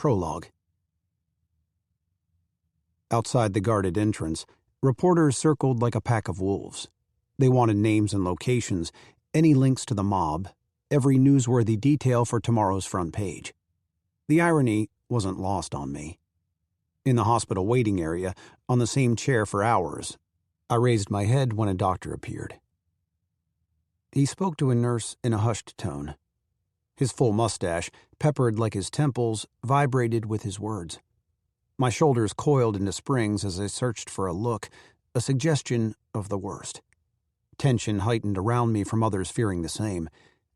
Prologue. Outside the guarded entrance, reporters circled like a pack of wolves. They wanted names and locations, any links to the mob, every newsworthy detail for tomorrow's front page. The irony wasn't lost on me. In the hospital waiting area, on the same chair for hours, I raised my head when a doctor appeared. He spoke to a nurse in a hushed tone. His full mustache, peppered like his temples, vibrated with his words. My shoulders coiled into springs as I searched for a look, a suggestion of the worst. Tension heightened around me from others fearing the same.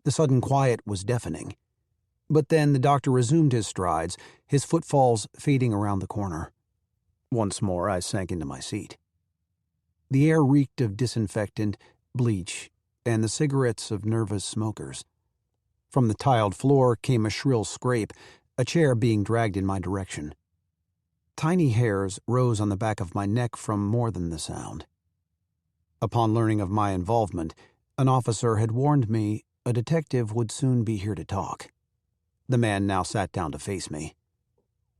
The sudden quiet was deafening. But then the doctor resumed his strides, his footfalls fading around the corner. Once more I sank into my seat. The air reeked of disinfectant, bleach, and the cigarettes of nervous smokers. From the tiled floor came a shrill scrape, a chair being dragged in my direction. Tiny hairs rose on the back of my neck from more than the sound. Upon learning of my involvement, an officer had warned me a detective would soon be here to talk. The man now sat down to face me.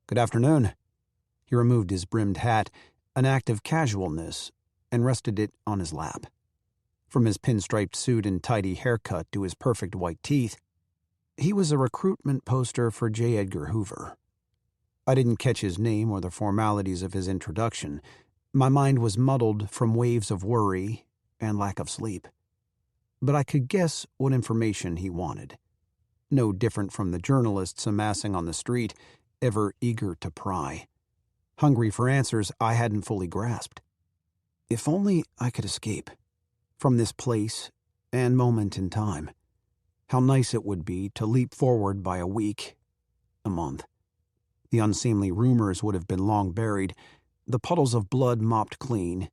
"Good afternoon." He removed his brimmed hat, an act of casualness, and rested it on his lap. From his pinstriped suit and tidy haircut to his perfect white teeth, he was a recruitment poster for J. Edgar Hoover. I didn't catch his name or the formalities of his introduction. My mind was muddled from waves of worry and lack of sleep. But I could guess what information he wanted. No different from the journalists amassing on the street, ever eager to pry. Hungry for answers I hadn't fully grasped. If only I could escape from this place and moment in time. How nice it would be to leap forward by a week, a month. The unseemly rumors would have been long buried, the puddles of blood mopped clean,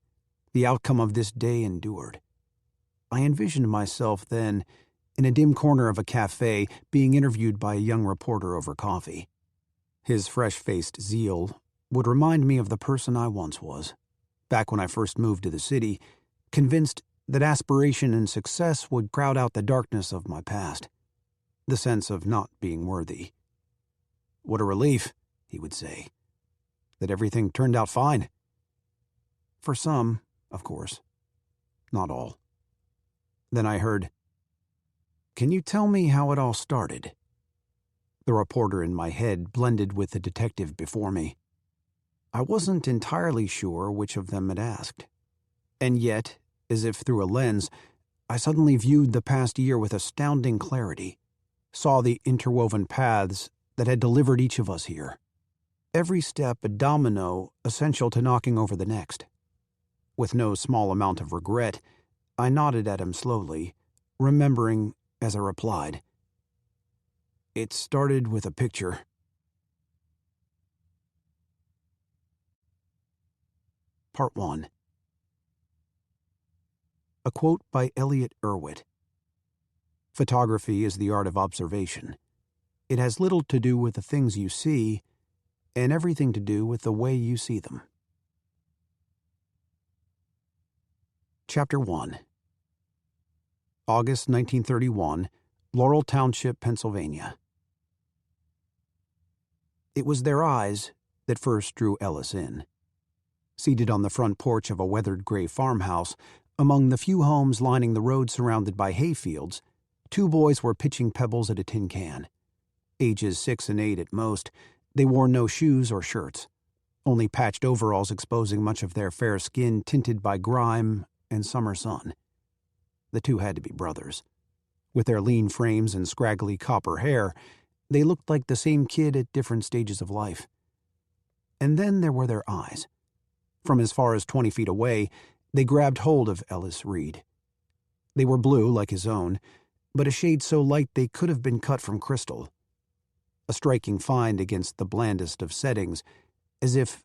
the outcome of this day endured. I envisioned myself then, in a dim corner of a cafe, being interviewed by a young reporter over coffee. His fresh-faced zeal would remind me of the person I once was, back when I first moved to the city, convinced that aspiration and success would crowd out the darkness of my past, the sense of not being worthy. "What a relief," he would say, "that everything turned out fine." For some, of course. Not all. Then I heard, "Can you tell me how it all started?" The reporter in my head blended with the detective before me. I wasn't entirely sure which of them had asked. And yet, as if through a lens, I suddenly viewed the past year with astounding clarity, saw the interwoven paths that had delivered each of us here. Every step a domino essential to knocking over the next. With no small amount of regret, I nodded at him slowly, remembering as I replied, "It started with a picture." Part 1. A quote by Elliot Erwitt. "Photography is the art of observation. It has little to do with the things you see, and everything to do with the way you see them." Chapter 1. August 1931, Laurel Township, Pennsylvania. It was their eyes that first drew Ellis in. Seated on the front porch of a weathered gray farmhouse, among the few homes lining the road surrounded by hayfields, two boys were pitching pebbles at a tin can. Ages 6 and 8 at most, they wore no shoes or shirts, only patched overalls exposing much of their fair skin tinted by grime and summer sun. The two had to be brothers. With their lean frames and scraggly copper hair, they looked like the same kid at different stages of life. And then there were their eyes. From as far as 20 feet away, they grabbed hold of Ellis Reed. They were blue like his own, but a shade so light they could have been cut from crystal. A striking find against the blandest of settings, as if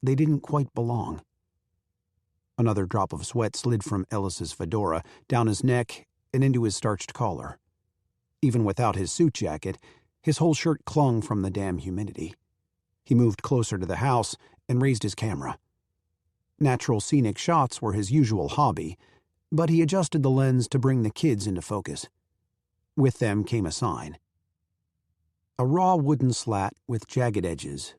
they didn't quite belong. Another drop of sweat slid from Ellis's fedora, down his neck, and into his starched collar. Even without his suit jacket, his whole shirt clung from the damn humidity. He moved closer to the house and raised his camera. Natural scenic shots were his usual hobby, but he adjusted the lens to bring the kids into focus. With them came a sign. A raw wooden slat with jagged edges.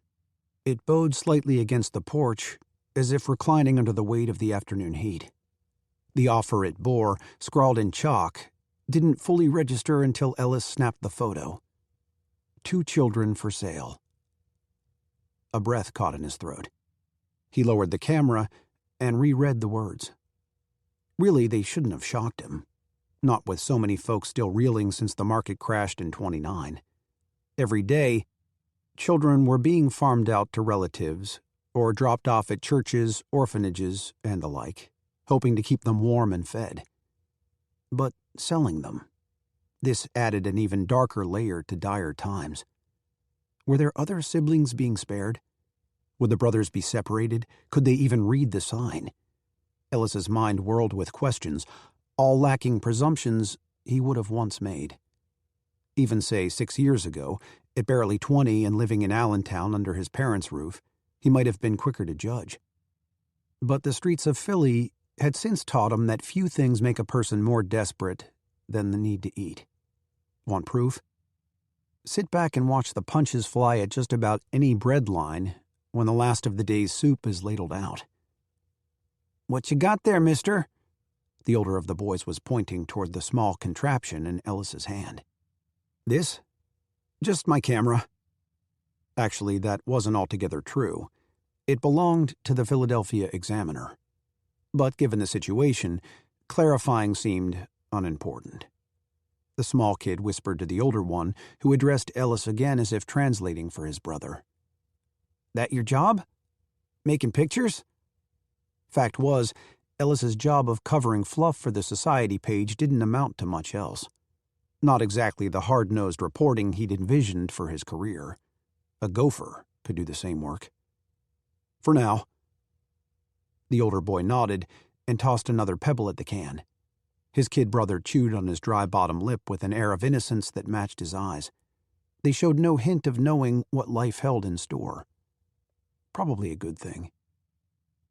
It bowed slightly against the porch, as if reclining under the weight of the afternoon heat. The offer it bore, scrawled in chalk, didn't fully register until Ellis snapped the photo. 2 children for sale. A breath caught in his throat. He lowered the camera and reread the words. Really, they shouldn't have shocked him. Not with so many folks still reeling since the market crashed in '29. Every day, children were being farmed out to relatives or dropped off at churches, orphanages, and the like, hoping to keep them warm and fed. But selling them, this added an even darker layer to dire times. Were there other siblings being spared? Would the brothers be separated? Could they even read the sign? Ellis's mind whirled with questions, all lacking presumptions he would have once made. Even, say, 6 years ago, at barely 20 and living in Allentown under his parents' roof, he might have been quicker to judge. But the streets of Philly had since taught him that few things make a person more desperate than the need to eat. Want proof? Sit back and watch the punches fly at just about any bread line when the last of the day's soup is ladled out. "What you got there, mister?" The older of the boys was pointing toward the small contraption in Ellis's hand. "This? Just my camera." Actually, that wasn't altogether true. It belonged to the Philadelphia Examiner. But given the situation, clarifying seemed unimportant. The small kid whispered to the older one, who addressed Ellis again as if translating for his brother. "That your job? Making pictures?" Fact was, Ellis's job of covering fluff for the society page didn't amount to much else. Not exactly the hard-nosed reporting he'd envisioned for his career. A gopher could do the same work. "For now." The older boy nodded and tossed another pebble at the can. His kid brother chewed on his dry bottom lip with an air of innocence that matched his eyes. They showed no hint of knowing what life held in store. Probably a good thing.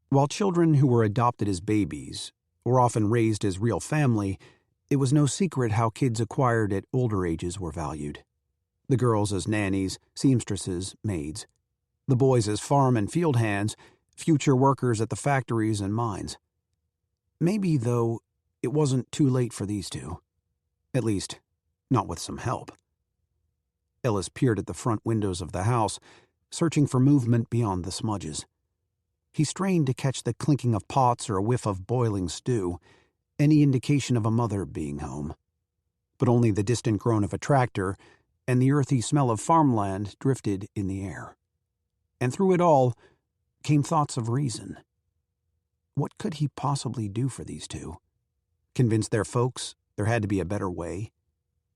While children who were adopted as babies were often raised as real family, it was no secret how kids acquired at older ages were valued. The girls as nannies, seamstresses, maids. The boys as farm and field hands, future workers at the factories and mines. Maybe, though, it wasn't too late for these two. At least, not with some help. Ellis peered at the front windows of the house, searching for movement beyond the smudges. He strained to catch the clinking of pots or a whiff of boiling stew, any indication of a mother being home. But only the distant groan of a tractor and the earthy smell of farmland drifted in the air. And through it all came thoughts of reason. What could he possibly do for these two? Convince their folks there had to be a better way?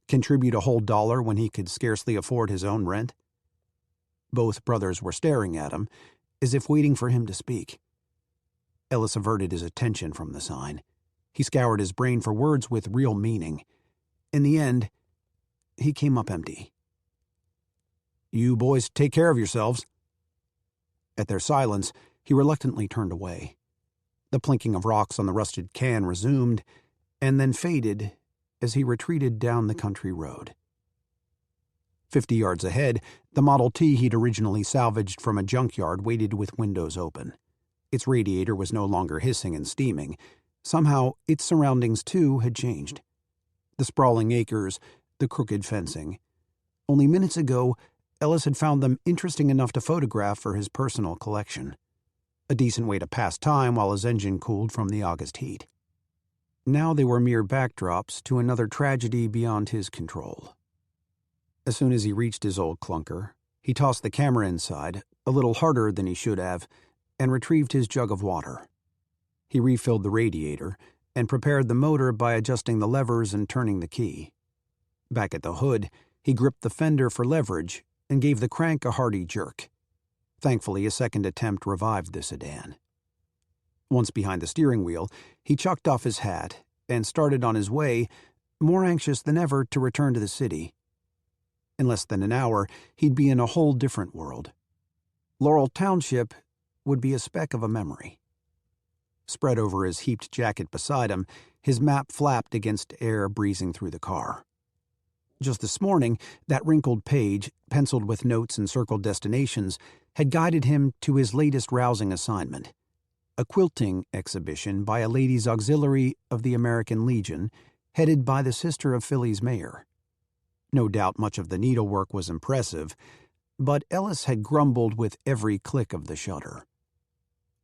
Contribute a whole $1 when he could scarcely afford his own rent? Both brothers were staring at him, as if waiting for him to speak. Ellis averted his attention from the sign. He scoured his brain for words with real meaning. In the end, he came up empty. "You boys take care of yourselves." At their silence, he reluctantly turned away. The plinking of rocks on the rusted can resumed, and then faded as he retreated down the country road. 50 yards ahead, the Model T he'd originally salvaged from a junkyard waited with windows open. Its radiator was no longer hissing and steaming. Somehow, its surroundings, too, had changed. The sprawling acres, the crooked fencing. Only minutes ago, Ellis had found them interesting enough to photograph for his personal collection. A decent way to pass time while his engine cooled from the August heat. Now they were mere backdrops to another tragedy beyond his control. As soon as he reached his old clunker, he tossed the camera inside, a little harder than he should have, and retrieved his jug of water. He refilled the radiator and prepared the motor by adjusting the levers and turning the key. Back at the hood, he gripped the fender for leverage and gave the crank a hearty jerk. Thankfully, a second attempt revived the sedan. Once behind the steering wheel, he chucked off his hat and started on his way, more anxious than ever to return to the city. In less than an hour, he'd be in a whole different world. Laurel Township would be a speck of a memory. Spread over his heaped jacket beside him, his map flapped against air breezing through the car. Just this morning, that wrinkled page, penciled with notes and circled destinations, had guided him to his latest rousing assignment, a quilting exhibition by a ladies' auxiliary of the American Legion, headed by the sister of Philly's mayor. No doubt much of the needlework was impressive, but Ellis had grumbled with every click of the shutter.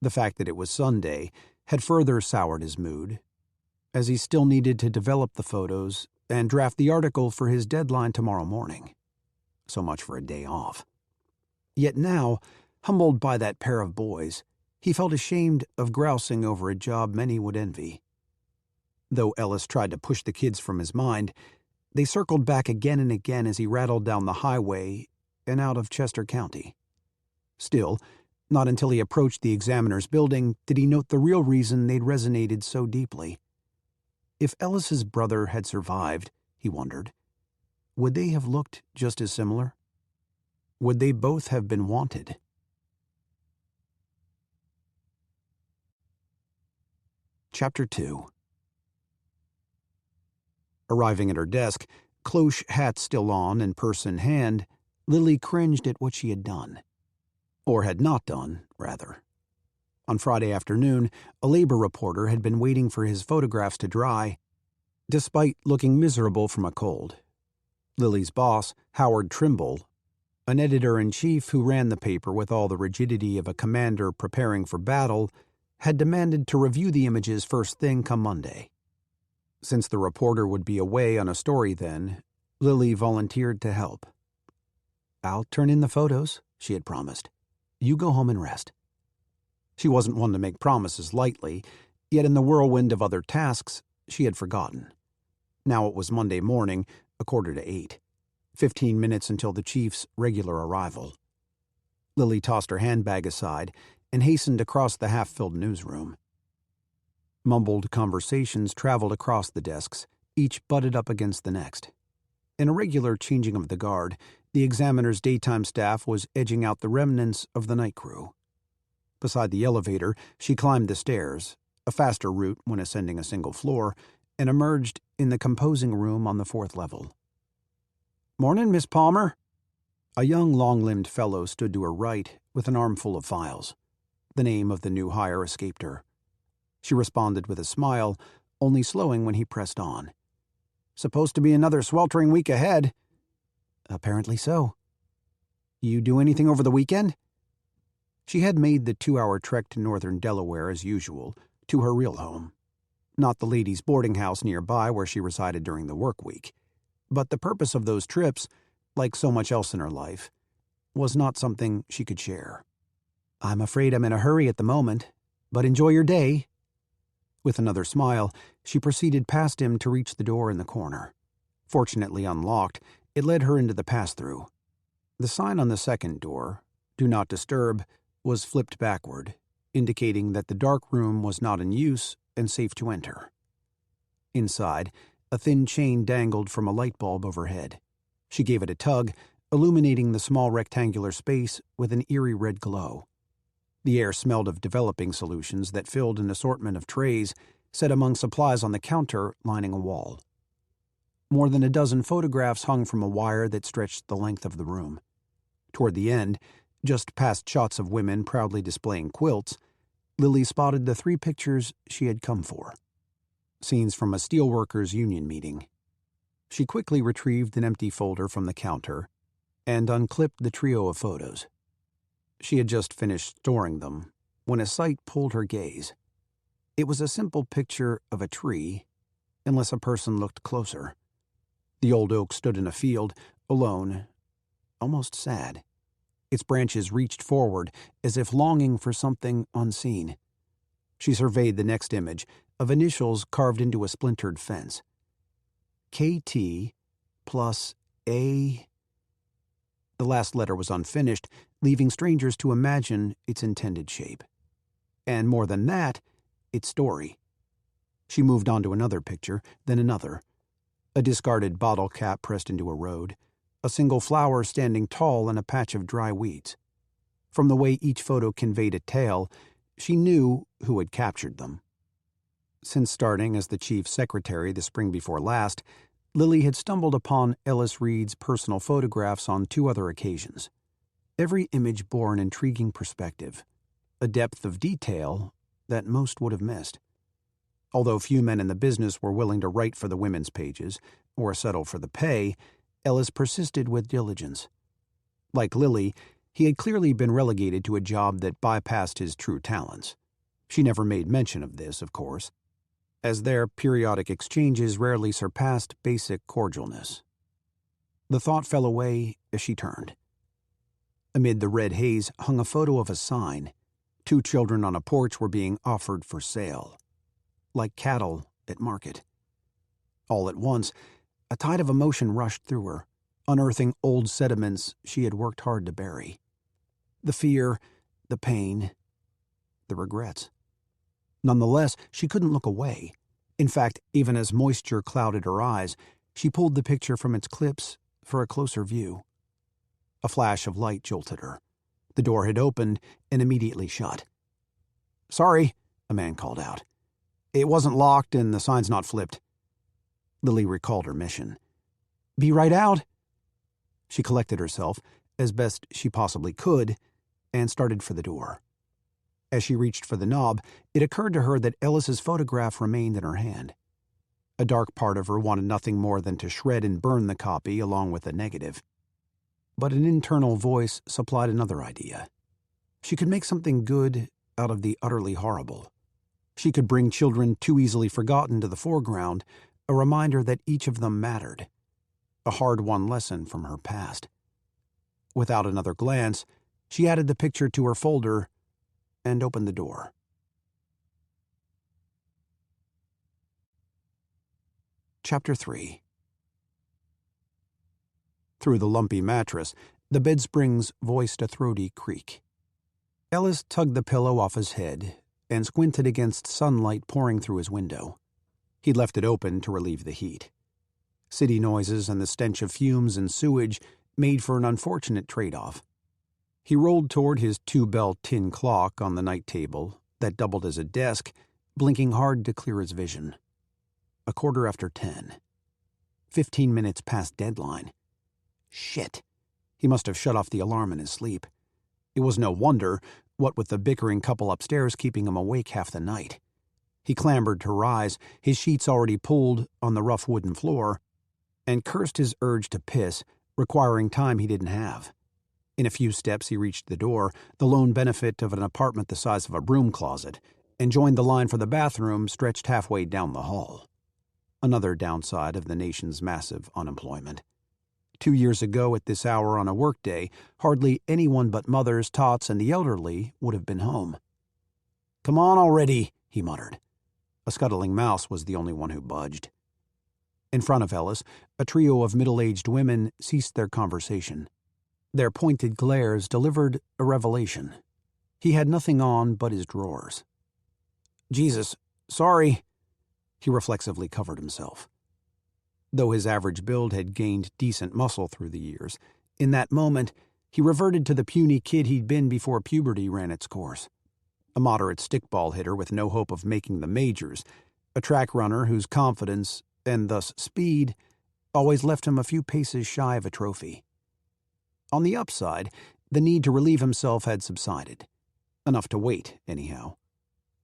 The fact that it was Sunday had further soured his mood, as he still needed to develop the photos and draft the article for his deadline tomorrow morning. So much for a day off. Yet now, humbled by that pair of boys, he felt ashamed of grousing over a job many would envy. Though Ellis tried to push the kids from his mind, they circled back again and again as he rattled down the highway and out of Chester County. Still, not until he approached the examiner's building did he note the real reason they'd resonated so deeply. If Ellis's brother had survived, he wondered, would they have looked just as similar? Would they both have been wanted? Chapter 2. Arriving at her desk, cloche hat still on and purse in hand, Lily cringed at what she had done. Or had not done, rather. On Friday afternoon, a labor reporter had been waiting for his photographs to dry, despite looking miserable from a cold. Lily's boss, Howard Trimble, an editor-in-chief who ran the paper with all the rigidity of a commander preparing for battle, had demanded to review the images first thing come Monday. Since the reporter would be away on a story then, Lily volunteered to help. "I'll turn in the photos," she had promised. "You go home and rest." She wasn't one to make promises lightly, yet in the whirlwind of other tasks, she had forgotten. Now it was Monday morning, 7:45, 15 minutes until the chief's regular arrival. Lily tossed her handbag aside and hastened across the half-filled newsroom. Mumbled conversations traveled across the desks, each butted up against the next. In a regular changing of the guard, the examiner's daytime staff was edging out the remnants of the night crew. Beside the elevator, she climbed the stairs, a faster route when ascending a single floor, and emerged in the composing room on the 4th level. "Morning, Miss Palmer." A young, long-limbed fellow stood to her right with an armful of files. The name of the new hire escaped her. She responded with a smile, only slowing when he pressed on. "Supposed to be another sweltering week ahead." "Apparently so." "You do anything over the weekend?" She had made the 2-hour trek to northern Delaware as usual, to her real home. Not the ladies' boarding house nearby where she resided during the work week. But the purpose of those trips, like so much else in her life, was not something she could share. "I'm afraid I'm in a hurry at the moment, but enjoy your day." With another smile, she proceeded past him to reach the door in the corner. Fortunately unlocked, it led her into the pass-through. The sign on the second door, "Do Not Disturb," was flipped backward, indicating that the dark room was not in use and safe to enter. Inside, a thin chain dangled from a light bulb overhead. She gave it a tug, illuminating the small rectangular space with an eerie red glow. The air smelled of developing solutions that filled an assortment of trays set among supplies on the counter lining a wall. More than a dozen photographs hung from a wire that stretched the length of the room. Toward the end, just past shots of women proudly displaying quilts, Lily spotted the 3 pictures she had come for. Scenes from a steelworkers' union meeting. She quickly retrieved an empty folder from the counter and unclipped the trio of photos. She had just finished storing them when a sight pulled her gaze. It was a simple picture of a tree, unless a person looked closer. The old oak stood in a field, alone, almost sad. Its branches reached forward as if longing for something unseen. She surveyed the next image, of initials carved into a splintered fence. KT plus A. The last letter was unfinished, leaving strangers to imagine its intended shape. And more than that, its story. She moved on to another picture, then another. A discarded bottle cap pressed into a road, a single flower standing tall in a patch of dry weeds. From the way each photo conveyed a tale, she knew who had captured them. Since starting as the chief's secretary the spring before last, Lily had stumbled upon Ellis Reed's personal photographs on 2 other occasions. Every image bore an intriguing perspective, a depth of detail that most would have missed. Although few men in the business were willing to write for the women's pages or settle for the pay, Ellis persisted with diligence. Like Lily, he had clearly been relegated to a job that bypassed his true talents. She never made mention of this, of course, as their periodic exchanges rarely surpassed basic cordialness. The thought fell away as she turned. Amid the red haze hung a photo of a sign. 2 children on a porch were being offered for sale, like cattle at market. All at once, a tide of emotion rushed through her, unearthing old sediments she had worked hard to bury. The fear, the pain, the regrets. Nonetheless, she couldn't look away. In fact, even as moisture clouded her eyes, she pulled the picture from its clips for a closer view. A flash of light jolted her. The door had opened and immediately shut. "Sorry," a man called out. "It wasn't locked and the sign's not flipped." Lily recalled her mission. "Be right out." She collected herself, as best she possibly could, and started for the door. As she reached for the knob, it occurred to her that Ellis's photograph remained in her hand. A dark part of her wanted nothing more than to shred and burn the copy along with the negative. But an internal voice supplied another idea. She could make something good out of the utterly horrible. She could bring children too easily forgotten to the foreground, a reminder that each of them mattered, a hard-won lesson from her past. Without another glance, she added the picture to her folder and opened the door. Chapter 3. Through the lumpy mattress, the bed springs voiced a throaty creak. Ellis tugged the pillow off his head and squinted against sunlight pouring through his window. He'd left it open to relieve the heat. City noises and the stench of fumes and sewage made for an unfortunate trade-off. He rolled toward his 2-bell tin clock on the night table that doubled as a desk, blinking hard to clear his vision. 10:15. 15 minutes past deadline. Shit. He must have shut off the alarm in his sleep. It was no wonder, what with the bickering couple upstairs keeping him awake half the night. He clambered to rise, his sheets already pulled on the rough wooden floor, and cursed his urge to piss, requiring time he didn't have. In a few steps he reached the door, the lone benefit of an apartment the size of a broom closet, and joined the line for the bathroom stretched halfway down the hall. Another downside of the nation's massive unemployment. 2 years ago at this hour on a workday, hardly anyone but mothers, tots, and the elderly would have been home. "Come on already," he muttered. A scuttling mouse was the only one who budged. In front of Ellis, a trio of middle-aged women ceased their conversation. Their pointed glares delivered a revelation. He had nothing on but his drawers. "Jesus, sorry." He reflexively covered himself. Though his average build had gained decent muscle through the years, in that moment he reverted to the puny kid he'd been before puberty ran its course. A moderate stickball hitter with no hope of making the majors, a track runner whose confidence, and thus speed, always left him a few paces shy of a trophy. On the upside, the need to relieve himself had subsided. Enough to wait, anyhow.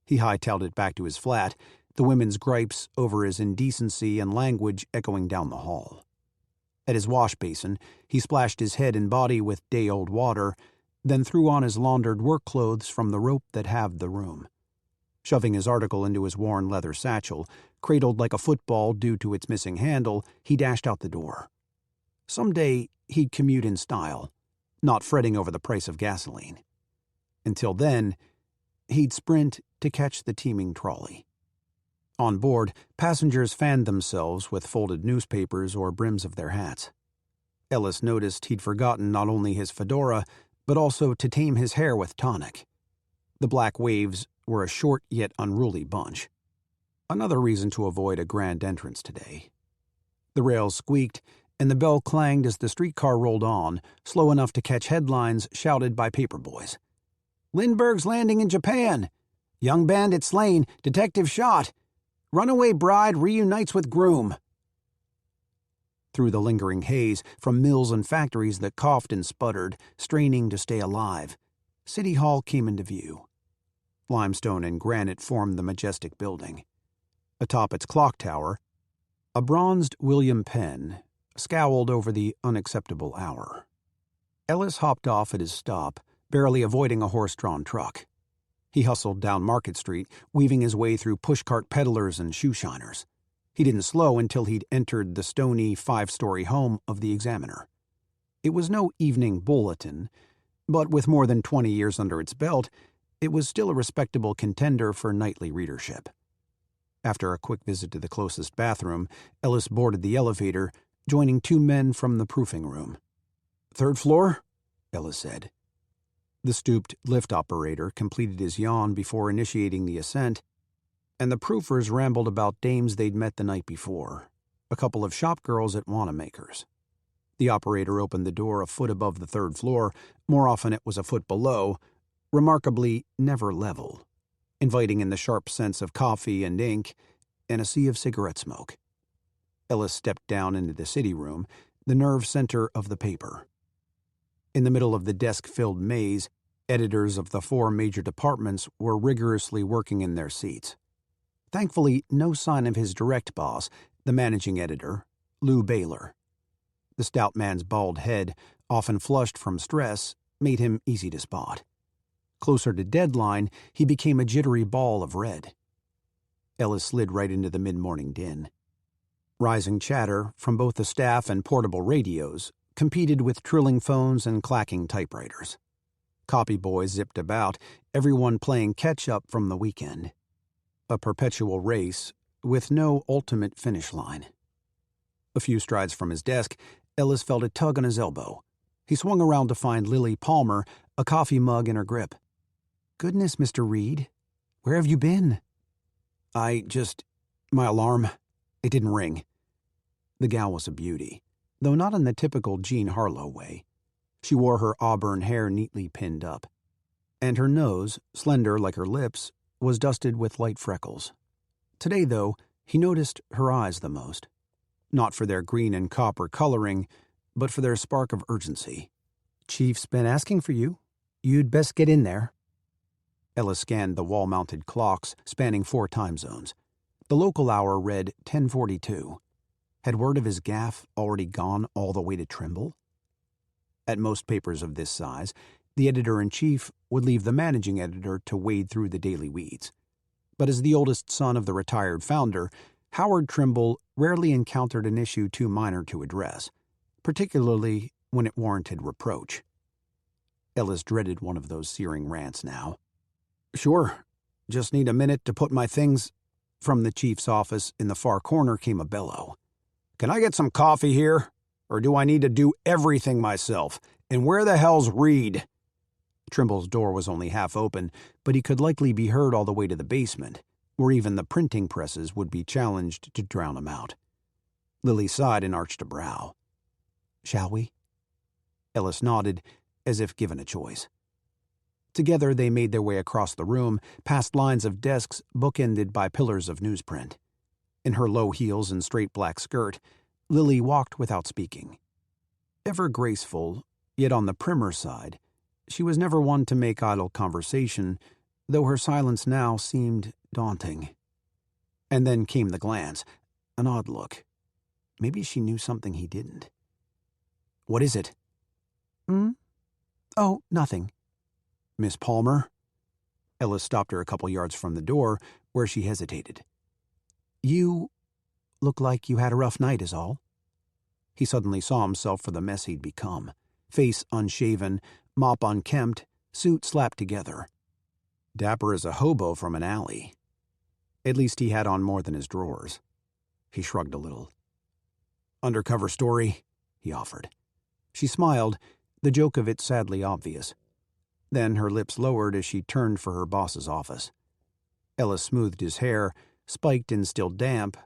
He hightailed it back to his flat, the women's gripes over his indecency and language echoing down the hall. At his wash basin, he splashed his head and body with day-old water, then threw on his laundered work clothes from the rope that halved the room. Shoving his article into his worn leather satchel, cradled like a football due to its missing handle, he dashed out the door. Someday he'd commute in style, not fretting over the price of gasoline. Until then, he'd sprint to catch the teeming trolley. On board, passengers fanned themselves with folded newspapers or brims of their hats. Ellis noticed he'd forgotten not only his fedora, but also to tame his hair with tonic. The black waves were a short yet unruly bunch. Another reason to avoid a grand entrance today. The rails squeaked, and the bell clanged as the streetcar rolled on, slow enough to catch headlines shouted by paperboys. "Lindbergh's landing in Japan! Young bandit slain, detective shot! Runaway bride reunites with groom!" through the lingering haze from mills and factories that coughed and sputtered, straining to stay alive, City Hall came into view. Limestone and granite formed the majestic building. Atop its clock tower, a bronzed William Penn scowled over the unacceptable hour. Ellis hopped off at his stop, barely avoiding a horse-drawn truck. He hustled down Market Street, weaving his way through pushcart peddlers and shoe-shiners. He didn't slow until he'd entered the stony 5-story home of the Examiner. It was no evening bulletin, but with more than 20 years under its belt, it was still a respectable contender for nightly readership. After a quick visit to the closest bathroom, Ellis boarded the elevator, joining 2 men from the proofing room. "Third floor?" Ellis said. The stooped lift operator completed his yawn before initiating the ascent, and the proofers rambled about dames they'd met the night before, a couple of shop girls at Wanamaker's. The operator opened the door a foot above the 3rd floor. More often it was a foot below, remarkably never level, inviting in the sharp scents of coffee and ink and a sea of cigarette smoke. Ellis stepped down into the city room, the nerve center of the paper. In the middle of the desk-filled maze, editors of the 4 major departments were rigorously working in their seats. Thankfully, no sign of his direct boss, the managing editor, Lou Baylor. The stout man's bald head, often flushed from stress, made him easy to spot. Closer to deadline, he became a jittery ball of red. Ellis slid right into the mid-morning din. Rising chatter from both the staff and portable radios competed with trilling phones and clacking typewriters. Copy boys zipped about, everyone playing catch-up from the weekend. A perpetual race with no ultimate finish line. A few strides from his desk, Ellis felt a tug on his elbow. He swung around to find Lily Palmer, a coffee mug in her grip. "Goodness, Mr. Reed, where have you been?" My alarm. It didn't ring." The gal was a beauty, though not in the typical Jean Harlow way. She wore her auburn hair neatly pinned up, and her nose, slender like her lips, was dusted with light freckles. Today, though, he noticed her eyes the most. Not for their green and copper coloring, but for their spark of urgency. "Chief's been asking for you. You'd best get in there." Ellis scanned the wall-mounted clocks spanning 4 time zones. The local hour read 10:42. Had word of his gaffe already gone all the way to Trimble? At most papers of this size, the editor-in-chief would leave the managing editor to wade through the daily weeds. But as the oldest son of the retired founder, Howard Trimble rarely encountered an issue too minor to address, particularly when it warranted reproach. Ellis dreaded one of those searing rants now. "Sure. Just need a minute to put my things—" From the chief's office in the far corner came a bellow. "Can I get some coffee here? Or do I need to do everything myself? And where the hell's Reed?" Trimble's door was only half open, but he could likely be heard all the way to the basement, where even the printing presses would be challenged to drown him out. Lily sighed and arched a brow. "Shall we?" Ellis nodded, as if given a choice. Together they made their way across the room, past lines of desks bookended by pillars of newsprint. In her low heels and straight black skirt, Lily walked without speaking. Ever graceful, yet on the primmer side, she was never one to make idle conversation, though her silence now seemed daunting. And then came the glance, an odd look. Maybe she knew something he didn't. "What is it?" "Oh, nothing." "Miss Palmer?" Ellis stopped her a couple yards from the door, where she hesitated. "You look like you had a rough night, is all." He suddenly saw himself for the mess he'd become. Face unshaven, mop unkempt, suit slapped together. Dapper as a hobo from an alley. At least he had on more than his drawers. He shrugged a little. "Undercover story?" he offered. She smiled, the joke of it sadly obvious. Then her lips lowered as she turned for her boss's office. Ellis smoothed his hair, spiked and still damp,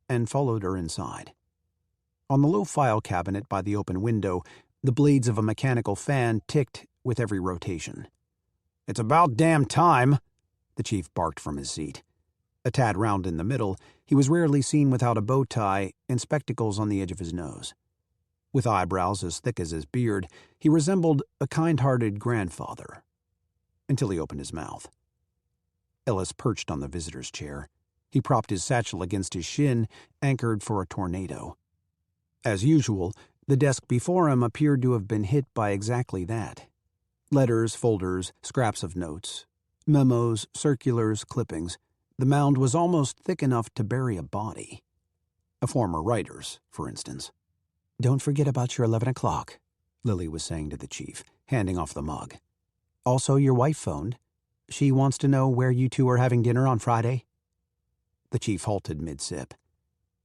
and followed her inside. On the low file cabinet by the open window, the blades of a mechanical fan ticked with every rotation. "It's about damn time," the chief barked from his seat. A tad round in the middle, he was rarely seen without a bow tie and spectacles on the edge of his nose. With eyebrows as thick as his beard, he resembled a kind-hearted grandfather. Until he opened his mouth. Ellis perched on the visitor's chair. He propped his satchel against his shin, anchored for a tornado. As usual, the desk before him appeared to have been hit by exactly that. Letters, folders, scraps of notes, memos, circulars, clippings. The mound was almost thick enough to bury a body. A former writer's, for instance. "Don't forget about your 11 o'clock, Lily was saying to the chief, handing off the mug. "Also, your wife phoned. She wants to know where you two are having dinner on Friday." The chief halted mid-sip.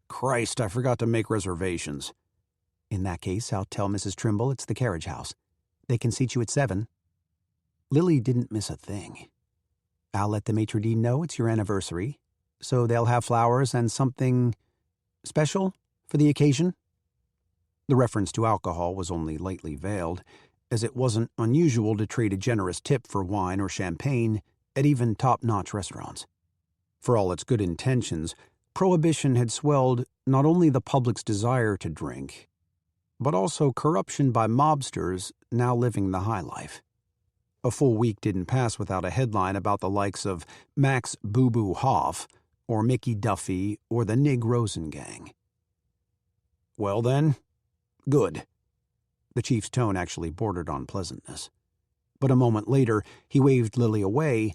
"Christ, I forgot to make reservations." "In that case, I'll tell Mrs. Trimble it's the carriage house. They can seat you at 7. Lily didn't miss a thing. "I'll let the maitre d' know it's your anniversary, so they'll have flowers and something special for the occasion." The reference to alcohol was only lightly veiled, as it wasn't unusual to trade a generous tip for wine or champagne at even top-notch restaurants. For all its good intentions, prohibition had swelled not only the public's desire to drink, but also corruption by mobsters now living the high life. A full week didn't pass without a headline about the likes of Max Boo Boo Hoff, or Mickey Duffy, or the Nig Rosen gang. "Well then, good." The chief's tone actually bordered on pleasantness. But a moment later, he waved Lily away,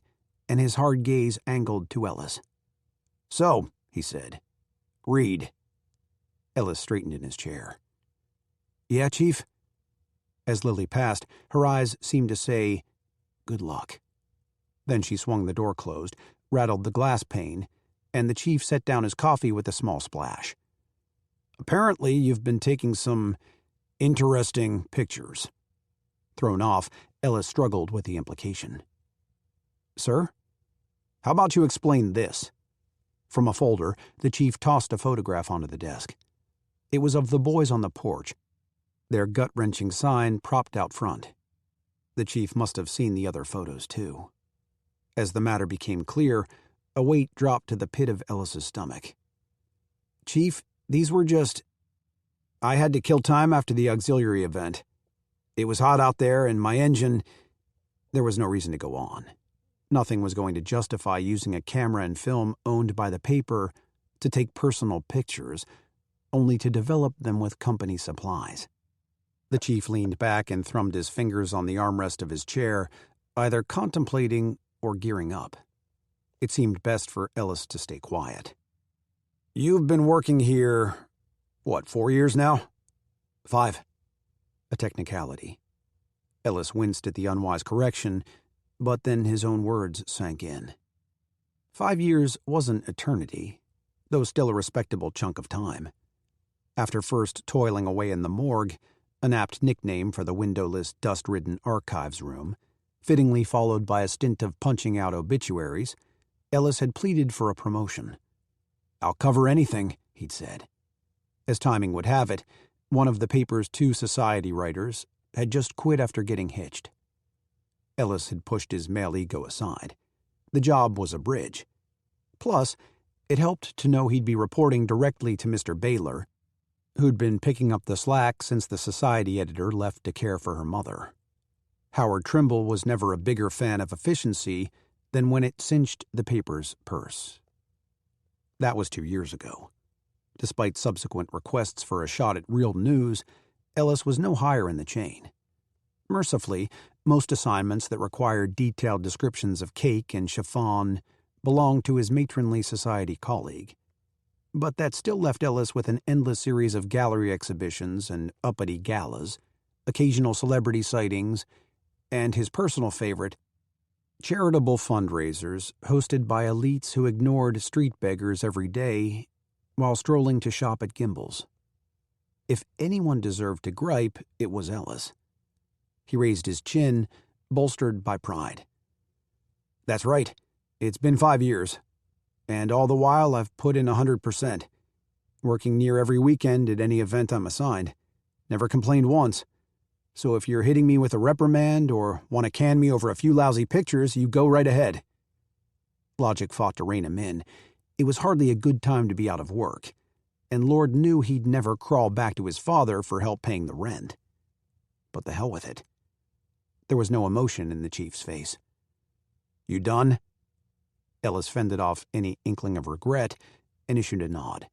and his hard gaze angled to Ellis. "So," he said, "Reed." Ellis straightened in his chair. "Yeah, Chief?" As Lily passed, her eyes seemed to say, "Good luck." Then she swung the door closed, rattled the glass pane, and the chief set down his coffee with a small splash. "Apparently, you've been taking some interesting pictures." Thrown off, Ellis struggled with the implication. "Sir? How about you explain this?" From a folder, the chief tossed a photograph onto the desk. It was of the boys on the porch, their gut-wrenching sign propped out front. The chief must have seen the other photos, too. As the matter became clear, a weight dropped to the pit of Ellis's stomach. "Chief, these were just... I had to kill time after the auxiliary event. It was hot out there, and my engine..." There was no reason to go on. Nothing was going to justify using a camera and film owned by the paper to take personal pictures, only to develop them with company supplies. The chief leaned back and thrummed his fingers on the armrest of his chair, either contemplating or gearing up. It seemed best for Ellis to stay quiet. "You've been working here, 4 years now?" 5. A technicality. Ellis winced at the unwise correction, but then his own words sank in. 5 years wasn't eternity, though still a respectable chunk of time. After first toiling away in the morgue, an apt nickname for the windowless, dust-ridden archives room, fittingly followed by a stint of punching out obituaries, Ellis had pleaded for a promotion. "I'll cover anything," he'd said. As timing would have it, one of the paper's 2 society writers had just quit after getting hitched. Ellis had pushed his male ego aside. The job was a bridge. Plus, it helped to know he'd be reporting directly to Mr. Baylor, who'd been picking up the slack since the society editor left to care for her mother. Howard Trimble was never a bigger fan of efficiency than when it cinched the paper's purse. That was 2 years ago. Despite subsequent requests for a shot at real news, Ellis was no higher in the chain. Mercifully, most assignments that required detailed descriptions of cake and chiffon belonged to his matronly society colleague. But that still left Ellis with an endless series of gallery exhibitions and uppity galas, occasional celebrity sightings, and his personal favorite, charitable fundraisers hosted by elites who ignored street beggars every day while strolling to shop at Gimbel's. If anyone deserved to gripe, it was Ellis. He raised his chin, bolstered by pride. "That's right. It's been 5 years. And all the while I've put in 100%, working near every weekend at any event I'm assigned. Never complained once. So if you're hitting me with a reprimand or want to can me over a few lousy pictures, you go right ahead." Logic fought to rein him in. It was hardly a good time to be out of work, and Lord knew he'd never crawl back to his father for help paying the rent. But the hell with it. There was no emotion in the chief's face. "You done?" Ellis fended off any inkling of regret and issued a nod.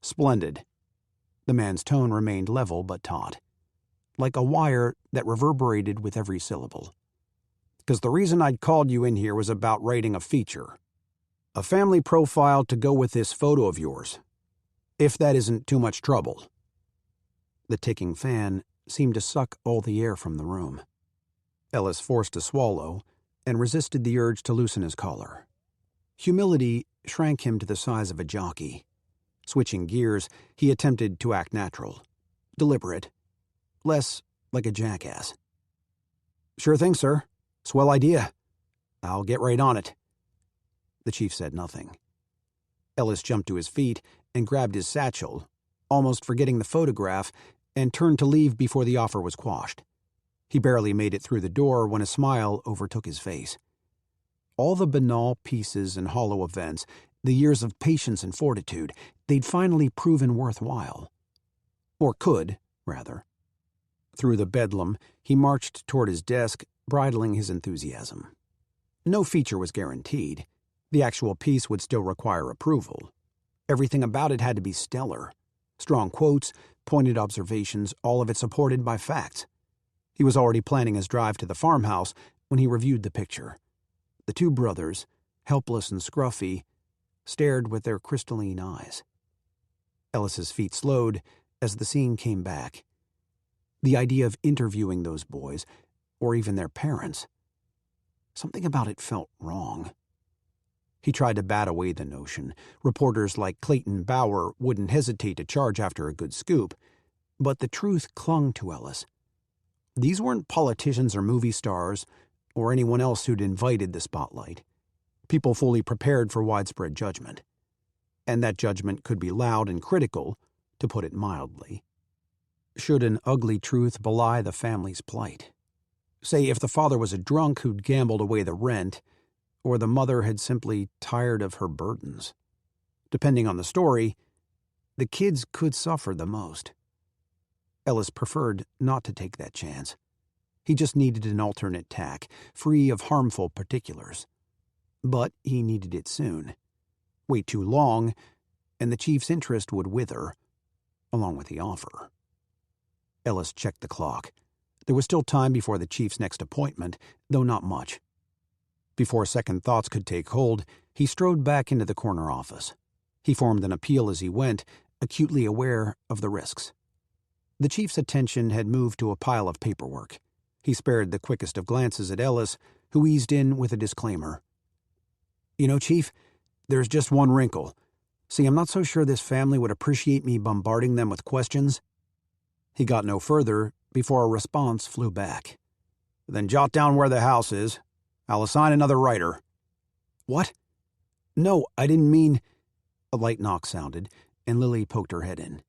"Splendid." The man's tone remained level but taut, like a wire that reverberated with every syllable. "'Cause the reason I'd called you in here was about writing a feature. A family profile to go with this photo of yours. If that isn't too much trouble." The ticking fan seemed to suck all the air from the room. Ellis forced a swallow and resisted the urge to loosen his collar. Humility shrank him to the size of a jockey. Switching gears, he attempted to act natural, deliberate, less like a jackass. "Sure thing, sir. Swell idea. I'll get right on it." The chief said nothing. Ellis jumped to his feet and grabbed his satchel, almost forgetting the photograph, and turned to leave before the offer was quashed. He barely made it through the door when a smile overtook his face. All the banal pieces and hollow events, the years of patience and fortitude, they'd finally proven worthwhile. Or could, rather. Through the bedlam, he marched toward his desk, bridling his enthusiasm. No feature was guaranteed. The actual piece would still require approval. Everything about it had to be stellar. Strong quotes, pointed observations, all of it supported by facts. He was already planning his drive to the farmhouse when he reviewed the picture. The two brothers, helpless and scruffy, stared with their crystalline eyes. Ellis's feet slowed as the scene came back. The idea of interviewing those boys, or even their parents, something about it felt wrong. He tried to bat away the notion. Reporters like Clayton Bauer wouldn't hesitate to charge after a good scoop, but the truth clung to Ellis. These weren't politicians or movie stars, or anyone else who'd invited the spotlight. People fully prepared for widespread judgment. And that judgment could be loud and critical, to put it mildly. Should an ugly truth belie the family's plight? Say if the father was a drunk who'd gambled away the rent, or the mother had simply tired of her burdens. Depending on the story, the kids could suffer the most. Ellis preferred not to take that chance. He just needed an alternate tack, free of harmful particulars. But he needed it soon. Wait too long, and the chief's interest would wither, along with the offer. Ellis checked the clock. There was still time before the chief's next appointment, though not much. Before second thoughts could take hold, he strode back into the corner office. He formed an appeal as he went, acutely aware of the risks. The chief's attention had moved to a pile of paperwork. He spared the quickest of glances at Ellis, who eased in with a disclaimer. "You know, Chief, there's just one wrinkle. See, I'm not so sure this family would appreciate me bombarding them with questions." He got no further before a response flew back. "Then jot down where the house is. I'll assign another writer." "What? No, I didn't mean—" A light knock sounded, and Lily poked her head in.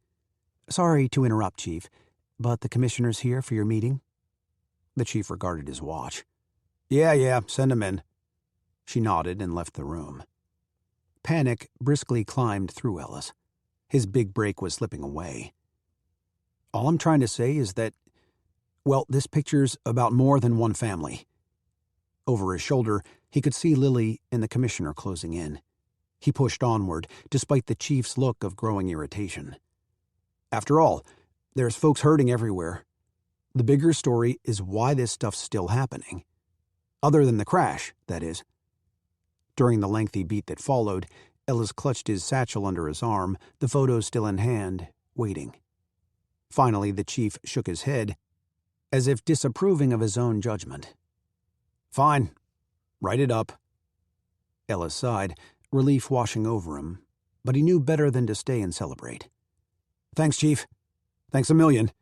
"Sorry to interrupt, Chief, but the commissioner's here for your meeting." The chief regarded his watch. Yeah, send him in." She nodded and left the room. Panic briskly climbed through Ellis. His big break was slipping away. "All I'm trying to say is that, well, this picture's about more than one family." Over his shoulder, he could see Lily and the commissioner closing in. He pushed onward, despite the chief's look of growing irritation. "After all, there's folks hurting everywhere. The bigger story is why this stuff's still happening. Other than the crash, that is." During the lengthy beat that followed, Ellis clutched his satchel under his arm, the photos still in hand, waiting. Finally, the chief shook his head, as if disapproving of his own judgment. "Fine. Write it up." Ellis sighed, relief washing over him, but he knew better than to stay and celebrate. "Thanks, Chief. Thanks a million."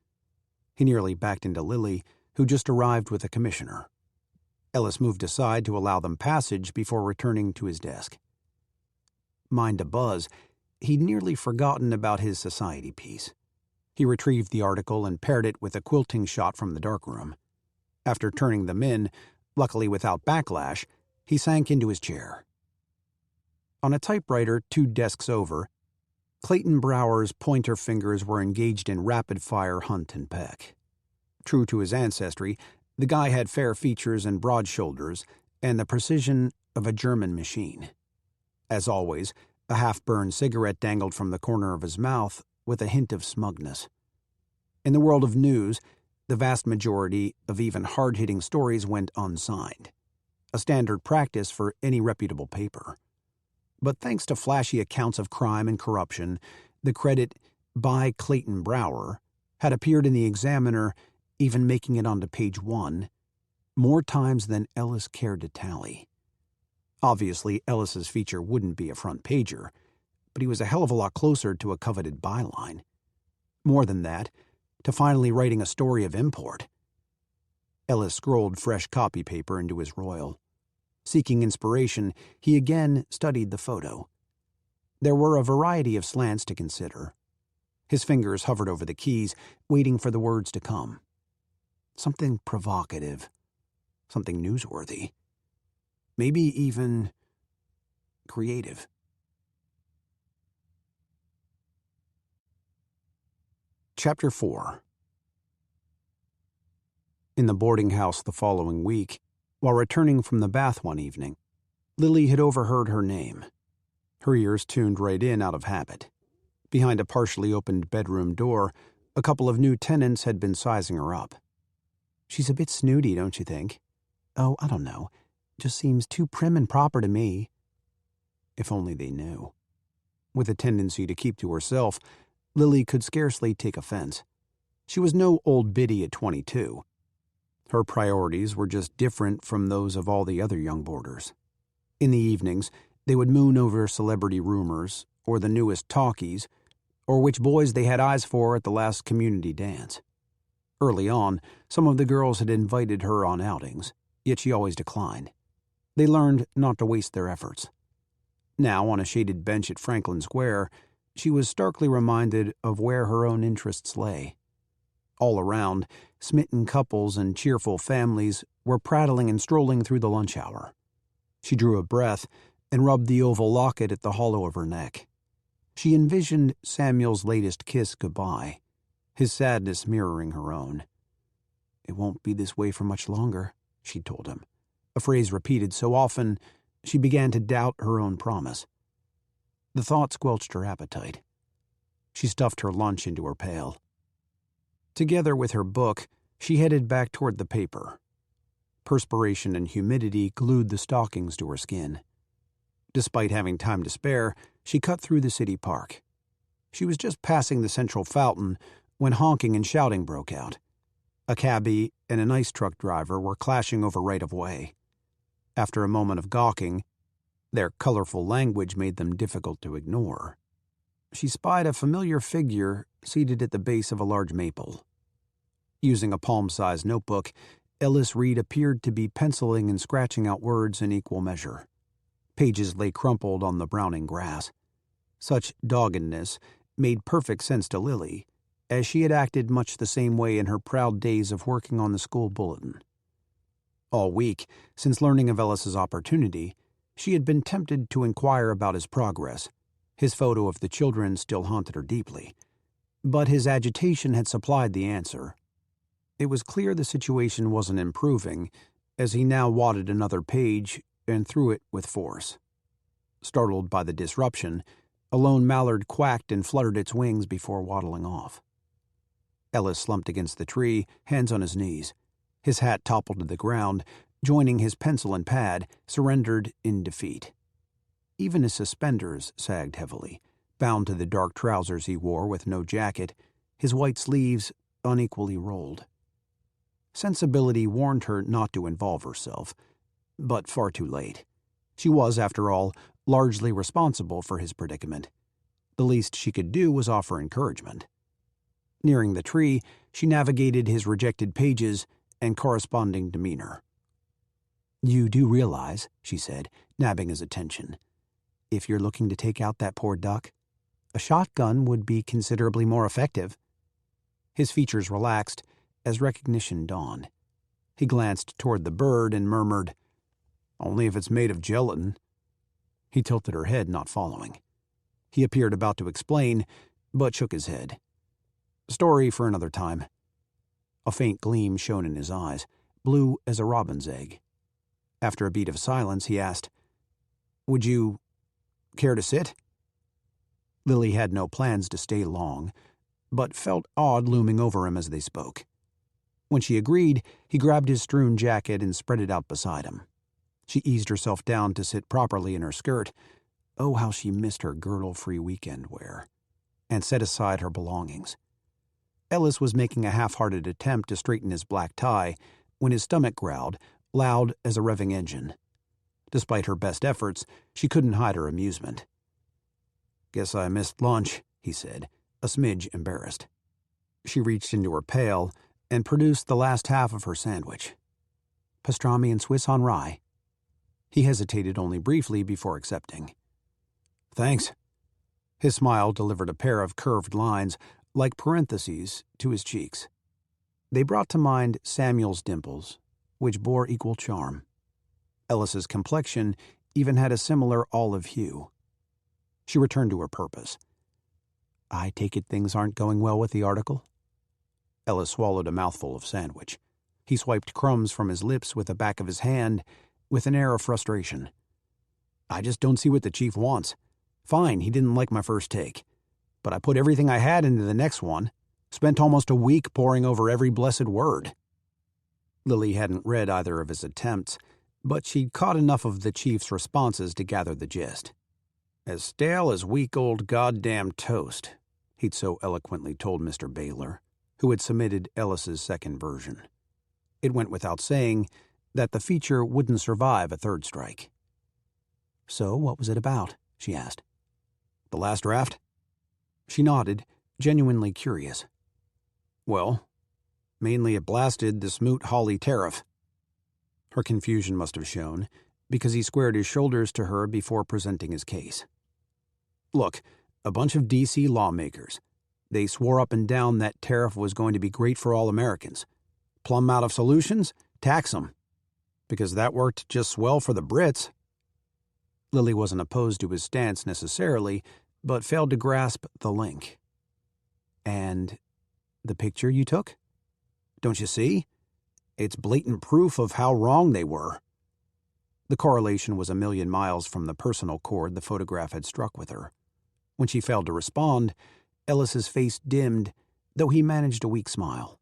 He nearly backed into Lily, who just arrived with the commissioner. Ellis moved aside to allow them passage before returning to his desk. Mind abuzz, he'd nearly forgotten about his society piece. He retrieved the article and paired it with a quilting shot from the darkroom. After turning them in, luckily without backlash, he sank into his chair. On a typewriter 2 desks over, Clayton Brower's pointer fingers were engaged in rapid-fire hunt and peck. True to his ancestry, the guy had fair features and broad shoulders and the precision of a German machine. As always, a half-burned cigarette dangled from the corner of his mouth with a hint of smugness. In the world of news, the vast majority of even hard-hitting stories went unsigned, a standard practice for any reputable paper. But thanks to flashy accounts of crime and corruption, the credit "by Clayton Brower" had appeared in the Examiner, even making it onto page 1, more times than Ellis cared to tally. Obviously, Ellis's feature wouldn't be a front-pager, but he was a hell of a lot closer to a coveted byline. More than that, to finally writing a story of import. Ellis scrolled fresh copy paper into his royal. Seeking inspiration, he again studied the photo. There were a variety of slants to consider. His fingers hovered over the keys, waiting for the words to come. Something provocative. Something newsworthy. Maybe even creative. Chapter 4. In the boarding house the following week, while returning from the bath one evening, Lily had overheard her name. Her ears tuned right in out of habit. Behind a partially opened bedroom door, a couple of new tenants had been sizing her up. "She's a bit snooty, don't you think?" "Oh, I don't know. Just seems too prim and proper to me." If only they knew. With a tendency to keep to herself, Lily could scarcely take offense. She was no old biddy at 22. Her priorities were just different from those of all the other young boarders. In the evenings, they would moon over celebrity rumors, or the newest talkies, or which boys they had eyes for at the last community dance. Early on, some of the girls had invited her on outings, yet she always declined. They learned not to waste their efforts. Now, on a shaded bench at Franklin Square, she was starkly reminded of where her own interests lay. All around, smitten couples and cheerful families were prattling and strolling through the lunch hour. She drew a breath and rubbed the oval locket at the hollow of her neck. She envisioned Samuel's latest kiss goodbye, his sadness mirroring her own. "It won't be this way for much longer," she told him, a phrase repeated so often she began to doubt her own promise. The thought squelched her appetite. She stuffed her lunch into her pail. Together with her book, she headed back toward the paper. Perspiration and humidity glued the stockings to her skin. Despite having time to spare, she cut through the city park. She was just passing the central fountain when honking and shouting broke out. A cabbie and an ice truck driver were clashing over right-of-way. After a moment of gawking, their colorful language made them difficult to ignore. She spied a familiar figure seated at the base of a large maple. Using a palm-sized notebook, Ellis Reed appeared to be penciling and scratching out words in equal measure. Pages lay crumpled on the browning grass. Such doggedness made perfect sense to Lily, as she had acted much the same way in her proud days of working on the school bulletin. All week, since learning of Ellis's opportunity, she had been tempted to inquire about his progress. His photo of the children still haunted her deeply. But his agitation had supplied the answer. It was clear the situation wasn't improving, as he now wadded another page and threw it with force. Startled by the disruption, a lone mallard quacked and fluttered its wings before waddling off. Ellis slumped against the tree, hands on his knees. His hat toppled to the ground, joining his pencil and pad, surrendered in defeat. Even his suspenders sagged heavily, bound to the dark trousers he wore with no jacket, his white sleeves unequally rolled. Sensibility warned her not to involve herself, but far too late. She was, after all, largely responsible for his predicament. The least she could do was offer encouragement. Nearing the tree, she navigated his rejected pages and corresponding demeanor. "You do realize," she said, nabbing his attention, "if you're looking to take out that poor duck, a shotgun would be considerably more effective." His features relaxed as recognition dawned. He glanced toward the bird and murmured, "Only if it's made of gelatin." He tilted her head, not following. He appeared about to explain, but shook his head. Story for another time. A faint gleam shone in his eyes, blue as a robin's egg. After a beat of silence, he asked, "Would you care to sit?" Lily had no plans to stay long, but felt odd looming over him as they spoke. When she agreed, he grabbed his strewn jacket and spread it out beside him. She eased herself down to sit properly in her skirt. Oh, how she missed her girdle-free weekend wear. And set aside her belongings. Ellis was making a half-hearted attempt to straighten his black tie when his stomach growled, loud as a revving engine. Despite her best efforts, she couldn't hide her amusement. "Guess I missed lunch," he said, a smidge embarrassed. She reached into her pail and produced the last half of her sandwich. "Pastrami and Swiss on rye." He hesitated only briefly before accepting. "Thanks." His smile delivered a pair of curved lines, like parentheses, to his cheeks. They brought to mind Samuel's dimples, which bore equal charm. Ellis's complexion even had a similar olive hue. She returned to her purpose. "I take it things aren't going well with the article?" Ellis swallowed a mouthful of sandwich. He swiped crumbs from his lips with the back of his hand with an air of frustration. "I just don't see what the chief wants. Fine, he didn't like my first take. But I put everything I had into the next one. Spent almost a week poring over every blessed word." Lily hadn't read either of his attempts, but she'd caught enough of the chief's responses to gather the gist. "As stale as week-old goddamn toast," he'd so eloquently told Mr. Baylor, who had submitted Ellis's second version. It went without saying that the feature wouldn't survive a third strike. "So what was it about?" she asked. "The last draft?" She nodded, genuinely curious. "Well, mainly it blasted the Smoot-Hawley tariff." Her confusion must have shown, because he squared his shoulders to her before presenting his case. "Look, a bunch of D.C. lawmakers. They swore up and down that tariff was going to be great for all Americans. Plumb out of solutions? Tax 'em. Because that worked just swell for the Brits." Lily wasn't opposed to his stance necessarily, but failed to grasp the link. "And the picture you took? Don't you see? It's blatant proof of how wrong they were." The correlation was a million miles from the personal chord the photograph had struck with her. When she failed to respond, Ellis's face dimmed, though he managed a weak smile.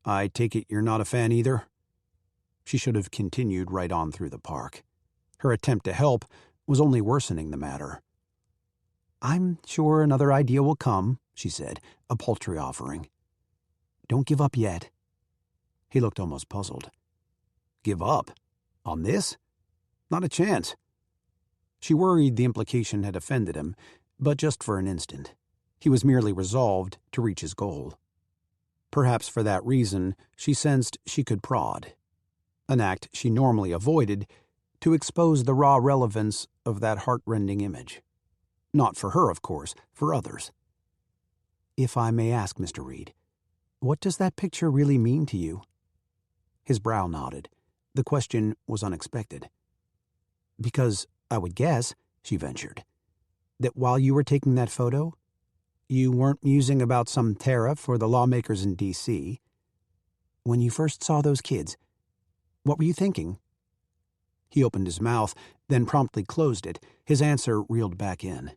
"I take it you're not a fan either?" She should have continued right on through the park. Her attempt to help was only worsening the matter. "I'm sure another idea will come," she said, a paltry offering. "Don't give up yet." He looked almost puzzled. "Give up? On this? Not a chance." She worried the implication had offended him, but just for an instant. He was merely resolved to reach his goal. Perhaps for that reason, she sensed she could prod. An act she normally avoided, to expose the raw relevance of that heart-rending image. Not for her, of course, for others. "If I may ask, Mr. Reed, what does that picture really mean to you?" His brow nodded. The question was unexpected. "Because I would guess," she ventured, "that while you were taking that photo, you weren't musing about some tariff or the lawmakers in D.C. When you first saw those kids, what were you thinking?" He opened his mouth, then promptly closed it. His answer reeled back in.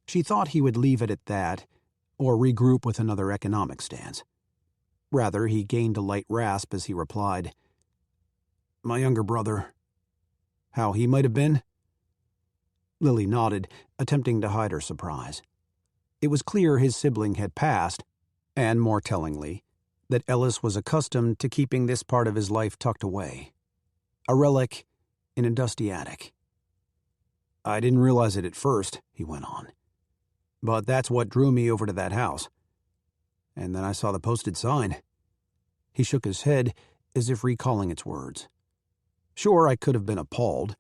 She thought he would leave it at that, or regroup with another economic stance. Rather, he gained a light rasp as he replied, "My younger brother. How he might have been?" Lily nodded, attempting to hide her surprise. It was clear his sibling had passed, and, more tellingly, that Ellis was accustomed to keeping this part of his life tucked away. A relic in a dusty attic. "I didn't realize it at first," he went on. "But that's what drew me over to that house. And then I saw the posted sign." He shook his head as if recalling its words. "Sure, I could have been appalled,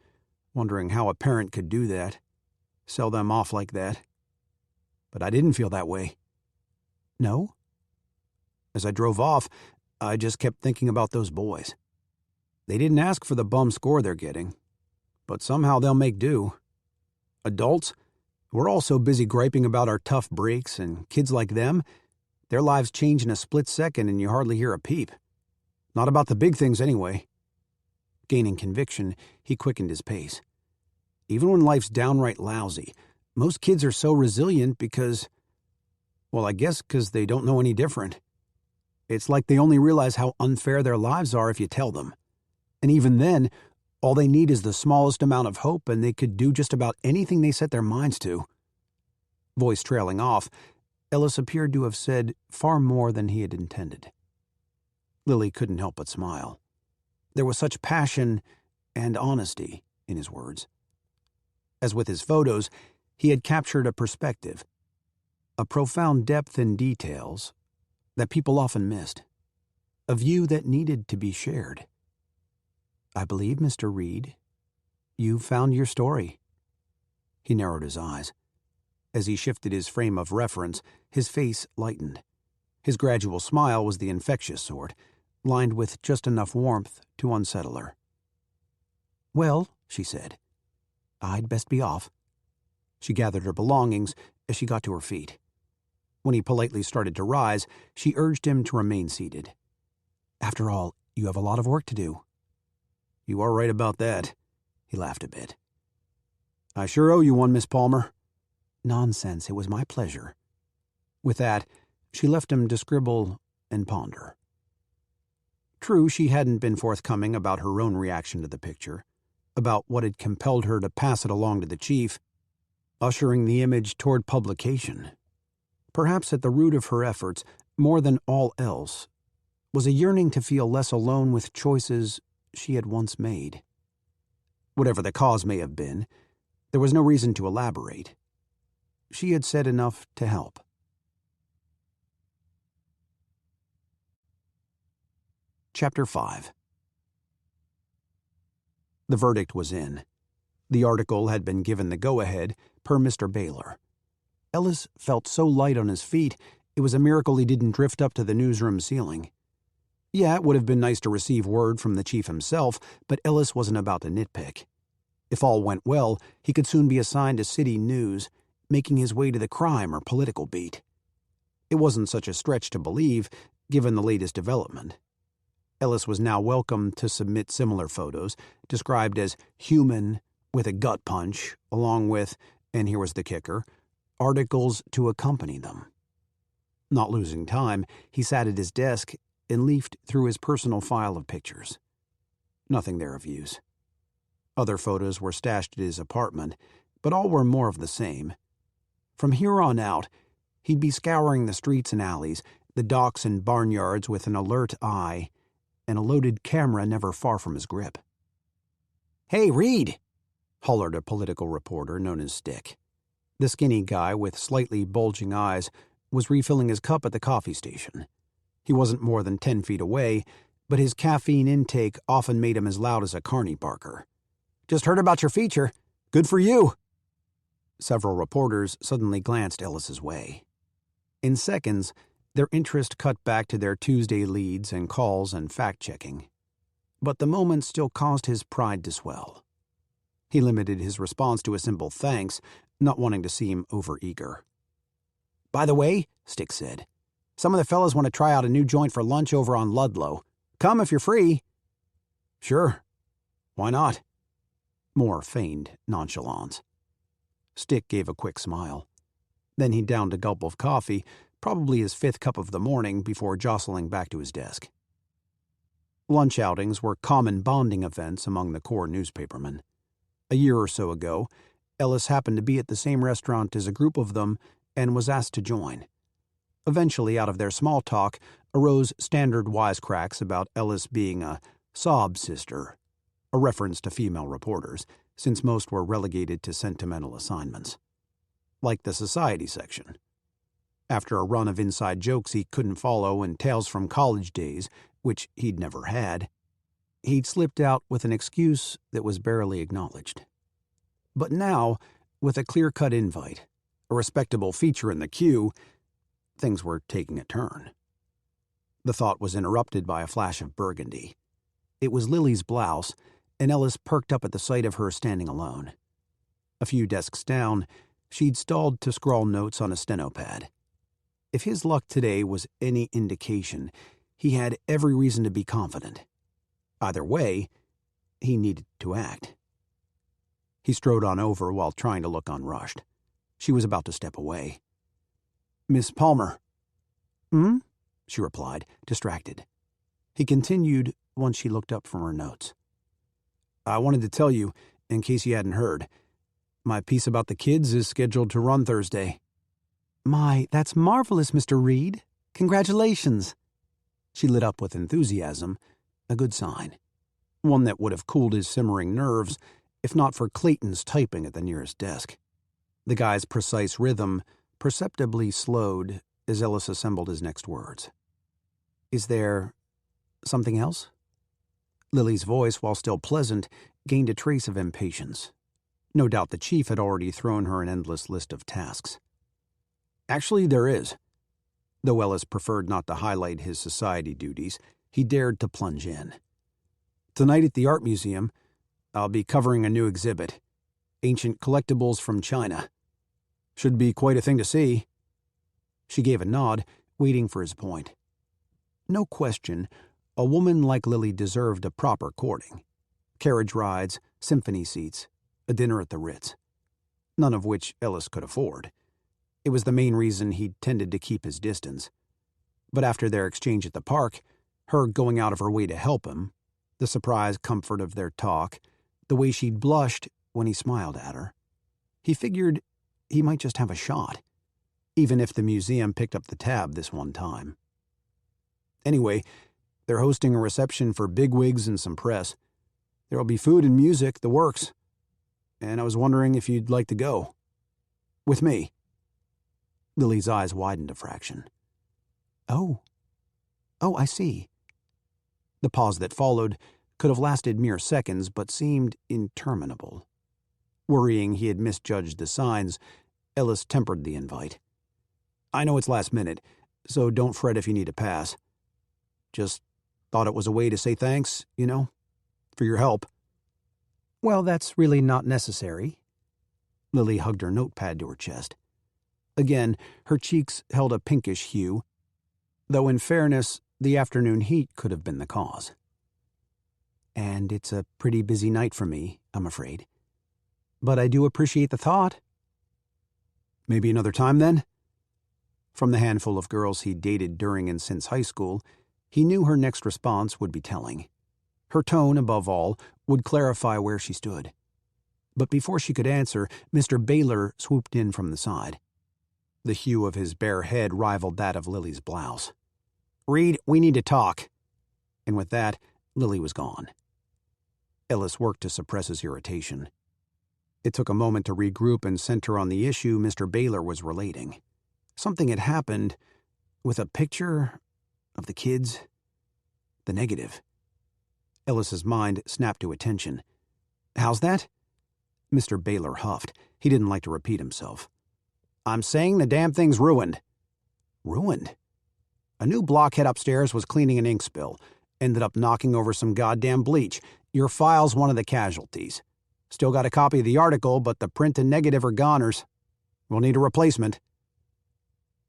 wondering how a parent could do that, sell them off like that. But I didn't feel that way." "No?" "As I drove off, I just kept thinking about those boys. They didn't ask for the bum score they're getting, but somehow they'll make do. Adults? We're all so busy griping about our tough breaks, and kids like them, their lives change in a split second and you hardly hear a peep. Not about the big things anyway. Gaining conviction, he quickened his pace. Even when life's downright lousy, most kids are so resilient because, well, I guess because they don't know any different. It's like they only realize how unfair their lives are if you tell them. And even then, all they need is the smallest amount of hope and they could do just about anything they set their minds to. Voice trailing off, Ellis appeared to have said far more than he had intended. Lily couldn't help but smile. There was such passion and honesty in his words. As with his photos, he had captured a perspective, a profound depth in details that people often missed, a view that needed to be shared. I believe, Mr. Reed, you found your story. He narrowed his eyes. As he shifted his frame of reference, his face lightened. His gradual smile was the infectious sort, lined with just enough warmth to unsettle her. Well, she said, I'd best be off. She gathered her belongings as she got to her feet. When he politely started to rise, she urged him to remain seated. After all, you have a lot of work to do. You are right about that. He laughed a bit. I sure owe you one, Miss Palmer. Nonsense, it was my pleasure. With that, she left him to scribble and ponder. True, she hadn't been forthcoming about her own reaction to the picture, about what had compelled her to pass it along to the chief, ushering the image toward publication. Perhaps at the root of her efforts, more than all else, was a yearning to feel less alone with choices she had once made. Whatever the cause may have been, there was no reason to elaborate. She had said enough to help. Chapter 5. The verdict was in. The article had been given the go-ahead, per Mr. Baylor. Ellis felt so light on his feet, it was a miracle he didn't drift up to the newsroom ceiling. Yeah, it would have been nice to receive word from the chief himself, but Ellis wasn't about to nitpick. If all went well, he could soon be assigned to city news, making his way to the crime or political beat. It wasn't such a stretch to believe, given the latest development. Ellis was now welcome to submit similar photos, described as human with a gut punch, along with, and here was the kicker, articles to accompany them. Not losing time, he sat at his desk and leafed through his personal file of pictures. Nothing there of use. Other photos were stashed at his apartment, but all were more of the same. From here on out, he'd be scouring the streets and alleys, the docks and barnyards with an alert eye, and a loaded camera never far from his grip. Hey, Reed! Hollered a political reporter known as Stick. The skinny guy with slightly bulging eyes was refilling his cup at the coffee station. He wasn't more than 10 feet away, but his caffeine intake often made him as loud as a carny barker. Just heard about your feature. Good for you! Several reporters suddenly glanced Ellis's way. In seconds, their interest cut back to their Tuesday leads and calls and fact-checking. But the moment still caused his pride to swell. He limited his response to a simple thanks, not wanting to seem overeager. By the way, Stick said, some of the fellas want to try out a new joint for lunch over on Ludlow. Come if you're free. Sure. Why not? More feigned nonchalance. Stick gave a quick smile. Then he downed a gulp of coffee, probably his 5th cup of the morning, before jostling back to his desk. Lunch outings were common bonding events among the core newspapermen. A year or so ago, Ellis happened to be at the same restaurant as a group of them and was asked to join. Eventually, out of their small talk, arose standard wisecracks about Ellis being a sob sister, a reference to female reporters, since most were relegated to sentimental assignments. Like the society section. After a run of inside jokes he couldn't follow and tales from college days, which he'd never had, he'd slipped out with an excuse that was barely acknowledged. But now, with a clear-cut invite, a respectable feature in the queue, things were taking a turn. The thought was interrupted by a flash of burgundy. It was Lily's blouse, and Ellis perked up at the sight of her standing alone. A few desks down, She'd stalled to scrawl notes on a steno pad. If his luck today was any indication, he had every reason to be confident. Either way, he needed to act. He strode on over while trying to look unrushed. She was about to step away. "Miss Palmer." "Hmm?" she replied, distracted. He continued once she looked up from her notes. "I wanted to tell you, in case you hadn't heard, my piece about the kids is scheduled to run Thursday." "My, that's marvelous, Mr. Reed. Congratulations." She lit up with enthusiasm, a good sign. One that would have cooled his simmering nerves if not for Clayton's typing at the nearest desk. The guy's precise rhythm perceptibly slowed as Ellis assembled his next words. "Is there something else?" Lily's voice, while still pleasant, gained a trace of impatience. No doubt the chief had already thrown her an endless list of tasks. "Actually, there is." Though Ellis preferred not to highlight his society duties, he dared to plunge in. "Tonight at the Art Museum, I'll be covering a new exhibit, Ancient Collectibles from China. Should be quite a thing to see." She gave a nod, waiting for his point. No question, a woman like Lily deserved a proper courting. Carriage rides, symphony seats, a dinner at the Ritz. None of which Ellis could afford. It was the main reason he'd tended to keep his distance. But after their exchange at the park, her going out of her way to help him, the surprise comfort of their talk, the way she'd blushed when he smiled at her, he figured he might just have a shot, even if the museum picked up the tab this one time. Anyway, they're hosting a reception for bigwigs and some press. There'll be food and music, the works. And I was wondering if you'd like to go. With me." Lily's eyes widened a fraction. Oh, I see." The pause that followed could have lasted mere seconds, but seemed interminable. Worrying he had misjudged the signs, Ellis tempered the invite. "I know it's last minute, so don't fret if you need a pass. Just thought it was a way to say thanks, for your help." "Well, that's really not necessary." Lily hugged her notepad to her chest. Again, her cheeks held a pinkish hue, though in fairness, the afternoon heat could have been the cause. "And it's a pretty busy night for me, I'm afraid. But I do appreciate the thought." "Maybe another time, then?" From the handful of girls he'd dated during and since high school, he knew her next response would be telling. Her tone, above all, would clarify where she stood. But before she could answer, Mr. Baylor swooped in from the side. The hue of his bare head rivaled that of Lily's blouse. "Reed, we need to talk." And with that, Lily was gone. Ellis worked to suppress his irritation. It took a moment to regroup and center on the issue Mr. Baylor was relating. Something had happened with a picture of the kids. The negative. Ellis's mind snapped to attention. "How's that?" Mr. Baylor huffed. He didn't like to repeat himself. "I'm saying the damn thing's ruined." "Ruined?" "A new blockhead upstairs was cleaning an ink spill. Ended up knocking over some goddamn bleach. Your file's one of the casualties. Still got a copy of the article, but the print and negative are goners. We'll need a replacement."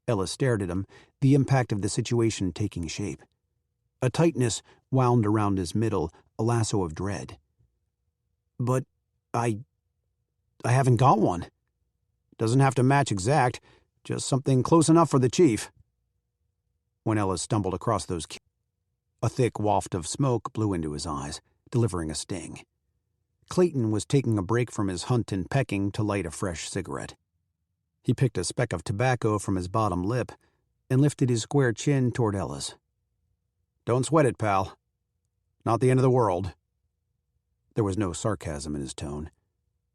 Ellis stared at him, the impact of the situation taking shape. A tightness wound around his middle, a lasso of dread. "But I haven't got one. Doesn't have to match exact, just something close enough for the chief." When Ellis stumbled across those kids, a thick waft of smoke blew into his eyes, delivering a sting. Clayton was taking a break from his hunt and pecking to light a fresh cigarette. He picked a speck of tobacco from his bottom lip and lifted his square chin toward Ellis. "Don't sweat it, pal. Not the end of the world." There was no sarcasm in his tone,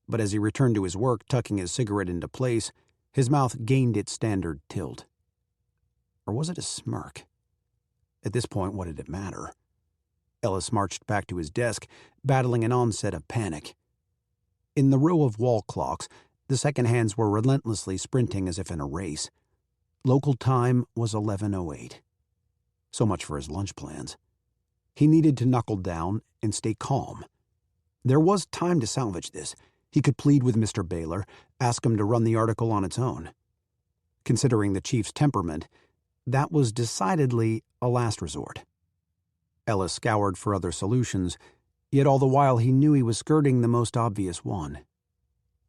but as he returned to his work tucking his cigarette into place, his mouth gained its standard tilt. Or was it a smirk? At this point, what did it matter? Ellis marched back to his desk, battling an onset of panic. In the row of wall clocks, the second hands were relentlessly sprinting as if in a race. Local time was 11:08. So much for his lunch plans. He needed to knuckle down and stay calm. There was time to salvage this. He could plead with Mr. Baylor, ask him to run the article on its own. Considering the chief's temperament, that was decidedly a last resort. Ellis scoured for other solutions, yet all the while he knew he was skirting the most obvious one.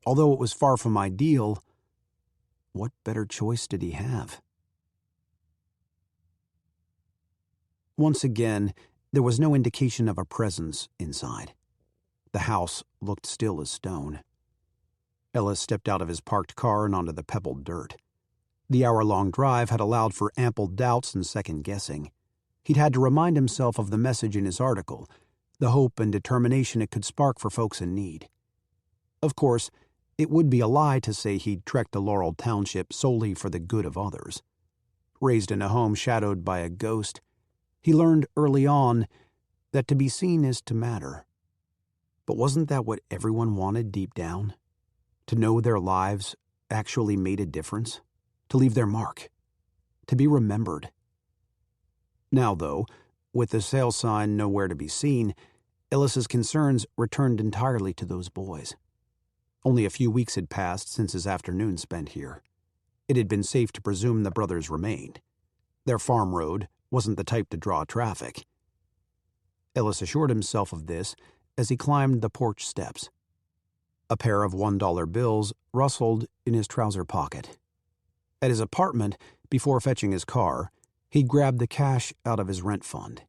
Although it was far from ideal, what better choice did he have? Once again, there was no indication of a presence inside. The house looked still as stone. Ellis stepped out of his parked car and onto the pebbled dirt. The hour-long drive had allowed for ample doubts and second-guessing. He'd had to remind himself of the message in his article, the hope and determination it could spark for folks in need. Of course, it would be a lie to say he'd trekked to Laurel Township solely for the good of others. Raised in a home shadowed by a ghost, he learned early on that to be seen is to matter. But wasn't that what everyone wanted deep down? To know their lives actually made a difference? To leave their mark? To be remembered? Now, though, with the sale sign nowhere to be seen, Ellis's concerns returned entirely to those boys. Only a few weeks had passed since his afternoon spent here. It had been safe to presume the brothers remained. Their farm road wasn't the type to draw traffic. Ellis assured himself of this as he climbed the porch steps. A pair of $1 bills rustled in his trouser pocket. At his apartment, before fetching his car, he grabbed the cash out of his rent fund.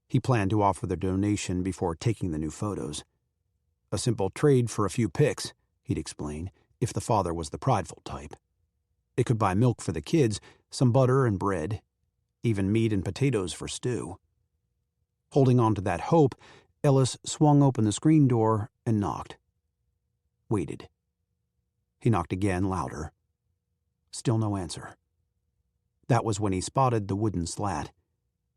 He planned to offer the donation before taking the new photos. A simple trade for a few pics, he'd explain, if the father was the prideful type. It could buy milk for the kids, some butter and bread, even meat and potatoes for stew. Holding on to that hope, Ellis swung open the screen door and knocked. Waited. He knocked again, louder. Still no answer. That was when he spotted the wooden slat.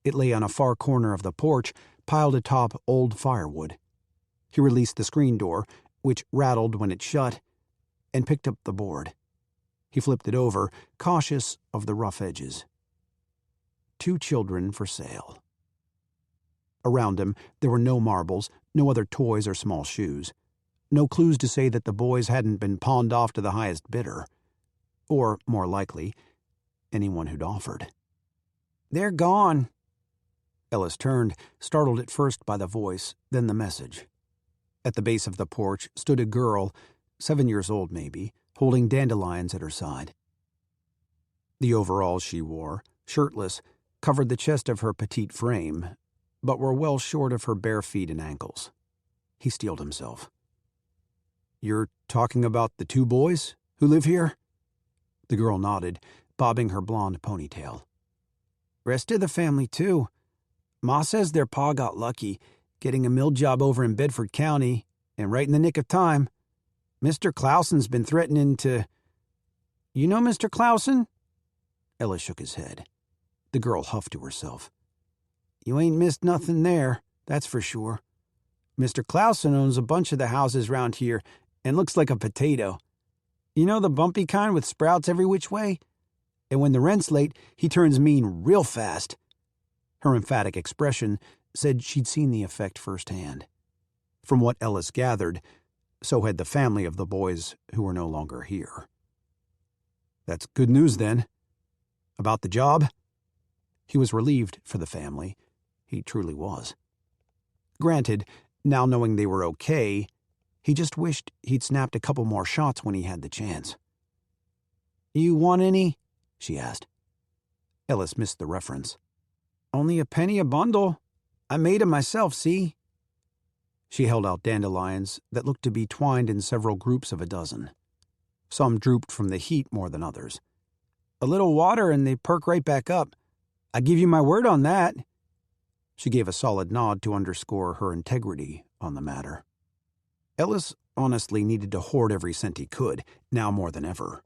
It lay on a far corner of the porch, piled atop old firewood. He released the screen door, which rattled when it shut, and picked up the board. He flipped it over, cautious of the rough edges. 2 children for sale. Around him, there were no marbles, no other toys or small shoes. No clues to say that the boys hadn't been pawned off to the highest bidder. Or, more likely, anyone who'd offered. "They're gone." Ellis turned, startled at first by the voice, then the message. At the base of the porch stood a girl, 7 years old maybe, holding dandelions at her side. The overalls she wore, shirtless, covered the chest of her petite frame, but were well short of her bare feet and ankles. He steeled himself. "You're talking about the 2 boys who live here?" The girl nodded, bobbing her blonde ponytail. "Rest of the family, too. Ma says their pa got lucky, getting a mill job over in Bedford County, and right in the nick of time. Mr. Clausen's been threatening to—" "You know Mr. Clausen?" Ellis shook his head. The girl huffed to herself. "You ain't missed nothing there, that's for sure. Mr. Clausen owns a bunch of the houses round here and looks like a potato. You know the bumpy kind with sprouts every which way? And when the rent's late, he turns mean real fast." Her emphatic expression said she'd seen the effect firsthand. From what Ellis gathered, so had the family of the boys who were no longer here. "That's good news, then. About the job?" He was relieved for the family. He truly was. Granted, now knowing they were okay, he just wished he'd snapped a couple more shots when he had the chance. "You want any?" she asked. Ellis missed the reference. "Only a penny a bundle. I made 'em myself, see?" She held out dandelions that looked to be twined in several groups of a dozen. Some drooped from the heat more than others. "A little water and they perk right back up. I give you my word on that." She gave a solid nod to underscore her integrity on the matter. Ellis honestly needed to hoard every cent he could, now more than ever.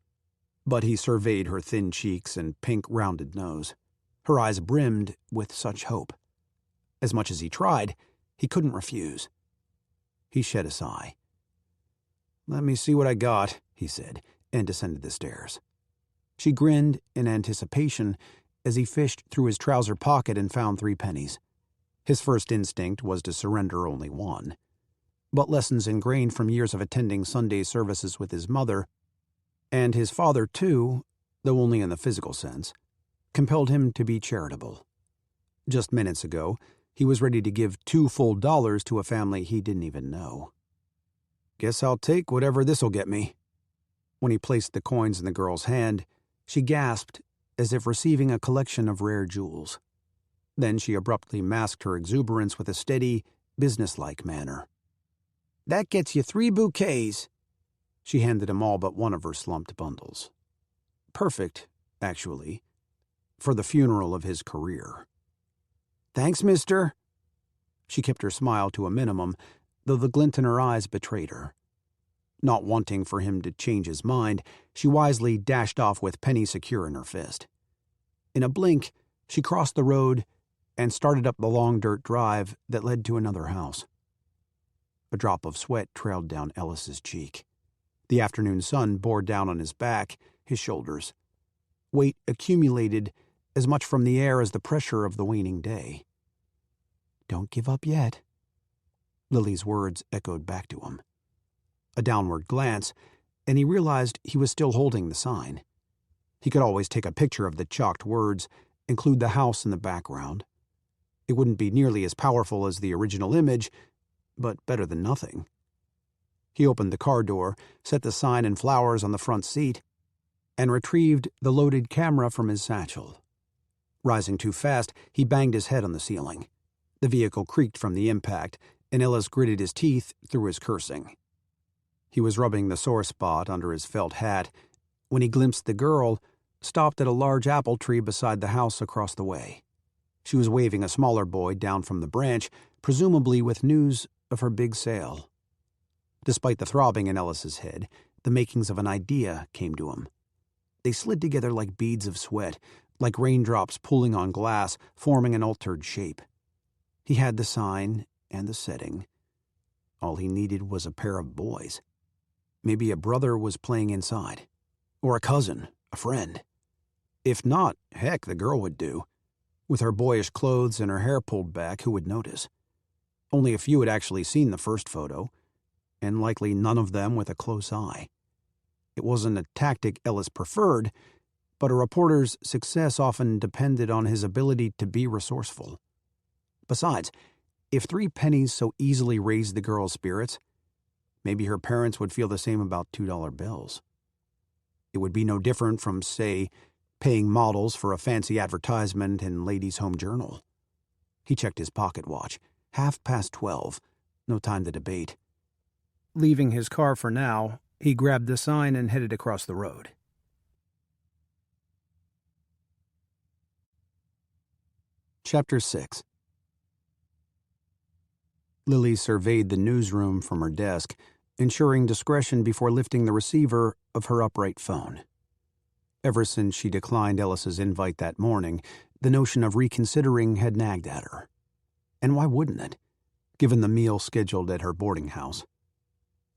But he surveyed her thin cheeks and pink, rounded nose. Her eyes brimmed with such hope. As much as he tried, he couldn't refuse. He shed a sigh. "Let me see what I got," he said, and descended the stairs. She grinned in anticipation as he fished through his trouser pocket and found 3 pennies. His first instinct was to surrender only one. but lessons ingrained from years of attending Sunday services with his mother, and his father too, though only in the physical sense, compelled him to be charitable. Just minutes ago, he was ready to give $2 full to a family he didn't even know. "Guess I'll take whatever this'll get me." When he placed the coins in the girl's hand, she gasped as if receiving a collection of rare jewels. Then she abruptly masked her exuberance with a steady, businesslike manner. "That gets you 3 bouquets." She handed him all but one of her slumped bundles. Perfect, actually, for the funeral of his career. "Thanks, mister." She kept her smile to a minimum, though the glint in her eyes betrayed her. Not wanting for him to change his mind, she wisely dashed off with penny secure in her fist. In a blink, she crossed the road and started up the long dirt drive that led to another house. A drop of sweat trailed down Ellis's cheek. The afternoon sun bore down on his back, his shoulders. Weight accumulated as much from the air as the pressure of the waning day. "Don't give up yet." Lily's words echoed back to him. A downward glance, and he realized he was still holding the sign. He could always take a picture of the chalked words, include the house in the background. It wouldn't be nearly as powerful as the original image, but better than nothing. He opened the car door, set the sign and flowers on the front seat, and retrieved the loaded camera from his satchel. Rising too fast, he banged his head on the ceiling. The vehicle creaked from the impact, and Ellis gritted his teeth through his cursing. He was rubbing the sore spot under his felt hat when he glimpsed the girl, stopped at a large apple tree beside the house across the way. She was waving a smaller boy down from the branch, presumably with news of her big sale. Despite the throbbing in Ellis's head, the makings of an idea came to him. They slid together like beads of sweat, like raindrops pooling on glass, forming an altered shape. He had the sign and the setting. All he needed was a pair of boys. Maybe a brother was playing inside. Or a cousin, a friend. If not, heck, the girl would do. With her boyish clothes and her hair pulled back, who would notice? Only a few had actually seen the first photo, and likely none of them with a close eye. It wasn't a tactic Ellis preferred, but a reporter's success often depended on his ability to be resourceful. Besides, if 3 pennies so easily raised the girl's spirits, maybe her parents would feel the same about $2 bills. It would be no different from, say, paying models for a fancy advertisement in Ladies' Home Journal. He checked his pocket watch. 12:30. No time to debate. Leaving his car for now, he grabbed the sign and headed across the road. Chapter 6. Lily surveyed the newsroom from her desk, ensuring discretion before lifting the receiver of her upright phone. Ever since she declined Ellis's invite that morning, the notion of reconsidering had nagged at her. And why wouldn't it, given the meal scheduled at her boarding house?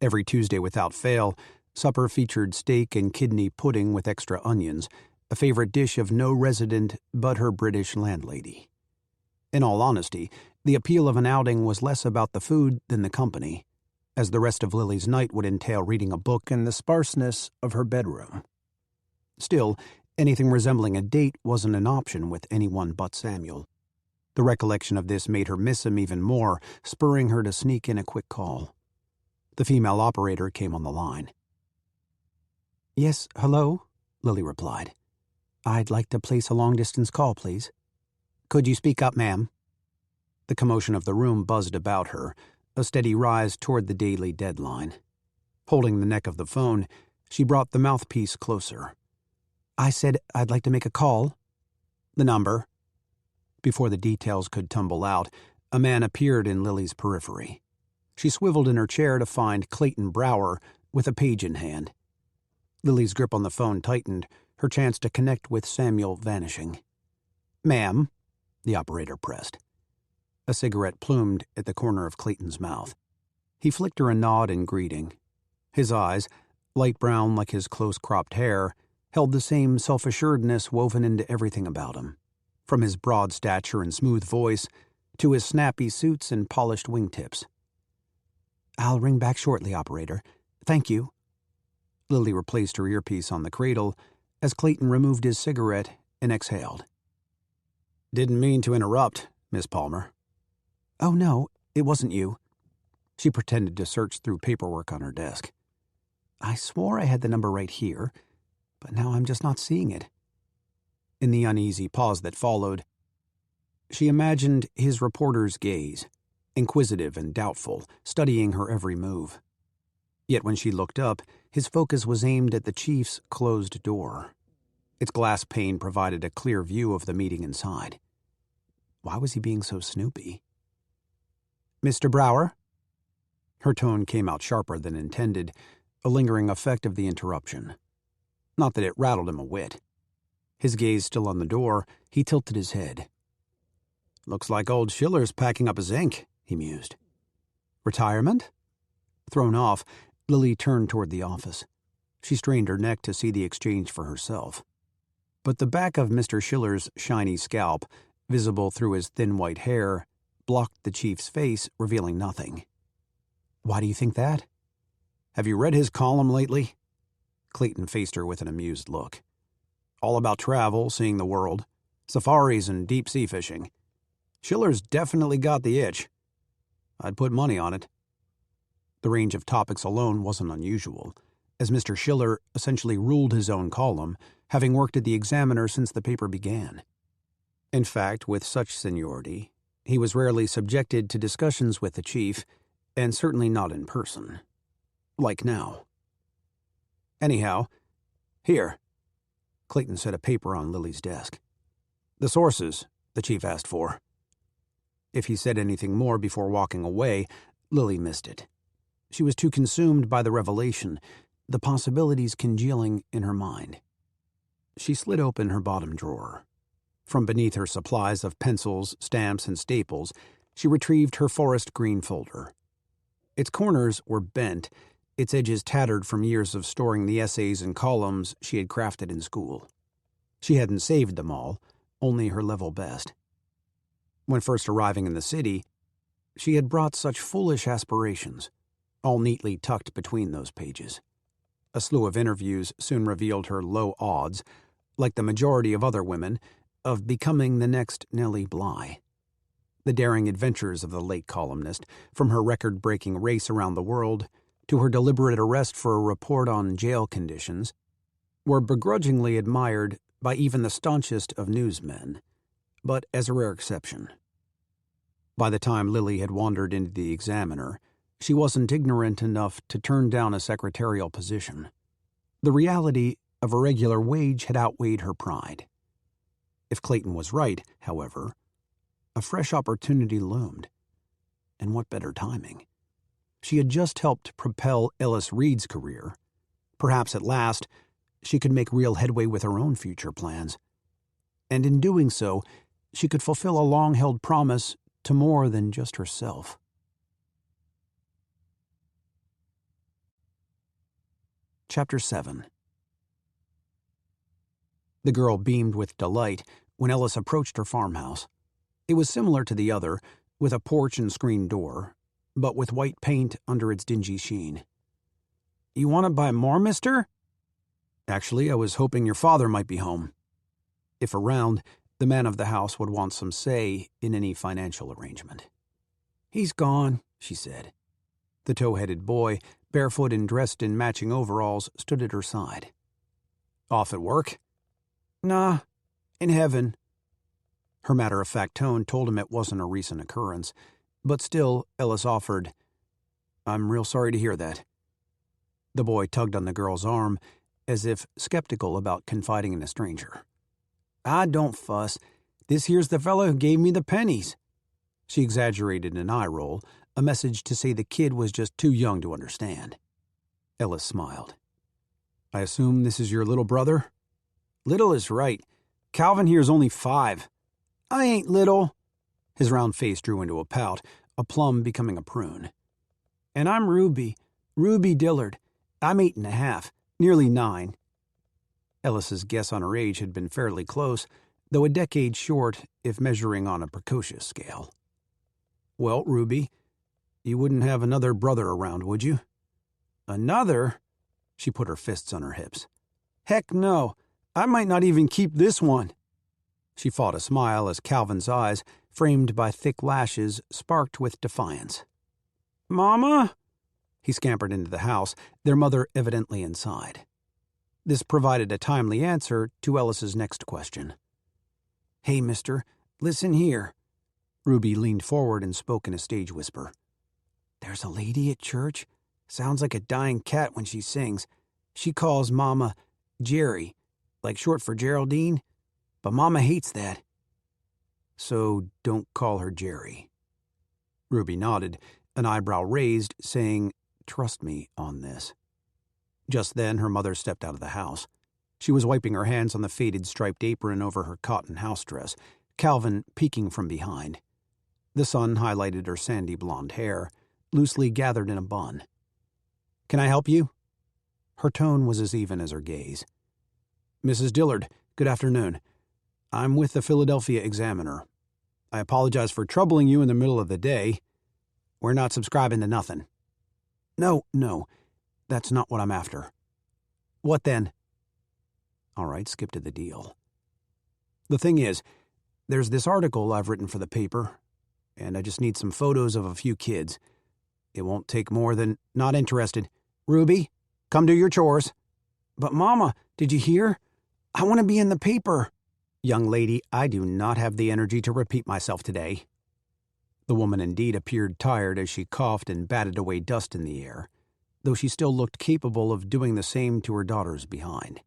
Every Tuesday without fail, supper featured steak and kidney pudding with extra onions, a favorite dish of no resident but her British landlady. In all honesty, the appeal of an outing was less about the food than the company, as the rest of Lily's night would entail reading a book in the sparseness of her bedroom. Still, anything resembling a date wasn't an option with anyone but Samuel. The recollection of this made her miss him even more, spurring her to sneak in a quick call. The female operator came on the line. "Yes, hello," Lily replied. "I'd like to place a long-distance call, please." "Could you speak up, ma'am?" The commotion of the room buzzed about her, a steady rise toward the daily deadline. Holding the neck of the phone, she brought the mouthpiece closer. "I said I'd like to make a call." "The number?" Before the details could tumble out, a man appeared in Lily's periphery. She swiveled in her chair to find Clayton Brower with a page in hand. Lily's grip on the phone tightened, her chance to connect with Samuel vanishing. "Ma'am," the operator pressed. A cigarette plumed at the corner of Clayton's mouth. He flicked her a nod in greeting. His eyes, light brown like his close-cropped hair, held the same self-assuredness woven into everything about him, from his broad stature and smooth voice to his snappy suits and polished wingtips. I'll ring back shortly, operator. Thank you. Lily replaced her earpiece on the cradle as Clayton removed his cigarette and exhaled. Didn't mean to interrupt, Miss Palmer. Oh, no, it wasn't you. She pretended to search through paperwork on her desk. I swore I had the number right here, but now I'm just not seeing it. In the uneasy pause that followed, she imagined his reporter's gaze, inquisitive and doubtful, studying her every move. Yet when she looked up, his focus was aimed at the chief's closed door. Its glass pane provided a clear view of the meeting inside. Why was he being so snoopy? Mr. Brower? Her tone came out sharper than intended, a lingering effect of the interruption. Not that it rattled him a whit. His gaze still on the door, he tilted his head. Looks like old Schiller's packing up his ink, he mused. Retirement? Thrown off, Lily turned toward the office. She strained her neck to see the exchange for herself. But the back of Mr. Schiller's shiny scalp, visible through his thin white hair, blocked the chief's face, revealing nothing. Why do you think that? Have you read his column lately? Clayton faced her with an amused look. All about travel, seeing the world, safaris and deep-sea fishing. Schiller's definitely got the itch. I'd put money on it. The range of topics alone wasn't unusual, as Mr. Schiller essentially ruled his own column, having worked at the Examiner since the paper began. In fact, with such seniority, he was rarely subjected to discussions with the chief, and certainly not in person. Like now. Anyhow, here. Clayton set a paper on Lily's desk. The sources the chief asked for. If he said anything more before walking away, Lily missed it. She was too consumed by the revelation, the possibilities congealing in her mind. She slid open her bottom drawer. From beneath her supplies of pencils, stamps, and staples, she retrieved her forest green folder. Its corners were bent, its edges tattered from years of storing the essays and columns she had crafted in school. She hadn't saved them all, only her level best. When first arriving in the city, she had brought such foolish aspirations, all neatly tucked between those pages. A slew of interviews soon revealed her low odds, like the majority of other women, of becoming the next Nellie Bly. The daring adventures of the late columnist, from her record-breaking race around the world to her deliberate arrest for a report on jail conditions, were begrudgingly admired by even the staunchest of newsmen, but as a rare exception. By the time Lily had wandered into the Examiner, she wasn't ignorant enough to turn down a secretarial position. The reality of a regular wage had outweighed her pride. If Clayton was right, however, a fresh opportunity loomed. And what better timing? She had just helped propel Ellis Reed's career. Perhaps at last, she could make real headway with her own future plans. And in doing so, she could fulfill a long-held promise to more than just herself. Chapter 7. The girl beamed with delight when Ellis approached her farmhouse. It was similar to the other, with a porch and screen door, but with white paint under its dingy sheen. You want to buy more, mister? Actually, I was hoping your father might be home. If around, the man of the house would want some say in any financial arrangement. He's gone, she said. The tow-headed boy, barefoot and dressed in matching overalls, stood at her side. Off at work? Nah, in heaven. Her matter-of-fact tone told him it wasn't a recent occurrence, but still, Ellis offered, I'm real sorry to hear that. The boy tugged on the girl's arm, as if skeptical about confiding in a stranger. Ah, don't fuss. This here's the fellow who gave me the pennies. She exaggerated an eye roll, a message to say the kid was just too young to understand. Ellis smiled. I assume this is your little brother? Little is right. Calvin here's only 5. I ain't little. His round face drew into a pout, a plum becoming a prune. And I'm Ruby Dillard. I'm 8.5, nearly 9. Ellis's guess on her age had been fairly close, though a decade short if measuring on a precocious scale. Well, Ruby, You wouldn't have another brother around, would you? Another? She put her fists on her hips. Heck no. I might not even keep this one. She fought a smile as Calvin's eyes, framed by thick lashes, sparked with defiance. Mama? He scampered into the house, their mother evidently inside. This provided a timely answer to Ellis's next question. Hey, mister, listen here. Ruby leaned forward and spoke in a stage whisper. There's a lady at church. Sounds like a dying cat when she sings. She calls Mama Jerry, like short for Geraldine, but Mama hates that. So don't call her Jerry. Ruby nodded, an eyebrow raised, saying, Trust me on this. Just then her mother stepped out of the house. She was wiping her hands on the faded striped apron over her cotton house dress, Calvin peeking from behind. The sun highlighted her sandy blonde hair, loosely gathered in a bun. Can I help you? Her tone was as even as her gaze. Mrs. Dillard, good afternoon. I'm with the Philadelphia Examiner. I apologize for troubling you in the middle of the day. We're not subscribing to nothing. No, that's not what I'm after. What then? All right, skip to the deal. The thing is, there's this article I've written for the paper, and I just need some photos of a few kids. It won't take more than... Not interested. Ruby, come do your chores. But Mama, did you hear? I want to be in the paper. Young lady, I do not have the energy to repeat myself today. The woman indeed appeared tired as she coughed and batted away dust in the air, though she still looked capable of doing the same to her daughters behind.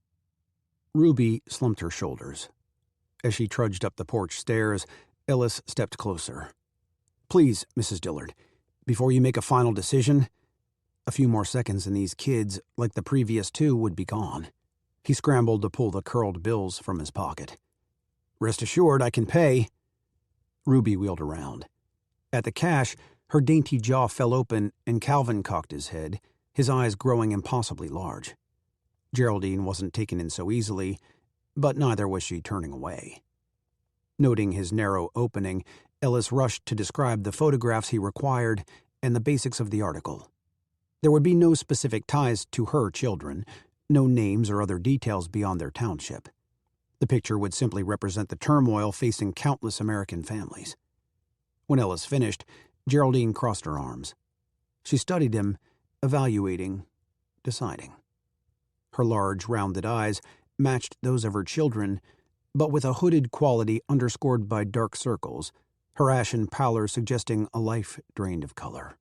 Ruby slumped her shoulders. As she trudged up the porch stairs, Ellis stepped closer. Please, Mrs. Dillard, before you make a final decision, a few more seconds and these kids, like the previous two, would be gone. He scrambled to pull the curled bills from his pocket. Rest assured, I can pay. Ruby wheeled around. At the cash, her dainty jaw fell open and Calvin cocked his head, his eyes growing impossibly large. Geraldine wasn't taken in so easily, but neither was she turning away. Noting his narrow opening, Ellis rushed to describe the photographs he required and the basics of the article. There would be no specific ties to her children, no names or other details beyond their township. The picture would simply represent the turmoil facing countless American families. When Ellis finished, Geraldine crossed her arms. She studied him, evaluating, deciding. Her large, rounded eyes matched those of her children, but with a hooded quality underscored by dark circles, her ashen pallor suggesting a life drained of color.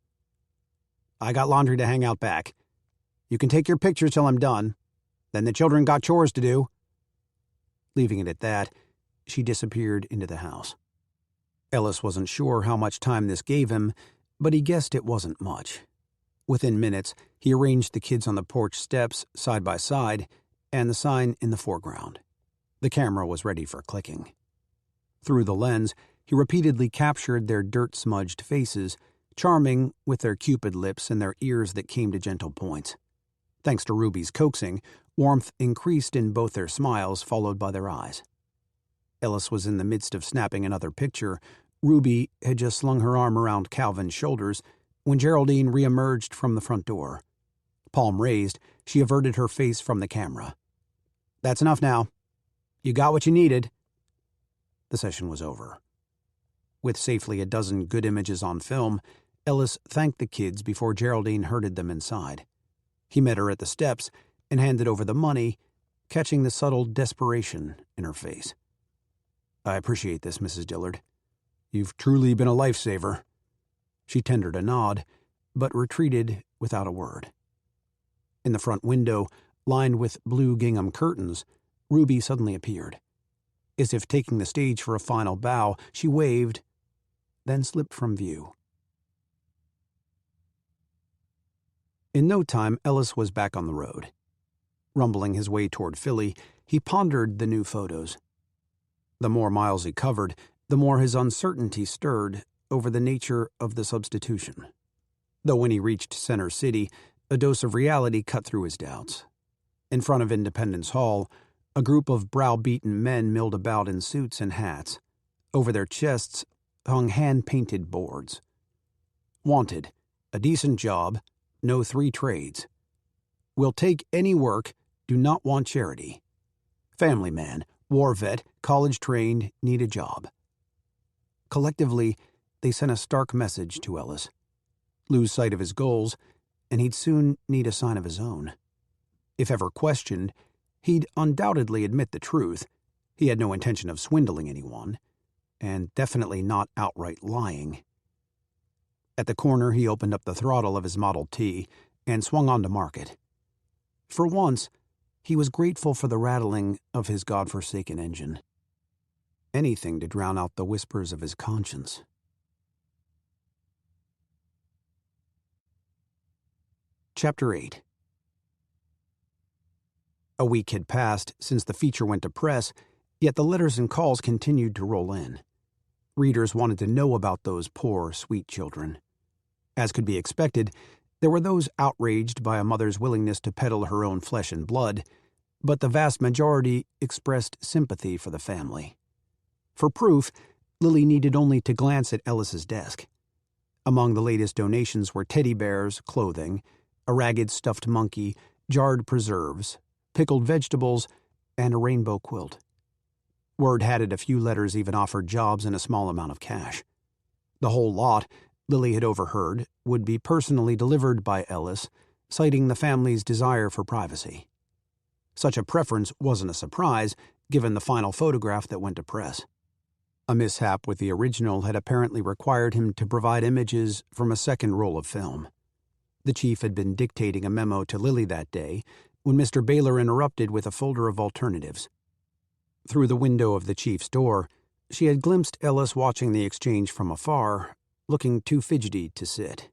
I got laundry to hang out back. You can take your pictures till I'm done. Then the children got chores to do. Leaving it at that, she disappeared into the house. Ellis wasn't sure how much time this gave him, but he guessed it wasn't much. Within minutes, he arranged the kids on the porch steps side by side and the sign in the foreground. The camera was ready for clicking. Through the lens, he repeatedly captured their dirt-smudged faces, charming with their cupid lips and their ears that came to gentle points. Thanks to Ruby's coaxing, warmth increased in both their smiles, followed by their eyes. Ellis was in the midst of snapping another picture. Ruby had just slung her arm around Calvin's shoulders when Geraldine reemerged from the front door. Palm raised, she averted her face from the camera. That's enough now. You got what you needed. The session was over. With safely a dozen good images on film, Ellis thanked the kids before Geraldine herded them inside. He met her at the steps and handed over the money, catching the subtle desperation in her face. I appreciate this, Mrs. Dillard. You've truly been a lifesaver. She tendered a nod, but retreated without a word. In the front window, lined with blue gingham curtains, Ruby suddenly appeared. As if taking the stage for a final bow, she waved, then slipped from view. In no time, Ellis was back on the road. Rumbling his way toward Philly, he pondered the new photos. The more miles he covered, the more his uncertainty stirred over the nature of the substitution. Though when he reached Center City, a dose of reality cut through his doubts. In front of Independence Hall, a group of brow-beaten men milled about in suits and hats. Over their chests hung hand-painted boards. Wanted, A decent job, no 3 trades. Will take any work, do not want charity. Family man, war vet, college trained, need a job. Collectively, they sent a stark message to Ellis. Lose sight of his goals, and he'd soon need a sign of his own. If ever questioned, he'd undoubtedly admit the truth. He had no intention of swindling anyone, and definitely not outright lying. At the corner, he opened up the throttle of his Model T and swung on to market. For once, he was grateful for the rattling of his godforsaken engine. Anything to drown out the whispers of his conscience. Chapter 8. A week had passed since the feature went to press, yet the letters and calls continued to roll in. Readers wanted to know about those poor, sweet children. As could be expected, there were those outraged by a mother's willingness to peddle her own flesh and blood, but the vast majority expressed sympathy for the family. For proof, Lily needed only to glance at Ellis's desk. Among the latest donations were teddy bears, clothing, a ragged stuffed monkey, jarred preserves, pickled vegetables, and a rainbow quilt. Word had it a few letters even offered jobs and a small amount of cash. The whole lot, Lily had overheard, would be personally delivered by Ellis, citing the family's desire for privacy. Such a preference wasn't a surprise, given the final photograph that went to press. A mishap with the original had apparently required him to provide images from a second roll of film. The chief had been dictating a memo to Lily that day when Mr. Baylor interrupted with a folder of alternatives. Through the window of the chief's door, she had glimpsed Ellis watching the exchange from afar, looking too fidgety to sit.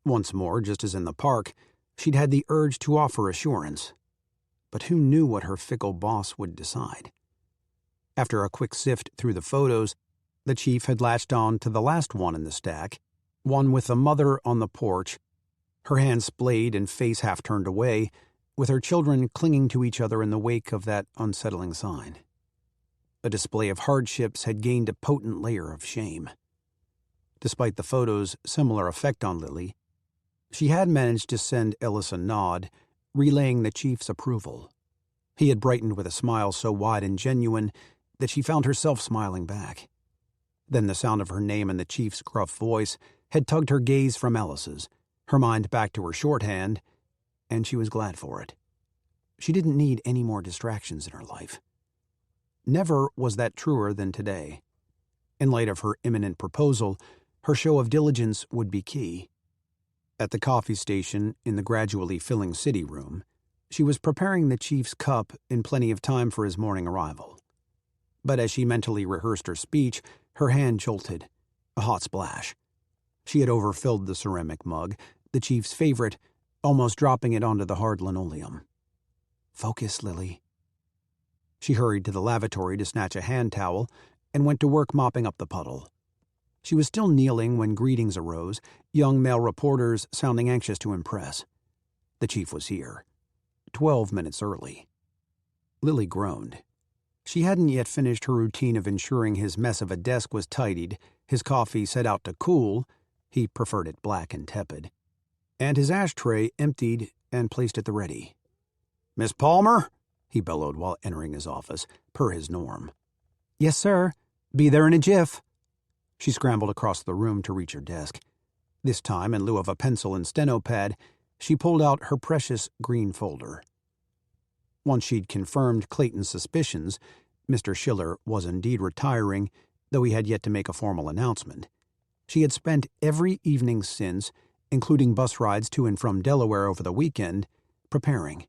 Once more, just as in the park, she'd had the urge to offer assurance. But who knew what her fickle boss would decide? After a quick sift through the photos, the chief had latched on to the last one in the stack, one with the mother on the porch, her hands splayed and face half turned away, with her children clinging to each other in the wake of that unsettling sign. A display of hardships had gained a potent layer of shame. Despite the photo's similar effect on Lily, she had managed to send Ellis a nod, relaying the chief's approval. He had brightened with a smile so wide and genuine that she found herself smiling back. Then the sound of her name and the chief's gruff voice had tugged her gaze from Ellis's, her mind back to her shorthand, and she was glad for it. She didn't need any more distractions in her life. Never was that truer than today. In light of her imminent proposal, her show of diligence would be key. At the coffee station in the gradually filling city room, she was preparing the chief's cup in plenty of time for his morning arrival. But as she mentally rehearsed her speech, her hand jolted. A hot splash. She had overfilled the ceramic mug, the chief's favorite, almost dropping it onto the hard linoleum. Focus, Lily. She hurried to the lavatory to snatch a hand towel and went to work mopping up the puddle. She was still kneeling when greetings arose, young male reporters sounding anxious to impress. The chief was here, 12 minutes early. Lily groaned. She hadn't yet finished her routine of ensuring his mess of a desk was tidied, his coffee set out to cool — he preferred it black and tepid — and his ashtray emptied and placed at the ready. "Miss Palmer?" he bellowed while entering his office, per his norm. "Yes, sir. Be there in a jiff." She scrambled across the room to reach her desk. This time, in lieu of a pencil and steno pad, she pulled out her precious green folder. Once she'd confirmed Clayton's suspicions, Mr. Schiller was indeed retiring, though he had yet to make a formal announcement. She had spent every evening since, including bus rides to and from Delaware over the weekend, preparing.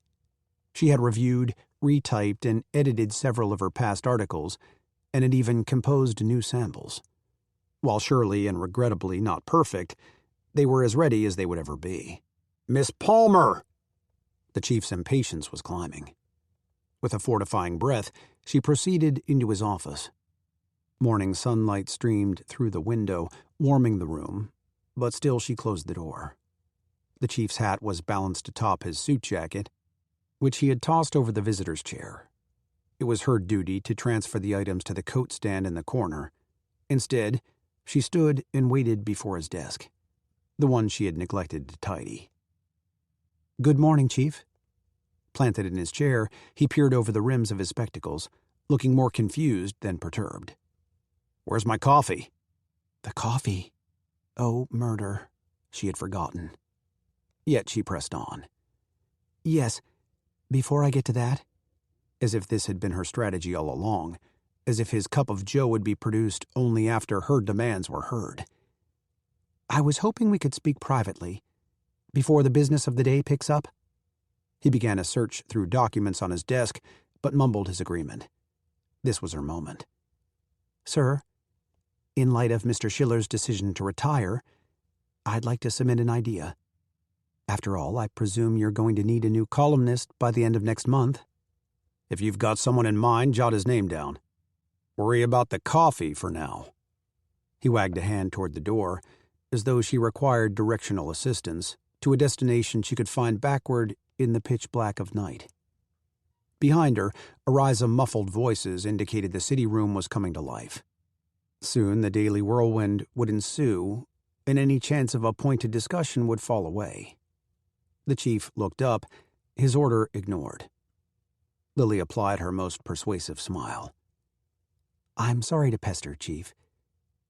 She had reviewed, retyped, and edited several of her past articles, and had even composed new samples. While surely and regrettably not perfect, they were as ready as they would ever be. "Miss Palmer!" The chief's impatience was climbing. With a fortifying breath, she proceeded into his office. Morning sunlight streamed through the window, warming the room, but still she closed the door. The chief's hat was balanced atop his suit jacket, which he had tossed over the visitor's chair. It was her duty to transfer the items to the coat stand in the corner. Instead, she stood and waited before his desk. the one she had neglected to tidy. "Good morning, Chief." Planted in his chair, he peered over the rims of his spectacles, looking more confused than perturbed. "Where's my coffee?" The coffee. Oh, murder. She had forgotten. Yet she pressed on. "Yes, before I get to that," as if this had been her strategy all along, as if his cup of joe would be produced only after her demands were heard. "I was hoping we could speak privately, before the business of the day picks up." He began a search through documents on his desk, but mumbled his agreement. This was her moment. "Sir, in light of Mr. Schiller's decision to retire, I'd like to submit an idea. After all, I presume you're going to need a new columnist by the end of next month." "If you've got someone in mind, jot his name down. Worry about the coffee for now." He wagged a hand toward the door, as though she required directional assistance to a destination she could find backward in the pitch black of night. Behind her, a rise of muffled voices indicated the city room was coming to life. Soon the daily whirlwind would ensue, and any chance of a pointed discussion would fall away. The chief looked up, his order ignored. Lily applied her most persuasive smile. "I'm sorry to pester, Chief,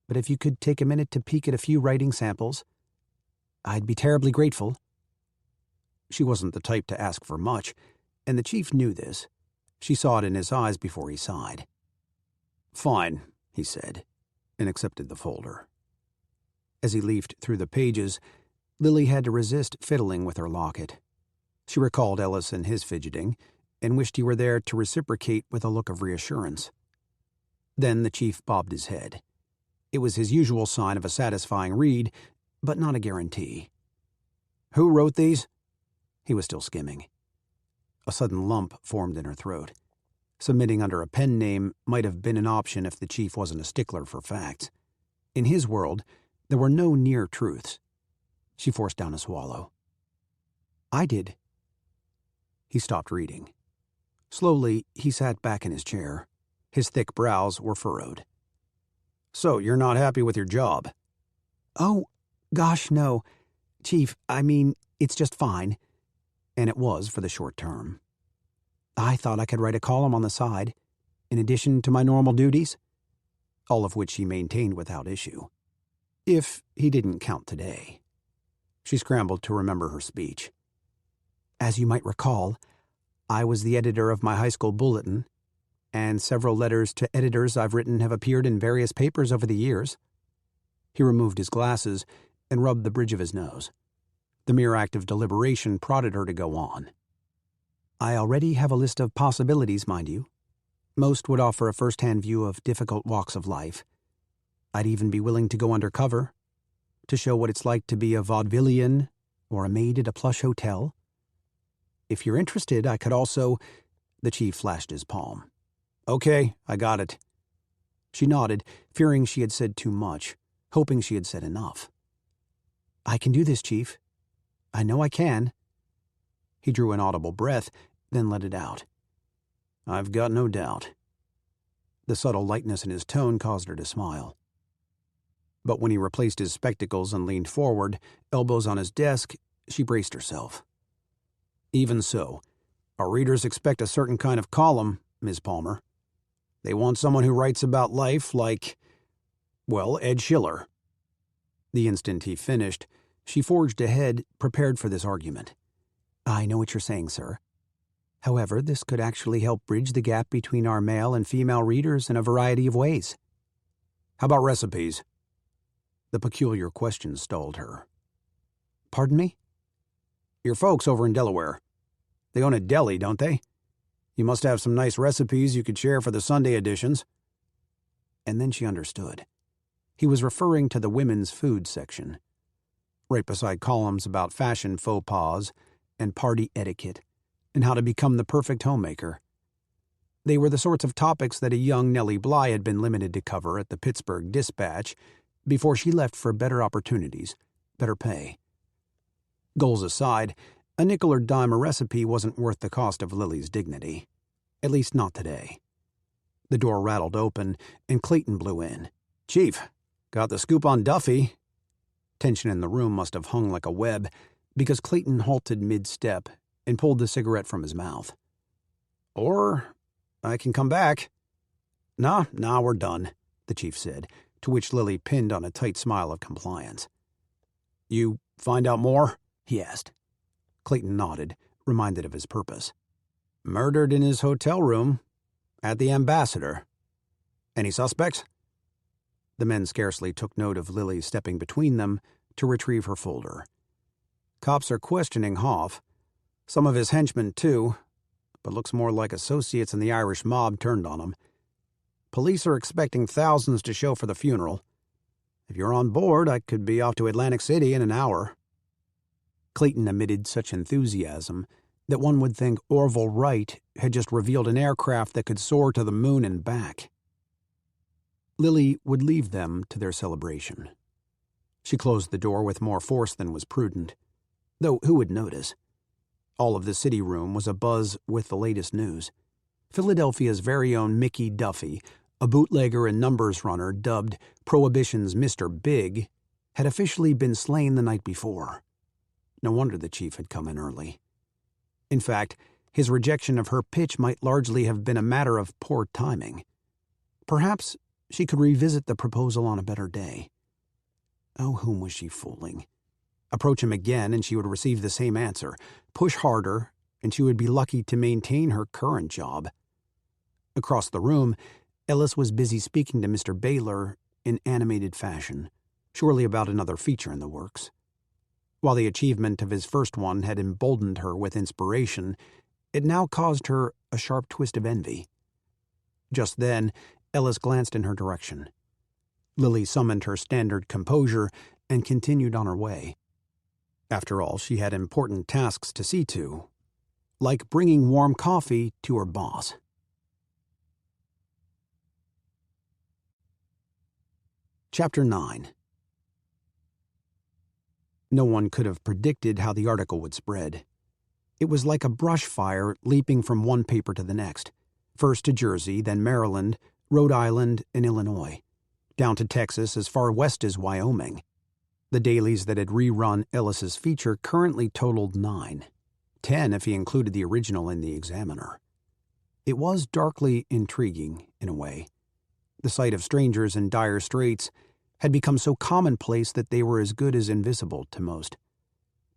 but if you could take a minute to peek at a few writing samples, I'd be terribly grateful." She wasn't the type to ask for much, and the chief knew this. She saw it in his eyes before he sighed. "Fine," he said, and accepted the folder. As he leafed through the pages, Lily had to resist fiddling with her locket. She recalled Ellis and his fidgeting, and wished he were there to reciprocate with a look of reassurance. Then the chief bobbed his head. It was his usual sign of a satisfying read, but not a guarantee. "Who wrote these?" He was still skimming. A sudden lump formed in her throat. Submitting under a pen name might have been an option if the chief wasn't a stickler for facts. In his world, there were no near truths. She forced down a swallow. "I did." He stopped reading. Slowly, he sat back in his chair. His thick brows were furrowed. "So, you're not happy with your job?" "Oh, gosh, no. Chief, I mean, it's just fine." And it was for the short term. "I thought I could write a column on the side, in addition to my normal duties," all of which he maintained without issue. If he didn't count today. She scrambled to remember her speech. "As you might recall, I was the editor of my high school bulletin, and several letters to editors I've written have appeared in various papers over the years." He removed his glasses and rubbed the bridge of his nose. The mere act of deliberation prodded her to go on. "I already have a list of possibilities, mind you. Most would offer a first-hand view of difficult walks of life. I'd even be willing to go undercover, to show what it's like to be a vaudevillian or a maid at a plush hotel. If you're interested, I could also—" The chief flashed his palm. "Okay, I got it." She nodded, fearing she had said too much, hoping she had said enough. "I can do this, Chief. I know I can." He drew an audible breath, then let it out. "I've got no doubt." The subtle lightness in his tone caused her to smile. But when he replaced his spectacles and leaned forward, elbows on his desk, she braced herself. "Even so, our readers expect a certain kind of column, Ms. Palmer. They want someone who writes about life like, well, Ed Schiller." The instant he finished, she forged ahead, prepared for this argument. "I know what you're saying, sir. However, this could actually help bridge the gap between our male and female readers in a variety of ways." "How about recipes?" The peculiar question stalled her. "Pardon me?" "Your folks over in Delaware. They own a deli, don't they? You must have some nice recipes you could share for the Sunday editions." And then she understood. He was referring to the women's food section, right beside columns about fashion faux pas and party etiquette and how to become the perfect homemaker. They were the sorts of topics that a young Nellie Bly had been limited to cover at the Pittsburgh Dispatch before she left for better opportunities, better pay. Goals aside, a nickel or dime a recipe wasn't worth the cost of Lily's dignity. At least not today. The door rattled open, and Clayton blew in. "Chief, got the scoop on Duffy." Tension in the room must have hung like a web, because Clayton halted mid-step and pulled the cigarette from his mouth. "Or I can come back." Nah, we're done," the chief said, to which Lily pinned on a tight smile of compliance. "You find out more?" he asked. Clayton nodded, reminded of his purpose. "Murdered in his hotel room, at the Ambassador. Any suspects?" The men scarcely took note of Lily stepping between them to retrieve her folder. "Cops are questioning Hoff. Some of his henchmen, too, but looks more like associates in the Irish mob turned on him. Police are expecting thousands to show for the funeral. If you're on board, I could be off to Atlantic City in an hour." Clayton emitted such enthusiasm that one would think Orville Wright had just revealed an aircraft that could soar to the moon and back. Lily would leave them to their celebration. She closed the door with more force than was prudent, though who would notice? All of the city room was abuzz with the latest news. Philadelphia's very own Mickey Duffy, a bootlegger and numbers runner dubbed Prohibition's Mr. Big, had officially been slain the night before. No wonder the chief had come in early. In fact, his rejection of her pitch might largely have been a matter of poor timing. Perhaps she could revisit the proposal on a better day. Oh, whom was she fooling? Approach him again and she would receive the same answer. Push harder and she would be lucky to maintain her current job. Across the room, Ellis was busy speaking to Mr. Baylor in animated fashion, surely about another feature in the works. While the achievement of his first one had emboldened her with inspiration, it now caused her a sharp twist of envy. Just then, Ellis glanced in her direction. Lily summoned her standard composure and continued on her way. After all, she had important tasks to see to, like bringing warm coffee to her boss. Chapter 9. No one could have predicted how the article would spread. It was like a brush fire leaping from one paper to the next, first to Jersey, then Maryland, Rhode Island, and Illinois, down to Texas as far west as Wyoming. The dailies that had rerun Ellis's feature currently totaled 9, 10 if he included the original in the Examiner. It was darkly intriguing, in a way. The sight of strangers in dire straits had become so commonplace that they were as good as invisible to most.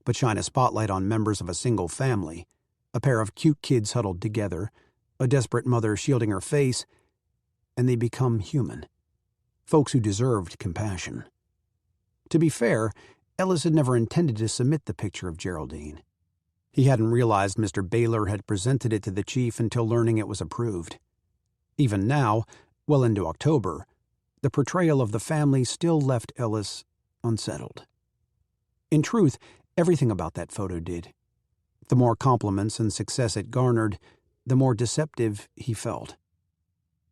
But shine a spotlight on members of a single family, a pair of cute kids huddled together, a desperate mother shielding her face, and they become human. Folks who deserved compassion. To be fair, Ellis had never intended to submit the picture of Geraldine. He hadn't realized Mr. Baylor had presented it to the chief until learning it was approved. Even now, well into October, the portrayal of the family still left Ellis unsettled. In truth, everything about that photo did. The more compliments and success it garnered, the more deceptive he felt.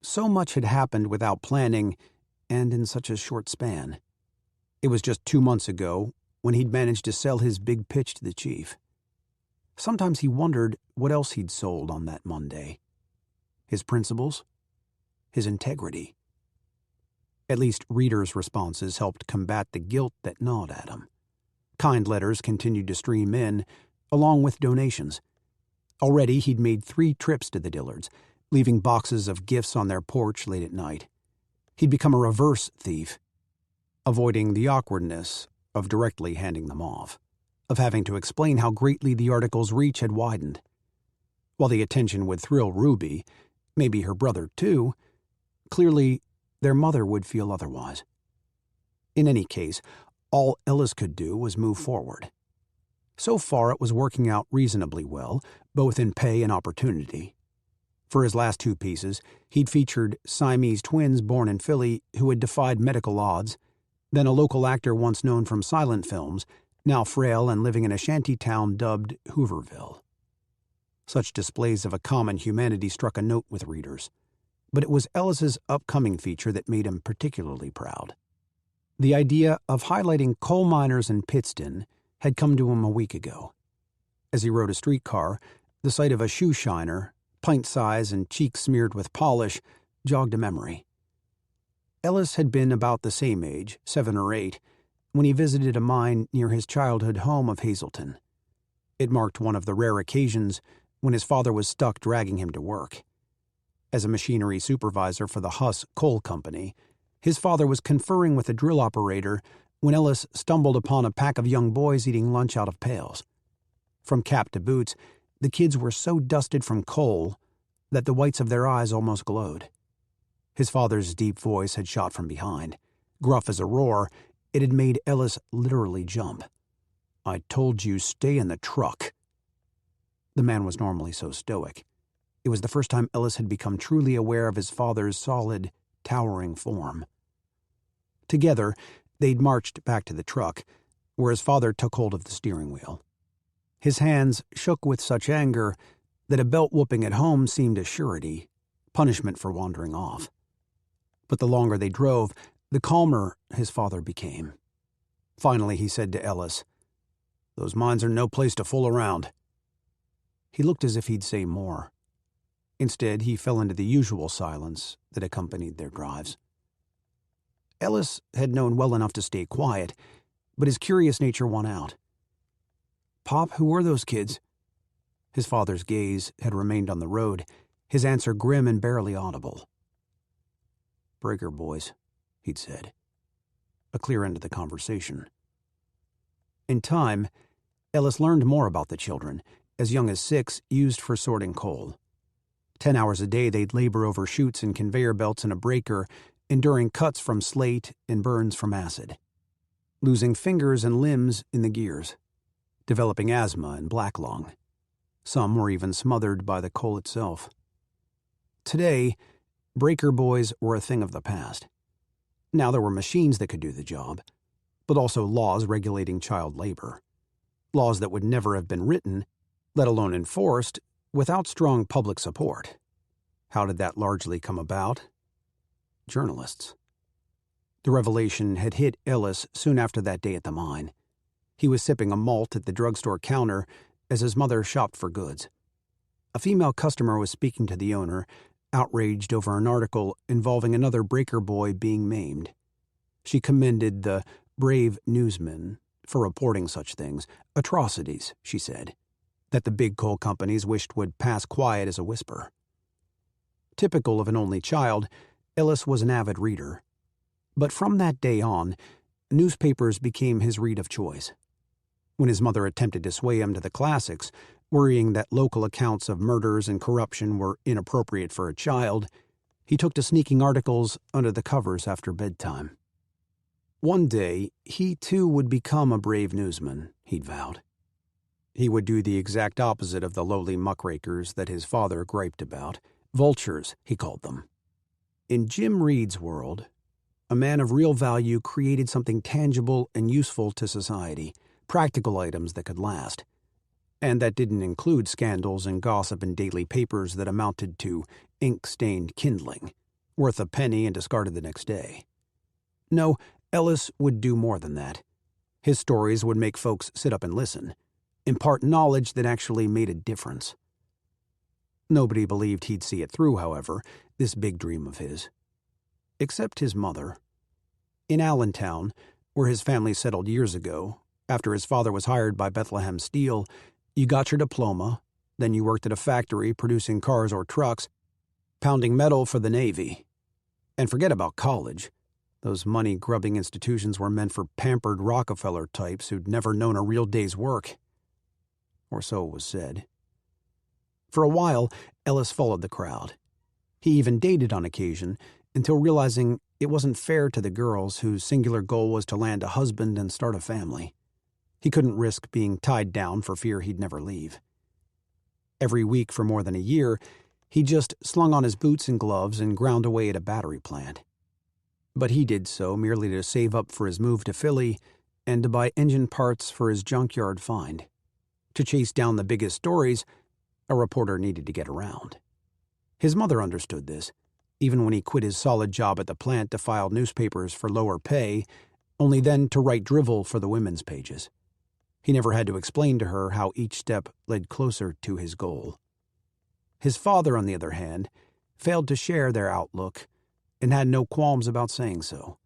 So much had happened without planning and in such a short span. It was just 2 months ago when he'd managed to sell his big pitch to the chief. Sometimes he wondered what else he'd sold on that Monday. His principles? His integrity? At least readers' responses helped combat the guilt that gnawed at him. Kind letters continued to stream in, along with donations. Already he'd made 3 trips to the Dillards, leaving boxes of gifts on their porch late at night. He'd become a reverse thief, avoiding the awkwardness of directly handing them off, of having to explain how greatly the article's reach had widened. While the attention would thrill Ruby, maybe her brother too, clearly their mother would feel otherwise. In any case, all Ellis could do was move forward. So far it was working out reasonably well, both in pay and opportunity. For his last 2 pieces, he'd featured Siamese twins born in Philly who had defied medical odds, then a local actor once known from silent films, now frail and living in a shanty town dubbed Hooverville. Such displays of a common humanity struck a note with readers, but it was Ellis's upcoming feature that made him particularly proud. The idea of highlighting coal miners in Pittston had come to him a week ago. As he rode a streetcar, the sight of a shoe shiner, pint-size and cheeks smeared with polish, jogged a memory. Ellis had been about the same age, 7 or 8, when he visited a mine near his childhood home of Hazleton. It marked one of the rare occasions when his father was stuck dragging him to work. As a machinery supervisor for the Huss Coal Company, his father was conferring with a drill operator when Ellis stumbled upon a pack of young boys eating lunch out of pails. From cap to boots, the kids were so dusted from coal that the whites of their eyes almost glowed. His father's deep voice had shot from behind. Gruff as a roar, it had made Ellis literally jump. "I told you, stay in the truck." The man was normally so stoic. It was the first time Ellis had become truly aware of his father's solid, towering form. Together, they'd marched back to the truck, where his father took hold of the steering wheel. His hands shook with such anger that a belt-whooping at home seemed a surety, punishment for wandering off. But the longer they drove, the calmer his father became. Finally, he said to Ellis, "Those mines are no place to fool around." He looked as if he'd say more. Instead, he fell into the usual silence that accompanied their drives. Ellis had known well enough to stay quiet, but his curious nature won out. "Pop, who were those kids?" His father's gaze had remained on the road, his answer grim and barely audible. "Breaker boys," he'd said. A clear end to the conversation. In time, Ellis learned more about the children, as young as 6, used for sorting coal. 10 hours a day they'd labor over chutes and conveyor belts in a breaker, enduring cuts from slate and burns from acid, losing fingers and limbs in the gears, developing asthma and black lung. Some were even smothered by the coal itself. Today, breaker boys were a thing of the past. Now there were machines that could do the job, but also laws regulating child labor. Laws that would never have been written, let alone enforced, without strong public support. How did that largely come about? Journalists. The revelation had hit Ellis soon after that day at the mine. He was sipping a malt at the drugstore counter as his mother shopped for goods. A female customer was speaking to the owner, outraged over an article involving another breaker boy being maimed. She commended the brave newsman for reporting such things, atrocities, she said, that the big coal companies wished would pass quiet as a whisper. Typical of an only child, Ellis was an avid reader. But from that day on, newspapers became his read of choice. When his mother attempted to sway him to the classics, worrying that local accounts of murders and corruption were inappropriate for a child, he took to sneaking articles under the covers after bedtime. One day, he too would become a brave newsman, he'd vowed. He would do the exact opposite of the lowly muckrakers that his father griped about. Vultures, he called them. In Jim Reed's world, a man of real value created something tangible and useful to society, practical items that could last. And that didn't include scandals and gossip in daily papers that amounted to ink-stained kindling, worth a penny and discarded the next day. No, Ellis would do more than that. His stories would make folks sit up and listen, impart knowledge that actually made a difference. Nobody believed he'd see it through, however, this big dream of his. Except his mother. In Allentown, where his family settled years ago, after his father was hired by Bethlehem Steel, you got your diploma, then you worked at a factory producing cars or trucks, pounding metal for the Navy. And forget about college. Those money-grubbing institutions were meant for pampered Rockefeller types who'd never known a real day's work. Or so it was said. For a while, Ellis followed the crowd. He even dated on occasion, until realizing it wasn't fair to the girls whose singular goal was to land a husband and start a family. He couldn't risk being tied down for fear he'd never leave. Every week for more than a year, he just slung on his boots and gloves and ground away at a battery plant. But he did so merely to save up for his move to Philly and to buy engine parts for his junkyard find. To chase down the biggest stories, a reporter needed to get around. His mother understood this, even when he quit his solid job at the plant to file newspapers for lower pay, only then to write drivel for the women's pages. He never had to explain to her how each step led closer to his goal. His father, on the other hand, failed to share their outlook and had no qualms about saying so.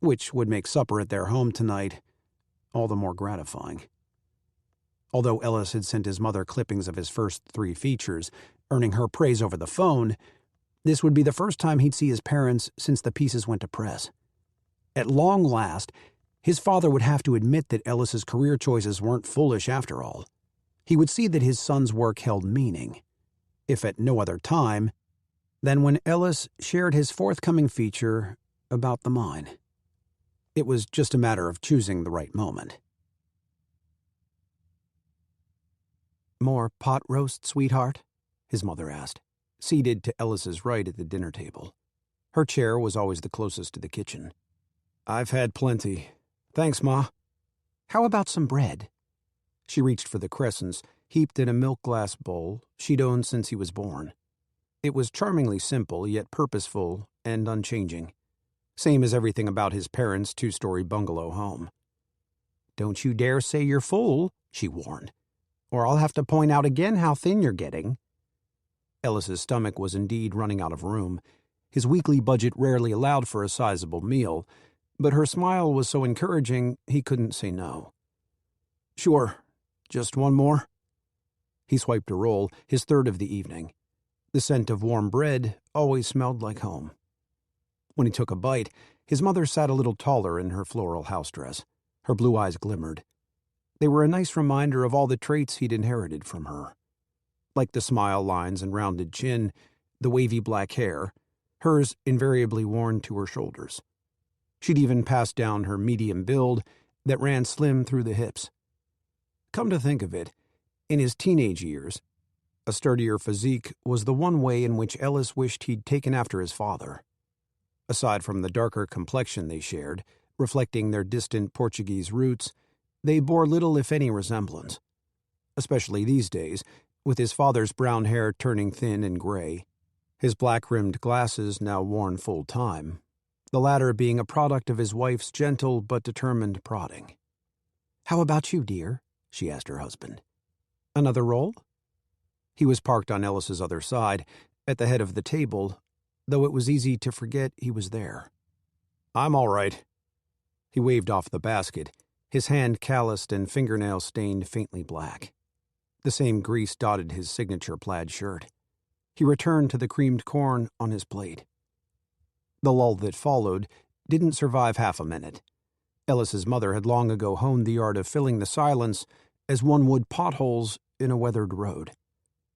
which would make supper at their home tonight all the more gratifying. Although Ellis had sent his mother clippings of his first 3 features, earning her praise over the phone, this would be the first time he'd see his parents since the pieces went to press. At long last, his father would have to admit that Ellis's career choices weren't foolish after all. He would see that his son's work held meaning, if at no other time than when Ellis shared his forthcoming feature about the mine. It was just a matter of choosing the right moment. "More pot roast, sweetheart?" his mother asked, seated to Ellis's right at the dinner table. Her chair was always the closest to the kitchen. "I've had plenty. Thanks, Ma." "How about some bread?" She reached for the crescents, heaped in a milk glass bowl she'd owned since he was born. It was charmingly simple, yet purposeful and unchanging. Same as everything about his parents' 2-story bungalow home. "Don't you dare say you're full," she warned, "or I'll have to point out again how thin you're getting." Ellis's stomach was indeed running out of room. His weekly budget rarely allowed for a sizable meal, but her smile was so encouraging he couldn't say no. "Sure, just one more." He swiped a roll, his 3rd of the evening. The scent of warm bread always smelled like home. When he took a bite, his mother sat a little taller in her floral house dress. Her blue eyes glimmered. They were a nice reminder of all the traits he'd inherited from her. Like the smile lines and rounded chin, the wavy black hair, hers invariably worn to her shoulders. She'd even passed down her medium build that ran slim through the hips. Come to think of it, in his teenage years, a sturdier physique was the one way in which Ellis wished he'd taken after his father. Aside from the darker complexion they shared, reflecting their distant Portuguese roots, they bore little if any resemblance. Especially these days, with his father's brown hair turning thin and gray, his black-rimmed glasses now worn full-time, the latter being a product of his wife's gentle but determined prodding. "How about you, dear?" she asked her husband. "Another roll?" He was parked on Ellis's other side, at the head of the table, though it was easy to forget he was there. "I'm all right." He waved off the basket, his hand calloused and fingernails stained faintly black. The same grease dotted his signature plaid shirt. He returned to the creamed corn on his plate. The lull that followed didn't survive half a minute. Ellis's mother had long ago honed the art of filling the silence as one would potholes in a weathered road.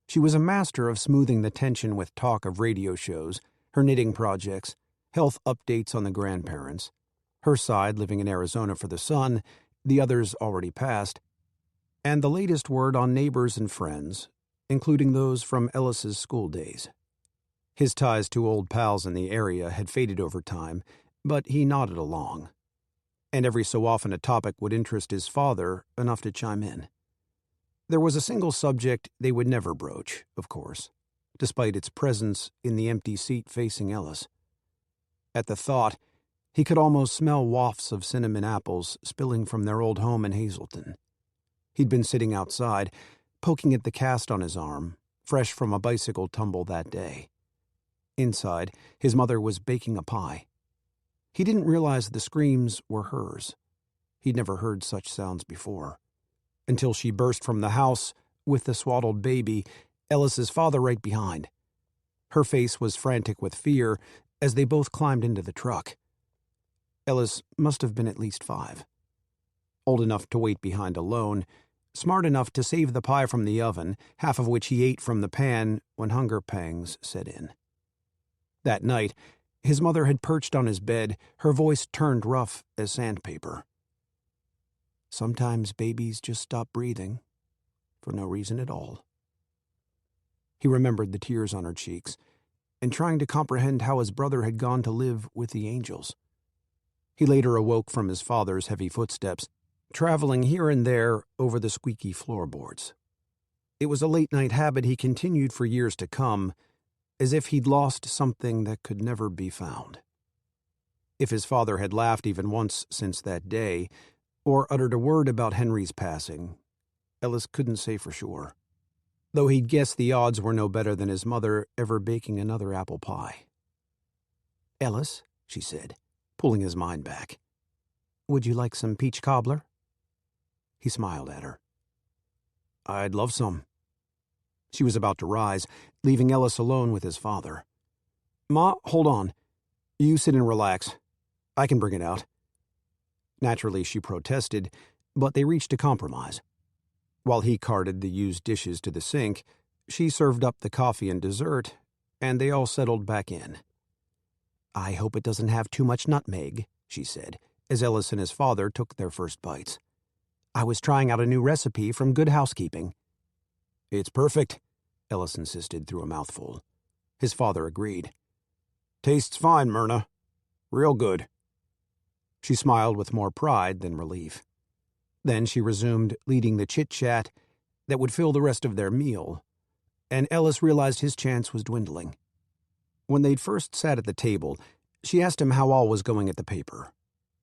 She was a master of smoothing the tension with talk of radio shows, her knitting projects, health updates on the grandparents, her side living in Arizona for the son, the others already passed, and the latest word on neighbors and friends, including those from Ellis's school days. His ties to old pals in the area had faded over time, but he nodded along. And every so often a topic would interest his father enough to chime in. There was a single subject they would never broach, of course, despite its presence in the empty seat facing Ellis. At the thought, he could almost smell wafts of cinnamon apples spilling from their old home in Hazleton. He'd been sitting outside, poking at the cast on his arm, fresh from a bicycle tumble that day. Inside, his mother was baking a pie. He didn't realize the screams were hers. He'd never heard such sounds before. Until she burst from the house with the swaddled baby, Ellis's father right behind. Her face was frantic with fear as they both climbed into the truck. Ellis must have been at least 5. Old enough to wait behind alone, smart enough to save the pie from the oven, half of which he ate from the pan when hunger pangs set in. That night, his mother had perched on his bed, her voice turned rough as sandpaper. Sometimes babies just stop breathing, for no reason at all. He remembered the tears on her cheeks, and trying to comprehend how his brother had gone to live with the angels. He later awoke from his father's heavy footsteps, traveling here and there over the squeaky floorboards. It was a late-night habit he continued for years to come, as if he'd lost something that could never be found. If his father had laughed even once since that day, or uttered a word about Henry's passing, Ellis couldn't say for sure, though he'd guess the odds were no better than his mother ever baking another apple pie. "Ellis," she said, pulling his mind back. "Would you like some peach cobbler?" He smiled at her. "I'd love some." She was about to rise, leaving Ellis alone with his father. "Ma, hold on. You sit and relax. I can bring it out." Naturally, she protested, but they reached a compromise. While he carted the used dishes to the sink, she served up the coffee and dessert, and they all settled back in. "I hope it doesn't have too much nutmeg," she said, as Ellis and his father took their first bites. "I was trying out a new recipe from Good Housekeeping." "It's perfect," Ellis insisted through a mouthful. His father agreed. "Tastes fine, Myrna. Real good." She smiled with more pride than relief. Then she resumed leading the chit-chat that would fill the rest of their meal, and Ellis realized his chance was dwindling. When they'd first sat at the table, she asked him how all was going at the paper.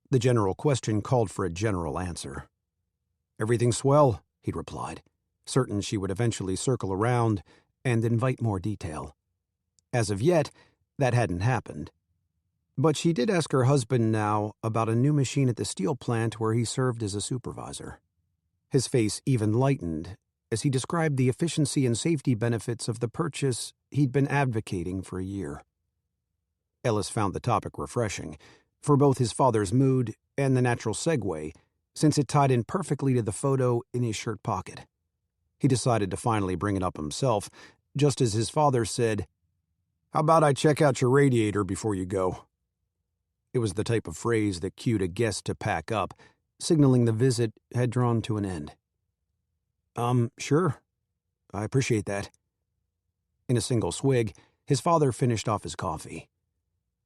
The general question called for a general answer. "Everything's swell," he'd replied, certain she would eventually circle around and invite more detail. As of yet, that hadn't happened. But she did ask her husband now about a new machine at the steel plant where he served as a supervisor. His face even lightened as he described the efficiency and safety benefits of the purchase he'd been advocating for a year. Ellis found the topic refreshing, for both his father's mood and the natural segue, since it tied in perfectly to the photo in his shirt pocket. He decided to finally bring it up himself, just as his father said, "How about I check out your radiator before you go?" It was the type of phrase that cued a guest to pack up, signaling the visit had drawn to an end. Sure. I appreciate that." In a single swig, his father finished off his coffee.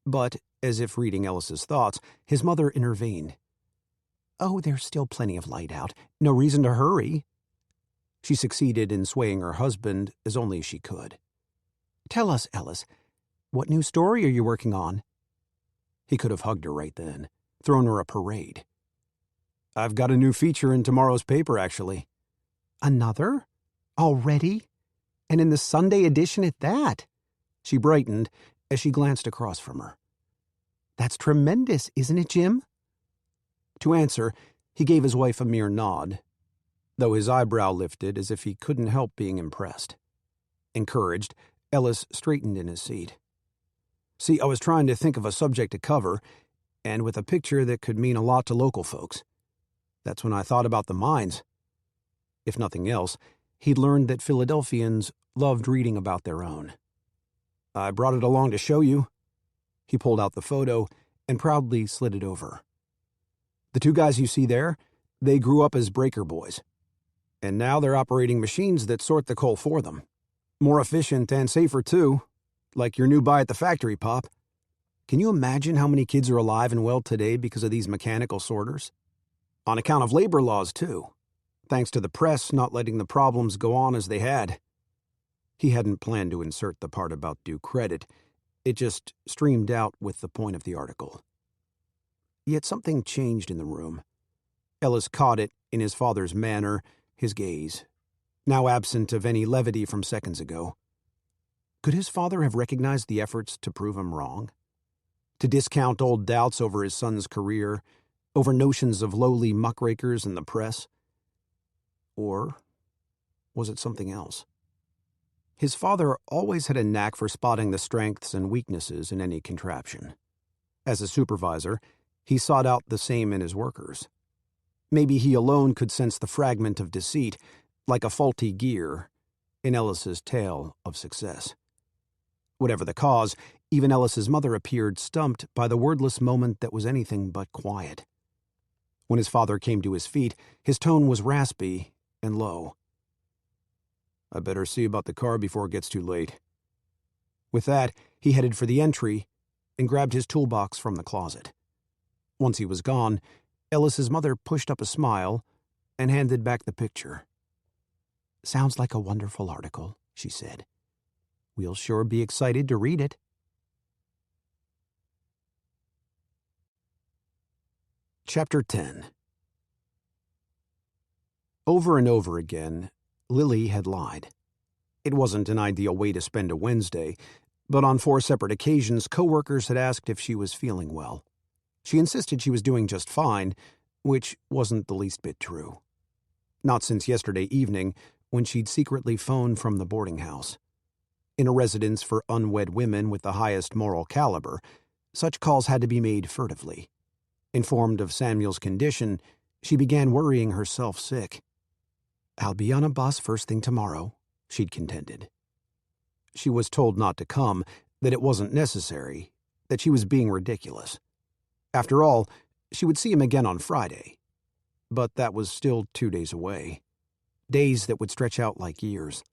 But, as if reading Ellis's thoughts, his mother intervened. "Oh, there's still plenty of light out. No reason to hurry." She succeeded in swaying her husband as only she could. "Tell us, Ellis, what new story are you working on?" He could have hugged her right then, thrown her a parade. "I've got a new feature in tomorrow's paper, actually." "Another? Already? And in the Sunday edition at that?" She brightened as she glanced across from her. "That's tremendous, isn't it, Jim?" To answer, he gave his wife a mere nod, though his eyebrow lifted as if he couldn't help being impressed. Encouraged, Ellis straightened in his seat. "See, I was trying to think of a subject to cover, and with a picture that could mean a lot to local folks. That's when I thought about the mines." If nothing else, he'd learned that Philadelphians loved reading about their own. "I brought it along to show you." He pulled out the photo and proudly slid it over. "The two guys you see there, they grew up as breaker boys. And now they're operating machines that sort the coal for them. More efficient and safer, too, like your new buy at the factory, Pop. Can you imagine how many kids are alive and well today because of these mechanical sorters? On account of labor laws, too, thanks to the press not letting the problems go on as they had." He hadn't planned to insert the part about due credit. It just streamed out with the point of the article. Yet something changed in the room. Ellis caught it in his father's manner, his gaze, now absent of any levity from seconds ago. Could his father have recognized the efforts to prove him wrong? To discount old doubts over his son's career, over notions of lowly muckrakers in the press? Or was it something else? His father always had a knack for spotting the strengths and weaknesses in any contraption. As a supervisor, he sought out the same in his workers. Maybe he alone could sense the fragment of deceit, like a faulty gear, in Ellis's tale of success. Whatever the cause, even Ellis's mother appeared stumped by the wordless moment that was anything but quiet. When his father came to his feet, his tone was raspy and low. "I better see about the car before it gets too late." With that, he headed for the entry and grabbed his toolbox from the closet. Once he was gone, Ellis's mother pushed up a smile and handed back the picture. "Sounds like a wonderful article," she said. "We'll sure be excited to read it." Chapter 10. Over and over again, Lily had lied. It wasn't an ideal way to spend a Wednesday, but on 4 separate occasions, coworkers had asked if she was feeling well. She insisted she was doing just fine, which wasn't the least bit true. Not since yesterday evening, when she'd secretly phoned from the boarding house. In a residence for unwed women with the highest moral caliber, such calls had to be made furtively. Informed of Samuel's condition, she began worrying herself sick. "I'll be on a bus first thing tomorrow," she'd contended. She was told not to come, that it wasn't necessary, that she was being ridiculous. After all, she would see him again on Friday. But that was still 2 days away. Days that would stretch out like years.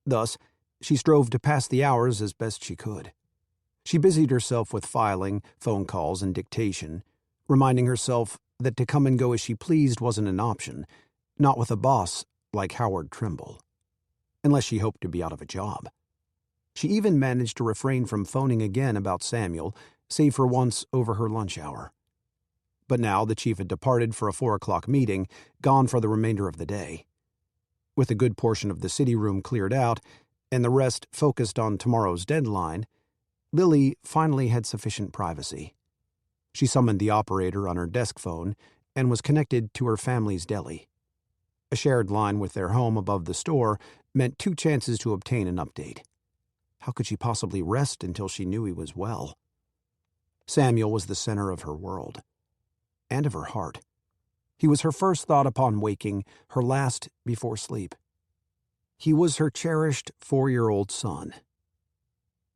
Thus, she strove to pass the hours as best she could. She busied herself with filing, phone calls, and dictation, reminding herself that to come and go as she pleased wasn't an option, not with a boss like Howard Trimble. Unless she hoped to be out of a job. She even managed to refrain from phoning again about Samuel, save for once over her lunch hour. But now the chief had departed for a 4 o'clock meeting, gone for the remainder of the day. With a good portion of the city room cleared out, and the rest focused on tomorrow's deadline, Lily finally had sufficient privacy. She summoned the operator on her desk phone and was connected to her family's deli. A shared line with their home above the store meant 2 chances to obtain an update. How could she possibly rest until she knew he was well? Samuel was the center of her world. And of her heart. He was her first thought upon waking, her last before sleep. He was her cherished 4-year-old son.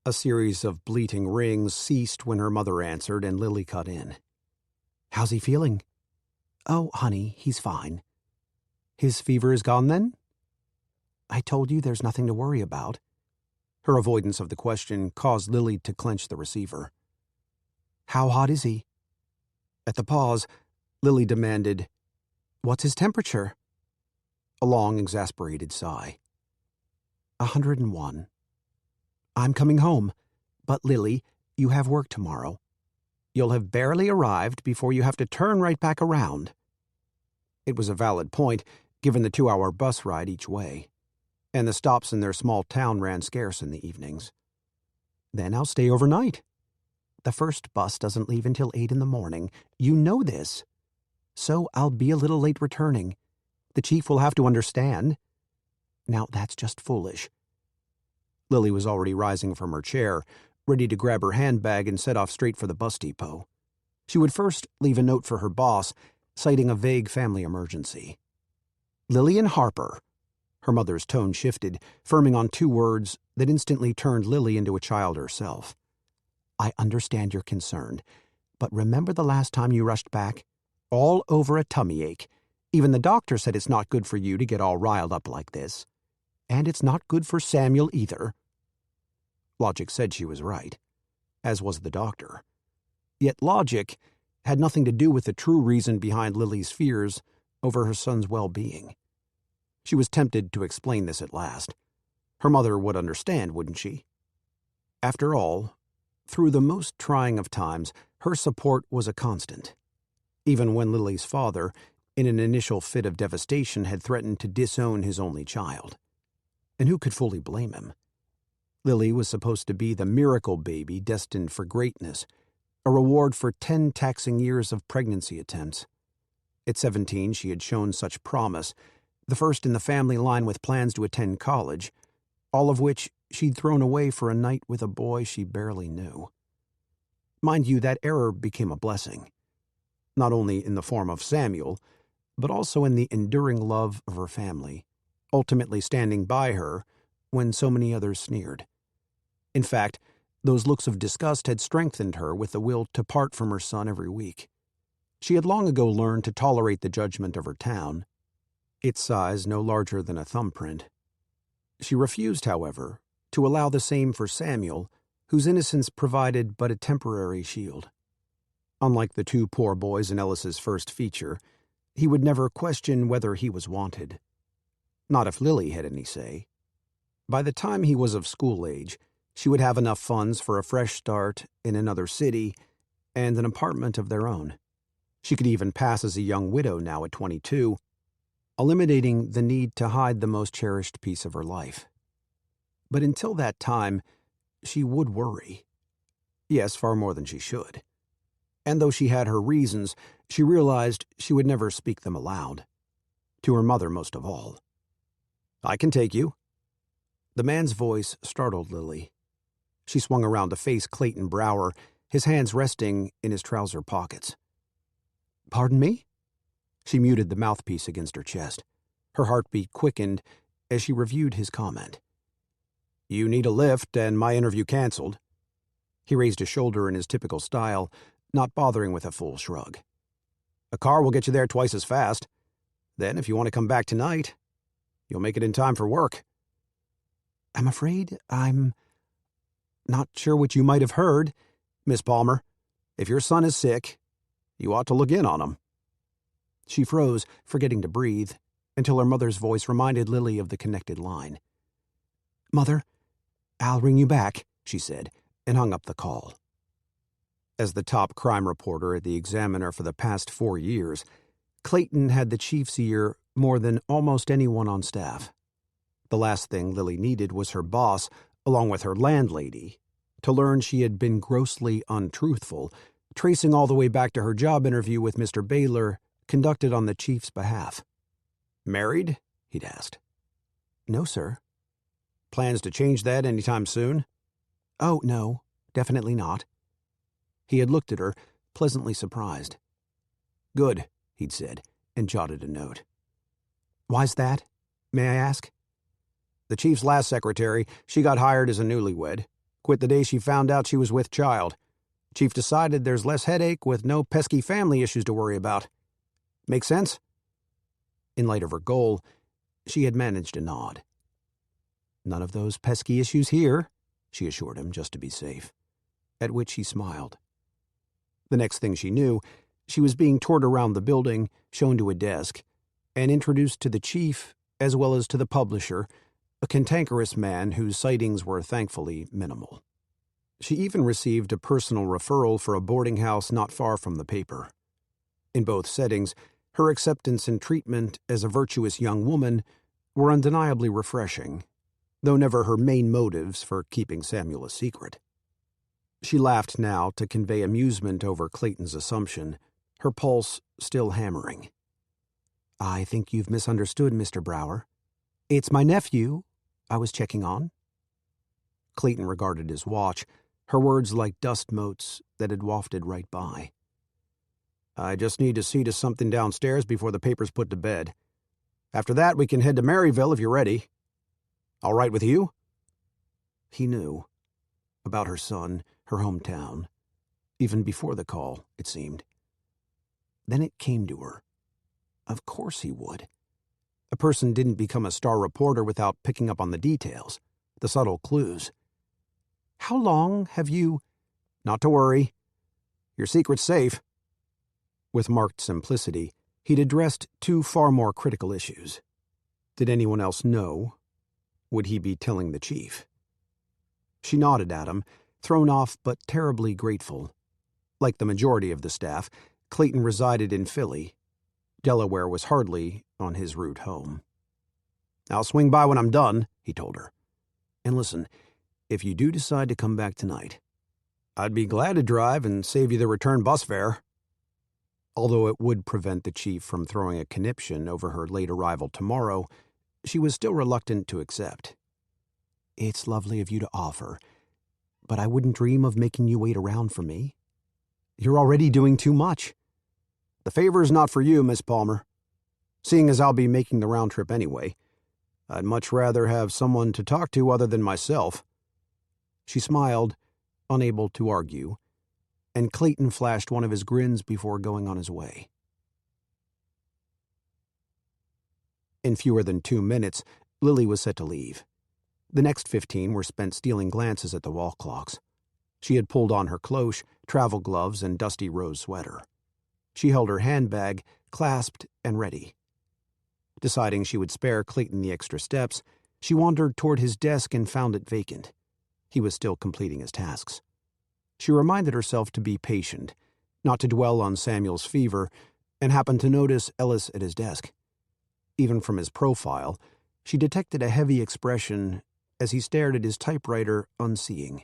A series of bleating rings ceased when her mother answered and Lily cut in. "How's he feeling?" "Oh, honey, he's fine." "His fever is gone then?" "I told you there's nothing to worry about." Her avoidance of the question caused Lily to clench the receiver. "How hot is he?" At the pause, Lily demanded, "What's his temperature?" A long, exasperated sigh. 101. "I'm coming home. But, Lily, you have work tomorrow. You'll have barely arrived before you have to turn right back around." It was a valid point, given the 2-hour bus ride each way, and the stops in their small town ran scarce in the evenings. "Then I'll stay overnight." "The first bus doesn't leave until 8 in the morning. You know this. So I'll be a little late returning. The chief will have to understand." "Now that's just foolish." Lily was already rising from her chair, ready to grab her handbag and set off straight for the bus depot. She would first leave a note for her boss, citing a vague family emergency. "Lillian Harper." Her mother's tone shifted, firming on 2 words that instantly turned Lily into a child herself. "I understand you're concerned, but remember the last time you rushed back? All over a tummy ache. Even the doctor said it's not good for you to get all riled up like this. And it's not good for Samuel either." Logic said she was right, as was the doctor. Yet logic had nothing to do with the true reason behind Lily's fears over her son's well-being. She was tempted to explain this at last. Her mother would understand, wouldn't she? After all, through the most trying of times, her support was a constant. Even when Lily's father, in an initial fit of devastation, had threatened to disown his only child. And who could fully blame him? Lily was supposed to be the miracle baby destined for greatness, a reward for 10 taxing years of pregnancy attempts. At 17, she had shown such promise, the first in the family line with plans to attend college, all of which she'd thrown away for a night with a boy she barely knew. Mind you, that error became a blessing, not only in the form of Samuel, but also in the enduring love of her family, ultimately standing by her when so many others sneered. In fact, those looks of disgust had strengthened her with the will to part from her son every week. She had long ago learned to tolerate the judgment of her town, its size no larger than a thumbprint. She refused, however, to allow the same for Samuel, whose innocence provided but a temporary shield. Unlike the 2 poor boys in Ellis's first feature, he would never question whether he was wanted. Not if Lily had any say. By the time he was of school age, she would have enough funds for a fresh start in another city and an apartment of their own. She could even pass as a young widow now at 22, eliminating the need to hide the most cherished piece of her life. But until that time, she would worry. Yes, far more than she should. And though she had her reasons, she realized she would never speak them aloud. To her mother most of all. "I can take you." The man's voice startled Lily. She swung around to face Clayton Brower, his hands resting in his trouser pockets. "Pardon me?" She muted the mouthpiece against her chest. Her heartbeat quickened as she reviewed his comment. "You need a lift and my interview canceled." He raised a shoulder in his typical style, not bothering with a full shrug. "A car will get you there twice as fast. Then, if you want to come back tonight, you'll make it in time for work." "I'm afraid I'm not sure what you might have heard, Miss Palmer. If your son is sick, you ought to look in on him." She froze, forgetting to breathe, until her mother's voice reminded Lily of the connected line. "Mother, I'll ring you back," she said, and hung up the call. As the top crime reporter at the Examiner for the past 4 years, Clayton had the chief's ear more than almost anyone on staff. The last thing Lily needed was her boss, along with her landlady, to learn she had been grossly untruthful, tracing all the way back to her job interview with Mr. Baylor, conducted on the chief's behalf. "Married?" he'd asked. "No, sir." "Plans to change that anytime soon?" "Oh, no, definitely not." He had looked at her, pleasantly surprised. "Good," he'd said, and jotted a note. "Why's that, may I ask?" "The chief's last secretary, she got hired as a newlywed. Quit the day she found out she was with child. Chief decided there's less headache with no pesky family issues to worry about. Make sense?" In light of her goal, she had managed a nod. "None of those pesky issues here," she assured him, just to be safe, at which he smiled. The next thing she knew, she was being toured around the building, shown to a desk, and introduced to the chief as well as to the publisher, a cantankerous man whose sightings were thankfully minimal. She even received a personal referral for a boarding house not far from the paper. In both settings, her acceptance and treatment as a virtuous young woman were undeniably refreshing, though never her main motives for keeping Samuel a secret. She laughed now to convey amusement over Clayton's assumption, her pulse still hammering. "I think you've misunderstood, Mr. Brower. It's my nephew I was checking on." Clayton regarded his watch, her words like dust motes that had wafted right by. "I just need to see to something downstairs before the paper's put to bed. After that, we can head to Maryville if you're ready. All right with you?" He knew. About her son, her hometown. Even before the call, it seemed. Then it came to her. Of course he would. A person didn't become a star reporter without picking up on the details, the subtle clues. "How long have you—" "Not to worry. Your secret's safe." With marked simplicity, he'd addressed 2 far more critical issues. Did anyone else know? Would he be telling the chief? She nodded at him, thrown off but terribly grateful. Like the majority of the staff, Clayton resided in Philly. Delaware was hardly on his route home. "I'll swing by when I'm done," he told her. "And listen, if you do decide to come back tonight, I'd be glad to drive and save you the return bus fare." Although it would prevent the chief from throwing a conniption over her late arrival tomorrow, she was still reluctant to accept. "It's lovely of you to offer, but I wouldn't dream of making you wait around for me. You're already doing too much." "The favor's not for you, Miss Palmer. Seeing as I'll be making the round trip anyway, I'd much rather have someone to talk to other than myself." She smiled, unable to argue, and Clayton flashed one of his grins before going on his way. In fewer than 2 minutes, Lily was set to leave. The next 15 were spent stealing glances at the wall clocks. She had pulled on her cloche, travel gloves, and dusty rose sweater. She held her handbag, clasped and ready. Deciding she would spare Clayton the extra steps, she wandered toward his desk and found it vacant. He was still completing his tasks. She reminded herself to be patient, not to dwell on Samuel's fever, and happened to notice Ellis at his desk. Even from his profile, she detected a heavy expression as he stared at his typewriter, unseeing.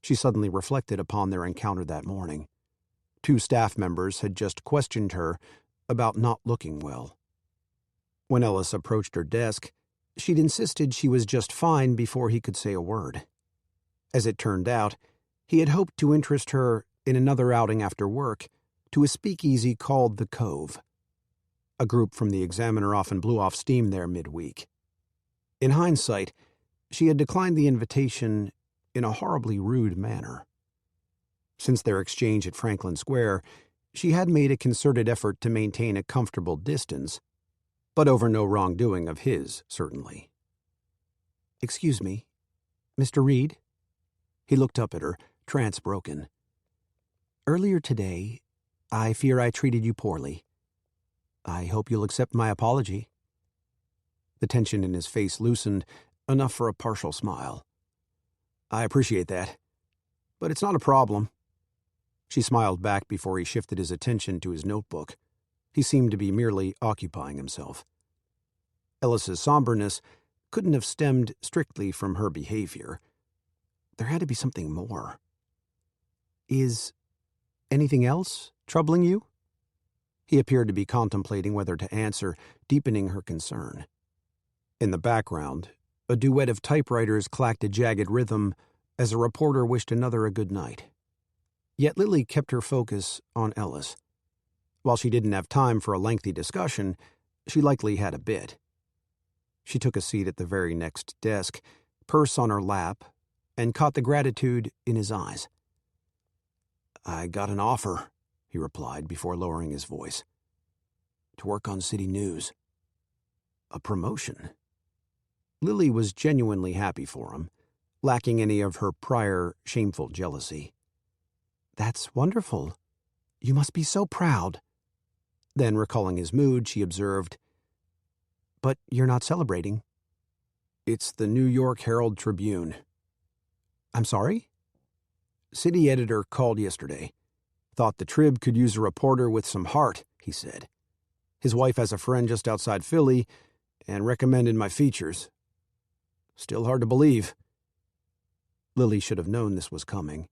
She suddenly reflected upon their encounter that morning. 2 staff members had just questioned her about not looking well. When Ellis approached her desk, she'd insisted she was just fine before he could say a word. As it turned out, he had hoped to interest her in another outing after work to a speakeasy called The Cove. A group from the Examiner often blew off steam there midweek. In hindsight, she had declined the invitation in a horribly rude manner. Since their exchange at Franklin Square, she had made a concerted effort to maintain a comfortable distance, but over no wrongdoing of his, certainly. "Excuse me, Mr. Reed?" He looked up at her, trance broken. "Earlier today, I fear I treated you poorly. I hope you'll accept my apology." The tension in his face loosened, enough for a partial smile. "I appreciate that, but it's not a problem." She smiled back before he shifted his attention to his notebook. He seemed to be merely occupying himself. Ellis's somberness couldn't have stemmed strictly from her behavior. There had to be something more. "Is anything else troubling you?" He appeared to be contemplating whether to answer, deepening her concern. In the background, a duet of typewriters clacked a jagged rhythm as a reporter wished another a good night. Yet Lily kept her focus on Ellis. While she didn't have time for a lengthy discussion, she likely had a bit. She took a seat at the very next desk, purse on her lap, and caught the gratitude in his eyes. "I got an offer," he replied before lowering his voice. "To work on City News." A promotion. Lily was genuinely happy for him, lacking any of her prior shameful jealousy. "That's wonderful. You must be so proud." Then, recalling his mood, she observed, "But you're not celebrating." "It's the New York Herald Tribune." "I'm sorry?" "City editor called yesterday. Thought the Trib could use a reporter with some heart," he said. "His wife has a friend just outside Philly and recommended my features. Still hard to believe." Lily should have known this was coming.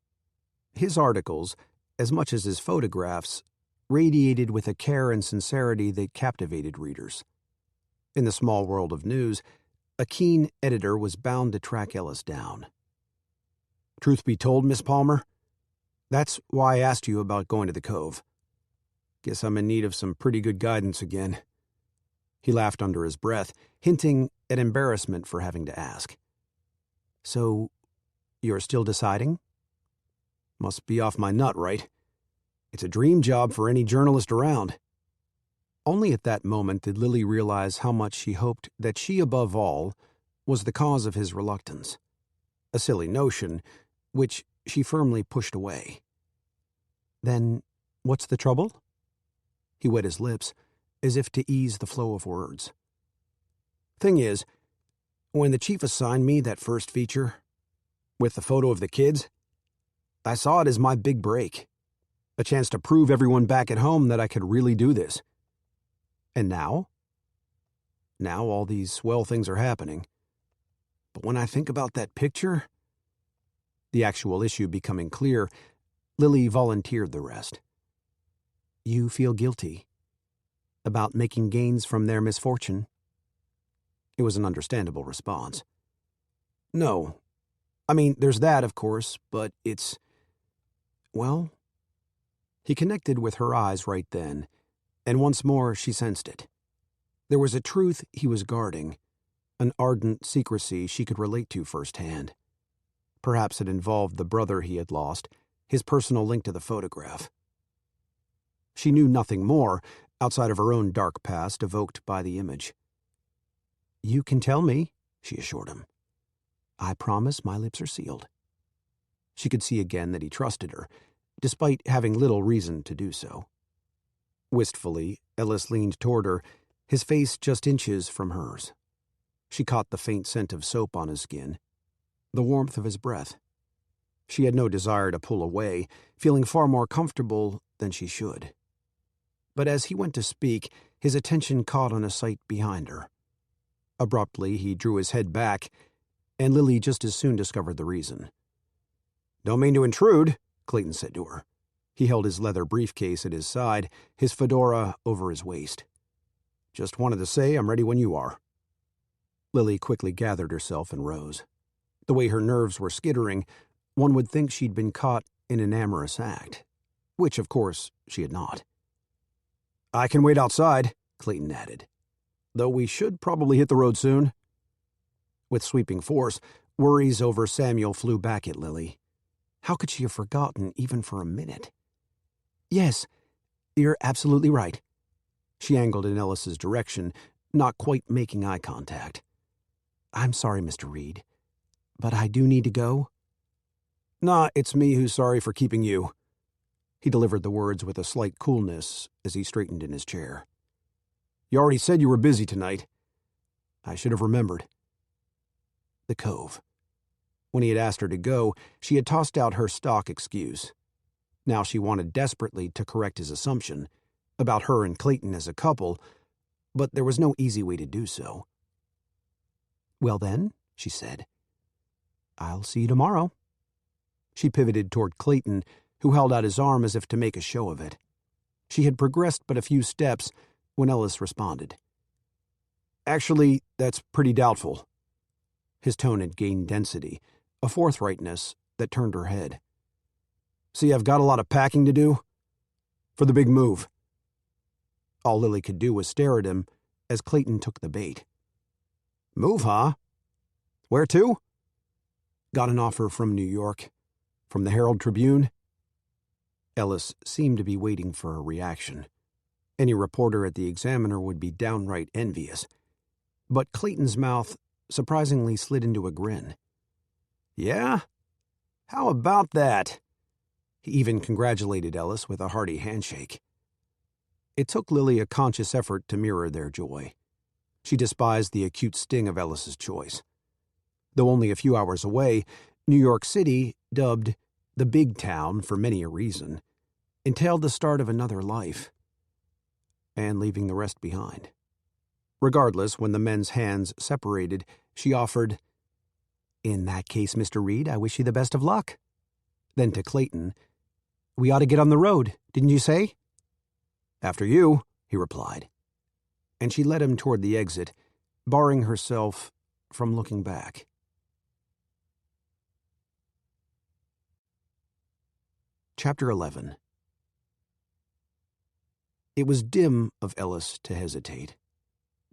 His articles, as much as his photographs, radiated with a care and sincerity that captivated readers. In the small world of news, a keen editor was bound to track Ellis down. "Truth be told, Miss Palmer, that's why I asked you about going to the Cove. Guess I'm in need of some pretty good guidance again." He laughed under his breath, hinting at embarrassment for having to ask. "So, you're still deciding?" "Must be off my nut, right? It's a dream job for any journalist around." Only at that moment did Lily realize how much she hoped that she, above all, was the cause of his reluctance. A silly notion, which she firmly pushed away. "Then, what's the trouble?" He wet his lips, as if to ease the flow of words. "Thing is, when the chief assigned me that first feature, with the photo of the kids, I saw it as my big break. A chance to prove everyone back at home that I could really do this. And now? Now all these swell things are happening. But when I think about that picture..." The actual issue becoming clear, Lily volunteered the rest. "You feel guilty about making gains from their misfortune?" It was an understandable response. "No. I mean, there's that, of course, but it's... well..." He connected with her eyes right then, and once more she sensed it. There was a truth he was guarding, an ardent secrecy she could relate to firsthand. Perhaps it involved the brother he had lost, his personal link to the photograph. She knew nothing more outside of her own dark past evoked by the image. "You can tell me," she assured him. "I promise my lips are sealed." She could see again that he trusted her, despite having little reason to do so. Wistfully, Ellis leaned toward her, his face just inches from hers. She caught the faint scent of soap on his skin, the warmth of his breath. She had no desire to pull away, feeling far more comfortable than she should. But as he went to speak, his attention caught on a sight behind her. Abruptly, he drew his head back, and Lily just as soon discovered the reason. "Don't mean to intrude," Clayton said to her. He held his leather briefcase at his side, his fedora over his waist. "Just wanted to say I'm ready when you are." Lily quickly gathered herself and rose. The way her nerves were skittering, one would think she'd been caught in an amorous act, which, of course, she had not. "I can wait outside," Clayton added, "though we should probably hit the road soon." With sweeping force, worries over Samuel flew back at Lily. How could she have forgotten even for a minute? "Yes, you're absolutely right." She angled in Ellis's direction, not quite making eye contact. "I'm sorry, Mr. Reed, but I do need to go." "Nah, it's me who's sorry for keeping you." He delivered the words with a slight coolness as he straightened in his chair. "You already said you were busy tonight. I should have remembered." The Cove. When he had asked her to go, she had tossed out her stock excuse. Now she wanted desperately to correct his assumption about her and Clayton as a couple, but there was no easy way to do so. "Well then," she said, "I'll see you tomorrow." She pivoted toward Clayton, who held out his arm as if to make a show of it. She had progressed but a few steps when Ellis responded. "Actually, that's pretty doubtful." His tone had gained density, a forthrightness that turned her head. "See, I've got a lot of packing to do for the big move." All Lily could do was stare at him as Clayton took the bait. "Move, huh? Where to?" "Got an offer from New York. From the Herald Tribune." Ellis seemed to be waiting for a reaction. Any reporter at the Examiner would be downright envious. But Clayton's mouth surprisingly slid into a grin. "Yeah? How about that?" He even congratulated Ellis with a hearty handshake. It took Lily a conscious effort to mirror their joy. She despised the acute sting of Ellis's choice. Though only a few hours away, New York City, dubbed the big town for many a reason, entailed the start of another life, and leaving the rest behind. Regardless, when the men's hands separated, she offered, "In that case, Mr. Reed, I wish you the best of luck." Then to Clayton, "We ought to get on the road, didn't you say?" "After you," he replied. And she led him toward the exit, barring herself from looking back. Chapter 11. It was dim of Ellis to hesitate.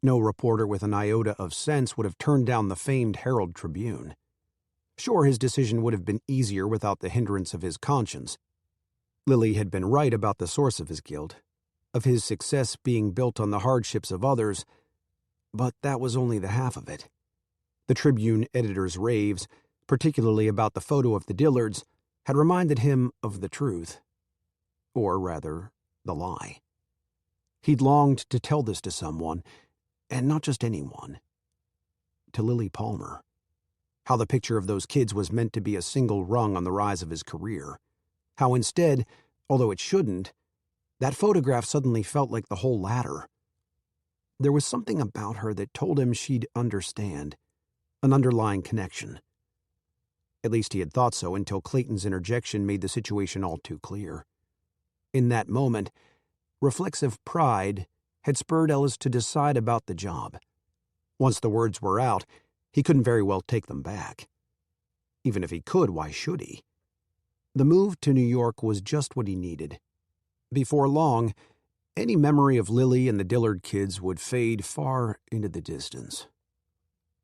No reporter with an iota of sense would have turned down the famed Herald Tribune. Sure, his decision would have been easier without the hindrance of his conscience. Lily had been right about the source of his guilt, of his success being built on the hardships of others, but that was only the half of it. The Tribune editor's raves, particularly about the photo of the Dillards, had reminded him of the truth. Or rather, the lie. He'd longed to tell this to someone, and not just anyone. To Lily Palmer. How the picture of those kids was meant to be a single rung on the rise of his career. How instead, although it shouldn't, that photograph suddenly felt like the whole ladder. There was something about her that told him she'd understand, an underlying connection. At least he had thought so until Clayton's interjection made the situation all too clear. In that moment, reflexive pride had spurred Ellis to decide about the job. Once the words were out, he couldn't very well take them back. Even if he could, why should he? The move to New York was just what he needed. Before long, any memory of Lily and the Dillard kids would fade far into the distance.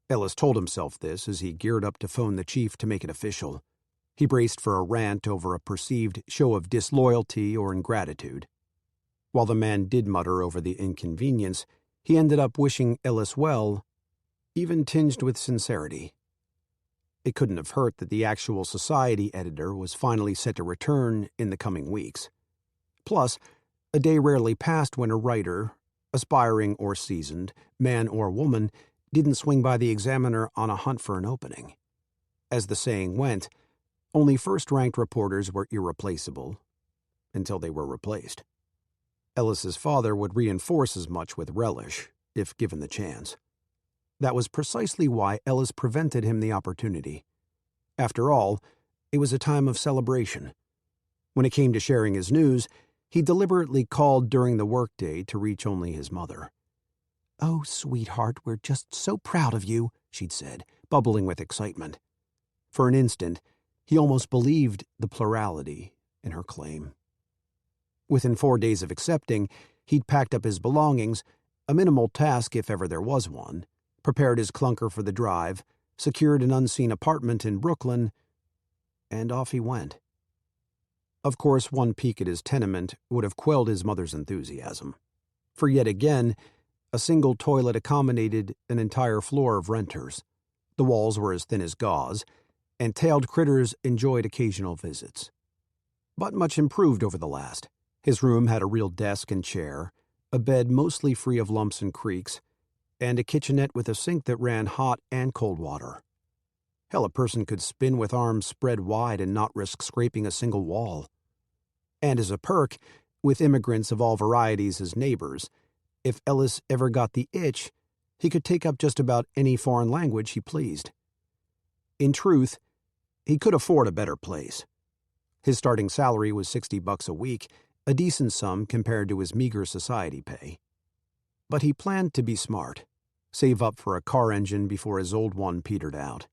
Ellis told himself this as he geared up to phone the chief to make it official. He braced for a rant over a perceived show of disloyalty or ingratitude. While the man did mutter over the inconvenience, he ended up wishing Ellis well, even tinged with sincerity. It couldn't have hurt that the actual society editor was finally set to return in the coming weeks. Plus, a day rarely passed when a writer, aspiring or seasoned, man or woman, didn't swing by the Examiner on a hunt for an opening. As the saying went, only first-ranked reporters were irreplaceable, until they were replaced. Ellis's father would reinforce as much with relish, if given the chance. That was precisely why Ellis prevented him the opportunity. After all, it was a time of celebration. When it came to sharing his news, he deliberately called during the workday to reach only his mother. "Oh, sweetheart, we're just so proud of you," she'd said, bubbling with excitement. For an instant, he almost believed the plurality in her claim. Within 4 days of accepting, he'd packed up his belongings, a minimal task if ever there was one, prepared his clunker for the drive, secured an unseen apartment in Brooklyn, and off he went. Of course, one peek at his tenement would have quelled his mother's enthusiasm. For yet again, a single toilet accommodated an entire floor of renters. The walls were as thin as gauze, and tailed critters enjoyed occasional visits. But much improved over the last. His room had a real desk and chair, a bed mostly free of lumps and creaks, and a kitchenette with a sink that ran hot and cold water. Hell, a person could spin with arms spread wide and not risk scraping a single wall. And as a perk, with immigrants of all varieties as neighbors, if Ellis ever got the itch, he could take up just about any foreign language he pleased. In truth, he could afford a better place. His starting salary was $60 a week, a decent sum compared to his meager society pay. But he planned to be smart, save up for a car engine before his old one petered out.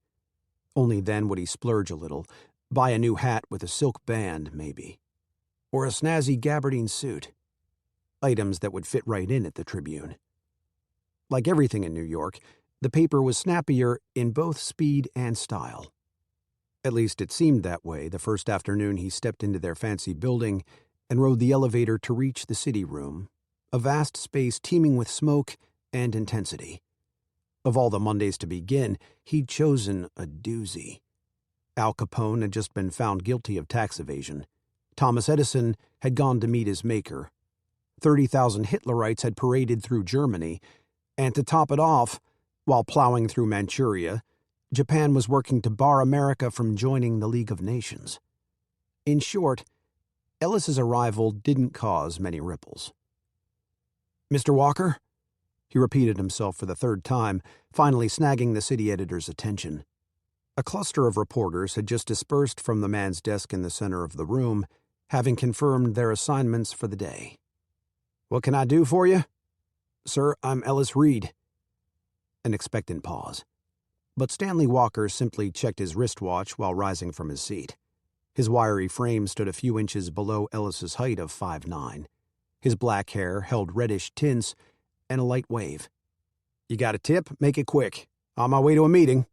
Only then would he splurge a little, buy a new hat with a silk band, maybe. Or a snazzy gabardine suit. Items that would fit right in at the Tribune. Like everything in New York, the paper was snappier in both speed and style. At least it seemed that way the first afternoon he stepped into their fancy building and rode the elevator to reach the city room, a vast space teeming with smoke and intensity. Of all the Mondays to begin, he'd chosen a doozy. Al Capone had just been found guilty of tax evasion. Thomas Edison had gone to meet his maker. 30,000 Hitlerites had paraded through Germany, and to top it off, while plowing through Manchuria, Japan was working to bar America from joining the League of Nations. In short, Ellis's arrival didn't cause many ripples. "Mr. Walker?" He repeated himself for the third time, finally snagging the city editor's attention. A cluster of reporters had just dispersed from the man's desk in the center of the room, having confirmed their assignments for the day. "What can I do for you?" "Sir, I'm Ellis Reed." An expectant pause. But Stanley Walker simply checked his wristwatch while rising from his seat. His wiry frame stood a few inches below Ellis's height of 5'9". His black hair held reddish tints and a light wave. "You got a tip? Make it quick. On my way to a meeting."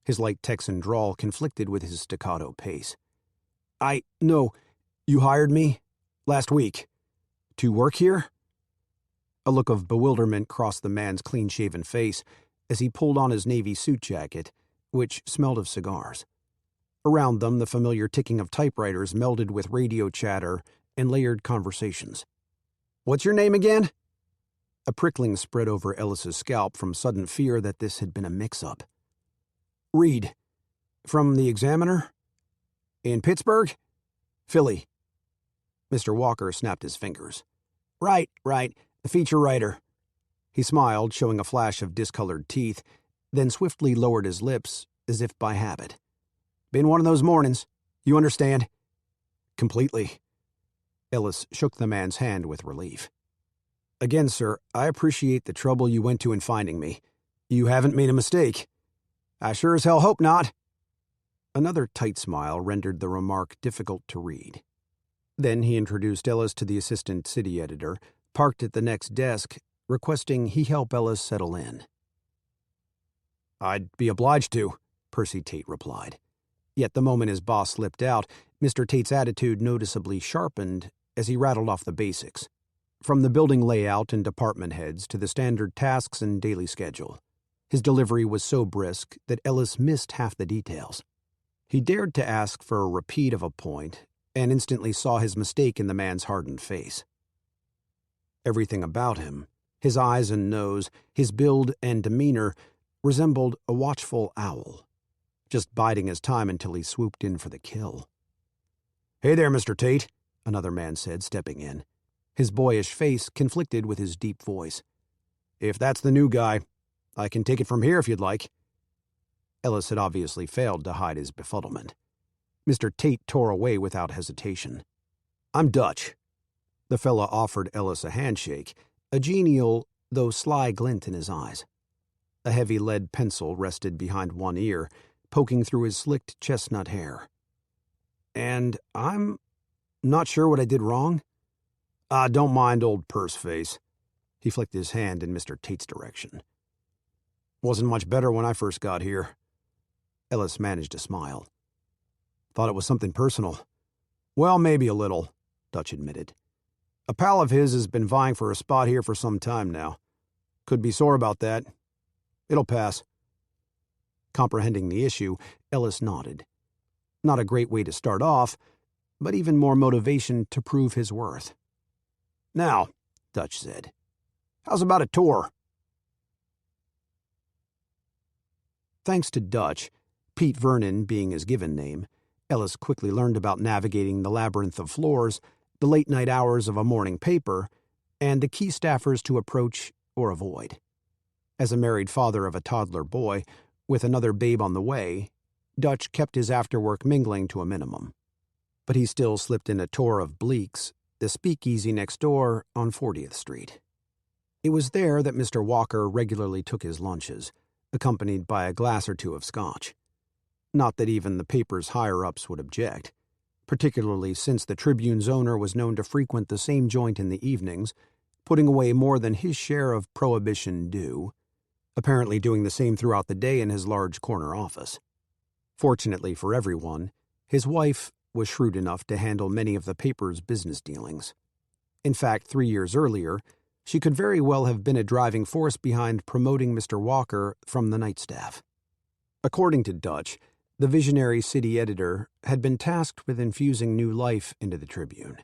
His light Texan drawl conflicted with his staccato pace. No, you hired me last week. To work here?" A look of bewilderment crossed the man's clean-shaven face as he pulled on his navy suit jacket, which smelled of cigars. Around them, the familiar ticking of typewriters melded with radio chatter and layered conversations. "What's your name again?" A prickling spread over Ellis's scalp from sudden fear that this had been a mix-up. "Reed. From the Examiner?" "In Pittsburgh?" "Philly." Mr. Walker snapped his fingers. Right, the feature writer." He smiled, showing a flash of discolored teeth, then swiftly lowered his lips, as if by habit. "Been one of those mornings. You understand?" "Completely." Ellis shook the man's hand with relief. "Again, sir, I appreciate the trouble you went to in finding me. You haven't made a mistake." "I sure as hell hope not." Another tight smile rendered the remark difficult to read. Then he introduced Ellis to the assistant city editor, parked at the next desk, requesting he help Ellis settle in. "I'd be obliged to," Percy Tate replied. Yet the moment his boss slipped out, Mr. Tate's attitude noticeably sharpened as he rattled off the basics, from the building layout and department heads to the standard tasks and daily schedule. His delivery was so brisk that Ellis missed half the details. He dared to ask for a repeat of a point and instantly saw his mistake in the man's hardened face. Everything about him, his eyes and nose, his build and demeanor, resembled a watchful owl, just biding his time until he swooped in for the kill. "Hey there, Mr. Tate," another man said, stepping in. His boyish face conflicted with his deep voice. "If that's the new guy, I can take it from here if you'd like." Ellis had obviously failed to hide his befuddlement. Mr. Tate tore away without hesitation. "I'm Dutch." The fella offered Ellis a handshake, a genial, though sly glint in his eyes. A heavy lead pencil rested behind one ear, poking through his slicked chestnut hair. "And I'm not sure what I did wrong." Don't mind old Purseface." He flicked his hand in Mr. Tate's direction. "Wasn't much better when I first got here." Ellis managed a smile. "Thought it was something personal." "Well, maybe a little," Dutch admitted. "A pal of his has been vying for a spot here for some time now. Could be sore about that. It'll pass." Comprehending the issue, Ellis nodded. Not a great way to start off, but even more motivation to prove his worth. "Now," Dutch said, "how's about a tour?" Thanks to Dutch, Pete Vernon being his given name, Ellis quickly learned about navigating the labyrinth of floors, the late-night hours of a morning paper, and the key staffers to approach or avoid. As a married father of a toddler boy, with another babe on the way, Dutch kept his after-work mingling to a minimum. But he still slipped in a tour of Bleak's, the speakeasy next door on 40th Street. It was there that Mr. Walker regularly took his lunches, accompanied by a glass or two of scotch. Not that even the paper's higher-ups would object, particularly since the Tribune's owner was known to frequent the same joint in the evenings, putting away more than his share of prohibition due, apparently doing the same throughout the day in his large corner office. Fortunately for everyone, his wife was shrewd enough to handle many of the paper's business dealings. In fact, 3 years earlier, she could very well have been a driving force behind promoting Mr. Walker from the night staff. According to Dutch, the visionary city editor had been tasked with infusing new life into the Tribune.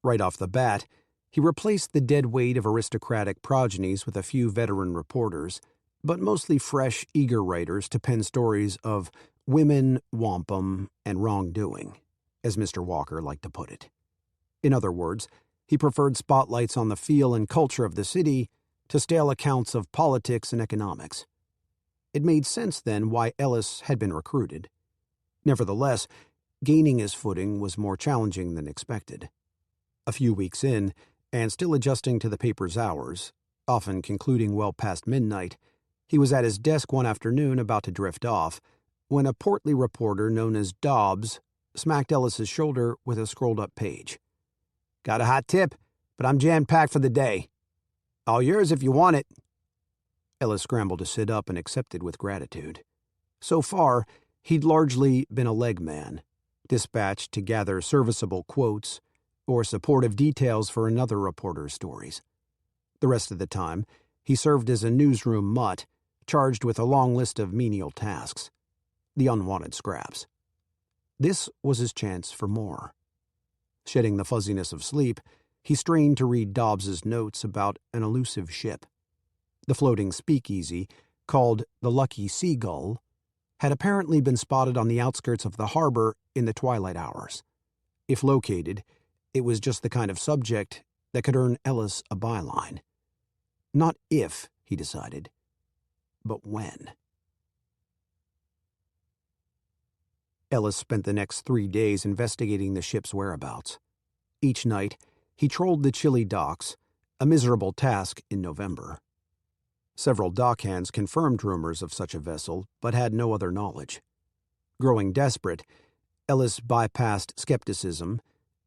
Right off the bat, he replaced the dead weight of aristocratic progenies with a few veteran reporters, but mostly fresh, eager writers to pen stories of women, wampum, and wrongdoing, as Mr. Walker liked to put it. In other words, he preferred spotlights on the feel and culture of the city to stale accounts of politics and economics. It made sense then why Ellis had been recruited. Nevertheless, gaining his footing was more challenging than expected. A few weeks in, and still adjusting to the paper's hours, often concluding well past midnight, he was at his desk one afternoon about to drift off, when a portly reporter known as Dobbs smacked Ellis's shoulder with a scrolled-up page. "Got a hot tip, but I'm jam-packed for the day. All yours if you want it." Ellis scrambled to sit up and accepted with gratitude. So far, he'd largely been a leg man, dispatched to gather serviceable quotes or supportive details for another reporter's stories. The rest of the time, he served as a newsroom mutt, charged with a long list of menial tasks, the unwanted scraps. This was his chance for more. Shedding the fuzziness of sleep, he strained to read Dobbs's notes about an elusive ship. The floating speakeasy, called the Lucky Seagull, had apparently been spotted on the outskirts of the harbor in the twilight hours. If located, it was just the kind of subject that could earn Ellis a byline. Not if, he decided, but when. Ellis spent the next 3 days investigating the ship's whereabouts. Each night, he trolled the chilly docks, a miserable task in November. Several dockhands confirmed rumors of such a vessel, but had no other knowledge. Growing desperate, Ellis bypassed skepticism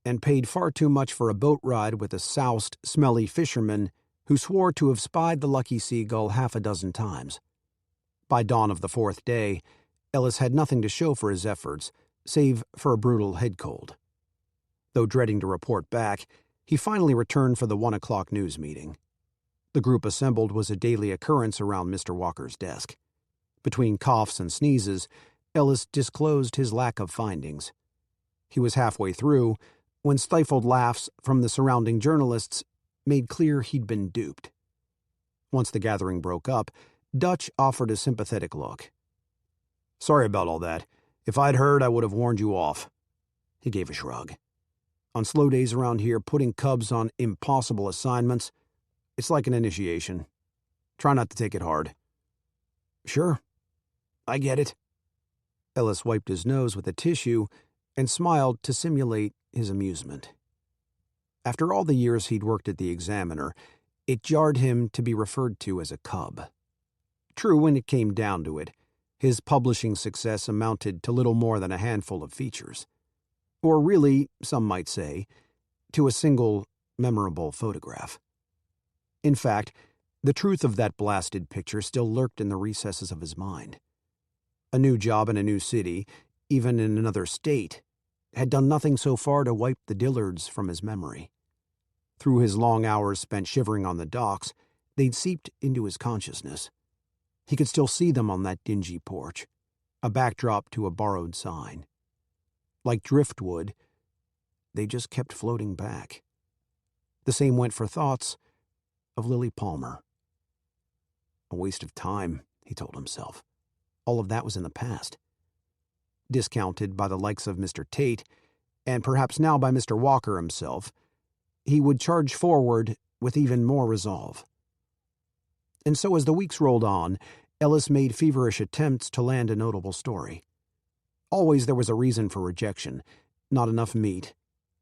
and paid far too much for a boat ride with a soused, smelly fisherman who swore to have spied the Lucky Seagull half a dozen times. By dawn of the 4th day, Ellis had nothing to show for his efforts, save for a brutal head cold. Though dreading to report back, he finally returned for the 1 o'clock news meeting. The group assembled was a daily occurrence around Mr. Walker's desk. Between coughs and sneezes, Ellis disclosed his lack of findings. He was halfway through when stifled laughs from the surrounding journalists made clear he'd been duped. Once the gathering broke up, Dutch offered a sympathetic look. "Sorry about all that. If I'd heard, I would have warned you off." He gave a shrug. "On slow days around here, putting cubs on impossible assignments, it's like an initiation. Try not to take it hard." "Sure. I get it." Ellis wiped his nose with a tissue and smiled to simulate his amusement. After all the years he'd worked at the Examiner, it jarred him to be referred to as a cub. True, when it came down to it, his publishing success amounted to little more than a handful of features. Or really, some might say, to a single memorable photograph. In fact, the truth of that blasted picture still lurked in the recesses of his mind. A new job in a new city, even in another state, had done nothing so far to wipe the Dillards from his memory. Through his long hours spent shivering on the docks, they'd seeped into his consciousness. He could still see them on that dingy porch, a backdrop to a borrowed sign. Like driftwood, they just kept floating back. The same went for thoughts of Lily Palmer. A waste of time, he told himself. All of that was in the past. Discounted by the likes of Mr. Tate, and perhaps now by Mr. Walker himself, he would charge forward with even more resolve. And so as the weeks rolled on, Ellis made feverish attempts to land a notable story. Always there was a reason for rejection: not enough meat,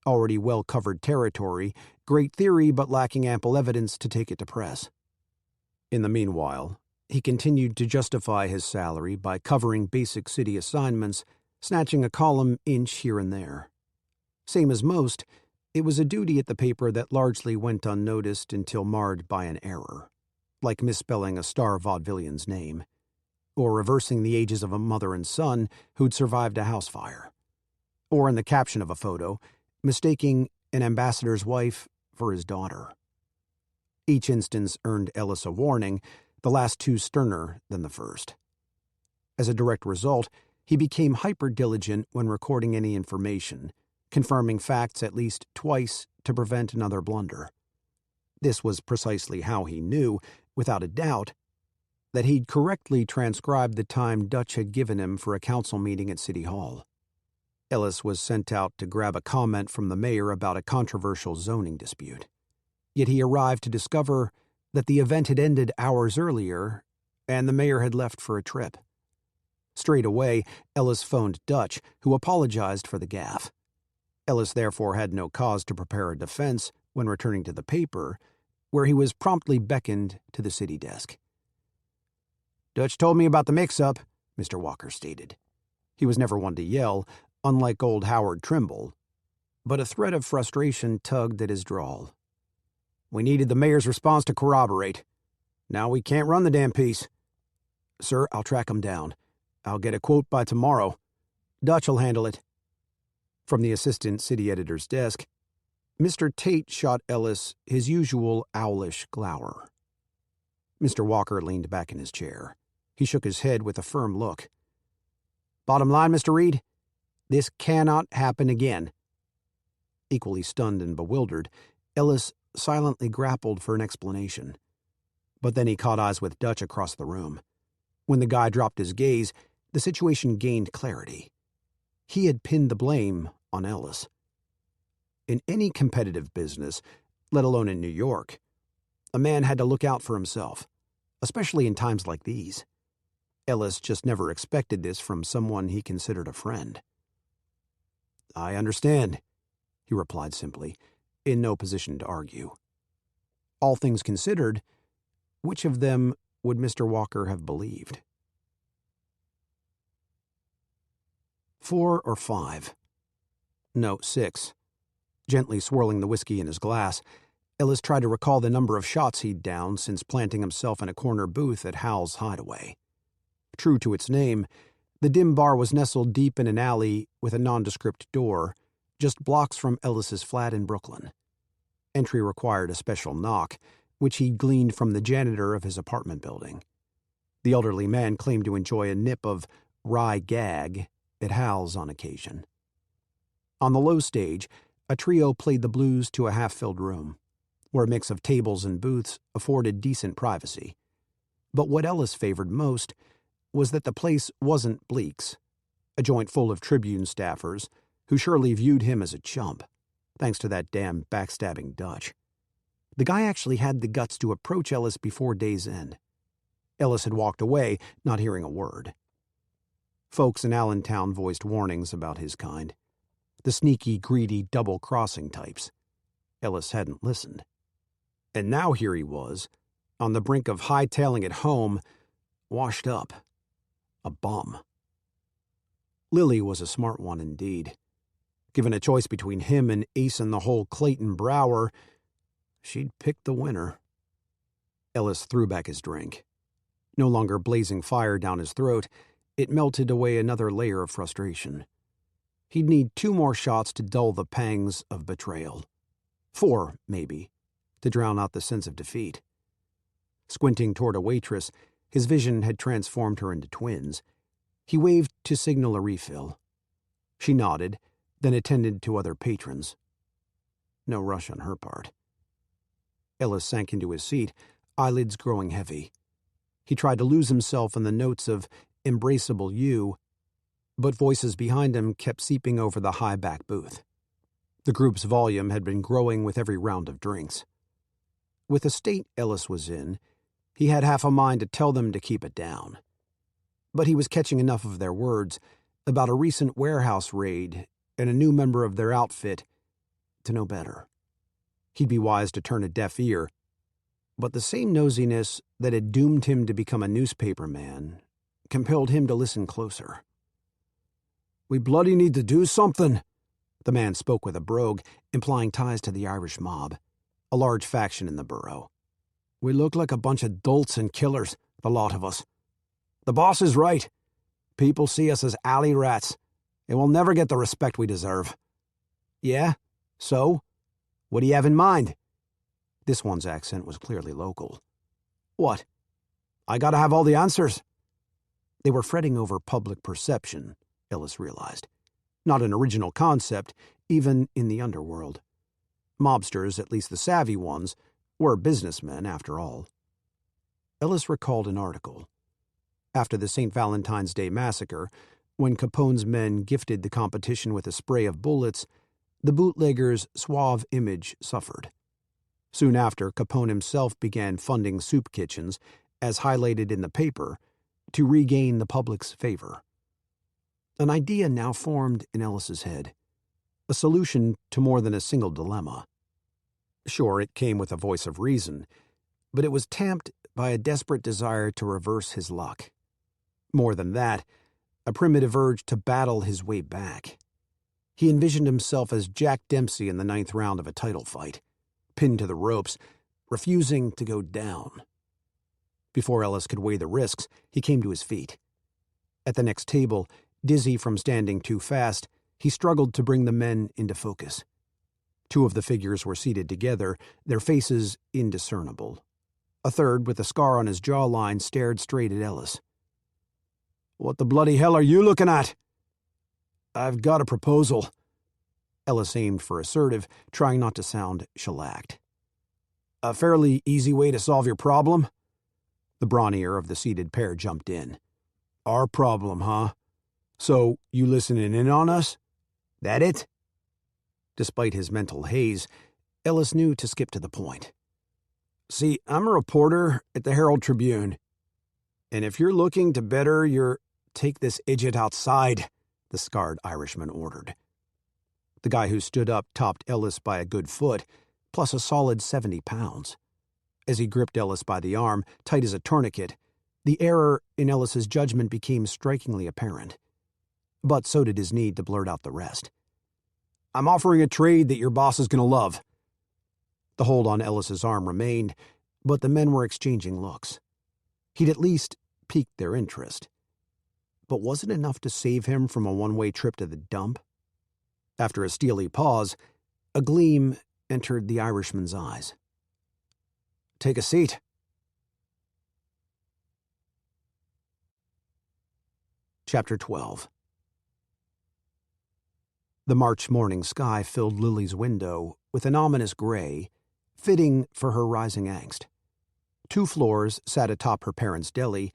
already well-covered territory, great theory but lacking ample evidence to take it to press. In the meanwhile, he continued to justify his salary by covering basic city assignments, snatching a column inch here and there. Same as most, it was a duty at the paper that largely went unnoticed until marred by an error, like misspelling a star vaudevillian's name, or reversing the ages of a mother and son who'd survived a house fire, or in the caption of a photo, mistaking an ambassador's wife for his daughter. Each instance earned Ellis a warning, the last two sterner than the first. As a direct result, he became hyper-diligent when recording any information, confirming facts at least twice to prevent another blunder. This was precisely how he knew, without a doubt, that he'd correctly transcribed the time Dutch had given him for a council meeting at City Hall. Ellis was sent out to grab a comment from the mayor about a controversial zoning dispute. Yet he arrived to discover that the event had ended hours earlier, and the mayor had left for a trip. Straight away, Ellis phoned Dutch, who apologized for the gaffe. Ellis therefore had no cause to prepare a defense when returning to the paper, where he was promptly beckoned to the city desk. "Dutch told me about the mix-up," Mr. Walker stated. He was never one to yell, unlike old Howard Trimble, but a thread of frustration tugged at his drawl. "We needed the mayor's response to corroborate. Now we can't run the damn piece." "Sir, I'll track him down. I'll get a quote by tomorrow. Dutch'll handle it." From the assistant city editor's desk, Mr. Tate shot Ellis his usual owlish glower. Mr. Walker leaned back in his chair. He shook his head with a firm look. "Bottom line, Mr. Reed, this cannot happen again." Equally stunned and bewildered, Ellis silently grappled for an explanation. But then he caught eyes with Dutch across the room. When the guy dropped his gaze, the situation gained clarity. He had pinned the blame on Ellis. In any competitive business, let alone in New York, a man had to look out for himself, especially in times like these. Ellis just never expected this from someone he considered a friend. "I understand," he replied simply, in no position to argue. All things considered, which of them would Mr. Walker have believed? 4 or 5? No, 6. Gently swirling the whiskey in his glass, Ellis tried to recall the number of shots he'd downed since planting himself in a corner booth at Hal's Hideaway. True to its name, the dim bar was nestled deep in an alley with a nondescript door, just blocks from Ellis's flat in Brooklyn. Entry required a special knock, which he gleaned from the janitor of his apartment building. The elderly man claimed to enjoy a nip of rye gag at Hal's on occasion. On the low stage, a trio played the blues to a half-filled room, where a mix of tables and booths afforded decent privacy. But what Ellis favored most was that the place wasn't Bleak's, a joint full of Tribune staffers who surely viewed him as a chump, thanks to that damn backstabbing Dutch. The guy actually had the guts to approach Ellis before day's end. Ellis had walked away, not hearing a word. Folks in Allentown voiced warnings about his kind. the sneaky, greedy, double-crossing types. Ellis hadn't listened. And now here he was, on the brink of hightailing it home, washed up. A bum. Lily was a smart one indeed. Given a choice between him and acing the whole Clayton Brower, she'd pick the winner. Ellis threw back his drink. No longer blazing fire down his throat, it melted away another layer of frustration. He'd need 2 more shots to dull the pangs of betrayal. 4, maybe, to drown out the sense of defeat. Squinting toward a waitress, his vision had transformed her into twins. He waved to signal a refill. She nodded, then attended to other patrons. No rush on her part. Ellis sank into his seat, eyelids growing heavy. He tried to lose himself in the notes of Embraceable You, but voices behind him kept seeping over the high-back booth. The group's volume had been growing with every round of drinks. With the state Ellis was in, he had half a mind to tell them to keep it down. But he was catching enough of their words about a recent warehouse raid and a new member of their outfit to know better. He'd be wise to turn a deaf ear, but the same nosiness that had doomed him to become a newspaper man compelled him to listen closer. "We bloody need to do something," the man spoke with a brogue, implying ties to the Irish mob, a large faction in the borough. "We look like a bunch of dolts and killers, the lot of us. The boss is right. People see us as alley rats, and we'll never get the respect we deserve." "Yeah? So? What do you have in mind?" This one's accent was clearly local. "What? I gotta have all the answers." They were fretting over public perception, Ellis realized. Not an original concept, even in the underworld. Mobsters, at least the savvy ones, were businessmen after all. Ellis recalled an article. After the St. Valentine's Day massacre, when Capone's men gifted the competition with a spray of bullets, the bootlegger's suave image suffered. Soon after, Capone himself began funding soup kitchens, as highlighted in the paper, to regain the public's favor. An idea now formed in Ellis's head, a solution to more than a single dilemma. Sure, it came with a voice of reason, but it was tamped by a desperate desire to reverse his luck. More than that, a primitive urge to battle his way back. He envisioned himself as Jack Dempsey in the 9th round of a title fight, pinned to the ropes, refusing to go down. Before Ellis could weigh the risks, he came to his feet. At the next table, dizzy from standing too fast, he struggled to bring the men into focus. 2 of the figures were seated together, their faces indiscernible. A third, with a scar on his jawline, stared straight at Ellis. "What the bloody hell are you looking at?" "I've got a proposal." Ellis aimed for assertive, trying not to sound shellacked. "A fairly easy way to solve your problem?" The brawnier of the seated pair jumped in. "Our problem, huh? So, you listening in on us? That it?" Despite his mental haze, Ellis knew to skip to the point. "See, I'm a reporter at the Herald Tribune, and if you're looking to better your— Take this idiot outside," the scarred Irishman ordered. The guy who stood up topped Ellis by a good foot, plus a solid 70 pounds. As he gripped Ellis by the arm, tight as a tourniquet, the error in Ellis's judgment became strikingly apparent. But so did his need to blurt out the rest. "I'm offering a trade that your boss is going to love." The hold on Ellis's arm remained, but the men were exchanging looks. He'd at least piqued their interest. But was it enough to save him from a one-way trip to the dump? After a steely pause, a gleam entered the Irishman's eyes. "Take a seat." Chapter 12. The March morning sky filled Lily's window with an ominous gray, fitting for her rising angst. 2 floors sat atop her parents' deli,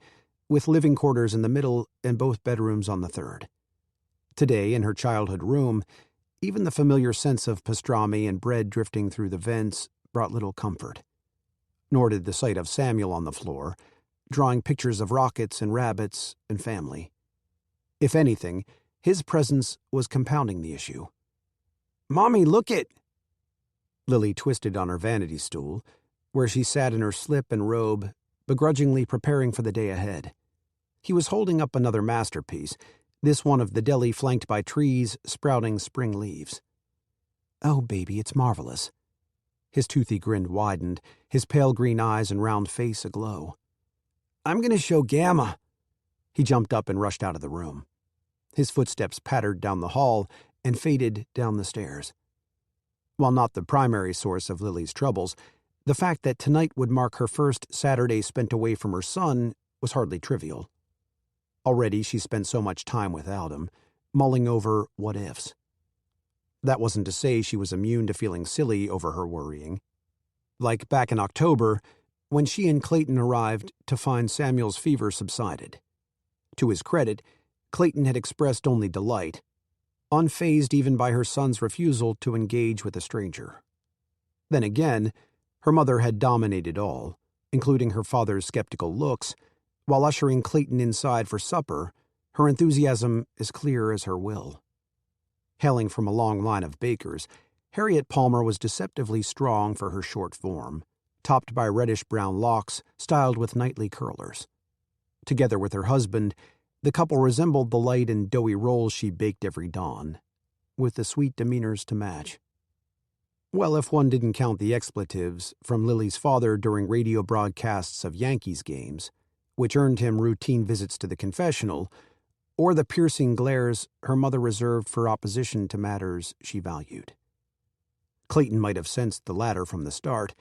with living quarters in the middle and both bedrooms on the 3rd. Today, in her childhood room, even the familiar sense of pastrami and bread drifting through the vents brought little comfort. Nor did the sight of Samuel on the floor, drawing pictures of rockets and rabbits and family. If anything, his presence was compounding the issue. Mommy, look it! Lily twisted on her vanity stool, where she sat in her slip and robe, begrudgingly preparing for the day ahead. He was holding up another masterpiece, this one of the deli flanked by trees sprouting spring leaves. Oh, baby, it's marvelous. His toothy grin widened, his pale green eyes and round face aglow. I'm going to show Gamma. He jumped up and rushed out of the room. His footsteps pattered down the hall and faded down the stairs. While not the primary source of Lily's troubles, the fact that tonight would mark her first Saturday spent away from her son was hardly trivial. Already she spent so much time without him, mulling over what-ifs. That wasn't to say she was immune to feeling silly over her worrying. Like back in October, when she and Clayton arrived to find Samuel's fever subsided. To his credit, Clayton had expressed only delight, unfazed even by her son's refusal to engage with a stranger. Then again, her mother had dominated all, including her father's skeptical looks, while ushering Clayton inside for supper, her enthusiasm as clear as her will. Hailing from a long line of bakers, Harriet Palmer was deceptively strong for her short form, topped by reddish-brown locks styled with nightly curlers. Together with her husband, the couple resembled the light and doughy rolls she baked every dawn, with the sweet demeanors to match. Well, if one didn't count the expletives from Lily's father during radio broadcasts of Yankees games, which earned him routine visits to the confessional, or the piercing glares her mother reserved for opposition to matters she valued. Clayton might have sensed the latter from the start,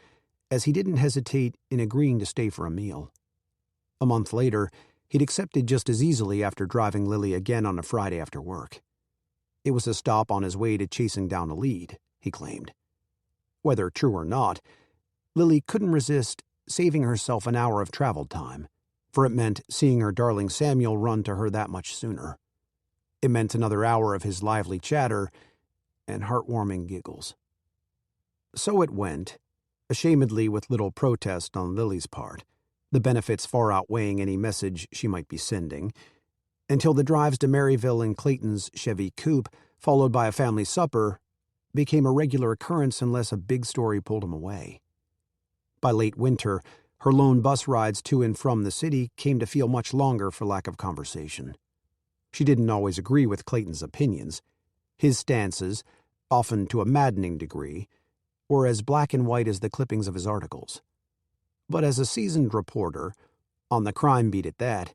as he didn't hesitate in agreeing to stay for a meal. A month later, he'd accepted just as easily after driving Lily again on a Friday after work. It was a stop on his way to chasing down a lead, he claimed. Whether true or not, Lily couldn't resist saving herself an hour of travel time, for it meant seeing her darling Samuel run to her that much sooner. It meant another hour of his lively chatter and heartwarming giggles. So it went, ashamedly with little protest on Lily's part, the benefits far outweighing any message she might be sending, until the drives to Maryville in Clayton's Chevy coupe, followed by a family supper, became a regular occurrence unless a big story pulled him away. By late winter, her lone bus rides to and from the city came to feel much longer for lack of conversation. She didn't always agree with Clayton's opinions. His stances, often to a maddening degree, were as black and white as the clippings of his articles. But as a seasoned reporter, on the crime beat at that,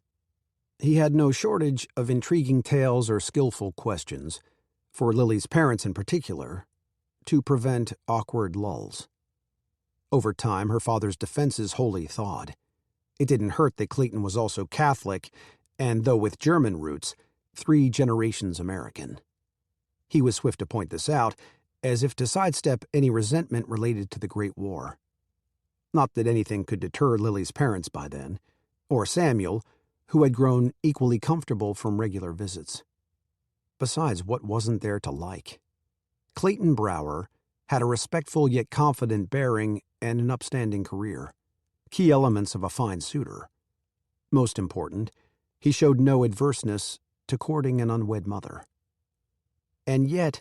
he had no shortage of intriguing tales or skillful questions, for Lily's parents in particular, to prevent awkward lulls. Over time, her father's defenses wholly thawed. It didn't hurt that Clayton was also Catholic, and though with German roots, 3 generations American. He was swift to point this out, as if to sidestep any resentment related to the Great War. Not that anything could deter Lily's parents by then, or Samuel, who had grown equally comfortable from regular visits. Besides, what wasn't there to like? Clayton Brower had a respectful yet confident bearing and an upstanding career, key elements of a fine suitor. Most important, he showed no adverseness to courting an unwed mother. And yet,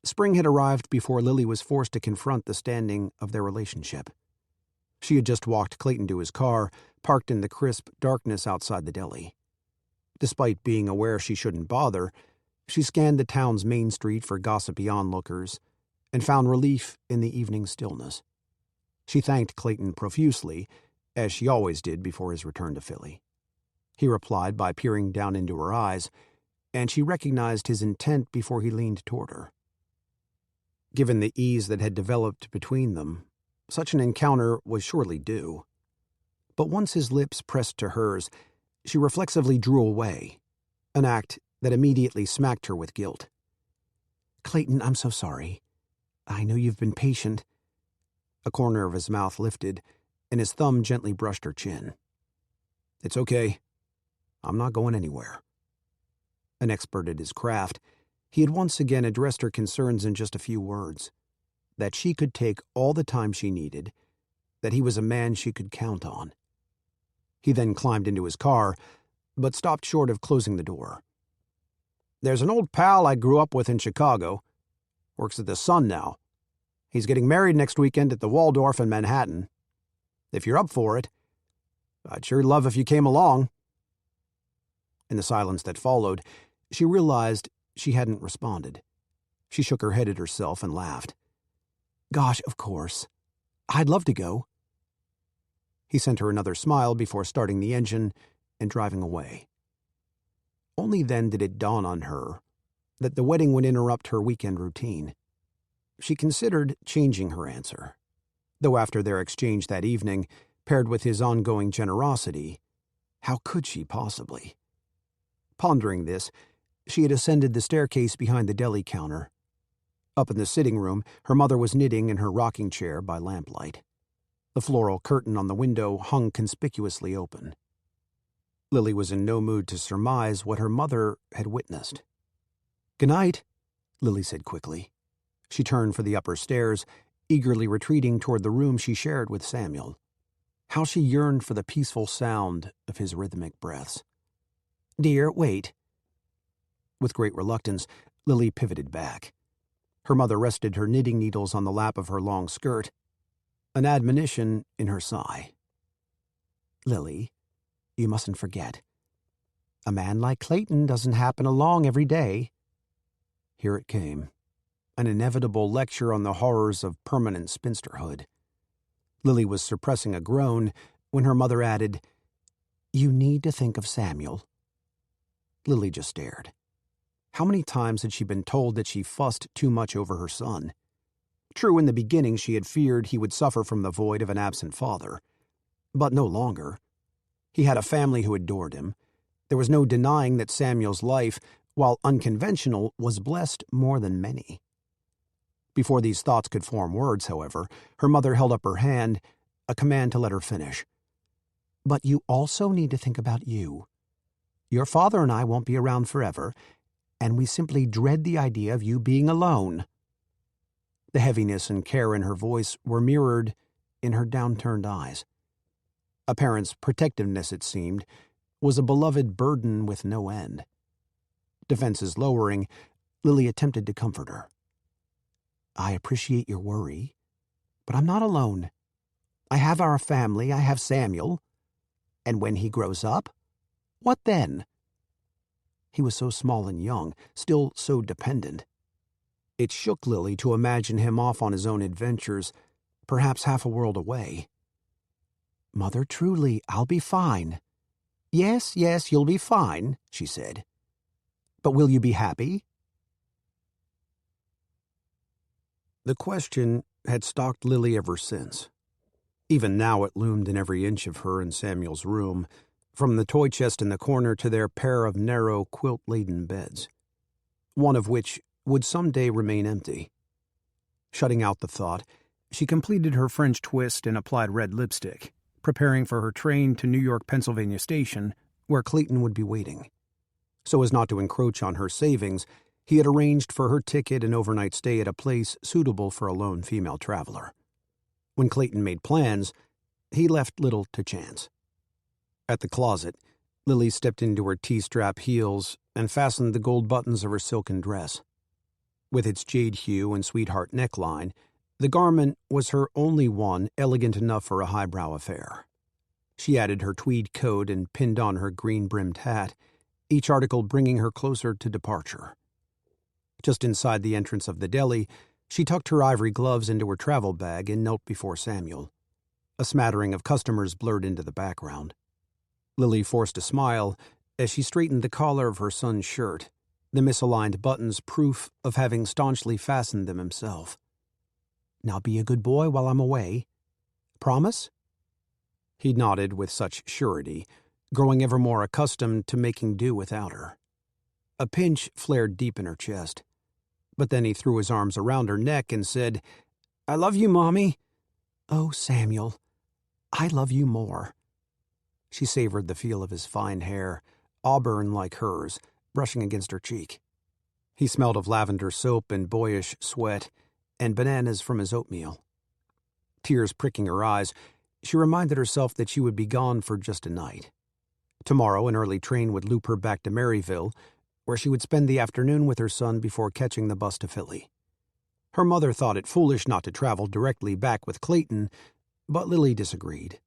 spring had arrived before Lily was forced to confront the standing of their relationship. She had just walked Clayton to his car, parked in the crisp darkness outside the deli. Despite being aware she shouldn't bother, she scanned the town's main street for gossipy onlookers and found relief in the evening stillness. She thanked Clayton profusely, as she always did before his return to Philly. He replied by peering down into her eyes, and she recognized his intent before he leaned toward her. Given the ease that had developed between them, such an encounter was surely due. But once his lips pressed to hers, she reflexively drew away, an act that immediately smacked her with guilt. "Clayton, I'm so sorry. I know you've been patient." A corner of his mouth lifted, and his thumb gently brushed her chin. "It's okay. I'm not going anywhere." An expert at his craft, he had once again addressed her concerns in just a few words. That she could take all the time she needed, that he was a man she could count on. He then climbed into his car, but stopped short of closing the door. "There's an old pal I grew up with in Chicago. Works at the Sun now. He's getting married next weekend at the Waldorf in Manhattan. If you're up for it, I'd sure love if you came along." In the silence that followed, she realized she hadn't responded. She shook her head at herself and laughed. "Gosh, of course. I'd love to go." He sent her another smile before starting the engine and driving away. Only then did it dawn on her that the wedding would interrupt her weekend routine. She considered changing her answer, though after their exchange that evening, paired with his ongoing generosity, how could she possibly? Pondering this, she had ascended the staircase behind the deli counter. Up in the sitting room, her mother was knitting in her rocking chair by lamplight. The floral curtain on the window hung conspicuously open. Lily was in no mood to surmise what her mother had witnessed. "Good night," Lily said quickly. She turned for the upper stairs, eagerly retreating toward the room she shared with Samuel. How she yearned for the peaceful sound of his rhythmic breaths. "Dear, wait." With great reluctance, Lily pivoted back. Her mother rested her knitting needles on the lap of her long skirt, an admonition in her sigh. "Lily, you mustn't forget. A man like Clayton doesn't happen along every day." Here it came, an inevitable lecture on the horrors of permanent spinsterhood. Lily was suppressing a groan when her mother added, "You need to think of Samuel." Lily just stared. How many times had she been told that she fussed too much over her son? True, in the beginning she had feared he would suffer from the void of an absent father. But no longer. He had a family who adored him. There was no denying that Samuel's life, while unconventional, was blessed more than many. Before these thoughts could form words, however, her mother held up her hand, a command to let her finish. "But you also need to think about you. Your father and I won't be around forever, and we simply dread the idea of you being alone." The heaviness and care in her voice were mirrored in her downturned eyes. A parent's protectiveness, it seemed, was a beloved burden with no end. Defenses lowering, Lily attempted to comfort her. "I appreciate your worry, but I'm not alone. I have our family, I have Samuel. And when he grows up, what then?" He was so small and young, still so dependent. It shook Lily to imagine him off on his own adventures, perhaps half a world away. "Mother, truly, I'll be fine." Yes, you'll be fine," she said. "But will you be happy?" The question had stalked Lily ever since. Even now it loomed in every inch of her and Samuel's room, from the toy chest in the corner to their pair of narrow, quilt-laden beds, one of which would someday remain empty. Shutting out the thought, she completed her French twist and applied red lipstick, preparing for her train to New York, Pennsylvania station, where Clayton would be waiting. So as not to encroach on her savings, he had arranged for her ticket and overnight stay at a place suitable for a lone female traveler. When Clayton made plans, he left little to chance. At the closet, Lily stepped into her T-strap heels and fastened the gold buttons of her silken dress. With its jade hue and sweetheart neckline, the garment was her only one elegant enough for a highbrow affair. She added her tweed coat and pinned on her green-brimmed hat, each article bringing her closer to departure. Just inside the entrance of the deli, she tucked her ivory gloves into her travel bag and knelt before Samuel. A smattering of customers blurred into the background. Lily forced a smile as she straightened the collar of her son's shirt, the misaligned buttons proof of having staunchly fastened them himself. "Now be a good boy while I'm away. Promise?" He nodded with such surety, growing ever more accustomed to making do without her. A pinch flared deep in her chest, but then he threw his arms around her neck and said, "I love you, Mommy." "Oh, Samuel, I love you more." She savored the feel of his fine hair, auburn like hers, brushing against her cheek. He smelled of lavender soap and boyish sweat, and bananas from his oatmeal. Tears pricking her eyes, she reminded herself that she would be gone for just a night. Tomorrow an early train would loop her back to Maryville, where she would spend the afternoon with her son before catching the bus to Philly. Her mother thought it foolish not to travel directly back with Clayton, but Lily disagreed.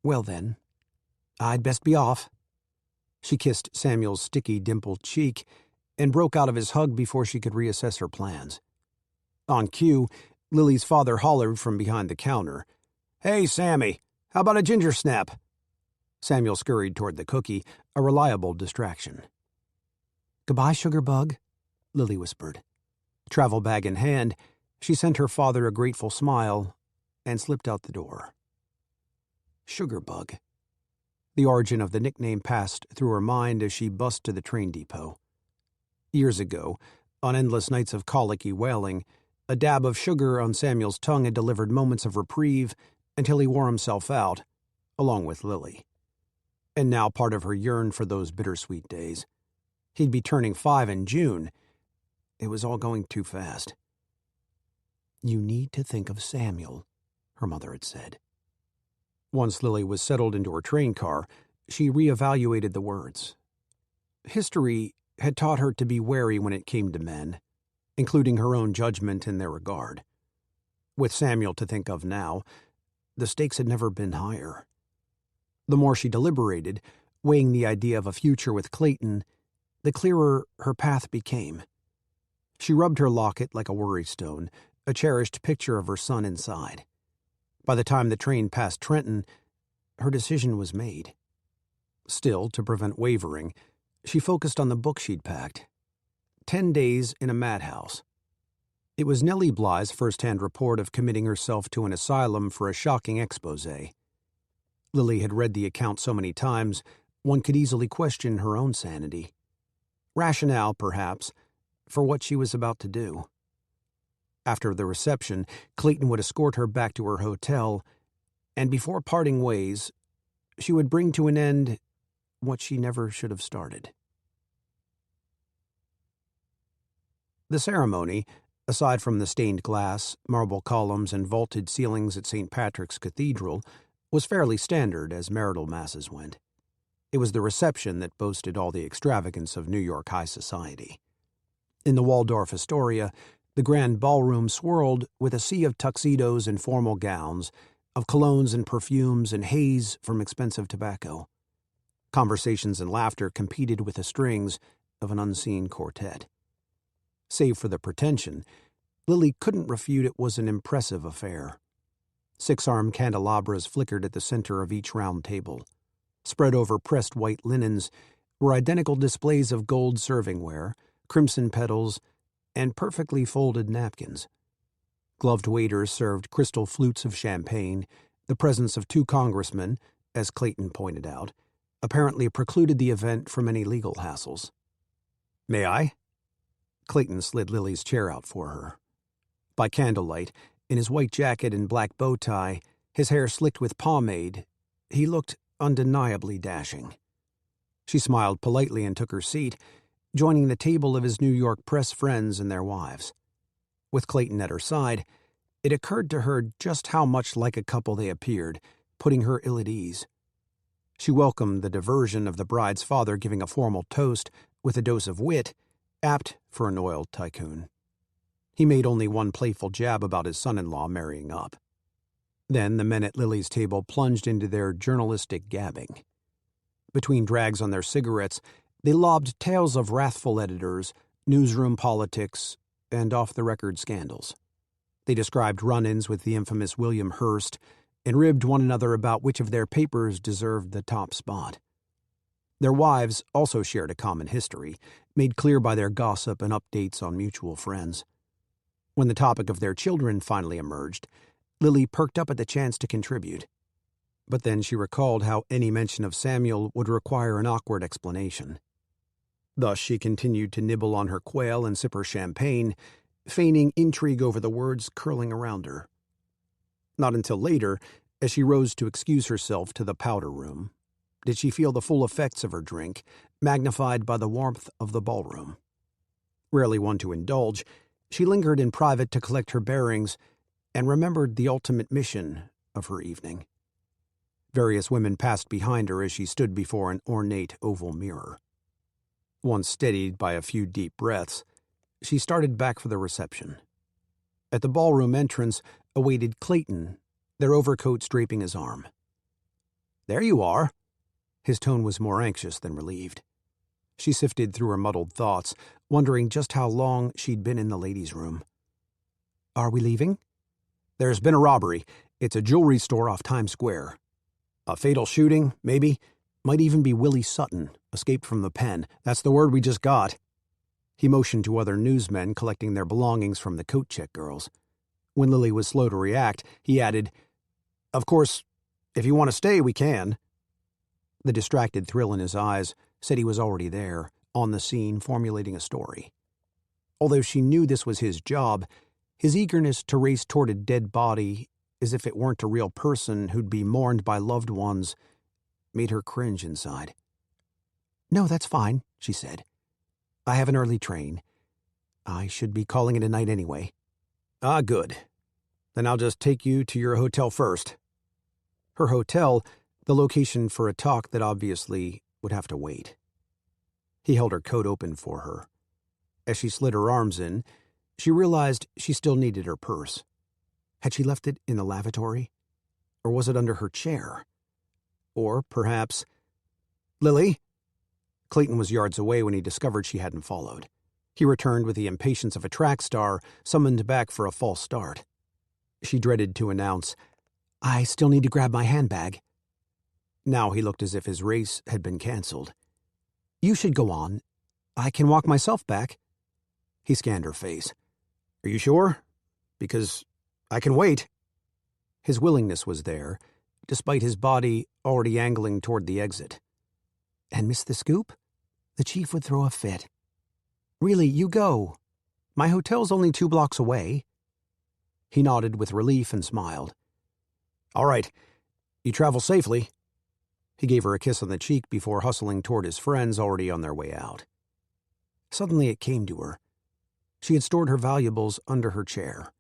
"Well then, I'd best be off." She kissed Samuel's sticky, dimpled cheek and broke out of his hug before she could reassess her plans. On cue, Lily's father hollered from behind the counter, "Hey, Sammy, how about a ginger snap?" Samuel scurried toward the cookie, a reliable distraction. "Goodbye, sugar bug," Lily whispered. Travel bag in hand, she sent her father a grateful smile and slipped out the door. Sugar bug. The origin of the nickname passed through her mind as she bussed to the train depot. Years ago, on endless nights of colicky wailing, a dab of sugar on Samuel's tongue had delivered moments of reprieve until he wore himself out, along with Lily. And now part of her yearned for those bittersweet days. He'd be turning 5 in June. It was all going too fast. "You need to think of Samuel," her mother had said. Once Lily was settled into her train car, she reevaluated the words. History had taught her to be wary when it came to men, including her own judgment in their regard. With Samuel to think of now, the stakes had never been higher. The more she deliberated, weighing the idea of a future with Clayton, the clearer her path became. She rubbed her locket like a worrystone, a cherished picture of her son inside. By the time the train passed Trenton, her decision was made. Still, to prevent wavering, she focused on the book she'd packed. 10 Days in a Madhouse. It was Nellie Bly's first-hand report of committing herself to an asylum for a shocking exposé. Lily had read the account so many times, one could easily question her own sanity. Rationale, perhaps, for what she was about to do. After the reception, Clayton would escort her back to her hotel, and before parting ways, she would bring to an end what she never should have started. The ceremony, aside from the stained glass, marble columns, and vaulted ceilings at St. Patrick's Cathedral, was fairly standard as marital masses went. It was the reception that boasted all the extravagance of New York high society. In the Waldorf Astoria, the grand ballroom swirled with a sea of tuxedos and formal gowns, of colognes and perfumes and haze from expensive tobacco. Conversations and laughter competed with the strings of an unseen quartet. Save for the pretension, Lily couldn't refute it was an impressive affair. 6-armed candelabras flickered at the center of each round table. Spread over pressed white linens were identical displays of gold servingware, crimson petals, and perfectly folded napkins. Gloved waiters served crystal flutes of champagne. The presence of 2 congressmen, as Clayton pointed out, apparently precluded the event from any legal hassles. "May I?" Clayton slid Lily's chair out for her. By candlelight, in his white jacket and black bow tie, his hair slicked with pomade, he looked undeniably dashing. She smiled politely and took her seat, joining the table of his New York press friends and their wives. With Clayton at her side, it occurred to her just how much like a couple they appeared, putting her ill at ease. She welcomed the diversion of the bride's father giving a formal toast with a dose of wit, apt for an oiled tycoon. He made only one playful jab about his son-in-law marrying up. Then the men at Lily's table plunged into their journalistic gabbing. Between drags on their cigarettes, they lobbed tales of wrathful editors, newsroom politics, and off-the-record scandals. They described run-ins with the infamous William Hearst and ribbed one another about which of their papers deserved the top spot. Their wives also shared a common history, made clear by their gossip and updates on mutual friends. When the topic of their children finally emerged, Lily perked up at the chance to contribute. But then she recalled how any mention of Samuel would require an awkward explanation. Thus she continued to nibble on her quail and sip her champagne, feigning intrigue over the words curling around her. Not until later, as she rose to excuse herself to the powder room, did she feel the full effects of her drink, magnified by the warmth of the ballroom. Rarely one to indulge, she lingered in private to collect her bearings and remembered the ultimate mission of her evening. Various women passed behind her as she stood before an ornate oval mirror. Once steadied by a few deep breaths, she started back for the reception. At the ballroom entrance awaited Clayton, their overcoats draping his arm. "There you are." His tone was more anxious than relieved. She sifted through her muddled thoughts, wondering just how long she'd been in the ladies' room. "Are we leaving?" "There's been a robbery. It's a jewelry store off Times Square. A fatal shooting, maybe. Might even be Willie Sutton, escaped from the pen. That's the word we just got." He motioned to other newsmen collecting their belongings from the coat check girls. When Lily was slow to react, he added, "Of course, if you want to stay, we can." The distracted thrill in his eyes said he was already there, on the scene, formulating a story. Although she knew this was his job, his eagerness to race toward a dead body, as if it weren't a real person who'd be mourned by loved ones, made her cringe inside. "No, that's fine," she said. "I have an early train. I should be calling it a night anyway." "Ah, good. Then I'll just take you to your hotel first." Her hotel, the location for a talk that obviously would have to wait. He held her coat open for her. As she slid her arms in, she realized she still needed her purse. Had she left it in the lavatory? Or was it under her chair? Or, perhaps... "Lily?" Clayton was yards away when he discovered she hadn't followed. He returned with the impatience of a track star summoned back for a false start. She dreaded to announce, "I still need to grab my handbag." Now he looked as if his race had been canceled. "You should go on. I can walk myself back." He scanned her face. "Are you sure? Because I can wait." His willingness was there, despite his body already angling toward the exit. "And miss the scoop? The chief would throw a fit." "Really, you go. My hotel's only 2 blocks away." He nodded with relief and smiled. "All right. You travel safely." He gave her a kiss on the cheek before hustling toward his friends already on their way out. Suddenly it came to her. She had stored her valuables under her chair.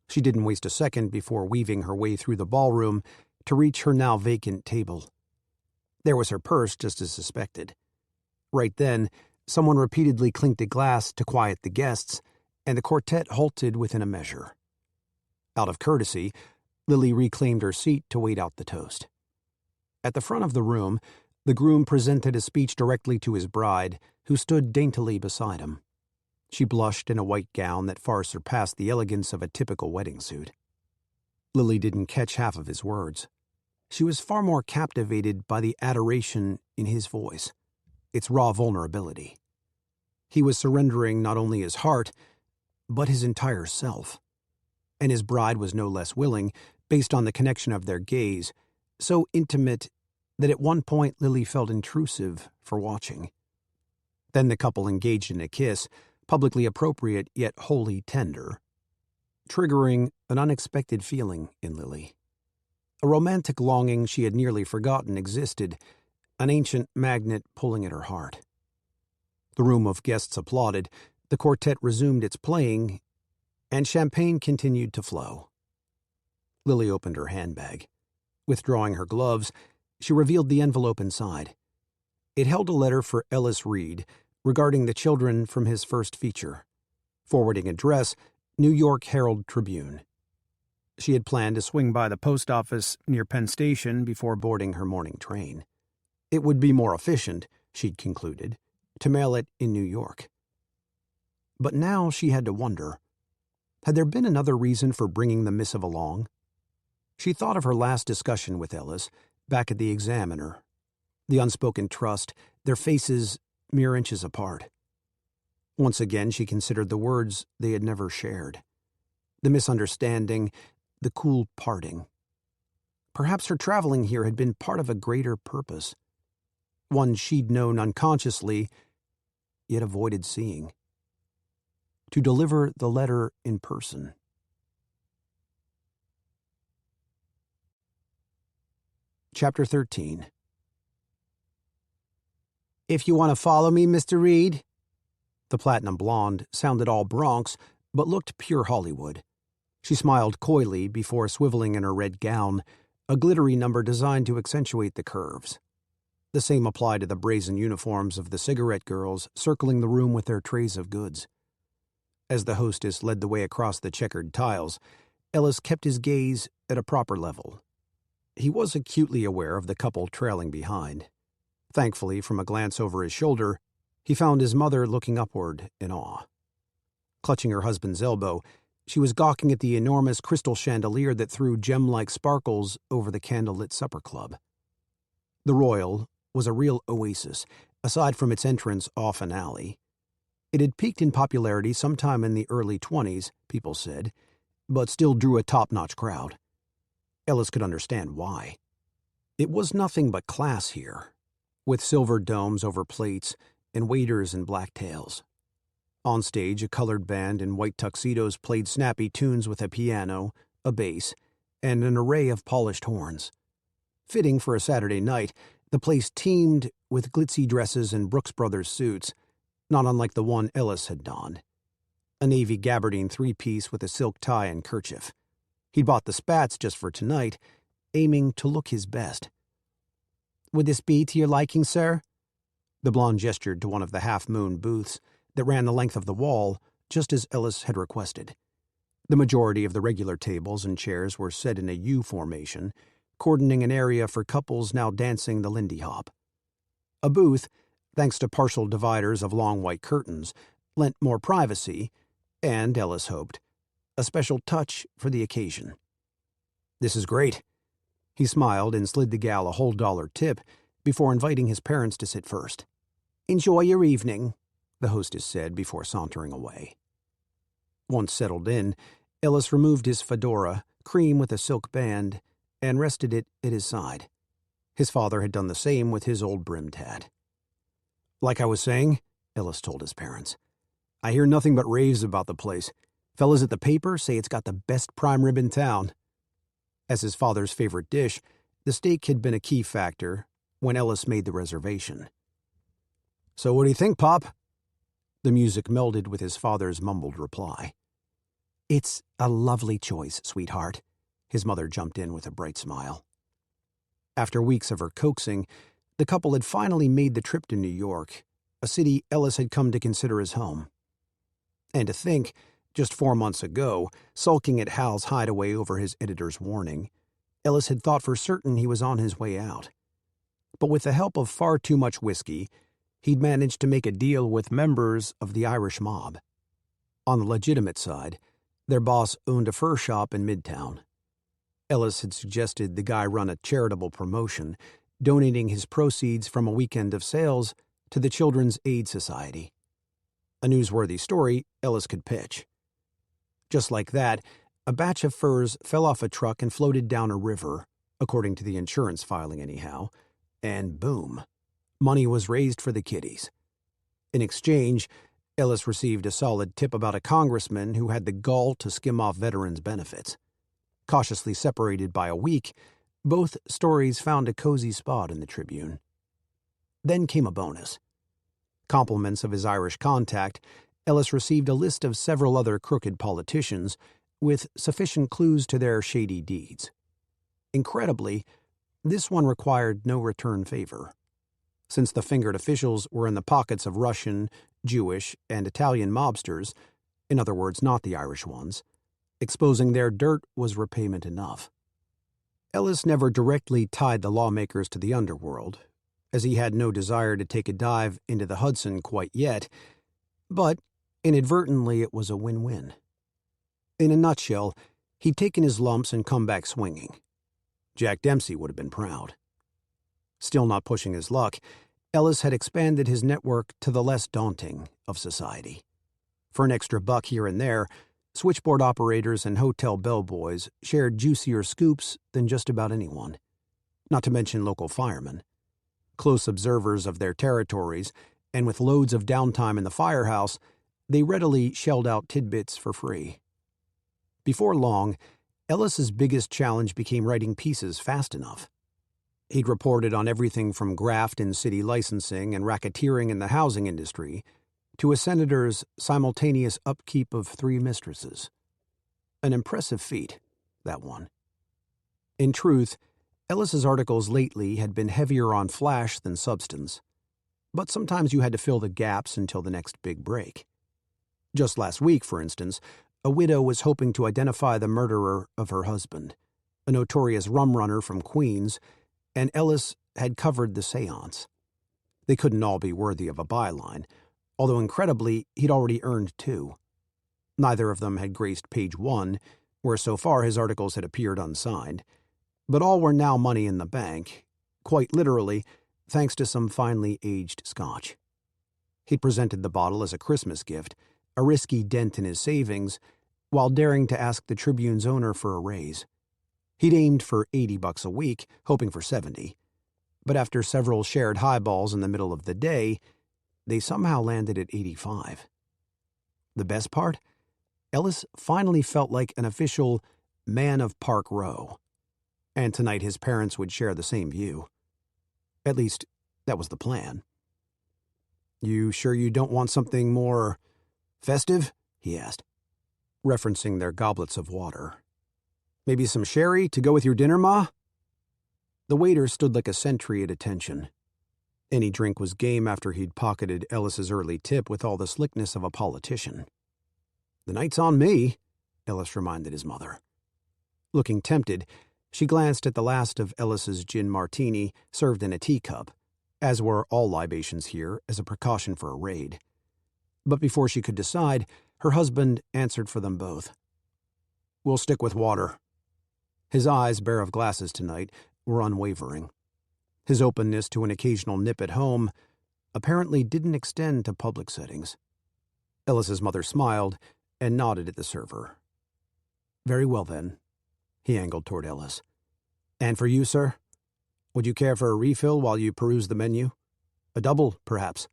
She didn't waste a second before weaving her way through the ballroom to reach her now vacant table. There was her purse, just as suspected. Right then, someone repeatedly clinked a glass to quiet the guests, and the quartet halted within a measure. Out of courtesy, Lily reclaimed her seat to wait out the toast. At the front of the room, the groom presented a speech directly to his bride, who stood daintily beside him. She blushed in a white gown that far surpassed the elegance of a typical wedding suit. Lily didn't catch half of his words. She was far more captivated by the adoration in his voice, its raw vulnerability. He was surrendering not only his heart, but his entire self. And his bride was no less willing, based on the connection of their gaze, so intimate that at one point Lily felt intrusive for watching. Then the couple engaged in a kiss, publicly appropriate yet wholly tender, triggering an unexpected feeling in Lily. A romantic longing she had nearly forgotten existed, an ancient magnet pulling at her heart. The room of guests applauded, the quartet resumed its playing, and champagne continued to flow. Lily opened her handbag. Withdrawing her gloves, she revealed the envelope inside. It held a letter for Ellis Reed regarding the children from his first feature. Forwarding address, New York Herald Tribune. She had planned to swing by the post office near Penn Station before boarding her morning train. It would be more efficient, she'd concluded, to mail it in New York. But now she had to wonder, had there been another reason for bringing the missive along? She thought of her last discussion with Ellis, back at the Examiner. The unspoken trust, their faces mere inches apart. Once again she considered the words they had never shared. The misunderstanding, the cool parting. Perhaps her traveling here had been part of a greater purpose. One she'd known unconsciously, yet avoided seeing. To deliver the letter in person. Chapter 13. "If you want to follow me, Mr. Reed." The platinum blonde sounded all Bronx, but looked pure Hollywood. She smiled coyly before swiveling in her red gown, a glittery number designed to accentuate the curves. The same applied to the brazen uniforms of the cigarette girls circling the room with their trays of goods. As the hostess led the way across the checkered tiles, Ellis kept his gaze at a proper level. He was acutely aware of the couple trailing behind. Thankfully, from a glance over his shoulder, he found his mother looking upward in awe. Clutching her husband's elbow, she was gawking at the enormous crystal chandelier that threw gem-like sparkles over the candlelit supper club. The Royal was a real oasis, aside from its entrance off an alley. It had peaked in popularity sometime in the early 20s, people said, but still drew a top-notch crowd. Ellis could understand why. It was nothing but class here, with silver domes over plates and waiters in black tails. On stage, a colored band in white tuxedos played snappy tunes with a piano, a bass, and an array of polished horns. Fitting for a Saturday night, the place teemed with glitzy dresses and Brooks Brothers suits, not unlike the one Ellis had donned. A navy gabardine three-piece with a silk tie and kerchief. He'd bought the spats just for tonight, aiming to look his best. "Would this be to your liking, sir?" The blonde gestured to one of the half-moon booths that ran the length of the wall, just as Ellis had requested. The majority of the regular tables and chairs were set in a U formation, cordoning an area for couples now dancing the Lindy Hop. A booth, thanks to partial dividers of long white curtains, lent more privacy, and, Ellis hoped, a special touch for the occasion. "This is great." He smiled and slid the gal a whole $1 tip before inviting his parents to sit first. "Enjoy your evening," the hostess said before sauntering away. Once settled in, Ellis removed his fedora, cream with a silk band, and rested it at his side. His father had done the same with his old brimmed hat. "Like I was saying," Ellis told his parents, "I hear nothing but raves about the place. Fellas at the paper say it's got the best prime rib in town." As his father's favorite dish, the steak had been a key factor when Ellis made the reservation. "So what do you think, Pop?" The music melded with his father's mumbled reply. "It's a lovely choice, sweetheart," his mother jumped in with a bright smile. After weeks of her coaxing, the couple had finally made the trip to New York, a city Ellis had come to consider his home. And to think, just 4 months ago, sulking at Hal's hideaway over his editor's warning, Ellis had thought for certain he was on his way out. But with the help of far too much whiskey, he'd managed to make a deal with members of the Irish mob. On the legitimate side, their boss owned a fur shop in Midtown. Ellis had suggested the guy run a charitable promotion, donating his proceeds from a weekend of sales to the Children's Aid Society. A newsworthy story Ellis could pitch. Just like that, a batch of furs fell off a truck and floated down a river, according to the insurance filing anyhow, and boom, money was raised for the kiddies. In exchange, Ellis received a solid tip about a congressman who had the gall to skim off veterans' benefits. Cautiously separated by a week, both stories found a cozy spot in the Tribune. Then came a bonus. Compliments of his Irish contact, Ellis received a list of several other crooked politicians with sufficient clues to their shady deeds. Incredibly, this one required no return favor. Since the fingered officials were in the pockets of Russian, Jewish, and Italian mobsters, in other words, not the Irish ones, exposing their dirt was repayment enough. Ellis never directly tied the lawmakers to the underworld, as he had no desire to take a dive into the Hudson quite yet, but inadvertently it was a win-win. In a nutshell, he'd taken his lumps and come back swinging. Jack Dempsey would have been proud. Still not pushing his luck, Ellis had expanded his network to the less daunting of society. For an extra buck here and there, switchboard operators and hotel bellboys shared juicier scoops than just about anyone, not to mention local firemen. Close observers of their territories, and with loads of downtime in the firehouse, they readily shelled out tidbits for free. Before long, Ellis's biggest challenge became writing pieces fast enough. He'd reported on everything from graft in city licensing and racketeering in the housing industry to a senator's simultaneous upkeep of 3 mistresses. An impressive feat, that one. In truth, Ellis's articles lately had been heavier on flash than substance, but sometimes you had to fill the gaps until the next big break. Just last week, for instance, a widow was hoping to identify the murderer of her husband, a notorious rum runner from Queens, and Ellis had covered the seance. They couldn't all be worthy of a byline, although incredibly, he'd already earned 2. Neither of them had graced page 1, where so far his articles had appeared unsigned, but all were now money in the bank, quite literally, thanks to some finely aged scotch. He'd presented the bottle as a Christmas gift, a risky dent in his savings, while daring to ask the Tribune's owner for a raise. He'd aimed for $80 a week, hoping for 70, but after several shared highballs in the middle of the day, they somehow landed at 85. The best part? Ellis finally felt like an official man of Park Row, and tonight his parents would share the same view. At least, that was the plan. "You sure you don't want something more festive?" he asked, referencing their goblets of water. "Maybe some sherry to go with your dinner, Ma?" The waiter stood like a sentry at attention. Any drink was game after he'd pocketed Ellis's early tip with all the slickness of a politician. "The night's on me," Ellis reminded his mother. Looking tempted, she glanced at the last of Ellis's gin martini served in a teacup, as were all libations here as a precaution for a raid. But before she could decide, her husband answered for them both. "We'll stick with water." His eyes, bare of glasses tonight, were unwavering. His openness to an occasional nip at home apparently didn't extend to public settings. Ellis's mother smiled and nodded at the server. "Very well, then." He angled toward Ellis. "And for you, sir? Would you care for a refill while you peruse the menu? A double, perhaps?"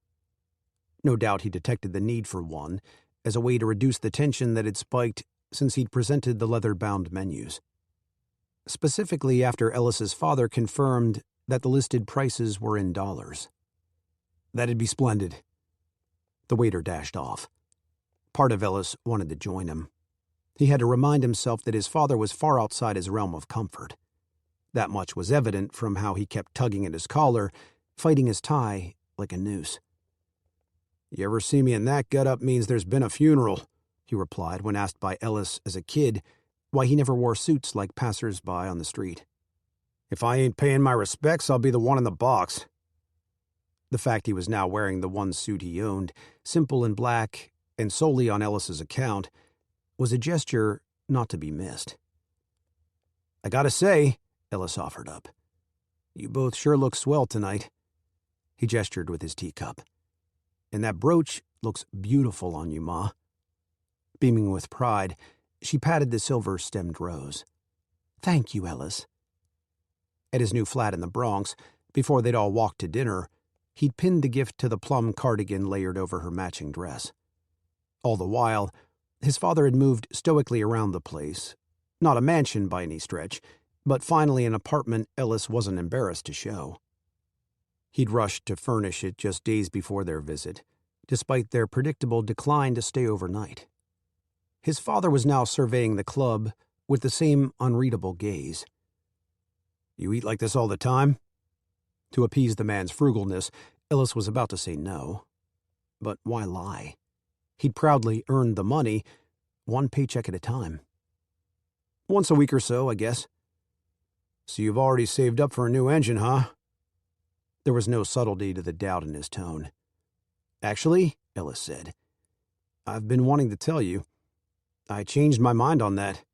No doubt he detected the need for one, as a way to reduce the tension that had spiked since he'd presented the leather-bound menus. Specifically after Ellis's father confirmed that the listed prices were in dollars. "That'd be splendid." The waiter dashed off. Part of Ellis wanted to join him. He had to remind himself that his father was far outside his realm of comfort. That much was evident from how he kept tugging at his collar, fighting his tie like a noose. "You ever see me in that get-up means there's been a funeral," he replied when asked by Ellis as a kid why he never wore suits like passers-by on the street. "If I ain't paying my respects, I'll be the one in the box." The fact he was now wearing the one suit he owned, simple and black, and solely on Ellis's account, was a gesture not to be missed. "I gotta say," Ellis offered up, "you both sure look swell tonight." He gestured with his teacup. "And that brooch looks beautiful on you, Ma." Beaming with pride, she patted the silver-stemmed rose. "Thank you, Ellis." At his new flat in the Bronx, before they'd all walked to dinner, he'd pinned the gift to the plum cardigan layered over her matching dress. All the while, his father had moved stoically around the place, not a mansion by any stretch, but finally an apartment Ellis wasn't embarrassed to show. He'd rushed to furnish it just days before their visit, despite their predictable decline to stay overnight. His father was now surveying the club with the same unreadable gaze. "You eat like this all the time?" To appease the man's frugalness, Ellis was about to say no. But why lie? He'd proudly earned the money, one paycheck at a time. "Once a week or so, I guess." "So you've already saved up for a new engine, huh?" There was no subtlety to the doubt in his tone. "Actually," Ellis said, "I've been wanting to tell you. I changed my mind on that."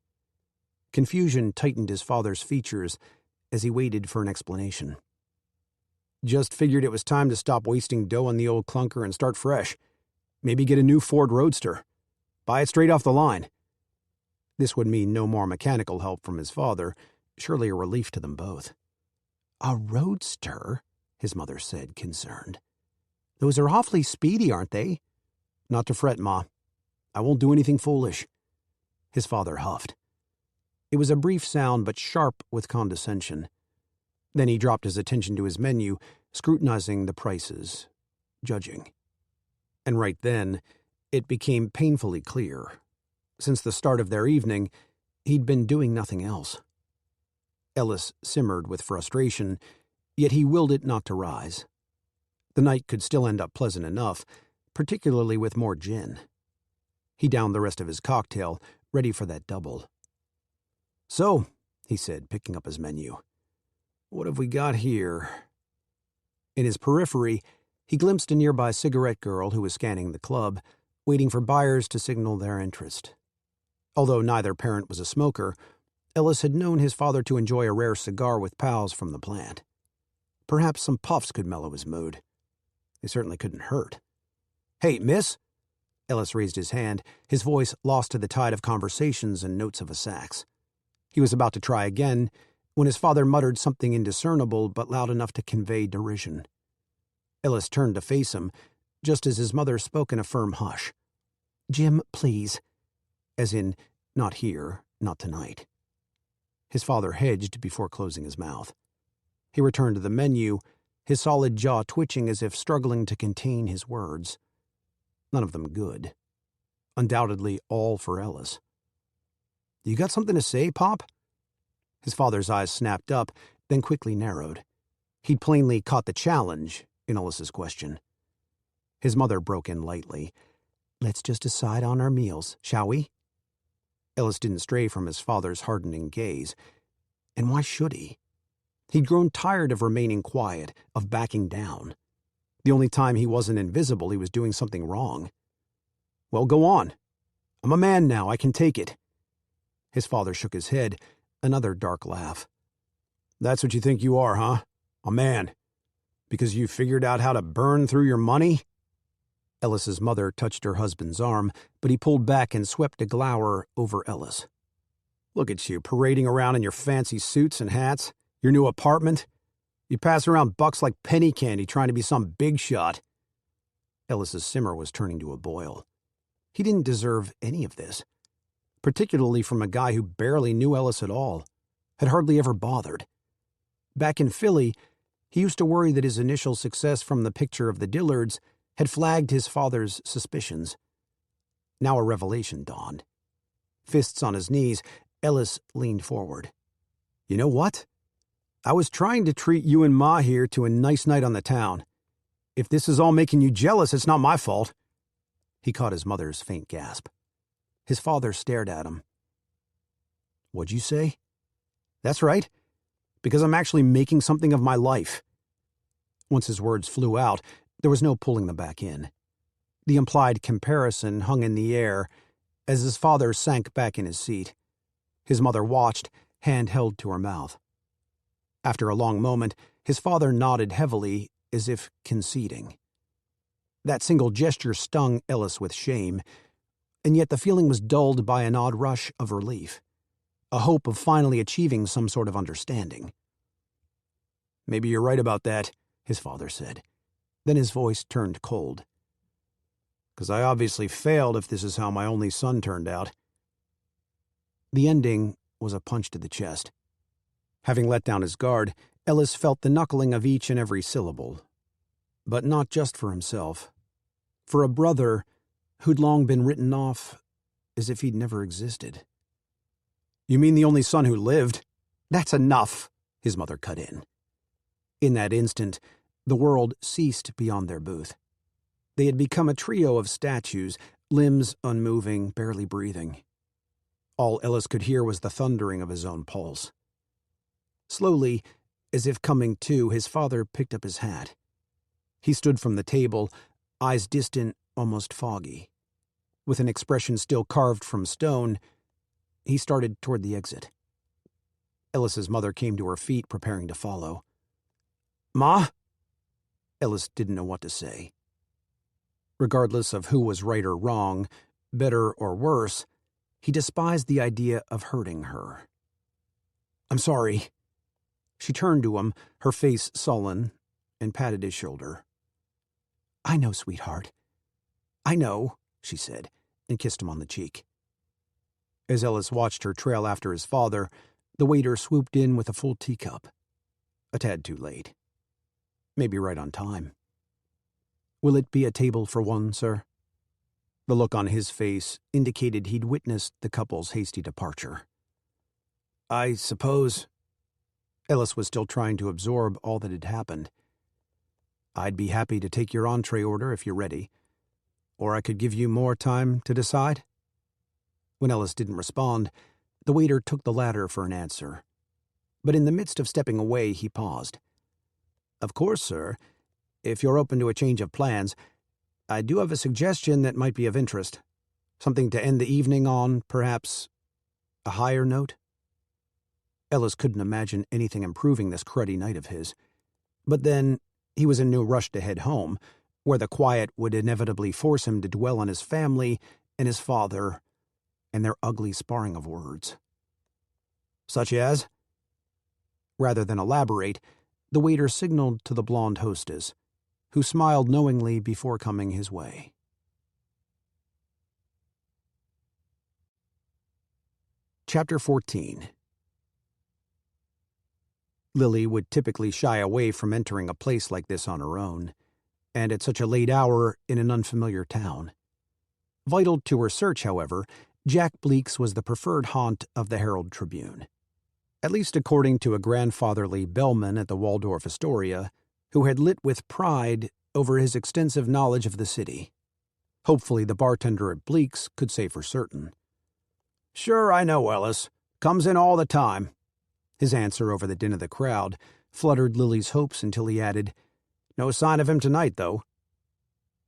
Confusion tightened his father's features as he waited for an explanation. "Just figured it was time to stop wasting dough on the old clunker and start fresh. Maybe get a new Ford Roadster. Buy it straight off the line." This would mean no more mechanical help from his father, surely a relief to them both. "A Roadster?" his mother said, concerned. "Those are awfully speedy, aren't they?" "Not to fret, Ma. I won't do anything foolish." His father huffed. It was a brief sound, but sharp with condescension. Then he dropped his attention to his menu, scrutinizing the prices, judging. And right then, it became painfully clear. Since the start of their evening, he'd been doing nothing else. Ellis simmered with frustration, yet he willed it not to rise. The night could still end up pleasant enough, particularly with more gin. He downed the rest of his cocktail, ready for that double. "So," he said, picking up his menu, "what have we got here?" In his periphery, he glimpsed a nearby cigarette girl who was scanning the club, waiting for buyers to signal their interest. Although neither parent was a smoker, Ellis had known his father to enjoy a rare cigar with pals from the plant. Perhaps some puffs could mellow his mood. They certainly couldn't hurt. "Hey, miss!" Ellis raised his hand, his voice lost to the tide of conversations and notes of a sax. He was about to try again when his father muttered something indiscernible but loud enough to convey derision. Ellis turned to face him, just as his mother spoke in a firm hush. "Jim, please." As in, not here, not tonight. His father hedged before closing his mouth. He returned to the menu, his solid jaw twitching as if struggling to contain his words. None of them good. Undoubtedly all for Ellis. "You got something to say, Pop?" His father's eyes snapped up, then quickly narrowed. He'd plainly caught the challenge in Ellis's question. His mother broke in lightly. "Let's just decide on our meals, shall we?" Ellis didn't stray from his father's hardening gaze. And why should he? He'd grown tired of remaining quiet, of backing down. The only time he wasn't invisible, he was doing something wrong. "Well, go on. I'm a man now, I can take it." His father shook his head, another dark laugh. "That's what you think you are, huh? A man? Because you figured out how to burn through your money?" Ellis's mother touched her husband's arm, but he pulled back and swept a glower over Ellis. "Look at you, parading around in your fancy suits and hats, your new apartment. You pass around bucks like penny candy trying to be some big shot." Ellis's simmer was turning to a boil. He didn't deserve any of this, particularly from a guy who barely knew Ellis at all, had hardly ever bothered. Back in Philly, he used to worry that his initial success from the picture of the Dillards had flagged his father's suspicions. Now a revelation dawned. Fists on his knees, Ellis leaned forward. "You know what? I was trying to treat you and Ma here to a nice night on the town. If this is all making you jealous, it's not my fault." He caught his mother's faint gasp. His father stared at him. "What'd you say?" "That's right. Because I'm actually making something of my life." Once his words flew out, there was no pulling them back in. The implied comparison hung in the air as his father sank back in his seat. His mother watched, hand held to her mouth. After a long moment, his father nodded heavily, as if conceding. That single gesture stung Ellis with shame, and yet the feeling was dulled by an odd rush of relief, a hope of finally achieving some sort of understanding. "Maybe you're right about that," his father said. Then his voice turned cold. "'Cause I obviously failed if this is how my only son turned out." The ending was a punch to the chest. Having let down his guard, Ellis felt the knuckling of each and every syllable. But not just for himself. For a brother who'd long been written off as if he'd never existed. "You mean the only son who lived?" "That's enough," his mother cut in. In that instant, the world ceased beyond their booth. They had become a trio of statues, limbs unmoving, barely breathing. All Ellis could hear was the thundering of his own pulse. Slowly, as if coming to, his father picked up his hat. He stood from the table, eyes distant, almost foggy. With an expression still carved from stone, he started toward the exit. Ellis's mother came to her feet, preparing to follow. "Ma?" Ellis didn't know what to say. Regardless of who was right or wrong, better or worse, he despised the idea of hurting her. "I'm sorry." She turned to him, her face sullen, and patted his shoulder. "I know, sweetheart. I know," she said, and kissed him on the cheek. As Ellis watched her trail after his father, the waiter swooped in with a full teacup. A tad too late. Maybe right on time. "Will it be a table for one, sir?" The look on his face indicated he'd witnessed the couple's hasty departure. "I suppose..." Ellis was still trying to absorb all that had happened. "I'd be happy to take your entree order if you're ready. or I could give you more time to decide." When Ellis didn't respond, the waiter took the ladder for an answer. But in the midst of stepping away, he paused. "Of course, sir. If you're open to a change of plans, I do have a suggestion that might be of interest. Something to end the evening on, perhaps a higher note." Ellis couldn't imagine anything improving this cruddy night of his. But then, he was in no rush to head home, where the quiet would inevitably force him to dwell on his family and his father and their ugly sparring of words. "Such as?" Rather than elaborate, the waiter signaled to the blonde hostess, who smiled knowingly before coming his way. Chapter 14. Lily would typically shy away from entering a place like this on her own, and at such a late hour in an unfamiliar town. Vital to her search, however, Jack Bleek's was the preferred haunt of the Herald Tribune, at least according to a grandfatherly bellman at the Waldorf Astoria, who had lit with pride over his extensive knowledge of the city. Hopefully the bartender at Bleek's could say for certain. "Sure, I know Ellis. Comes in all the time." His answer over the din of the crowd fluttered Lily's hopes until he added, "No sign of him tonight, though."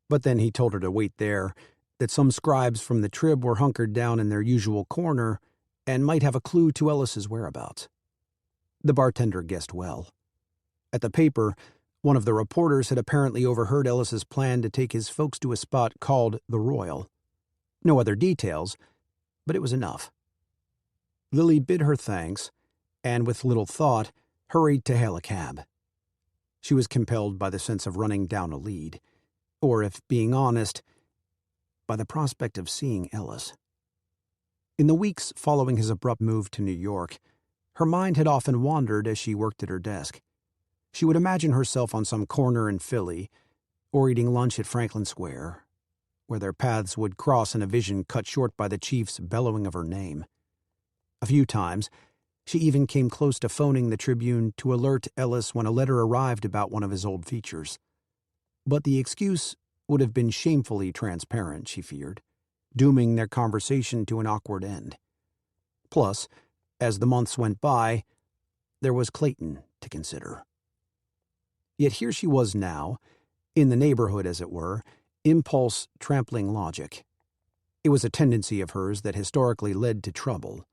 But then he told her to wait there, that some scribes from the Trib were hunkered down in their usual corner and might have a clue to Ellis's whereabouts. The bartender guessed well. At the paper, one of the reporters had apparently overheard Ellis's plan to take his folks to a spot called the Royal. No other details, but it was enough. Lily bid her thanks, and with little thought, hurried to hail a cab. She was compelled by the sense of running down a lead, or, if being honest, by the prospect of seeing Ellis. In the weeks following his abrupt move to New York, her mind had often wandered as she worked at her desk. She would imagine herself on some corner in Philly, or eating lunch at Franklin Square, where their paths would cross in a vision cut short by the chief's bellowing of her name. A few times, she even came close to phoning the Tribune to alert Ellis when a letter arrived about one of his old features. But the excuse would have been shamefully transparent, she feared, dooming their conversation to an awkward end. Plus, as the months went by, there was Clayton to consider. Yet here she was now, in the neighborhood as it were, impulse trampling logic. It was a tendency of hers that historically led to trouble.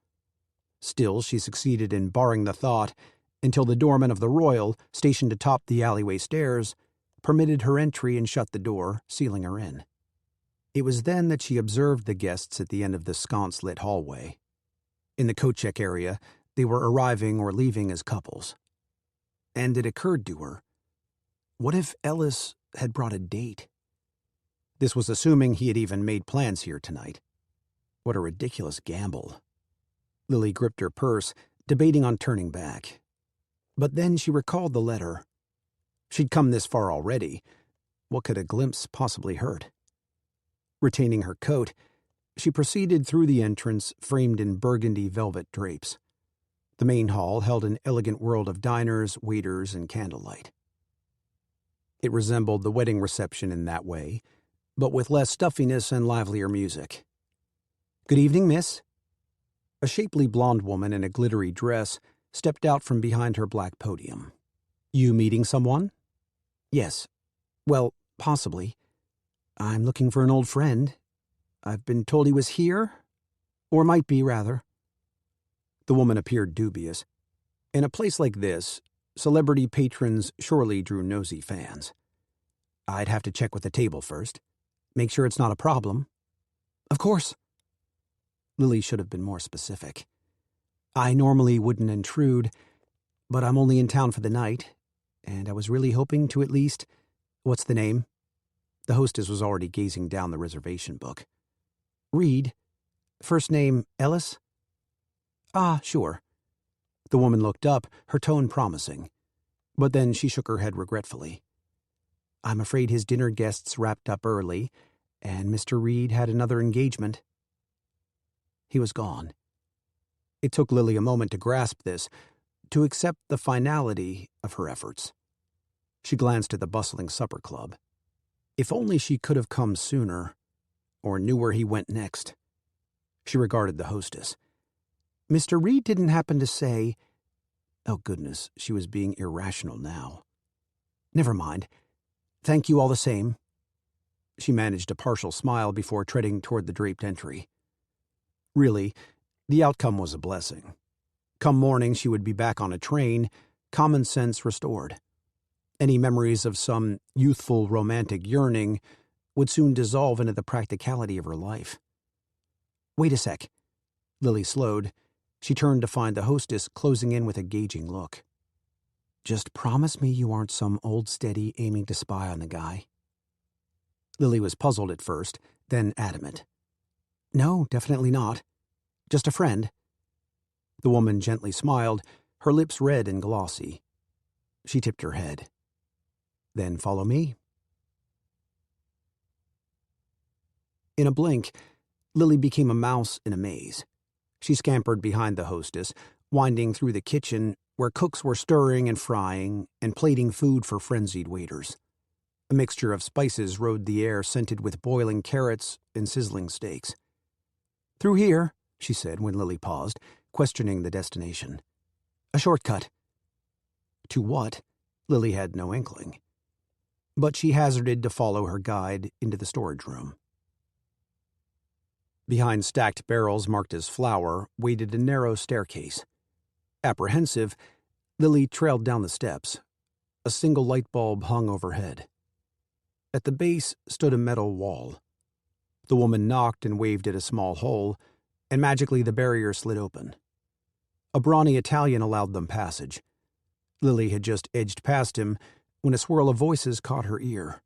Still, she succeeded in barring the thought until the doorman of the Royal, stationed atop the alleyway stairs, permitted her entry and shut the door, sealing her in. It was then that she observed the guests at the end of the sconce-lit hallway. In the coat check area, they were arriving or leaving as couples. And it occurred to her, what if Ellis had brought a date? This was assuming he had even made plans here tonight. What a ridiculous gamble. Lily gripped her purse, debating on turning back. But then she recalled the letter. She'd come this far already. What could a glimpse possibly hurt? Retaining her coat, she proceeded through the entrance framed in burgundy velvet drapes. The main hall held an elegant world of diners, waiters, and candlelight. It resembled the wedding reception in that way, but with less stuffiness and livelier music. "Good evening, miss." A shapely blonde woman in a glittery dress stepped out from behind her black podium. "You meeting someone?" "Yes. Well, possibly. I'm looking for an old friend. I've been told he was here, or might be, rather." The woman appeared dubious. In a place like this, celebrity patrons surely drew nosy fans. "I'd have to check with the table first. Make sure it's not a problem." "Of course." Lily should have been more specific. "I normally wouldn't intrude, but I'm only in town for the night, and I was really hoping to at least—" "What's the name?" The hostess was already gazing down the reservation book. "Reed. First name Ellis?" "Ah, sure." The woman looked up, her tone promising. But then she shook her head regretfully. "I'm afraid his dinner guests wrapped up early, and Mr. Reed had another engagement." He was gone. It took Lily a moment to grasp this, to accept the finality of her efforts. She glanced at the bustling supper club. If only she could have come sooner. or knew where he went next. She regarded the hostess. Mr. Reed didn't happen to say— Oh, goodness, she was being irrational now. Never mind. Thank you all the same. She managed a partial smile before treading toward the draped entry. Really, the outcome was a blessing. Come morning, she would be back on a train, common sense restored. Any memories of some youthful romantic yearning would soon dissolve into the practicality of her life. Wait a sec. Lily slowed. She turned to find the hostess closing in with a gauging look. Just promise me you aren't some old steady aiming to spy on the guy. Lily was puzzled at first, then adamant. No, definitely not. Just a friend. The woman gently smiled, her lips red and glossy. She tipped her head. Then follow me. In a blink, Lily became a mouse in a maze. She scampered behind the hostess, winding through the kitchen where cooks were stirring and frying and plating food for frenzied waiters. A mixture of spices rode the air scented with boiling carrots and sizzling steaks. Through here, she said when Lily paused, questioning the destination. A shortcut. To what? Lily had no inkling. But she hazarded to follow her guide into the storage room. Behind stacked barrels marked as flour waited a narrow staircase. Apprehensive, Lily trailed down the steps. A single light bulb hung overhead. At the base stood a metal wall. The woman knocked and waved at a small hole, and magically the barrier slid open. A brawny Italian allowed them passage. Lily had just edged past him when a swirl of voices caught her ear.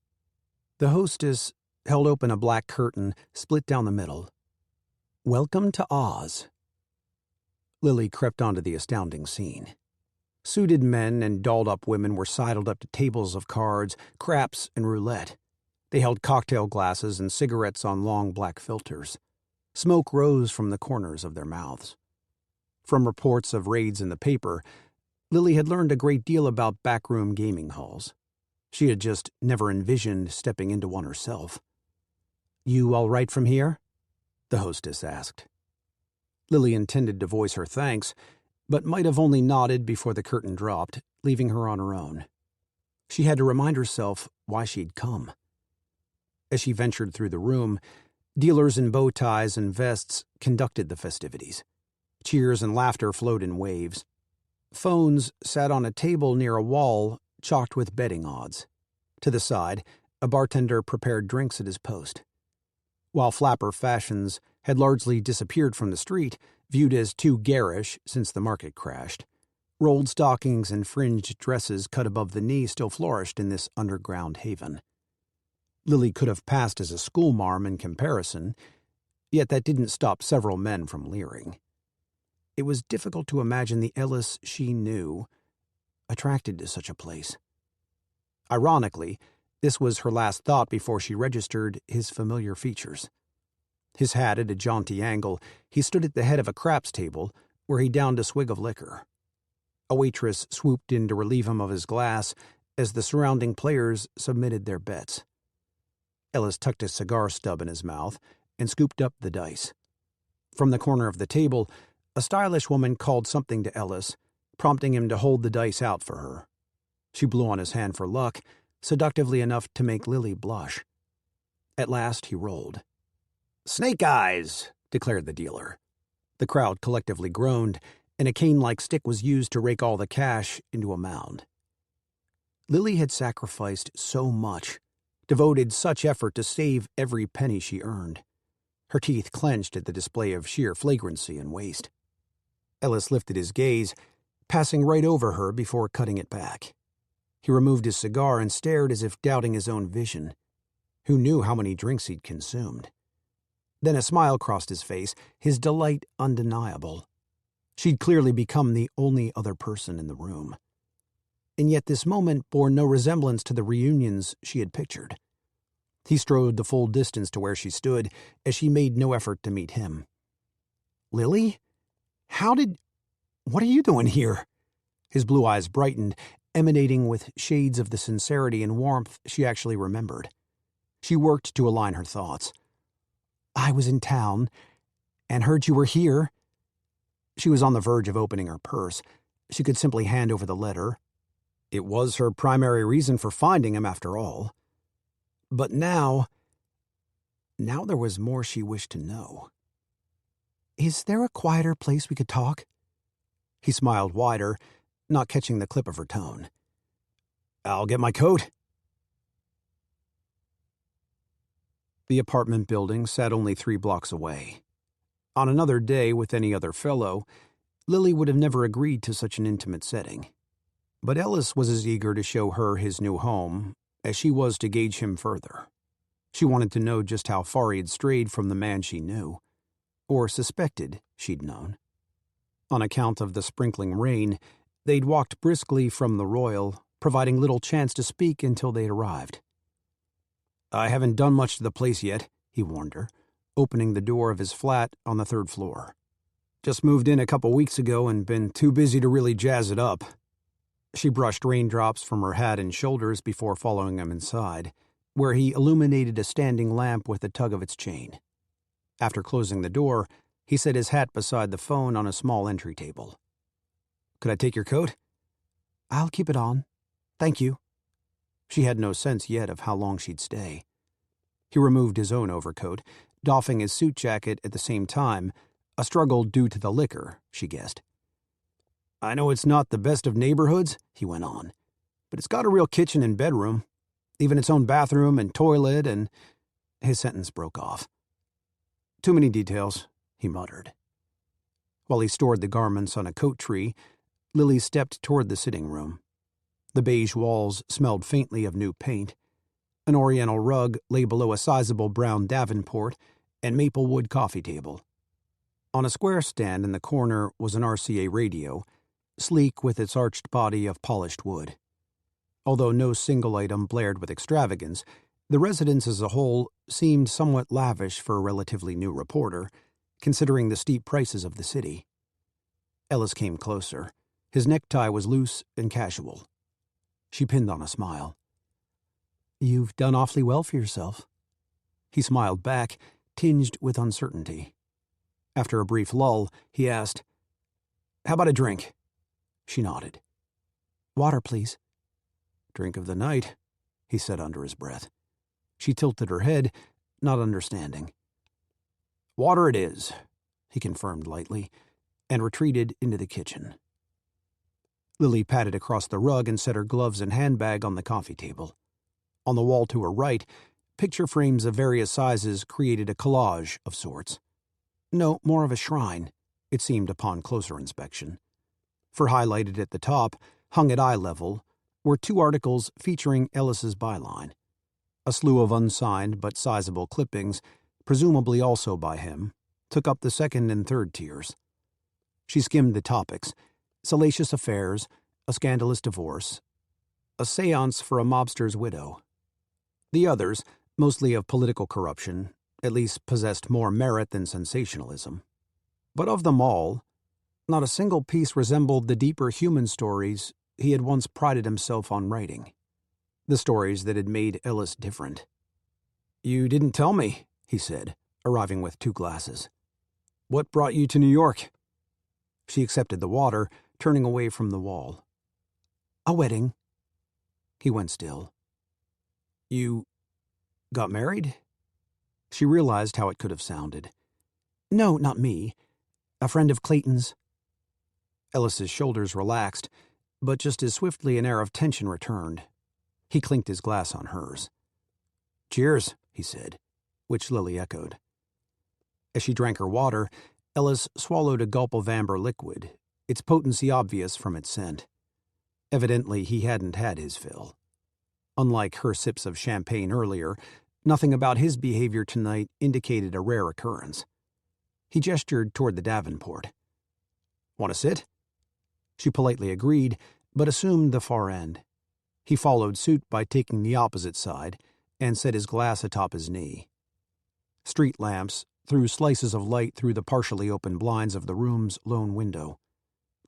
The hostess held open a black curtain split down the middle. Welcome to Oz. Lily crept onto the astounding scene. Suited men and dolled-up women were sidled up to tables of cards, craps, and roulette. They held cocktail glasses and cigarettes on long black filters. Smoke rose from the corners of their mouths. From reports of raids in the paper, Lily had learned a great deal about backroom gaming halls. She had just never envisioned stepping into one herself. You all right from here? The hostess asked. Lily intended to voice her thanks, but might have only nodded before the curtain dropped, leaving her on her own. She had to remind herself why she'd come. As she ventured through the room, dealers in bow ties and vests conducted the festivities. Cheers and laughter flowed in waves. Phones sat on a table near a wall chalked with betting odds. To the side, a bartender prepared drinks at his post. While flapper fashions had largely disappeared from the street, viewed as too garish since the market crashed, rolled stockings and fringed dresses cut above the knee still flourished in this underground haven. Lily could have passed as a schoolmarm in comparison, yet that didn't stop several men from leering. It was difficult to imagine the Ellis she knew attracted to such a place. Ironically, this was her last thought before she registered his familiar features. His hat at a jaunty angle, he stood at the head of a craps table where he downed a swig of liquor. A waitress swooped in to relieve him of his glass as the surrounding players submitted their bets. Ellis tucked a cigar stub in his mouth and scooped up the dice. From the corner of the table, a stylish woman called something to Ellis, prompting him to hold the dice out for her. She blew on his hand for luck, seductively enough to make Lily blush. At last he rolled. "Snake eyes," declared the dealer. The crowd collectively groaned, and a cane-like stick was used to rake all the cash into a mound. Lily had sacrificed so much, devoted such effort to save every penny she earned. Her teeth clenched at the display of sheer flagrancy and waste. Ellis lifted his gaze, passing right over her before cutting it back. He removed his cigar and stared as if doubting his own vision. Who knew how many drinks he'd consumed? Then a smile crossed his face, his delight undeniable. She'd clearly become the only other person in the room. And yet this moment bore no resemblance to the reunions she had pictured. He strode the full distance to where she stood, as she made no effort to meet him. "Lily? What are you doing here?" His blue eyes brightened, emanating with shades of the sincerity and warmth she actually remembered. She worked to align her thoughts. I was in town and heard you were here." She was on the verge of opening her purse. She could simply hand over the letter. It was her primary reason for finding him, after all. But now there was more she wished to know. "Is there a quieter place we could talk?" He smiled wider, not catching the clip of her tone. "I'll get my coat." The apartment building sat only 3 blocks away. On another day with any other fellow, Lily would have never agreed to such an intimate setting. But Ellis was as eager to show her his new home as she was to gauge him further. She wanted to know just how far he had strayed from the man she knew, or suspected she'd known. On account of the sprinkling rain, they'd walked briskly from the Royal, providing little chance to speak until they'd arrived. "I haven't done much to the place yet," he warned her, opening the door of his flat on the 3rd floor. "Just moved in a couple weeks ago and been too busy to really jazz it up." She brushed raindrops from her hat and shoulders before following him inside, where he illuminated a standing lamp with a tug of its chain. After closing the door, he set his hat beside the phone on a small entry table. "Could I take your coat?" "I'll keep it on. Thank you." She had no sense yet of how long she'd stay. He removed his own overcoat, doffing his suit jacket at the same time, a struggle due to the liquor, she guessed. "I know it's not the best of neighborhoods," he went on, "but it's got a real kitchen and bedroom, even its own bathroom and toilet and—" His sentence broke off. "Too many details," he muttered. While he stored the garments on a coat tree, Lily stepped toward the sitting room. The beige walls smelled faintly of new paint. An oriental rug lay below a sizable brown davenport and maple wood coffee table. On a square stand in the corner was an RCA radio, sleek with its arched body of polished wood. Although no single item blared with extravagance, the residence as a whole seemed somewhat lavish for a relatively new reporter, considering the steep prices of the city. Ellis came closer. His necktie was loose and casual. She pinned on a smile. "You've done awfully well for yourself." He smiled back, tinged with uncertainty. After a brief lull, he asked, "How about a drink?" She nodded. "Water, please." "Drink of the night," he said under his breath. She tilted her head, not understanding. "Water it is," he confirmed lightly, and retreated into the kitchen. Lily patted across the rug and set her gloves and handbag on the coffee table. On the wall to her right, picture frames of various sizes created a collage of sorts. No, more of a shrine, it seemed upon closer inspection. For highlighted at the top, hung at eye level, were 2 articles featuring Ellis's byline. A slew of unsigned but sizable clippings, presumably also by him, took up the 2nd and 3rd tiers. She skimmed the topics: salacious affairs, a scandalous divorce, a séance for a mobster's widow. The others, mostly of political corruption, at least possessed more merit than sensationalism. But of them all, not a single piece resembled the deeper human stories he had once prided himself on writing, the stories that had made Ellis different. "You didn't tell me," he said, arriving with 2 glasses. "What brought you to New York?" She accepted the water, turning away from the wall. "A wedding." He went still. "You got married?" She realized how it could have sounded. "No, not me. A friend of Clayton's." Ellis's shoulders relaxed, but just as swiftly an air of tension returned. He clinked his glass on hers. "Cheers," he said, which Lily echoed. As she drank her water, Ellis swallowed a gulp of amber liquid, its potency obvious from its scent. Evidently, he hadn't had his fill. Unlike her sips of champagne earlier, nothing about his behavior tonight indicated a rare occurrence. He gestured toward the davenport. "Want to sit?" She politely agreed, but assumed the far end. He followed suit by taking the opposite side and set his glass atop his knee. Street lamps threw slices of light through the partially open blinds of the room's lone window.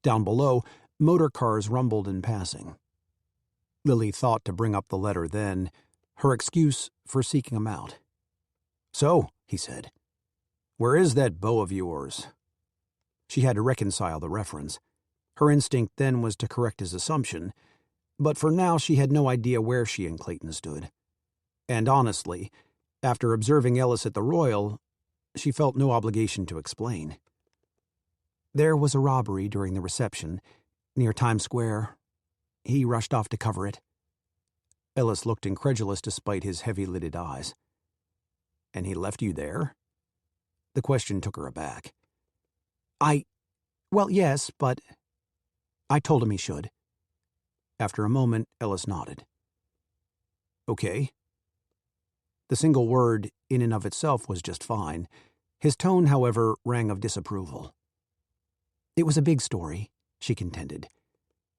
Down below, motor cars rumbled in passing. Lily thought to bring up the letter then, her excuse for seeking him out. "So," he said, Where is that beau of yours? She had to reconcile the reference. Her instinct then was to correct his assumption, but for now she had no idea where she and Clayton stood. And honestly, after observing Ellis at the Royal, she felt no obligation to explain. There was a robbery during the reception, near Times Square. He rushed off to cover it. Ellis looked incredulous despite his heavy-lidded eyes. And he left you there? The question took her aback. Well, yes, but I told him he should. After a moment, Ellis nodded. Okay. The single word, in and of itself, was just fine. His tone, however, rang of disapproval. It was a big story, she contended.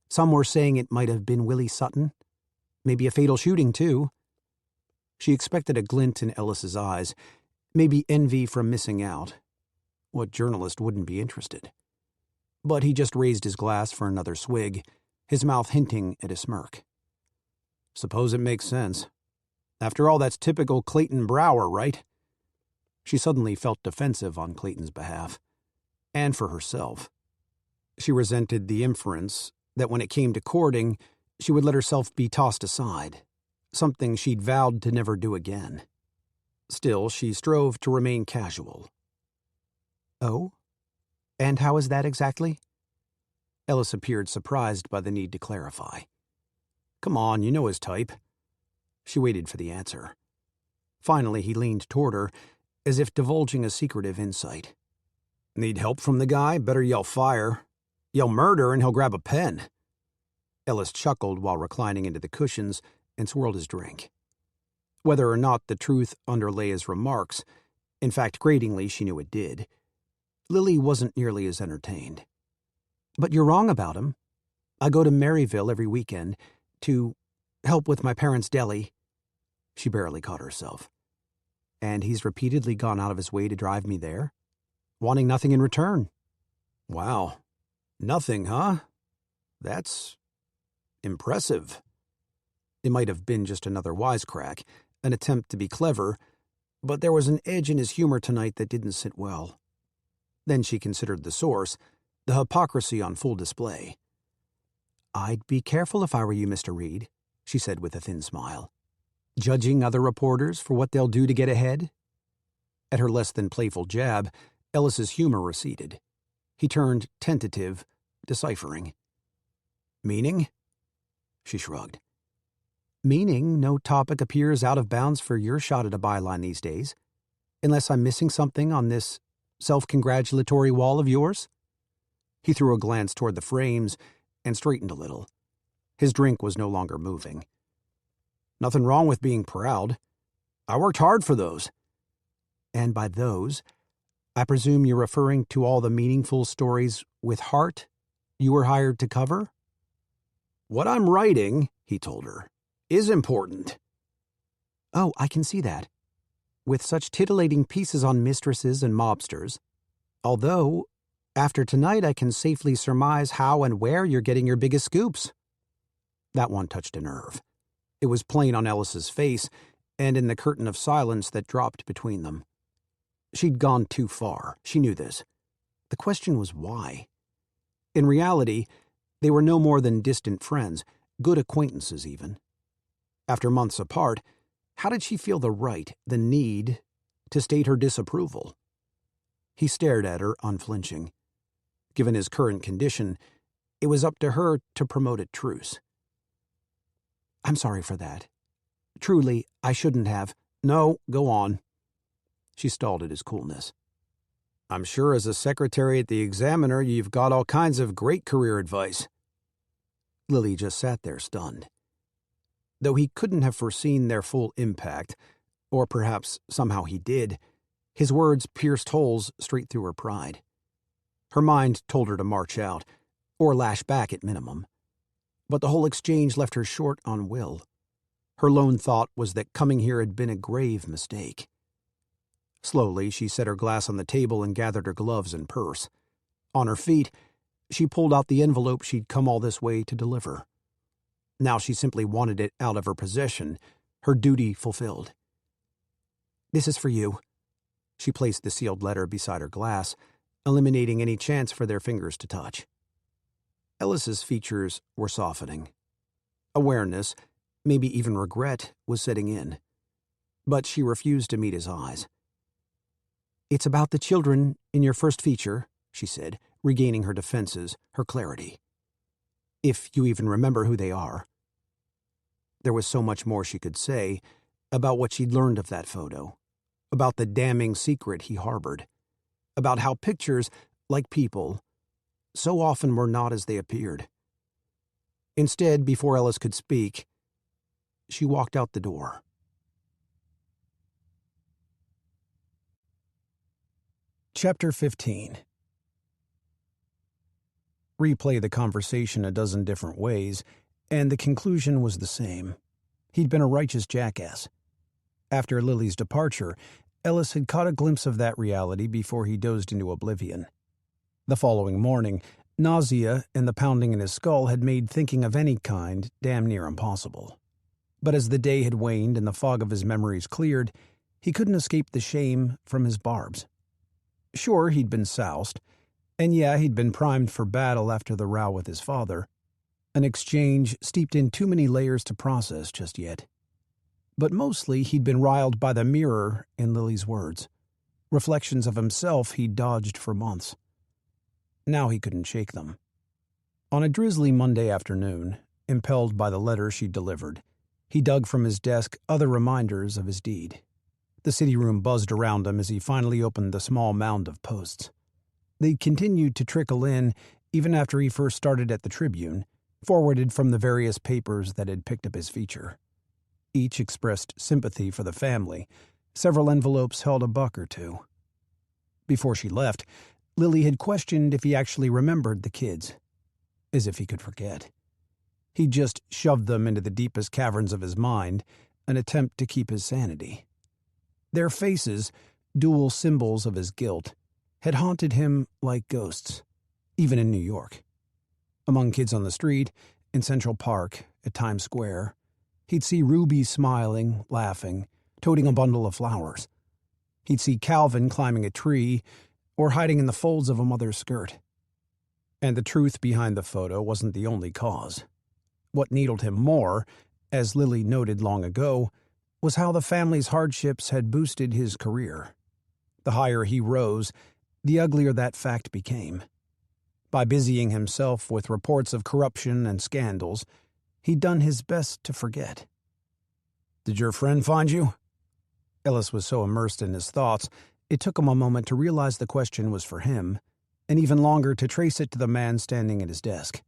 Some were saying it might have been Willie Sutton. Maybe a fatal shooting, too. She expected a glint in Ellis's eyes, maybe envy from missing out. What journalist wouldn't be interested? But he just raised his glass for another swig, his mouth hinting at a smirk. Suppose it makes sense. After all, that's typical Clayton Brower, right? She suddenly felt defensive on Clayton's behalf, and for herself. She resented the inference that when it came to courting, she would let herself be tossed aside, something she'd vowed to never do again. Still, she strove to remain casual. Oh? And how is that exactly? Ellis appeared surprised by the need to clarify. Come on, you know his type. She waited for the answer. Finally, he leaned toward her, as if divulging a secretive insight. Need help from the guy? Better yell fire. Yell murder and he'll grab a pen. Ellis chuckled while reclining into the cushions and swirled his drink. Whether or not the truth underlay his remarks, in fact, gratingly she knew it did, Lily wasn't nearly as entertained. But you're wrong about him. I go to Maryville every weekend to help with my parents' deli. She barely caught herself. And he's repeatedly gone out of his way to drive me there, wanting nothing in return. Wow. Nothing, huh? That's impressive. It might have been just another wisecrack, an attempt to be clever, but there was an edge in his humor tonight that didn't sit well. Then she considered the source, the hypocrisy on full display. I'd be careful if I were you, Mr. Reed, she said with a thin smile. Judging other reporters for what they'll do to get ahead? At her less than playful jab, Ellis's humor receded. He turned tentative, deciphering. Meaning? She shrugged. Meaning no topic appears out of bounds for your shot at a byline these days, unless I'm missing something on this self-congratulatory wall of yours? He threw a glance toward the frames and straightened a little. His drink was no longer moving. Nothing wrong with being proud. I worked hard for those. And by those, I presume you're referring to all the meaningful stories with heart you were hired to cover? What I'm writing, he told her, is important. Oh, I can see that. With such titillating pieces on mistresses and mobsters. Although, after tonight I can safely surmise how and where you're getting your biggest scoops. That one touched a nerve. It was plain on Ellis's face and in the curtain of silence that dropped between them. She'd gone too far. She knew this. The question was why. In reality, they were no more than distant friends, good acquaintances even. After months apart, how did she feel the right, the need, to state her disapproval? He stared at her, unflinching. Given his current condition, it was up to her to promote a truce. I'm sorry for that. Truly, I shouldn't have. No, go on. She stalled at his coolness. I'm sure as a secretary at the Examiner, you've got all kinds of great career advice. Lily just sat there stunned. Though he couldn't have foreseen their full impact, or perhaps somehow he did, his words pierced holes straight through her pride. Her mind told her to march out, or lash back at minimum. But the whole exchange left her short on will. Her lone thought was that coming here had been a grave mistake. Slowly, she set her glass on the table and gathered her gloves and purse. On her feet, she pulled out the envelope she'd come all this way to deliver. Now she simply wanted it out of her possession, her duty fulfilled. This is for you. She placed the sealed letter beside her glass, eliminating any chance for their fingers to touch. Ellis's features were softening. Awareness, maybe even regret, was setting in. But she refused to meet his eyes. "It's about the children in your first feature," she said, regaining her defenses, her clarity. "If you even remember who they are." There was so much more she could say about what she'd learned of that photo, about the damning secret he harbored, about how pictures, like people, so often were not as they appeared. Instead, before Ellis could speak, she walked out the door. Chapter 15. Replay the conversation a dozen different ways, and the conclusion was the same. He'd been a righteous jackass. After Lily's departure, Ellis had caught a glimpse of that reality before he dozed into oblivion. The following morning, nausea and the pounding in his skull had made thinking of any kind damn near impossible. But as the day had waned and the fog of his memories cleared, he couldn't escape the shame from his barbs. Sure, he'd been soused, and yeah, he'd been primed for battle after the row with his father, an exchange steeped in too many layers to process just yet. But mostly he'd been riled by the mirror in Lily's words, reflections of himself he'd dodged for months. Now he couldn't shake them. On a drizzly Monday afternoon, impelled by the letter she'd delivered, he dug from his desk other reminders of his deed. The city room buzzed around him as he finally opened the small mound of posts. They continued to trickle in even after he first started at the Tribune, forwarded from the various papers that had picked up his feature. Each expressed sympathy for the family. Several envelopes held $1 or $2. Before she left, Lily had questioned if he actually remembered the kids. As if he could forget. He'd just shoved them into the deepest caverns of his mind, an attempt to keep his sanity. Their faces, dual symbols of his guilt, had haunted him like ghosts, even in New York. Among kids on the street, in Central Park, at Times Square, he'd see Ruby smiling, laughing, toting a bundle of flowers. He'd see Calvin climbing a tree or hiding in the folds of a mother's skirt. And the truth behind the photo wasn't the only cause. What needled him more, as Lily noted long ago, was how the family's hardships had boosted his career. The higher he rose, the uglier that fact became. By busying himself with reports of corruption and scandals, he'd done his best to forget. "Did your friend find you?" Ellis was so immersed in his thoughts, it took him a moment to realize the question was for him, and even longer to trace it to the man standing at his desk.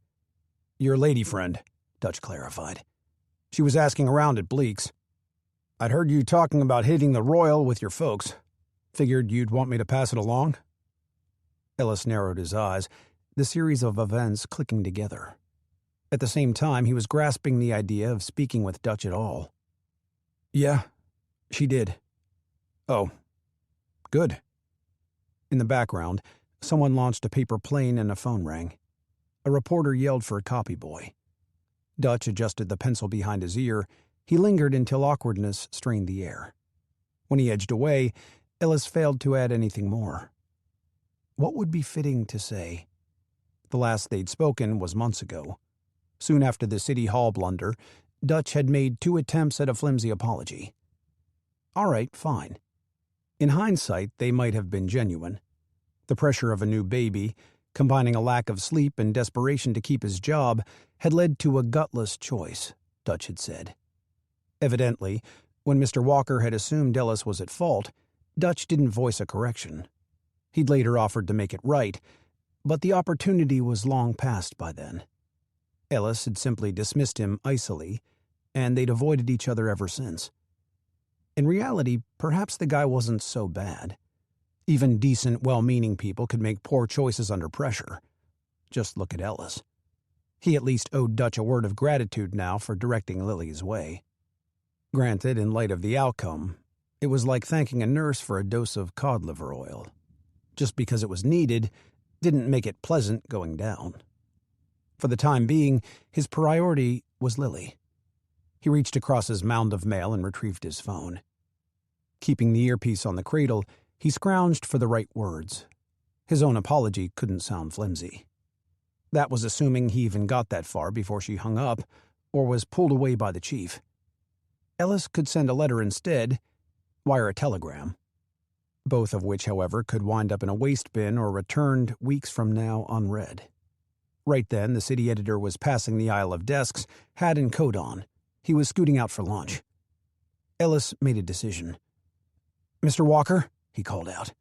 "Your lady friend," Dutch clarified. "She was asking around at Bleak's. I'd heard you talking about hitting the Royal with your folks. Figured you'd want me to pass it along?" Ellis narrowed his eyes, the series of events clicking together. At the same time, he was grasping the idea of speaking with Dutch at all. "Yeah, she did." "Oh, good." In the background, someone launched a paper plane and a phone rang. A reporter yelled for a copy boy. Dutch adjusted the pencil behind his ear. He lingered until awkwardness strained the air. When he edged away, Ellis failed to add anything more. What would be fitting to say? The last they'd spoken was months ago. Soon after the City Hall blunder, Dutch had made 2 attempts at a flimsy apology. All right, fine. In hindsight, they might have been genuine. The pressure of a new baby, combining a lack of sleep and desperation to keep his job, had led to a gutless choice, Dutch had said. Evidently, when Mr. Walker had assumed Ellis was at fault, Dutch didn't voice a correction. He'd later offered to make it right, but the opportunity was long past by then. Ellis had simply dismissed him icily, and they'd avoided each other ever since. In reality, perhaps the guy wasn't so bad. Even decent, well-meaning people could make poor choices under pressure. Just look at Ellis. He at least owed Dutch a word of gratitude now for directing Lily's way. Granted, in light of the outcome, it was like thanking a nurse for a dose of cod liver oil. Just because it was needed didn't make it pleasant going down. For the time being, his priority was Lily. He reached across his mound of mail and retrieved his phone. Keeping the earpiece on the cradle, He scrounged for the right words. His own apology couldn't sound flimsy. That was assuming he even got that far before she hung up, or was pulled away by the chief. Ellis could send a letter instead, wire a telegram. Both of which, however, could wind up in a waste bin or returned weeks from now unread. Right then, the city editor was passing the aisle of desks, hat and coat on. He was scooting out for lunch. Ellis made a decision. "Mr. Walker," he called out.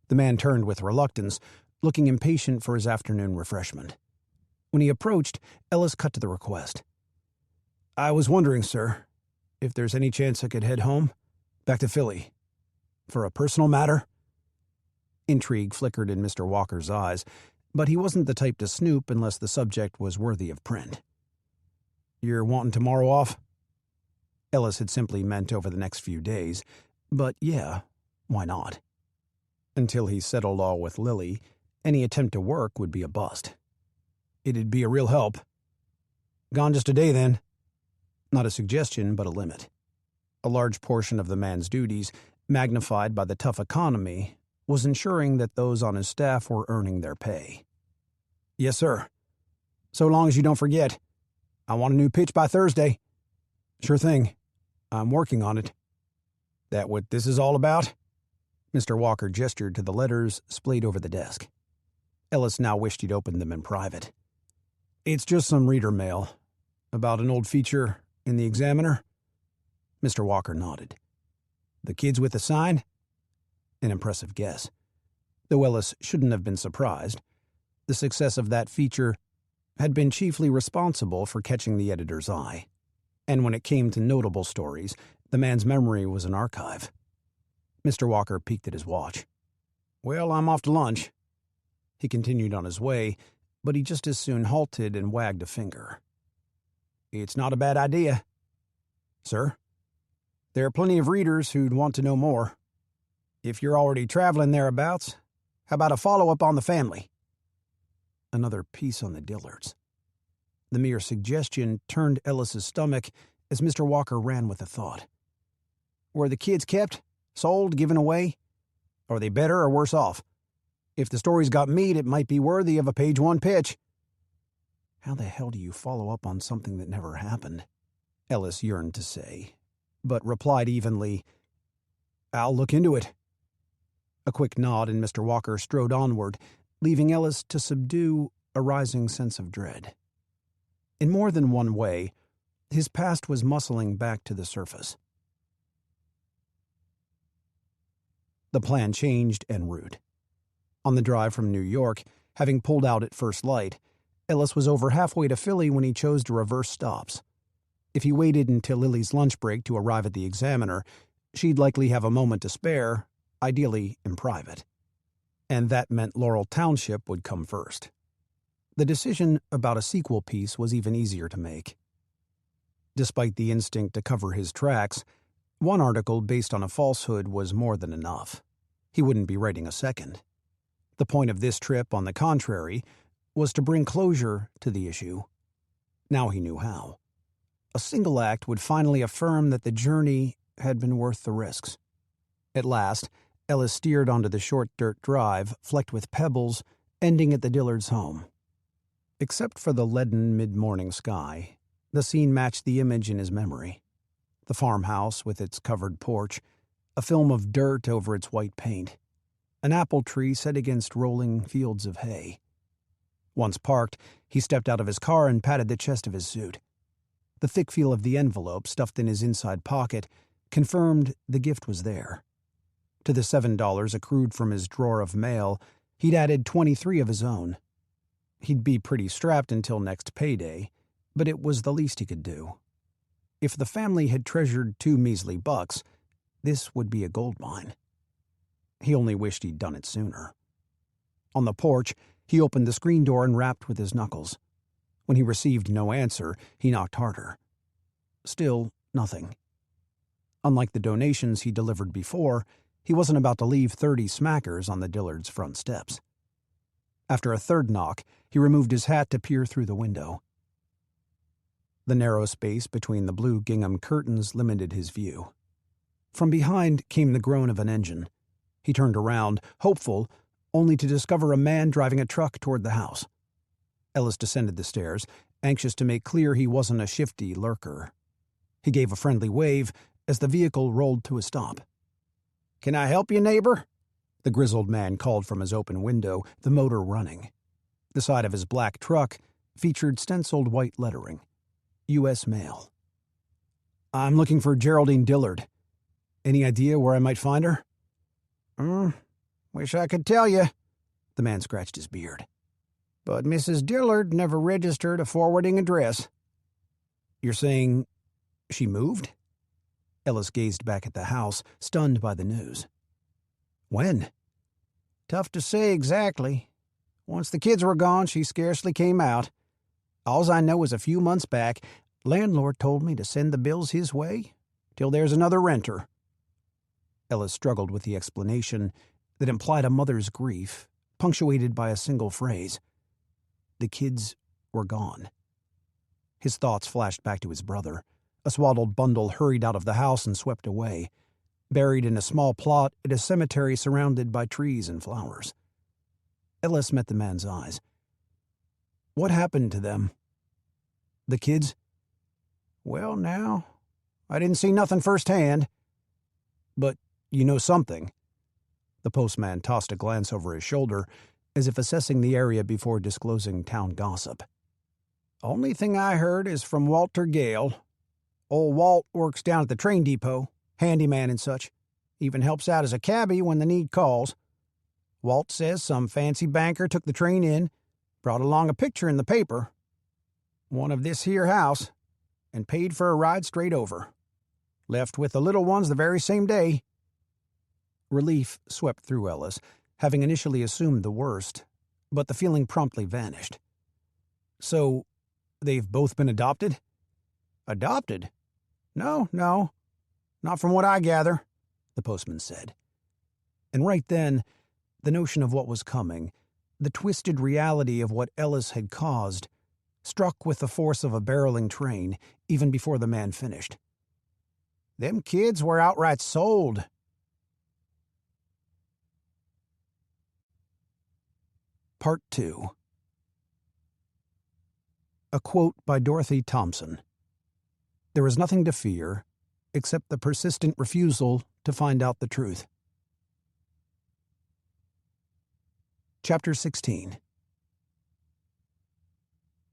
The man turned with reluctance, looking impatient for his afternoon refreshment. When he approached, Ellis cut to the request. "I was wondering, sir, if there's any chance I could head home, back to Philly, for a personal matter?" Intrigue flickered in Mr. Walker's eyes, but he wasn't the type to snoop unless the subject was worthy of print. "You're wanting tomorrow off?" Ellis had simply meant over the next few days, but yeah, why not? Until he settled all with Lily, any attempt to work would be a bust. "It'd be a real help." "Gone just a day, then?" Not a suggestion, but a limit. A large portion of the man's duties, magnified by the tough economy, was ensuring that those on his staff were earning their pay. "Yes, sir. So long as you don't forget. I want a new pitch by Thursday." "Sure thing. I'm working on it." "That what this is all about?" Mr. Walker gestured to the letters splayed over the desk. Ellis now wished he'd opened them in private. "It's just some reader mail. About an old feature in the Examiner." Mr. Walker nodded. "The kids with the sign?" An impressive guess. Though Ellis shouldn't have been surprised. The success of that feature had been chiefly responsible for catching the editor's eye. And when it came to notable stories, the man's memory was an archive. Mr. Walker peeked at his watch. "Well, I'm off to lunch." He continued on his way, but he just as soon halted and wagged a finger. "It's not a bad idea." "Sir?" "There are plenty of readers who'd want to know more. If you're already traveling thereabouts, how about a follow-up on the family?" Another piece on the Dillards. The mere suggestion turned Ellis's stomach as Mr. Walker ran with the thought. "Were the kids kept, sold, given away? Are they better or worse off? If the story's got meat, it might be worthy of a page one pitch." How the hell do you follow up on something that never happened? Ellis yearned to say, but replied evenly, "I'll look into it." A quick nod and Mr. Walker strode onward, leaving Ellis to subdue a rising sense of dread. In more than one way, his past was muscling back to the surface. The plan changed en route. On the drive from New York, having pulled out at first light, Ellis was over halfway to Philly when he chose to reverse stops. If he waited until Lily's lunch break to arrive at the Examiner, she'd likely have a moment to spare, ideally in private. And that meant Laurel Township would come first. The decision about a sequel piece was even easier to make. Despite the instinct to cover his tracks, one article based on a falsehood was more than enough. He wouldn't be writing a second. The point of this trip, on the contrary, was to bring closure to the issue. Now he knew how. A single act would finally affirm that the journey had been worth the risks. At last, Ellis steered onto the short dirt drive, flecked with pebbles, ending at the Dillards' home. Except for the leaden mid-morning sky, the scene matched the image in his memory. The farmhouse with its covered porch, a film of dirt over its white paint, an apple tree set against rolling fields of hay. Once parked, he stepped out of his car and patted the chest of his suit. The thick feel of the envelope stuffed in his inside pocket confirmed the gift was there. To the $7 accrued from his drawer of mail, he'd added 23 of his own. He'd be pretty strapped until next payday, but it was the least he could do. If the family had treasured 2 measly bucks, this would be a gold mine. He only wished he'd done it sooner. On the porch, he opened the screen door and rapped with his knuckles. When he received no answer, he knocked harder. Still, nothing. Unlike the donations he delivered before, he wasn't about to leave 30 smackers on the Dillards' front steps. After a third knock, he removed his hat to peer through the window. The narrow space between the blue gingham curtains limited his view. From behind came the groan of an engine. He turned around, hopeful, only to discover a man driving a truck toward the house. Ellis descended the stairs, anxious to make clear he wasn't a shifty lurker. He gave a friendly wave as the vehicle rolled to a stop. "Can I help you, neighbor?" the grizzled man called from his open window, the motor running. The side of his black truck featured stenciled white lettering. U.S. Mail. "I'm looking for Geraldine Dillard. Any idea where I might find her?" Wish I could tell you." The man scratched his beard. "But Mrs. Dillard never registered a forwarding address." "You're saying she moved?" Ellis gazed back at the house, stunned by the news. "When?" "Tough to say exactly. Once the kids were gone, she scarcely came out. Alls I know is a few months back, landlord told me to send the bills his way till there's another renter." Ellis struggled with the explanation that implied a mother's grief, punctuated by a single phrase. The kids were gone. His thoughts flashed back to his brother. A swaddled bundle hurried out of the house and swept away, buried in a small plot at a cemetery surrounded by trees and flowers. Ellis met the man's eyes. "What happened to them? The kids?" "Well, now, I didn't see nothing firsthand." "But you know something." The postman tossed a glance over his shoulder, as if assessing the area before disclosing town gossip. "Only thing I heard is from Walter Gale. Old Walt works down at the train depot, handyman and such. Even helps out as a cabbie when the need calls. Walt says some fancy banker took the train in, brought along a picture in the paper, one of this here house, and paid for a ride straight over. Left with the little ones the very same day." Relief swept through Ellis, having initially assumed the worst, but the feeling promptly vanished. "So, they've both been adopted?" "Adopted? No, not from what I gather," the postman said. And right then, the notion of what was coming, the twisted reality of what Ellis had caused, struck with the force of a barreling train even before the man finished. "Them kids were outright sold." Part 2. A quote by Dorothy Thompson. "There is nothing to fear except the persistent refusal to find out the truth." Chapter 16.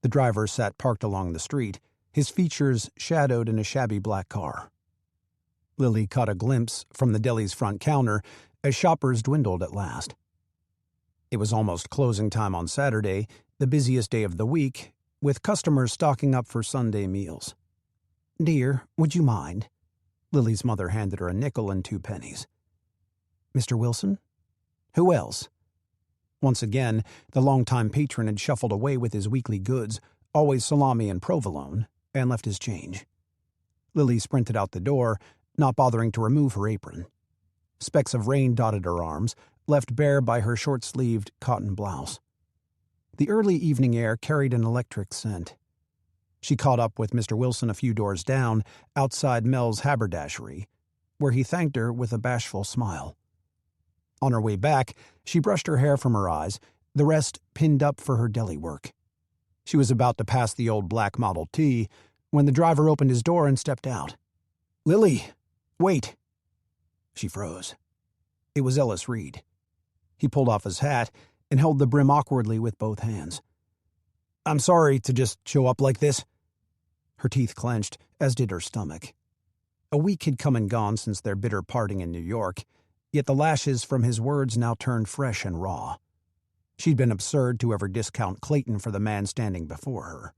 The driver sat parked along the street, his features shadowed in a shabby black car. Lily caught a glimpse from the deli's front counter as shoppers dwindled at last. It was almost closing time on Saturday, the busiest day of the week, with customers stocking up for Sunday meals. "Dear, would you mind?" Lily's mother handed her a nickel and 2 pennies. "Mr. Wilson? Who else?" Once again, the longtime patron had shuffled away with his weekly goods, always salami and provolone, and left his change. Lily sprinted out the door, not bothering to remove her apron. Specks of rain dotted her arms, left bare by her short-sleeved cotton blouse. The early evening air carried an electric scent. She caught up with Mr. Wilson a few doors down, outside Mel's haberdashery, where he thanked her with a bashful smile. On her way back, she brushed her hair from her eyes, the rest pinned up for her deli work. She was about to pass the old black Model T when the driver opened his door and stepped out. "Lily, wait." She froze. It was Ellis Reed. He pulled off his hat and held the brim awkwardly with both hands. "I'm sorry to just show up like this." Her teeth clenched, as did her stomach. A week had come and gone since their bitter parting in New York, yet the lashes from his words now turned fresh and raw. She'd been absurd to ever discount Clayton for the man standing before her.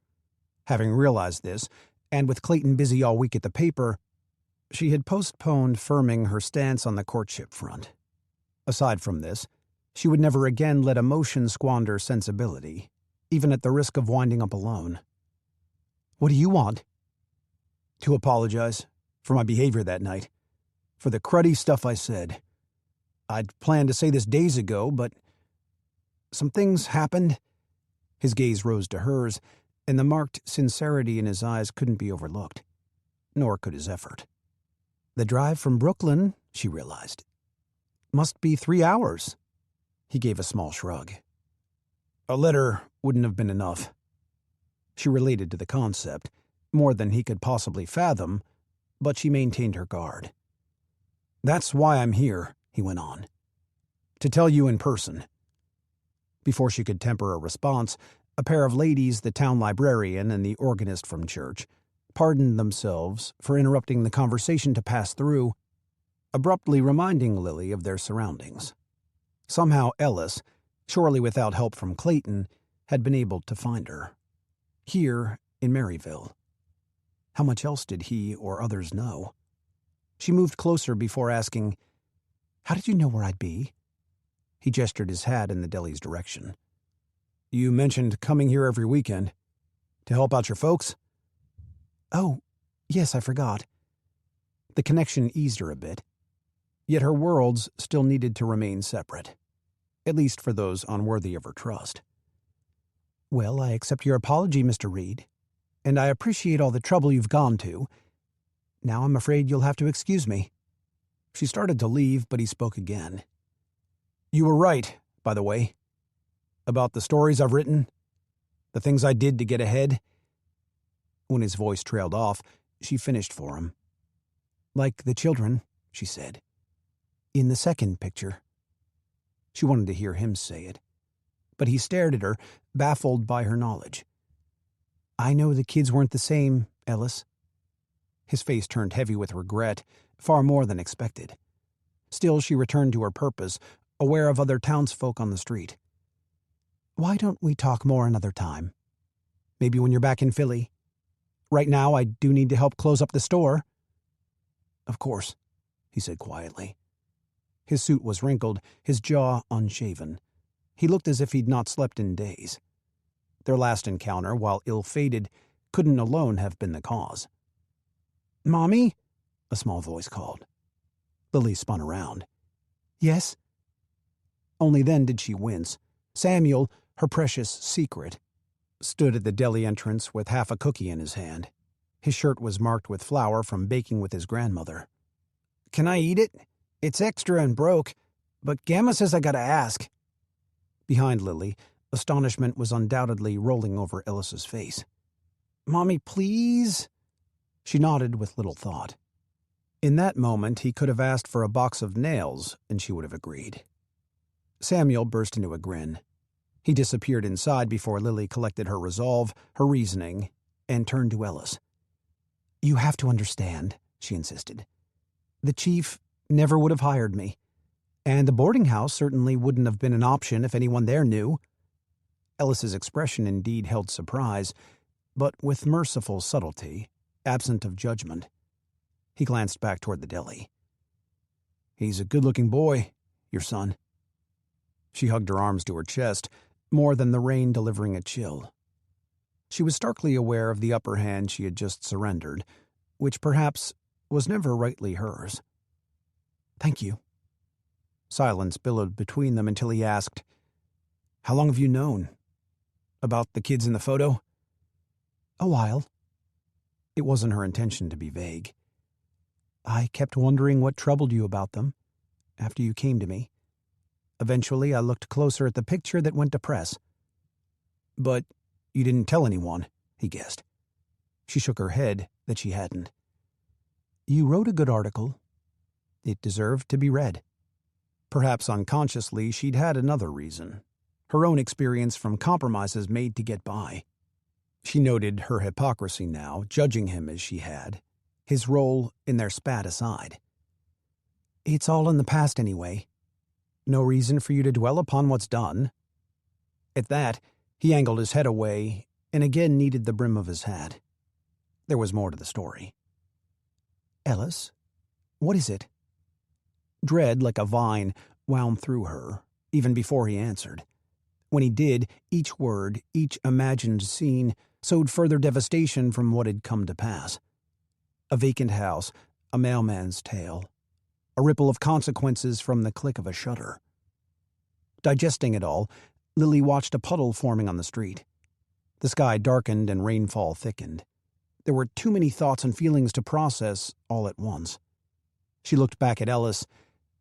Having realized this, and with Clayton busy all week at the paper, she had postponed firming her stance on the courtship front. Aside from this, she would never again let emotion squander sensibility, even at the risk of winding up alone. "What do you want?" "To apologize for my behavior that night, for the cruddy stuff I said. I'd planned to say this days ago, but some things happened." His gaze rose to hers, and the marked sincerity in his eyes couldn't be overlooked, nor could his effort. The drive from Brooklyn, she realized. Must be 3 hours. He gave a small shrug. A letter wouldn't have been enough. She related to the concept, more than he could possibly fathom, but she maintained her guard. That's why I'm here, he went on. To tell you in person. Before she could temper a response, a pair of ladies, the town librarian and the organist from church, pardoned themselves for interrupting the conversation to pass through, abruptly reminding Lily of their surroundings. Somehow Ellis, surely without help from Clayton, had been able to find her. Here in Maryville. How much else did he or others know? She moved closer before asking, "How did you know where I'd be?" He gestured his hat in the deli's direction. "You mentioned coming here every weekend. To help out your folks?" "Oh, yes, I forgot." The connection eased her a bit. Yet her worlds still needed to remain separate, at least for those unworthy of her trust. "Well, I accept your apology, Mr. Reed, and I appreciate all the trouble you've gone to. Now I'm afraid you'll have to excuse me." She started to leave, but he spoke again. "You were right, by the way, about the stories I've written, the things I did to get ahead." When his voice trailed off, she finished for him. "Like the children," she said. "In the second picture." She wanted to hear him say it, but he stared at her, baffled by her knowledge. "I know the kids weren't the same, Ellis." His face turned heavy with regret, far more than expected. Still, she returned to her purpose, aware of other townsfolk on the street. "Why don't we talk more another time? Maybe when you're back in Philly. Right now, I do need to help close up the store." "Of course," he said quietly. His suit was wrinkled, his jaw unshaven. He looked as if he'd not slept in days. Their last encounter, while ill-fated, couldn't alone have been the cause. "Mommy?" a small voice called. Lily spun around. "Yes?" Only then did she wince. Samuel, her precious secret, stood at the deli entrance with half a cookie in his hand. His shirt was marked with flour from baking with his grandmother. "Can I eat it? It's extra and broke, but Gamma says I gotta ask." Behind Lily, astonishment was undoubtedly rolling over Ellis's face. "Mommy, please?" She nodded with little thought. In that moment, he could have asked for a box of nails, and she would have agreed. Samuel burst into a grin. He disappeared inside before Lily collected her resolve, her reasoning, and turned to Ellis. "You have to understand," she insisted. "The chief never would have hired me, and the boarding house certainly wouldn't have been an option if anyone there knew." Ellis's expression indeed held surprise, but with merciful subtlety, absent of judgment. He glanced back toward the deli. "He's a good-looking boy, your son." She hugged her arms to her chest, more than the rain delivering a chill. She was starkly aware of the upper hand she had just surrendered, which perhaps was never rightly hers. "Thank you." Silence billowed between them until he asked, "How long have you known? About the kids in the photo?" "A while." It wasn't her intention to be vague. "I kept wondering what troubled you about them, after you came to me. Eventually, I looked closer at the picture that went to press." "But you didn't tell anyone," he guessed. She shook her head that she hadn't. "You wrote a good article. It deserved to be read." Perhaps unconsciously, she'd had another reason. Her own experience from compromises made to get by. She noted her hypocrisy now, judging him as she had, his role in their spat aside. "It's all in the past anyway. No reason for you to dwell upon what's done." At that, he angled his head away and again kneaded the brim of his hat. There was more to the story. "Ellis, what is it?" Dread, like a vine, wound through her, even before he answered. When he did, each word, each imagined scene, sowed further devastation from what had come to pass. A vacant house, a mailman's tale, a ripple of consequences from the click of a shutter. Digesting it all, Lily watched a puddle forming on the street. The sky darkened and rainfall thickened. There were too many thoughts and feelings to process all at once. She looked back at Ellis,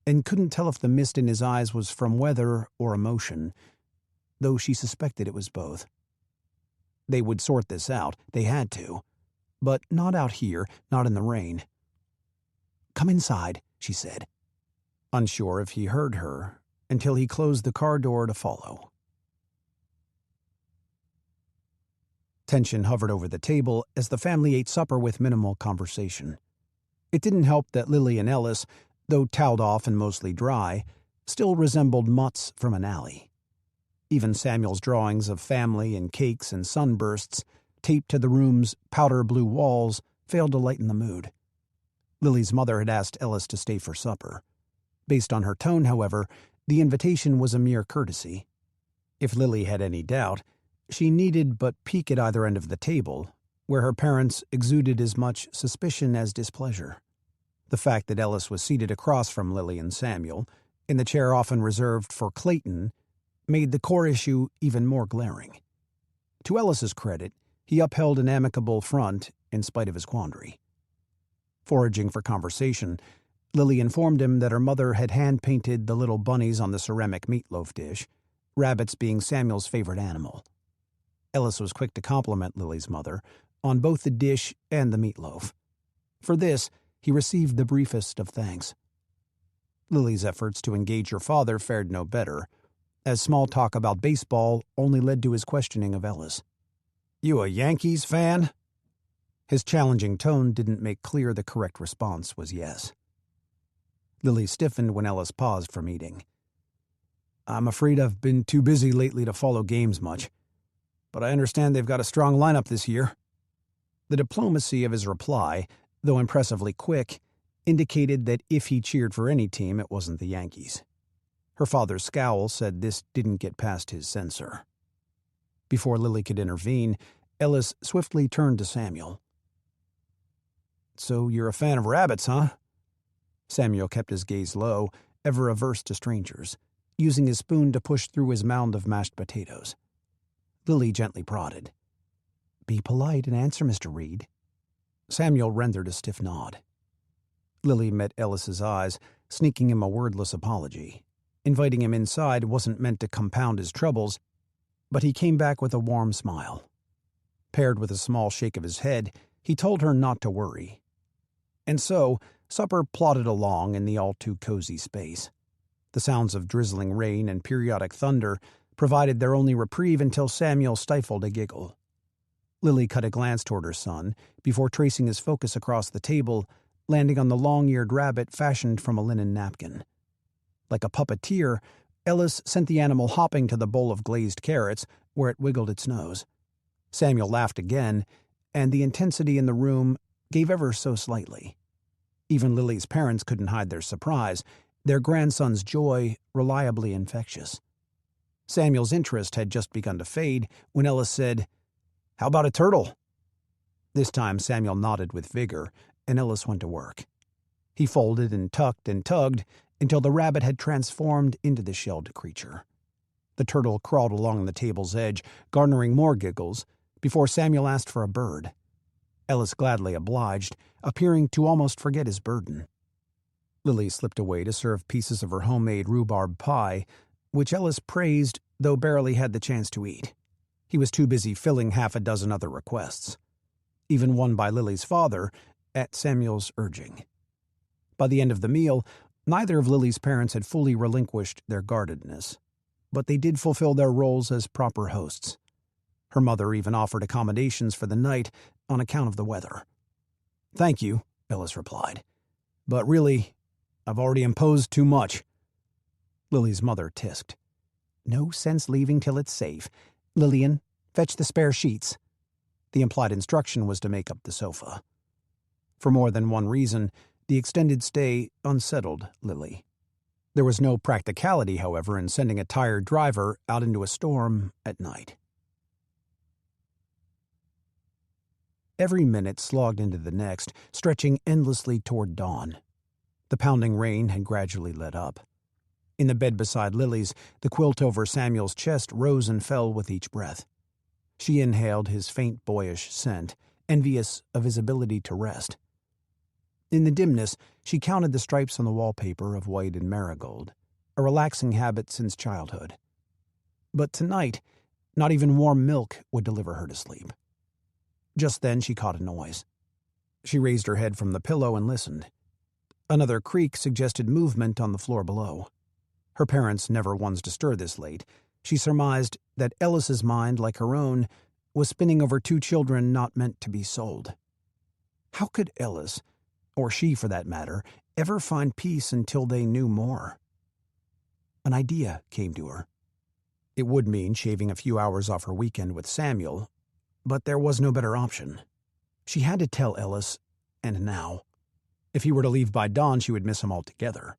and couldn't tell if the mist in his eyes was from weather or emotion, though she suspected it was both. They would sort this out, they had to. But not out here, not in the rain. "Come inside," she said, unsure if he heard her, until he closed the car door to follow. Tension hovered over the table as the family ate supper with minimal conversation. It didn't help that Lily and Ellis, though toweled off and mostly dry, still resembled mutts from an alley. Even Samuel's drawings of family and cakes and sunbursts, taped to the room's powder-blue walls, failed to lighten the mood. Lily's mother had asked Ellis to stay for supper. Based on her tone, however, the invitation was a mere courtesy. If Lily had any doubt, she needed but peek at either end of the table, where her parents exuded as much suspicion as displeasure. The fact that Ellis was seated across from Lily and Samuel, in the chair often reserved for Clayton, made the core issue even more glaring. To Ellis's credit, he upheld an amicable front in spite of his quandary. Foraging for conversation, Lily informed him that her mother had hand-painted the little bunnies on the ceramic meatloaf dish, rabbits being Samuel's favorite animal. Ellis was quick to compliment Lily's mother on both the dish and the meatloaf. For this, he received the briefest of thanks. Lily's efforts to engage her father fared no better, as small talk about baseball only led to his questioning of Ellis. "You a Yankees fan?" His challenging tone didn't make clear the correct response was yes. Lily stiffened when Ellis paused from eating. "I'm afraid I've been too busy lately to follow games much, but I understand they've got a strong lineup this year." The diplomacy of his reply, though impressively quick, indicated that if he cheered for any team, it wasn't the Yankees. Her father's scowl said this didn't get past his censor. Before Lily could intervene, Ellis swiftly turned to Samuel. "So you're a fan of rabbits, huh?" Samuel kept his gaze low, ever averse to strangers, using his spoon to push through his mound of mashed potatoes. Lily gently prodded. "Be polite and answer, Mr. Reed." Samuel rendered a stiff nod. Lily met Ellis's eyes, sneaking him a wordless apology. Inviting him inside wasn't meant to compound his troubles, but he came back with a warm smile. Paired with a small shake of his head, he told her not to worry. And so, supper plodded along in the all-too-cozy space. The sounds of drizzling rain and periodic thunder provided their only reprieve until Samuel stifled a giggle. Lily cut a glance toward her son, before tracing his focus across the table, landing on the long-eared rabbit fashioned from a linen napkin. Like a puppeteer, Ellis sent the animal hopping to the bowl of glazed carrots, where it wiggled its nose. Samuel laughed again, and the intensity in the room gave ever so slightly. Even Lily's parents couldn't hide their surprise, their grandson's joy reliably infectious. Samuel's interest had just begun to fade when Ellis said, "How about a turtle?" This time Samuel nodded with vigor, and Ellis went to work. He folded and tucked and tugged until the rabbit had transformed into the shelled creature. The turtle crawled along the table's edge, garnering more giggles, before Samuel asked for a bird. Ellis gladly obliged, appearing to almost forget his burden. Lily slipped away to serve pieces of her homemade rhubarb pie, which Ellis praised, though barely had the chance to eat. He was too busy filling half a dozen other requests, even one by Lily's father, at Samuel's urging. By the end of the meal, neither of Lily's parents had fully relinquished their guardedness, but they did fulfill their roles as proper hosts. Her mother even offered accommodations for the night on account of the weather. "Thank you," Ellis replied, "but really, I've already imposed too much." Lily's mother tisked. "No sense leaving till it's safe. Lillian, fetch the spare sheets." The implied instruction was to make up the sofa. For more than one reason, the extended stay unsettled Lily. There was no practicality, however, in sending a tired driver out into a storm at night. Every minute slogged into the next, stretching endlessly toward dawn. The pounding rain had gradually let up. In the bed beside Lily's, the quilt over Samuel's chest rose and fell with each breath. She inhaled his faint boyish scent, envious of his ability to rest. In the dimness, she counted the stripes on the wallpaper of white and marigold, a relaxing habit since childhood. But tonight, not even warm milk would deliver her to sleep. Just then she caught a noise. She raised her head from the pillow and listened. Another creak suggested movement on the floor below. Her parents never once to stir this late. She surmised that Ellis's mind, like her own, was spinning over two children not meant to be sold. How could Ellis, or she for that matter, ever find peace until they knew more? An idea came to her. It would mean shaving a few hours off her weekend with Samuel, but there was no better option. She had to tell Ellis, and now. If he were to leave by dawn, she would miss him altogether.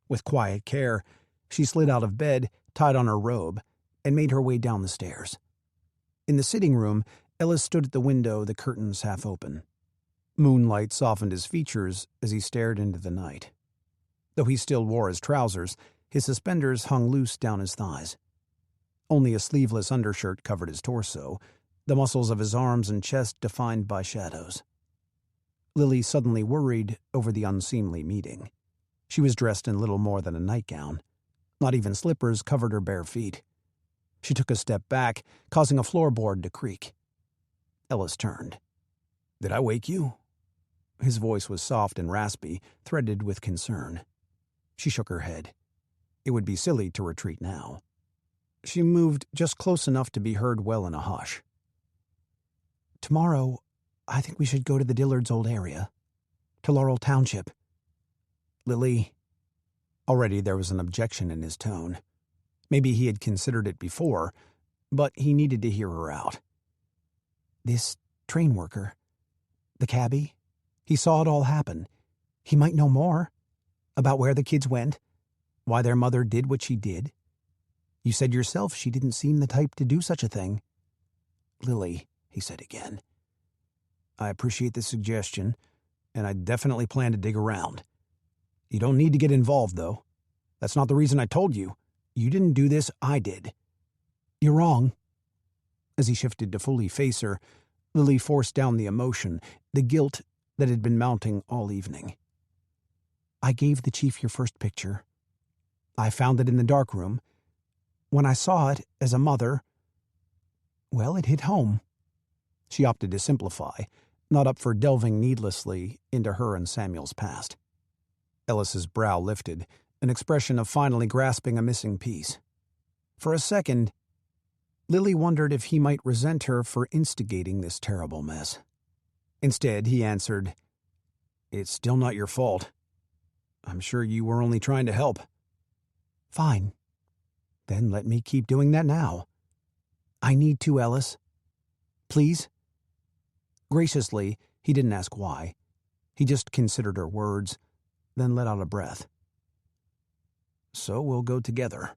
With quiet care, she slid out of bed, tied on her robe, and made her way down the stairs. In the sitting room, Ellis stood at the window, the curtains half open. Moonlight softened his features as he stared into the night. Though he still wore his trousers, his suspenders hung loose down his thighs. Only a sleeveless undershirt covered his torso, the muscles of his arms and chest defined by shadows. Lily suddenly worried over the unseemly meeting. She was dressed in little more than a nightgown. Not even slippers covered her bare feet. She took a step back, causing a floorboard to creak. Ellis turned. "Did I wake you?" His voice was soft and raspy, threaded with concern. She shook her head. It would be silly to retreat now. She moved just close enough to be heard well in a hush. "Tomorrow, I think we should go to the Dillards' old area, to Laurel Township." "Lily." Already there was an objection in his tone. Maybe he had considered it before, but he needed to hear her out. "This train worker, the cabbie, he saw it all happen. He might know more about where the kids went, why their mother did what she did. You said yourself she didn't seem the type to do such a thing." "Lily," he said again, "I appreciate the suggestion, and I definitely plan to dig around. You don't need to get involved, though. That's not the reason I told you. You didn't do this, I did." "You're wrong." As he shifted to fully face her, Lily forced down the emotion, the guilt that had been mounting all evening. "I gave the chief your first picture. I found it in the darkroom. When I saw it as a mother, well, it hit home." She opted to simplify, not up for delving needlessly into her and Samuel's past. Ellis's brow lifted, an expression of finally grasping a missing piece. For a second, Lily wondered if he might resent her for instigating this terrible mess. Instead, he answered, "It's still not your fault. I'm sure you were only trying to help." "Fine. Then let me keep doing that now. I need to, Ellis. Please?" Graciously, he didn't ask why. He just considered her words, then let out a breath. "So we'll go together."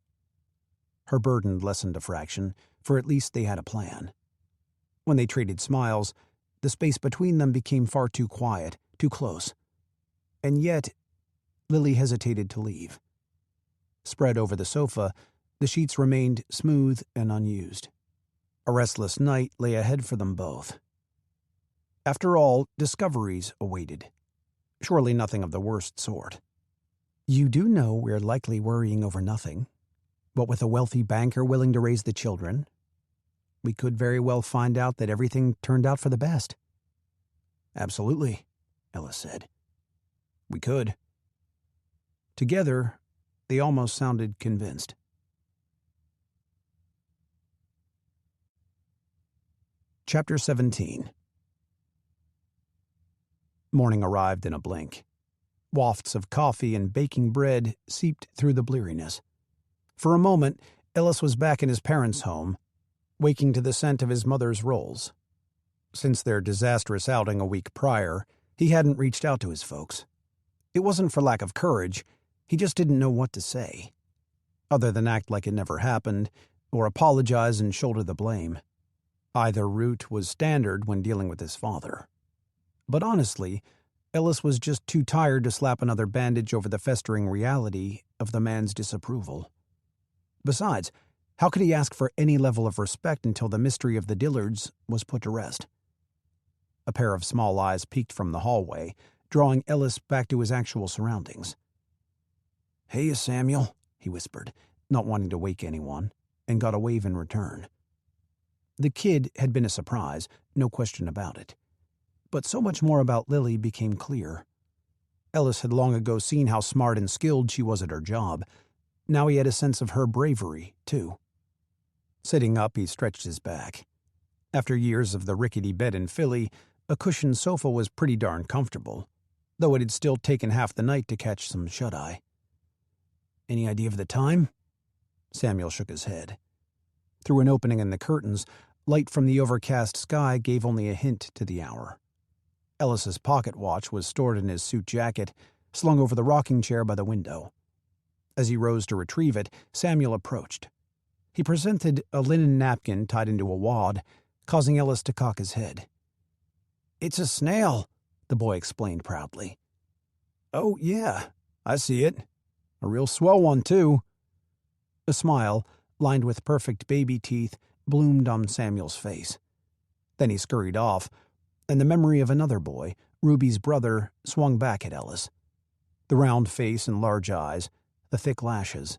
Her burden lessened a fraction, for at least they had a plan. When they traded smiles, the space between them became far too quiet, too close. And yet, Lily hesitated to leave. Spread over the sofa, the sheets remained smooth and unused. A restless night lay ahead for them both. After all, discoveries awaited. Surely nothing of the worst sort. "You do know we're likely worrying over nothing. What with a wealthy banker willing to raise the children, we could very well find out that everything turned out for the best." "Absolutely," Ellis said. "We could." Together, they almost sounded convinced. Chapter 17. Morning arrived in a blink. Wafts of coffee and baking bread seeped through the bleariness. For a moment, Ellis was back in his parents' home, waking to the scent of his mother's rolls. Since their disastrous outing a week prior, he hadn't reached out to his folks. It wasn't for lack of courage, he just didn't know what to say, other than act like it never happened, or apologize and shoulder the blame. Either route was standard when dealing with his father. But honestly, Ellis was just too tired to slap another bandage over the festering reality of the man's disapproval. Besides, how could he ask for any level of respect until the mystery of the Dillards was put to rest? A pair of small eyes peeked from the hallway, drawing Ellis back to his actual surroundings. "Hey, Samuel," he whispered, not wanting to wake anyone, and got a wave in return. The kid had been a surprise, no question about it. But so much more about Lily became clear. Ellis had long ago seen how smart and skilled she was at her job. Now he had a sense of her bravery, too. Sitting up, he stretched his back. After years of the rickety bed in Philly, a cushioned sofa was pretty darn comfortable, though it had still taken half the night to catch some shut-eye. "Any idea of the time?" Samuel shook his head. Through an opening in the curtains, light from the overcast sky gave only a hint to the hour. Ellis's pocket watch was stored in his suit jacket, slung over the rocking chair by the window. As he rose to retrieve it, Samuel approached. He presented a linen napkin tied into a wad, causing Ellis to cock his head. "It's a snail," the boy explained proudly. "Oh, yeah, I see it. A real swell one, too." A smile, lined with perfect baby teeth, bloomed on Samuel's face. Then he scurried off, and the memory of another boy, Ruby's brother, swung back at Ellis. The round face and large eyes, the thick lashes.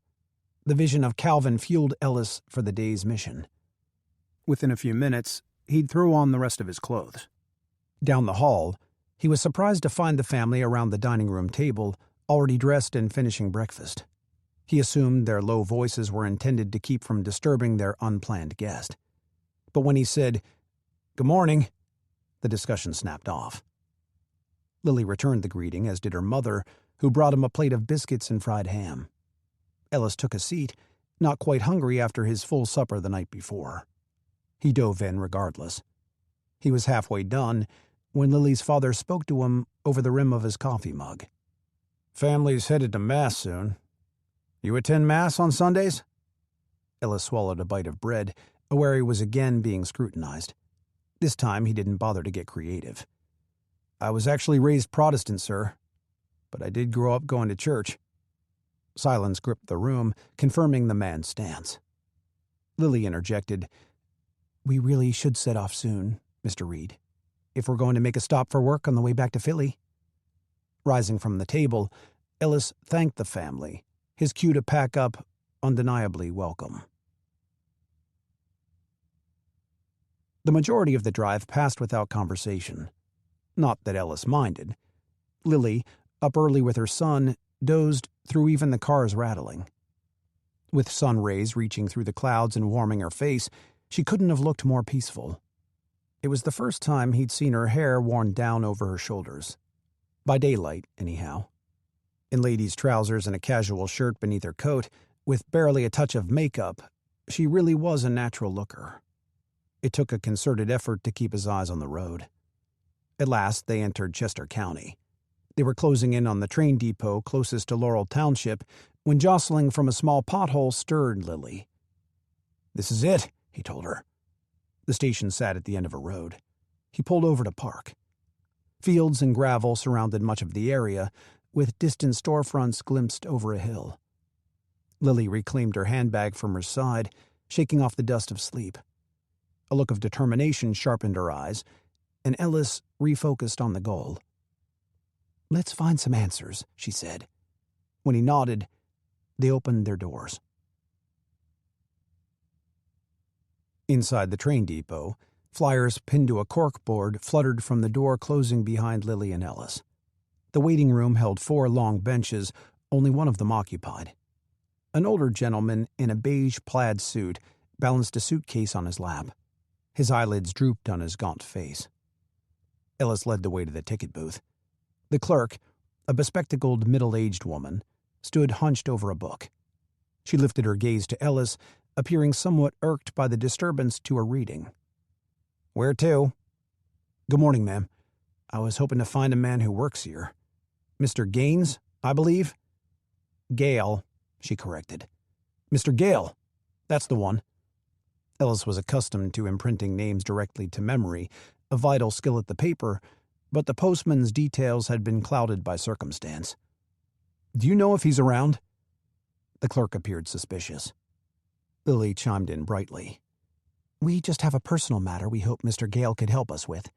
The vision of Calvin fueled Ellis for the day's mission. Within a few minutes, he'd throw on the rest of his clothes. Down the hall, he was surprised to find the family around the dining room table, already dressed and finishing breakfast. He assumed their low voices were intended to keep from disturbing their unplanned guest. But when he said, "Good morning," the discussion snapped off. Lily returned the greeting, as did her mother, who brought him a plate of biscuits and fried ham. Ellis took a seat, not quite hungry after his full supper the night before. He dove in regardless. He was halfway done when Lily's father spoke to him over the rim of his coffee mug. "Family's headed to Mass soon. You attend Mass on Sundays?" Ellis swallowed a bite of bread, aware he was again being scrutinized. This time he didn't bother to get creative. "I was actually raised Protestant, sir, but I did grow up going to church." Silence gripped the room, confirming the man's stance. Lily interjected, "We really should set off soon, Mr. Reed, if we're going to make a stop for work on the way back to Philly." Rising from the table, Ellis thanked the family, his cue to pack up undeniably welcome. The majority of the drive passed without conversation. Not that Ellis minded. Lily, up early with her son, dozed through even the car's rattling. With sun rays reaching through the clouds and warming her face, she couldn't have looked more peaceful. It was the first time he'd seen her hair worn down over her shoulders. By daylight, anyhow. In ladies' trousers and a casual shirt beneath her coat, with barely a touch of makeup, she really was a natural looker. It took a concerted effort to keep his eyes on the road. At last, they entered Chester County. They were closing in on the train depot closest to Laurel Township when jostling from a small pothole stirred Lily. "This is it," he told her. The station sat at the end of a road. He pulled over to park. Fields and gravel surrounded much of the area, with distant storefronts glimpsed over a hill. Lily reclaimed her handbag from her side, shaking off the dust of sleep. A look of determination sharpened her eyes, and Ellis refocused on the goal. "Let's find some answers," she said. When he nodded, they opened their doors. Inside the train depot, flyers pinned to a corkboard fluttered from the door closing behind Lily and Ellis. The waiting room held 4 long benches, only one of them occupied. An older gentleman in a beige plaid suit balanced a suitcase on his lap. His eyelids drooped on his gaunt face. Ellis led the way to the ticket booth. The clerk, a bespectacled middle-aged woman, stood hunched over a book. She lifted her gaze to Ellis, appearing somewhat irked by the disturbance to her reading. "Where to?" "Good morning, ma'am. I was hoping to find a man who works here. Mr. Gaines, I believe?" "Gale," she corrected. "Mr. Gale. That's the one." Ellis was accustomed to imprinting names directly to memory, a vital skill at the paper, but the postman's details had been clouded by circumstance. "Do you know if he's around?" The clerk appeared suspicious. Lily chimed in brightly. "We just have a personal matter we hope Mr. Gale could help us with.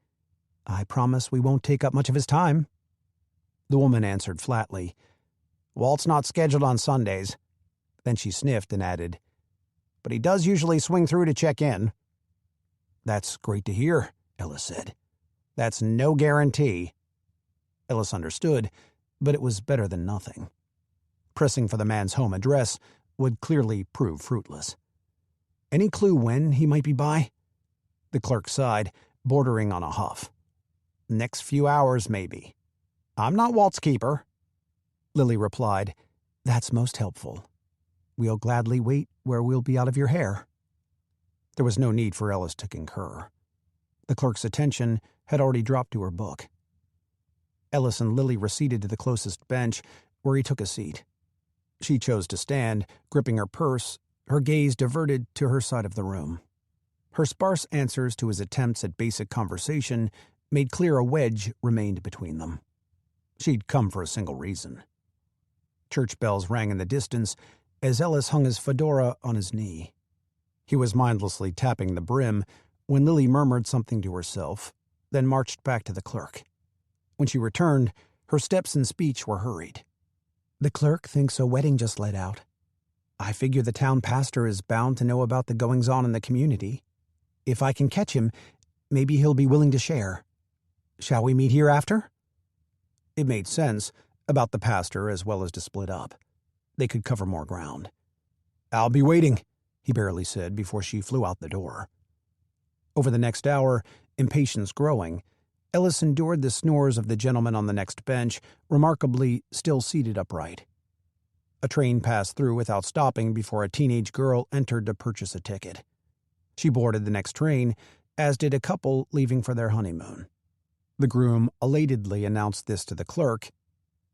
I promise we won't take up much of his time." The woman answered flatly, "Walt's not scheduled on Sundays." Then she sniffed and added, "But he does usually swing through to check in." "That's great to hear," Ellis said. "That's no guarantee." Ellis understood, but it was better than nothing. Pressing for the man's home address would clearly prove fruitless. "Any clue when he might be by?" The clerk sighed, bordering on a huff. "Next few hours, maybe. I'm not Walt's keeper." Lily replied, "That's most helpful. We'll gladly wait where we'll be out of your hair." There was no need for Ellis to concur. The clerk's attention had already dropped to her book. Ellis and Lily receded to the closest bench, where he took a seat. She chose to stand, gripping her purse, her gaze diverted to her side of the room. Her sparse answers to his attempts at basic conversation made clear a wedge remained between them. She'd come for a single reason. Church bells rang in the distance as Ellis hung his fedora on his knee. He was mindlessly tapping the brim when Lily murmured something to herself, then marched back to the clerk. When she returned, her steps and speech were hurried. "The clerk thinks a wedding just let out. I figure the town pastor is bound to know about the goings-on in the community. If I can catch him, maybe he'll be willing to share. Shall we meet here after?" It made sense, about the pastor as well as to split up. They could cover more ground. "I'll be waiting," he barely said before she flew out the door. Over the next hour, impatience growing, Ellis endured the snores of the gentleman on the next bench, remarkably still seated upright. A train passed through without stopping before a teenage girl entered to purchase a ticket. She boarded the next train, as did a couple leaving for their honeymoon. The groom elatedly announced this to the clerk,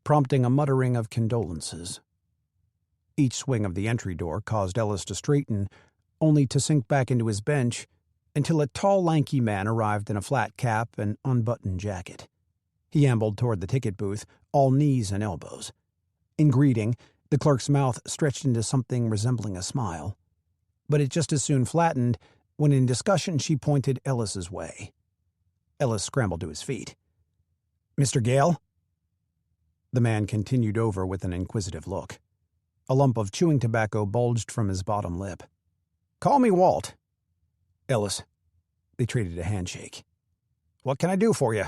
prompting a muttering of condolences. Each swing of the entry door caused Ellis to straighten, only to sink back into his bench until a tall, lanky man arrived in a flat cap and unbuttoned jacket. He ambled toward the ticket booth, all knees and elbows. In greeting, the clerk's mouth stretched into something resembling a smile, but it just as soon flattened when in discussion she pointed Ellis's way. Ellis scrambled to his feet. "Mr. Gale?" The man continued over with an inquisitive look. A lump of chewing tobacco bulged from his bottom lip. "Call me Walt." "Ellis." They traded a handshake. "What can I do for you?"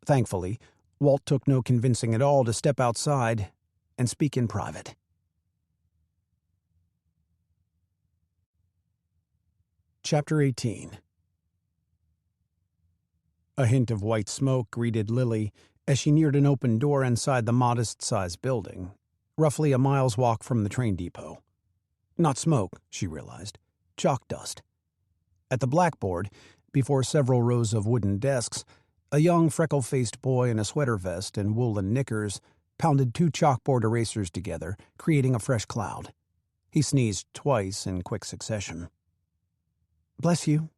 Thankfully, Walt took no convincing at all to step outside and speak in private. Chapter 18. A hint of white smoke greeted Lily as she neared an open door inside the modest-sized building, roughly a mile's walk from the train depot. Not smoke, she realized. Chalk dust. At the blackboard, before several rows of wooden desks, a young freckle-faced boy in a sweater vest and woolen knickers pounded two chalkboard erasers together, creating a fresh cloud. He sneezed twice in quick succession. "Bless you,"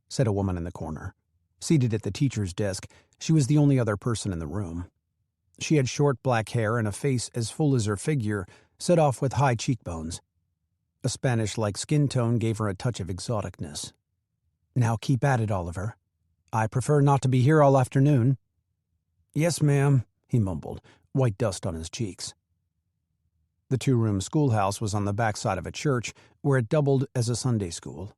said a woman in the corner. Seated at the teacher's desk, she was the only other person in the room. She had short black hair and a face as full as her figure, set off with high cheekbones. A Spanish-like skin tone gave her a touch of exoticness. "Now keep at it, Oliver. I prefer not to be here all afternoon." "Yes, ma'am," he mumbled, white dust on his cheeks. The two-room schoolhouse was on the backside of a church, where it doubled as a Sunday school.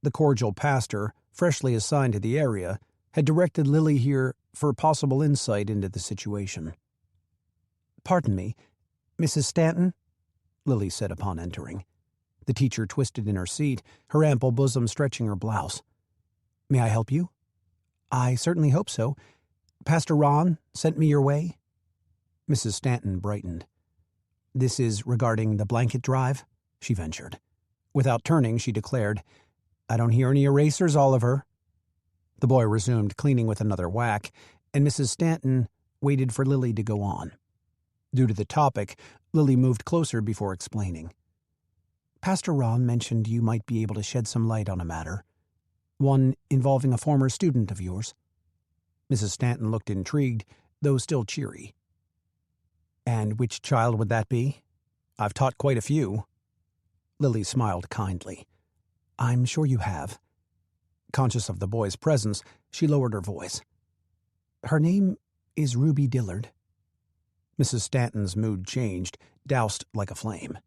The cordial pastor, freshly assigned to the area, had directed Lily here for possible insight into the situation. "Pardon me, Mrs. Stanton?" Lily said upon entering. The teacher twisted in her seat, her ample bosom stretching her blouse. "May I help you?" "I certainly hope so. Pastor Ron sent me your way." Mrs. Stanton brightened. "This is regarding the blanket drive?" she ventured. Without turning, she declared, "I don't hear any erasers, Oliver." The boy resumed cleaning with another whack, and Mrs. Stanton waited for Lily to go on. Due to the topic, Lily moved closer before explaining. "Pastor Ron mentioned you might be able to shed some light on a matter, one involving a former student of yours." Mrs. Stanton looked intrigued, though still cheery. "And which child would that be? I've taught quite a few." Lily smiled kindly. "I'm sure you have." Conscious of the boy's presence, she lowered her voice. "Her name is Ruby Dillard." Mrs. Stanton's mood changed, doused like a flame.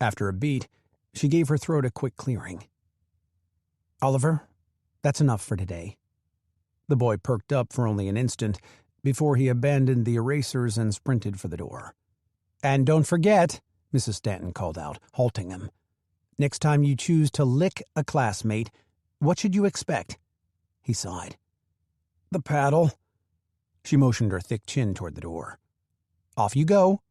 After a beat, she gave her throat a quick clearing. "Oliver, that's enough for today." The boy perked up for only an instant before he abandoned the erasers and sprinted for the door. "And don't forget," Mrs. Stanton called out, halting him. "Next time you choose to lick a classmate, what should you expect?" He sighed. "The paddle." She motioned her thick chin toward the door. "Off you go."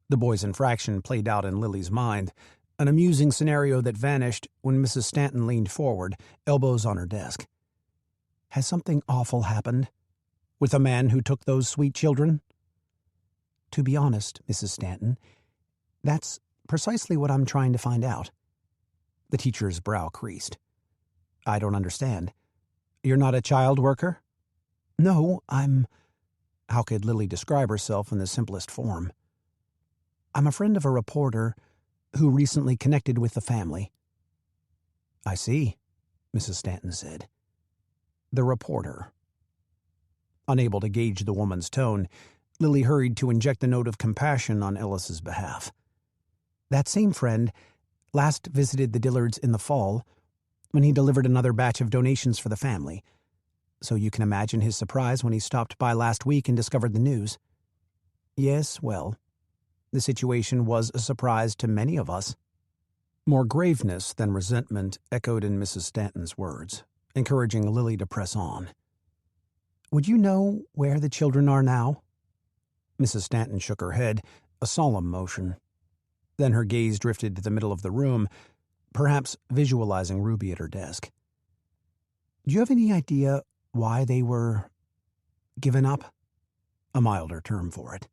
The boy's infraction played out in Lily's mind, an amusing scenario that vanished when Mrs. Stanton leaned forward, elbows on her desk. "Has something awful happened? With the man who took those sweet children?" "To be honest, Mrs. Stanton, that's precisely what I'm trying to find out." The teacher's brow creased. "I don't understand. You're not a child worker?" "No, I'm—" How could Lily describe herself in the simplest form? "I'm a friend of a reporter who recently connected with the family." "I see," Mrs. Stanton said. The reporter. Unable to gauge the woman's tone, Lily hurried to inject a note of compassion on Ellis's behalf. "That same friend last visited the Dillards in the fall when he delivered another batch of donations for the family, so you can imagine his surprise when he stopped by last week and discovered the news. Yes, well, the situation was a surprise to many of us." More graveness than resentment echoed in Mrs. Stanton's words, encouraging Lily to press on. "Would you know where the children are now?" Mrs. Stanton shook her head, a solemn motion. Then her gaze drifted to the middle of the room, perhaps visualizing Ruby at her desk. "Do you have any idea why they were given up?" A milder term for it.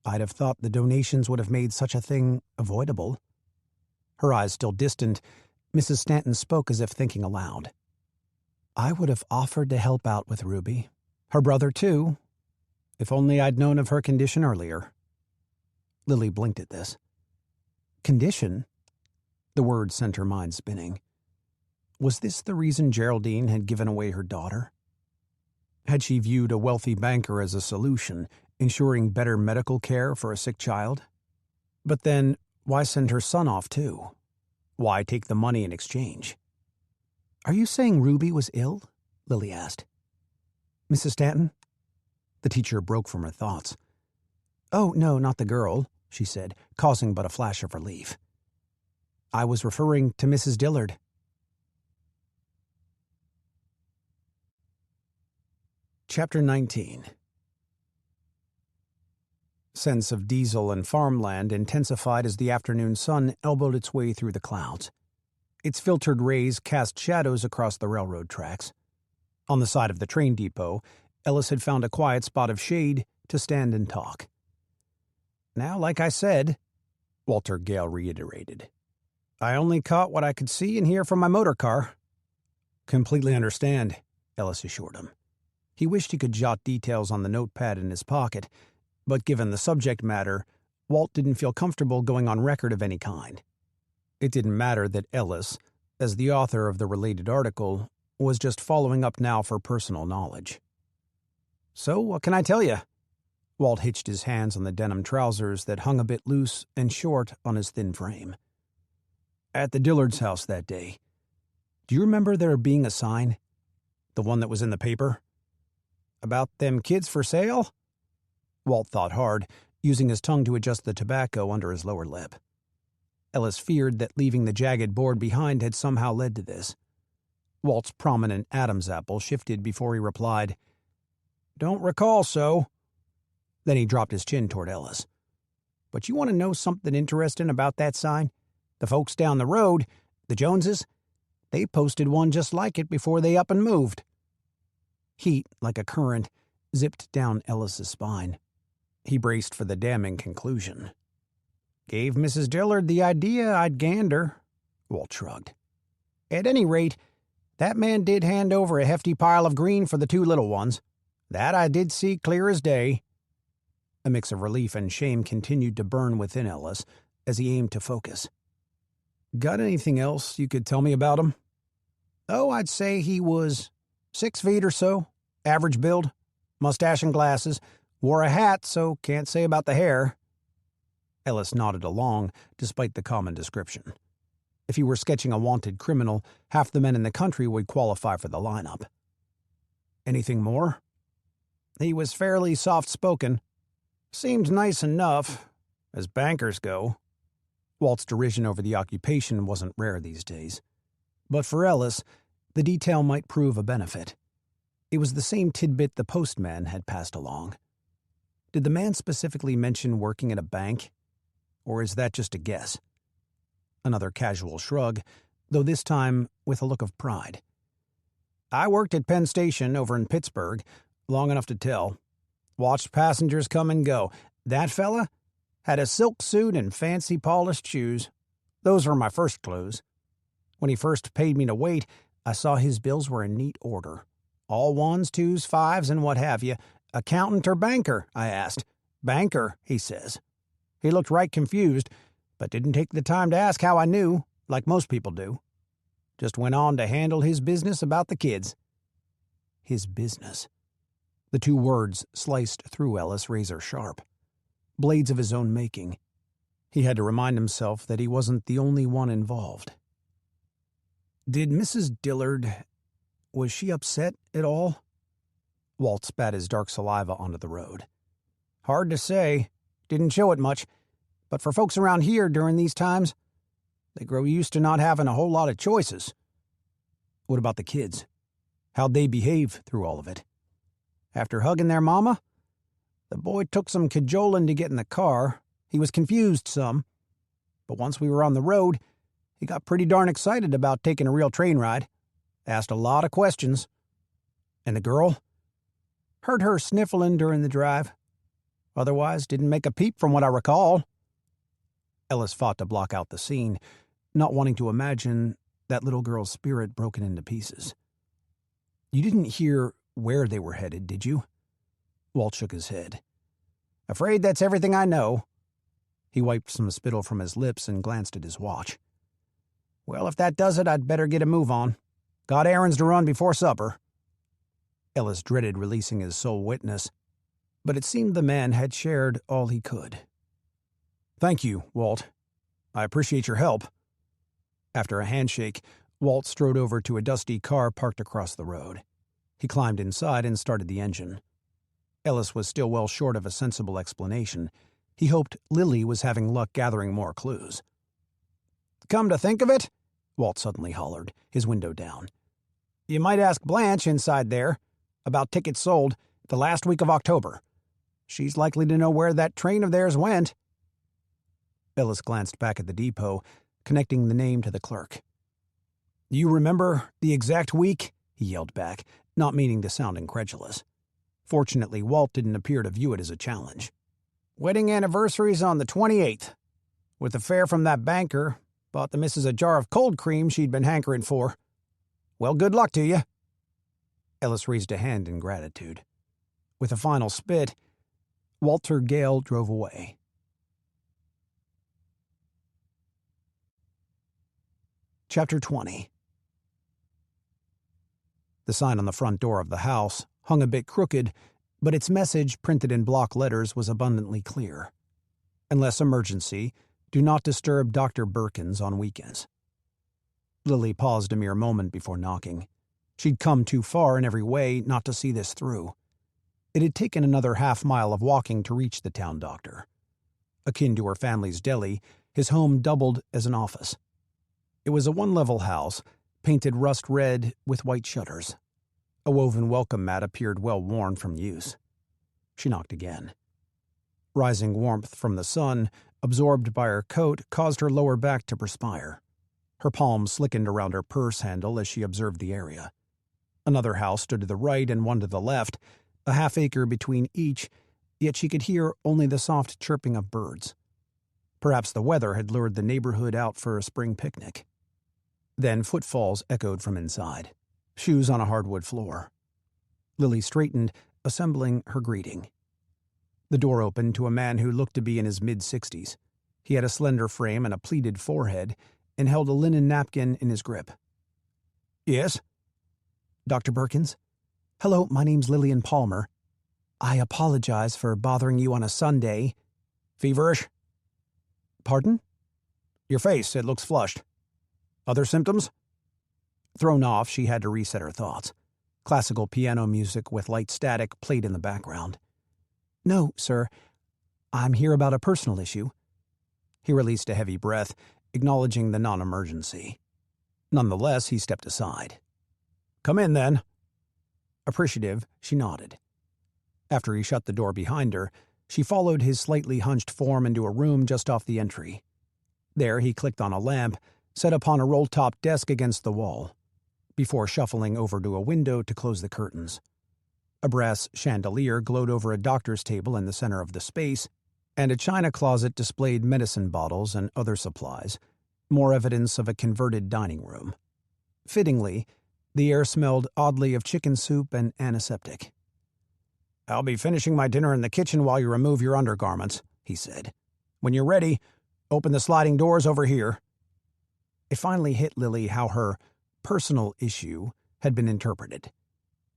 "I'd have thought the donations would have made such a thing avoidable." Her eyes still distant, Mrs. Stanton spoke as if thinking aloud. "I would have offered to help out with Ruby. Her brother, too. If only I'd known of her condition earlier." Lily blinked at this. "Condition?" The word sent her mind spinning. Was this the reason Geraldine had given away her daughter? Had she viewed a wealthy banker as a solution, ensuring better medical care for a sick child? But then, why send her son off too? Why take the money in exchange? "Are you saying Ruby was ill?" Lily asked. "Mrs. Stanton?" The teacher broke from her thoughts. "Oh, no, not the girl," she said, causing but a flash of relief. "I was referring to Mrs. Dillard." Chapter 19. Sense of diesel and farmland intensified as the afternoon sun elbowed its way through the clouds. Its filtered rays cast shadows across the railroad tracks. On the side of the train depot, Ellis had found a quiet spot of shade to stand and talk. "Now, like I said," Walter Gale reiterated, "I only caught what I could see and hear from my motor car." "Completely understand," Ellis assured him. He wished he could jot details on the notepad in his pocket, but given the subject matter, Walt didn't feel comfortable going on record of any kind. It didn't matter that Ellis, as the author of the related article, was just following up now for personal knowledge. "So, what can I tell you?" Walt hitched his hands on the denim trousers that hung a bit loose and short on his thin frame. "At the Dillard's house that day. Do you remember there being a sign? The one that was in the paper? About them kids for sale?" Walt thought hard, using his tongue to adjust the tobacco under his lower lip. Ellis feared that leaving the jagged board behind had somehow led to this. Walt's prominent Adam's apple shifted before he replied, "Don't recall so." Then he dropped his chin toward Ellis. "But you want to know something interesting about that sign? The folks down the road, the Joneses, they posted one just like it before they up and moved." Heat, like a current, zipped down Ellis's spine. He braced for the damning conclusion. "Gave Mrs. Dillard the idea I'd gander," Walt shrugged. "At any rate, that man did hand over a hefty pile of green for the two little ones. That I did see clear as day." A mix of relief and shame continued to burn within Ellis as he aimed to focus. "Got anything else you could tell me about him?" "Oh, I'd say he was 6 feet or so, average build, mustache and glasses, Wore a hat, so can't say about the hair. Ellis nodded along, despite the common description. If he were sketching a wanted criminal, half the men in the country would qualify for the lineup. Anything more? He was fairly soft-spoken. Seemed nice enough, as bankers go. Walt's derision over the occupation wasn't rare these days. But for Ellis, the detail might prove a benefit. It was the same tidbit the postman had passed along. Did the man specifically mention working at a bank? Or is that just a guess? Another casual shrug, though this time with a look of pride. I worked at Penn Station over in Pittsburgh, long enough to tell. Watched passengers come and go. That fella had a silk suit and fancy polished shoes. Those were my first clues. When he first paid me to wait, I saw his bills were in neat order. All ones, twos, fives, and what have you. Accountant or banker? I asked. Banker, he says. He looked right confused, but didn't take the time to ask how I knew, like most people do. Just went on to handle his business about the kids. His business. The two words sliced through Ellis razor sharp. Blades of his own making. He had to remind himself that he wasn't the only one involved. Did Mrs. Dillard... was she upset at all? Walt spat his dark saliva onto the road. Hard to say. Didn't show it much. But for folks around here during these times, they grow used to not having a whole lot of choices. What about the kids? How'd they behave through all of it? After hugging their mama, the boy took some cajoling to get in the car. He was confused some. But once we were on the road, he got pretty darn excited about taking a real train ride. Asked a lot of questions. And the girl? Heard her sniffling during the drive. Otherwise, didn't make a peep from what I recall. Ellis fought to block out the scene, not wanting to imagine that little girl's spirit broken into pieces. You didn't hear where they were headed, did you? Walt shook his head. Afraid that's everything I know. He wiped some spittle from his lips and glanced at his watch. Well, if that does it, I'd better get a move on. Got errands to run before supper. Ellis dreaded releasing his sole witness, but it seemed the man had shared all he could. Thank you, Walt. I appreciate your help. After a handshake, Walt strode over to a dusty car parked across the road. He climbed inside and started the engine. Ellis was still well short of a sensible explanation. He hoped Lily was having luck gathering more clues. Come to think of it, Walt suddenly hollered, his window down. You might ask Blanche inside there about tickets sold the last week of October. She's likely to know where that train of theirs went. Ellis glanced back at the depot, connecting the name to the clerk. You remember the exact week? He yelled back, not meaning to sound incredulous. Fortunately, Walt didn't appear to view it as a challenge. Wedding anniversary's on the 28th. With the fare from that banker, bought the missus a jar of cold cream she'd been hankering for. Well, good luck to you. Ellis raised a hand in gratitude. With a final spit, Walter Gale drove away. Chapter 20. The sign on the front door of the house hung a bit crooked, but its message, printed in block letters, was abundantly clear. Unless emergency, do not disturb Dr. Birkins on weekends. Lily paused a mere moment before knocking. She'd come too far in every way not to see this through. It had taken another half-mile of walking to reach the town doctor. Akin to her family's deli, his home doubled as an office. It was a one-level house, painted rust red with white shutters. A woven welcome mat appeared well worn from use. She knocked again. Rising warmth from the sun, absorbed by her coat, caused her lower back to perspire. Her palms slickened around her purse handle as she observed the area. Another house stood to the right and one to the left, a half-acre between each, yet she could hear only the soft chirping of birds. Perhaps the weather had lured the neighborhood out for a spring picnic. Then footfalls echoed from inside, shoes on a hardwood floor. Lily straightened, assembling her greeting. The door opened to a man who looked to be in his mid-60s. He had a slender frame and a pleated forehead, and held a linen napkin in his grip. Yes? Dr. Birkins? Hello, my name's Lillian Palmer. I apologize for bothering you on a Sunday. Feverish? Pardon? Your face, it looks flushed. Other symptoms? Thrown off, she had to reset her thoughts. Classical piano music with light static played in the background. No, sir. I'm here about a personal issue. He released a heavy breath, acknowledging the non-emergency. Nonetheless, he stepped aside. Come in, then. Appreciative, she nodded. After he shut the door behind her, she followed his slightly hunched form into a room just off the entry. There, he clicked on a lamp, set upon a roll-top desk against the wall, before shuffling over to a window to close the curtains. A brass chandelier glowed over a doctor's table in the center of the space, and a china closet displayed medicine bottles and other supplies, more evidence of a converted dining room. Fittingly, the air smelled oddly of chicken soup and antiseptic. I'll be finishing my dinner in the kitchen while you remove your undergarments, he said. When you're ready, open the sliding doors over here. It finally hit Lily how her personal issue had been interpreted.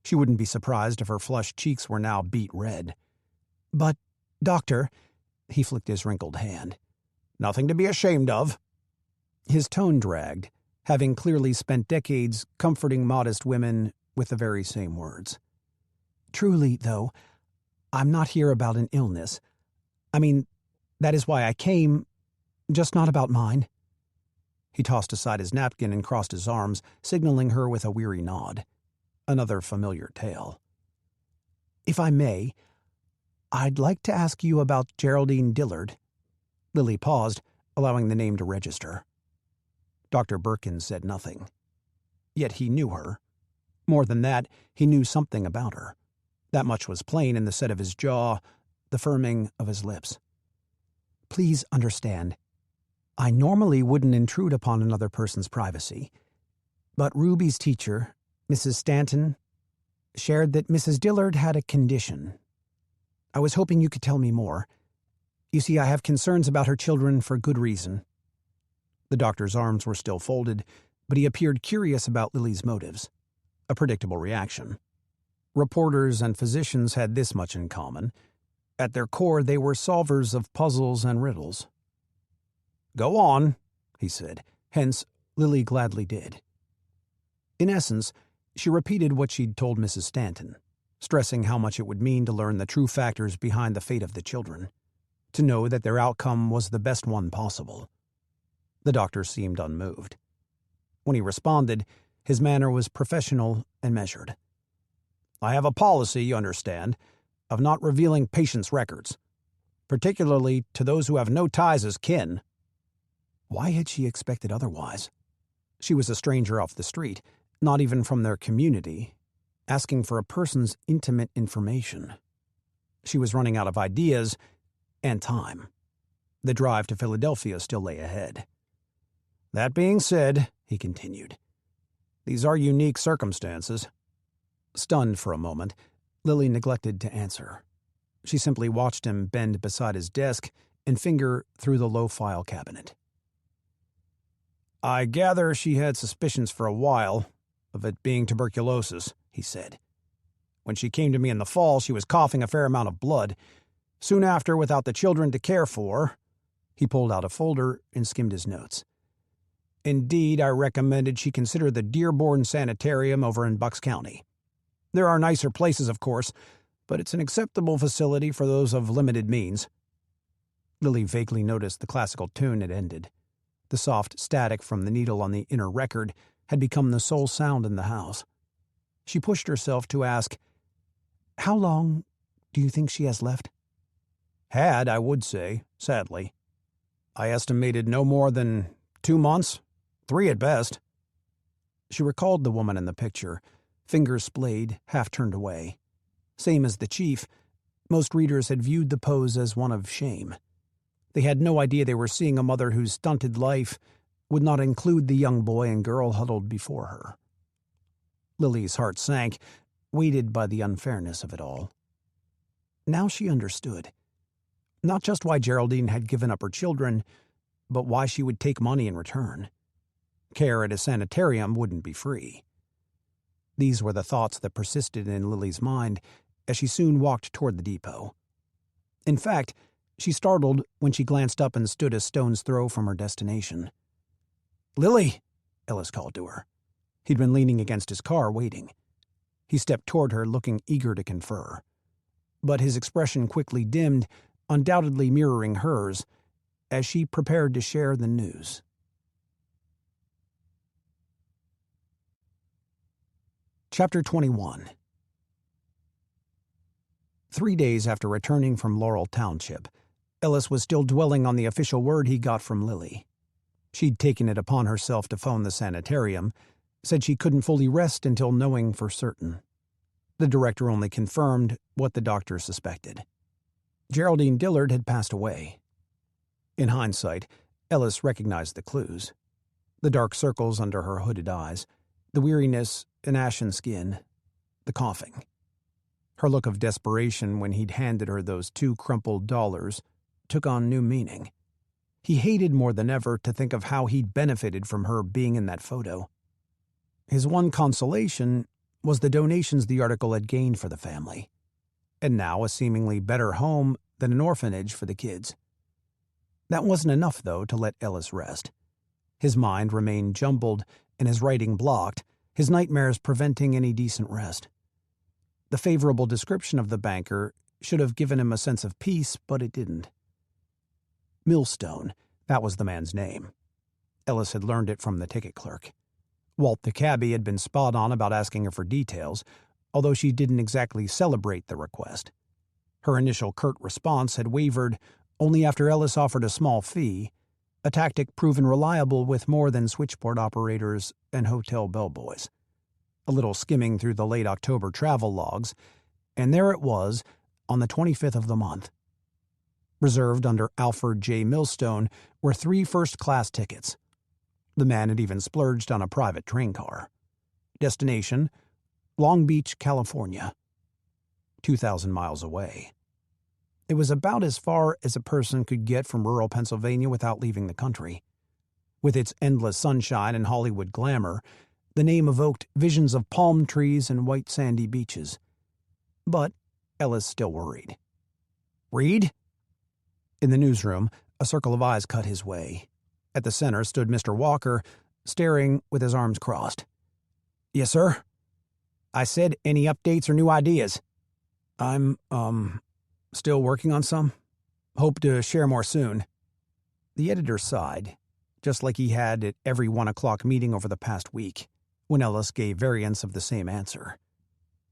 She wouldn't be surprised if her flushed cheeks were now beet red. But, Doctor, he flicked his wrinkled hand. Nothing to be ashamed of. His tone dragged, having clearly spent decades comforting modest women with the very same words. Truly, though, I'm not here about an illness. I mean, that is why I came, just not about mine. He tossed aside his napkin and crossed his arms, signaling her with a weary nod. Another familiar tale. If I may, I'd like to ask you about Geraldine Dillard. Lily paused, allowing the name to register. Dr. Birkin said nothing. Yet he knew her. More than that, he knew something about her. That much was plain in the set of his jaw, the firming of his lips. Please understand, I normally wouldn't intrude upon another person's privacy, but Ruby's teacher, Mrs. Stanton, shared that Mrs. Dillard had a condition. I was hoping you could tell me more. You see, I have concerns about her children for good reason. The doctor's arms were still folded, but he appeared curious about Lily's motives. A predictable reaction. Reporters and physicians had this much in common. At their core, they were solvers of puzzles and riddles. Go on, he said. Hence, Lily gladly did. In essence, she repeated what she'd told Mrs. Stanton, stressing how much it would mean to learn the true factors behind the fate of the children, to know that their outcome was the best one possible. The doctor seemed unmoved. When he responded, his manner was professional and measured. I have a policy, you understand, of not revealing patients' records, particularly to those who have no ties as kin. Why had she expected otherwise? She was a stranger off the street, not even from their community, asking for a person's intimate information. She was running out of ideas and time. The drive to Philadelphia still lay ahead. That being said, he continued, these are unique circumstances. Stunned for a moment, Lily neglected to answer. She simply watched him bend beside his desk and finger through the low file cabinet. I gather she had suspicions for a while of it being tuberculosis, he said. When she came to me in the fall, she was coughing a fair amount of blood. Soon after, without the children to care for, he pulled out a folder and skimmed his notes. Indeed, I recommended she consider the Dearborn Sanitarium over in Bucks County. There are nicer places, of course, but it's an acceptable facility for those of limited means. Lily vaguely noticed the classical tune had ended. The soft static from the needle on the inner record had become the sole sound in the house. She pushed herself to ask, "How long do you think she has left?" Had, I would say, sadly. I estimated no more than 2 months, 3 at best. She recalled the woman in the picture, fingers splayed, half turned away. Same as the chief, most readers had viewed the pose as one of shame. They had no idea they were seeing a mother whose stunted life would not include the young boy and girl huddled before her. Lily's heart sank, weighted by the unfairness of it all. Now she understood. Not just why Geraldine had given up her children, but why she would take money in return. Care at a sanitarium wouldn't be free. These were the thoughts that persisted in Lily's mind as she soon walked toward the depot. In fact, she startled when she glanced up and stood a stone's throw from her destination. "Lily!" Ellis called to her. He'd been leaning against his car, waiting. He stepped toward her, looking eager to confer. But his expression quickly dimmed, undoubtedly mirroring hers, as she prepared to share the news. Chapter 21. 3 days after returning from Laurel Township, Ellis was still dwelling on the official word he got from Lily. She'd taken it upon herself to phone the sanitarium, said she couldn't fully rest until knowing for certain. The director only confirmed what the doctor suspected. Geraldine Dillard had passed away. In hindsight, Ellis recognized the clues. The dark circles under her hooded eyes, the weariness and ashen skin, the coughing. Her look of desperation when he'd handed her those 2 crumpled dollars took on new meaning. He hated more than ever to think of how he'd benefited from her being in that photo. His one consolation was the donations the article had gained for the family, and now a seemingly better home than an orphanage for the kids. That wasn't enough, though, to let Ellis rest. His mind remained jumbled and his writing blocked, his nightmares preventing any decent rest. The favorable description of the banker should have given him a sense of peace, but it didn't. Millstone, that was the man's name. Ellis had learned it from the ticket clerk. Walt the cabbie had been spot on about asking her for details, although she didn't exactly celebrate the request. Her initial curt response had wavered only after Ellis offered a small fee, a tactic proven reliable with more than switchboard operators and hotel bellboys. A little skimming through the late October travel logs, and there it was on the 25th of the month. Reserved under Alfred J. Millstone were 3 first-class tickets. The man had even splurged on a private train car. Destination, Long Beach, California. 2,000 miles away. It was about as far as a person could get from rural Pennsylvania without leaving the country. With its endless sunshine and Hollywood glamour, the name evoked visions of palm trees and white sandy beaches. But Ellis still worried. "Reed?" In the newsroom, a circle of eyes cut his way. At the center stood Mr. Walker, staring with his arms crossed. "Yes, sir?" "I said, any updates or new ideas?" "I'm, still working on some. Hope to share more soon." The editor sighed, just like he had at every 1 o'clock meeting over the past week, when Ellis gave variants of the same answer.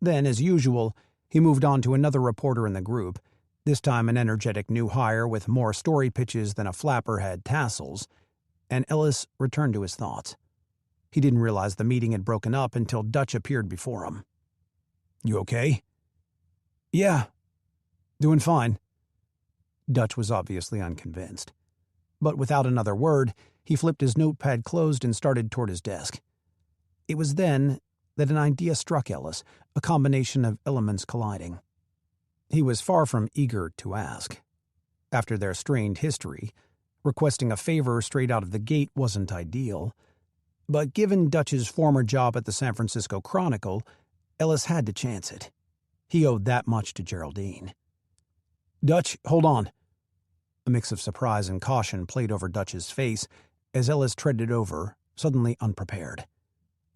Then, as usual, he moved on to another reporter in the group, this time an energetic new hire with more story pitches than a flapper had tassels, and Ellis returned to his thoughts. He didn't realize the meeting had broken up until Dutch appeared before him. "You okay?" "Yeah, doing fine." Dutch was obviously unconvinced. But without another word, he flipped his notepad closed and started toward his desk. It was then that an idea struck Ellis, a combination of elements colliding. He was far from eager to ask. After their strained history, requesting a favor straight out of the gate wasn't ideal. But given Dutch's former job at the San Francisco Chronicle, Ellis had to chance it. He owed that much to Geraldine. "Dutch, hold on." A mix of surprise and caution played over Dutch's face as Ellis treaded over, suddenly unprepared.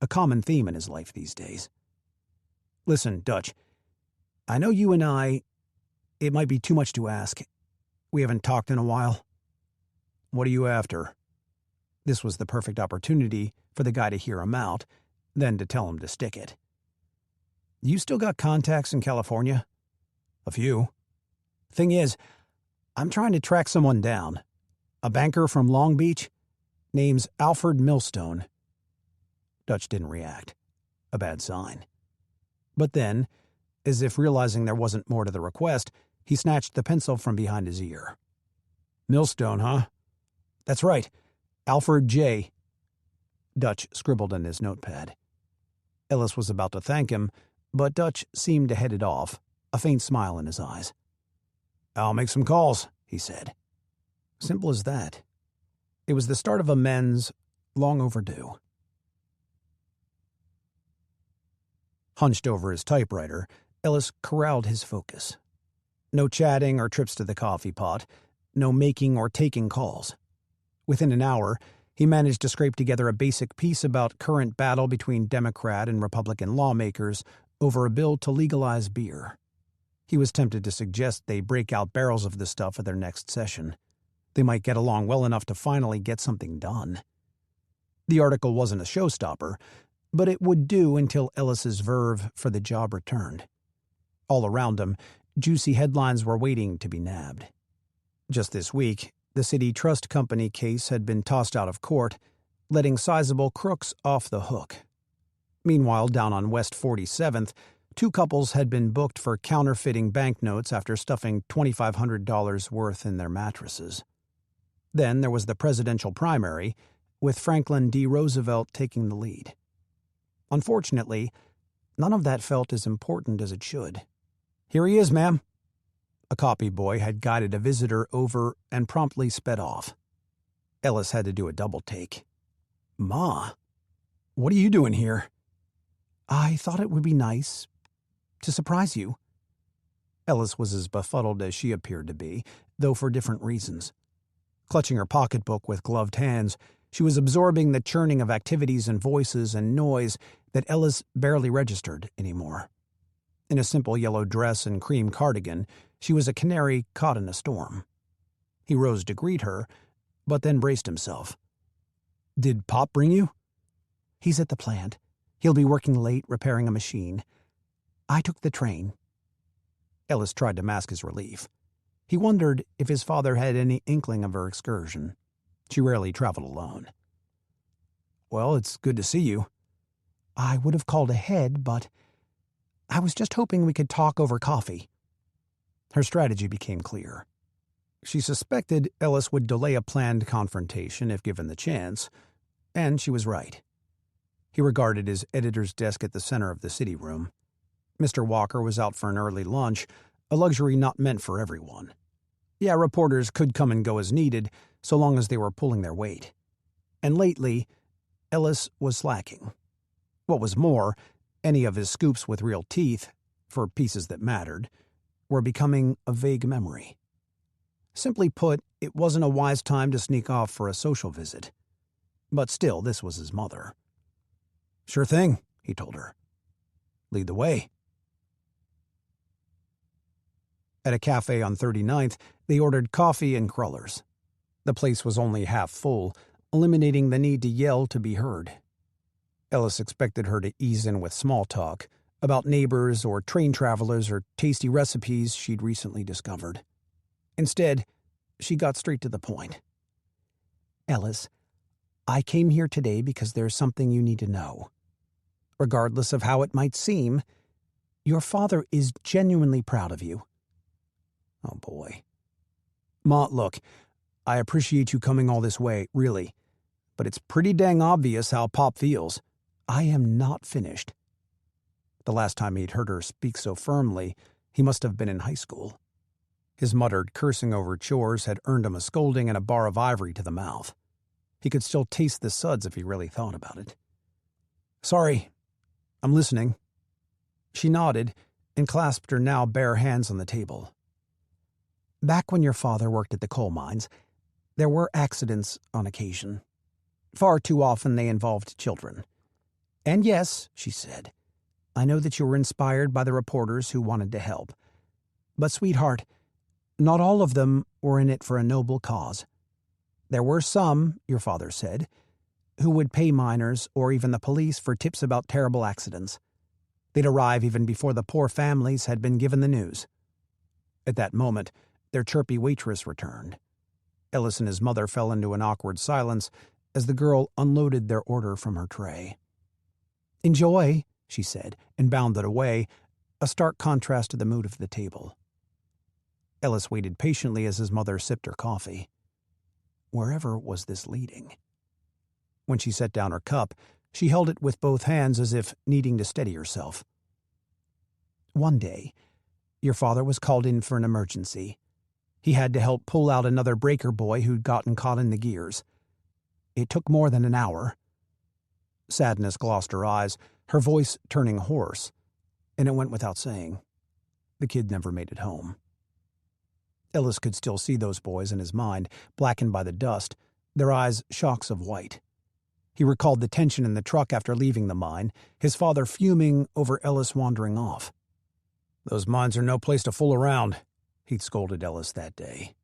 A common theme in his life these days. "Listen, Dutch, I know you and it might be too much to ask. We haven't talked in a while." "What are you after?" This was the perfect opportunity for the guy to hear him out, then to tell him to stick it. "You still got contacts in California?" "A few. Thing is, I'm trying to track someone down. A banker from Long Beach. Name's Alfred Millstone." Dutch didn't react. A bad sign. But then, as if realizing there wasn't more to the request, he snatched the pencil from behind his ear. "Millstone, huh?" "That's right. Alfred J." Dutch scribbled in his notepad. Ellis was about to thank him, but Dutch seemed to head it off, a faint smile in his eyes. "I'll make some calls," he said. Simple as that. It was the start of amends long overdue. Hunched over his typewriter, Ellis corralled his focus. No chatting or trips to the coffee pot, no making or taking calls. Within an hour, he managed to scrape together a basic piece about current battle between Democrat and Republican lawmakers over a bill to legalize beer. He was tempted to suggest they break out barrels of the stuff at their next session. They might get along well enough to finally get something done. The article wasn't a showstopper, but it would do until Ellis's verve for the job returned. All around him, juicy headlines were waiting to be nabbed. Just this week, the city trust company case had been tossed out of court, letting sizable crooks off the hook. Meanwhile, down on West 47th, two couples had been booked for counterfeiting banknotes after stuffing $2,500 worth in their mattresses. Then there was the presidential primary, with Franklin D. Roosevelt taking the lead. Unfortunately, none of that felt as important as it should. "Here he is, ma'am." A copy boy had guided a visitor over and promptly sped off. Ellis had to do a double take. "Ma, what are you doing here?" "I thought it would be nice to surprise you." Ellis was as befuddled as she appeared to be, though for different reasons. Clutching her pocketbook with gloved hands, she was absorbing the churning of activities and voices and noise that Ellis barely registered anymore. In a simple yellow dress and cream cardigan, she was a canary caught in a storm. He rose to greet her, but then braced himself. "Did Pop bring you?" "He's at the plant. He'll be working late repairing a machine. I took the train." Ellis tried to mask his relief. He wondered if his father had any inkling of her excursion. She rarely traveled alone. "Well, it's good to see you." "I would have called ahead, but I was just hoping we could talk over coffee." Her strategy became clear. She suspected Ellis would delay a planned confrontation if given the chance, and she was right. He regarded his editor's desk at the center of the city room. Mr. Walker was out for an early lunch, a luxury not meant for everyone. Yeah, reporters could come and go as needed, so long as they were pulling their weight. And lately, Ellis was slacking. What was more, any of his scoops with real teeth, for pieces that mattered, were becoming a vague memory. Simply put, it wasn't a wise time to sneak off for a social visit. But still, this was his mother. "Sure thing," he told her. "Lead the way." At a cafe on 39th, they ordered coffee and crullers. The place was only half full, eliminating the need to yell to be heard. Ellis expected her to ease in with small talk about neighbors or train travelers or tasty recipes she'd recently discovered. Instead, she got straight to the point. "Ellis, I came here today because there's something you need to know. Regardless of how it might seem, your father is genuinely proud of you." Oh, boy. "Ma, look, I appreciate you coming all this way, really. But it's pretty dang obvious how Pop feels." "I am not finished." The last time he'd heard her speak so firmly, he must have been in high school. His muttered cursing over chores had earned him a scolding and a bar of ivory to the mouth. He could still taste the suds if he really thought about it. "Sorry, I'm listening." She nodded and clasped her now bare hands on the table. "Back when your father worked at the coal mines, there were accidents on occasion. Far too often they involved children. And yes," she said, "I know that you were inspired by the reporters who wanted to help. But, sweetheart, not all of them were in it for a noble cause. There were some, your father said, who would pay miners or even the police for tips about terrible accidents. They'd arrive even before the poor families had been given the news." At that moment, their chirpy waitress returned. Ellis and his mother fell into an awkward silence as the girl unloaded their order from her tray. "Enjoy," she said, and bounded away, a stark contrast to the mood of the table. Ellis waited patiently as his mother sipped her coffee. Wherever was this leading? When she set down her cup, she held it with both hands as if needing to steady herself. "One day, your father was called in for an emergency. He had to help pull out another breaker boy who'd gotten caught in the gears. It took more than an hour." Sadness glossed her eyes, her voice turning hoarse, and it went without saying. The kid never made it home. Ellis could still see those boys in his mind, blackened by the dust, their eyes shocks of white. He recalled the tension in the truck after leaving the mine, his father fuming over Ellis wandering off. "Those mines are no place to fool around," he'd scolded Ellis that day.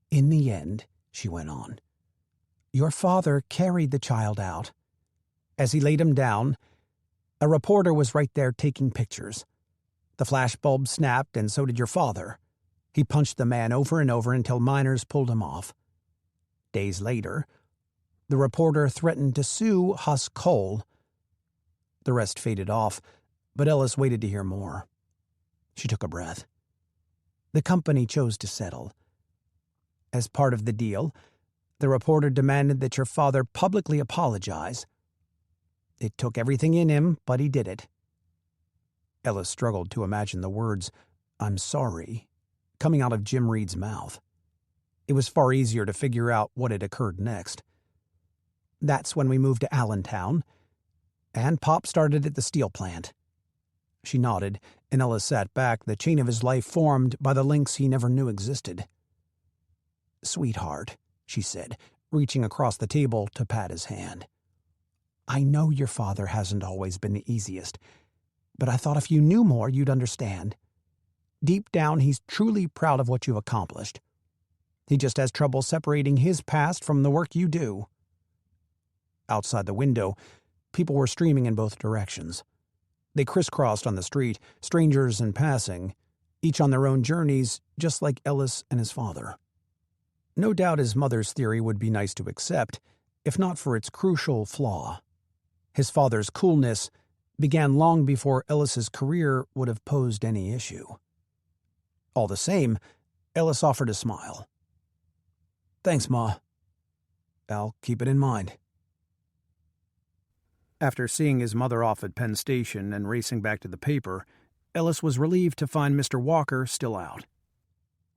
"In the end," she went on, "your father carried the child out. As he laid him down, a reporter was right there taking pictures. The flashbulb snapped, and so did your father. He punched the man over and over until miners pulled him off. Days later, the reporter threatened to sue Huss Cole." The rest faded off, but Ellis waited to hear more. She took a breath. "The company chose to settle. As part of the deal, the reporter demanded that your father publicly apologize. It took everything in him, but he did it." Ellis struggled to imagine the words, "I'm sorry," coming out of Jim Reed's mouth. It was far easier to figure out what had occurred next. "That's when we moved to Allentown, and Pop started at the steel plant." She nodded, and Ellis sat back, the chain of his life formed by the links he never knew existed. "Sweetheart," she said, reaching across the table to pat his hand. "I know your father hasn't always been the easiest, but I thought if you knew more, you'd understand. Deep down, he's truly proud of what you've accomplished. He just has trouble separating his past from the work you do." Outside the window, people were streaming in both directions. They crisscrossed on the street, strangers in passing, each on their own journeys, just like Ellis and his father. No doubt his mother's theory would be nice to accept, if not for its crucial flaw. His father's coolness began long before Ellis's career would have posed any issue. All the same, Ellis offered a smile. "Thanks, Ma. I'll keep it in mind." After seeing his mother off at Penn Station and racing back to the paper, Ellis was relieved to find Mr. Walker still out.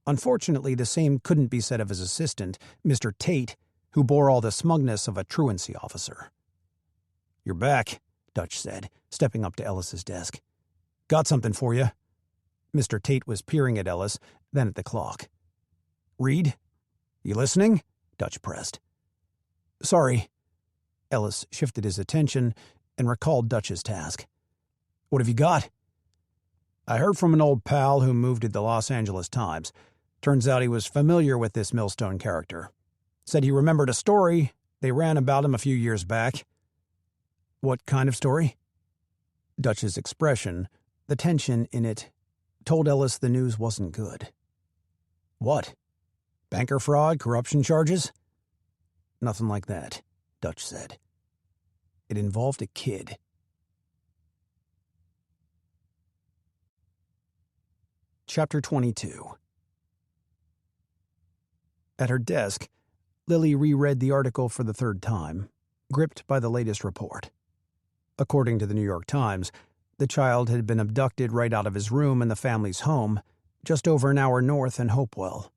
Unfortunately, the same couldn't be said of his assistant, Mr. Tate, who bore all the smugness of a truancy officer. "You're back," Dutch said, stepping up to Ellis's desk. "Got something for you." Mr. Tate was peering at Ellis, then at the clock. "Reed? You listening?" Dutch pressed. "Sorry." Ellis shifted his attention and recalled Dutch's task. "What have you got?" "I heard from an old pal who moved to the Los Angeles Times. Turns out he was familiar with this Millstone character. Said he remembered a story they ran about him a few years back." "What kind of story?" Dutch's expression, the tension in it, told Ellis the news wasn't good. "What? Banker fraud, corruption charges?" "Nothing like that," Dutch said. "It involved a kid." Chapter 22. At her desk, Lily reread the article for the third time, gripped by the latest report. According to the New York Times, the child had been abducted right out of his room in the family's home, just over an hour north in Hopewell.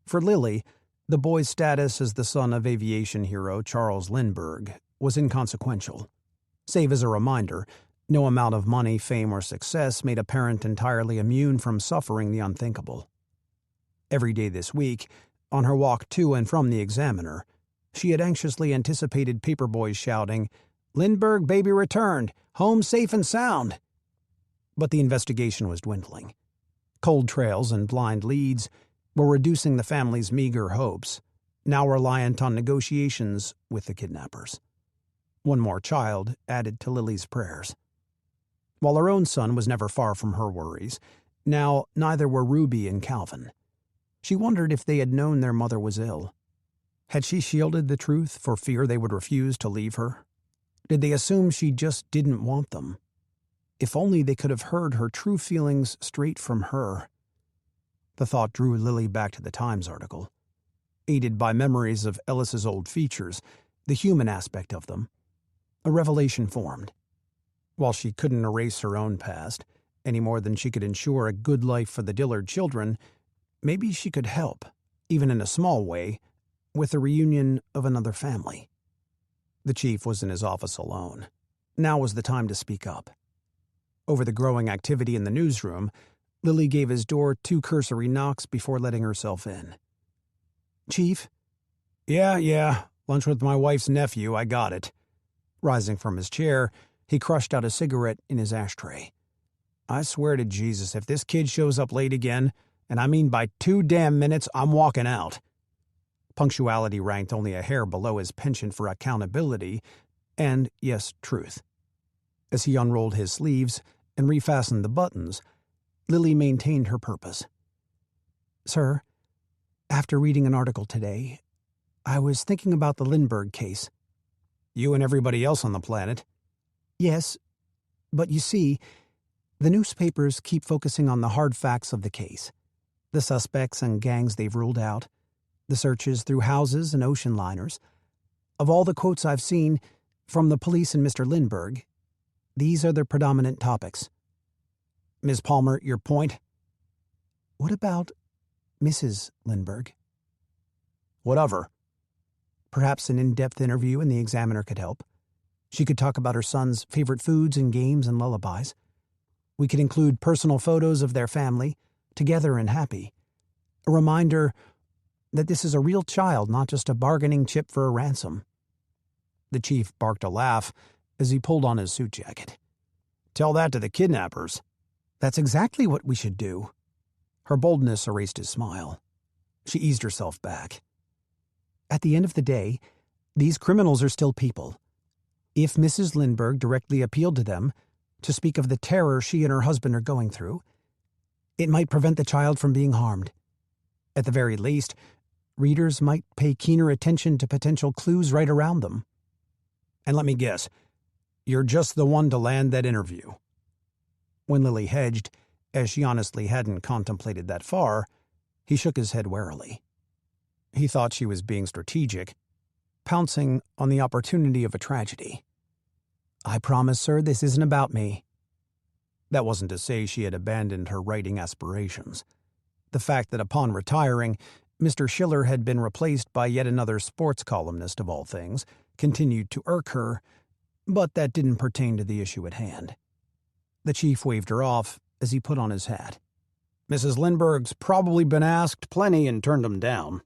For Lily, the boy's status as the son of aviation hero Charles Lindbergh was inconsequential. Save as a reminder, no amount of money, fame, or success made a parent entirely immune from suffering the unthinkable. Every day this week, on her walk to and from the Examiner, she had anxiously anticipated paper boys shouting, "Lindbergh baby returned, home safe and sound." But the investigation was dwindling. Cold trails and blind leads were reducing the family's meager hopes, now reliant on negotiations with the kidnappers. One more child added to Lily's prayers. While her own son was never far from her worries, now neither were Ruby and Calvin. She wondered if they had known their mother was ill. Had she shielded the truth for fear they would refuse to leave her? Did they assume she just didn't want them? If only they could have heard her true feelings straight from her. The thought drew Lily back to the Times article. Aided by memories of Ellis's old features, the human aspect of them, a revelation formed. While she couldn't erase her own past, any more than she could ensure a good life for the Dillard children, maybe she could help, even in a small way, with the reunion of another family. The chief was in his office alone. Now was the time to speak up. Over the growing activity in the newsroom, Lily gave his door 2 cursory knocks before letting herself in. "Chief?" Yeah, lunch with my wife's nephew, I got it." Rising from his chair, he crushed out a cigarette in his ashtray. "I swear to Jesus, if this kid shows up late again, and I mean by 2 damn minutes, I'm walking out." Punctuality ranked only a hair below his penchant for accountability and, yes, truth. As he unrolled his sleeves and refastened the buttons, Lily maintained her purpose. "Sir, after reading an article today, I was thinking about the Lindbergh case." "You and everybody else on the planet?" "Yes, but you see, the newspapers keep focusing on the hard facts of the case. The suspects and gangs they've ruled out, the searches through houses and ocean liners. Of all the quotes I've seen from the police and Mr. Lindbergh, these are the predominant topics." "Ms. Palmer, your point?" "What about Mrs. Lindbergh?" "What of her?" "Perhaps an in-depth interview in the Examiner could help. She could talk about her son's favorite foods and games and lullabies. We could include personal photos of their family, together and happy. A reminder that this is a real child, not just a bargaining chip for a ransom." The chief barked a laugh as he pulled on his suit jacket. "Tell that to the kidnappers." "That's exactly what we should do." Her boldness erased his smile. She eased herself back. "At the end of the day, these criminals are still people. If Mrs. Lindbergh directly appealed to them to speak of the terror she and her husband are going through, it might prevent the child from being harmed. At the very least, readers might pay keener attention to potential clues right around them." "And let me guess, you're just the one to land that interview." When Lily hedged, as she honestly hadn't contemplated that far, he shook his head warily. He thought she was being strategic, pouncing on the opportunity of a tragedy. "I promise, sir, this isn't about me." That wasn't to say she had abandoned her writing aspirations. The fact that upon retiring, Mr. Schiller had been replaced by yet another sports columnist of all things continued to irk her, but that didn't pertain to the issue at hand. The chief waved her off as he put on his hat. "Mrs. Lindbergh's probably been asked plenty and turned them down.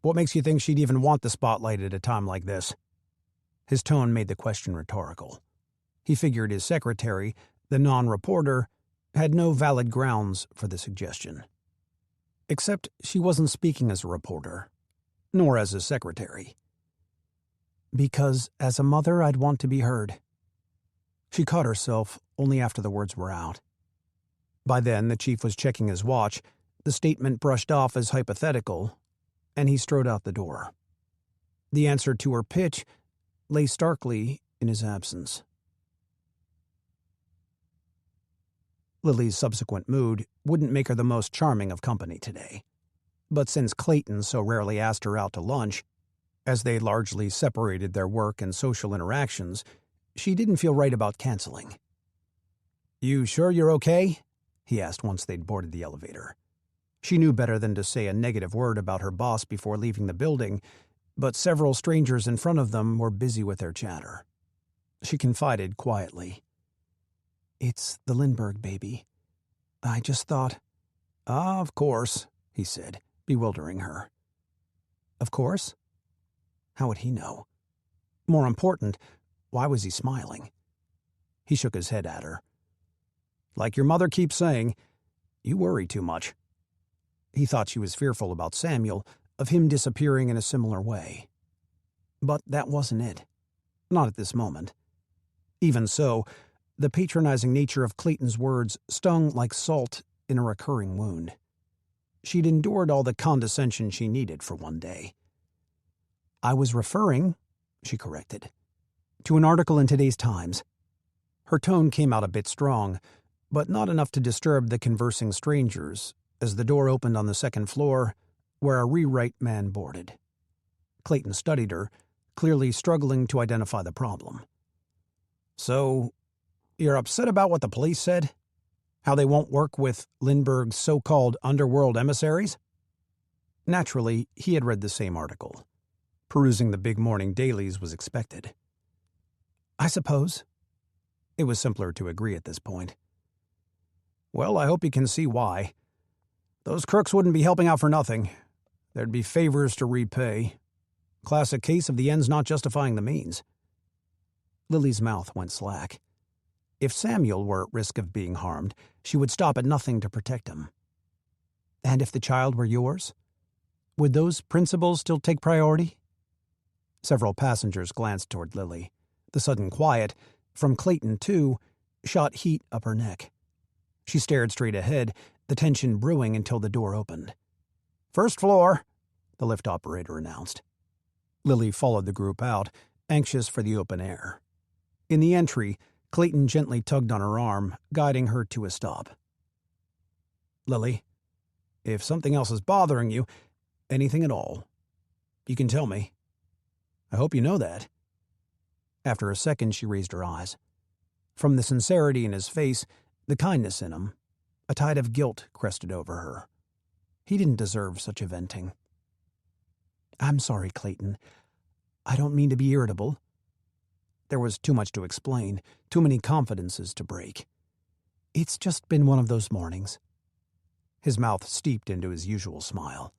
What makes you think she'd even want the spotlight at a time like this?" His tone made the question rhetorical. He figured his secretary, the non-reporter, had no valid grounds for the suggestion. Except she wasn't speaking as a reporter, nor as a secretary. "Because as a mother, I'd want to be heard." She caught herself only after the words were out. By then, the chief was checking his watch, the statement brushed off as hypothetical, and he strode out the door. The answer to her pitch lay starkly in his absence. Lily's subsequent mood wouldn't make her the most charming of company today. But since Clayton so rarely asked her out to lunch, as they largely separated their work and social interactions, she didn't feel right about canceling. "You sure you're okay?" he asked once they'd boarded the elevator. She knew better than to say a negative word about her boss before leaving the building, but several strangers in front of them were busy with their chatter. She confided quietly. "It's the Lindbergh baby. I just thought—" "Ah, of course," he said, bewildering her. Of course? How would he know? More important, why was he smiling? He shook his head at her. "Like your mother keeps saying, you worry too much." He thought she was fearful about Samuel, of him disappearing in a similar way. But that wasn't it. Not at this moment. Even so, the patronizing nature of Clayton's words stung like salt in a recurring wound. She'd endured all the condescension she needed for one day. "I was referring," she corrected, "to an article in today's Times." Her tone came out a bit strong, but not enough to disturb the conversing strangers as the door opened on the second floor, where a rewrite man boarded. Clayton studied her, clearly struggling to identify the problem. "So, you're upset about what the police said? How they won't work with Lindbergh's so-called underworld emissaries?" Naturally, he had read the same article. Perusing the big morning dailies was expected. "I suppose." It was simpler to agree at this point. Well, I hope you can see why. Those crooks wouldn't be helping out for nothing. There'd be favors to repay. Classic case of the ends not justifying the means. Lily's mouth went slack. If Samuel were at risk of being harmed, she would stop at nothing to protect him. And if the child were yours? Would those principles still take priority? Several passengers glanced toward Lily. The sudden quiet, from Clayton too, shot heat up her neck. She stared straight ahead, the tension brewing until the door opened. "First floor," the lift operator announced. Lily followed the group out, anxious for the open air. In the entry, Clayton gently tugged on her arm, guiding her to a stop. "Lily, if something else is bothering you, anything at all, you can tell me. I hope you know that." After a second, she raised her eyes. From the sincerity in his face, the kindness in him, a tide of guilt crested over her. He didn't deserve such a venting. "I'm sorry, Clayton. I don't mean to be irritable." There was too much to explain, too many confidences to break. "It's just been one of those mornings." His mouth steeped into his usual smile.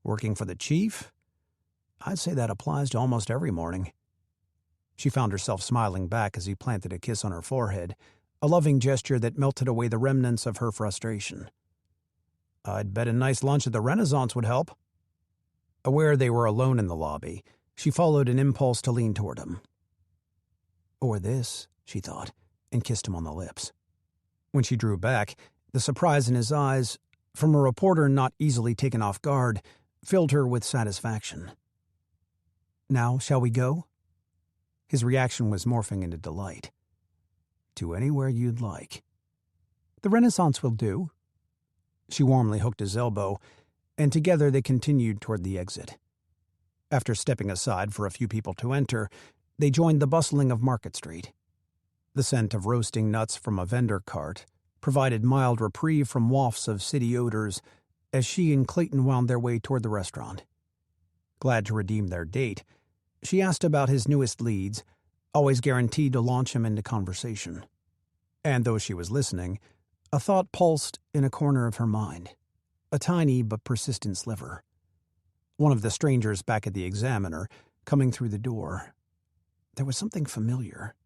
"Working for the chief? I'd say that applies to almost every morning." She found herself smiling back as he planted a kiss on her forehead, a loving gesture that melted away the remnants of her frustration. "I'd bet a nice lunch at the Renaissance would help." Aware they were alone in the lobby, she followed an impulse to lean toward him. "Or this," she thought, and kissed him on the lips. When she drew back, the surprise in his eyes, from a reporter not easily taken off guard, filled her with satisfaction. "Now, shall we go?" His reaction was morphing into delight. "To anywhere you'd like." "The Renaissance will do." She warmly hooked his elbow, and together they continued toward the exit. After stepping aside for a few people to enter, they joined the bustling of Market Street. The scent of roasting nuts from a vendor cart provided mild reprieve from wafts of city odors as she and Clayton wound their way toward the restaurant. Glad to redeem their date, she asked about his newest leads, always guaranteed to launch him into conversation. And though she was listening, a thought pulsed in a corner of her mind, a tiny but persistent sliver. One of the strangers back at the Examiner, coming through the door. There was something familiar.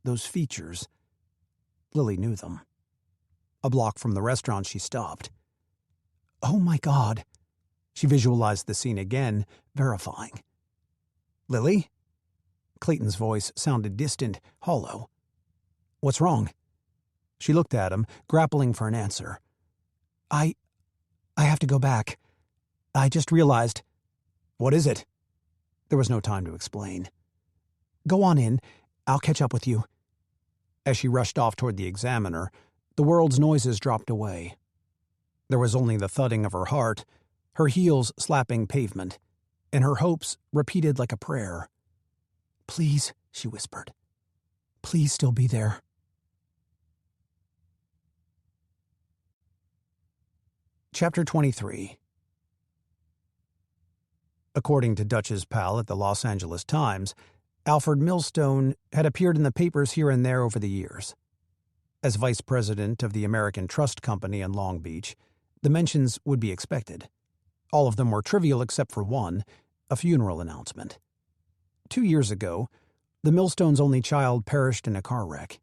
Those features. Lily knew them. A block from the restaurant, she stopped. "Oh my God." She visualized the scene again, verifying. "Lily?" Clayton's voice sounded distant, hollow. "What's wrong?" She looked at him, grappling for an answer. I have to go back. I just realized." "What is it?" There was no time to explain. "Go on in. I'll catch up with you." As she rushed off toward the Examiner, the world's noises dropped away. There was only the thudding of her heart, her heels slapping pavement, and her hopes repeated like a prayer. "Please," she whispered. "Please still be there." Chapter 23. According to Dutch's pal at the Los Angeles Times, Alfred Millstone had appeared in the papers here and there over the years. As vice president of the American Trust Company in Long Beach, the mentions would be expected. All of them were trivial except for one, a funeral announcement. 2 years ago, the Millstones' only child perished in a car wreck.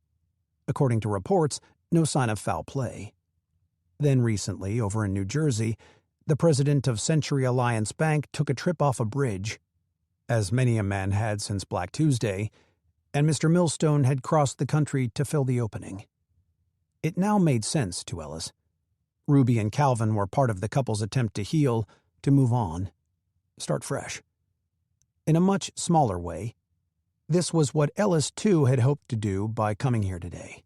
According to reports, no sign of foul play. Then recently, over in New Jersey, the president of Century Alliance Bank took a trip off a bridge, as many a man had since Black Tuesday, and Mr. Millstone had crossed the country to fill the opening. It now made sense to Ellis. Ruby and Calvin were part of the couple's attempt to heal, to move on, start fresh. In a much smaller way, this was what Ellis, too, had hoped to do by coming here today.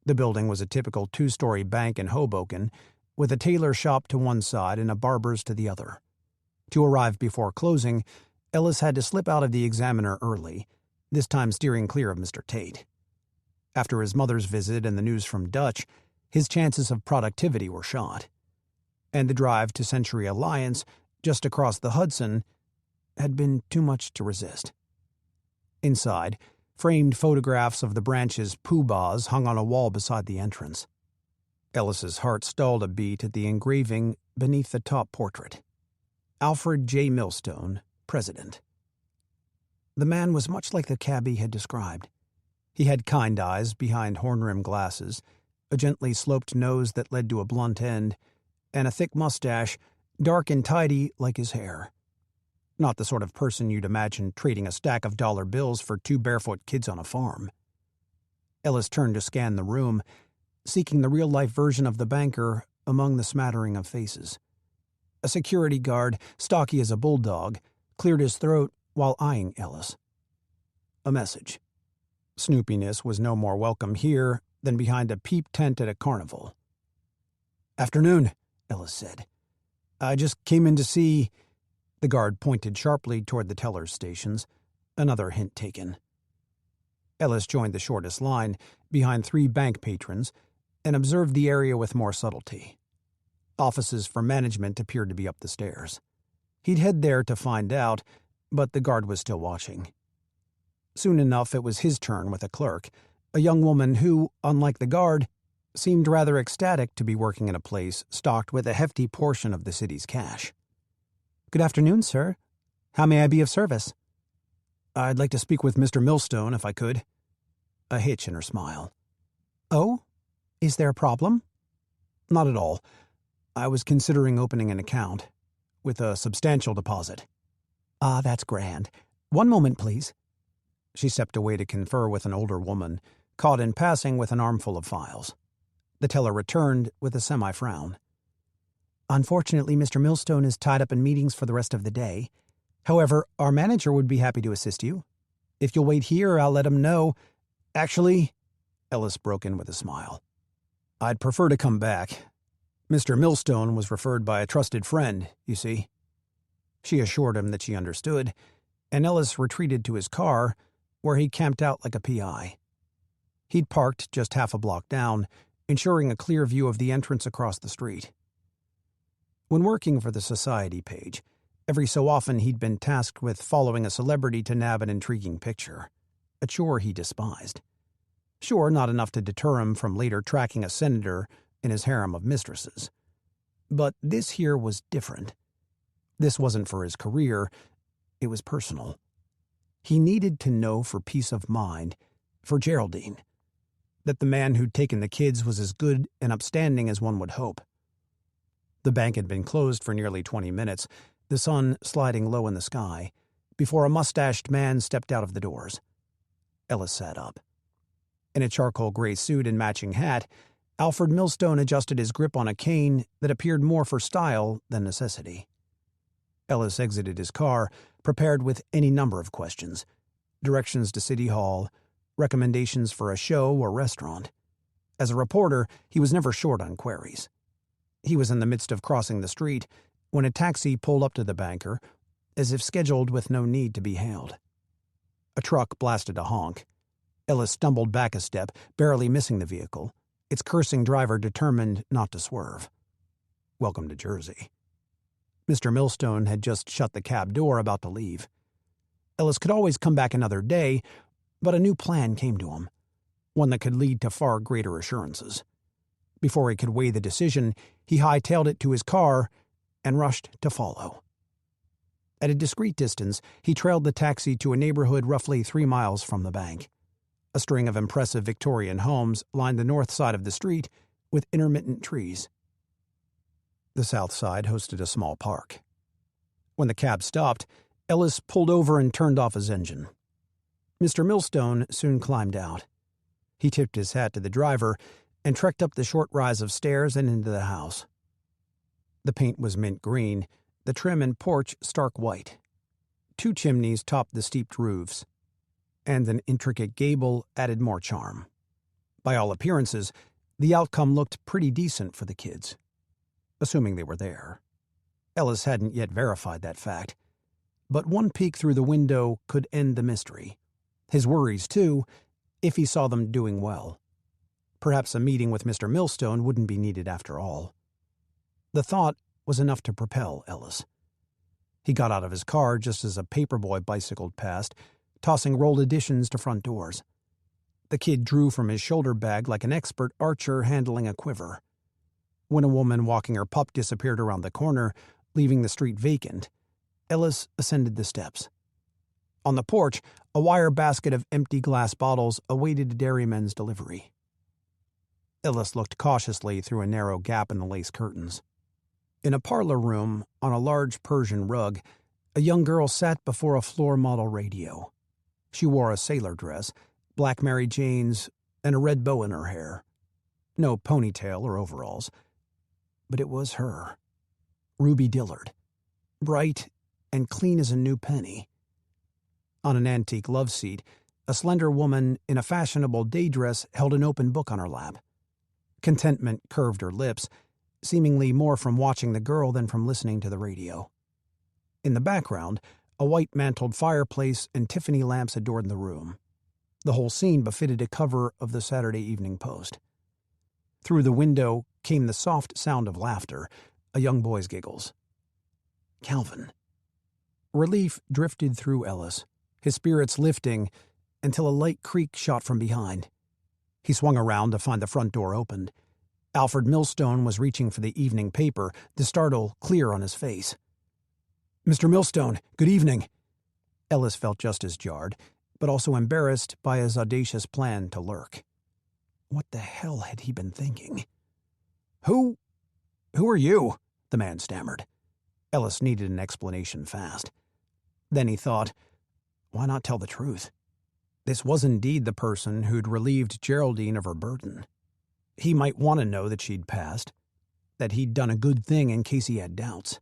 The building was a typical 2-story bank in Hoboken, with a tailor shop to one side and a barber's to the other. To arrive before closing, Ellis had to slip out of the Examiner early, this time steering clear of Mr. Tate. After his mother's visit and the news from Dutch, his chances of productivity were shot. And the drive to Century Alliance, just across the Hudson, had been too much to resist. Inside, framed photographs of the branch's poobahs hung on a wall beside the entrance. Ellis's heart stalled a beat at the engraving beneath the top portrait. Alfred J. Millstone, President. The man was much like the cabbie had described. He had kind eyes behind horn-rimmed glasses, a gently sloped nose that led to a blunt end, and a thick mustache, dark and tidy like his hair. Not the sort of person you'd imagine trading a stack of dollar bills for 2 barefoot kids on a farm. Ellis turned to scan the room, seeking the real-life version of the banker among the smattering of faces. A security guard, stocky as a bulldog, cleared his throat while eyeing Ellis. A message. Snoopiness was no more welcome here than behind a peep tent at a carnival. "Afternoon," Ellis said. "I just came in to see—" The guard pointed sharply toward the teller's stations, another hint taken. Ellis joined the shortest line, behind 3 bank patrons, and observed the area with more subtlety. Offices for management appeared to be up the stairs. He'd head there to find out, but the guard was still watching. Soon enough, it was his turn with a clerk, a young woman who, unlike the guard, seemed rather ecstatic to be working in a place stocked with a hefty portion of the city's cash. "Good afternoon, sir. How may I be of service?" "I'd like to speak with Mr. Millstone, if I could." A hitch in her smile. "Oh? Is there a problem?" "Not at all. I was considering opening an account, with a substantial deposit." "Ah, that's grand. One moment, please." She stepped away to confer with an older woman, caught in passing with an armful of files. The teller returned with a semi-frown. "Unfortunately, Mr. Millstone is tied up in meetings for the rest of the day. However, our manager would be happy to assist you. If you'll wait here, I'll let him know—" "Actually," Ellis broke in with a smile, "I'd prefer to come back. Mr. Millstone was referred by a trusted friend, you see." She assured him that she understood, and Ellis retreated to his car, where he camped out like a PI. He'd parked just half a block down, ensuring a clear view of the entrance across the street. When working for the society page, every so often he'd been tasked with following a celebrity to nab an intriguing picture, a chore he despised. Sure, not enough to deter him from later tracking a senator in his harem of mistresses. But this here was different. This wasn't for his career, it was personal. He needed to know for peace of mind, for Geraldine, that the man who'd taken the kids was as good and upstanding as one would hope. The bank had been closed for nearly 20 minutes, the sun sliding low in the sky, before a mustached man stepped out of the doors. Ellis sat up. In a charcoal gray suit and matching hat, Alfred Millstone adjusted his grip on a cane that appeared more for style than necessity. Ellis exited his car, prepared with any number of questions: directions to City Hall, recommendations for a show or restaurant. As a reporter, he was never short on queries. He was in the midst of crossing the street when a taxi pulled up to the banker, as if scheduled with no need to be hailed. A truck blasted a honk. Ellis stumbled back a step, barely missing the vehicle, its cursing driver determined not to swerve. Welcome to Jersey. Mr. Millstone had just shut the cab door, about to leave. Ellis could always come back another day, but a new plan came to him, one that could lead to far greater assurances. Before he could weigh the decision, he hightailed it to his car and rushed to follow. At a discreet distance, he trailed the taxi to a neighborhood roughly 3 miles from the bank. A string of impressive Victorian homes lined the north side of the street with intermittent trees. The south side hosted a small park. When the cab stopped, Ellis pulled over and turned off his engine. Mr. Millstone soon climbed out. He tipped his hat to the driver and trekked up the short rise of stairs and into the house. The paint was mint green, the trim and porch stark white. 2 chimneys topped the steeped roofs, and an intricate gable added more charm. By all appearances, the outcome looked pretty decent for the kids, assuming they were there. Ellis hadn't yet verified that fact, but one peek through the window could end the mystery. His worries, too, if he saw them doing well. Perhaps a meeting with Mr. Millstone wouldn't be needed after all. The thought was enough to propel Ellis. He got out of his car just as a paperboy bicycled past, tossing rolled editions to front doors. The kid drew from his shoulder bag like an expert archer handling a quiver. When a woman walking her pup disappeared around the corner, leaving the street vacant, Ellis ascended the steps. On the porch, a wire basket of empty glass bottles awaited a dairyman's delivery. Ellis looked cautiously through a narrow gap in the lace curtains. In a parlor room, on a large Persian rug, a young girl sat before a floor model radio. She wore a sailor dress, black Mary Janes, and a red bow in her hair. No ponytail or overalls. But it was her. Ruby Dillard. Bright and clean as a new penny. On an antique love seat, a slender woman in a fashionable day dress held an open book on her lap. Contentment curved her lips, seemingly more from watching the girl than from listening to the radio. In the background, a white-mantled fireplace and Tiffany lamps adorned the room. The whole scene befitted a cover of the Saturday Evening Post. Through the window came the soft sound of laughter, a young boy's giggles. Calvin. Relief drifted through Ellis, his spirits lifting until a light creak shot from behind. He swung around to find the front door opened. Alfred Millstone was reaching for the evening paper, the startle clear on his face. "Mr. Millstone, good evening." Ellis felt just as jarred, but also embarrassed by his audacious plan to lurk. What the hell had he been thinking? Who are you?" the man stammered. Ellis needed an explanation fast. Then he thought, why not tell the truth? This was indeed the person who'd relieved Geraldine of her burden. He might want to know that she'd passed, that he'd done a good thing in case he had doubts.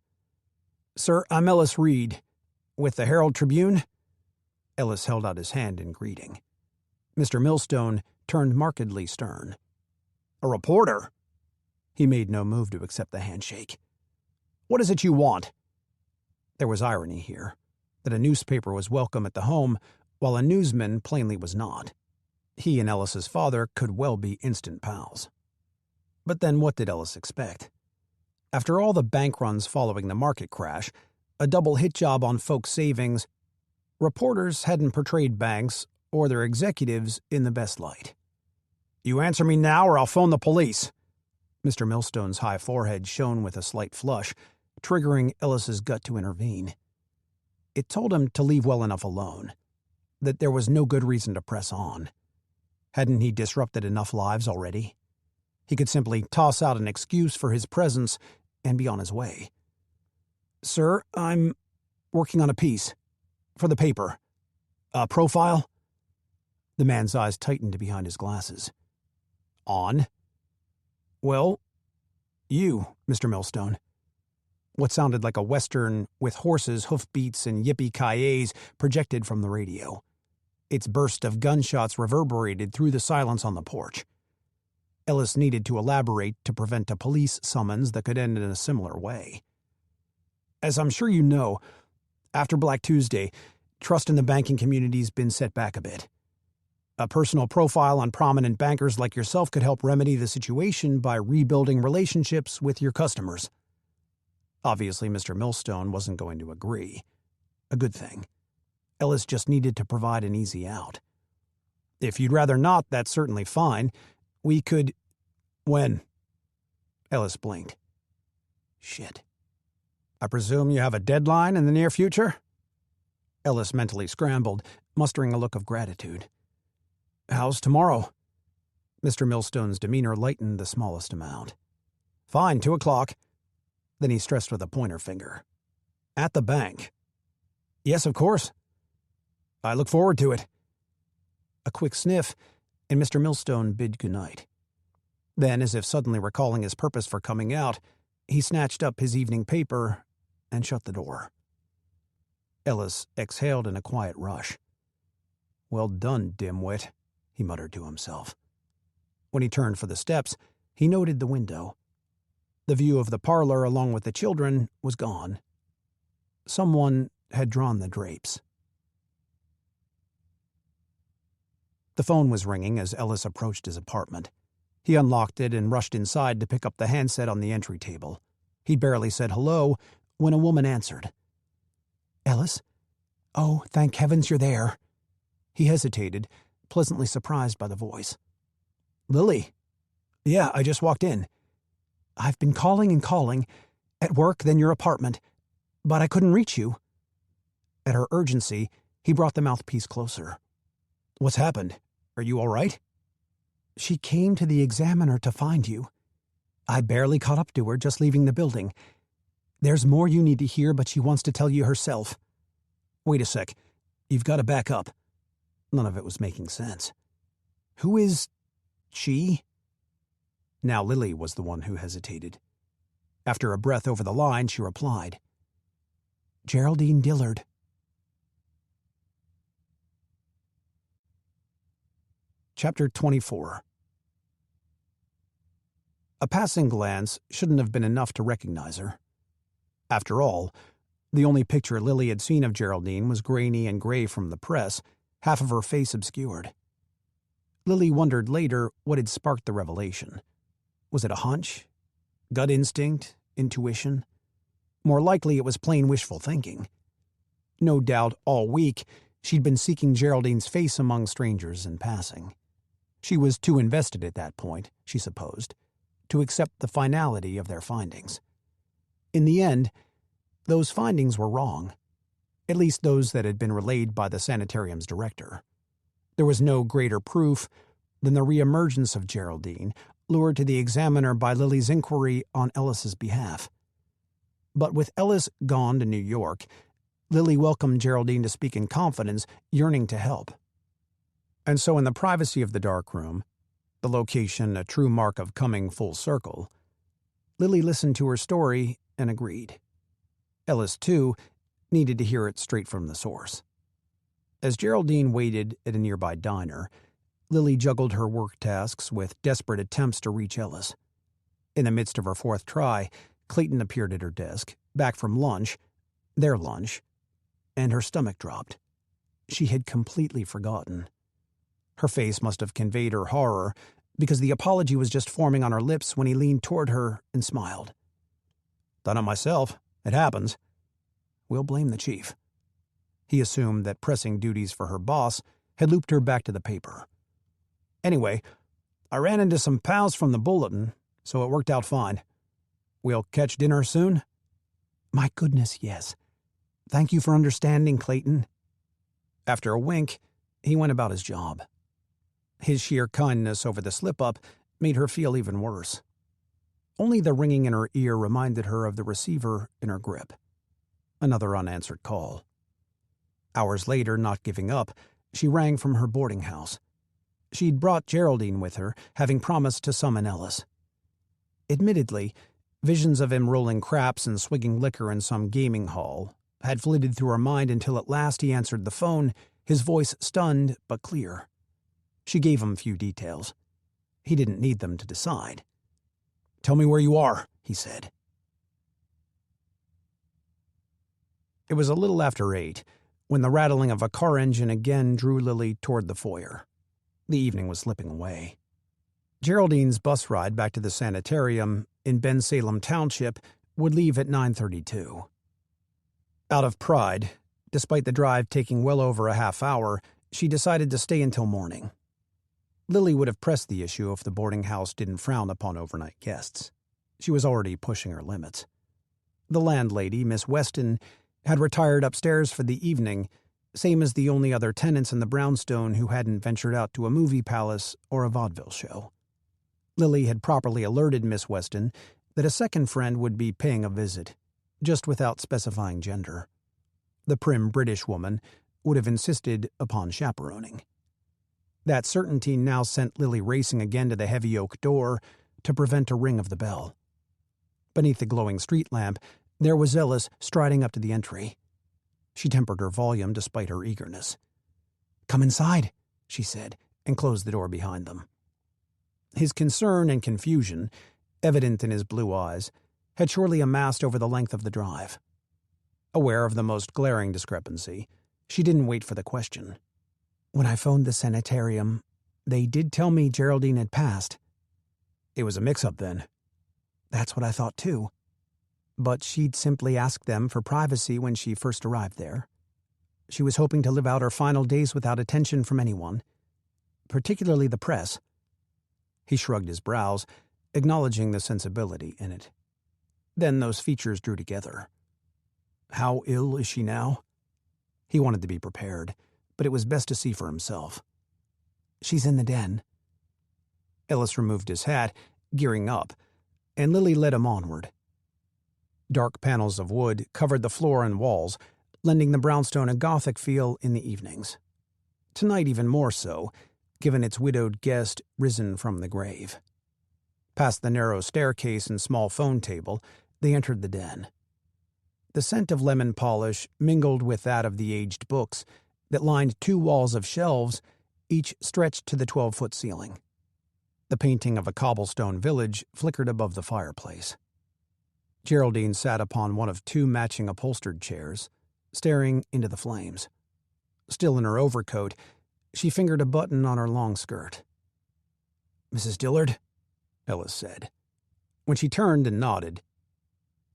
"Sir, I'm Ellis Reed, with the Herald Tribune." Ellis held out his hand in greeting. Mr. Millstone turned markedly stern. "A reporter?" He made no move to accept the handshake. "What is it you want?" There was irony here, that a newspaper was welcome at the home, while a newsman plainly was not. He and Ellis's father could well be instant pals. But then what did Ellis expect? After all the bank runs following the market crash, a double hit job on folks' savings, reporters hadn't portrayed banks or their executives in the best light. "You answer me now or I'll phone the police." Mr. Millstone's high forehead shone with a slight flush, triggering Ellis's gut to intervene. It told him to leave well enough alone, that there was no good reason to press on. Hadn't he disrupted enough lives already? He could simply toss out an excuse for his presence and be on his way. "Sir, I'm working on a piece. For the paper. A profile?" The man's eyes tightened behind his glasses. "On?" "Well, you, Mr. Millstone." What sounded like a western with horses, hoofbeats, and yippee-ki-yays projected from the radio. Its burst of gunshots reverberated through the silence on the porch. Ellis needed to elaborate to prevent a police summons that could end in a similar way. "As I'm sure you know, after Black Tuesday, trust in the banking community's been set back a bit. A personal profile on prominent bankers like yourself could help remedy the situation by rebuilding relationships with your customers." Obviously, Mr. Millstone wasn't going to agree. A good thing. Ellis just needed to provide an easy out. "If you'd rather not, that's certainly fine. We could—" "When?" Ellis blinked. "Shit. I presume you have a deadline in the near future?" Ellis mentally scrambled, mustering a look of gratitude. "How's tomorrow?" Mr. Millstone's demeanor lightened the smallest amount. "Fine, 2:00. Then he stressed with a pointer finger. "At the bank." "Yes, of course." "I look forward to it." A quick sniff, and Mr. Millstone bid goodnight. Then, as if suddenly recalling his purpose for coming out, he snatched up his evening paper and shut the door. Ellis exhaled in a quiet rush. "Well done, dimwit," he muttered to himself. When he turned for the steps, he noted the window. The view of the parlor, along with the children, was gone. Someone had drawn the drapes. The phone was ringing as Ellis approached his apartment. He unlocked it and rushed inside to pick up the handset on the entry table. He'd barely said hello when a woman answered. "Ellis? Oh, thank heavens you're there." He hesitated, pleasantly surprised by the voice. "Lily?" "Yeah, I just walked in." I've been calling and calling, at work, then your apartment, but I couldn't reach you." At her urgency, he brought the mouthpiece closer. "What's happened? Are you all right?" "She came to the Examiner to find you. I barely caught up to her just leaving the building. There's more you need to hear, but she wants to tell you herself." "Wait a sec. You've got to back up." None of it was making sense. "Who is she?" Now Lily was the one who hesitated. After a breath over the line, she replied, "Geraldine Dillard." Chapter 24. A passing glance shouldn't have been enough to recognize her. After all, the only picture Lily had seen of Geraldine was grainy and gray from the press, half of her face obscured. Lily wondered later what had sparked the revelation. Was it a hunch? Gut instinct? Intuition? More likely it was plain wishful thinking. No doubt all week she'd been seeking Geraldine's face among strangers in passing. She was too invested at that point, she supposed, to accept the finality of their findings. In the end, those findings were wrong, at least those that had been relayed by the sanitarium's director. There was no greater proof than the reemergence of Geraldine, lured to the Examiner by Lily's inquiry on Ellis's behalf. But with Ellis gone to New York, Lily welcomed Geraldine to speak in confidence, yearning to help. And so in the privacy of the dark room, the location a true mark of coming full circle, Lily listened to her story and agreed. Ellis, too, needed to hear it straight from the source. As Geraldine waited at a nearby diner, Lily juggled her work tasks with desperate attempts to reach Ellis. In the midst of her fourth try, Clayton appeared at her desk, back from lunch, their lunch, and her stomach dropped. She had completely forgotten. Her face must have conveyed her horror, because the apology was just forming on her lips when he leaned toward her and smiled. "Done it myself. It happens. We'll blame the chief." He assumed that pressing duties for her boss had looped her back to the paper. "Anyway, I ran into some pals from the Bulletin, so it worked out fine. We'll catch dinner soon?" "My goodness, yes. Thank you for understanding, Clayton." After a wink, he went about his job. His sheer kindness over the slip-up made her feel even worse. Only the ringing in her ear reminded her of the receiver in her grip. Another unanswered call. Hours later, not giving up, she rang from her boarding house. She'd brought Geraldine with her, having promised to summon Ellis. Admittedly, visions of him rolling craps and swigging liquor in some gaming hall had flitted through her mind until at last he answered the phone, his voice stunned but clear. She gave him few details. He didn't need them to decide. "Tell me where you are," he said. It was a little after 8, when the rattling of a car engine again drew Lily toward the foyer. The evening was slipping away. Geraldine's bus ride back to the sanitarium in Ben Salem Township would leave at 9:32. Out of pride, despite the drive taking well over a half hour, she decided to stay until morning. Lily would have pressed the issue if the boarding house didn't frown upon overnight guests. She was already pushing her limits. The landlady, Miss Weston, had retired upstairs for the evening, same as the only other tenants in the brownstone who hadn't ventured out to a movie palace or a vaudeville show. Lily had properly alerted Miss Weston that a second friend would be paying a visit, just without specifying gender. The prim British woman would have insisted upon chaperoning. That certainty now sent Lily racing again to the heavy oak door to prevent a ring of the bell. Beneath the glowing street lamp, there was Ellis striding up to the entry. She tempered her volume despite her eagerness. "Come inside," she said, and closed the door behind them. His concern and confusion, evident in his blue eyes, had surely amassed over the length of the drive. Aware of the most glaring discrepancy, she didn't wait for the question. "When I phoned the sanitarium, they did tell me Geraldine had passed." "It was a mix-up then." "That's what I thought too. But she'd simply asked them for privacy when she first arrived there. She was hoping to live out her final days without attention from anyone, particularly the press." He shrugged his brows, acknowledging the sensibility in it. Then those features drew together. How ill is she now? He wanted to be prepared, but it was best to see for himself. She's in the den. Ellis removed his hat, gearing up, and Lily led him onward. Dark panels of wood covered the floor and walls, lending the brownstone a Gothic feel in the evenings. Tonight even more so, given its widowed guest risen from the grave. Past the narrow staircase and small phone table, they entered the den. The scent of lemon polish mingled with that of the aged books that lined 2 walls of shelves, each stretched to the 12-foot ceiling. The painting of a cobblestone village flickered above the fireplace. Geraldine sat upon one of 2 matching upholstered chairs, staring into the flames. Still in her overcoat, she fingered a button on her long skirt. "Mrs. Dillard?" Ellis said. When she turned and nodded,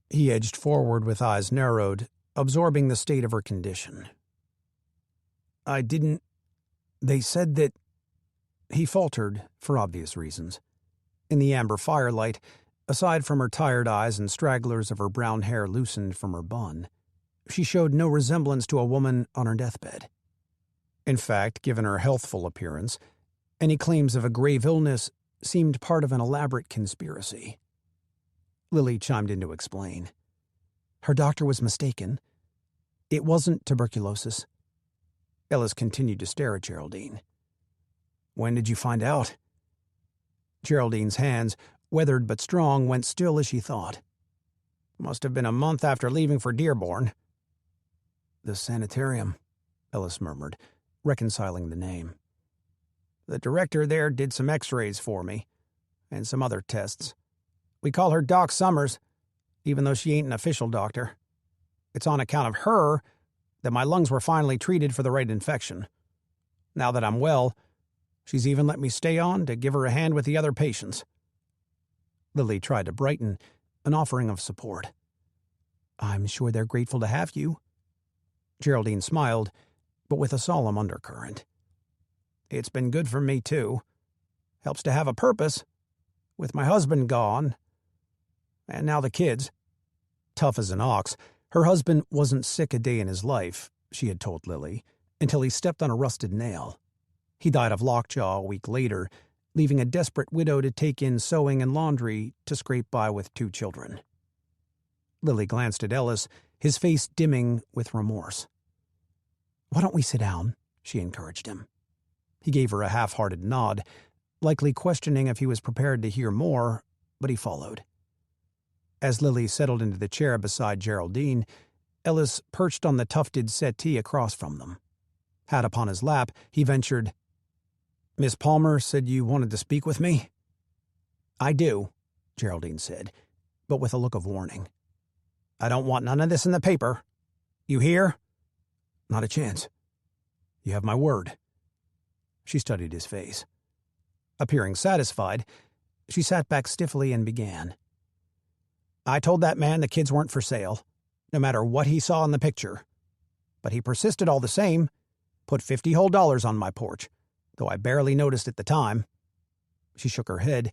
he edged forward with eyes narrowed, absorbing the state of her condition. "I didn't... They said that..." He faltered, for obvious reasons. In the amber firelight, aside from her tired eyes and stragglers of her brown hair loosened from her bun, she showed no resemblance to a woman on her deathbed. In fact, given her healthful appearance, any claims of a grave illness seemed part of an elaborate conspiracy. Lily chimed in to explain. Her doctor was mistaken. It wasn't tuberculosis. Ellis continued to stare at Geraldine. "When did you find out?" Geraldine's hands, weathered but strong, went still as she thought. "Must have been a month after leaving for Dearborn." "The sanitarium," Ellis murmured, reconciling the name. "The director there did some x-rays for me, and some other tests. We call her Doc Summers, even though she ain't an official doctor. It's on account of her that my lungs were finally treated for the right infection. Now that I'm well, she's even let me stay on to give her a hand with the other patients." Lily tried to brighten, an offering of support. "I'm sure they're grateful to have you." Geraldine smiled, but with a solemn undercurrent. "It's been good for me, too. Helps to have a purpose, with my husband gone. And now the kids." Tough as an ox, her husband wasn't sick a day in his life, she had told Lily, until he stepped on a rusted nail. He died of lockjaw a week later, leaving a desperate widow to take in sewing and laundry to scrape by with 2 children. Lily glanced at Ellis, his face dimming with remorse. "Why don't we sit down?" she encouraged him. He gave her a half-hearted nod, likely questioning if he was prepared to hear more, but he followed. As Lily settled into the chair beside Geraldine, Ellis perched on the tufted settee across from them. Hat upon his lap, he ventured, "Miss Palmer said you wanted to speak with me?" "I do," Geraldine said, but with a look of warning. "I don't want none of this in the paper. You hear?" "Not a chance. You have my word." She studied his face. Appearing satisfied, she sat back stiffly and began. "I told that man the kids weren't for sale, no matter what he saw in the picture. But he persisted all the same, put $50 whole on my porch, though I barely noticed at the time." She shook her head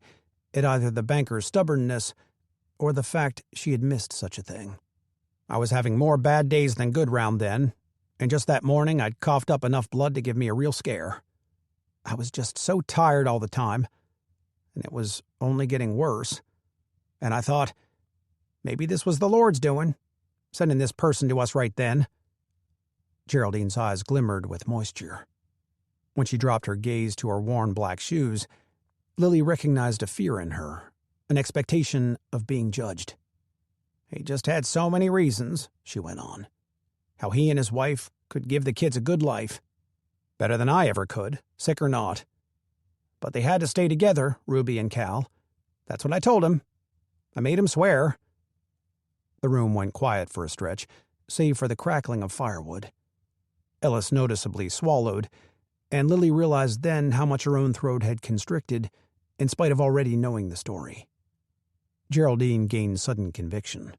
at either the banker's stubbornness or the fact she had missed such a thing. "I was having more bad days than good round then, and just that morning I'd coughed up enough blood to give me a real scare. I was just so tired all the time, and it was only getting worse. And I thought, maybe this was the Lord's doing, sending this person to us right then." Geraldine's eyes glimmered with moisture. When she dropped her gaze to her worn black shoes, Lily recognized a fear in her, an expectation of being judged. "He just had so many reasons," she went on. "How he and his wife could give the kids a good life. Better than I ever could, sick or not. But they had to stay together, Ruby and Cal. That's what I told him. I made him swear." The room went quiet for a stretch, save for the crackling of firewood. Ellis noticeably swallowed, and Lily realized then how much her own throat had constricted, in spite of already knowing the story. Geraldine gained sudden conviction.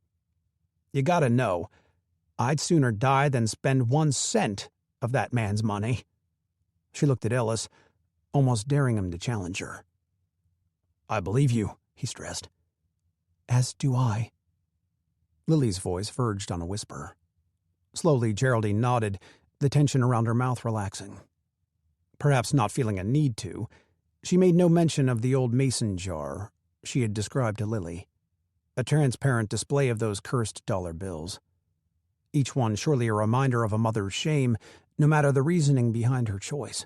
"You gotta know, I'd sooner die than spend 1 cent of that man's money." She looked at Ellis, almost daring him to challenge her. "I believe you," he stressed. As do I. Lily's voice verged on a whisper. Slowly, Geraldine nodded, the tension around her mouth relaxing. Perhaps not feeling a need to, she made no mention of the old mason jar she had described to Lily, a transparent display of those cursed dollar bills. Each one surely a reminder of a mother's shame, no matter the reasoning behind her choice.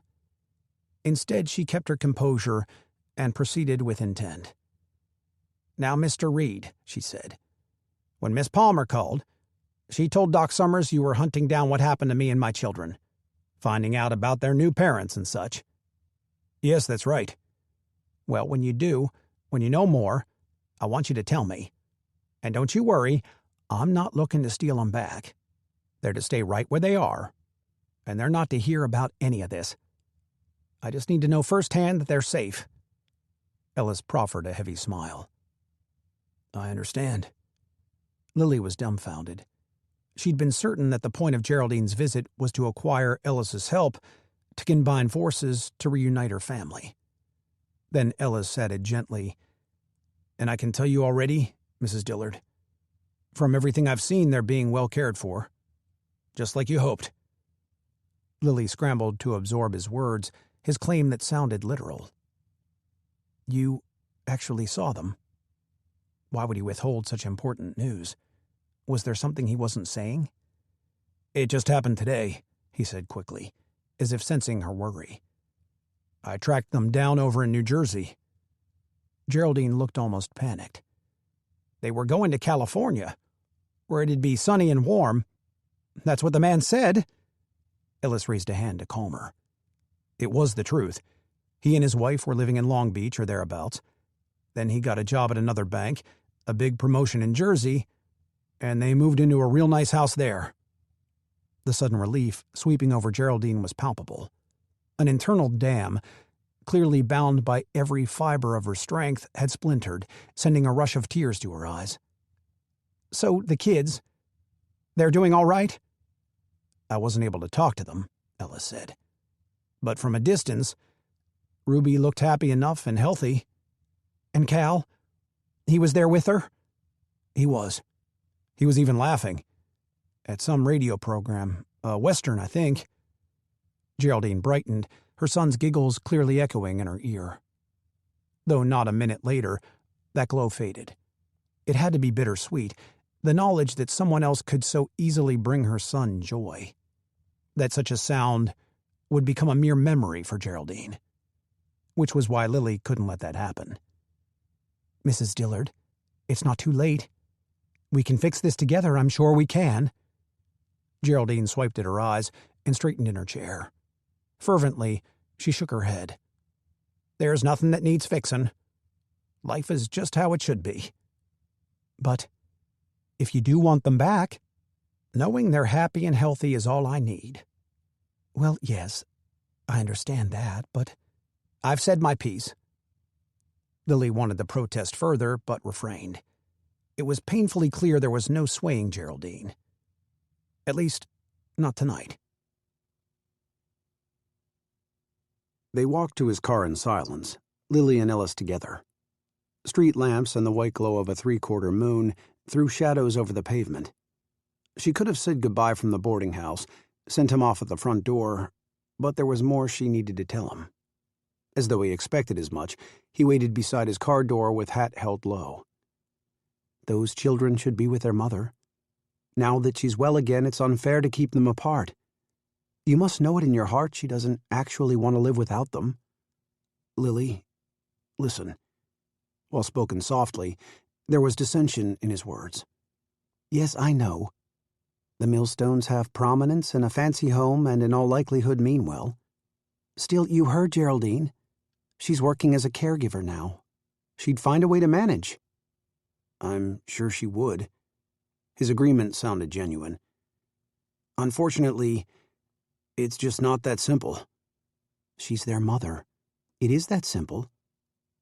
Instead, she kept her composure and proceeded with intent. "Now, Mr. Reed," she said, "when Miss Palmer called, she told Doc Summers you were hunting down what happened to me and my children, finding out about their new parents and such." "Yes, that's right." "Well, when you do, when you know more, I want you to tell me. And don't you worry, I'm not looking to steal them back. They're to stay right where they are, and they're not to hear about any of this. I just need to know firsthand that they're safe." Ellis proffered a heavy smile. "I understand." Lily was dumbfounded. She'd been certain that the point of Geraldine's visit was to acquire Ellis's help, to combine forces to reunite her family. Then Ellis added gently, "And I can tell you already, Mrs. Dillard, from everything I've seen, they're being well cared for. Just like you hoped." Lily scrambled to absorb his words, his claim that sounded literal. "You actually saw them? Why would he withhold such important news? Was there something he wasn't saying?" "It just happened today," he said quickly, as if sensing her worry. "I tracked them down over in New Jersey." Geraldine looked almost panicked. "They were going to California, where it'd be sunny and warm. That's what the man said." Ellis raised a hand to calm her. It was the truth. He and his wife were living in Long Beach or thereabouts. Then he got a job at another bank, a big promotion in Jersey, and they moved into a real nice house there. The sudden relief sweeping over Geraldine was palpable. An internal dam, clearly bound by every fiber of her strength, had splintered, sending a rush of tears to her eyes. "So the kids, they're doing all right?" "I wasn't able to talk to them," Ellis said. "But from a distance, Ruby looked happy enough and healthy." "And Cal? He was there with her?" "He was. He was even laughing. At some radio program, a Western, I think." Geraldine brightened, her son's giggles clearly echoing in her ear. Though not a minute later, that glow faded. It had to be bittersweet, the knowledge that someone else could so easily bring her son joy. That such a sound would become a mere memory for Geraldine. Which was why Lily couldn't let that happen. "Mrs. Dillard, it's not too late. We can fix this together, I'm sure we can." Geraldine swiped at her eyes and straightened in her chair. Fervently, she shook her head. "There's nothing that needs fixin'. Life is just how it should be." "But if you do want them back, knowing they're happy and healthy is all I need." "Well, yes, I understand that, but—" "I've said my piece." Lily wanted to protest further, but refrained. It was painfully clear there was no swaying Geraldine. At least, not tonight. They walked to his car in silence, Lily and Ellis together. Street lamps and the white glow of a three-quarter moon threw shadows over the pavement. She could have said goodbye from the boarding house, sent him off at the front door, but there was more she needed to tell him. As though he expected as much, he waited beside his car door with hat held low. Those children should be with their mother. Now that she's well again, it's unfair to keep them apart. You must know it in your heart she doesn't actually want to live without them. Lily, listen. While spoken softly, there was dissension in his words. Yes, I know. The Millstones have prominence and a fancy home and in all likelihood mean well. Still, you heard Geraldine. She's working as a caregiver now. She'd find a way to manage. I'm sure she would. His agreement sounded genuine. Unfortunately, it's just not that simple. She's their mother. It is that simple.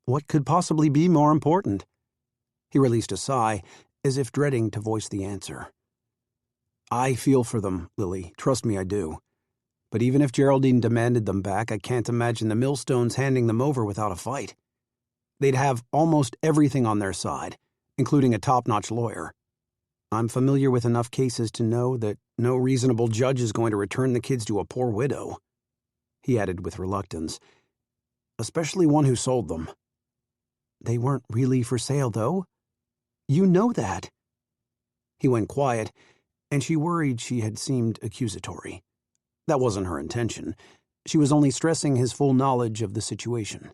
What could possibly be more important? He released a sigh, as if dreading to voice the answer. I feel for them, Lily. Trust me, I do. But even if Geraldine demanded them back, I can't imagine the Millstones handing them over without a fight. They'd have almost everything on their side, including a top-notch lawyer. I'm familiar with enough cases to know that no reasonable judge is going to return the kids to a poor widow," he added with reluctance, "especially one who sold them." "They weren't really for sale, though. You know that." He went quiet, and she worried she had seemed accusatory. That wasn't her intention. She was only stressing his full knowledge of the situation.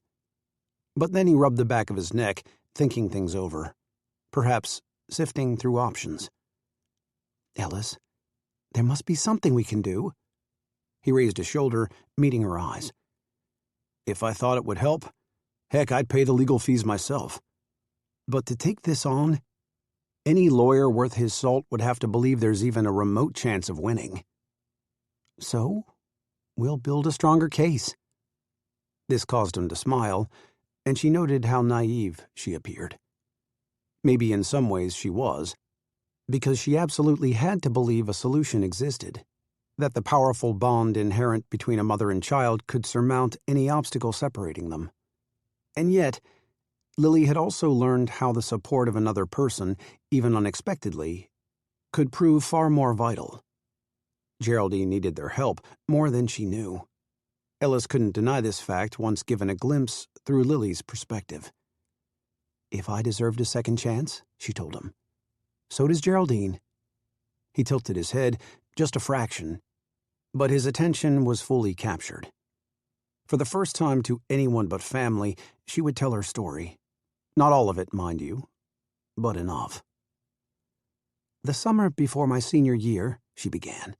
But then he rubbed the back of his neck, thinking things over, perhaps sifting through options. "Ellis, there must be something we can do." He raised a shoulder, meeting her eyes. "If I thought it would help, heck, I'd pay the legal fees myself. But to take this on, any lawyer worth his salt would have to believe there's even a remote chance of winning. So, we'll build a stronger case." This caused him to smile, and she noted how naive she appeared. Maybe in some ways she was, because she absolutely had to believe a solution existed, that the powerful bond inherent between a mother and child could surmount any obstacle separating them. And yet, Lily had also learned how the support of another person, even unexpectedly, could prove far more vital. Geraldine needed their help more than she knew. Ellis couldn't deny this fact once given a glimpse through Lily's perspective. "If I deserved a second chance," she told him, "so does Geraldine." He tilted his head, just a fraction, but his attention was fully captured. For the first time to anyone but family, she would tell her story. Not all of it, mind you, but enough. "The summer before my senior year," she began,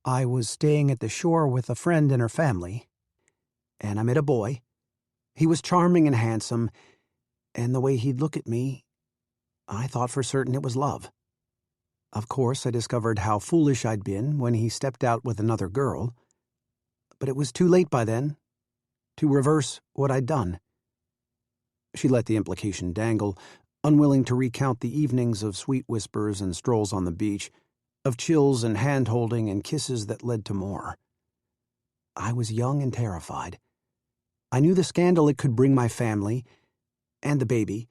"I was staying at the shore with a friend and her family, and I met a boy. He was charming and handsome, and the way he'd look at me, I thought for certain it was love. Of course, I discovered how foolish I'd been when he stepped out with another girl, but it was too late by then to reverse what I'd done." She let the implication dangle, unwilling to recount the evenings of sweet whispers and strolls on the beach, of chills and hand-holding and kisses that led to more. "I was young and terrified. I knew the scandal it could bring my family and the baby,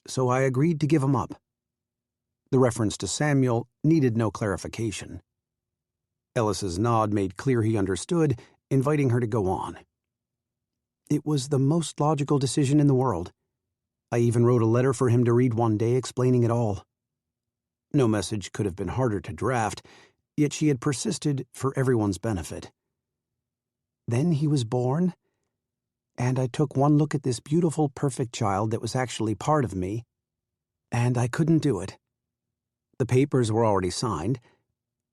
so I agreed to give him up." The reference to Samuel needed no clarification. Ellis's nod made clear he understood, inviting her to go on. "It was the most logical decision in the world. I even wrote a letter for him to read one day explaining it all." No message could have been harder to draft, yet she had persisted for everyone's benefit. "Then he was born, and I took one look at this beautiful, perfect child that was actually part of me, and I couldn't do it. The papers were already signed,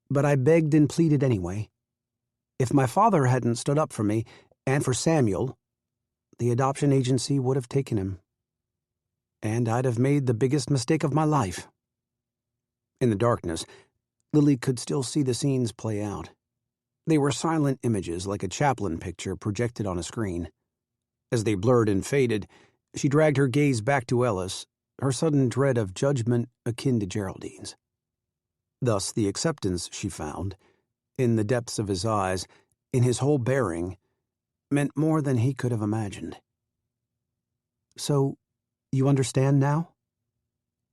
but I begged and pleaded anyway. If my father hadn't stood up for me, and for Samuel, the adoption agency would have taken him. And I'd have made the biggest mistake of my life." In the darkness, Lily could still see the scenes play out. They were silent images like a Chaplin picture projected on a screen. As they blurred and faded, she dragged her gaze back to Ellis, her sudden dread of judgment akin to Geraldine's. Thus the acceptance she found, in the depths of his eyes, in his whole bearing, meant more than he could have imagined. "So, you understand now?"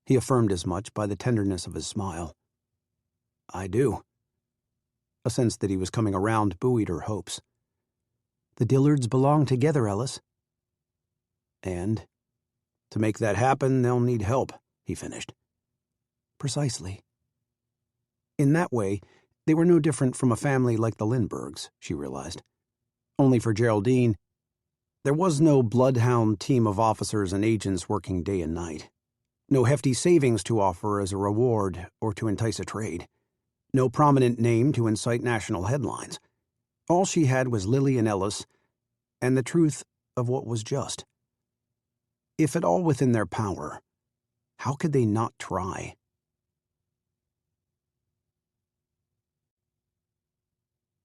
He affirmed as much by the tenderness of his smile. "I do." A sense that he was coming around buoyed her hopes. "The Dillards belong together, Ellis." "And to make that happen, they'll need help," he finished. "Precisely." In that way, they were no different from a family like the Lindberghs, she realized. Only for Geraldine, there was no bloodhound team of officers and agents working day and night. No hefty savings to offer as a reward or to entice a trade. No prominent name to incite national headlines. All she had was Lily and Ellis, and the truth of what was just. If at all within their power, how could they not try?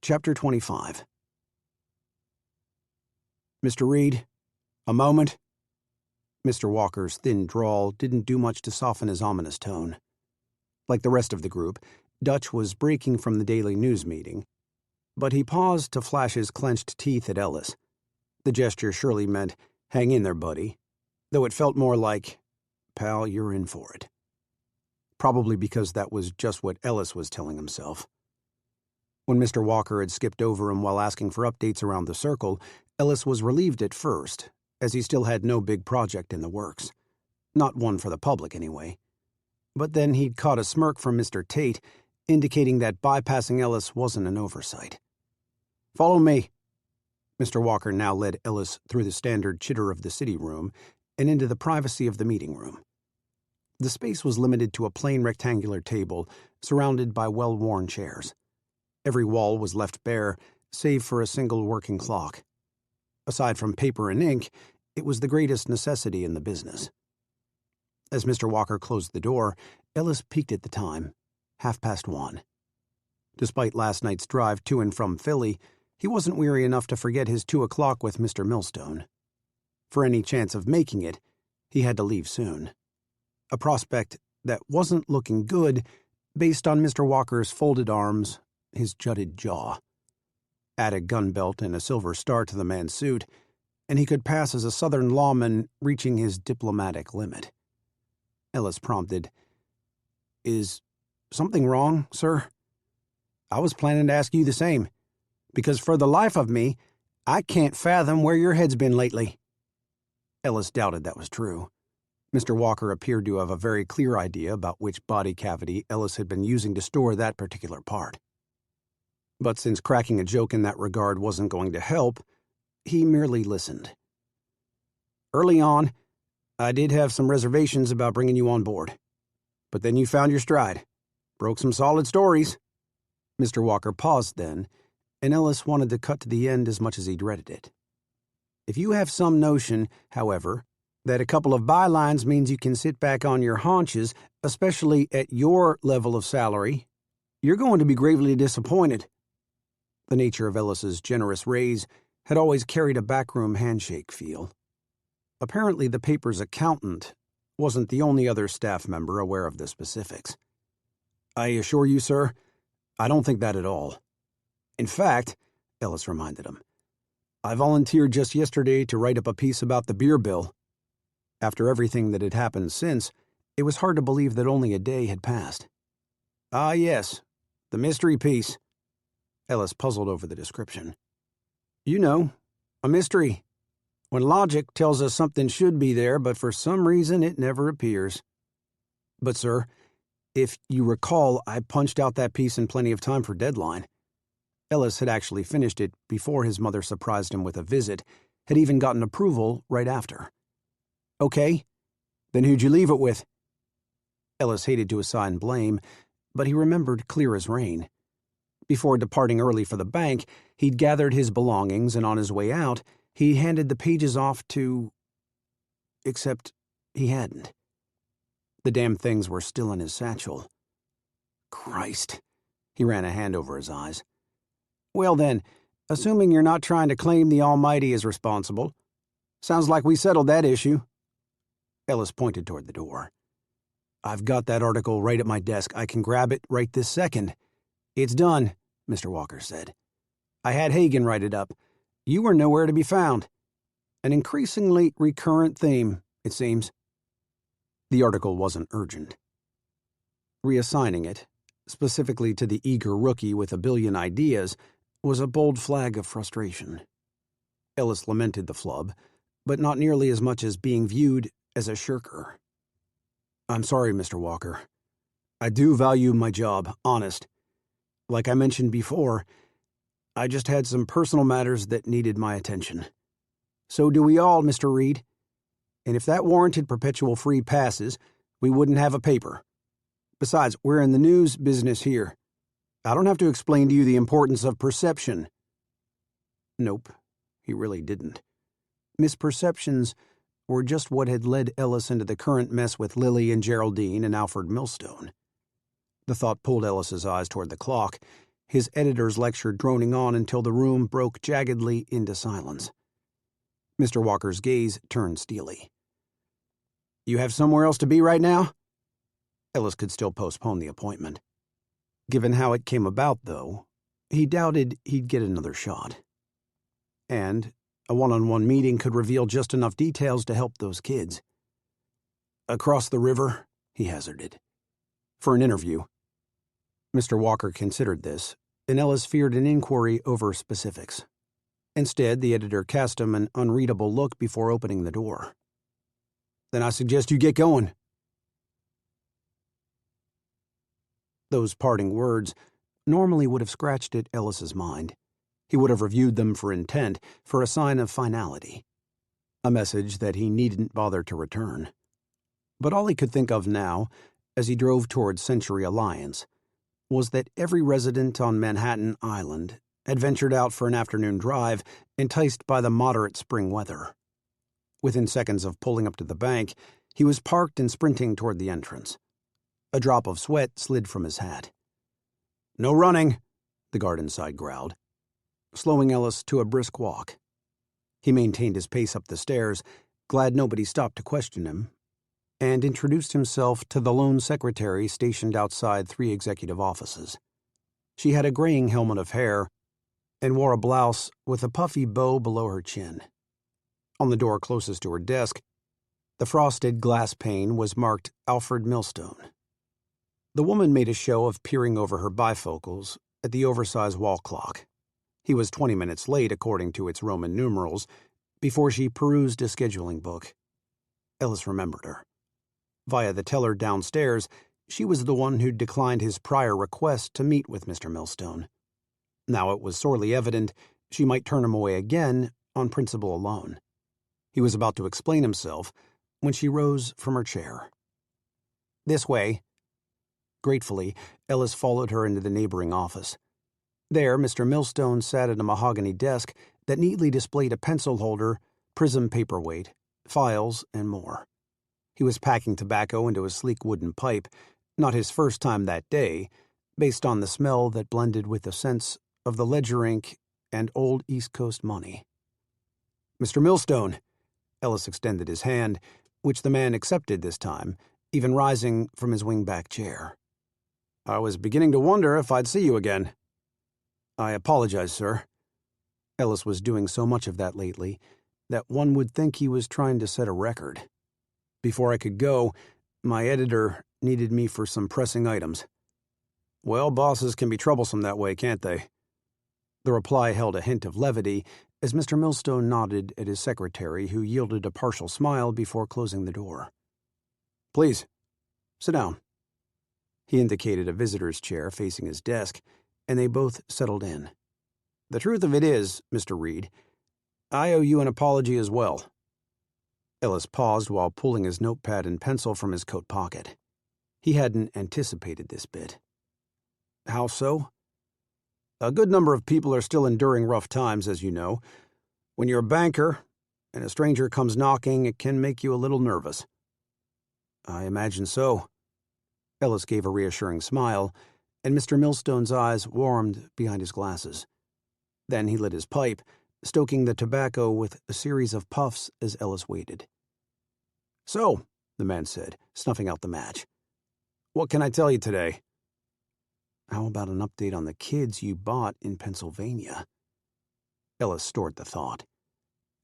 Chapter 25. "Mr. Reed, a moment." Mr. Walker's thin drawl didn't do much to soften his ominous tone. Like the rest of the group, Dutch was breaking from the daily news meeting, but he paused to flash his clenched teeth at Ellis. The gesture surely meant, Hang in there, buddy. Though it felt more like, pal, you're in for it. Probably because that was just what Ellis was telling himself. When Mr. Walker had skipped over him while asking for updates around the circle, Ellis was relieved at first, as he still had no big project in the works. Not one for the public, anyway. But then he'd caught a smirk from Mr. Tate, indicating that bypassing Ellis wasn't an oversight. "Follow me." Mr. Walker now led Ellis through the standard chitter of the city room and into the privacy of the meeting room. The space was limited to a plain rectangular table surrounded by well-worn chairs. Every wall was left bare, save for a single working clock. Aside from paper and ink, it was the greatest necessity in the business. As Mr. Walker closed the door, Ellis peeked at the time, 1:30. Despite last night's drive to and from Philly, he wasn't weary enough to forget his 2 o'clock with Mr. Millstone. For any chance of making it, he had to leave soon. A prospect that wasn't looking good based on Mr. Walker's folded arms, his jutted jaw. Add a gun belt and a silver star to the man's suit, and he could pass as a Southern lawman reaching his diplomatic limit. Ellis prompted, "Is something wrong, sir?" "I was planning to ask you the same, because for the life of me, I can't fathom where your head's been lately." Ellis doubted that was true. Mr. Walker appeared to have a very clear idea about which body cavity Ellis had been using to store that particular part. But since cracking a joke in that regard wasn't going to help, he merely listened. "Early on, I did have some reservations about bringing you on board. But then you found your stride. Broke some solid stories." Mr. Walker paused then, and Ellis wanted to cut to the end as much as he dreaded it. "If you have some notion, however, that a couple of bylines means you can sit back on your haunches, especially at your level of salary, you're going to be gravely disappointed." The nature of Ellis's generous raise had always carried a backroom handshake feel. Apparently the paper's accountant wasn't the only other staff member aware of the specifics. "I assure you, sir, I don't think that at all. In fact," Ellis reminded him, "I volunteered just yesterday to write up a piece about the beer bill." After everything that had happened since, it was hard to believe that only a day had passed. "Ah, yes, the mystery piece." Ellis puzzled over the description. "You know, a mystery. When logic tells us something should be there, but for some reason it never appears. But, sir, if you recall, I punched out that piece in plenty of time for deadline." Ellis had actually finished it before his mother surprised him with a visit, had even gotten approval right after. "Okay, then who'd you leave it with?" Ellis hated to assign blame, but he remembered clear as rain. Before departing early for the bank, he'd gathered his belongings, and on his way out, he handed the pages off to... Except he hadn't. The damn things were still in his satchel. Christ. He ran a hand over his eyes. "Well then, assuming you're not trying to claim the Almighty is responsible, sounds like we settled that issue." Ellis pointed toward the door. "I've got that article right at my desk. I can grab it right this second." "It's done," Mr. Walker said. "I had Hagen write it up. You were nowhere to be found. An increasingly recurrent theme, it seems." The article wasn't urgent. Reassigning it, specifically to the eager rookie with a billion ideas, was a bold flag of frustration. Ellis lamented the flub, but not nearly as much as being viewed as a shirker. "I'm sorry, Mr. Walker. I do value my job, honest. Like I mentioned before, I just had some personal matters that needed my attention. So do we all, Mr. Reed. And if that warranted perpetual free passes, we wouldn't have a paper. Besides, we're in the news business here. I don't have to explain to you the importance of perception." Nope, he really didn't. Misperceptions were just what had led Ellis into the current mess with Lily and Geraldine and Alfred Millstone. The thought pulled Ellis's eyes toward the clock, his editor's lecture droning on until the room broke jaggedly into silence. Mr. Walker's gaze turned steely. "You have somewhere else to be right now?" Ellis could still postpone the appointment. Given how it came about, though, he doubted he'd get another shot. And, A one-on-one meeting could reveal just enough details to help those kids. "Across the river," he hazarded. "For an interview." Mr. Walker considered this, and Ellis feared an inquiry over specifics. Instead, the editor cast him an unreadable look before opening the door. "Then I suggest you get going." Those parting words normally would have scratched at Ellis's mind. He would have reviewed them for intent, for a sign of finality. A message that he needn't bother to return. But all he could think of now, as he drove toward Century Alliance, was that every resident on Manhattan Island had ventured out for an afternoon drive, enticed by the moderate spring weather. Within seconds of pulling up to the bank, he was parked and sprinting toward the entrance. A drop of sweat slid from his hat. "No running," the guard inside growled, slowing Ellis to a brisk walk. He maintained his pace up the stairs, glad nobody stopped to question him, and introduced himself to the lone secretary stationed outside 3 executive offices. She had a graying helmet of hair and wore a blouse with a puffy bow below her chin. On the door closest to her desk, the frosted glass pane was marked Alfred Millstone. The woman made a show of peering over her bifocals at the oversized wall clock. He was 20 minutes late, according to its Roman numerals, before she perused a scheduling book. Ellis remembered her. Via the teller downstairs, she was the one who'd declined his prior request to meet with Mr. Millstone. Now it was sorely evident she might turn him away again on principle alone. He was about to explain himself when she rose from her chair. "This way." Gratefully, Ellis followed her into the neighboring office. There, Mr. Millstone sat at a mahogany desk that neatly displayed a pencil holder, prism paperweight, files, and more. He was packing tobacco into a sleek wooden pipe, not his first time that day, based on the smell that blended with the scents of the ledger ink and old East Coast money. "Mr. Millstone," Ellis extended his hand, which the man accepted this time, even rising from his wingback chair. "I was beginning to wonder if I'd see you again." "I apologize, sir." Ellis was doing so much of that lately that one would think he was trying to set a record. "Before I could go, my editor needed me for some pressing items." "Well, bosses can be troublesome that way, can't they?" The reply held a hint of levity as Mr. Millstone nodded at his secretary, who yielded a partial smile before closing the door. "Please, sit down." He indicated a visitor's chair facing his desk, and they both settled in. "The truth of it is, Mr. Reed, I owe you an apology as well." Ellis paused while pulling his notepad and pencil from his coat pocket. He hadn't anticipated this bit. "How so?" "A good number of people are still enduring rough times, as you know. When you're a banker and a stranger comes knocking, it can make you a little nervous." "I imagine so." Ellis gave a reassuring smile, and Mr. Millstone's eyes warmed behind his glasses. Then he lit his pipe, stoking the tobacco with a series of puffs as Ellis waited. "So," the man said, snuffing out the match, "what can I tell you today?" "How about an update on the kids you bought in Pennsylvania?" Ellis stored the thought.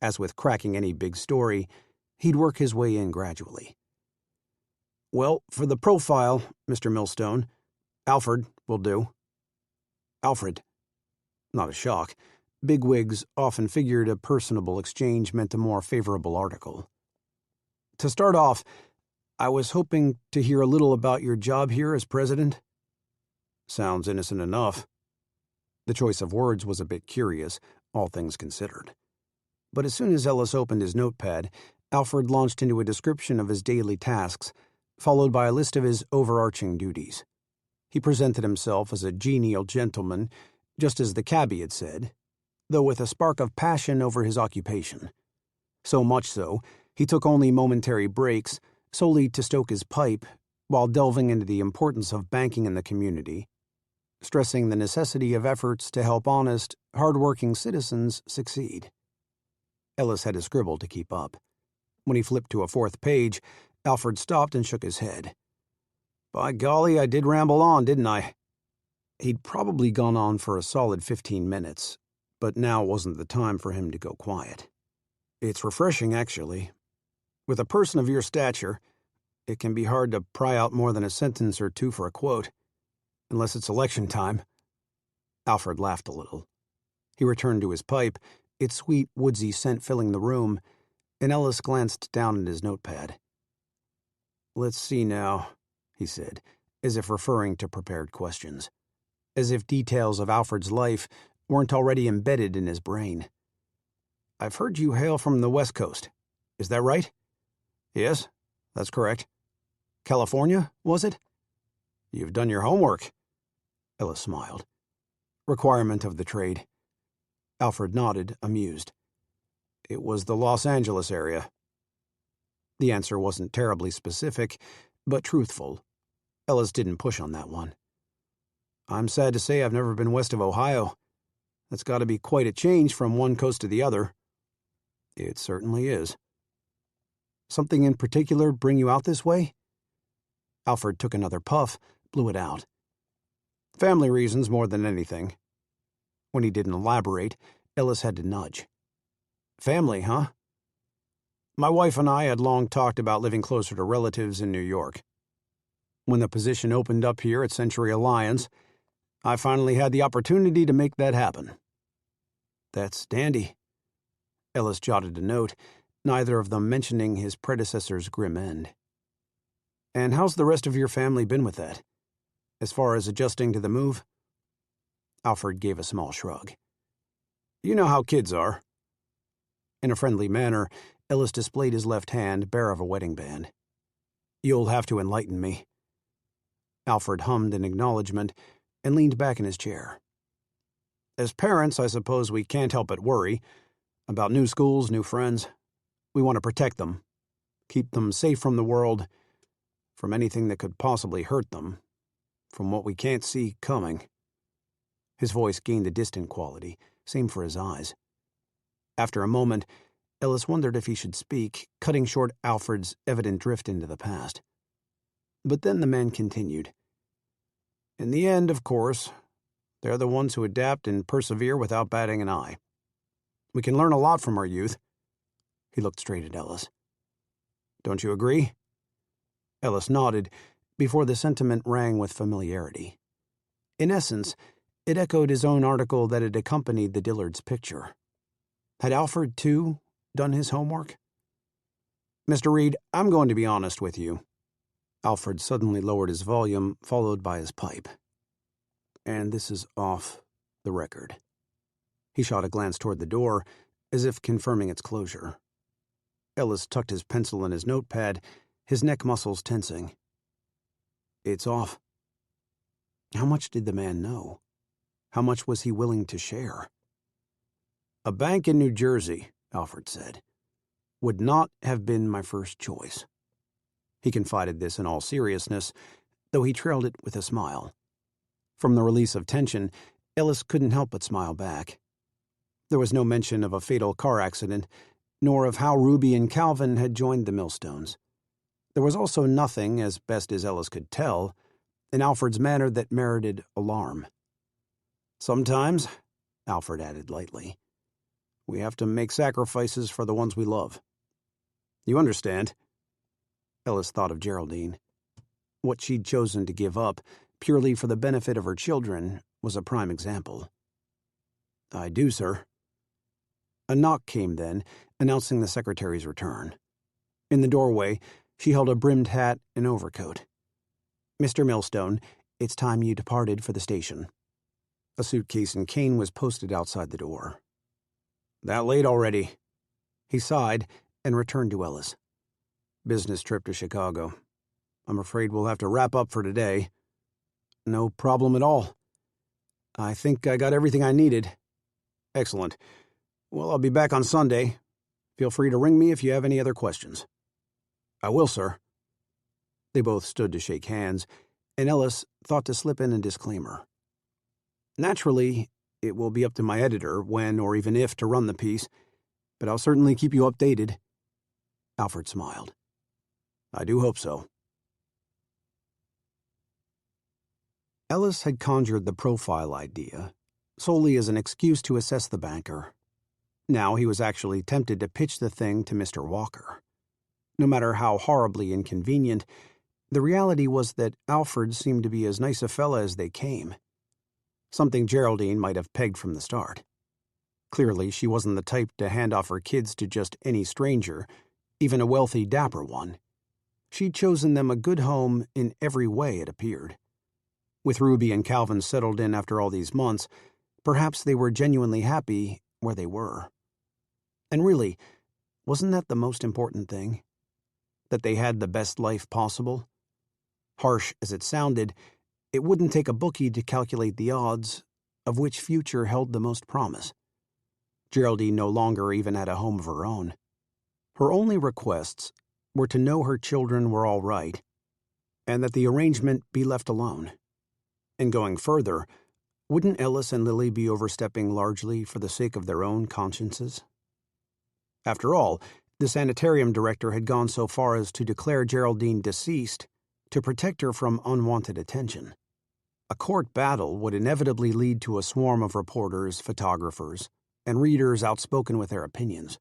As with cracking any big story, he'd work his way in gradually. "Well, for the profile, Mr. Millstone, Alfred will do." "Alfred." Not a shock. Bigwigs often figured a personable exchange meant a more favorable article. "To start off, I was hoping to hear a little about your job here as president." "Sounds innocent enough." The choice of words was a bit curious, all things considered. But as soon as Ellis opened his notepad, Alfred launched into a description of his daily tasks, followed by a list of his overarching duties. He presented himself as a genial gentleman, just as the cabbie had said, though with a spark of passion over his occupation. So much so, he took only momentary breaks, solely to stoke his pipe, while delving into the importance of banking in the community, stressing the necessity of efforts to help honest, hard-working citizens succeed. Ellis had to scribble to keep up. When he flipped to a 4th page, Alfred stopped and shook his head. "By golly, I did ramble on, didn't I?" He'd probably gone on for a solid 15 minutes, but now wasn't the time for him to go quiet. It's refreshing, actually. With a person of your stature, it can be hard to pry out more than a sentence or two for a quote, unless it's election time. Alfred laughed a little. He returned to his pipe, its sweet, woodsy scent filling the room, and Ellis glanced down at his notepad. "Let's see now," he said, as if referring to prepared questions, as if details of Alfred's life weren't already embedded in his brain. "I've heard you hail from the West Coast. Is that right?" "Yes, that's correct." "California, was it?" "You've done your homework." Ellis smiled. "Requirement of the trade." Alfred nodded, amused. "It was the Los Angeles area." The answer wasn't terribly specific, but truthful. Ellis didn't push on that one. "I'm sad to say I've never been west of Ohio. That's got to be quite a change from one coast to the other." "It certainly is." "Something in particular bring you out this way?" Alfred took another puff, blew it out. "Family reasons more than anything." When he didn't elaborate, Ellis had to nudge. "Family, huh?" "My wife and I had long talked about living closer to relatives in New York. When the position opened up here at Century Alliance, I finally had the opportunity to make that happen." "That's dandy." Ellis jotted a note, neither of them mentioning his predecessor's grim end. "And how's the rest of your family been with that? As far as adjusting to the move?" Alfred gave a small shrug. "You know how kids are." In a friendly manner, Ellis displayed his left hand, bare of a wedding band. "You'll have to enlighten me." Alfred hummed in acknowledgement and leaned back in his chair. "As parents, I suppose we can't help but worry about new schools, new friends. We want to protect them, keep them safe from the world, from anything that could possibly hurt them, from what we can't see coming." His voice gained a distant quality, same for his eyes. After a moment, Ellis wondered if he should speak, cutting short Alfred's evident drift into the past. But then the man continued. "In the end, of course, they're the ones who adapt and persevere without batting an eye. We can learn a lot from our youth." He looked straight at Ellis. "Don't you agree?" Ellis nodded, before the sentiment rang with familiarity. In essence, it echoed his own article that had accompanied the Dillards' picture. Had Alfred, too, done his homework? "Mr. Reed, I'm going to be honest with you." Alfred suddenly lowered his volume, followed by his pipe. "And this is off the record." He shot a glance toward the door, as if confirming its closure. Ellis tucked his pencil in his notepad, his neck muscles tensing. "It's off." How much did the man know? How much was he willing to share? "A bank in New Jersey," Alfred said, "would not have been my first choice." He confided this in all seriousness, though he trailed it with a smile. From the release of tension, Ellis couldn't help but smile back. There was no mention of a fatal car accident, nor of how Ruby and Calvin had joined the Millstones. There was also nothing, as best as Ellis could tell, in Alfred's manner that merited alarm. "Sometimes," Alfred added lightly, "we have to make sacrifices for the ones we love. You understand?" Ellis thought of Geraldine. What she'd chosen to give up, purely for the benefit of her children, was a prime example. "I do, sir." A knock came then, announcing the secretary's return. In the doorway, she held a brimmed hat and overcoat. "Mr. Millstone, it's time you departed for the station." A suitcase and cane was posted outside the door. "That late already?" He sighed and returned to Ellis. "Business trip to Chicago. I'm afraid we'll have to wrap up for today." "No problem at all." "I think I got everything I needed." "Excellent. Well, I'll be back on Sunday. Feel free to ring me if you have any other questions." "I will, sir." They both stood to shake hands, and Ellis thought to slip in a disclaimer. "Naturally, it will be up to my editor when or even if to run the piece, but I'll certainly keep you updated." Alfred smiled. "I do hope so." Ellis had conjured the profile idea solely as an excuse to assess the banker. Now he was actually tempted to pitch the thing to Mr. Walker. No matter how horribly inconvenient, the reality was that Alfred seemed to be as nice a fella as they came. Something Geraldine might have pegged from the start. Clearly, she wasn't the type to hand off her kids to just any stranger, even a wealthy, dapper one. She'd chosen them a good home in every way, it appeared. With Ruby and Calvin settled in after all these months, perhaps they were genuinely happy where they were. And really, wasn't that the most important thing? That they had the best life possible? Harsh as it sounded, it wouldn't take a bookie to calculate the odds of which future held the most promise. Geraldine no longer even had a home of her own. Her only requests were to know her children were all right, and that the arrangement be left alone. And going further, wouldn't Ellis and Lily be overstepping largely for the sake of their own consciences? After all, the sanitarium director had gone so far as to declare Geraldine deceased to protect her from unwanted attention. A court battle would inevitably lead to a swarm of reporters, photographers, and readers outspoken with their opinions.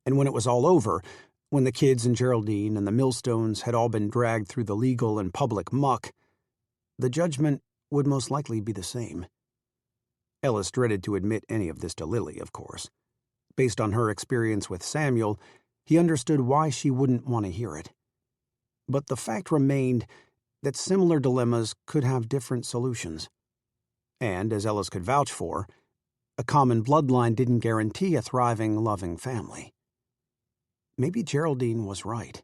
And when it was all over, when the kids and Geraldine and the millstones had all been dragged through the legal and public muck, the judgment would most likely be the same. Ellis dreaded to admit any of this to Lily, of course. Based on her experience with Samuel, he understood why she wouldn't want to hear it. But the fact remained that similar dilemmas could have different solutions. And, as Ellis could vouch for, a common bloodline didn't guarantee a thriving, loving family. Maybe Geraldine was right.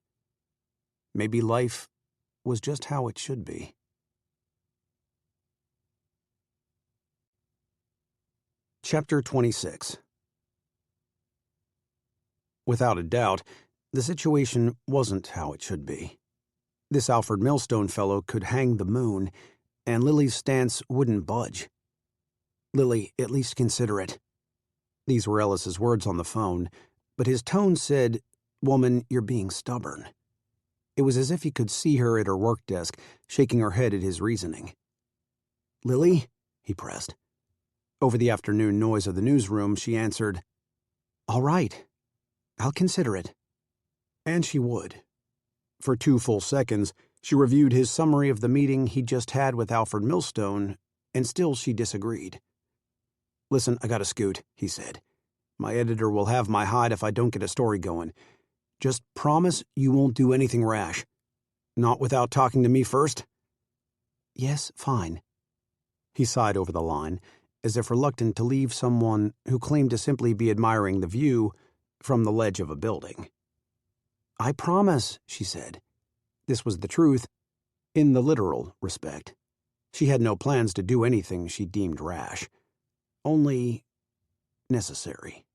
Maybe life was just how it should be. Chapter 26. Without a doubt, the situation wasn't how it should be. This Alfred Millstone fellow could hang the moon, and Lily's stance wouldn't budge. "Lily, at least consider it." These were Ellis's words on the phone, but his tone said, "Woman, you're being stubborn." It was as if he could see her at her work desk, shaking her head at his reasoning. "Lily?" he pressed. Over the afternoon noise of the newsroom, she answered, "All right. I'll consider it." And she would. For 2 full seconds, she reviewed his summary of the meeting he'd just had with Alfred Millstone, and still she disagreed. "Listen, I gotta scoot," he said. "My editor will have my hide if I don't get a story going. Just promise you won't do anything rash. Not without talking to me first?" "Yes, fine." He sighed over the line, as if reluctant to leave someone who claimed to simply be admiring the view from the ledge of a building. "I promise," she said. This was the truth, in the literal respect. She had no plans to do anything she deemed rash, only necessary.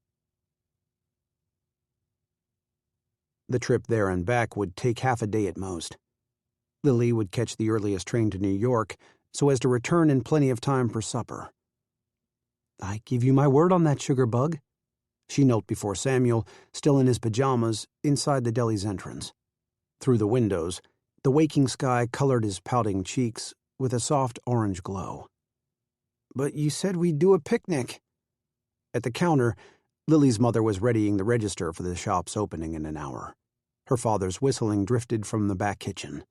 The trip there and back would take half a day at most. Lily would catch the earliest train to New York so as to return in plenty of time for supper. "I give you my word on that, sugar bug," she knelt before Samuel, still in his pajamas, inside the deli's entrance. Through the windows, the waking sky colored his pouting cheeks with a soft orange glow. "But you said we'd do a picnic." At the counter, Lily's mother was readying the register for the shop's opening in an hour. Her father's whistling drifted from the back kitchen.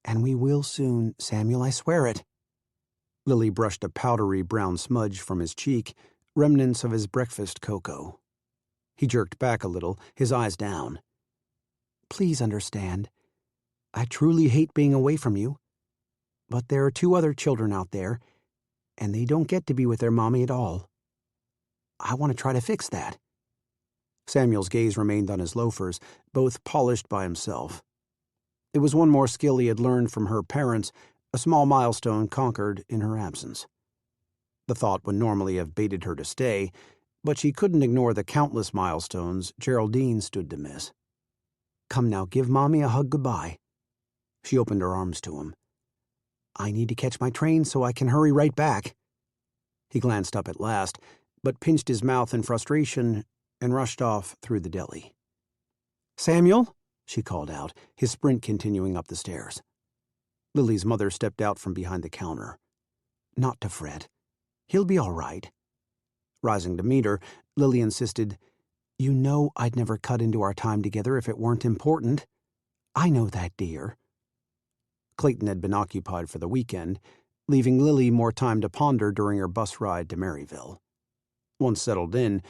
"And we will soon, Samuel, I swear it." Lily brushed a powdery brown smudge from his cheek, remnants of his breakfast cocoa. He jerked back a little, his eyes down. "Please understand. I truly hate being away from you. But there are 2 other children out there, and they don't get to be with their mommy at all. I want to try to fix that." Samuel's gaze remained on his loafers, both polished by himself. It was one more skill he had learned from her parents, a small milestone conquered in her absence. The thought would normally have baited her to stay, but she couldn't ignore the countless milestones Geraldine stood to miss. "Come now, give Mommy a hug goodbye." She opened her arms to him. "I need to catch my train so I can hurry right back." He glanced up at last, but pinched his mouth in frustration and rushed off through the deli. "Samuel?" she called out, his sprint continuing up the stairs. Lily's mother stepped out from behind the counter. "Not to fret. He'll be all right." Rising to meet her, Lily insisted. "You know I'd never cut into our time together if it weren't important. I know that, dear." Clayton had been occupied for the weekend, leaving Lily more time to ponder during her bus ride to Maryville. Once settled in,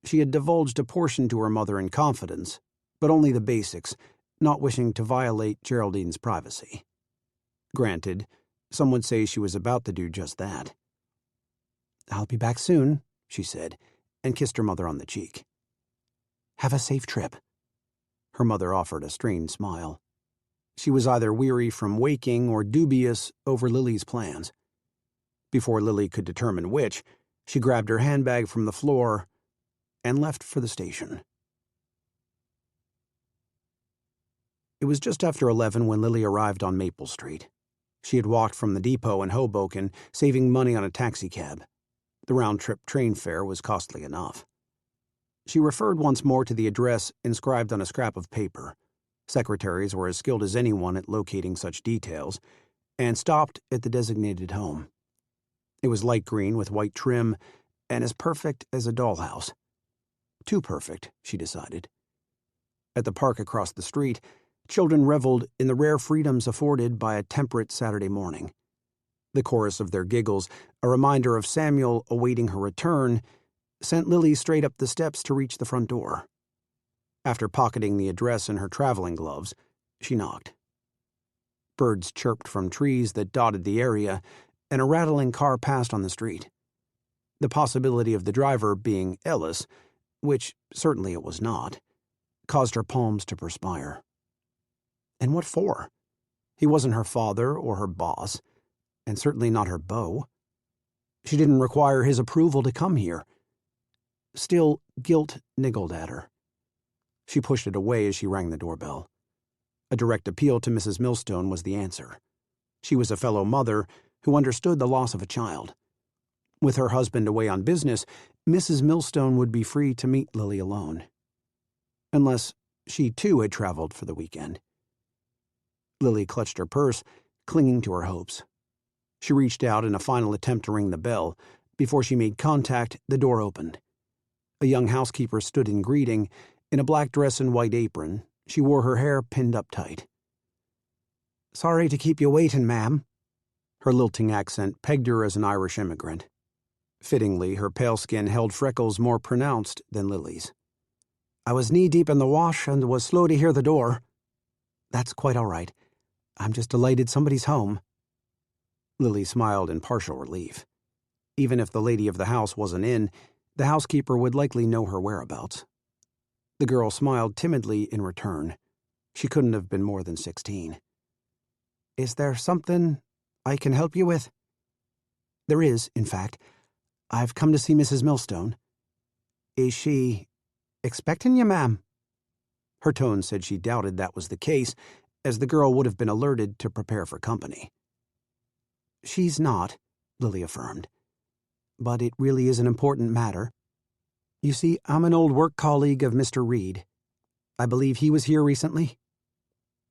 she had divulged a portion to her mother in confidence, but only the basics, not wishing to violate Geraldine's privacy. Granted, some would say she was about to do just that. "I'll be back soon," she said, and kissed her mother on the cheek. "Have a safe trip." Her mother offered a strained smile. She was either weary from waking or dubious over Lily's plans. Before Lily could determine which, she grabbed her handbag from the floor and left for the station. It was just after 11 when Lily arrived on Maple Street. She had walked from the depot in Hoboken, saving money on a taxicab. The round-trip train fare was costly enough. She referred once more to the address inscribed on a scrap of paper. Secretaries were as skilled as anyone at locating such details, and stopped at the designated home. It was light green with white trim and as perfect as a dollhouse. Too perfect, she decided. At the park across the street, children reveled in the rare freedoms afforded by a temperate Saturday morning. The chorus of their giggles, a reminder of Samuel awaiting her return, sent Lily straight up the steps to reach the front door. After pocketing the address in her traveling gloves, she knocked. Birds chirped from trees that dotted the area, and a rattling car passed on the street. The possibility of the driver being Ellis, which certainly it was not, caused her palms to perspire. And what for? He wasn't her father or her boss, and certainly not her beau. She didn't require his approval to come here. Still, guilt niggled at her. She pushed it away as she rang the doorbell. A direct appeal to Mrs. Millstone was the answer. She was a fellow mother who understood the loss of a child. With her husband away on business, Mrs. Millstone would be free to meet Lily alone. Unless she too had traveled for the weekend. Lily clutched her purse, clinging to her hopes. She reached out in a final attempt to ring the bell. Before she made contact, the door opened. A young housekeeper stood in greeting. In a black dress and white apron, she wore her hair pinned up tight. "Sorry to keep you waiting, ma'am." Her lilting accent pegged her as an Irish immigrant. Fittingly, her pale skin held freckles more pronounced than Lily's. "I was knee-deep in the wash and was slow to hear the door." "That's quite all right. I'm just delighted somebody's home." Lily smiled in partial relief. Even if the lady of the house wasn't in, the housekeeper would likely know her whereabouts. The girl smiled timidly in return. She couldn't have been more than 16. "Is there something I can help you with?" "There is, in fact. I've come to see Mrs. Millstone." "Is she expecting you, ma'am?" Her tone said she doubted that was the case, as the girl would have been alerted to prepare for company. "She's not," Lily affirmed. "But it really is an important matter. You see, I'm an old work colleague of Mr. Reed. I believe he was here recently."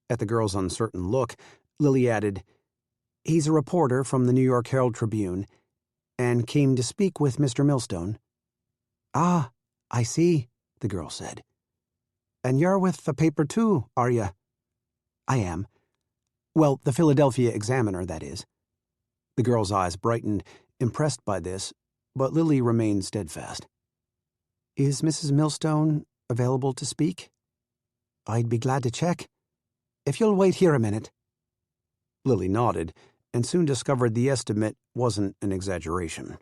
At the girl's uncertain look, Lily added, "He's a reporter from the New York Herald Tribune, and came to speak with Mr. Millstone." "Ah, I see," the girl said. "And you're with the paper too, are you?" "I am. Well, the Philadelphia Examiner, that is." The girl's eyes brightened, impressed by this, but Lily remained steadfast. "Is Mrs. Millstone available to speak?" "I'd be glad to check. If you'll wait here a minute." Lily nodded, and soon discovered the estimate wasn't an exaggeration.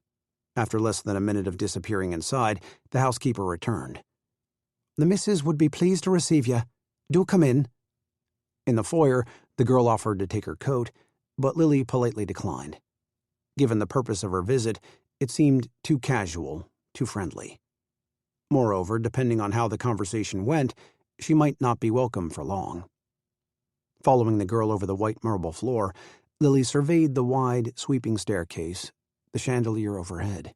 After less than a minute of disappearing inside, the housekeeper returned. "The missus would be pleased to receive you. Do come in." In the foyer, the girl offered to take her coat, but Lily politely declined. Given the purpose of her visit, it seemed too casual, too friendly. Moreover, depending on how the conversation went, she might not be welcome for long. Following the girl over the white marble floor, Lily surveyed the wide, sweeping staircase, the chandelier overhead.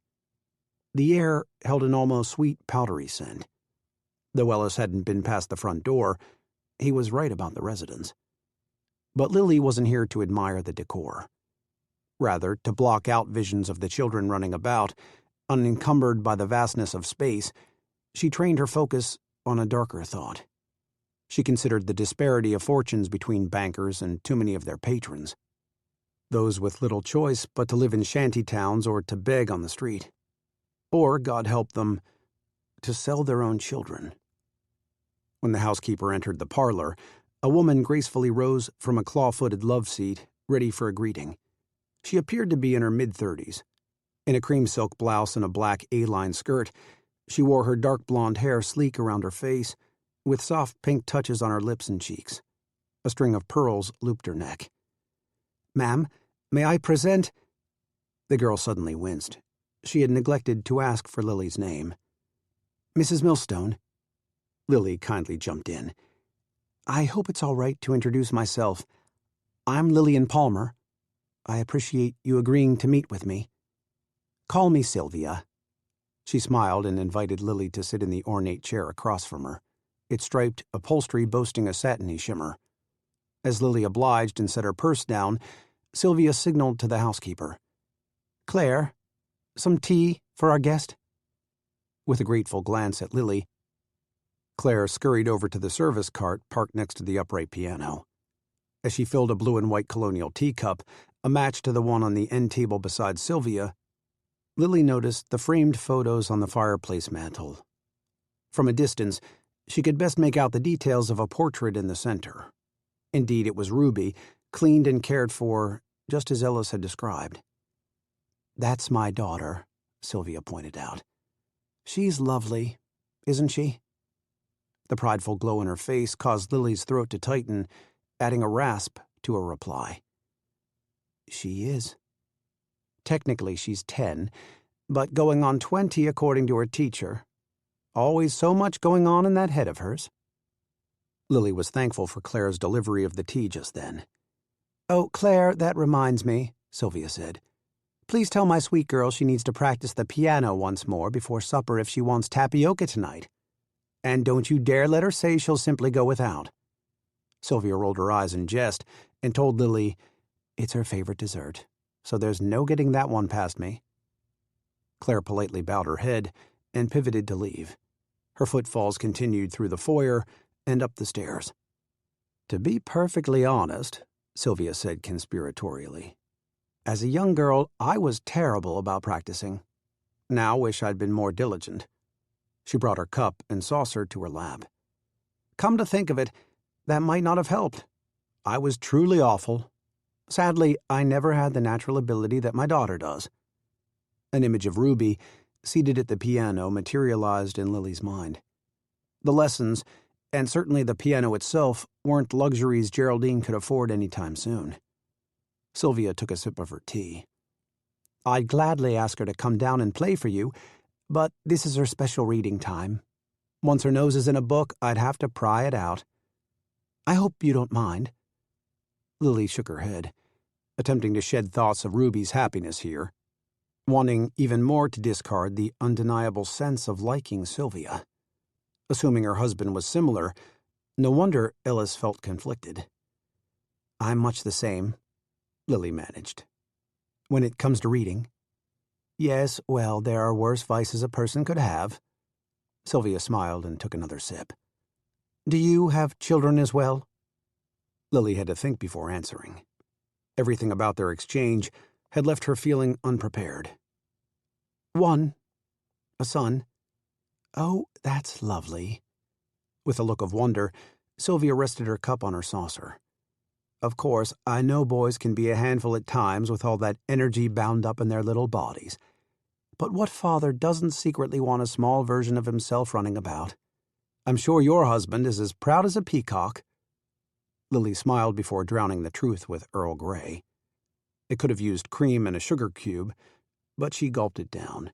The air held an almost sweet, powdery scent. Though Ellis hadn't been past the front door, he was right about the residence. But Lily wasn't here to admire the decor. Rather, to block out visions of the children running about, Unencumbered by the vastness of space, she trained her focus on a darker thought. She considered the disparity of fortunes between bankers and too many of their patrons. Those with little choice but to live in shanty towns or to beg on the street. Or, God help them, to sell their own children. When the housekeeper entered the parlor, a woman gracefully rose from a claw-footed love seat, ready for a greeting. She appeared to be in her mid-30s. In a cream silk blouse and a black A-line skirt, she wore her dark blonde hair sleek around her face, with soft pink touches on her lips and cheeks. A string of pearls looped her neck. "Ma'am, may I present—" The girl suddenly winced. She had neglected to ask for Lily's name. "Mrs. Millstone." Lily kindly jumped in. "I hope it's all right to introduce myself. I'm Lillian Palmer. I appreciate you agreeing to meet with me. Call me Sylvia." She smiled and invited Lily to sit in the ornate chair across from her, its striped upholstery boasting a satiny shimmer. As Lily obliged and set her purse down, Sylvia signaled to the housekeeper. "Claire, some tea for our guest?" With a grateful glance at Lily, Claire scurried over to the service cart parked next to the upright piano. As she filled a blue and white colonial teacup, a match to the one on the end table beside Sylvia, Lily noticed the framed photos on the fireplace mantel. From a distance, she could best make out the details of a portrait in the center. Indeed, it was Ruby, cleaned and cared for, just as Ellis had described. "That's my daughter," Sylvia pointed out. "She's lovely, isn't she?" The prideful glow in her face caused Lily's throat to tighten, adding a rasp to her reply. "She is. Technically, she's 10, but going on 20 according to her teacher. Always so much going on in that head of hers." Lily was thankful for Claire's delivery of the tea just then. "Oh, Claire, that reminds me," Sylvia said. "Please tell my sweet girl she needs to practice the piano once more before supper if she wants tapioca tonight. And don't you dare let her say she'll simply go without." Sylvia rolled her eyes in jest and told Lily it's her favorite dessert, so there's no getting that one past me. Claire politely bowed her head and pivoted to leave. Her footfalls continued through the foyer and up the stairs. "To be perfectly honest," Sylvia said conspiratorially, "as a young girl, I was terrible about practicing. Now wish I'd been more diligent." She brought her cup and saucer to her lap. "Come to think of it, that might not have helped. I was truly awful. Sadly, I never had the natural ability that my daughter does." An image of Ruby, seated at the piano, materialized in Lily's mind. The lessons, and certainly the piano itself, weren't luxuries Geraldine could afford any time soon. Sylvia took a sip of her tea. "I'd gladly ask her to come down and play for you, but this is her special reading time. Once her nose is in a book, I'd have to pry it out. I hope you don't mind." Lily shook her head, attempting to shed thoughts of Ruby's happiness here, wanting even more to discard the undeniable sense of liking Sylvia. Assuming her husband was similar, no wonder Ellis felt conflicted. "I'm much the same," Lily managed. "When it comes to reading." "Yes, well, there are worse vices a person could have." Sylvia smiled and took another sip. "Do you have children as well?" Lily had to think before answering. Everything about their exchange had left her feeling unprepared. "One. A son." "Oh, that's lovely." With a look of wonder, Sylvia rested her cup on her saucer. "Of course, I know boys can be a handful at times with all that energy bound up in their little bodies. But what father doesn't secretly want a small version of himself running about? I'm sure your husband is as proud as a peacock." Lily smiled before drowning the truth with Earl Grey. It could have used cream and a sugar cube, but she gulped it down.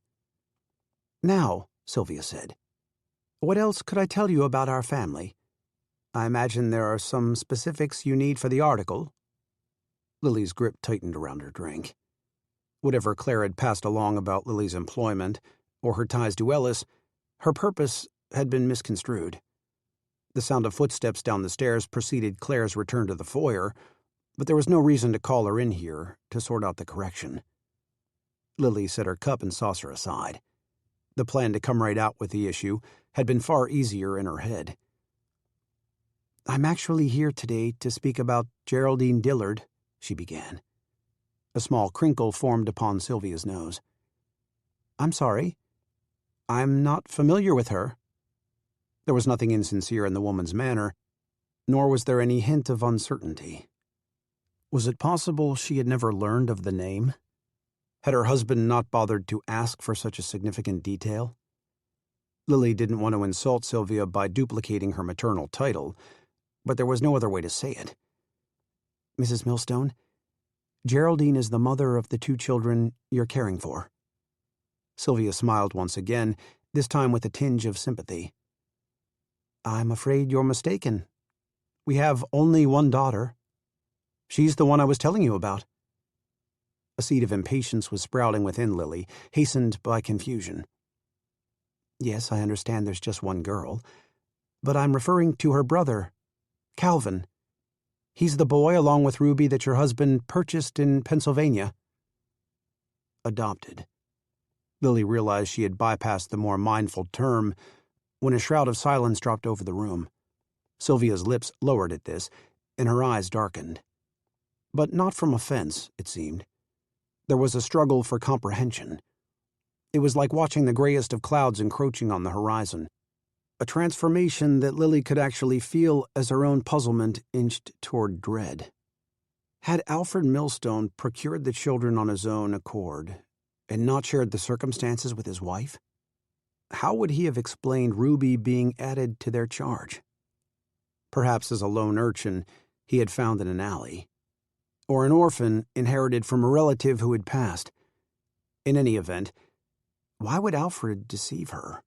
"Now," Sylvia said, "what else could I tell you about our family? I imagine there are some specifics you need for the article." Lily's grip tightened around her drink. Whatever Claire had passed along about Lily's employment or her ties to Ellis, her purpose had been misconstrued. The sound of footsteps down the stairs preceded Claire's return to the foyer, but there was no reason to call her in here to sort out the correction. Lily set her cup and saucer aside. The plan to come right out with the issue had been far easier in her head. "I'm actually here today to speak about Geraldine Dillard," she began. A small crinkle formed upon Sylvia's nose. "I'm sorry. I'm not familiar with her." There was nothing insincere in the woman's manner, nor was there any hint of uncertainty. Was it possible she had never learned of the name? Had her husband not bothered to ask for such a significant detail? Lily didn't want to insult Sylvia by duplicating her maternal title, but there was no other way to say it. "Mrs. Millstone, Geraldine is the mother of the 2 children you're caring for." Sylvia smiled once again, this time with a tinge of sympathy. "I'm afraid you're mistaken. We have only one daughter. She's the one I was telling you about." A seed of impatience was sprouting within Lily, hastened by confusion. "Yes, I understand there's just one girl, but I'm referring to her brother, Calvin. He's the boy, along with Ruby, that your husband purchased in Pennsylvania." Adopted. Lily realized she had bypassed the more mindful term when a shroud of silence dropped over the room. Sylvia's lips lowered at this, and her eyes darkened. But not from offense, it seemed. There was a struggle for comprehension. It was like watching the grayest of clouds encroaching on the horizon, a transformation that Lily could actually feel as her own puzzlement inched toward dread. Had Alfred Millstone procured the children on his own accord and not shared the circumstances with his wife? How would he have explained Ruby being added to their charge? Perhaps as a lone urchin he had found in an alley, or an orphan inherited from a relative who had passed. In any event, why would Alfred deceive her?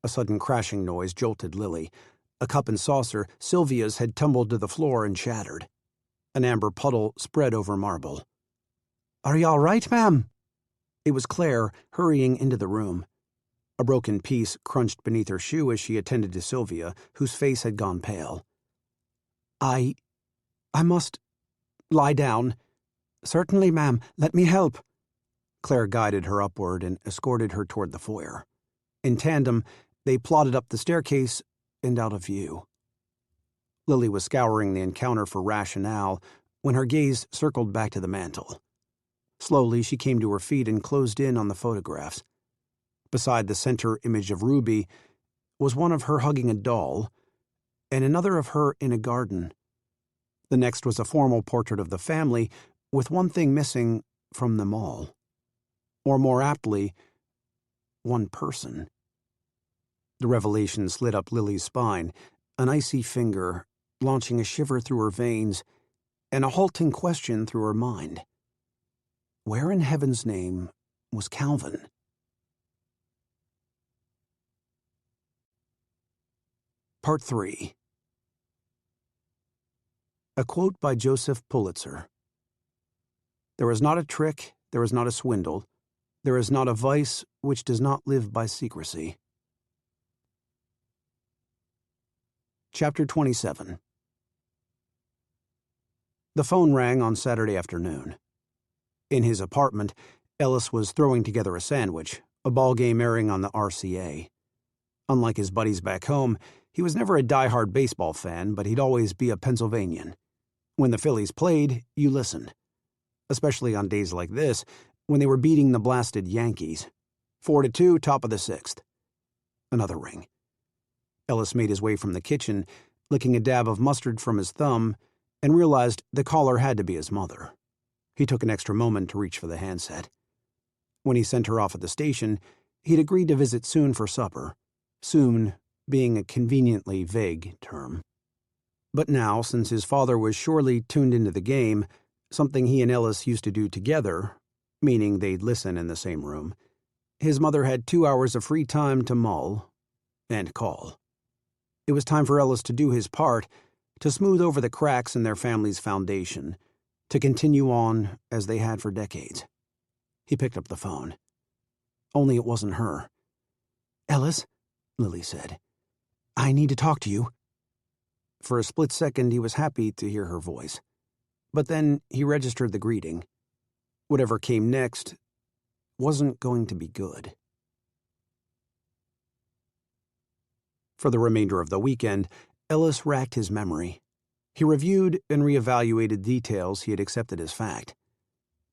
A sudden crashing noise jolted Lily. A cup and saucer, Sylvia's, had tumbled to the floor and shattered. An amber puddle spread over marble. "Are you all right, ma'am?" It was Claire, hurrying into the room. A broken piece crunched beneath her shoe as she attended to Sylvia, whose face had gone pale. I must lie down." "Certainly, ma'am. Let me help." Claire guided her upward and escorted her toward the foyer. In tandem, they plodded up the staircase and out of view. Lily was scouring the encounter for rationale when her gaze circled back to the mantel. Slowly, she came to her feet and closed in on the photographs. Beside the center image of Ruby was one of her hugging a doll, and another of her in a garden. The next was a formal portrait of the family, with one thing missing from them all. Or more aptly, one person. The revelation slid up Lily's spine, an icy finger launching a shiver through her veins, and a halting question through her mind. Where in heaven's name was Calvin? Part 3. A quote by Joseph Pulitzer. "There is not a trick, there is not a swindle, there is not a vice which does not live by secrecy." Chapter 27. The phone rang on Saturday afternoon. In his apartment, Ellis was throwing together a sandwich, a ball game airing on the RCA. Unlike his buddies back home, he was never a die-hard baseball fan, but he'd always be a Pennsylvanian. When the Phillies played, you listened. Especially on days like this, when they were beating the blasted Yankees. 4-2, top of the 6th. Another ring. Ellis made his way from the kitchen, licking a dab of mustard from his thumb, and realized the caller had to be his mother. He took an extra moment to reach for the handset. When he sent her off at the station, he'd agreed to visit soon for supper, soon being a conveniently vague term. But now, since his father was surely tuned into the game, something he and Ellis used to do together, meaning they'd listen in the same room, his mother had 2 hours of free time to mull and call. It was time for Ellis to do his part, to smooth over the cracks in their family's foundation, to continue on as they had for decades. He picked up the phone. Only it wasn't her. "Ellis," Lily said, "I need to talk to you." For a split second, he was happy to hear her voice. But then he registered the greeting. Whatever came next wasn't going to be good. For the remainder of the weekend, Ellis racked his memory. He reviewed and reevaluated details he had accepted as fact.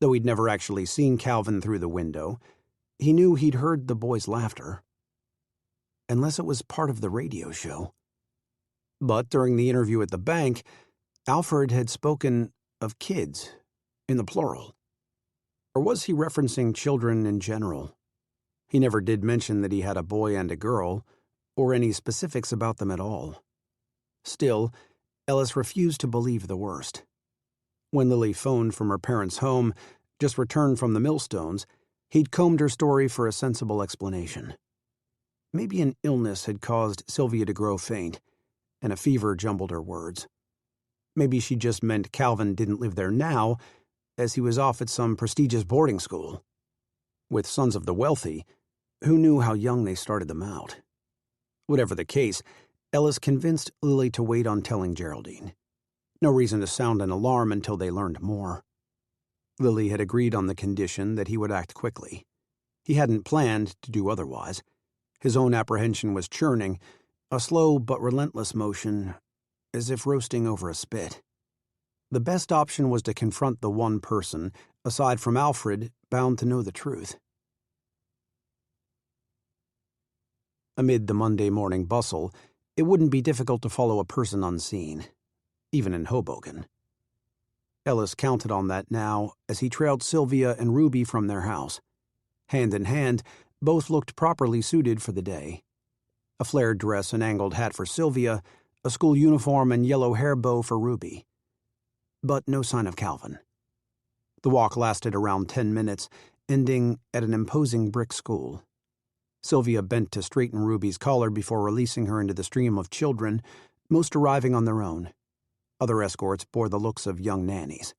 Though he'd never actually seen Calvin through the window, he knew he'd heard the boy's laughter. Unless it was part of the radio show. But during the interview at the bank, Alfred had spoken of kids, in the plural. Or was he referencing children in general? He never did mention that he had a boy and a girl, or any specifics about them at all. Still, Ellis refused to believe the worst. When Lily phoned from her parents' home, just returned from the Millstones, he'd combed her story for a sensible explanation. Maybe an illness had caused Sylvia to grow faint, and a fever jumbled her words. Maybe she just meant Calvin didn't live there now, as he was off at some prestigious boarding school. With sons of the wealthy, who knew how young they started them out? Whatever the case, Ellis convinced Lily to wait on telling Geraldine. No reason to sound an alarm until they learned more. Lily had agreed on the condition that he would act quickly. He hadn't planned to do otherwise. His own apprehension was churning, a slow but relentless motion, as if roasting over a spit. The best option was to confront the one person, aside from Alfred, bound to know the truth. Amid the Monday morning bustle, it wouldn't be difficult to follow a person unseen, even in Hoboken. Ellis counted on that now as he trailed Sylvia and Ruby from their house. Hand in hand, both looked properly suited for the day. A flared dress and angled hat for Sylvia, a school uniform and yellow hair bow for Ruby. But no sign of Calvin. The walk lasted around 10 minutes, ending at an imposing brick school. Sylvia bent to straighten Ruby's collar before releasing her into the stream of children, most arriving on their own. Other escorts bore the looks of young nannies.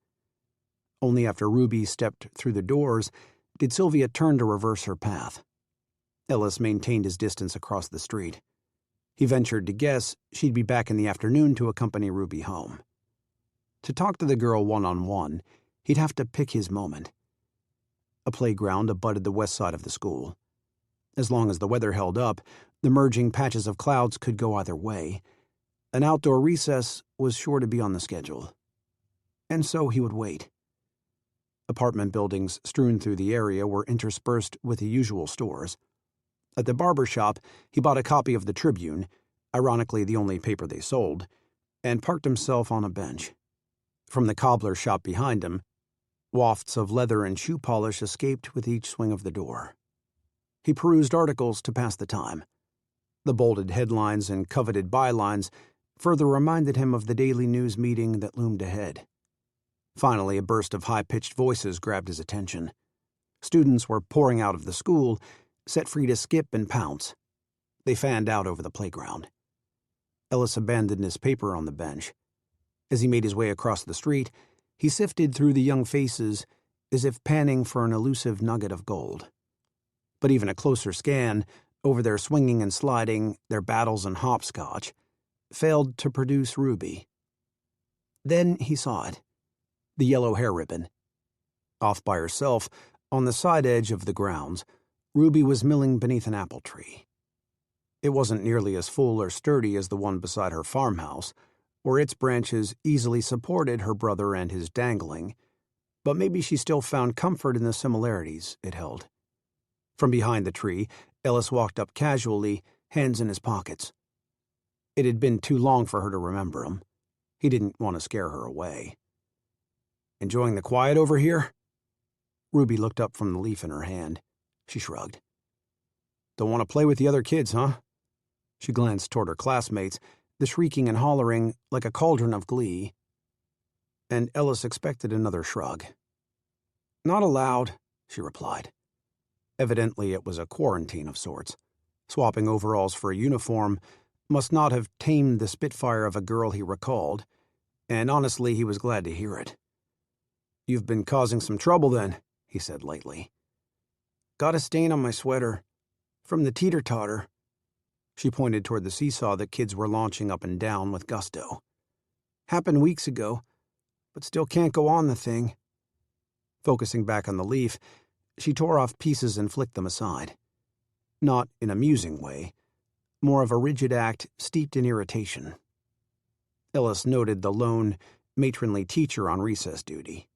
Only after Ruby stepped through the doors did Sylvia turn to reverse her path. Ellis maintained his distance across the street. He ventured to guess she'd be back in the afternoon to accompany Ruby home. To talk to the girl one-on-one, he'd have to pick his moment. A playground abutted the west side of the school. As long as the weather held up, the merging patches of clouds could go either way. An outdoor recess was sure to be on the schedule. And so he would wait. Apartment buildings strewn through the area were interspersed with the usual stores. At the barber shop, he bought a copy of the Tribune, ironically the only paper they sold, and parked himself on a bench. From the cobbler shop behind him, wafts of leather and shoe polish escaped with each swing of the door. He perused articles to pass the time. The bolded headlines and coveted bylines further reminded him of the daily news meeting that loomed ahead. Finally, a burst of high-pitched voices grabbed his attention. Students were pouring out of the school, set free to skip and pounce. They fanned out over the playground. Ellis abandoned his paper on the bench. As he made his way across the street, he sifted through the young faces as if panning for an elusive nugget of gold. But even a closer scan, over their swinging and sliding, their battles and hopscotch, failed to produce Ruby. Then he saw it. The yellow hair ribbon. Off by herself, on the side edge of the grounds, Ruby was milling beneath an apple tree. It wasn't nearly as full or sturdy as the one beside her farmhouse, where its branches easily supported her brother and his dangling, but maybe she still found comfort in the similarities it held. From behind the tree, Ellis walked up casually, hands in his pockets. It had been too long for her to remember him. He didn't want to scare her away. "Enjoying the quiet over here?" Ruby looked up from the leaf in her hand. She shrugged. "Don't want to play with the other kids, huh?" She glanced toward her classmates, the shrieking and hollering like a cauldron of glee. And Ellis expected another shrug. "Not allowed," she replied. Evidently it was a quarantine of sorts. Swapping overalls for a uniform must not have tamed the spitfire of a girl he recalled, and honestly he was glad to hear it. "You've been causing some trouble then," he said lightly. "Got a stain on my sweater. From the teeter-totter." She pointed toward the seesaw that kids were launching up and down with gusto. "Happened weeks ago, but still can't go on the thing." Focusing back on the leaf, She tore off pieces and flicked them aside. Not in a musing way, more of a rigid act steeped in irritation. Ellis noted the lone, matronly teacher on recess duty.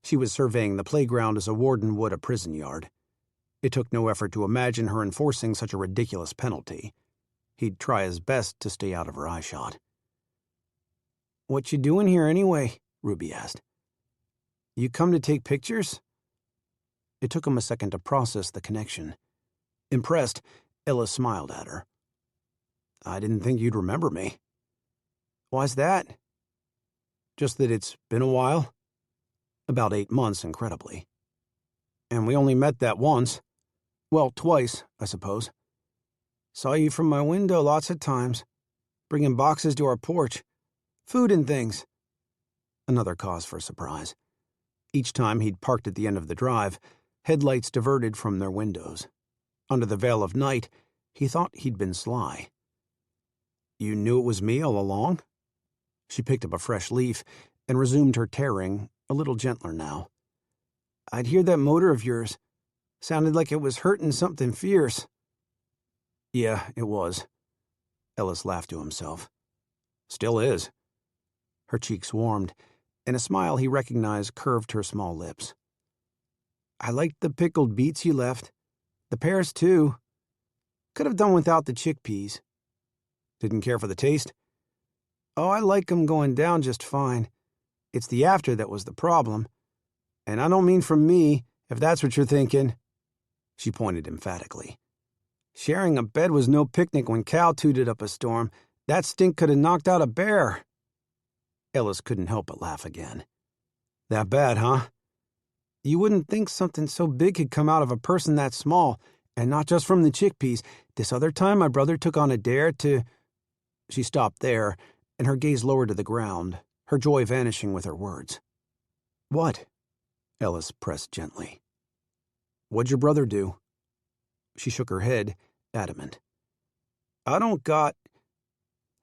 She was surveying the playground as a warden would a prison yard. It took no effort to imagine her enforcing such a ridiculous penalty. He'd try his best to stay out of her eyeshot. "What you doing here anyway?" Ruby asked. "You come to take pictures?" It took him a second to process the connection. Impressed, Ellis smiled at her. "I didn't think you'd remember me." "Why's that?" "Just that it's been a while." "About 8 months, incredibly." "And we only met that once. Well, twice, I suppose." "Saw you from my window lots of times, bringing boxes to our porch. Food and things." Another cause for surprise. Each time he'd parked at the end of the drive, headlights diverted from their windows. Under the veil of night, he thought he'd been sly. "You knew it was me all along?" She picked up a fresh leaf and resumed her tearing, a little gentler now. "I'd hear that motor of yours. Sounded like it was hurting something fierce." "Yeah, it was." Ellis laughed to himself. "Still is." Her cheeks warmed, and a smile he recognized curved her small lips. "I liked the pickled beets you left. The pears, too. Could have done without the chickpeas." "Didn't care for the taste?" "Oh, I like 'em going down just fine. It's the after that was the problem. And I don't mean from me, if that's what you're thinking." She pointed emphatically. "Sharing a bed was no picnic when Cal tooted up a storm. That stink could have knocked out a bear." Ellis couldn't help but laugh again. "That bad, huh?" "You wouldn't think something so big could come out of a person that small, and not just from the chickpeas. This other time my brother took on a dare to—" She stopped there, and her gaze lowered to the ground, her joy vanishing with her words. "What?" Ellis pressed gently. "What'd your brother do?" She shook her head, adamant. "I don't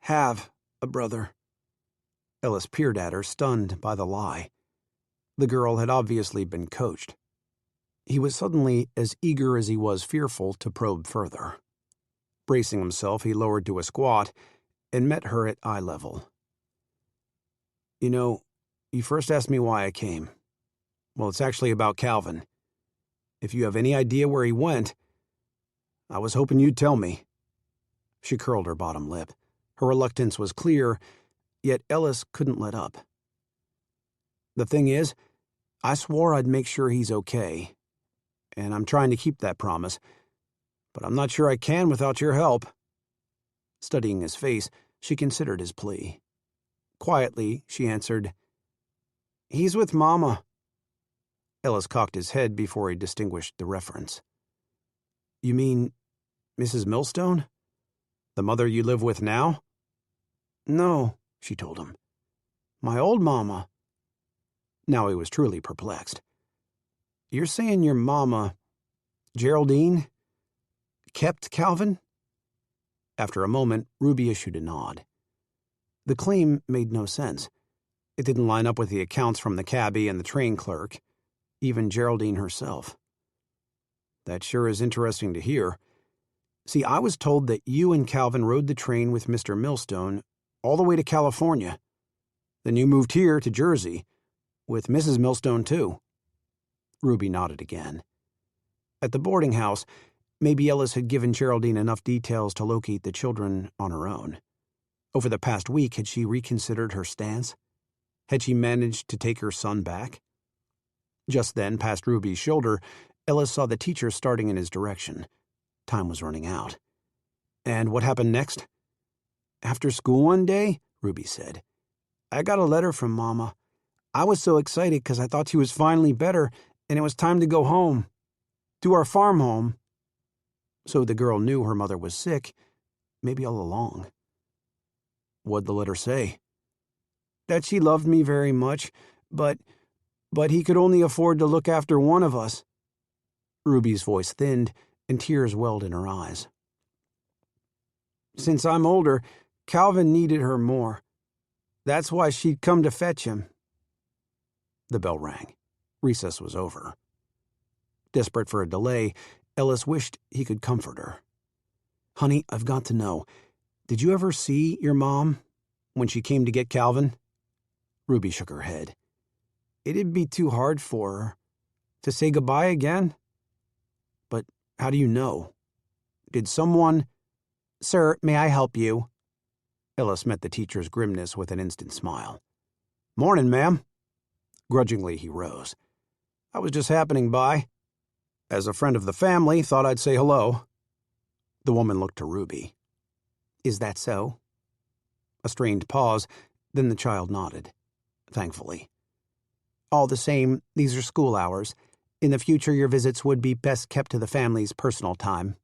have a brother." Ellis peered at her, stunned by the lie. The girl had obviously been coached. He was suddenly as eager as he was fearful to probe further. Bracing himself, he lowered to a squat and met her at eye level. "You know, you first asked me why I came. Well, it's actually about Calvin. If you have any idea where he went, I was hoping you'd tell me." She curled her bottom lip. Her reluctance was clear, yet Ellis couldn't let up. "The thing is, I swore I'd make sure he's okay, and I'm trying to keep that promise, but I'm not sure I can without your help." Studying his face, she considered his plea. Quietly, she answered, "He's with Mama." Ellis cocked his head before he distinguished the reference. "You mean Mrs. Millstone? The mother you live with now?" "No," she told him. "My old Mama." Now he was truly perplexed. "You're saying your Mama, Geraldine, kept Calvin?" After a moment, Ruby issued a nod. The claim made no sense. It didn't line up with the accounts from the cabbie and the train clerk, even Geraldine herself. "That sure is interesting to hear. See, I was told that you and Calvin rode the train with Mr. Millstone all the way to California. Then you moved here to Jersey, with Mrs. Millstone, too." Ruby nodded again. At the boarding house, maybe Ellis had given Geraldine enough details to locate the children on her own. Over the past week, had she reconsidered her stance? Had she managed to take her son back? Just then, past Ruby's shoulder, Ellis saw the teacher starting in his direction. Time was running out. "And what happened next?" "After school one day," Ruby said, "I got a letter from Mama. I was so excited because I thought she was finally better, and it was time to go home. To our farm home." So the girl knew her mother was sick, maybe all along. "What'd the letter say?" "That she loved me very much, but he could only afford to look after one of us." Ruby's voice thinned, and tears welled in her eyes. "Since I'm older, Calvin needed her more. That's why she'd come to fetch him." The bell rang. Recess was over. Desperate for a delay, Ellis wished he could comfort her. "Honey, I've got to know. Did you ever see your mom when she came to get Calvin?" Ruby shook her head. "It'd be too hard for her. To say goodbye again?" "But how do you know? Did someone—" "Sir, may I help you?" Ellis met the teacher's grimness with an instant smile. "Morning, ma'am." Grudgingly, he rose. "I was just happening by. As a friend of the family, thought I'd say hello." The woman looked to Ruby. "Is that so?" A strained pause, then the child nodded, thankfully. "All the same, these are school hours. In the future, your visits would be best kept to the family's personal time."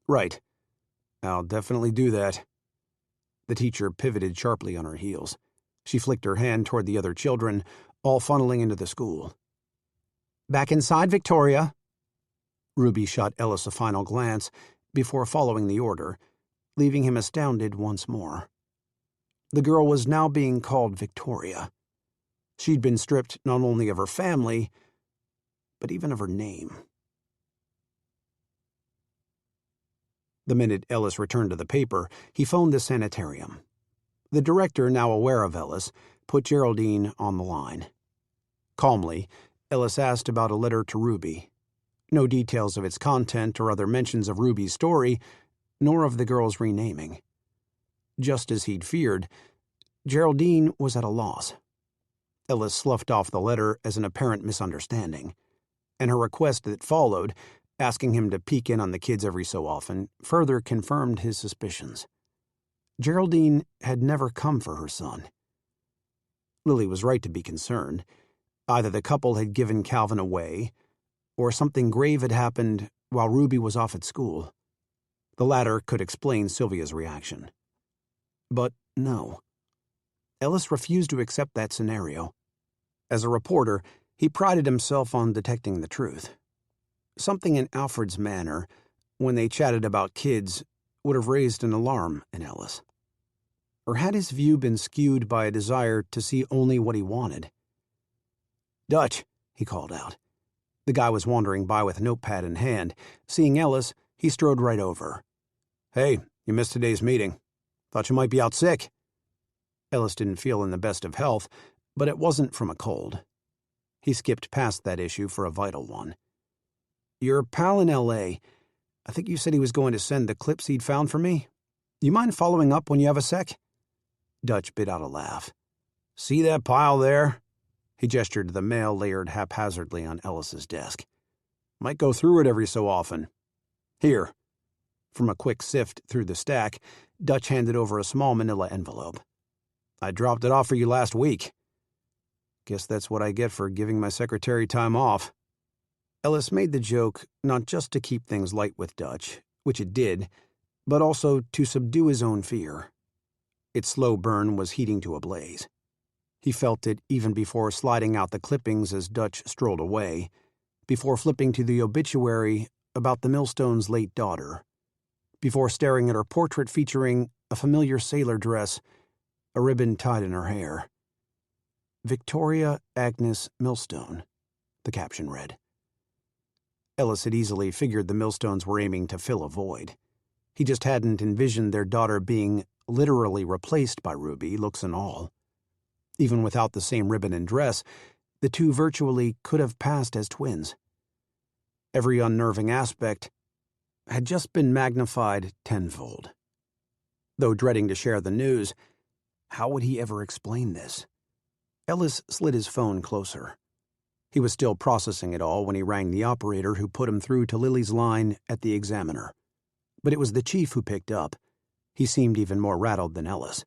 "Right. I'll definitely do that." The teacher pivoted sharply on her heels. She flicked her hand toward the other children, all funneling into the school. "Back inside, Victoria." Ruby shot Ellis a final glance before following the order, leaving him astounded once more. The girl was now being called Victoria. She'd been stripped not only of her family, but even of her name. The minute Ellis returned to the paper, he phoned the sanitarium. The director, now aware of Ellis, put Geraldine on the line. Calmly, Ellis asked about a letter to Ruby. No details of its content or other mentions of Ruby's story, nor of the girl's renaming. Just as he'd feared, Geraldine was at a loss. Ellis sloughed off the letter as an apparent misunderstanding, and her request that followed, asking him to peek in on the kids every so often, further confirmed his suspicions. Geraldine had never come for her son. Lily was right to be concerned. Either the couple had given Calvin away, or something grave had happened while Ruby was off at school. The latter could explain Sylvia's reaction. But no. Ellis refused to accept that scenario. As a reporter, he prided himself on detecting the truth. Something in Alfred's manner, when they chatted about kids, would have raised an alarm in Ellis. Or had his view been skewed by a desire to see only what he wanted? "Dutch," he called out. The guy was wandering by with a notepad in hand. Seeing Ellis, he strode right over. "Hey, you missed today's meeting. Thought you might be out sick." Ellis didn't feel in the best of health, but it wasn't from a cold. He skipped past that issue for a vital one. "Your pal in L.A., I think you said he was going to send the clips he'd found for me. You mind following up when you have a sec?" Dutch bit out a laugh. "See that pile there?" He gestured to the mail layered haphazardly on Ellis's desk. "Might go through it every so often. Here." From a quick sift through the stack, Dutch handed over a small manila envelope. "I dropped it off for you last week. Guess that's what I get for giving my secretary time off." Ellis made the joke not just to keep things light with Dutch, which it did, but also to subdue his own fear. Its slow burn was heating to a blaze. He felt it even before sliding out the clippings as Dutch strolled away, before flipping to the obituary about the Millstone's late daughter, before staring at her portrait featuring a familiar sailor dress, a ribbon tied in her hair. "Victoria Agnes Millstone," the caption read. Ellis had easily figured the Millstones were aiming to fill a void. He just hadn't envisioned their daughter being literally replaced by Ruby, looks and all. Even without the same ribbon and dress, the two virtually could have passed as twins. Every unnerving aspect had just been magnified tenfold. Though dreading to share the news, how would he ever explain this? Ellis slid his phone closer. He was still processing it all when he rang the operator who put him through to Lily's line at the Examiner. But it was the chief who picked up. He seemed even more rattled than Ellis.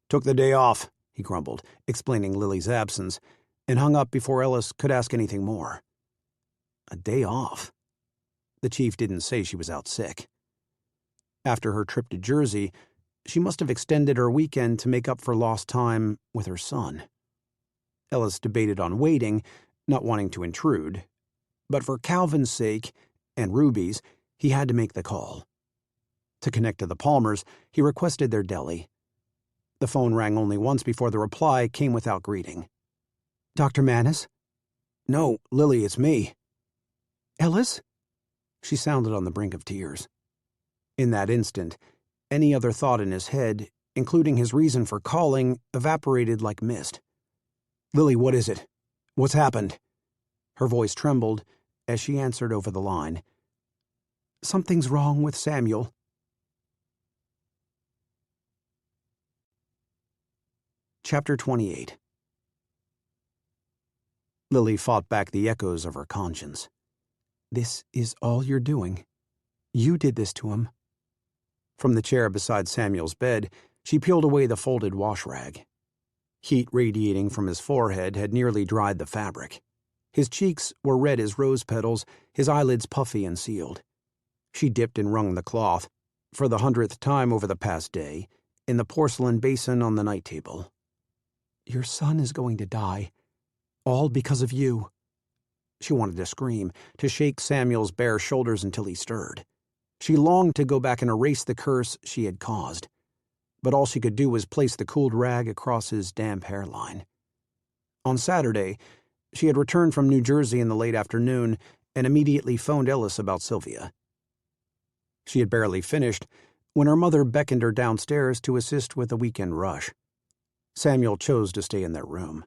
"Took the day off," he grumbled, explaining Lily's absence, and hung up before Ellis could ask anything more. A day off? The chief didn't say she was out sick. After her trip to Jersey, she must have extended her weekend to make up for lost time with her son. Ellis debated on waiting, not wanting to intrude, but for Calvin's sake, and Ruby's, he had to make the call. To connect to the Palmers, he requested their deli. The phone rang only once before the reply came without greeting. "Dr. Mannis?" "No, Lily, it's me." Ellis? She sounded on the brink of tears. In that instant, any other thought in his head, including his reason for calling, evaporated like mist. Lily, what is it? What's happened? Her voice trembled as she answered over the line. Something's wrong with Samuel. Chapter 28. Lily fought back the echoes of her conscience. This is all you're doing. You did this to him. From the chair beside Samuel's bed, she peeled away the folded wash rag. Heat radiating from his forehead had nearly dried the fabric. His cheeks were red as rose petals, his eyelids puffy and sealed. She dipped and wrung the cloth, for the 100th time over the past day, in the porcelain basin on the night table. Your son is going to die. All because of you. She wanted to scream, to shake Samuel's bare shoulders until he stirred. She longed to go back and erase the curse she had caused. But all she could do was place the cooled rag across his damp hairline. On Saturday, she had returned from New Jersey in the late afternoon and immediately phoned Ellis about Sylvia. She had barely finished when her mother beckoned her downstairs to assist with the weekend rush. Samuel chose to stay in their room.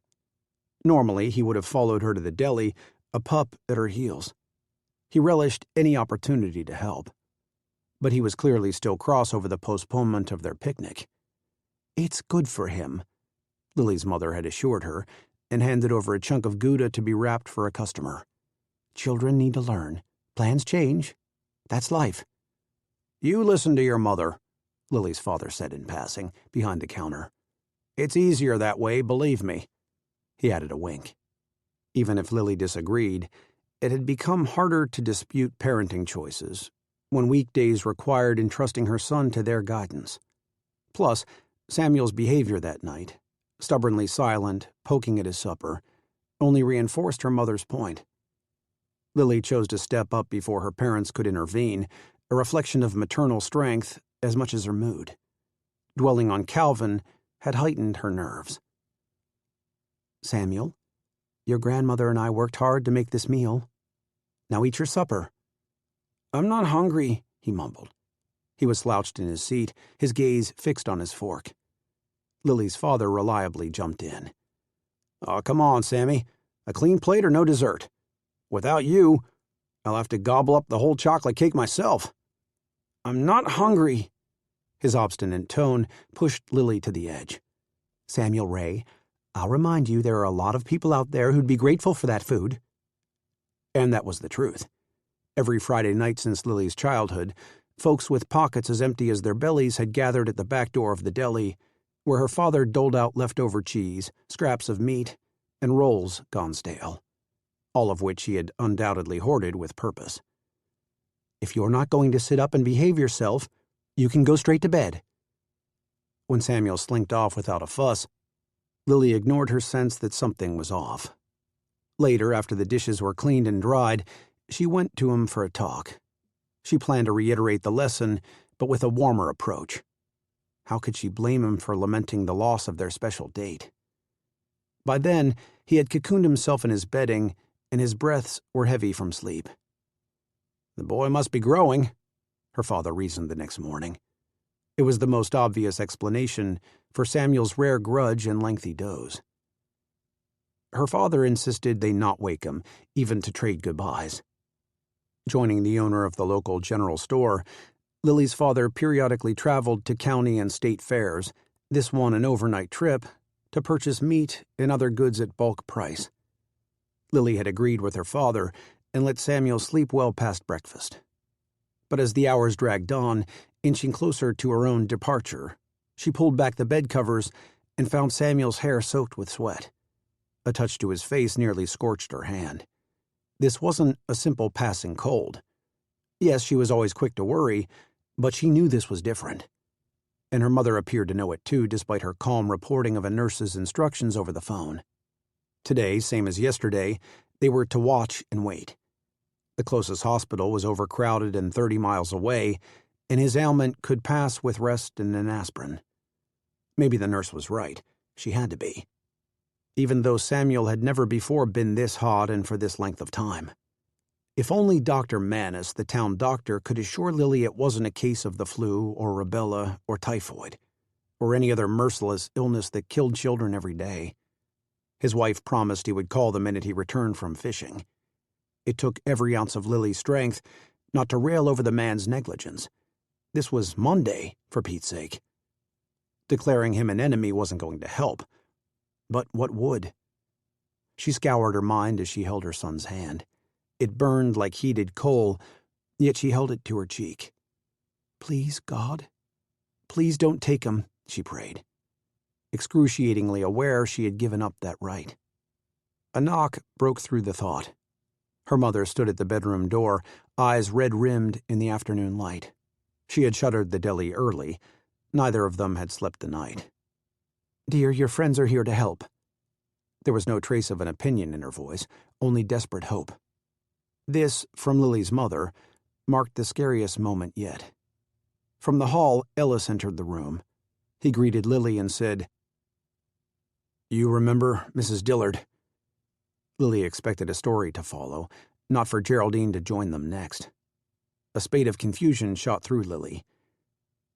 Normally, he would have followed her to the deli, a pup at her heels. He relished any opportunity to help. But he was clearly still cross over the postponement of their picnic. It's good for him, Lily's mother had assured her, and handed over a chunk of Gouda to be wrapped for a customer. Children need to learn. Plans change. That's life. You listen to your mother, Lily's father said in passing, behind the counter. It's easier that way, believe me. He added a wink. Even if Lily disagreed, it had become harder to dispute parenting choices when weekdays required entrusting her son to their guidance. Plus, Samuel's behavior that night, stubbornly silent, poking at his supper, only reinforced her mother's point. Lily chose to step up before her parents could intervene, a reflection of maternal strength as much as her mood. Dwelling on Calvin had heightened her nerves. Samuel, your grandmother and I worked hard to make this meal. Now eat your supper. I'm not hungry, he mumbled. He was slouched in his seat, his gaze fixed on his fork. Lily's father reliably jumped in. Oh, come on, Sammy. A clean plate or no dessert. Without you, I'll have to gobble up the whole chocolate cake myself. I'm not hungry. His obstinate tone pushed Lily to the edge. Samuel Ray, I'll remind you there are a lot of people out there who'd be grateful for that food. And that was the truth. Every Friday night since Lily's childhood, folks with pockets as empty as their bellies had gathered at the back door of the deli, where her father doled out leftover cheese, scraps of meat, and rolls gone stale, all of which he had undoubtedly hoarded with purpose. If you're not going to sit up and behave yourself, you can go straight to bed. When Samuel slinked off without a fuss, Lily ignored her sense that something was off. Later, after the dishes were cleaned and dried, she went to him for a talk. She planned to reiterate the lesson, but with a warmer approach. How could she blame him for lamenting the loss of their special date? By then, he had cocooned himself in his bedding, and his breaths were heavy from sleep. The boy must be growing, her father reasoned the next morning. It was the most obvious explanation for Samuel's rare grudge and lengthy doze. Her father insisted they not wake him, even to trade goodbyes. Joining the owner of the local general store, Lily's father periodically traveled to county and state fairs, this one an overnight trip, to purchase meat and other goods at bulk price. Lily had agreed with her father and let Samuel sleep well past breakfast. But as the hours dragged on, inching closer to her own departure, she pulled back the bed covers and found Samuel's hair soaked with sweat. A touch to his face nearly scorched her hand. This wasn't a simple passing cold. Yes, she was always quick to worry, but she knew this was different. And her mother appeared to know it too, despite her calm reporting of a nurse's instructions over the phone. Today, same as yesterday, they were to watch and wait. The closest hospital was overcrowded and 30 miles away, and his ailment could pass with rest and an aspirin. Maybe the nurse was right. She had to be. Even though Samuel had never before been this hot and for this length of time. If only Dr. Manus, the town doctor, could assure Lily it wasn't a case of the flu or rubella or typhoid, or any other merciless illness that killed children every day. His wife promised he would call the minute he returned from fishing. It took every ounce of Lily's strength not to rail over the man's negligence. This was Monday, for Pete's sake. Declaring him an enemy wasn't going to help. But what would? She scoured her mind as she held her son's hand. It burned like heated coal, yet she held it to her cheek. "Please, God, please don't take him," she prayed, excruciatingly aware she had given up that right. A knock broke through the thought. Her mother stood at the bedroom door, eyes red-rimmed in the afternoon light. She had shuttered the deli early. Neither of them had slept the night. "Dear, your friends are here to help." There was no trace of an opinion in her voice, only desperate hope. This, from Lily's mother, marked the scariest moment yet. From the hall, Ellis entered the room. He greeted Lily and said, "You remember Mrs. Dillard?" Lily expected a story to follow, not for Geraldine to join them next. A spate of confusion shot through Lily.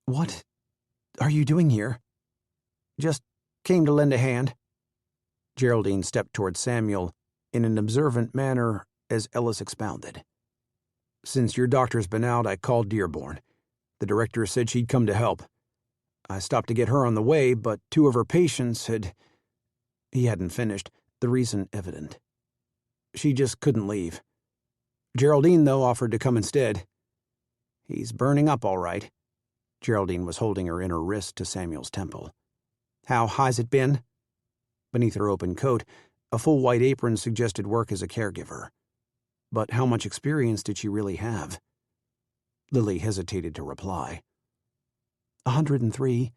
"What are you doing here?" "Just came to lend a hand." Geraldine stepped toward Samuel in an observant manner as Ellis expounded. "Since your doctor's been out, I called Dearborn. The director said she'd come to help. I stopped to get her on the way, but 2 of her patients had—" He hadn't finished, the reason evident. She just couldn't leave. Geraldine, though, offered to come instead. "He's burning up all right." Geraldine was holding her inner wrist to Samuel's temple. "How high's it been?" Beneath her open coat, a full white apron suggested work as a caregiver. But how much experience did she really have? Lily hesitated to reply. 103,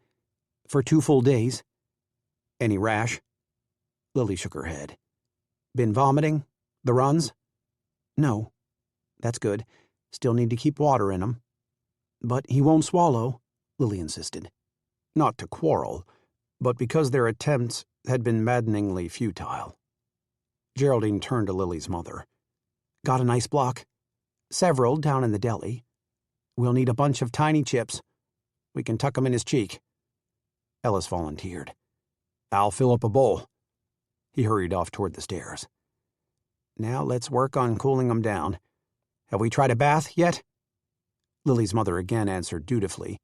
for 2 full days. "Any rash?" Lily shook her head. "Been vomiting? The runs?" "No." "That's good. Still need to keep water in him." "But he won't swallow," Lily insisted. Not to quarrel, but because their attempts had been maddeningly futile. Geraldine turned to Lily's mother. "Got an ice block?" "Several down in the deli. We'll need a bunch of tiny chips. We can tuck 'em in his cheek." Ellis volunteered. "I'll fill up a bowl." He hurried off toward the stairs. "Now let's work on cooling 'em down. Have we tried a bath yet?" Lily's mother again answered dutifully,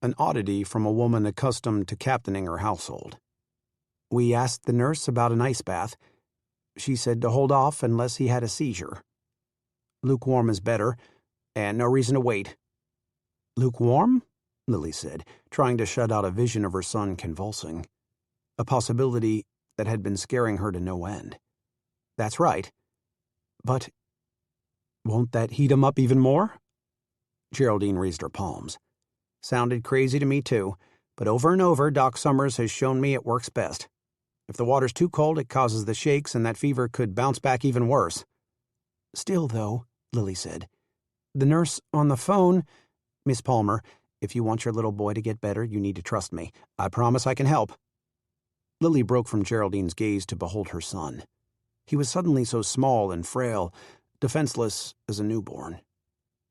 an oddity from a woman accustomed to captaining her household. "We asked the nurse about an ice bath. She said to hold off unless he had a seizure. Lukewarm is better, and no reason to wait." "Lukewarm?" Lily said, trying to shut out a vision of her son convulsing. A possibility that had been scaring her to no end. "That's right. But won't that heat him up even more?" Geraldine raised her palms. "Sounded crazy to me, too, but over and over Doc Summers has shown me it works best. If the water's too cold, it causes the shakes, and that fever could bounce back even worse." "Still, though," Lily said, "the nurse on the phone—" "Miss Palmer, if you want your little boy to get better, you need to trust me. I promise I can help." Lily broke from Geraldine's gaze to behold her son. He was suddenly so small and frail, defenseless as a newborn.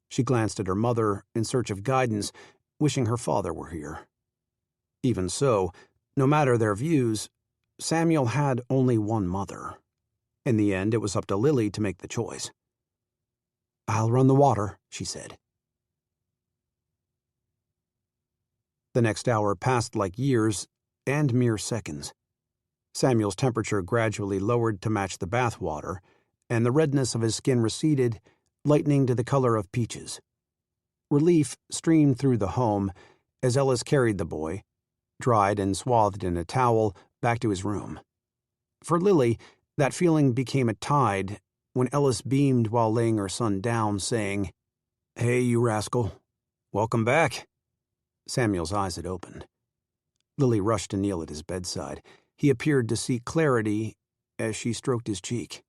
She glanced at her mother in search of guidance, wishing her father were here. Even so, no matter their views, Samuel had only one mother. In the end, it was up to Lily to make the choice. "I'll run the water," she said. The next hour passed like years and mere seconds. Samuel's temperature gradually lowered to match the bath water, and the redness of his skin receded, lightening to the color of peaches. Relief streamed through the home as Ellis carried the boy, dried and swathed in a towel, back to his room. For Lily, that feeling became a tide when Ellis beamed while laying her son down, saying, "Hey, you rascal. Welcome back." Samuel's eyes had opened. Lily rushed to kneel at his bedside. He appeared to see clarity as she stroked his cheek.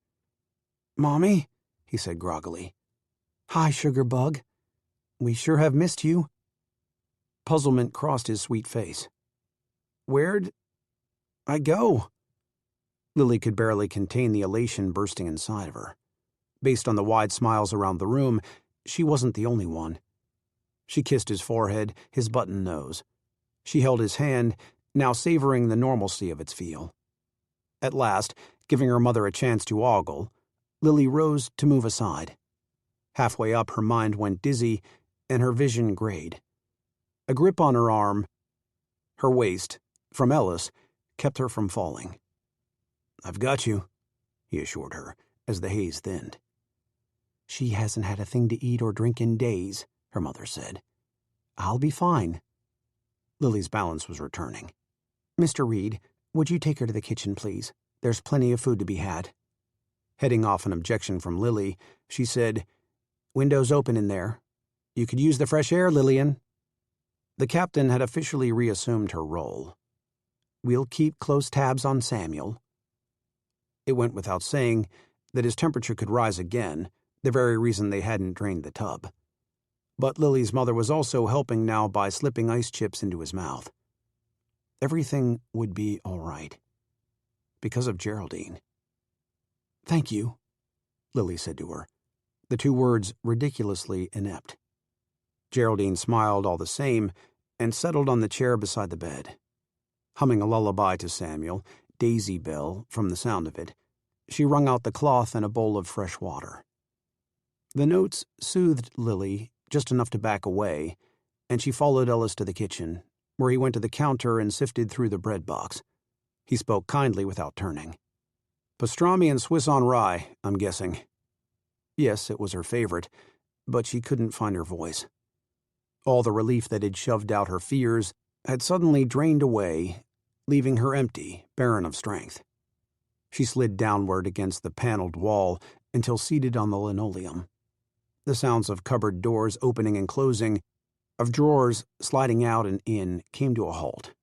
"Mommy," he said groggily. "Hi, sugar bug. We sure have missed you." Puzzlement crossed his sweet face. "Where'd I go?" Lily could barely contain the elation bursting inside of her. Based on the wide smiles around the room, she wasn't the only one. She kissed his forehead, his button nose. She held his hand, now savoring the normalcy of its feel. At last, giving her mother a chance to ogle, Lily rose to move aside. Halfway up, her mind went dizzy, and her vision grayed. A grip on her arm, her waist, from Ellis, kept her from falling. "I've got you," he assured her, as the haze thinned. "She hasn't had a thing to eat or drink in days," her mother said. "I'll be fine." Lily's balance was returning. "Mr. Reed, would you take her to the kitchen, please? There's plenty of food to be had." Heading off an objection from Lily, she said, "Windows open in there. You could use the fresh air, Lillian." The captain had officially reassumed her role. "We'll keep close tabs on Samuel." It went without saying that his temperature could rise again, the very reason they hadn't drained the tub. But Lily's mother was also helping now by slipping ice chips into his mouth. Everything would be all right. Because of Geraldine. "Thank you," Lily said to her, the two words ridiculously inept. Geraldine smiled all the same and settled on the chair beside the bed. Humming a lullaby to Samuel, Daisy Bell, from the sound of it, she wrung out the cloth and a bowl of fresh water. The notes soothed Lily just enough to back away, and she followed Ellis to the kitchen, where he went to the counter and sifted through the bread box. He spoke kindly without turning. "Pastrami and Swiss on rye, I'm guessing." Yes, it was her favorite, but she couldn't find her voice. All the relief that had shoved out her fears had suddenly drained away, leaving her empty, barren of strength. She slid downward against the paneled wall until seated on the linoleum. The sounds of cupboard doors opening and closing, of drawers sliding out and in, came to a halt.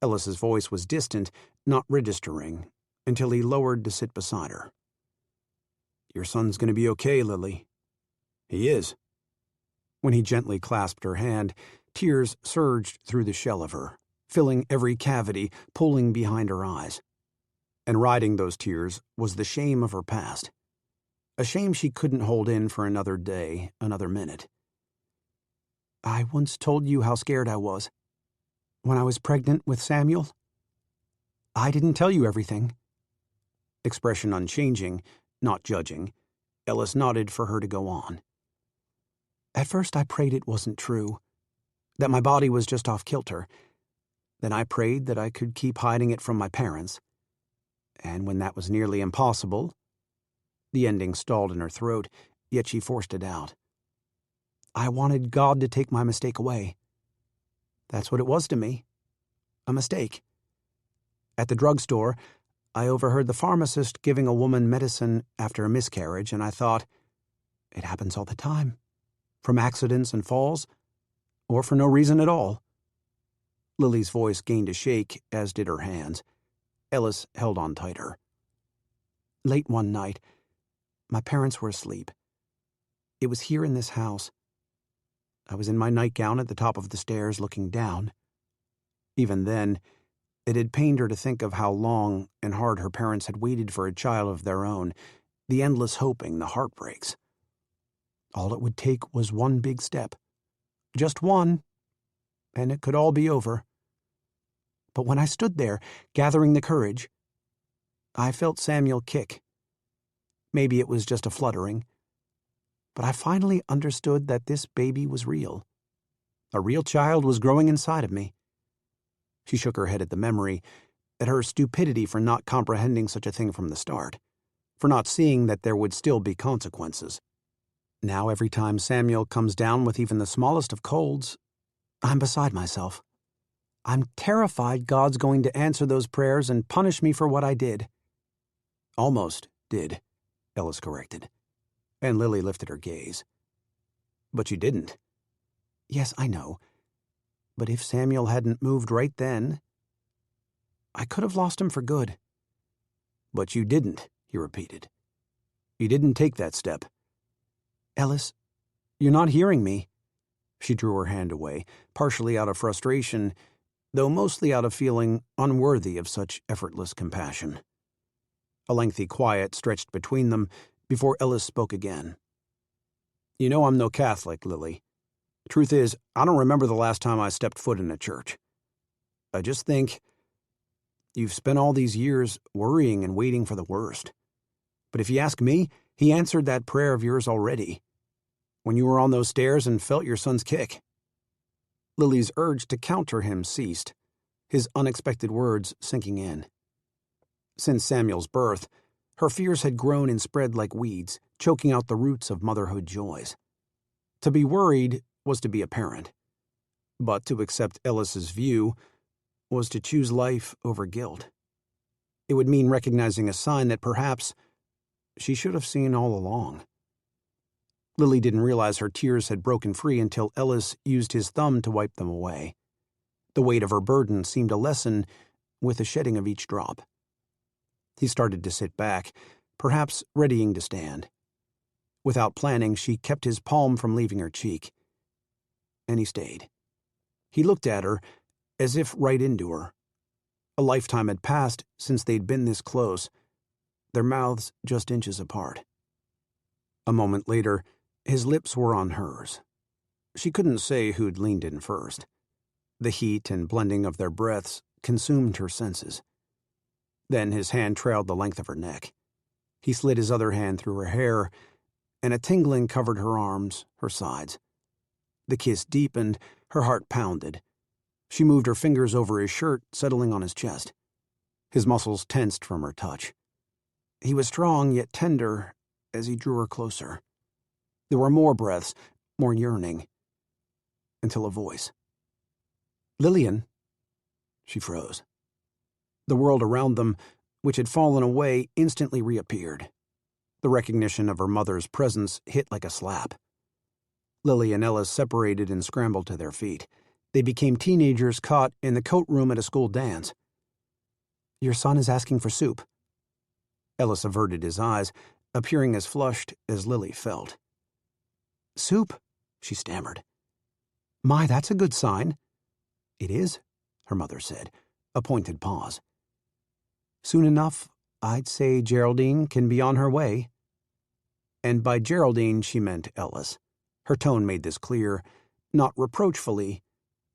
Ellis's voice was distant, not registering, until he lowered to sit beside her. "Your son's going to be okay, Lily." "He is." When he gently clasped her hand, tears surged through the shell of her, filling every cavity, pulling behind her eyes. And riding those tears was the shame of her past. A shame she couldn't hold in for another day, another minute. "I once told you how scared I was. When I was pregnant with Samuel. I didn't tell you everything." Expression unchanging, not judging, Ellis nodded for her to go on. "At first I prayed it wasn't true, that my body was just off kilter. Then I prayed that I could keep hiding it from my parents. And when that was nearly impossible..." The ending stalled in her throat, yet she forced it out. "I wanted God to take my mistake away. That's what it was to me. A mistake. At the drugstore, I overheard the pharmacist giving a woman medicine after a miscarriage, and I thought, it happens all the time. From accidents and falls, or for no reason at all." Lily's voice gained a shake, as did her hands. Ellis held on tighter. "Late one night, my parents were asleep. It was here in this house. I was in my nightgown at the top of the stairs looking down. Even then, it had pained her to think of how long and hard her parents had waited for a child of their own, the endless hoping, the heartbreaks. All it would take was one big step. Just one, and it could all be over. But when I stood there, gathering the courage, I felt Samuel kick. Maybe it was just a fluttering, but I finally understood that this baby was real. A real child was growing inside of me." She shook her head at the memory, at her stupidity for not comprehending such a thing from the start, for not seeing that there would still be consequences. "Now every time Samuel comes down with even the smallest of colds, I'm beside myself. I'm terrified God's going to answer those prayers and punish me for what I did." "Almost did," Ellis corrected, and Lily lifted her gaze. "But you didn't." "Yes, I know. But if Samuel hadn't moved right then, I could have lost him for good." "But you didn't," he repeated. "You didn't take that step." "Ellis, you're not hearing me." She drew her hand away, partially out of frustration, though mostly out of feeling unworthy of such effortless compassion. A lengthy quiet stretched between them, before Ellis spoke again. "You know I'm no Catholic, Lily. Truth is, I don't remember the last time I stepped foot in a church. I just think you've spent all these years worrying and waiting for the worst. But if you ask me, he answered that prayer of yours already, when you were on those stairs and felt your son's kick." Lily's urge to counter him ceased, his unexpected words sinking in. Since Samuel's birth, her fears had grown and spread like weeds, choking out the roots of motherhood joys. To be worried was to be a parent, but to accept Ellis's view was to choose life over guilt. It would mean recognizing a sign that perhaps she should have seen all along. Lily didn't realize her tears had broken free until Ellis used his thumb to wipe them away. The weight of her burden seemed to lessen with the shedding of each drop. He started to sit back, perhaps readying to stand. Without planning, she kept his palm from leaving her cheek. And he stayed. He looked at her, as if right into her. A lifetime had passed since they'd been this close, their mouths just inches apart. A moment later, his lips were on hers. She couldn't say who'd leaned in first. The heat and blending of their breaths consumed her senses. Then his hand trailed the length of her neck. He slid his other hand through her hair, and a tingling covered her arms, her sides. The kiss deepened, her heart pounded. She moved her fingers over his shirt, settling on his chest. His muscles tensed from her touch. He was strong yet tender as he drew her closer. There were more breaths, more yearning, until a voice. "Lillian." She froze. The world around them, which had fallen away, instantly reappeared. The recognition of her mother's presence hit like a slap. Lily and Ellis separated and scrambled to their feet. They became teenagers caught in the coat room at a school dance. "Your son is asking for soup." Ellis averted his eyes, appearing as flushed as Lily felt. "Soup?" she stammered. "My, that's a good sign." "It is," her mother said, a pointed pause. "Soon enough, I'd say Geraldine can be on her way." And by Geraldine she meant Ellis. Her tone made this clear, not reproachfully,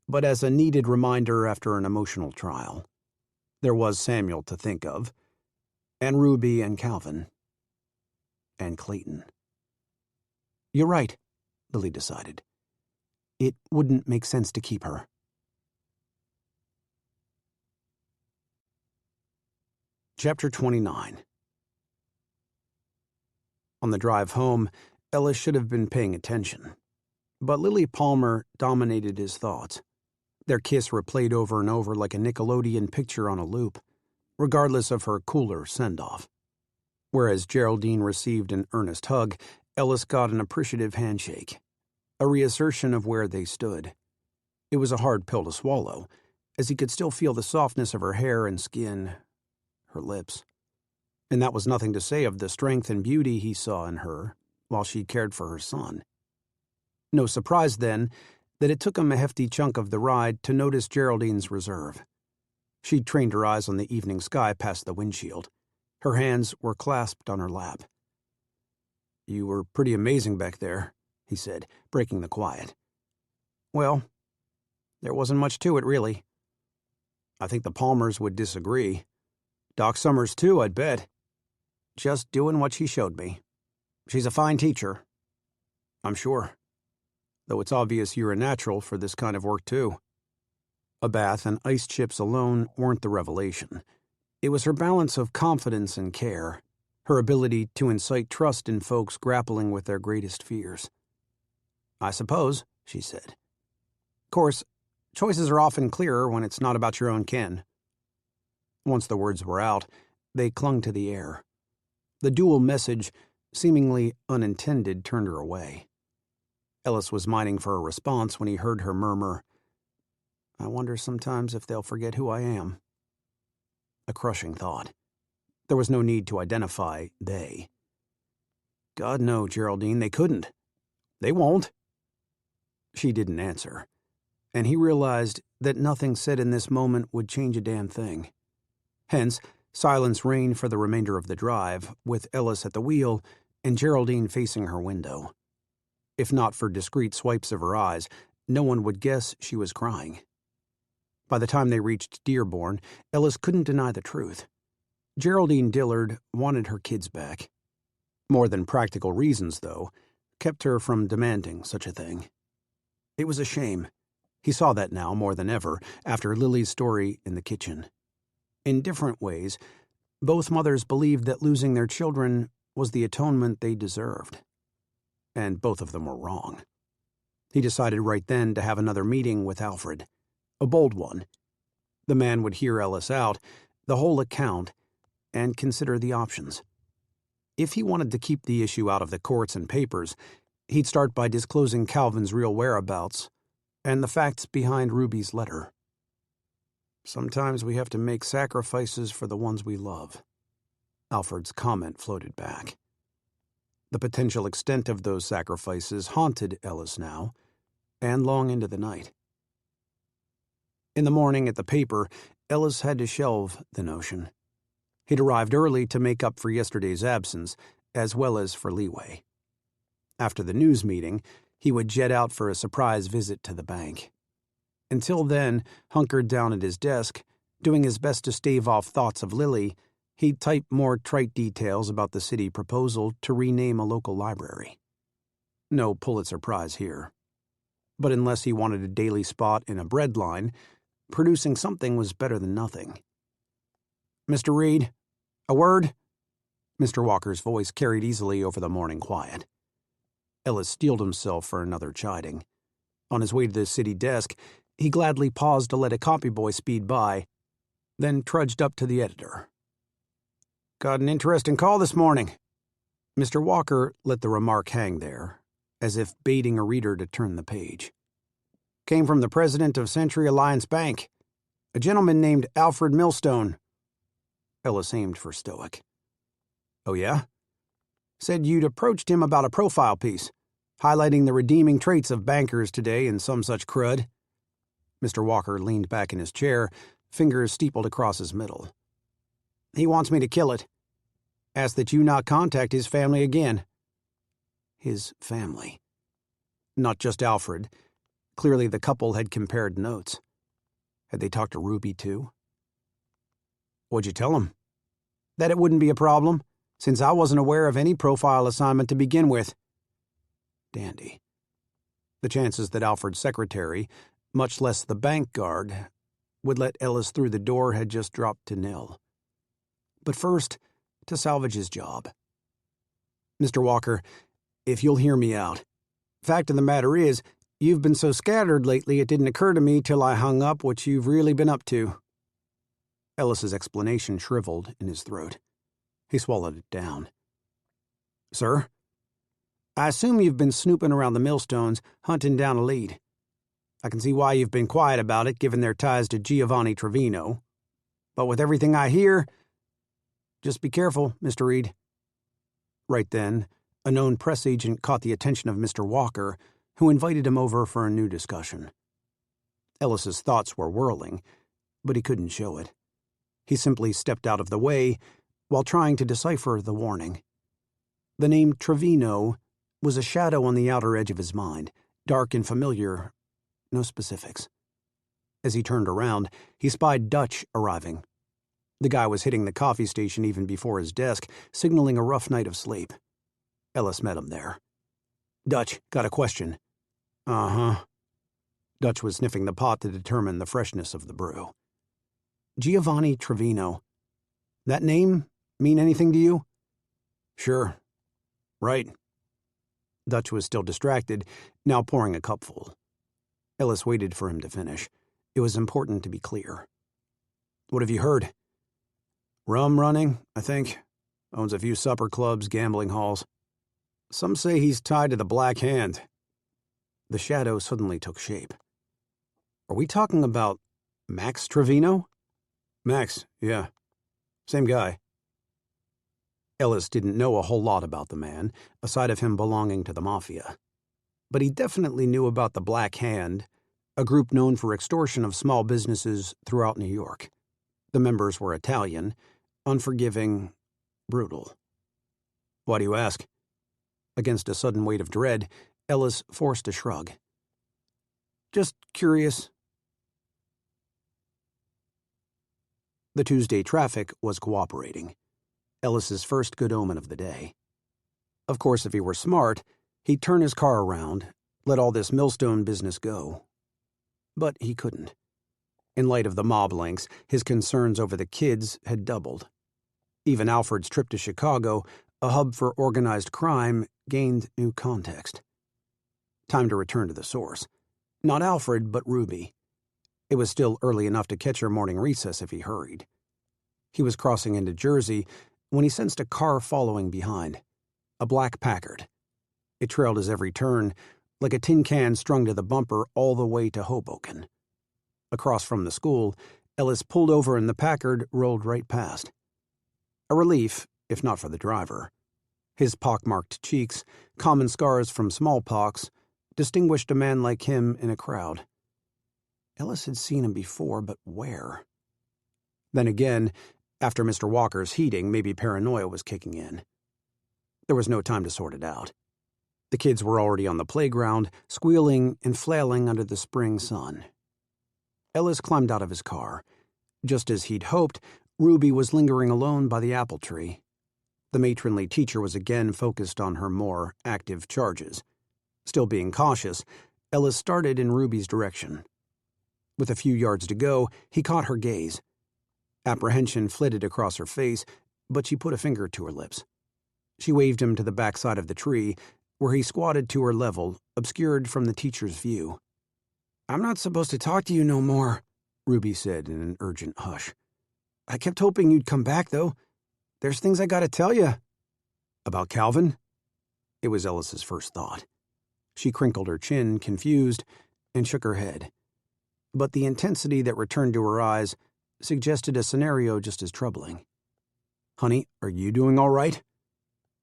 but as a needed reminder after an emotional trial. There was Samuel to think of, and Ruby and Calvin, and Clayton. "You're right," Lily decided. "It wouldn't make sense to keep her." Chapter 29. On the drive home, Ellis should have been paying attention, but Lily Palmer dominated his thoughts. Their kiss replayed over and over like a Nickelodeon picture on a loop, regardless of her cooler send-off. Whereas Geraldine received an earnest hug, Ellis got an appreciative handshake, a reassertion of where they stood. It was a hard pill to swallow, as he could still feel the softness of her hair and skin, her lips. And that was nothing to say of the strength and beauty he saw in her while she cared for her son. No surprise, then, that it took him a hefty chunk of the ride to notice Geraldine's reserve. She'd trained her eyes on the evening sky past the windshield. Her hands were clasped on her lap. "You were pretty amazing back there," he said, breaking the quiet. "Well, there wasn't much to it, really. I think the Palmers would disagree. Doc Summers, too, I'd bet. Just doing what she showed me. She's a fine teacher, I'm sure. Though it's obvious you're a natural for this kind of work, too." A bath and ice chips alone weren't the revelation. It was her balance of confidence and care, her ability to incite trust in folks grappling with their greatest fears. "I suppose," she said. "Of course, choices are often clearer when it's not about your own kin." Once the words were out, they clung to the air. The dual message, seemingly unintended, turned her away. Ellis was mining for a response when he heard her murmur, "I wonder sometimes if they'll forget who I am." A crushing thought. There was no need to identify they. "God, no, Geraldine, they couldn't. They won't." She didn't answer, and he realized that nothing said in this moment would change a damn thing. Hence, silence reigned for the remainder of the drive, with Ellis at the wheel and Geraldine facing her window. If not for discreet swipes of her eyes, no one would guess she was crying. By the time they reached Dearborn, Ellis couldn't deny the truth. Geraldine Dillard wanted her kids back. More than practical reasons, though, kept her from demanding such a thing. It was a shame. He saw that now more than ever after Lily's story in the kitchen. In different ways, both mothers believed that losing their children was the atonement they deserved. And both of them were wrong. He decided right then to have another meeting with Alfred. A bold one. The man would hear Ellis out, the whole account, and consider the options. If he wanted to keep the issue out of the courts and papers, he'd start by disclosing Calvin's real whereabouts and the facts behind Ruby's letter. Sometimes we have to make sacrifices for the ones we love. Alfred's comment floated back. The potential extent of those sacrifices haunted Ellis now, and long into the night. In the morning at the paper, Ellis had to shelve the notion. He'd arrived early to make up for yesterday's absence, as well as for leeway. After the news meeting, he would jet out for a surprise visit to the bank. Until then, hunkered down at his desk, doing his best to stave off thoughts of Lily, he'd type more trite details about the city proposal to rename a local library. No Pulitzer Prize here. But unless he wanted a daily spot in a bread line, producing something was better than nothing. "Mr. Reed, a word?" Mr. Walker's voice carried easily over the morning quiet. Ellis steeled himself for another chiding. On his way to the city desk, he gladly paused to let a copyboy speed by, then trudged up to the editor. "Got an interesting call this morning." Mr. Walker let the remark hang there, as if baiting a reader to turn the page. "Came from the president of Century Alliance Bank, a gentleman named Alfred Millstone." Ellis aimed for stoic. "Oh, yeah?" "Said you'd approached him about a profile piece, highlighting the redeeming traits of bankers today and some such crud." Mr. Walker leaned back in his chair, fingers steepled across his middle. "He wants me to kill it. Asked that you not contact his family again." His family. Not just Alfred. Clearly the couple had compared notes. Had they talked to Ruby, too? "What'd you tell him?" "That it wouldn't be a problem, since I wasn't aware of any profile assignment to begin with." Dandy. The chances that Alfred's secretary, much less the bank guard, would let Ellis through the door had just dropped to nil. But first, to salvage his job. "Mr. Walker, if you'll hear me out. Fact of the matter is, you've been so scattered lately it didn't occur to me till I hung up what you've really been up to." Ellis's explanation shriveled in his throat. He swallowed it down. "Sir?" "I assume you've been snooping around the Millstones, hunting down a lead. I can see why you've been quiet about it, given their ties to Giovanni Trevino. But with everything I hear, just be careful, Mr. Reed." Right then, a known press agent caught the attention of Mr. Walker, who invited him over for a new discussion. Ellis's thoughts were whirling, but he couldn't show it. He simply stepped out of the way while trying to decipher the warning. The name Trevino was a shadow on the outer edge of his mind, dark and familiar, no specifics. As he turned around, he spied Dutch arriving. The guy was hitting the coffee station even before his desk, signaling a rough night of sleep. Ellis met him there. "Dutch, got a question." "Uh-huh." Dutch was sniffing the pot to determine the freshness of the brew. "Giovanni Trevino. That name mean anything to you?" "Sure. Right." Dutch was still distracted, now pouring a cupful. Ellis waited for him to finish. It was important to be clear. "What have you heard?" "Rum running, I think. Owns a few supper clubs, gambling halls. Some say he's tied to the Black Hand." The shadow suddenly took shape. "Are we talking about Max Trevino?" "Max, yeah. Same guy." Ellis didn't know a whole lot about the man, aside of him belonging to the Mafia. But he definitely knew about the Black Hand, a group known for extortion of small businesses throughout New York. The members were Italian, unforgiving, brutal. "Why do you ask?" Against a sudden weight of dread, Ellis forced a shrug. Just curious. The Tuesday traffic was cooperating. Ellis's first good omen of the day. Of course, if he were smart, he'd turn his car around, let all this millstone business go. But he couldn't. In light of the mob links, his concerns over the kids had doubled. Even Alfred's trip to Chicago, a hub for organized crime, gained new context. Time to return to the source. Not Alfred, but Ruby. It was still early enough to catch her morning recess if he hurried. He was crossing into Jersey when he sensed a car following behind. A black Packard. It trailed his every turn, like a tin can strung to the bumper all the way to Hoboken. Across from the school, Ellis pulled over and the Packard rolled right past. A relief, if not for the driver. His pockmarked cheeks, common scars from smallpox, distinguished a man like him in a crowd. Ellis had seen him before, but where? Then again, after Mr. Walker's heating, maybe paranoia was kicking in. There was no time to sort it out. The kids were already on the playground, squealing and flailing under the spring sun. Ellis climbed out of his car. Just as he'd hoped, Ruby was lingering alone by the apple tree. The matronly teacher was again focused on her more active charges. Still being cautious, Ellis started in Ruby's direction. With a few yards to go, he caught her gaze. Apprehension flitted across her face, but she put a finger to her lips. She waved him to the backside of the tree, where he squatted to her level, obscured from the teacher's view. "I'm not supposed to talk to you no more," Ruby said in an urgent hush. "I kept hoping you'd come back, though. There's things I gotta tell you." "About Calvin?" It was Ellis's first thought. She crinkled her chin, confused, and shook her head. But the intensity that returned to her eyes suggested a scenario just as troubling. "Honey, are you doing all right?"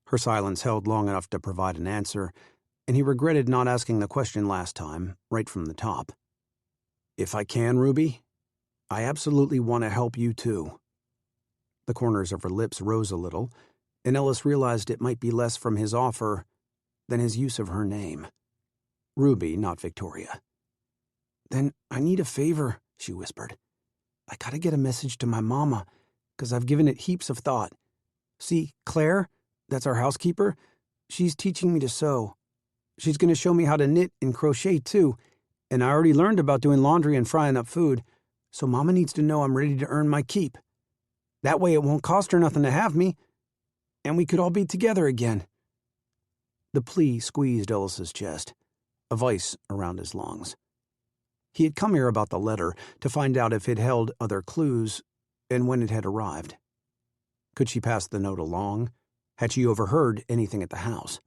Her silence held long enough to provide an answer, and he regretted not asking the question last time, right from the top. "If I can, Ruby, I absolutely want to help you too." The corners of her lips rose a little, and Ellis realized it might be less from his offer than his use of her name. Ruby, not Victoria. "Then I need a favor," she whispered. "I gotta get a message to my mama, 'cause I've given it heaps of thought. See, Claire, that's our housekeeper, she's teaching me to sew. She's gonna show me how to knit and crochet, too, and I already learned about doing laundry and frying up food, so Mama needs to know I'm ready to earn my keep. That way it won't cost her nothing to have me, and we could all be together again." The plea squeezed Ellis's chest, a vice around his lungs. He had come here about the letter to find out if it held other clues and when it had arrived. Could she pass the note along? Had she overheard anything at the house?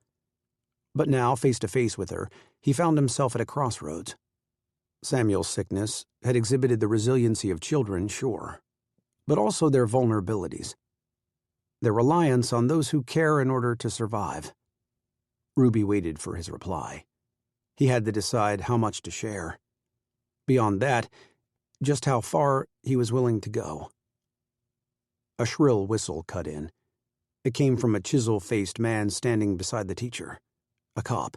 But now, face to face with her, he found himself at a crossroads. Samuel's sickness had exhibited the resiliency of children, sure, but also their vulnerabilities, their reliance on those who care in order to survive. Ruby waited for his reply. He had to decide how much to share. Beyond that, just how far he was willing to go. A shrill whistle cut in. It came from a chisel-faced man standing beside the teacher. A cop.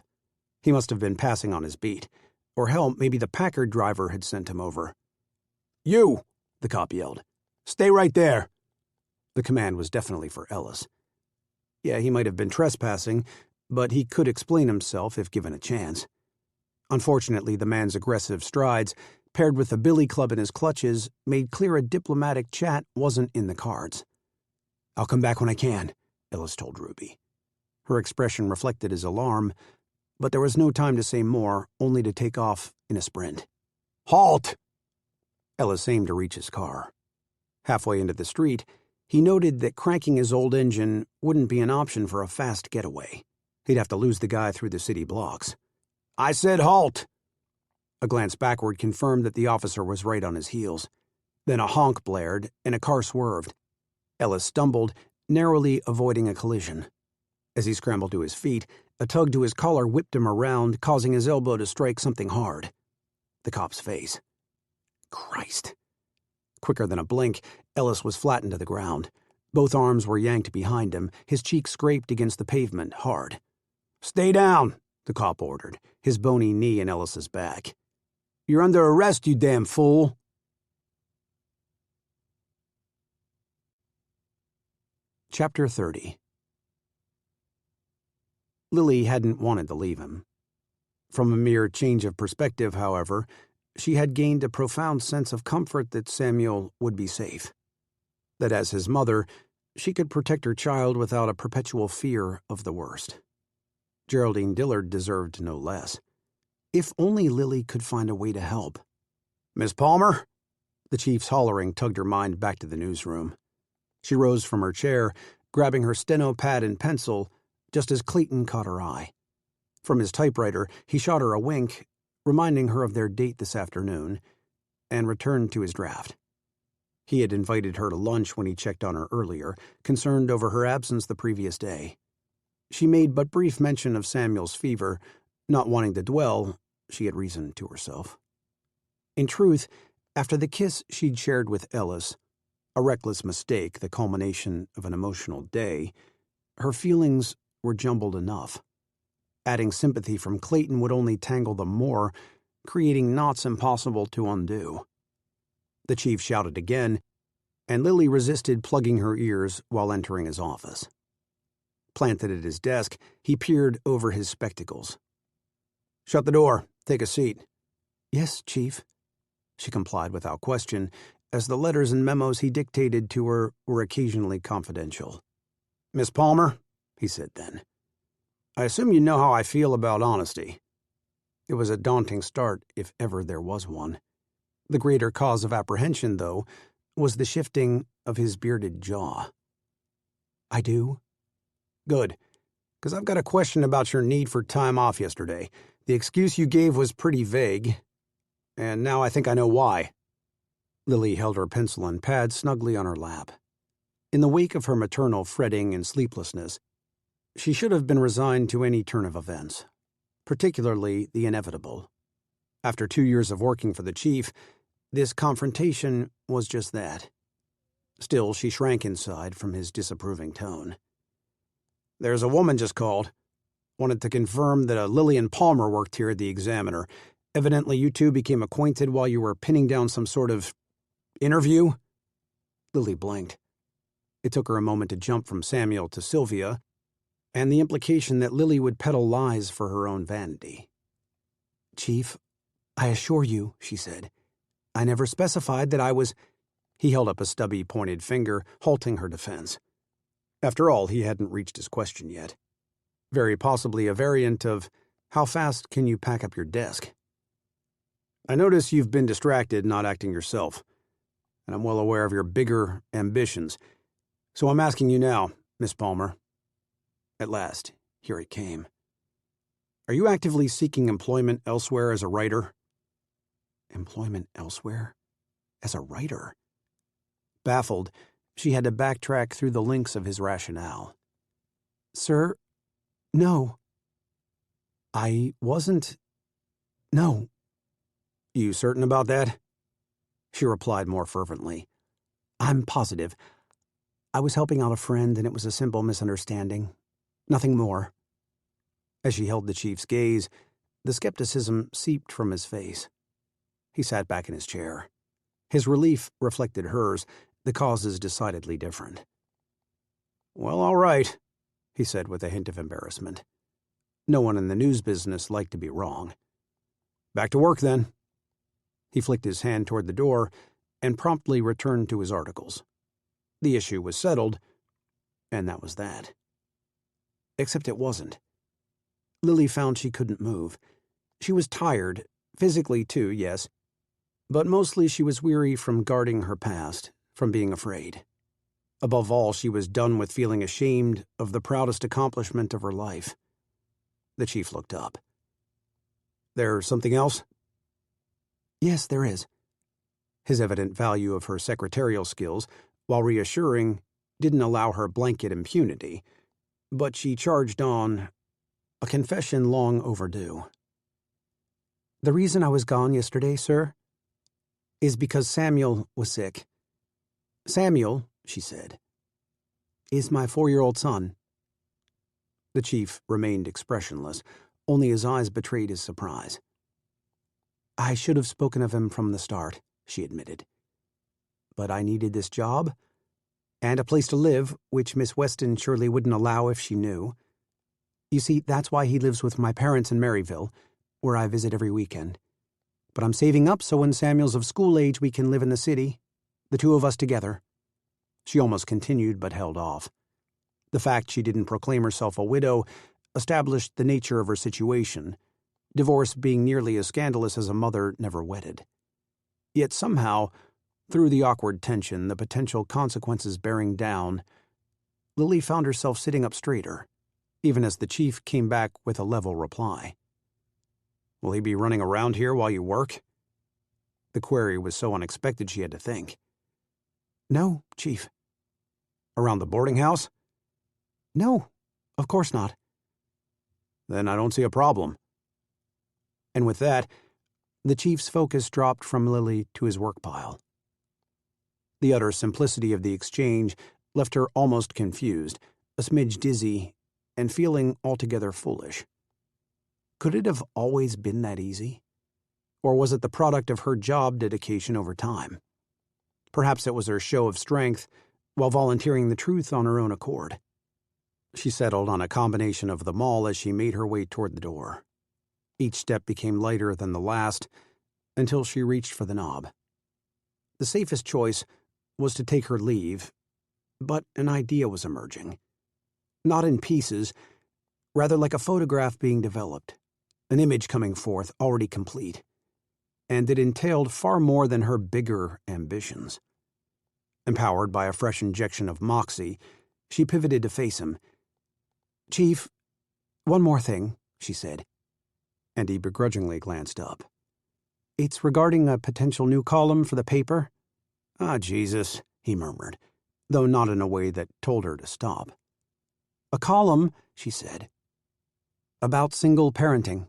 He must have been passing on his beat. Or hell, maybe the Packard driver had sent him over. "You!" the cop yelled. "Stay right there!" The command was definitely for Ellis. Yeah, he might have been trespassing, but he could explain himself if given a chance. Unfortunately, the man's aggressive strides, paired with a billy club in his clutches, made clear a diplomatic chat wasn't in the cards. "I'll come back when I can," Ellis told Ruby. Her expression reflected his alarm, but there was no time to say more, only to take off in a sprint. "Halt!" Ellis aimed to reach his car. Halfway into the street, he noted that cranking his old engine wouldn't be an option for a fast getaway. He'd have to lose the guy through the city blocks. "I said halt!" A glance backward confirmed that the officer was right on his heels. Then a honk blared, and a car swerved. Ellis stumbled, narrowly avoiding a collision. As he scrambled to his feet, a tug to his collar whipped him around, causing his elbow to strike something hard. The cop's face. Christ. Quicker than a blink, Ellis was flattened to the ground. Both arms were yanked behind him, his cheek scraped against the pavement hard. "Stay down," the cop ordered, his bony knee in Ellis's back. "You're under arrest, you damn fool." Chapter 30. Lily hadn't wanted to leave him. From a mere change of perspective, however, she had gained a profound sense of comfort that Samuel would be safe. That as his mother, she could protect her child without a perpetual fear of the worst. Geraldine Dillard deserved no less. If only Lily could find a way to help. "Miss Palmer?" The chief's hollering tugged her mind back to the newsroom. She rose from her chair, grabbing her steno pad and pencil, just as Clayton caught her eye. From his typewriter, he shot her a wink, reminding her of their date this afternoon, and returned to his draft. He had invited her to lunch when he checked on her earlier, concerned over her absence the previous day. She made but brief mention of Samuel's fever, not wanting to dwell, she had reasoned to herself. In truth, after the kiss she'd shared with Ellis, a reckless mistake, the culmination of an emotional day, her feelings were jumbled enough. Adding sympathy from Clayton would only tangle them more, creating knots impossible to undo. The chief shouted again, and Lily resisted plugging her ears while entering his office. Planted at his desk, he peered over his spectacles. "Shut the door. Take a seat." "Yes, Chief." She complied without question, as the letters and memos he dictated to her were occasionally confidential. "Miss Palmer," he said then, "I assume you know how I feel about honesty." It was a daunting start, if ever there was one. The greater cause of apprehension, though, was the shifting of his bearded jaw. "I do." "Good, because I've got a question about your need for time off yesterday. The excuse you gave was pretty vague, and now I think I know why." Lily held her pencil and pad snugly on her lap. In the wake of her maternal fretting and sleeplessness, she should have been resigned to any turn of events, particularly the inevitable. After 2 years of working for the chief, this confrontation was just that. Still, she shrank inside from his disapproving tone. "There's a woman just called. Wanted to confirm that a Lillian Palmer worked here at the Examiner. Evidently you two became acquainted while you were pinning down some sort of interview?" Lily blinked. It took her a moment to jump from Samuel to Sylvia, and the implication that Lily would peddle lies for her own vanity. "Chief, I assure you," she said, "I never specified that I was—" He held up a stubby, pointed finger, halting her defense. After all, he hadn't reached his question yet. Very possibly a variant of, "How fast can you pack up your desk?" "I notice you've been distracted not acting yourself, and I'm well aware of your bigger ambitions. So I'm asking you now, Miss Palmer." At last, here it came. "Are you actively seeking employment elsewhere as a writer?" Employment elsewhere? As a writer? Baffled, she had to backtrack through the links of his rationale. "Sir, no. I wasn't. No." "You certain about that?" She replied more fervently. "I'm positive. I was helping out a friend, and it was a simple misunderstanding. Nothing more." As she held the chief's gaze, the skepticism seeped from his face. He sat back in his chair. His relief reflected hers, the causes decidedly different. "Well, all right," he said with a hint of embarrassment. No one in the news business liked to be wrong. "Back to work, then." He flicked his hand toward the door and promptly returned to his articles. The issue was settled, and that was that. Except it wasn't. Lily found she couldn't move. She was tired, physically too, yes, but mostly she was weary from guarding her past, from being afraid. Above all, she was done with feeling ashamed of the proudest accomplishment of her life. The chief looked up. "There's something else?" "Yes, there is." His evident value of her secretarial skills, while reassuring, didn't allow her blanket impunity, but she charged on, a confession long overdue. "The reason I was gone yesterday, sir, is because Samuel was sick. Samuel," she said, "is my 4-year-old son." The chief remained expressionless. Only his eyes betrayed his surprise. "I should have spoken of him from the start," she admitted. "But I needed this job, and a place to live, which Miss Weston surely wouldn't allow if she knew. You see, that's why he lives with my parents in Maryville, where I visit every weekend. But I'm saving up so when Samuel's of school age we can live in the city, the two of us together." She almost continued but held off. The fact she didn't proclaim herself a widow established the nature of her situation, divorce being nearly as scandalous as a mother never wedded. Yet somehow, through the awkward tension, the potential consequences bearing down, Lily found herself sitting up straighter, even as the chief came back with a level reply. "Will he be running around here while you work?" The query was so unexpected she had to think. "No, Chief." "Around the boarding house?" "No, of course not." "Then I don't see a problem." And with that, the chief's focus dropped from Lily to his work pile. The utter simplicity of the exchange left her almost confused, a smidge dizzy, and feeling altogether foolish. Could it have always been that easy? Or was it the product of her job dedication over time? Perhaps it was her show of strength while volunteering the truth on her own accord. She settled on a combination of them all as she made her way toward the door. Each step became lighter than the last until she reached for the knob. The safest choice was to take her leave, but an idea was emerging. Not in pieces, rather like a photograph being developed, an image coming forth already complete, and it entailed far more than her bigger ambitions. Empowered by a fresh injection of moxie, she pivoted to face him. "Chief, one more thing," she said, and he begrudgingly glanced up. "It's regarding a potential new column for the paper." "Ah, Jesus," he murmured, though not in a way that told her to stop. "A column," she said, "about single parenting.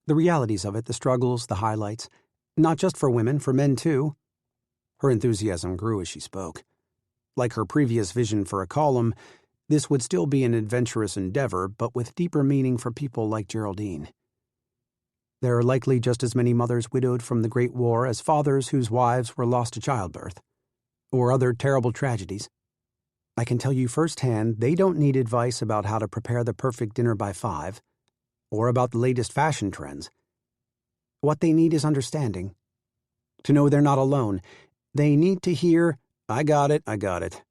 The realities of it, the struggles, the highlights. Not just for women, for men too." Her enthusiasm grew as she spoke. Like her previous vision for a column, this would still be an adventurous endeavor, but with deeper meaning for people like Geraldine. There are likely just as many mothers widowed from the Great War as fathers whose wives were lost to childbirth, or other terrible tragedies. I can tell you firsthand they don't need advice about how to prepare the perfect dinner by 5, or about the latest fashion trends. What they need is understanding. To know they're not alone. They need to hear, I got it.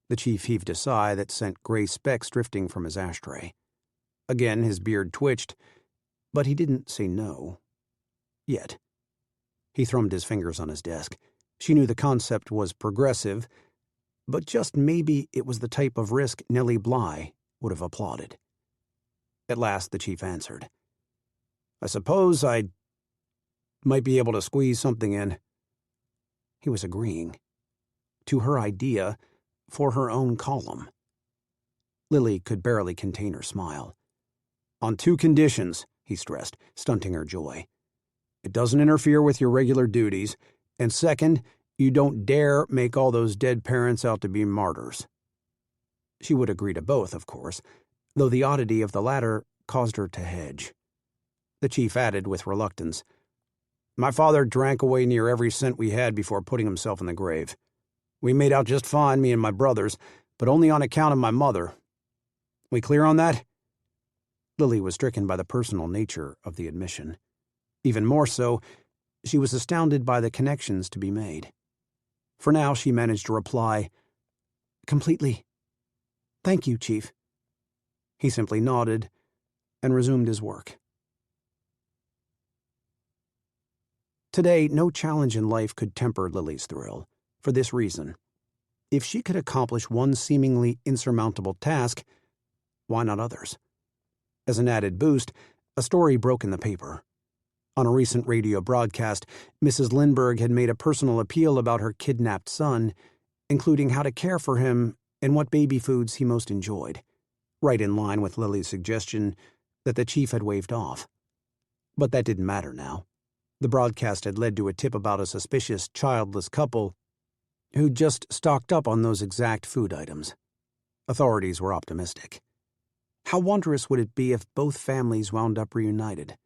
The chief heaved a sigh that sent gray specks drifting from his ashtray. Again his beard twitched, but he didn't say no. Yet. He thrummed his fingers on his desk. She knew the concept was progressive, but just maybe it was the type of risk Nellie Bly would have applauded. At last the chief answered. "I suppose I might be able to squeeze something in." He was agreeing. To her idea, for her own column. Lily could barely contain her smile. "On 2 conditions," he stressed, stunting her joy. "It doesn't interfere with your regular duties, and second, you don't dare make all those dead parents out to be martyrs." She would agree to both, of course, though the oddity of the latter caused her to hedge. The chief added with reluctance, "My father drank away near every cent we had before putting himself in the grave. We made out just fine, me and my brothers, but only on account of my mother. We clear on that?" Lily was stricken by the personal nature of the admission. Even more so, she was astounded by the connections to be made. For now, she managed to reply, "Completely. Thank you, Chief." He simply nodded and resumed his work. Today, no challenge in life could temper Lily's thrill, for this reason. If she could accomplish one seemingly insurmountable task, why not others? As an added boost, a story broke in the paper. On a recent radio broadcast, Mrs. Lindbergh had made a personal appeal about her kidnapped son, including how to care for him and what baby foods he most enjoyed, right in line with Lily's suggestion that the chief had waved off. But that didn't matter now. The broadcast had led to a tip about a suspicious childless couple who'd just stocked up on those exact food items. Authorities were optimistic. How wondrous would it be if both families wound up reunited?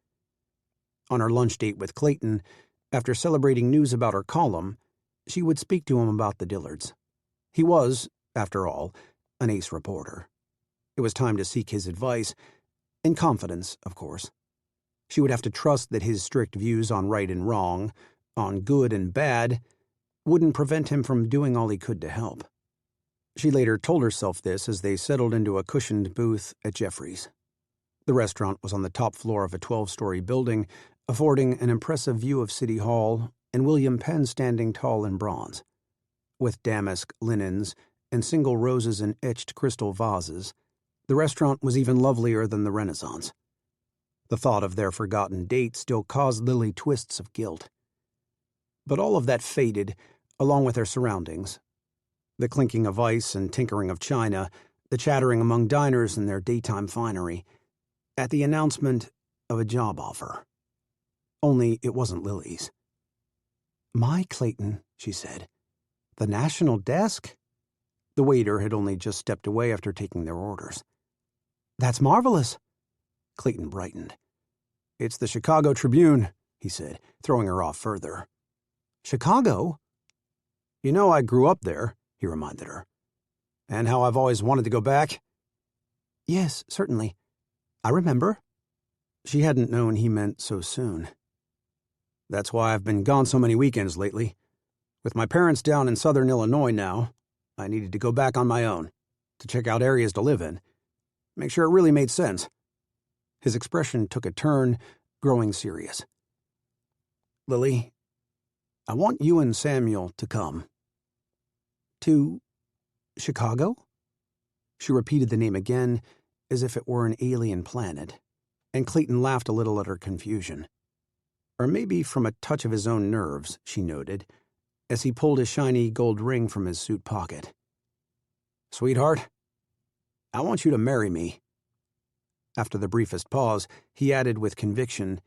On her lunch date with Clayton, after celebrating news about her column, she would speak to him about the Dillards. He was, after all, an ace reporter. It was time to seek his advice, in confidence, of course. She would have to trust that his strict views on right and wrong, on good and bad, wouldn't prevent him from doing all he could to help. She later told herself this as they settled into a cushioned booth at Jeffrey's. The restaurant was on the top floor of a 12-story building, affording an impressive view of City Hall and William Penn standing tall in bronze. With damask linens and single roses in etched crystal vases, the restaurant was even lovelier than the Renaissance. The thought of their forgotten date still caused Lily twists of guilt. But all of that faded, along with their surroundings. The clinking of ice and tinkering of china, the chattering among diners in their daytime finery, at the announcement of a job offer. Only it wasn't Lily's. "My Clayton," she said. "The National Desk?" The waiter had only just stepped away after taking their orders. "That's marvelous." Clayton brightened. "It's the Chicago Tribune," he said, throwing her off further. "Chicago?" "You know I grew up there," he reminded her. "And how I've always wanted to go back?" "Yes, certainly. I remember." She hadn't known he meant so soon. "That's why I've been gone so many weekends lately. With my parents down in southern Illinois now, I needed to go back on my own, to check out areas to live in, make sure it really made sense." His expression took a turn, growing serious. "Lily, I want you and Samuel to come." "To Chicago?" She repeated the name again, as if it were an alien planet, and Clayton laughed a little at her confusion. Or maybe from a touch of his own nerves, she noted, as he pulled a shiny gold ring from his suit pocket. "Sweetheart, I want you to marry me." After the briefest pause, he added with conviction,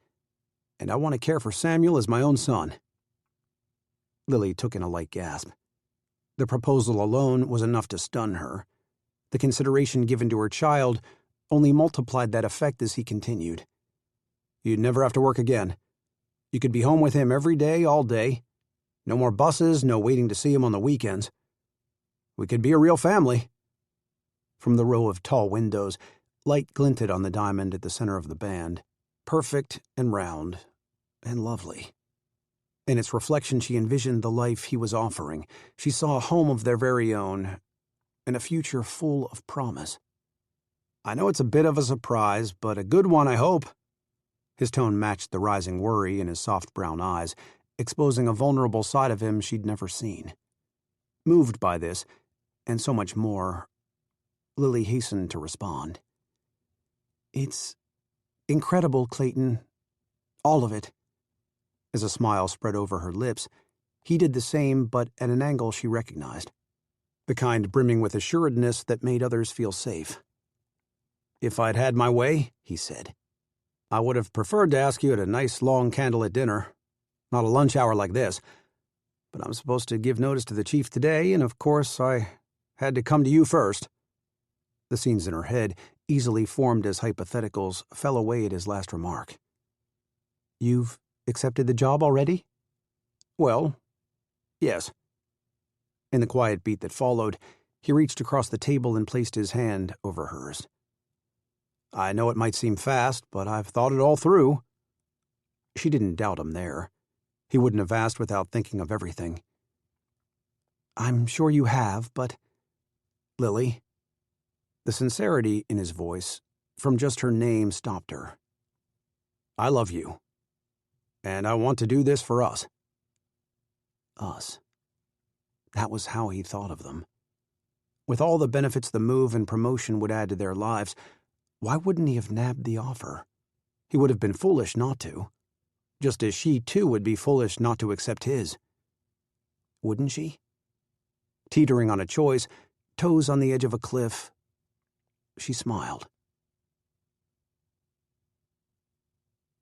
"And I want to care for Samuel as my own son." Lily took in a light gasp. The proposal alone was enough to stun her. The consideration given to her child only multiplied that effect as he continued. "You'd never have to work again. You could be home with him every day, all day. No more buses, no waiting to see him on the weekends. We could be a real family." From the row of tall windows, light glinted on the diamond at the center of the band, perfect and round and lovely. In its reflection, she envisioned the life he was offering. She saw a home of their very own, and a future full of promise. "I know it's a bit of a surprise, but a good one, I hope." His tone matched the rising worry in his soft brown eyes, exposing a vulnerable side of him she'd never seen. Moved by this, and so much more, Lily hastened to respond. "It's incredible, Clayton. All of it." As a smile spread over her lips, he did the same, but at an angle she recognized. The kind brimming with assuredness that made others feel safe. "If I'd had my way," he said, "I would have preferred to ask you at a nice long candlelit dinner, not a lunch hour like this. But I'm supposed to give notice to the chief today, and of course I had to come to you first." The scenes in her head, easily formed as hypotheticals, fell away at his last remark. "You've accepted the job already?" "Well, yes." In the quiet beat that followed, he reached across the table and placed his hand over hers. "I know it might seem fast, but I've thought it all through." She didn't doubt him there. He wouldn't have asked without thinking of everything. "I'm sure you have, but—" "Lily." The sincerity in his voice, from just her name, stopped her. "I love you. And I want to do this for us." Us. That was how he thought of them. With all the benefits the move and promotion would add to their lives, why wouldn't he have nabbed the offer? He would have been foolish not to. Just as she, too, would be foolish not to accept his. Wouldn't she? Teetering on a choice, toes on the edge of a cliff, she smiled.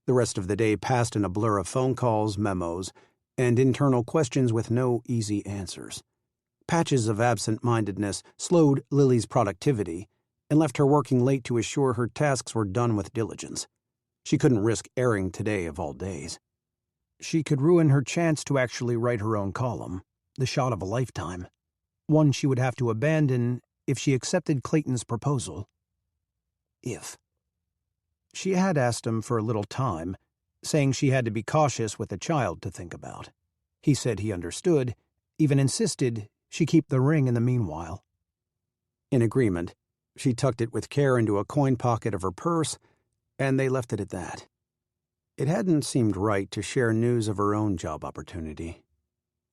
The rest of the day passed in a blur of phone calls, memos, and internal questions with no easy answers. Patches of absent-mindedness slowed Lily's productivity, and left her working late to assure her tasks were done with diligence. She couldn't risk airing today of all days. She could ruin her chance to actually write her own column, the shot of a lifetime, one she would have to abandon if she accepted Clayton's proposal. If. She had asked him for a little time, saying she had to be cautious with a child to think about. He said he understood, even insisted she keep the ring in the meanwhile. In agreement, she tucked it with care into a coin pocket of her purse, and they left it at that. It hadn't seemed right to share news of her own job opportunity.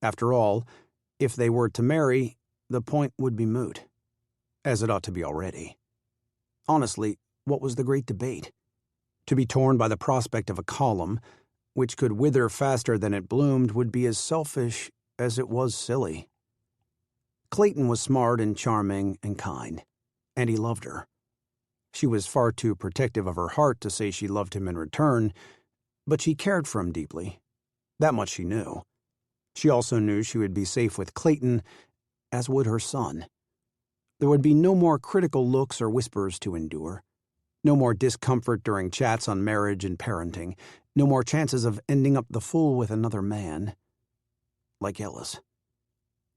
After all, if they were to marry, the point would be moot, as it ought to be already. Honestly, what was the great debate? To be torn by the prospect of a column, which could wither faster than it bloomed, would be as selfish as it was silly. Clayton was smart and charming and kind, and he loved her. She was far too protective of her heart to say she loved him in return, but she cared for him deeply. That much she knew. She also knew she would be safe with Clayton, as would her son. There would be no more critical looks or whispers to endure. No more discomfort during chats on marriage and parenting. No more chances of ending up the fool with another man. Like Ellis.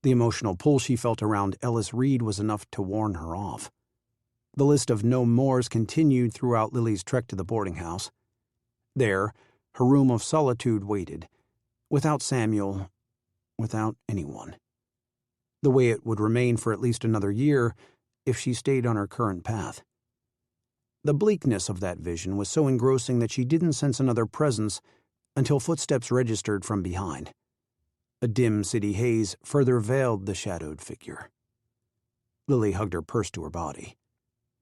The emotional pull she felt around Ellis Reed was enough to warn her off. The list of no mores continued throughout Lily's trek to the boarding house. There, her room of solitude waited. Without Samuel, without anyone. The way it would remain for at least another year if she stayed on her current path. The bleakness of that vision was so engrossing that she didn't sense another presence until footsteps registered from behind. A dim city haze further veiled the shadowed figure. Lily hugged her purse to her body.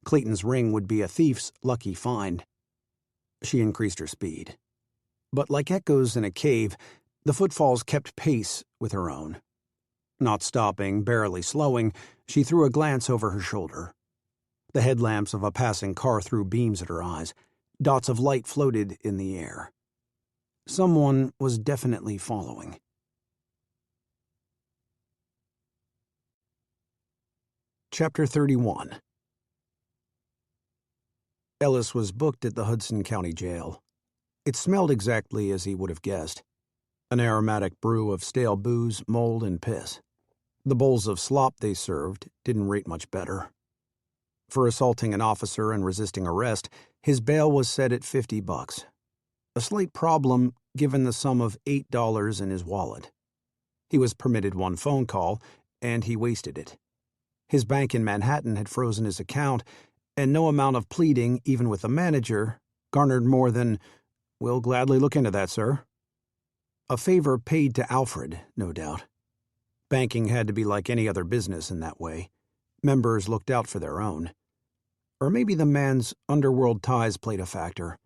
Clayton's ring would be a thief's lucky find. She increased her speed. But like echoes in a cave, the footfalls kept pace with her own. Not stopping, barely slowing, she threw a glance over her shoulder. The headlamps of a passing car threw beams at her eyes. Dots of light floated in the air. Someone was definitely following. Chapter 31. Ellis was booked at the Hudson County Jail. It smelled exactly as he would have guessed. An aromatic brew of stale booze, mold, and piss. The bowls of slop they served didn't rate much better. For assaulting an officer and resisting arrest, his bail was set at $50. A slight problem given the sum of $8 in his wallet. He was permitted one phone call, and he wasted it. His bank in Manhattan had frozen his account, and no amount of pleading, even with the manager, garnered more than, "We'll gladly look into that, sir." A favor paid to Alfred, no doubt. Banking had to be like any other business in that way. Members looked out for their own. Or maybe the man's underworld ties played a factor.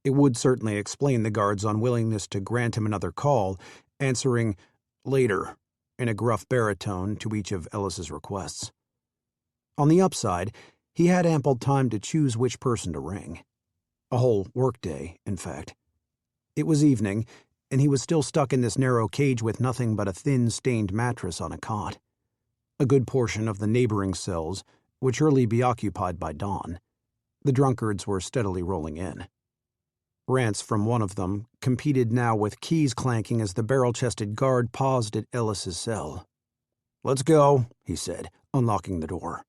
It would certainly explain the guard's unwillingness to grant him another call, answering "later" in a gruff baritone to each of Ellis's requests. On the upside, he had ample time to choose which person to ring. A whole workday, in fact. It was evening, and he was still stuck in this narrow cage with nothing but a thin, stained mattress on a cot. A good portion of the neighboring cells would surely be occupied by dawn. The drunkards were steadily rolling in. Rants from one of them competed now with keys clanking as the barrel-chested guard paused at Ellis's cell. "Let's go," he said, unlocking the door.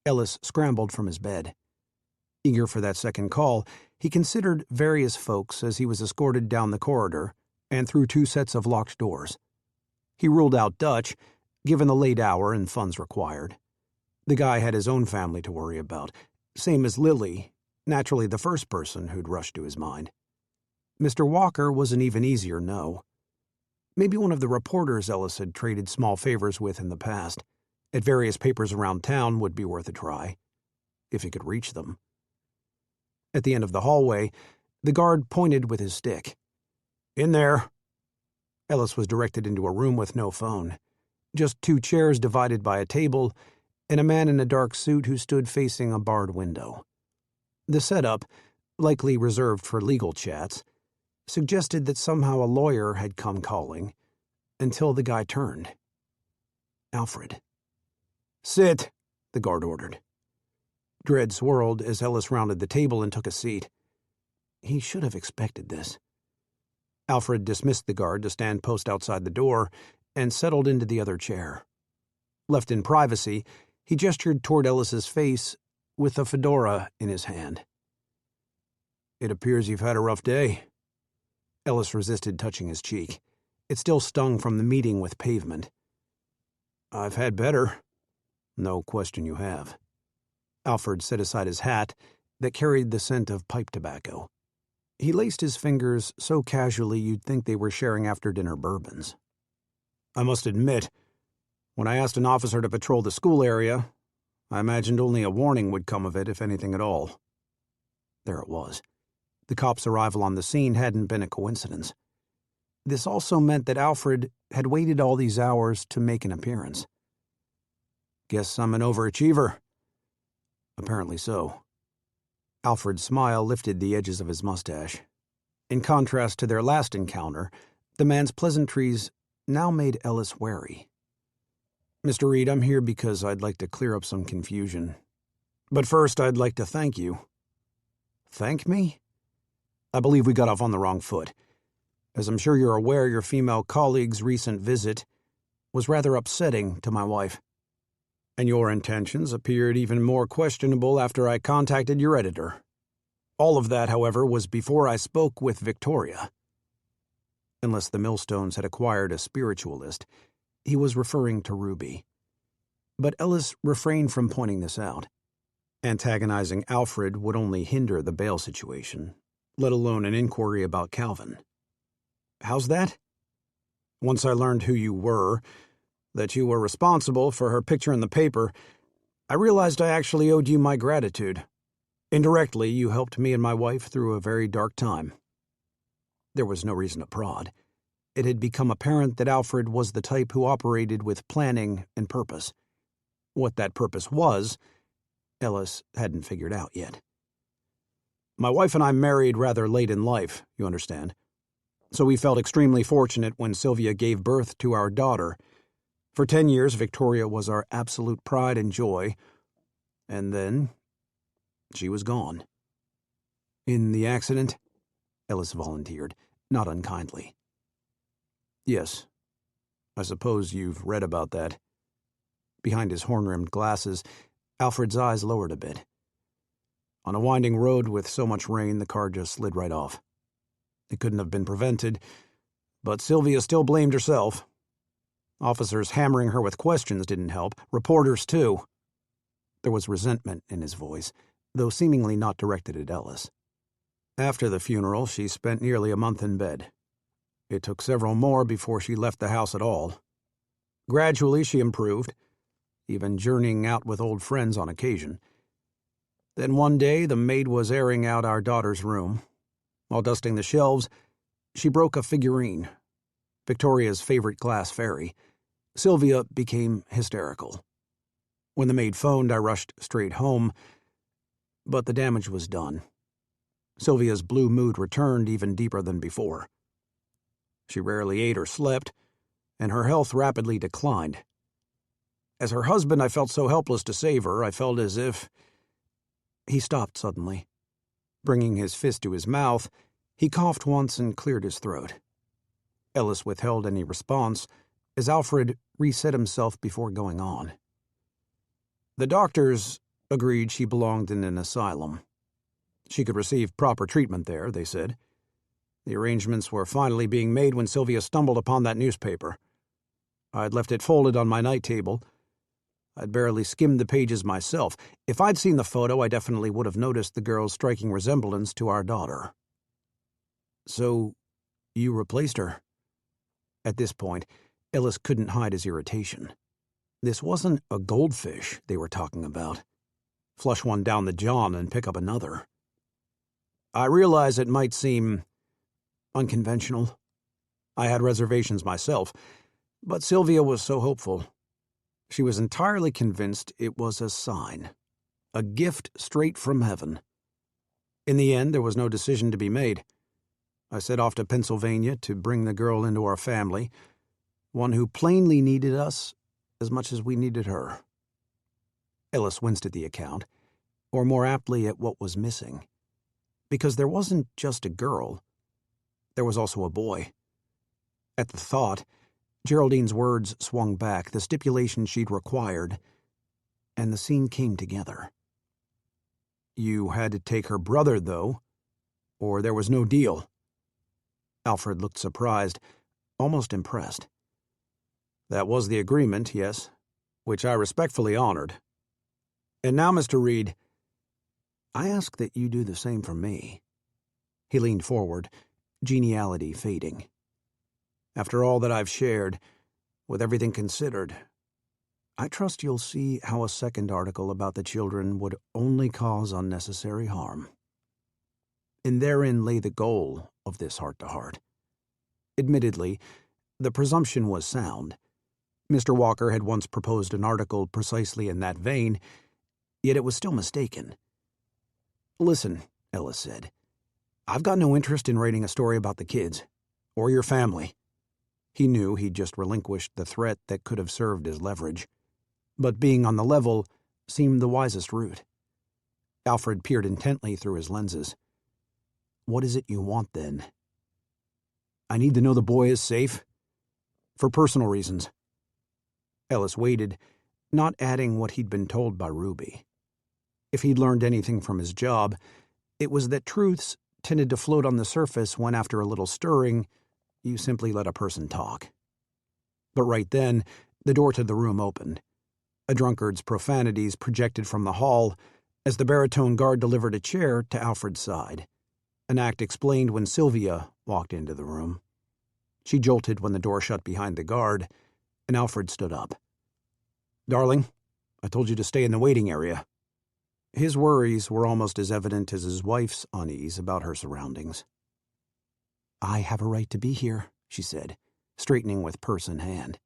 Ellis scrambled from his bed. Eager for that second call, he considered various folks as he was escorted down the corridor and through two sets of locked doors. He ruled out Dutch, given the late hour and funds required. The guy had his own family to worry about, same as Lily, naturally the first person who'd rushed to his mind. Mr. Walker was an even easier no. Maybe one of the reporters Ellis had traded small favors with in the past, at various papers around town, would be worth a try, if he could reach them. At the end of the hallway, the guard pointed with his stick. "In there." Ellis was directed into a room with no phone. Just two chairs divided by a table, and a man in a dark suit who stood facing a barred window. The setup, likely reserved for legal chats, suggested that somehow a lawyer had come calling, until the guy turned. Alfred. "Sit," the guard ordered. Dread swirled as Ellis rounded the table and took a seat. He should have expected this. Alfred dismissed the guard to stand post outside the door and settled into the other chair. Left in privacy, he gestured toward Ellis's face with a fedora in his hand. "It appears you've had a rough day." Ellis resisted touching his cheek. It still stung from the meeting with pavement. "I've had better." "No question you have." Alfred set aside his hat that carried the scent of pipe tobacco. He laced his fingers so casually you'd think they were sharing after-dinner bourbons. "I must admit, when I asked an officer to patrol the school area, I imagined only a warning would come of it, if anything at all." There it was. The cop's arrival on the scene hadn't been a coincidence. This also meant that Alfred had waited all these hours to make an appearance. "Guess I'm an overachiever." "Apparently so." Alfred's smile lifted the edges of his mustache. In contrast to their last encounter, the man's pleasantries now made Ellis wary. "Mr. Reed, I'm here because I'd like to clear up some confusion. But first, I'd like to thank you." "Thank me?" "I believe we got off on the wrong foot. As I'm sure you're aware, your female colleague's recent visit was rather upsetting to my wife. And your intentions appeared even more questionable after I contacted your editor. All of that, however, was before I spoke with Victoria." Unless the Millstones had acquired a spiritualist, he was referring to Ruby. But Ellis refrained from pointing this out. Antagonizing Alfred would only hinder the bail situation, let alone an inquiry about Calvin. "How's that?" "Once I learned who you were, that you were responsible for her picture in the paper, I realized I actually owed you my gratitude. Indirectly, you helped me and my wife through a very dark time." There was no reason to prod. It had become apparent that Alfred was the type who operated with planning and purpose. What that purpose was, Ellis hadn't figured out yet. "My wife and I married rather late in life, you understand. So we felt extremely fortunate when Sylvia gave birth to our daughter. For 10 years, Victoria was our absolute pride and joy, and then she was gone." "In the accident?" Ellis volunteered, not unkindly. "Yes. I suppose you've read about that." Behind his horn-rimmed glasses, Alfred's eyes lowered a bit. "On a winding road with so much rain, the car just slid right off. It couldn't have been prevented, but Sylvia still blamed herself. Officers hammering her with questions didn't help, reporters too." There was resentment in his voice, though seemingly not directed at Ellis. "After the funeral, she spent nearly a month in bed. It took several more before she left the house at all. Gradually, she improved, even journeying out with old friends on occasion. Then one day, the maid was airing out our daughter's room. While dusting the shelves, she broke a figurine, Victoria's favorite glass fairy. Sylvia became hysterical. When the maid phoned, I rushed straight home, but the damage was done. Sylvia's blue mood returned even deeper than before. She rarely ate or slept, and her health rapidly declined. As her husband, I felt so helpless to save her, I felt as if—" He stopped suddenly. Bringing his fist to his mouth, he coughed once and cleared his throat. Ellis withheld any response as Alfred reset himself before going on. "The doctors agreed she belonged in an asylum. She could receive proper treatment there, they said. The arrangements were finally being made when Sylvia stumbled upon that newspaper. I'd left it folded on my night table. I'd barely skimmed the pages myself. If I'd seen the photo, I definitely would have noticed the girl's striking resemblance to our daughter." "So, you replaced her?" At this point, Ellis couldn't hide his irritation. This wasn't a goldfish they were talking about. Flush one down the john and pick up another. "I realize it might seem unconventional. I had reservations myself, but Sylvia was so hopeful. She was entirely convinced it was a sign, a gift straight from heaven. In the end, there was no decision to be made. I set off to Pennsylvania to bring the girl into our family, one who plainly needed us as much as we needed her." Ellis winced at the account. or more aptly at what was missing. Because there wasn't just a girl, there was also a boy. At the thought, Geraldine's words swung back, the stipulation she'd required, and the scene came together. You had to take her brother, though, or there was no deal. Alfred looked surprised, almost impressed. That was the agreement, yes, which I respectfully honored. And now, Mr. Reed, I ask that you do the same for me. He leaned forward, geniality fading. After all that I've shared, with everything considered, I trust you'll see how a second article about the children would only cause unnecessary harm. And therein lay the goal of this heart-to-heart. Admittedly, the presumption was sound. Mr. Walker had once proposed an article precisely in that vein, yet it was still mistaken. Listen, Ellis said, I've got no interest in writing a story about the kids, or your family. He knew he'd just relinquished the threat that could have served as leverage, but being on the level seemed the wisest route. Alfred peered intently through his lenses. What is it you want, then? I need to know the boy is safe, for personal reasons. Ellis waited, not adding what he'd been told by Ruby. If he'd learned anything from his job, it was that truths tended to float on the surface when, after a little stirring, you simply let a person talk. But right then, the door to the room opened. A drunkard's profanities projected from the hall as the baritone guard delivered a chair to Alfred's side, an act explained when Sylvia walked into the room. She jolted when the door shut behind the guard, and Alfred stood up. Darling, I told you to stay in the waiting area. His worries were almost as evident as his wife's unease about her surroundings. I have a right to be here, she said, straightening with purse in hand.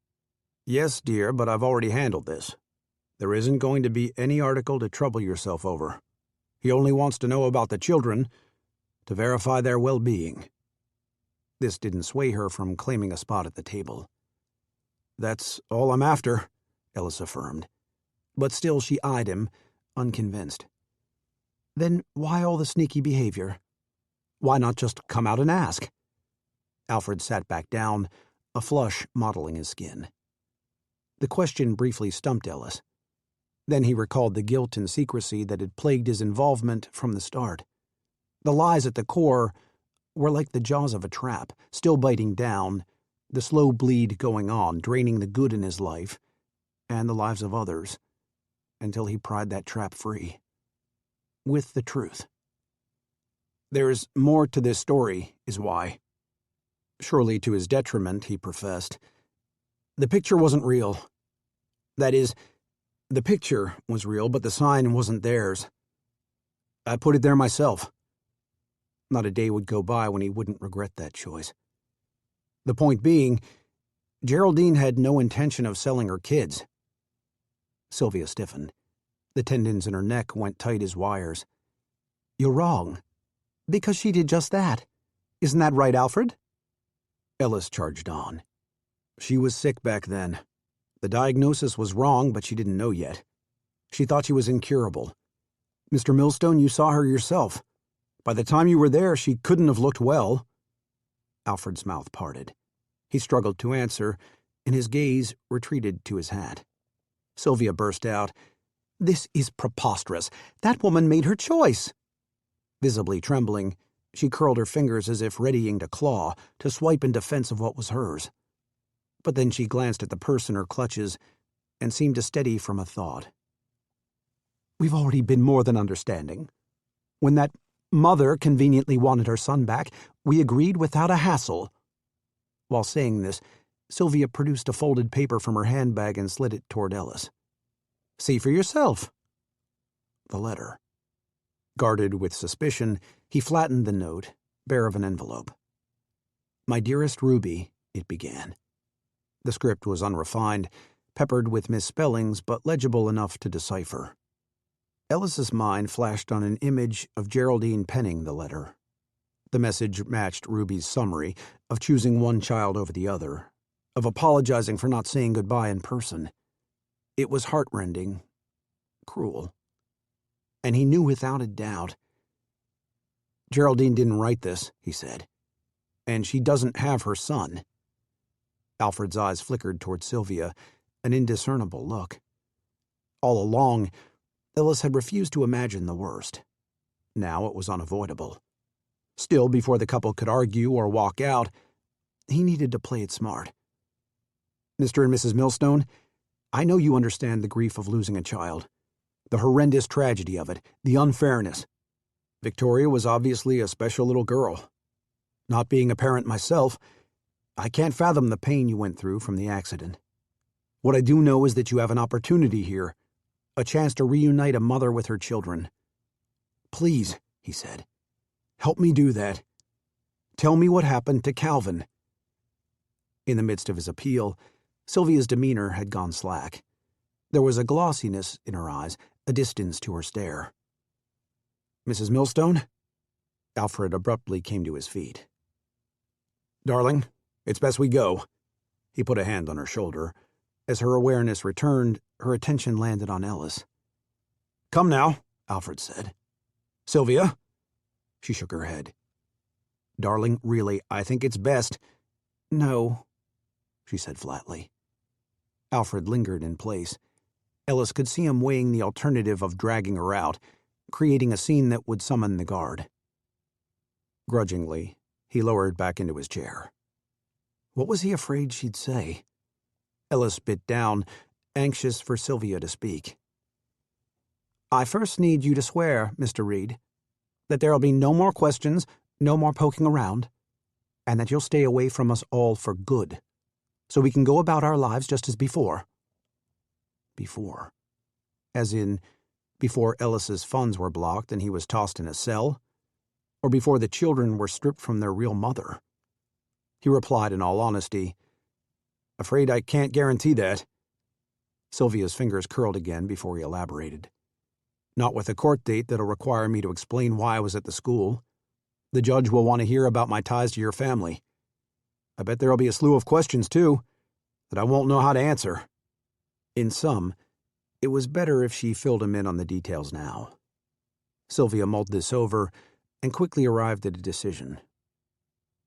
Yes, dear, but I've already handled this. There isn't going to be any article to trouble yourself over. He only wants to know about the children, to verify their well-being. This didn't sway her from claiming a spot at the table. That's all I'm after, Ellis affirmed. But still she eyed him, unconvinced. Then why all the sneaky behavior? Why not just come out and ask? Alfred sat back down, a flush mottling his skin. The question briefly stumped Ellis. Then he recalled the guilt and secrecy that had plagued his involvement from the start. The lies at the core were like the jaws of a trap, still biting down, the slow bleed going on, draining the good in his life and the lives of others, until he pried that trap free. With the truth. There's more to this story, is why. Surely to his detriment, he professed. The picture wasn't real. That is, the picture was real, but the sign wasn't theirs. I put it there myself. Not a day would go by when he wouldn't regret that choice. The point being, Geraldine had no intention of selling her kids. Sylvia stiffened. The tendons in her neck went tight as wires. You're wrong. Because she did just that. Isn't that right, Alfred? Ellis charged on. She was sick back then. The diagnosis was wrong, but she didn't know yet. She thought she was incurable. Mr. Millstone, you saw her yourself. By the time you were there, she couldn't have looked well. Alfred's mouth parted. He struggled to answer, and his gaze retreated to his hat. Sylvia burst out, This is preposterous. That woman made her choice. Visibly trembling, she curled her fingers as if readying to claw, to swipe in defense of what was hers. But then she glanced at the purse in her clutches and seemed to steady from a thought. We've already been more than understanding. When that mother conveniently wanted her son back, we agreed without a hassle. While saying this, Sylvia produced a folded paper from her handbag and slid it toward Ellis. See for yourself. The letter. Guarded with suspicion, he flattened the note, bare of an envelope. My dearest Ruby, it began. The script was unrefined, peppered with misspellings, but legible enough to decipher. Ellis's mind flashed on an image of Geraldine penning the letter. The message matched Ruby's summary of choosing one child over the other, of apologizing for not saying goodbye in person. It was heartrending, cruel. and he knew without a doubt. "Geraldine didn't write this," he said, "and she doesn't have her son." Alfred's eyes flickered toward Sylvia, an indiscernible look. All along, Ellis had refused to imagine the worst. Now it was unavoidable. Still, before the couple could argue or walk out, he needed to play it smart. "Mr. and Mrs. Millstone, I know you understand the grief of losing a child, the horrendous tragedy of it, the unfairness. Victoria was obviously a special little girl. Not being a parent myself, I can't fathom the pain you went through from the accident. What I do know is that you have an opportunity here, a chance to reunite a mother with her children. Please," he said, "help me do that. Tell me what happened to Calvin." In the midst of his appeal, Sylvia's demeanor had gone slack. There was a glossiness in her eyes, a distance to her stare. "Mrs. Millstone?" Alfred abruptly came to his feet. "Darling, it's best we go." He put a hand on her shoulder. As her awareness returned, her attention landed on Ellis. "Come now," Alfred said. "Sylvia?" She shook her head. "Darling, really, I think it's best—" "No," she said flatly. Alfred lingered in place. Ellis could see him weighing the alternative of dragging her out, creating a scene that would summon the guard. Grudgingly, he lowered back into his chair. What was he afraid she'd say? Ellis bit down, anxious for Sylvia to speak. "I first need you to swear, Mr. Reed, that there'll be no more questions, no more poking around, and that you'll stay away from us all for good, so we can go about our lives just as before." Before. As in, before Ellis's funds were blocked and he was tossed in a cell, or before the children were stripped from their real mother. He replied in all honesty, "Afraid I can't guarantee that." Sylvia's fingers curled again before he elaborated. "Not with a court date that'll require me to explain why I was at the school. The judge will want to hear about my ties to your family. I bet there'll be a slew of questions, too, that I won't know how to answer." In sum, it was better if she filled him in on the details now. Sylvia mulled this over and quickly arrived at a decision.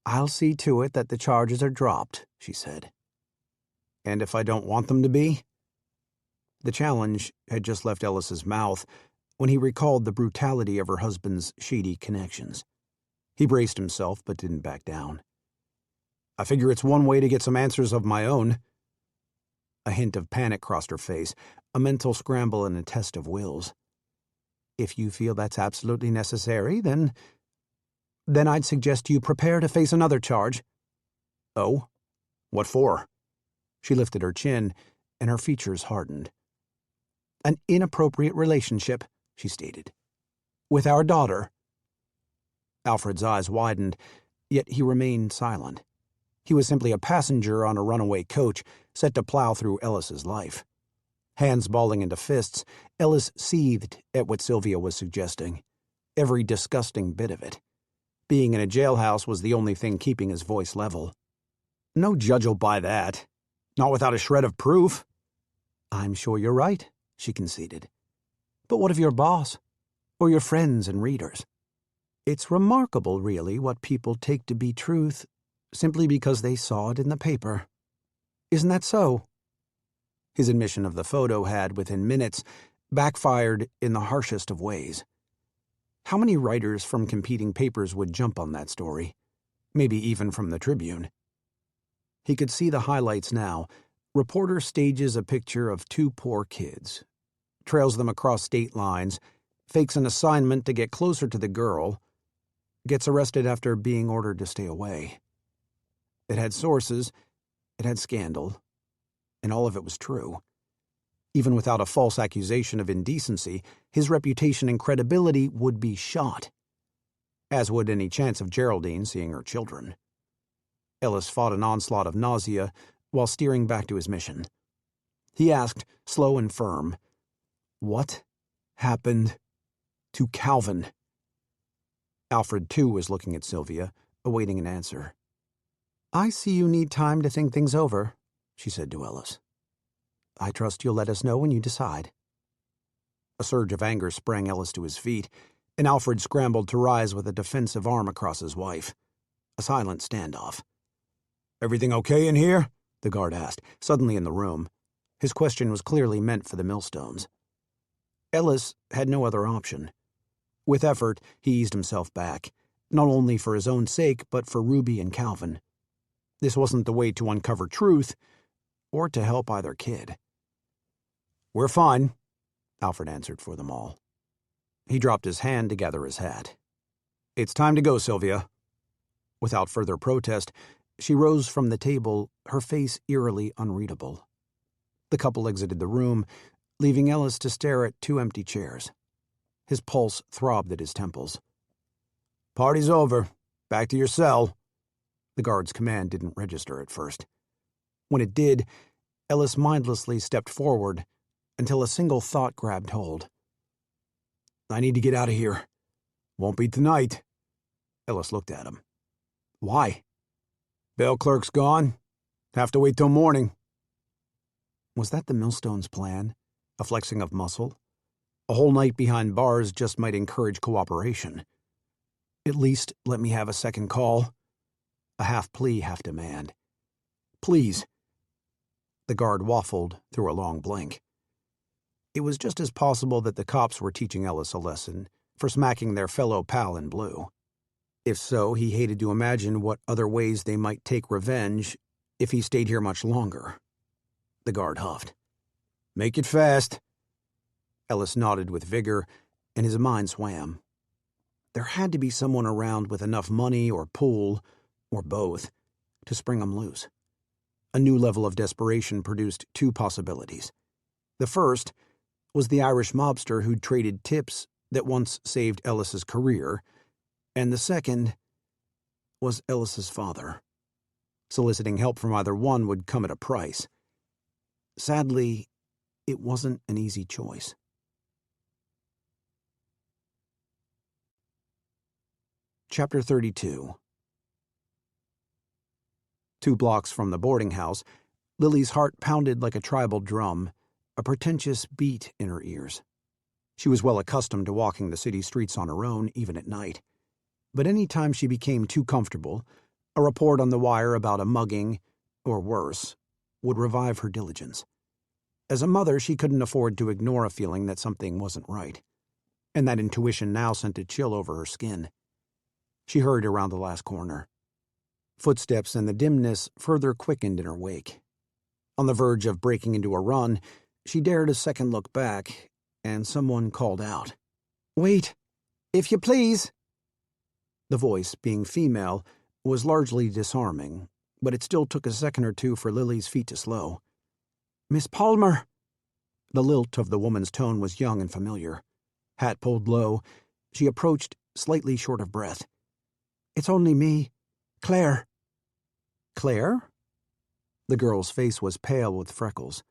"I'll see to it that the charges are dropped," she said. "And if I don't want them to be?" The challenge had just left Ellis's mouth when he recalled the brutality of her husband's shady connections. He braced himself but didn't back down. "I figure it's one way to get some answers of my own." A hint of panic crossed her face, a mental scramble and a test of wills. "If you feel that's absolutely necessary, then I'd suggest you prepare to face another charge." "Oh? What for?" She lifted her chin, and her features hardened. "An inappropriate relationship," she stated. "With our daughter." Alfred's eyes widened, yet he remained silent. He was simply a passenger on a runaway coach, set to plow through Ellis's life. Hands balling into fists, Ellis seethed at what Sylvia was suggesting, every disgusting bit of it. Being in a jailhouse was the only thing keeping his voice level. "No judge'll buy that. Not without a shred of proof." "I'm sure you're right," she conceded. "But what of your boss? Or your friends and readers? It's remarkable, really, what people take to be truth simply because they saw it in the paper. Isn't that so?" His admission of the photo had, within minutes, backfired in the harshest of ways. How many writers from competing papers would jump on that story? Maybe even from the Tribune. He could see the highlights now. Reporter stages a picture of two poor kids, trails them across state lines, fakes an assignment to get closer to the girl, gets arrested after being ordered to stay away. It had sources, it had scandal, and all of it was true. Even without a false accusation of indecency, his reputation and credibility would be shot, as would any chance of Geraldine seeing her children. Ellis fought an onslaught of nausea while steering back to his mission. He asked, slow and firm, "What happened to Calvin?" Alfred, too, was looking at Sylvia, awaiting an answer. "I see you need time to think things over," she said to Ellis. "I trust you'll let us know when you decide." A surge of anger sprang Ellis to his feet, and Alfred scrambled to rise with a defensive arm across his wife. A silent standoff. "Everything okay in here?" the guard asked, suddenly in the room. His question was clearly meant for the millstones. Ellis had no other option. With effort, he eased himself back, not only for his own sake, but for Ruby and Calvin. This wasn't the way to uncover truth, or to help either kid. "We're fine," Alfred answered for them all. He dropped his hand to gather his hat. "It's time to go, Sylvia." Without further protest, she rose from the table, her face eerily unreadable. The couple exited the room, leaving Ellis to stare at two empty chairs. His pulse throbbed at his temples. "Party's over. Back to your cell." The guard's command didn't register at first. When it did, Ellis mindlessly stepped forward until a single thought grabbed hold. "I need to get out of here. Won't be tonight." Ellis looked at him. "Why?" "Bail clerk's gone. Have to wait till morning." Was that the millstone's plan? A flexing of muscle? A whole night behind bars just might encourage cooperation. "At least let me have a second call." A half plea, half demand. "Please." The guard waffled through a long blink. It was just as possible that the cops were teaching Ellis a lesson for smacking their fellow pal in blue. If so, he hated to imagine what other ways they might take revenge if he stayed here much longer. The guard huffed. "Make it fast." Ellis nodded with vigor, and his mind swam. There had to be someone around with enough money or pull, or both, to spring him loose. A new level of desperation produced two possibilities. The first was the Irish mobster who'd traded tips that once saved Ellis's career, and the second was Ellis's father. Soliciting help from either one would come at a price. Sadly, it wasn't an easy choice. Chapter 32. 2 blocks from the boarding house, Lily's heart pounded like a tribal drum, a pretentious beat in her ears. She was well accustomed to walking the city streets on her own, even at night. But any time she became too comfortable, a report on the wire about a mugging, or worse, would revive her diligence. As a mother, she couldn't afford to ignore a feeling that something wasn't right, and that intuition now sent a chill over her skin. She hurried around the last corner. Footsteps in the dimness further quickened in her wake. On the verge of breaking into a run, she dared a second look back, and someone called out, "Wait, if you please." The voice, being female, was largely disarming, but it still took a second or two for Lily's feet to slow. "Miss Palmer." The lilt of the woman's tone was young and familiar. Hat pulled low, she approached, slightly short of breath. "It's only me, Claire." "Claire?" The girl's face was pale with freckles.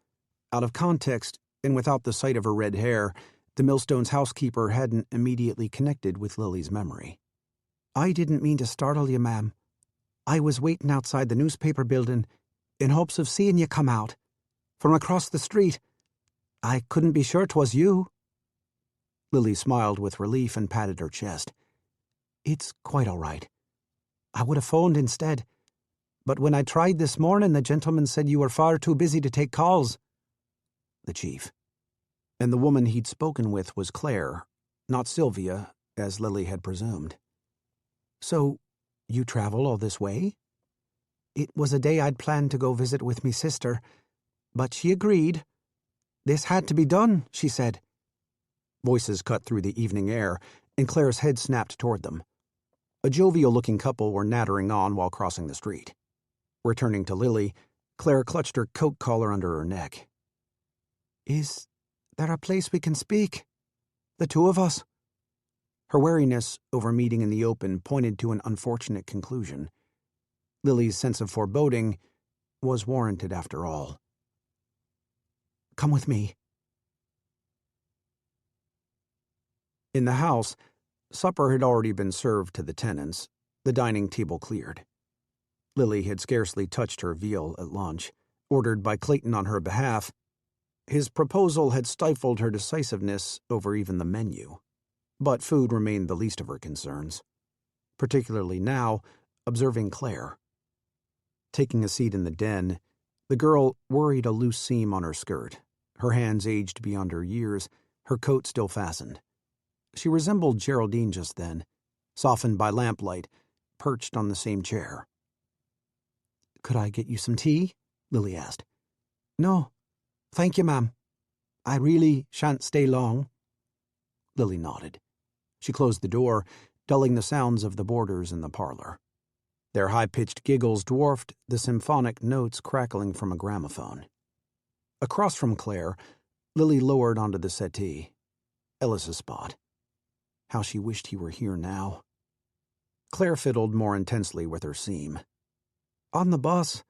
Out of context, and without the sight of her red hair, the millstone's housekeeper hadn't immediately connected with Lily's memory. "I didn't mean to startle you, ma'am. I was waiting outside the newspaper building in hopes of seeing you come out. From across the street. I couldn't be sure 'twas you." Lily smiled with relief and patted her chest. "It's quite all right. I would have phoned instead, but when I tried this morning, the gentleman said you were far too busy to take calls." The chief. And the woman he'd spoken with was Claire, not Sylvia, as Lily had presumed. "So, you travel all this way?" "It was a day I'd planned to go visit with me sister, but she agreed. This had to be done, she said." Voices cut through the evening air, and Claire's head snapped toward them. A jovial-looking couple were nattering on while crossing the street. Returning to Lily, Claire clutched her coat collar under her neck. "Is there a place we can speak? The two of us?" Her wariness over meeting in the open pointed to an unfortunate conclusion. Lily's sense of foreboding was warranted after all. "Come with me." In the house, supper had already been served to the tenants, the dining table cleared. Lily had scarcely touched her veal at lunch, ordered by Clayton on her behalf, His proposal had stifled her decisiveness over even the menu, but food remained the least of her concerns, particularly now, observing Claire. Taking a seat in the den, the girl worried a loose seam on her skirt, her hands aged beyond her years, her coat still fastened. She resembled Geraldine just then, softened by lamplight, perched on the same chair. "Could I get you some tea?" Lily asked. "No, thank you, ma'am. I really shan't stay long." Lily nodded. She closed the door, dulling the sounds of the boarders in the parlor. Their high-pitched giggles dwarfed the symphonic notes crackling from a gramophone. Across from Claire, Lily lowered onto the settee. Ellis's spot. How she wished he were here now. Claire fiddled more intensely with her seam. "On the bus,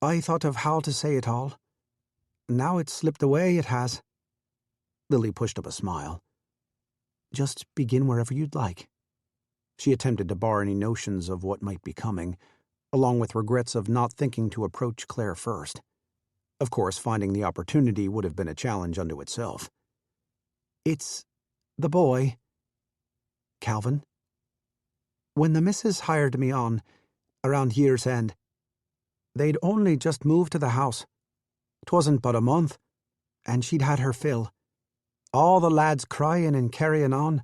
I thought of how to say it all. Now it's slipped away, it has." Lily pushed up a smile. "Just begin wherever you'd like." She attempted to bar any notions of what might be coming, along with regrets of not thinking to approach Claire first. Of course, finding the opportunity would have been a challenge unto itself. "It's the boy. Calvin. When the missus hired me on, around year's end, they'd only just moved to the house. 'Twasn't but a month, and she'd had her fill. All the lads crying and carrying on.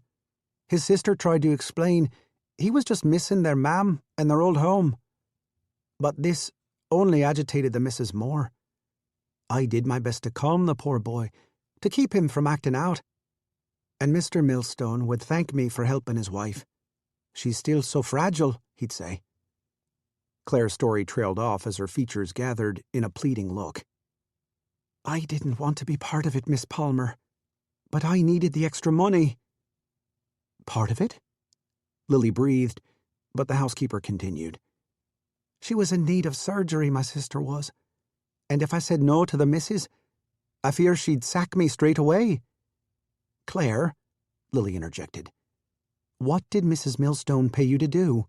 His sister tried to explain he was just missing their mam and their old home. But this only agitated the missus more. I did my best to calm the poor boy, to keep him from acting out. And Mr. Millstone would thank me for helping his wife. She's still so fragile, he'd say." Claire's story trailed off as her features gathered in a pleading look. "I didn't want to be part of it, Miss Palmer, but I needed the extra money." "Part of it?" Lily breathed, but the housekeeper continued. "She was in need of surgery, my sister was, and if I said no to the missus, I fear she'd sack me straight away." "Claire," Lily interjected, "what did Mrs. Millstone pay you to do?"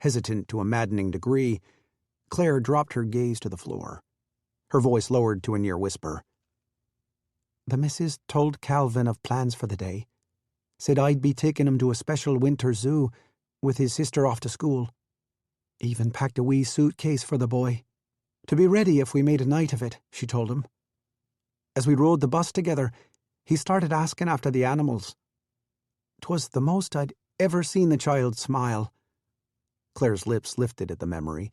Hesitant to a maddening degree, Claire dropped her gaze to the floor, her voice lowered to a near whisper. "The missus told Calvin of plans for the day. Said I'd be taking him to a special winter zoo with his sister off to school. Even packed a wee suitcase for the boy. To be ready if we made a night of it, she told him. As we rode the bus together, he started asking after the animals. 'Twas the most I'd ever seen the child smile." Claire's lips lifted at the memory,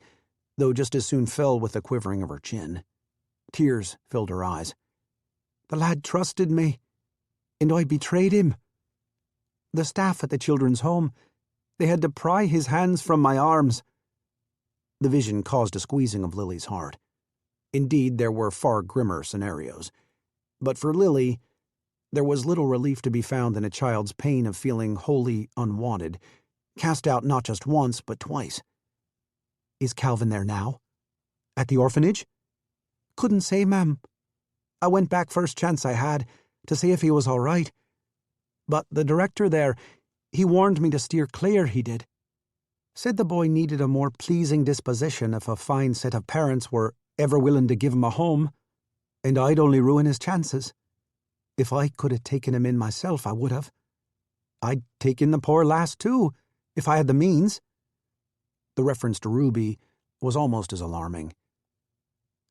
though just as soon fell with the quivering of her chin. Tears filled her eyes. "The lad trusted me, and I betrayed him. The staff at the children's home, they had to pry his hands from my arms." The vision caused a squeezing of Lily's heart. Indeed, there were far grimmer scenarios. But for Lily, there was little relief to be found in a child's pain of feeling wholly unwanted, cast out not just once, but twice. "Is Calvin there now? At the orphanage?" "Couldn't say, ma'am. I went back first chance I had, to see if he was all right. But the director there, he warned me to steer clear, he did. Said the boy needed a more pleasing disposition if a fine set of parents were ever willing to give him a home, and I'd only ruin his chances. If I could have taken him in myself, I would have. I'd take in the poor lass, too, if I had the means." The reference to Ruby was almost as alarming.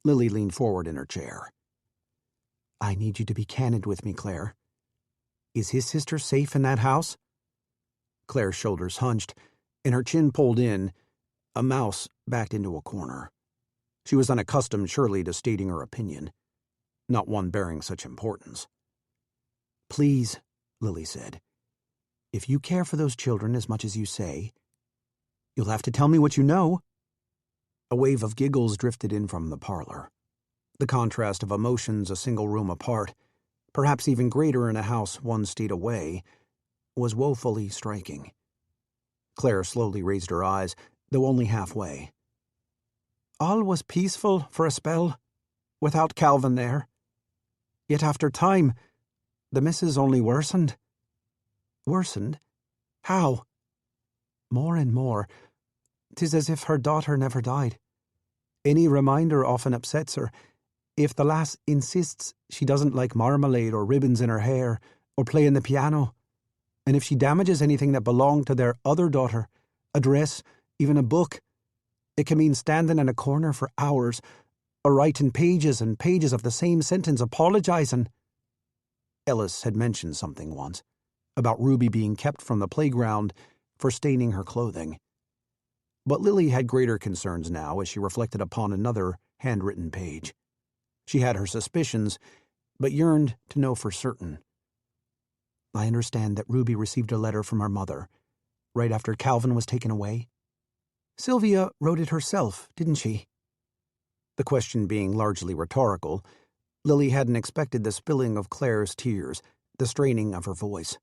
Lily leaned forward in her chair. "I need you to be candid with me, Claire. Is his sister safe in that house?" Claire's shoulders hunched, and her chin pulled in, a mouse backed into a corner. She was unaccustomed, surely, to stating her opinion, not one bearing such importance. "Please," Lily said, "if you care for those children as much as you say, you'll have to tell me what you know." A wave of giggles drifted in from the parlor. The contrast of emotions a single room apart, perhaps even greater in a house one state away, was woefully striking. Claire slowly raised her eyes, though only halfway. "All was peaceful for a spell, without Calvin there. Yet after time, the missus only worsened." "Worsened? How?" "More and more. 'Tis as if her daughter never died. Any reminder often upsets her, If the lass insists she doesn't like marmalade or ribbons in her hair or playing the piano, and if she damages anything that belonged to their other daughter, a dress, even a book, it can mean standing in a corner for hours or writing pages and pages of the same sentence apologizing. Ellis had mentioned something once about Ruby being kept from the playground for staining her clothing. But Lily had greater concerns now as she reflected upon another handwritten page. She had her suspicions, but yearned to know for certain. I understand that Ruby received a letter from her mother right after Calvin was taken away. Sylvia wrote it herself, didn't she? The question being largely rhetorical, Lily hadn't expected the spilling of Claire's tears, the straining of her voice.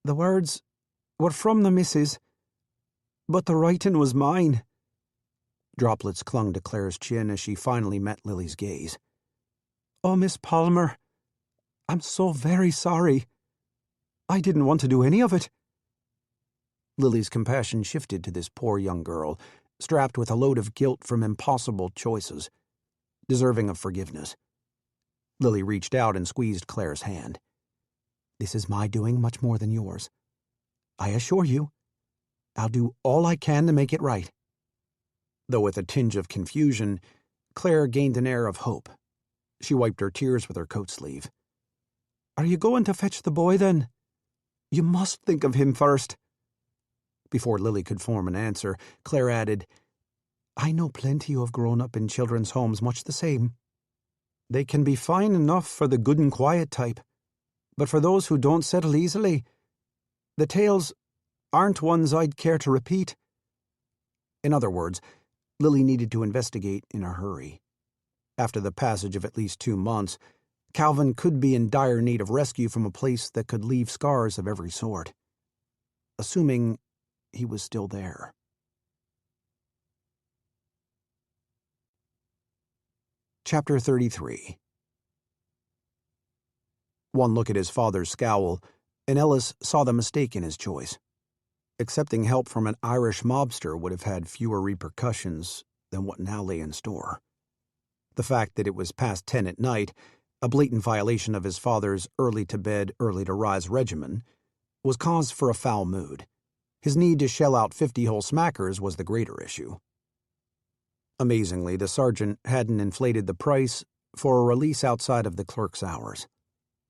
The words were from the missus, but the writing was mine. Droplets clung to Claire's chin as she finally met Lily's gaze. Oh, Miss Palmer, I'm so very sorry. I didn't want to do any of it. Lily's compassion shifted to this poor young girl, strapped with a load of guilt from impossible choices, deserving of forgiveness. Lily reached out and squeezed Claire's hand. This is my doing much more than yours. I assure you, I'll do all I can to make it right. Though with a tinge of confusion, Claire gained an air of hope. She wiped her tears with her coat sleeve. Are you going to fetch the boy, then? You must think of him first. Before Lily could form an answer, Claire added, I know plenty who have grown up in children's homes much the same. They can be fine enough for the good and quiet type, but for those who don't settle easily, the tales aren't ones I'd care to repeat. In other words, Lily needed to investigate in a hurry. After the passage of at least 2 months, Calvin could be in dire need of rescue from a place that could leave scars of every sort. Assuming he was still there. Chapter 33. One look at his father's scowl, and Ellis saw the mistake in his choice. Accepting help from an Irish mobster would have had fewer repercussions than what now lay in store. The fact that it was past 10 at night, a blatant violation of his father's early-to-bed, early-to-rise regimen, was cause for a foul mood. His need to shell out 50 whole smackers was the greater issue. Amazingly, the sergeant hadn't inflated the price for a release outside of the clerk's hours.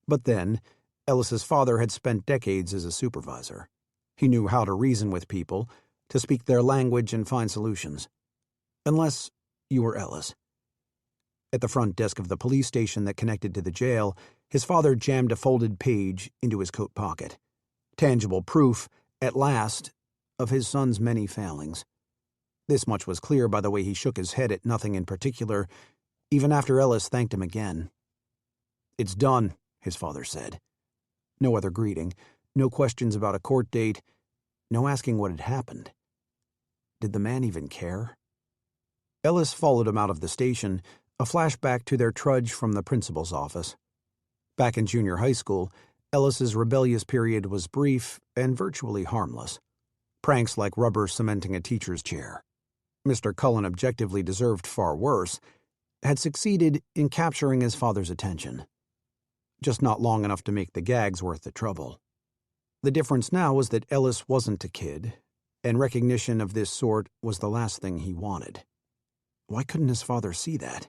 But then, Ellis's father had spent decades as a supervisor. He knew how to reason with people, to speak their language and find solutions. Unless you were Ellis. At the front desk of the police station that connected to the jail, his father jammed a folded page into his coat pocket. Tangible proof, at last, of his son's many failings. This much was clear by the way he shook his head at nothing in particular, even after Ellis thanked him again. It's done, his father said. No other greeting, no questions about a court date, no asking what had happened. Did the man even care? Ellis followed him out of the station, a flashback to their trudge from the principal's office. Back in junior high school, Ellis's rebellious period was brief and virtually harmless. Pranks like rubber cementing a teacher's chair. Mr. Cullen objectively deserved far worse, had succeeded in capturing his father's attention. Just not long enough to make the gags worth the trouble. The difference now was that Ellis wasn't a kid, and recognition of this sort was the last thing he wanted. Why couldn't his father see that?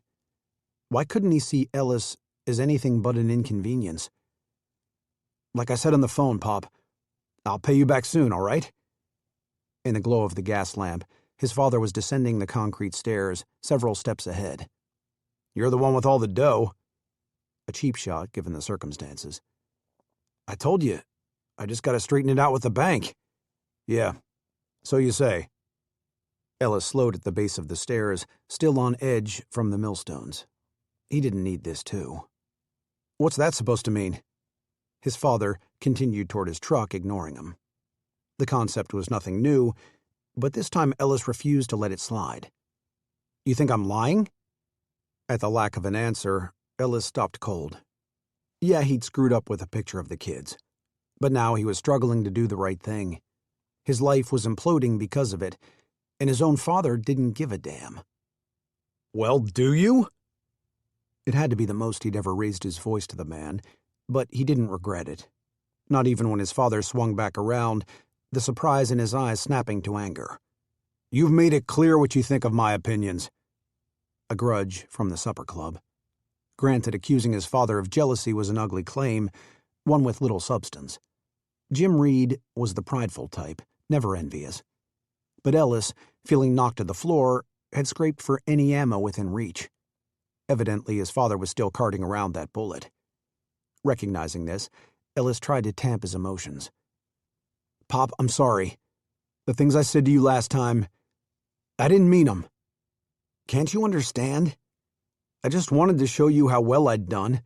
Why couldn't he see Ellis as anything but an inconvenience? Like I said on the phone, Pop, I'll pay you back soon, all right? In the glow of the gas lamp, his father was descending the concrete stairs, several steps ahead. You're the one with all the dough. A cheap shot, given the circumstances. I told you, I just gotta straighten it out with the bank. Yeah, so you say. Ellis slowed at the base of the stairs, still on edge from the millstones. He didn't need this, too. What's that supposed to mean? His father continued toward his truck, ignoring him. The concept was nothing new, but this time Ellis refused to let it slide. You think I'm lying? At the lack of an answer, Ellis stopped cold. Yeah, he'd screwed up with a picture of the kids. But now he was struggling to do the right thing. His life was imploding because of it, and his own father didn't give a damn. Well, do you? It had to be the most he'd ever raised his voice to the man, but he didn't regret it. Not even when his father swung back around, the surprise in his eyes snapping to anger. "You've made it clear what you think of my opinions." A grudge from the supper club. Granted, accusing his father of jealousy was an ugly claim, one with little substance. Jim Reed was the prideful type, never envious. But Ellis, feeling knocked to the floor, had scraped for any ammo within reach. Evidently, his father was still carting around that bullet. Recognizing this, Ellis tried to tamp his emotions. "Pop, I'm sorry. The things I said to you last time, I didn't mean them. Can't you understand? I just wanted to show you how well I'd done.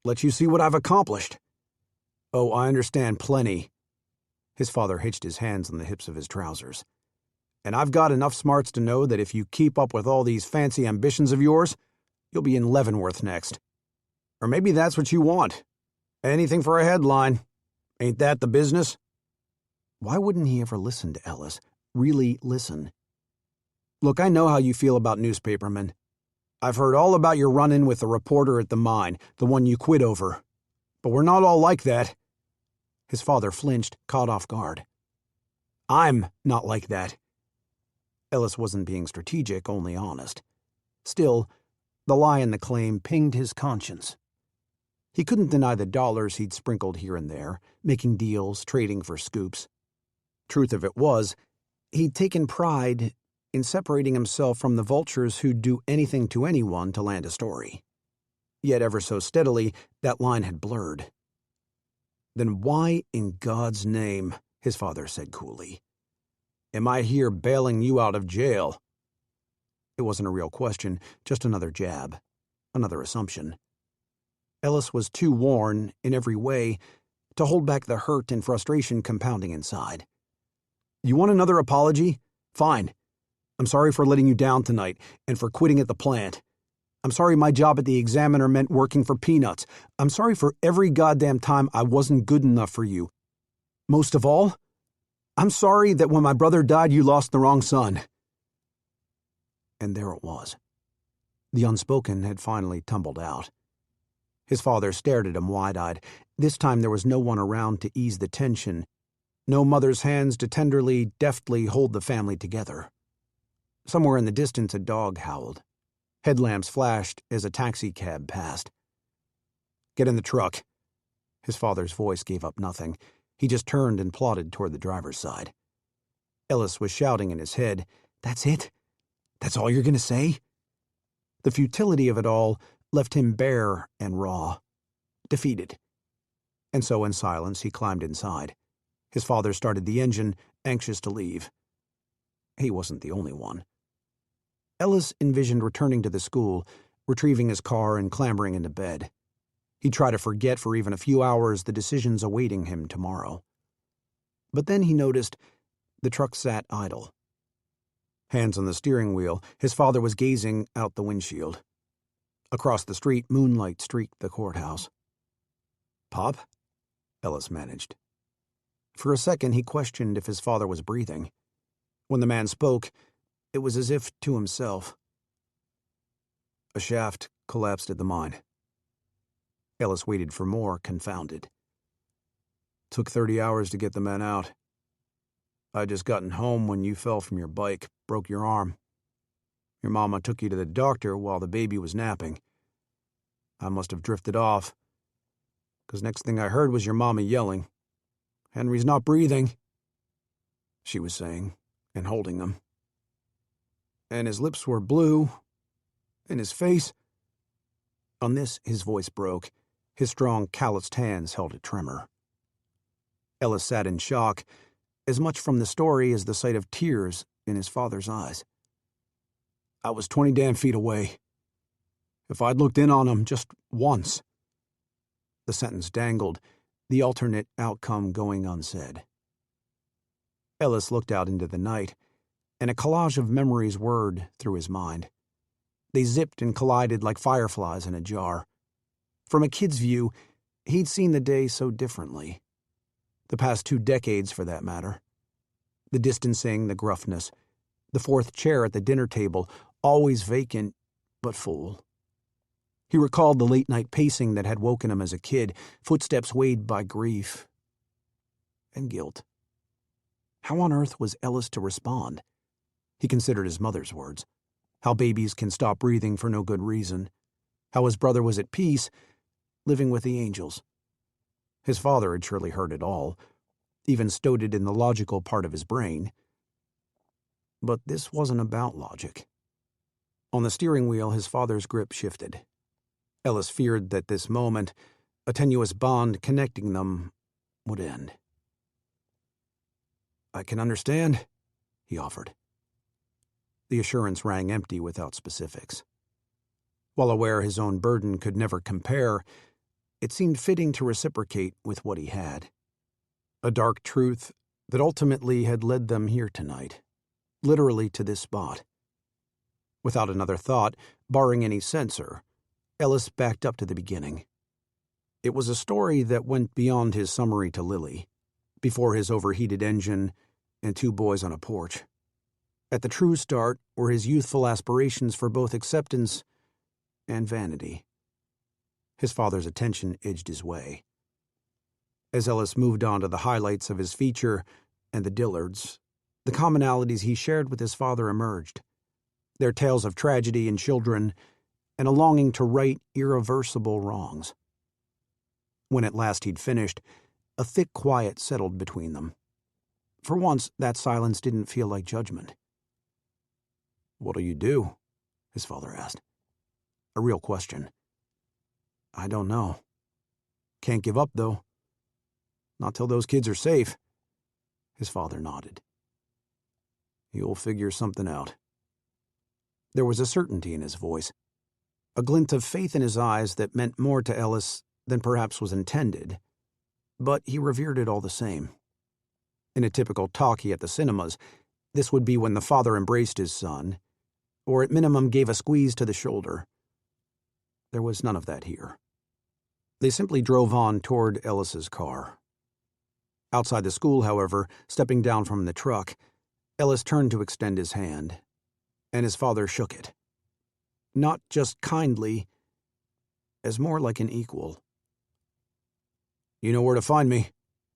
Let you see what I've accomplished." "Oh, I understand plenty." His father hitched his hands on the hips of his trousers. "And I've got enough smarts to know that if you keep up with all these fancy ambitions of yours, you'll be in Leavenworth next. Or maybe that's what you want. Anything for a headline. Ain't that the business?" Why wouldn't he ever listen to Ellis? Really listen? "Look, I know how you feel about newspapermen. I've heard all about your run-in with the reporter at the mine, the one you quit over. But we're not all like that." His father flinched, caught off guard. "I'm not like that." Ellis wasn't being strategic, only honest. Still, the lie in the claim pinged his conscience. He couldn't deny the dollars he'd sprinkled here and there, making deals, trading for scoops. Truth of it was, he'd taken pride in separating himself from the vultures who'd do anything to anyone to land a story. Yet ever so steadily, that line had blurred. "Then why in God's name," his father said coolly, "am I here bailing you out of jail?" It wasn't a real question, just another jab, another assumption. Ellis was too worn, in every way, to hold back the hurt and frustration compounding inside. "You want another apology? Fine. I'm sorry for letting you down tonight, and for quitting at the plant. I'm sorry my job at the Examiner meant working for peanuts. I'm sorry for every goddamn time I wasn't good enough for you. Most of all, I'm sorry that when my brother died you lost the wrong son." And there it was. The unspoken had finally tumbled out. His father stared at him wide-eyed. This time there was no one around to ease the tension, no mother's hands to tenderly, deftly hold the family together. Somewhere in the distance a dog howled. Headlamps flashed as a taxicab passed. "Get in the truck." His father's voice gave up nothing. He just turned and plodded toward the driver's side. Ellis was shouting in his head, "That's it? That's all you're going to say?" The futility of it all left him bare and raw, defeated. And so in silence he climbed inside. His father started the engine, anxious to leave. He wasn't the only one. Ellis envisioned returning to the school, retrieving his car and clambering into bed. He'd try to forget for even a few hours the decisions awaiting him tomorrow. But then he noticed the truck sat idle. Hands on the steering wheel, his father was gazing out the windshield. Across the street, moonlight streaked the courthouse. "Pop?" Ellis managed. For a second, he questioned if his father was breathing. When the man spoke, it was as if to himself. "A shaft collapsed at the mine." Ellis waited for more, confounded. "Took 30 hours to get the men out. I'd just gotten home when you fell from your bike, broke your arm. Your mama took you to the doctor while the baby was napping. I must have drifted off, 'cause next thing I heard was your mama yelling, 'Henry's not breathing,' she was saying, and holding him. And his lips were blue, and his face—" On this, his voice broke. His strong, calloused hands held a tremor. Ellis sat in shock, as much from the story as the sight of tears in his father's eyes. "I was 20 damn feet away. If I'd looked in on him just once—" The sentence dangled, the alternate outcome going unsaid. Ellis looked out into the night, and a collage of memories whirred through his mind. They zipped and collided like fireflies in a jar. From a kid's view, he'd seen the day so differently. The past 2 decades, for that matter. The distancing, the gruffness, the fourth chair at the dinner table, always vacant but full. He recalled the late-night pacing that had woken him as a kid, footsteps weighed by grief and guilt. How on earth was Ellis to respond? He considered his mother's words. How babies can stop breathing for no good reason. How his brother was at peace, living with the angels. His father had surely heard it all, even stowed it in the logical part of his brain. But this wasn't about logic. On the steering wheel, his father's grip shifted. Ellis feared that this moment, a tenuous bond connecting them, would end. "I can understand," he offered. The assurance rang empty without specifics. While aware his own burden could never compare, it seemed fitting to reciprocate with what he had. A dark truth that ultimately had led them here tonight, literally to this spot. Without another thought, barring any censor, Ellis backed up to the beginning. It was a story that went beyond his summary to Lily, before his overheated engine and 2 boys on a porch. At the true start were his youthful aspirations for both acceptance and vanity. His father's attention edged his way. As Ellis moved on to the highlights of his feature and the Dillards, the commonalities he shared with his father emerged. Their tales of tragedy and children, and a longing to right irreversible wrongs. When at last he'd finished, a thick quiet settled between them. For once, that silence didn't feel like judgment. "What'll you do?" his father asked. A real question. "I don't know. Can't give up, though. Not till those kids are safe." His father nodded. "You'll figure something out." There was a certainty in his voice, a glint of faith in his eyes that meant more to Ellis than perhaps was intended, but he revered it all the same. In a typical talkie at the cinemas, this would be when the father embraced his son, or at minimum gave a squeeze to the shoulder. There was none of that here. They simply drove on toward Ellis's car. Outside the school, however, stepping down from the truck, Ellis turned to extend his hand, and his father shook it. Not just kindly, as more like an equal. "You know where to find me,"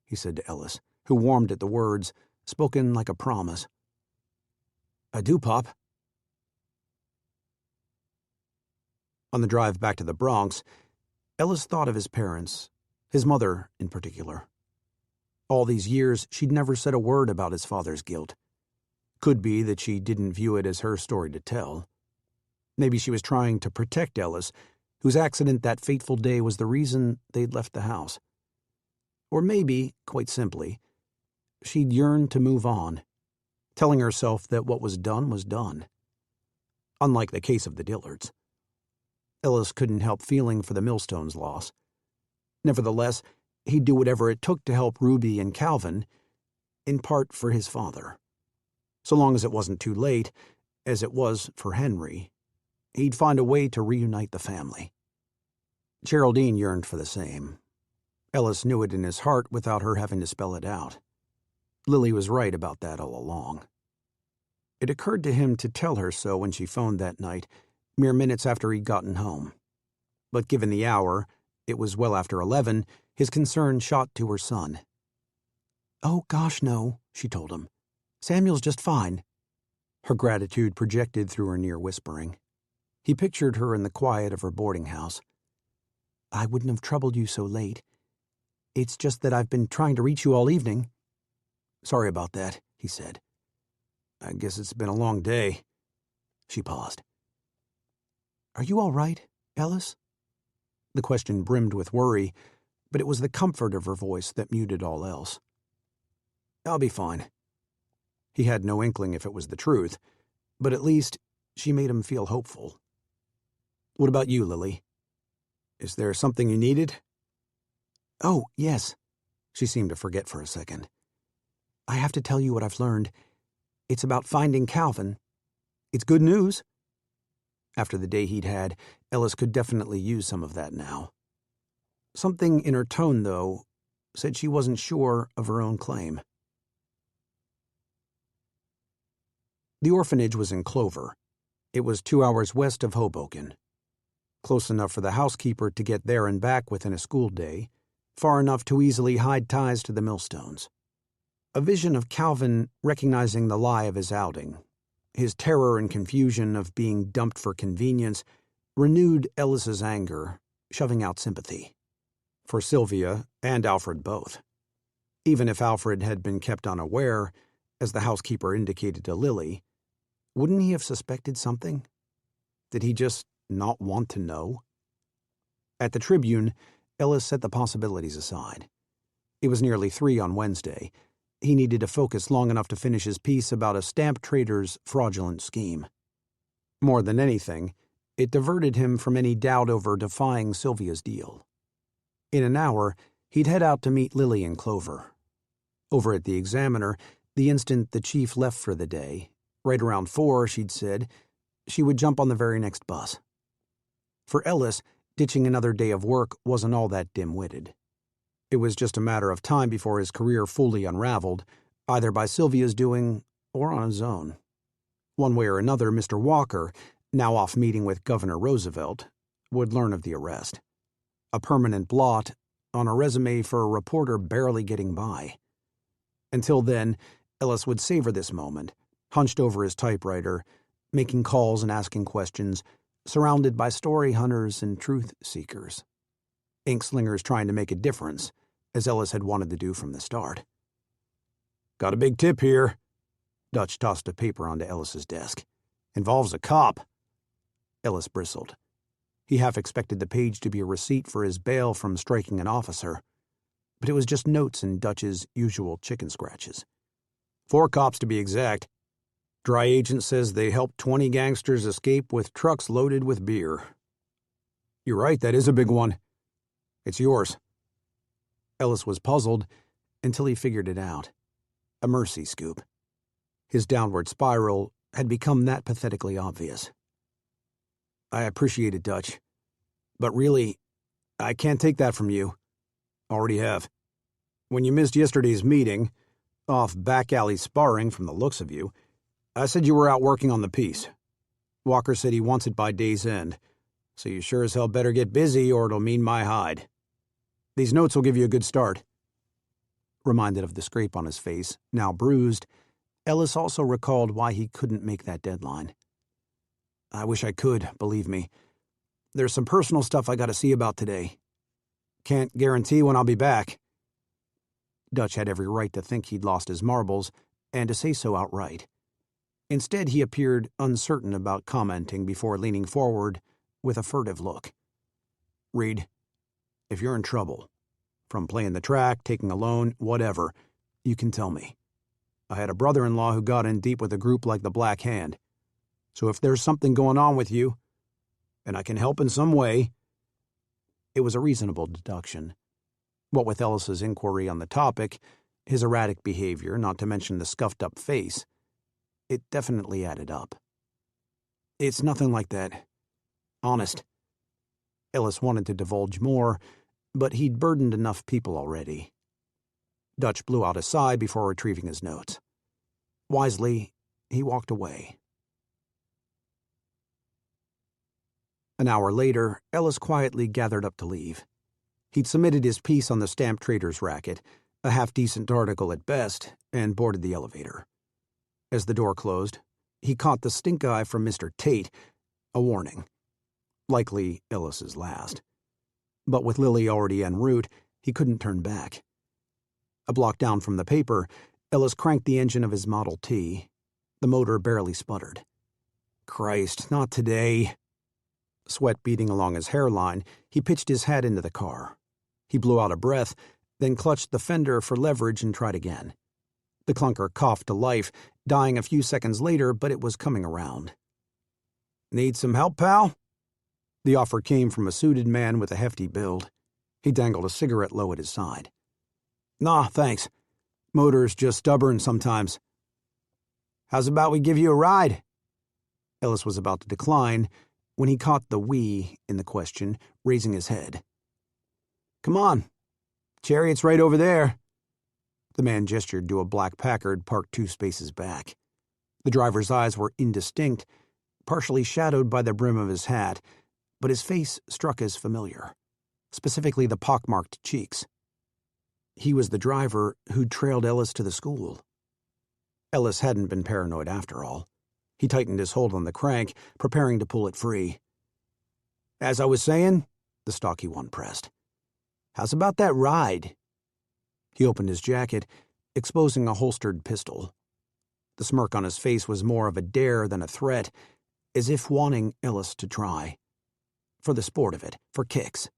he said to Ellis, who warmed at the words, spoken like a promise. "I do, Pop." On the drive back to the Bronx, Ellis thought of his parents, his mother in particular. All these years, she'd never said a word about his father's guilt. Could be that she didn't view it as her story to tell. Maybe she was trying to protect Ellis, whose accident that fateful day was the reason they'd left the house. Or maybe, quite simply, she'd yearned to move on, telling herself that what was done. Unlike the case of the Dillards. Ellis couldn't help feeling for the Millstones' loss. Nevertheless, he'd do whatever it took to help Ruby and Calvin, in part for his father. So long as it wasn't too late, as it was for Henry, he'd find a way to reunite the family. Geraldine yearned for the same. Ellis knew it in his heart without her having to spell it out. Lily was right about that all along. It occurred to him to tell her so when she phoned that night, mere minutes after he'd gotten home. But given the hour, it was well after 11, his concern shot to her son. "Oh, gosh, no," she told him. "Samuel's just fine." Her gratitude projected through her near whispering. He pictured her in the quiet of her boarding house. "I wouldn't have troubled you so late. It's just that I've been trying to reach you all evening." "Sorry about that," he said. "I guess it's been a long day." She paused. "Are you all right, Ellis?" The question brimmed with worry, but it was the comfort of her voice that muted all else. "I'll be fine." He had no inkling if it was the truth, but at least she made him feel hopeful. "What about you, Lily? Is there something you needed?" "Oh, yes." She seemed to forget for a second. "I have to tell you what I've learned. It's about finding Calvin. It's good news." After the day he'd had, Ellis could definitely use some of that now. Something in her tone, though, said she wasn't sure of her own claim. The orphanage was in Clover. It was 2 hours west of Hoboken. close enough for the housekeeper to get there and back within a school day, far enough to easily hide ties to the millstones. A vision of Calvin recognizing the lie of his outing, his terror and confusion of being dumped for convenience, renewed Ellis's anger, shoving out sympathy. For Sylvia and Alfred both. Even if Alfred had been kept unaware, as the housekeeper indicated to Lily, wouldn't he have suspected something? Did he just not want to know? At the Tribune, Ellis set the possibilities aside. It was nearly 3 on Wednesday. He needed to focus long enough to finish his piece about a stamp trader's fraudulent scheme. More than anything, it diverted him from any doubt over defying Sylvia's deal. In an hour, he'd head out to meet Lily and Clover. Over at the Examiner, the instant the chief left for the day, right around 4, she'd said, she would jump on the very next bus. For Ellis, ditching another day of work wasn't all that dim-witted. It was just a matter of time before his career fully unraveled, either by Sylvia's doing or on his own. One way or another, Mr. Walker, now off meeting with Governor Roosevelt, would learn of the arrest. A permanent blot on a resume for a reporter barely getting by. Until then, Ellis would savor this moment, hunched over his typewriter, making calls and asking questions, surrounded by story hunters and truth seekers. Ink slingers trying to make a difference, as Ellis had wanted to do from the start. "Got a big tip here." Dutch tossed a paper onto Ellis's desk. "Involves a cop." Ellis bristled. He half expected the page to be a receipt for his bail from striking an officer, but it was just notes in Dutch's usual chicken scratches. 4 cops to be exact. Dry agent says they helped 20 gangsters escape with trucks loaded with beer. You're right, that is a big one. It's yours. Ellis was puzzled until he figured it out. A mercy scoop. His downward spiral had become that pathetically obvious. I appreciate it, Dutch. But really, I can't take that from you. Already have. When you missed yesterday's meeting, off back alley sparring from the looks of you, I said you were out working on the piece. Walker said he wants it by day's end, so you sure as hell better get busy or it'll mean my hide. These notes will give you a good start. Reminded of the scrape on his face, now bruised, Ellis also recalled why he couldn't make that deadline. I wish I could, believe me. There's some personal stuff I gotta see about today. Can't guarantee when I'll be back. Dutch had every right to think he'd lost his marbles, and to say so outright. Instead, he appeared uncertain about commenting before leaning forward with a furtive look. Reed, if you're in trouble, from playing the track, taking a loan, whatever, you can tell me. I had a brother-in-law who got in deep with a group like the Black Hand. So if there's something going on with you, and I can help in some way... It was a reasonable deduction. What with Ellis's inquiry on the topic, his erratic behavior, not to mention the scuffed-up face, it definitely added up. It's nothing like that. Honest. Ellis wanted to divulge more, but he'd burdened enough people already. Dutch blew out a sigh before retrieving his notes. Wisely, he walked away. An hour later, Ellis quietly gathered up to leave. He'd submitted his piece on the stamp trader's racket, a half-decent article at best, and boarded the elevator. As the door closed, he caught the stink eye from Mr. Tate, a warning. Likely Ellis's last. But with Lily already en route, he couldn't turn back. A block down from the paper, Ellis cranked the engine of his Model T. The motor barely sputtered. Christ, not today. Sweat beading along his hairline, he pitched his hat into the car. He blew out a breath, then clutched the fender for leverage and tried again. The clunker coughed to life, dying a few seconds later, but it was coming around. Need some help, pal? The offer came from a suited man with a hefty build. He dangled a cigarette low at his side. Nah, thanks. Motor's just stubborn sometimes. How's about we give you a ride? Ellis was about to decline when he caught the we in the question, raising his head. Come on. Chariot's right over there. The man gestured to a black Packard parked 2 spaces back. The driver's eyes were indistinct, partially shadowed by the brim of his hat, but his face struck as familiar, specifically the pockmarked cheeks. He was the driver who'd trailed Ellis to the school. Ellis hadn't been paranoid after all. He tightened his hold on the crank, preparing to pull it free. "As I was saying," the stocky one pressed, "how's about that ride?" He opened his jacket, exposing a holstered pistol. The smirk on his face was more of a dare than a threat, as if wanting Ellis to try. For the sport of it, for kicks.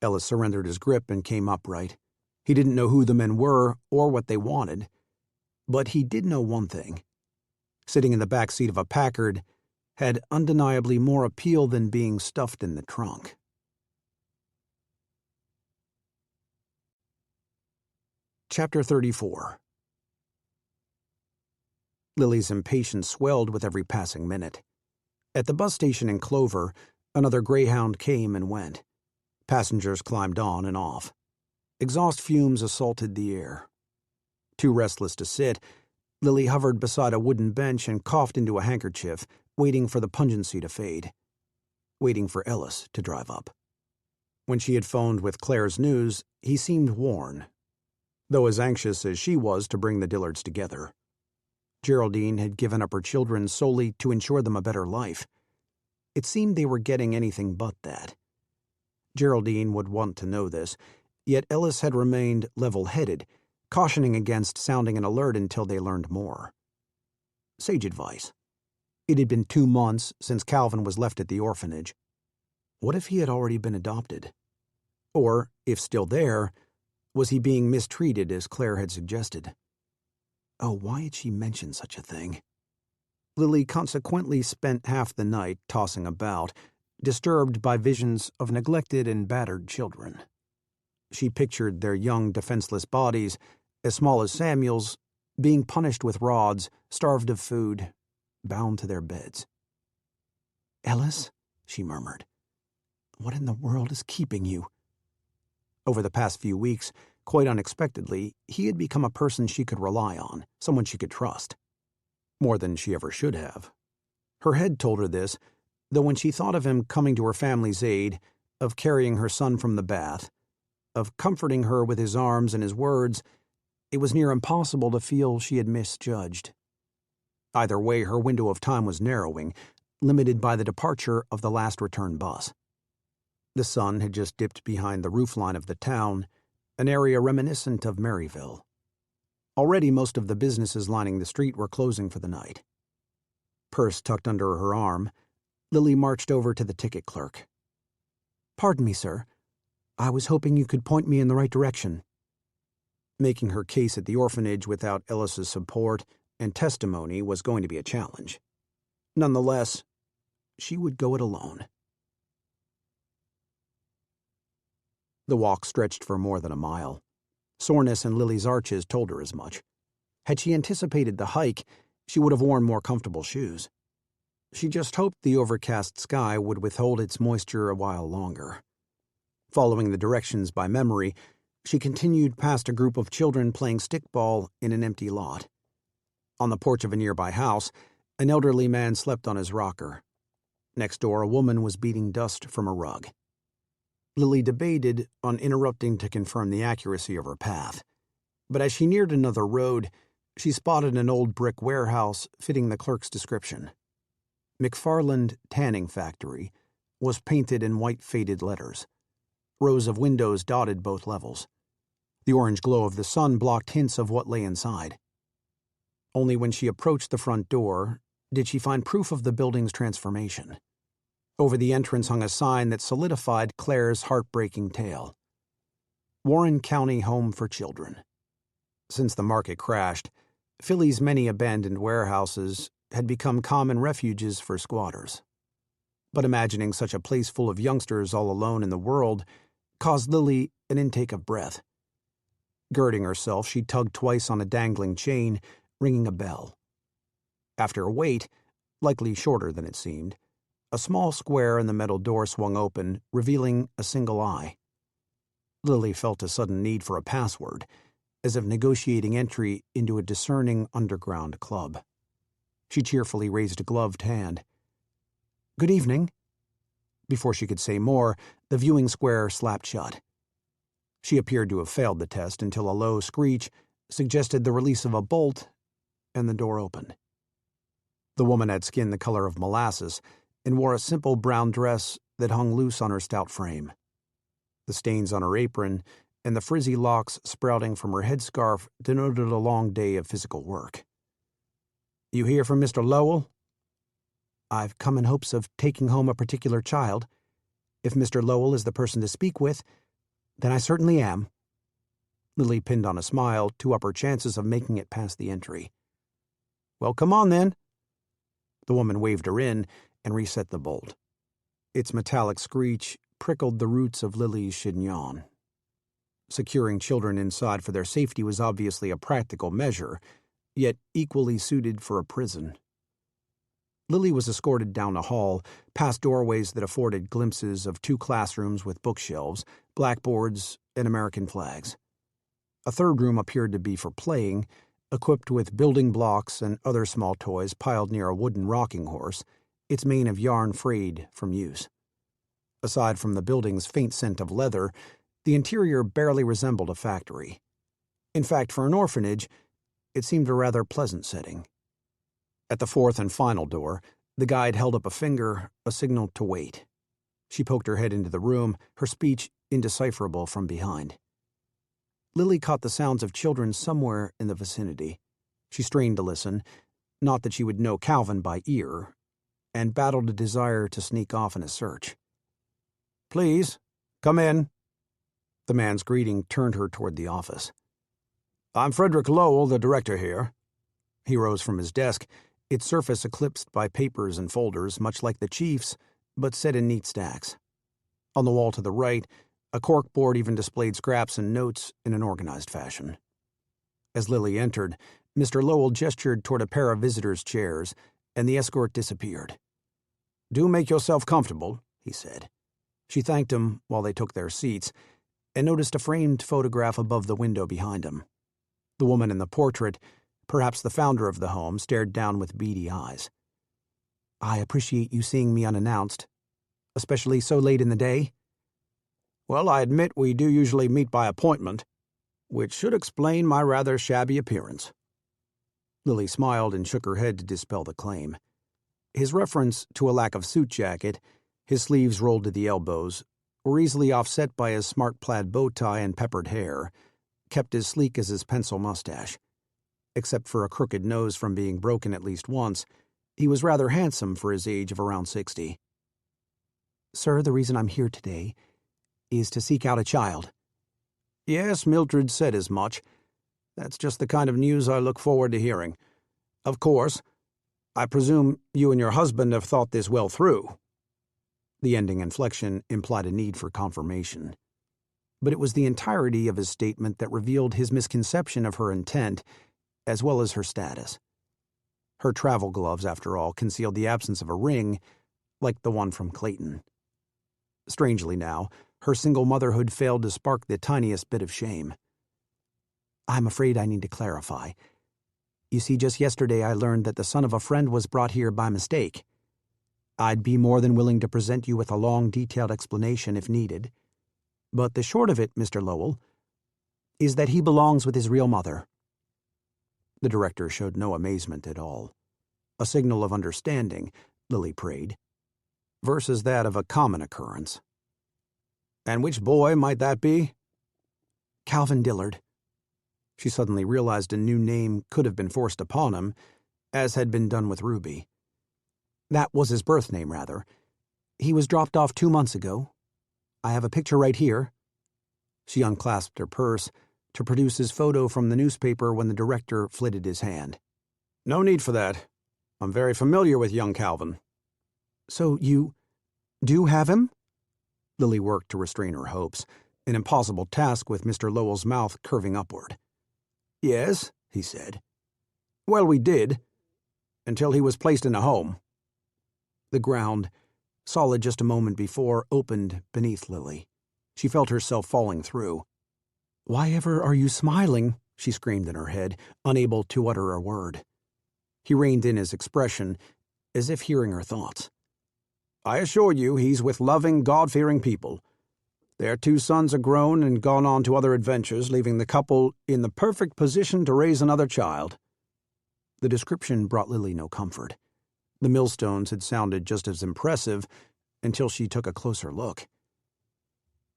Ellis surrendered his grip and came upright. He didn't know who the men were or what they wanted, but he did know one thing. Sitting in the back seat of a Packard had undeniably more appeal than being stuffed in the trunk. Chapter 34. Lily's impatience swelled with every passing minute. At the bus station in Clover, another Greyhound came and went. Passengers climbed on and off. Exhaust fumes assaulted the air. Too restless to sit, Lily hovered beside a wooden bench and coughed into a handkerchief, waiting for the pungency to fade. Waiting for Ellis to drive up. When she had phoned with Claire's news, he seemed worn, though as anxious as she was to bring the Dillards together. Geraldine had given up her children solely to ensure them a better life. It seemed they were getting anything but that. Geraldine would want to know this, yet Ellis had remained level-headed, cautioning against sounding an alert until they learned more. Sage advice. It had been 2 months since Calvin was left at the orphanage. What if he had already been adopted? Or, if still there, was he being mistreated as Claire had suggested? Oh, why had she mentioned such a thing? Lily consequently spent half the night tossing about, disturbed by visions of neglected and battered children. She pictured their young, defenseless bodies, as small as Samuel's, being punished with rods, starved of food, bound to their beds. "Ellis," she murmured, "what in the world is keeping you?" Over the past few weeks, quite unexpectedly, he had become a person she could rely on, someone she could trust. More than she ever should have. Her head told her this, though when she thought of him coming to her family's aid, of carrying her son from the bath, of comforting her with his arms and his words, it was near impossible to feel she had misjudged. Either way, her window of time was narrowing, limited by the departure of the last return bus. The sun had just dipped behind the roofline of the town, an area reminiscent of Maryville. Already most of the businesses lining the street were closing for the night. Purse tucked under her arm, Lily marched over to the ticket clerk. "Pardon me, sir. I was hoping you could point me in the right direction." Making her case at the orphanage without Ellis's support and testimony was going to be a challenge. Nonetheless, she would go it alone. The walk stretched for more than a mile. Soreness in Lily's arches told her as much. Had she anticipated the hike, she would have worn more comfortable shoes. She just hoped the overcast sky would withhold its moisture a while longer. Following the directions by memory, she continued past a group of children playing stickball in an empty lot. On the porch of a nearby house, an elderly man slept on his rocker. Next door, a woman was beating dust from a rug. Lily debated on interrupting to confirm the accuracy of her path, but as she neared another road, she spotted an old brick warehouse fitting the clerk's description. McFarland Tanning Factory was painted in white faded letters. Rows of windows dotted both levels. The orange glow of the sun blocked hints of what lay inside. Only when she approached the front door did she find proof of the building's transformation. Over the entrance hung a sign that solidified Claire's heartbreaking tale. Warren County Home for Children. Since the market crashed, Philly's many abandoned warehouses had become common refuges for squatters. But imagining such a place full of youngsters all alone in the world caused Lily an intake of breath. Girding herself, she tugged twice on a dangling chain, ringing a bell. After a wait, likely shorter than it seemed, a small square in the metal door swung open, revealing a single eye. Lily felt a sudden need for a password, as if negotiating entry into a discerning underground club. She cheerfully raised a gloved hand. "Good evening." Before she could say more, the viewing square slapped shut. She appeared to have failed the test until a low screech suggested the release of a bolt, and the door opened. The woman had skin the color of molasses and wore a simple brown dress that hung loose on her stout frame. The stains on her apron and the frizzy locks sprouting from her headscarf denoted a long day of physical work. "You hear from Mr. Lowell?" "I've come in hopes of taking home a particular child. If Mr. Lowell is the person to speak with, then I certainly am." Lily pinned on a smile to up her chances of making it past the entry. "Well, come on then." The woman waved her in and reset the bolt. Its metallic screech prickled the roots of Lily's chignon. Securing children inside for their safety was obviously a practical measure, yet equally suited for a prison. Lily was escorted down a hall, past doorways that afforded glimpses of 2 classrooms with bookshelves, blackboards, and American flags. A third room appeared to be for playing, equipped with building blocks and other small toys piled near a wooden rocking horse, its mane of yarn frayed from use. Aside from the building's faint scent of leather, the interior barely resembled a factory. In fact, for an orphanage, it seemed a rather pleasant setting. At the 4th and final door, the guide held up a finger, a signal to wait. She poked her head into the room, her speech indecipherable from behind. Lily caught the sounds of children somewhere in the vicinity. She strained to listen, not that she would know Calvin by ear, and battled a desire to sneak off in a search. "Please, come in." The man's greeting turned her toward the office. "I'm Frederick Lowell, the director here." He rose from his desk, its surface eclipsed by papers and folders, much like the chief's, but set in neat stacks. On the wall to the right, a corkboard even displayed scraps and notes in an organized fashion. As Lily entered, Mr. Lowell gestured toward a pair of visitors' chairs, and the escort disappeared. "Do make yourself comfortable," he said. She thanked him while they took their seats, and noticed a framed photograph above the window behind him. The woman in the portrait, perhaps the founder of the home, stared down with beady eyes. "I appreciate you seeing me unannounced, especially so late in the day." "Well, I admit we do usually meet by appointment, which should explain my rather shabby appearance." Lily smiled and shook her head to dispel the claim. His reference to a lack of suit jacket, his sleeves rolled to the elbows, were easily offset by his smart plaid bow tie and peppered hair, kept as sleek as his pencil mustache. Except for a crooked nose from being broken at least once, he was rather handsome for his age of around 60. "Sir, the reason I'm here today is to seek out a child." "Yes, Mildred said as much. That's just the kind of news I look forward to hearing. Of course, I presume you and your husband have thought this well through." The ending inflection implied a need for confirmation. But it was the entirety of his statement that revealed his misconception of her intent, as well as her status. Her travel gloves, after all, concealed the absence of a ring, like the one from Clayton. Strangely now, her single motherhood failed to spark the tiniest bit of shame. "I'm afraid I need to clarify. You see, just yesterday I learned that the son of a friend was brought here by mistake. I'd be more than willing to present you with a long, detailed explanation if needed. But the short of it, Mr. Lowell, is that he belongs with his real mother." The director showed no amazement at all. A signal of understanding, Lily prayed, versus that of a common occurrence. "And which boy might that be?" "Calvin Dillard." She suddenly realized a new name could have been forced upon him, as had been done with Ruby. That was his birth name, rather. He was dropped off 2 months ago. I have a picture right here. She unclasped her purse to produce his photo from the newspaper when the director flitted his hand. "No need for that. I'm very familiar with young Calvin." "So you do have him?" Lily worked to restrain her hopes, an impossible task with Mr. Lowell's mouth curving upward. "Yes," he said. "Well, we did, until he was placed in a home." The ground, solid just a moment before, opened beneath Lily. She felt herself falling through. "Why ever are you smiling?" she screamed in her head, unable to utter a word. He reined in his expression, as if hearing her thoughts. I assure you he's with loving, God-fearing people. Their 2 sons are grown and gone on to other adventures, leaving the couple in the perfect position to raise another child." The description brought Lily no comfort. The millstones had sounded just as impressive until she took a closer look.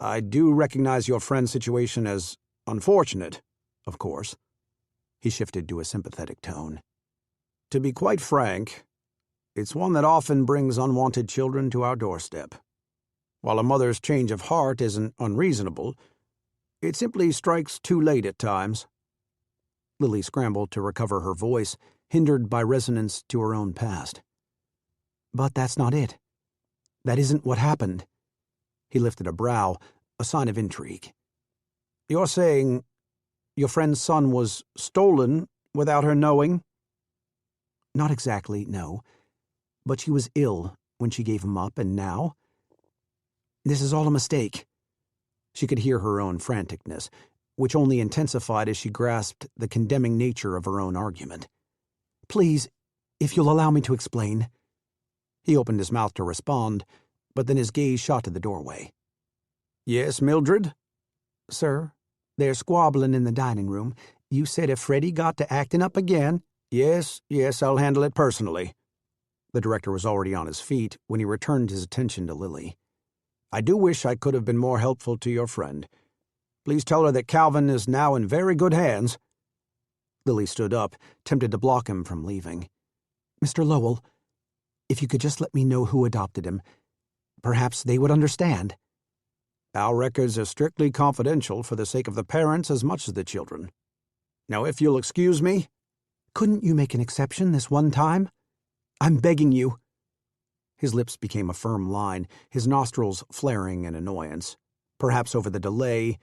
"I do recognize your friend's situation as unfortunate, of course." He shifted to a sympathetic tone. "To be quite frank, it's one that often brings unwanted children to our doorstep. While a mother's change of heart isn't unreasonable, it simply strikes too late at times." Lily scrambled to recover her voice, hindered by resonance to her own past. "But that's not it. That isn't what happened." He lifted a brow, a sign of intrigue. "You're saying your friend's son was stolen without her knowing?" "Not exactly, no. But she was ill when she gave him up, and now? This is all a mistake." She could hear her own franticness, which only intensified as she grasped the condemning nature of her own argument. "Please, if you'll allow me to explain." He opened his mouth to respond, but then his gaze shot to the doorway. "Yes, Mildred?" "Sir, they're squabbling in the dining room. You said if Freddie got to acting up again—" Yes, I'll handle it personally." The director was already on his feet when he returned his attention to Lily. "I do wish I could have been more helpful to your friend. Please tell her that Calvin is now in very good hands." Lily stood up, tempted to block him from leaving. "Mr. Lowell, if you could just let me know who adopted him, perhaps they would understand." "Our records are strictly confidential for the sake of the parents as much as the children. Now, if you'll excuse me—" "Couldn't you make an exception this one time? I'm begging you." His lips became a firm line, his nostrils flaring in annoyance, perhaps over the delay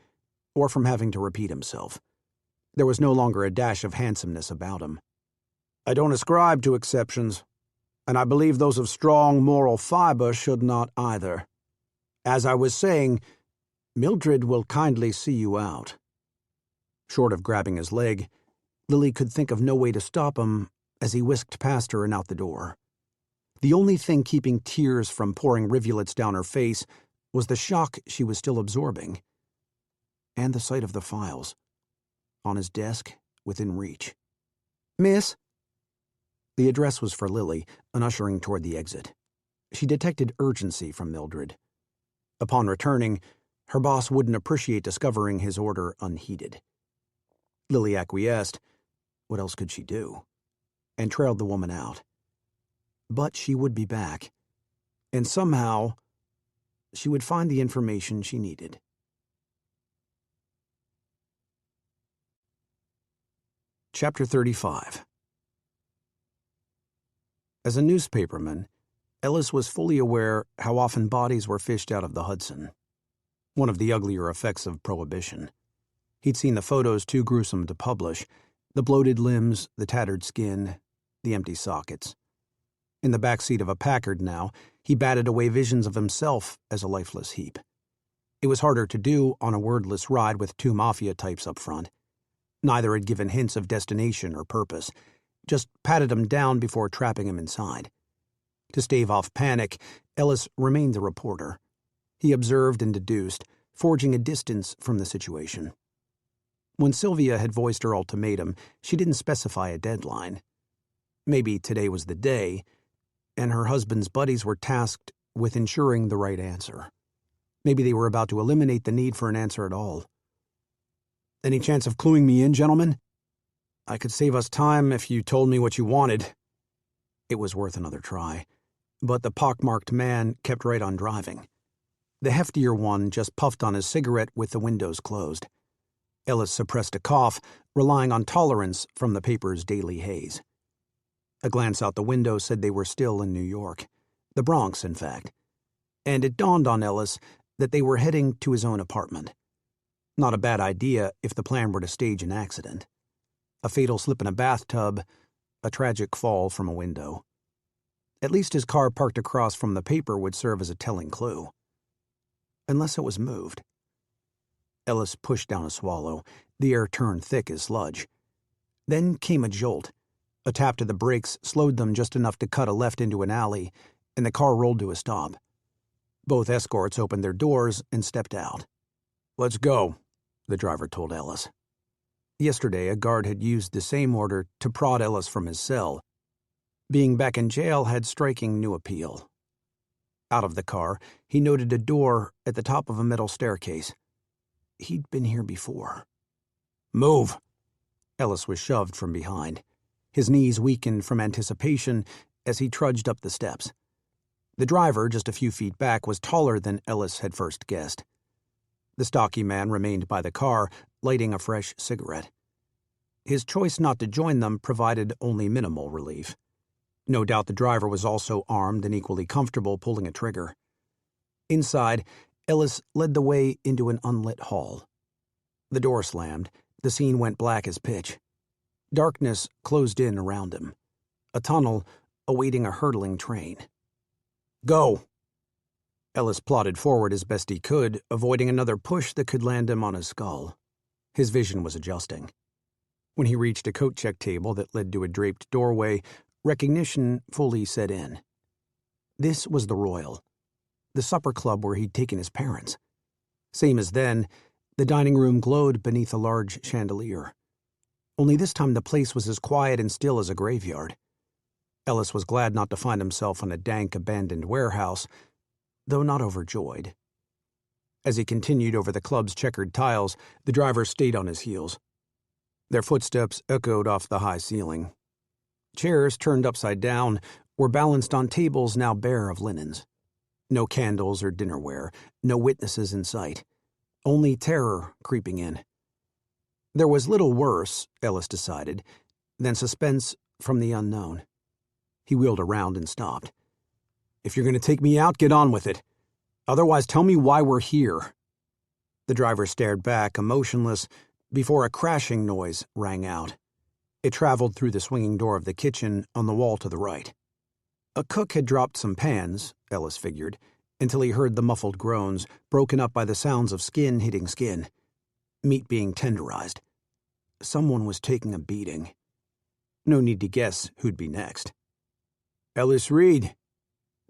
or from having to repeat himself. There was no longer a dash of handsomeness about him. "I don't ascribe to exceptions, and I believe those of strong moral fiber should not either. As I was saying, Mildred will kindly see you out." Short of grabbing his leg, Lily could think of no way to stop him as he whisked past her and out the door. The only thing keeping tears from pouring rivulets down her face was the shock she was still absorbing, and the sight of the files, on his desk, within reach. "Miss?" The address was for Lily, an ushering toward the exit. She detected urgency from Mildred. Upon returning, her boss wouldn't appreciate discovering his order unheeded. Lily acquiesced. What else could she do? And trailed the woman out. But she would be back, and somehow she would find the information she needed. Chapter 35. As a newspaperman, Ellis was fully aware how often bodies were fished out of the Hudson, one of the uglier effects of Prohibition. He'd seen the photos too gruesome to publish, the bloated limbs, the tattered skin, the empty sockets. In the back seat of a Packard now, he batted away visions of himself as a lifeless heap. It was harder to do on a wordless ride with 2 mafia types up front. Neither had given hints of destination or purpose, just patted him down before trapping him inside. To stave off panic, Ellis remained the reporter. He observed and deduced, forging a distance from the situation. When Sylvia had voiced her ultimatum, she didn't specify a deadline. Maybe today was the day, and her husband's buddies were tasked with ensuring the right answer. Maybe they were about to eliminate the need for an answer at all. "Any chance of cluing me in, gentlemen? I could save us time if you told me what you wanted." It was worth another try, but the pockmarked man kept right on driving. The heftier one just puffed on his cigarette with the windows closed. Ellis suppressed a cough, relying on tolerance from the paper's daily haze. A glance out the window said they were still in New York, the Bronx, in fact, and it dawned on Ellis that they were heading to his own apartment. Not a bad idea if the plan were to stage an accident. A fatal slip in a bathtub, a tragic fall from a window. At least his car parked across from the paper would serve as a telling clue. Unless it was moved. Ellis pushed down a swallow, the air turned thick as sludge. Then came a jolt. A tap to the brakes slowed them just enough to cut a left into an alley, and the car rolled to a stop. Both escorts opened their doors and stepped out. "Let's go," the driver told Ellis. Yesterday, a guard had used the same order to prod Ellis from his cell. Being back in jail had striking new appeal. Out of the car, he noted a door at the top of a metal staircase. He'd been here before. "Move!" Ellis was shoved from behind. His knees weakened from anticipation as he trudged up the steps. The driver, just a few feet back, was taller than Ellis had first guessed. The stocky man remained by the car, lighting a fresh cigarette. His choice not to join them provided only minimal relief. No doubt the driver was also armed and equally comfortable pulling a trigger. Inside, Ellis led the way into an unlit hall. The door slammed. The scene went black as pitch. Darkness closed in around him. A tunnel awaiting a hurtling train. "Go!" Ellis plodded forward as best he could, avoiding another push that could land him on his skull. His vision was adjusting. When he reached a coat check table that led to a draped doorway, recognition fully set in. This was the Royal, the supper club where he'd taken his parents. Same as then, the dining room glowed beneath a large chandelier. Only this time the place was as quiet and still as a graveyard. Ellis was glad not to find himself in a dank, abandoned warehouse, though not overjoyed. As he continued over the club's checkered tiles, the driver stayed on his heels. Their footsteps echoed off the high ceiling. Chairs, turned upside down, were balanced on tables now bare of linens. No candles or dinnerware, no witnesses in sight. Only terror creeping in. There was little worse, Ellis decided, than suspense from the unknown. He wheeled around and stopped. "If you're going to take me out, get on with it. Otherwise, tell me why we're here." The driver stared back, emotionless, before a crashing noise rang out. It traveled through the swinging door of the kitchen on the wall to the right. A cook had dropped some pans, Ellis figured, until he heard the muffled groans, broken up by the sounds of skin hitting skin, meat being tenderized. Someone was taking a beating. No need to guess who'd be next. "Ellis Reed,"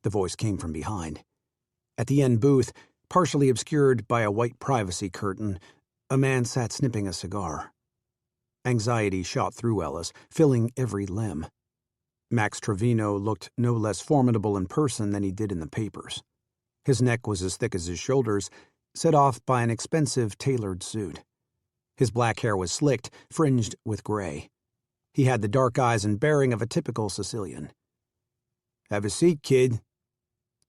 the voice came from behind. At the end booth, partially obscured by a white privacy curtain, a man sat snipping a cigar. Anxiety shot through Ellis, filling every limb. Max Trevino looked no less formidable in person than he did in the papers. His neck was as thick as his shoulders, set off by an expensive tailored suit. His black hair was slicked, fringed with gray. He had the dark eyes and bearing of a typical Sicilian. "Have a seat, kid,"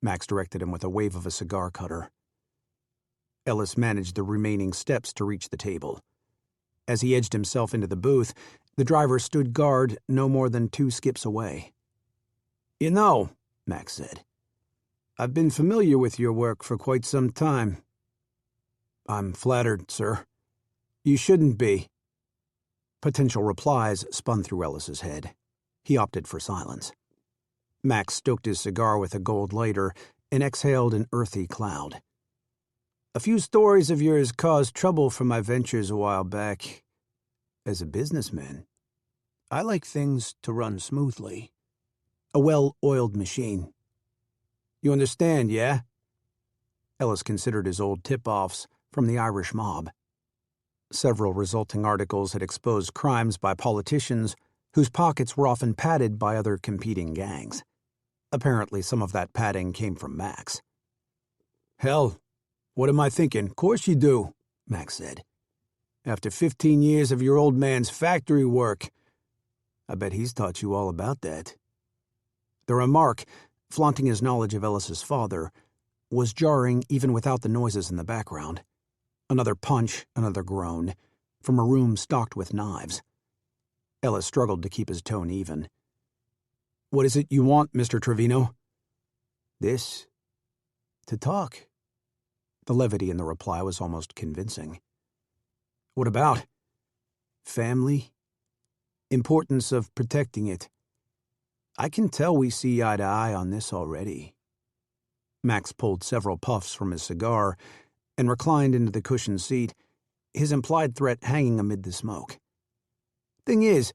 Max directed him with a wave of a cigar cutter. Ellis managed the remaining steps to reach the table. As he edged himself into the booth, the driver stood guard no more than 2 skips away. "You know," Max said, "I've been familiar with your work for quite some time." "I'm flattered, sir." "You shouldn't be." Potential replies spun through Ellis's head. He opted for silence. Max stoked his cigar with a gold lighter and exhaled an earthy cloud. "A few stories of yours caused trouble for my ventures a while back. As a businessman, I like things to run smoothly. A well-oiled machine." "You understand, yeah?" Ellis considered his old tip-offs from the Irish mob. Several resulting articles had exposed crimes by politicians whose pockets were often padded by other competing gangs. Apparently, some of that padding came from Max. "Hell, what am I thinking? Course you do," Max said. "After 15 years of your old man's factory work. I bet he's taught you all about that." The remark, flaunting his knowledge of Ellis's father, was jarring even without the noises in the background. Another punch, another groan, from a room stocked with knives. Ellis struggled to keep his tone even. "What is it you want, Mr. Trevino?" "This. To talk." The levity in the reply was almost convincing. "What about?" "Family. Importance of protecting it. I can tell we see eye to eye on this already." Max pulled several puffs from his cigar and reclined into the cushioned seat, his implied threat hanging amid the smoke. "Thing is,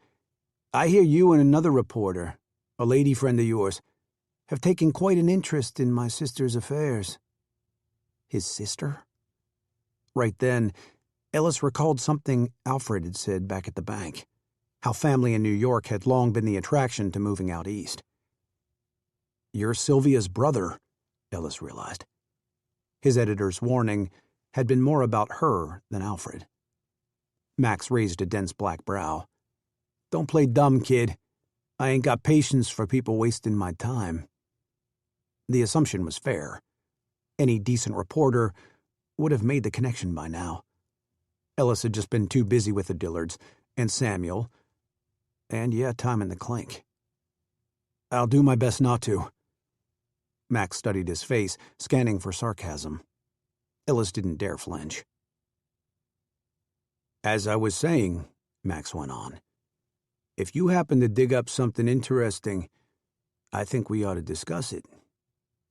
I hear you and another reporter, a lady friend of yours, have taken quite an interest in my sister's affairs." His sister? Right then, Ellis recalled something Alfred had said back at the bank, how family in New York had long been the attraction to moving out east. "You're Sylvia's brother," Ellis realized. His editor's warning had been more about her than Alfred. Max raised a dense black brow. "Don't play dumb, kid. I ain't got patience for people wasting my time." The assumption was fair. Any decent reporter would have made the connection by now. Ellis had just been too busy with the Dillards and Samuel, and time in the clink. "I'll do my best not to." Max studied his face, scanning for sarcasm. Ellis didn't dare flinch. "As I was saying," Max went on, "if you happen to dig up something interesting, I think we ought to discuss it.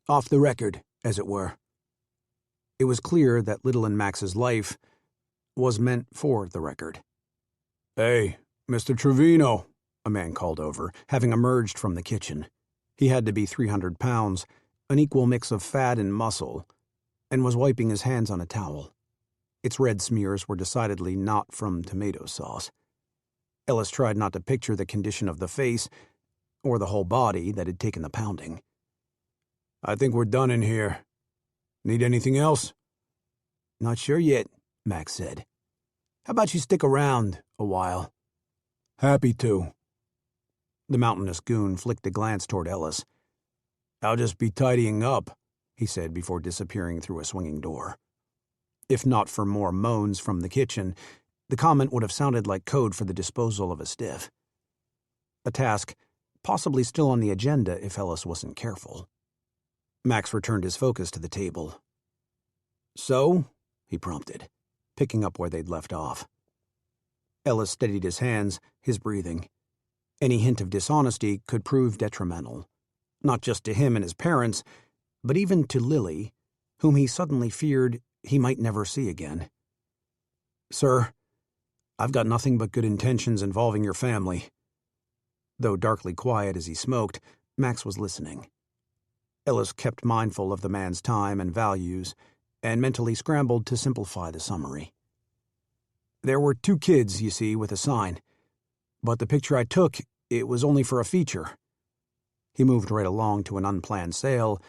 Off the record, as it were." It was clear that little in Max's life was meant for the record. "Hey, Mr. Trevino," a man called over, having emerged from the kitchen. He had to be 300 pounds, an equal mix of fat and muscle, and was wiping his hands on a towel. Its red smears were decidedly not from tomato sauce. Ellis tried not to picture the condition of the face or the whole body that had taken the pounding. "I think we're done in here. Need anything else?" "Not sure yet," Max said. "How about you stick around a while?" "Happy to." The mountainous goon flicked a glance toward Ellis. "I'll just be tidying up," he said before disappearing through a swinging door. If not for more moans from the kitchen, the comment would have sounded like code for the disposal of a stiff. A task possibly still on the agenda if Ellis wasn't careful. Max returned his focus to the table. "So?" he prompted, picking up where they'd left off. Ellis steadied his hands, his breathing. Any hint of dishonesty could prove detrimental, not just to him and his parents, but even to Lily, whom he suddenly feared he might never see again. "Sir, I've got nothing but good intentions involving your family." Though darkly quiet as he smoked, Max was listening. Ellis kept mindful of the man's time and values, and mentally scrambled to simplify the summary. "There were 2 kids, you see, with a sign. But the picture I took, it was only for a feature." He moved right along to an unplanned sale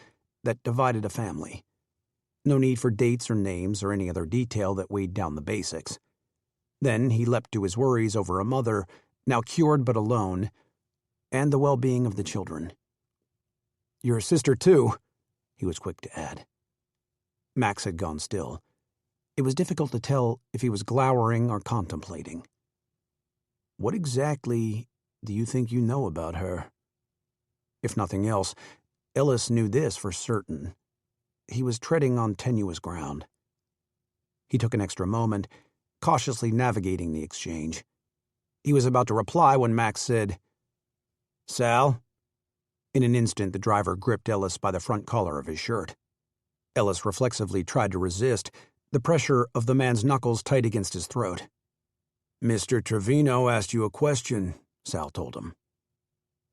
that divided a family. No need for dates or names or any other detail that weighed down the basics. Then he leapt to his worries over a mother, now cured but alone, and the well-being of the children. "Your sister, too," he was quick to add. Max had gone still. It was difficult to tell if he was glowering or contemplating. "What exactly do you think you know about her?" If nothing else, Ellis knew this for certain. He was treading on tenuous ground. He took an extra moment, cautiously navigating the exchange. He was about to reply when Max said, "Sal?" In an instant, the driver gripped Ellis by the front collar of his shirt. Ellis reflexively tried to resist, the pressure of the man's knuckles tight against his throat. "Mr. Trevino asked you a question," Sal told him.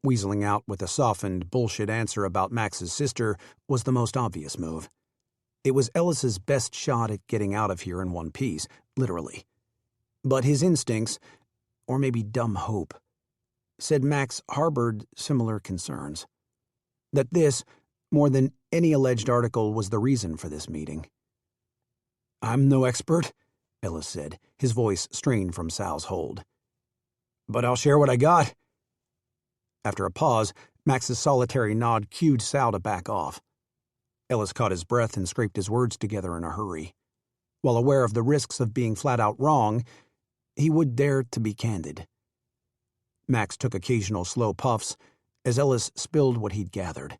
Weaseling out with a softened, bullshit answer about Max's sister was the most obvious move. It was Ellis's best shot at getting out of here in one piece, literally. But his instincts, or maybe dumb hope, said Max harbored similar concerns. That this, more than any alleged article, was the reason for this meeting. "I'm no expert," Ellis said, his voice strained from Sal's hold. "But I'll share what I got." After a pause, Max's solitary nod cued Sal to back off. Ellis caught his breath and scraped his words together in a hurry. While aware of the risks of being flat out wrong, he would dare to be candid. Max took occasional slow puffs as Ellis spilled what he'd gathered.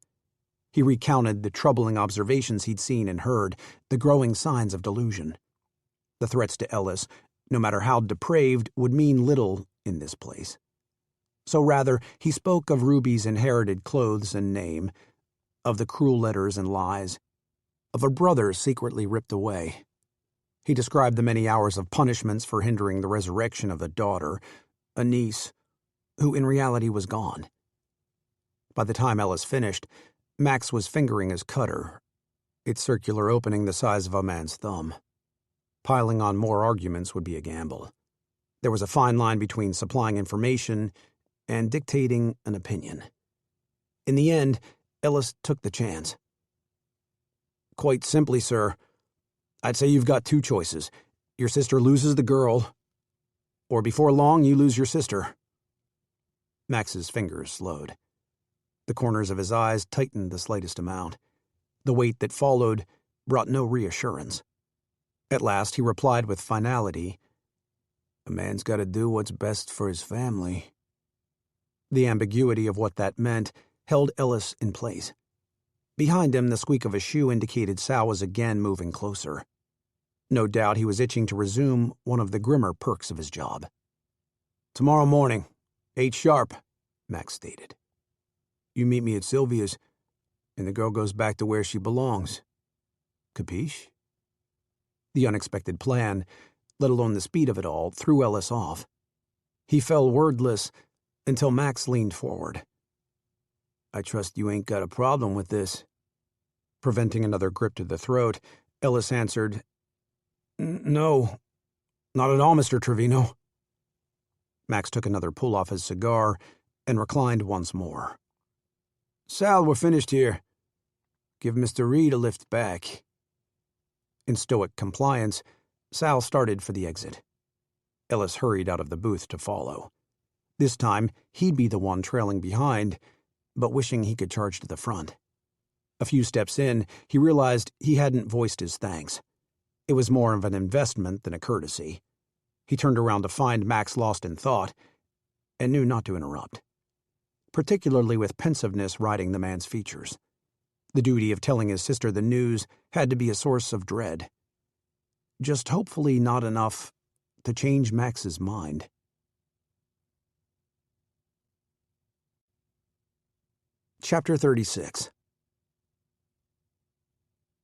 He recounted the troubling observations he'd seen and heard, the growing signs of delusion. The threats to Ellis, no matter how depraved, would mean little in this place. So rather, he spoke of Ruby's inherited clothes and name, of the cruel letters and lies, of a brother secretly ripped away. He described the many hours of punishments for hindering the resurrection of a daughter, a niece, who in reality was gone. By the time Ellis finished, Max was fingering his cutter, its circular opening the size of a man's thumb. Piling on more arguments would be a gamble. There was a fine line between supplying information and dictating an opinion. In the end, Ellis took the chance. "Quite simply, sir, I'd say you've got two choices. Your sister loses the girl, or before long you lose your sister." Max's fingers slowed. The corners of his eyes tightened the slightest amount. The wait that followed brought no reassurance. At last he replied with finality, "A man's got to do what's best for his family." The ambiguity of what that meant held Ellis in place. Behind him, the squeak of a shoe indicated Sal was again moving closer. No doubt he was itching to resume one of the grimmer perks of his job. "Tomorrow morning, 8 sharp," Max stated. "You meet me at Sylvia's, and the girl goes back to where she belongs. Capiche?" The unexpected plan, let alone the speed of it all, threw Ellis off. He fell wordless until Max leaned forward. "I trust you ain't got a problem with this." Preventing another grip to the throat, Ellis answered, "No, not at all, Mr. Trevino." Max took another pull off his cigar and reclined once more. "Sal, we're finished here. Give Mr. Reed a lift back." In stoic compliance, Sal started for the exit. Ellis hurried out of the booth to follow. This time, he'd be the one trailing behind, but wishing he could charge to the front. A few steps in, he realized he hadn't voiced his thanks. It was more of an investment than a courtesy. He turned around to find Max lost in thought, and knew not to interrupt, particularly with pensiveness riding the man's features. The duty of telling his sister the news had to be a source of dread. Just hopefully not enough to change Max's mind. Chapter 36.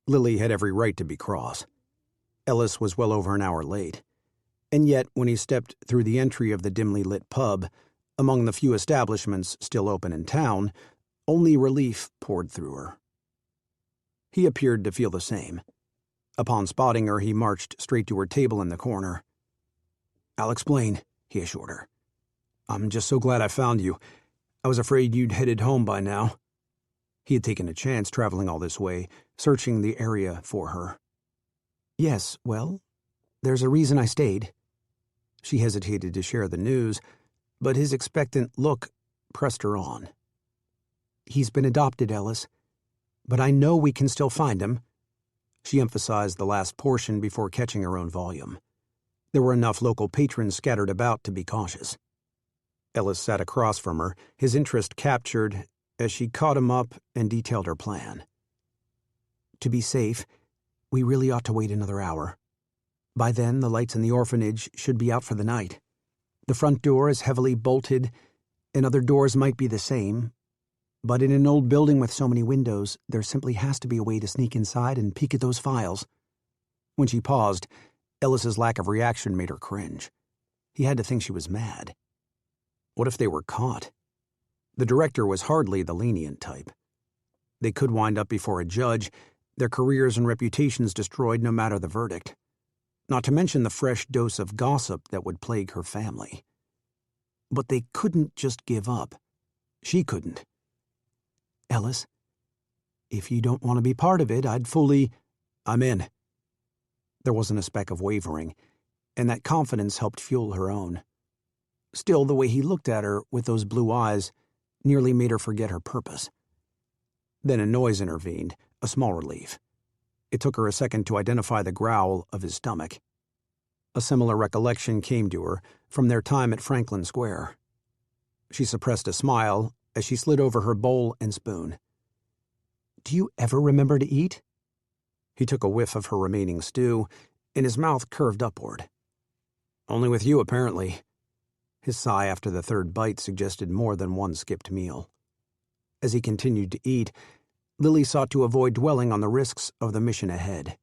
Lily had every right to be cross. Ellis was well over an hour late, and yet when he stepped through the entry of the dimly lit pub, among the few establishments still open in town, only relief poured through her. He appeared to feel the same. Upon spotting her, he marched straight to her table in the corner. "I'll explain," he assured her. "I'm just so glad I found you. I was afraid you'd headed home by now." He had taken a chance traveling all this way, searching the area for her. "Yes, well, there's a reason I stayed." She hesitated to share the news, but his expectant look pressed her on. "He's been adopted, Ellis, but I know we can still find him." She emphasized the last portion before catching her own volume. There were enough local patrons scattered about to be cautious. Ellis sat across from her, his interest captured as she caught him up and detailed her plan. "To be safe, we really ought to wait another hour. By then, the lights in the orphanage should be out for the night. The front door is heavily bolted, and other doors might be the same, but in an old building with so many windows, there simply has to be a way to sneak inside and peek at those files." When she paused, Ellis's lack of reaction made her cringe. He had to think she was mad. What if they were caught? The director was hardly the lenient type. They could wind up before a judge, their careers and reputations destroyed no matter the verdict. Not to mention the fresh dose of gossip that would plague her family. But they couldn't just give up. She couldn't. "Ellis, if you don't want to be part of it, I'd fully—" "I'm in." There wasn't a speck of wavering, and that confidence helped fuel her own. Still, the way he looked at her with those blue eyes nearly made her forget her purpose. Then a noise intervened, a small relief. It took her a second to identify the growl of his stomach. A similar recollection came to her from their time at Franklin Square. She suppressed a smile as she slid over her bowl and spoon. "Do you ever remember to eat?" He took a whiff of her remaining stew, and his mouth curved upward. "Only with you, apparently." His sigh after the third bite suggested more than one skipped meal. As he continued to eat, Lily sought to avoid dwelling on the risks of the mission ahead.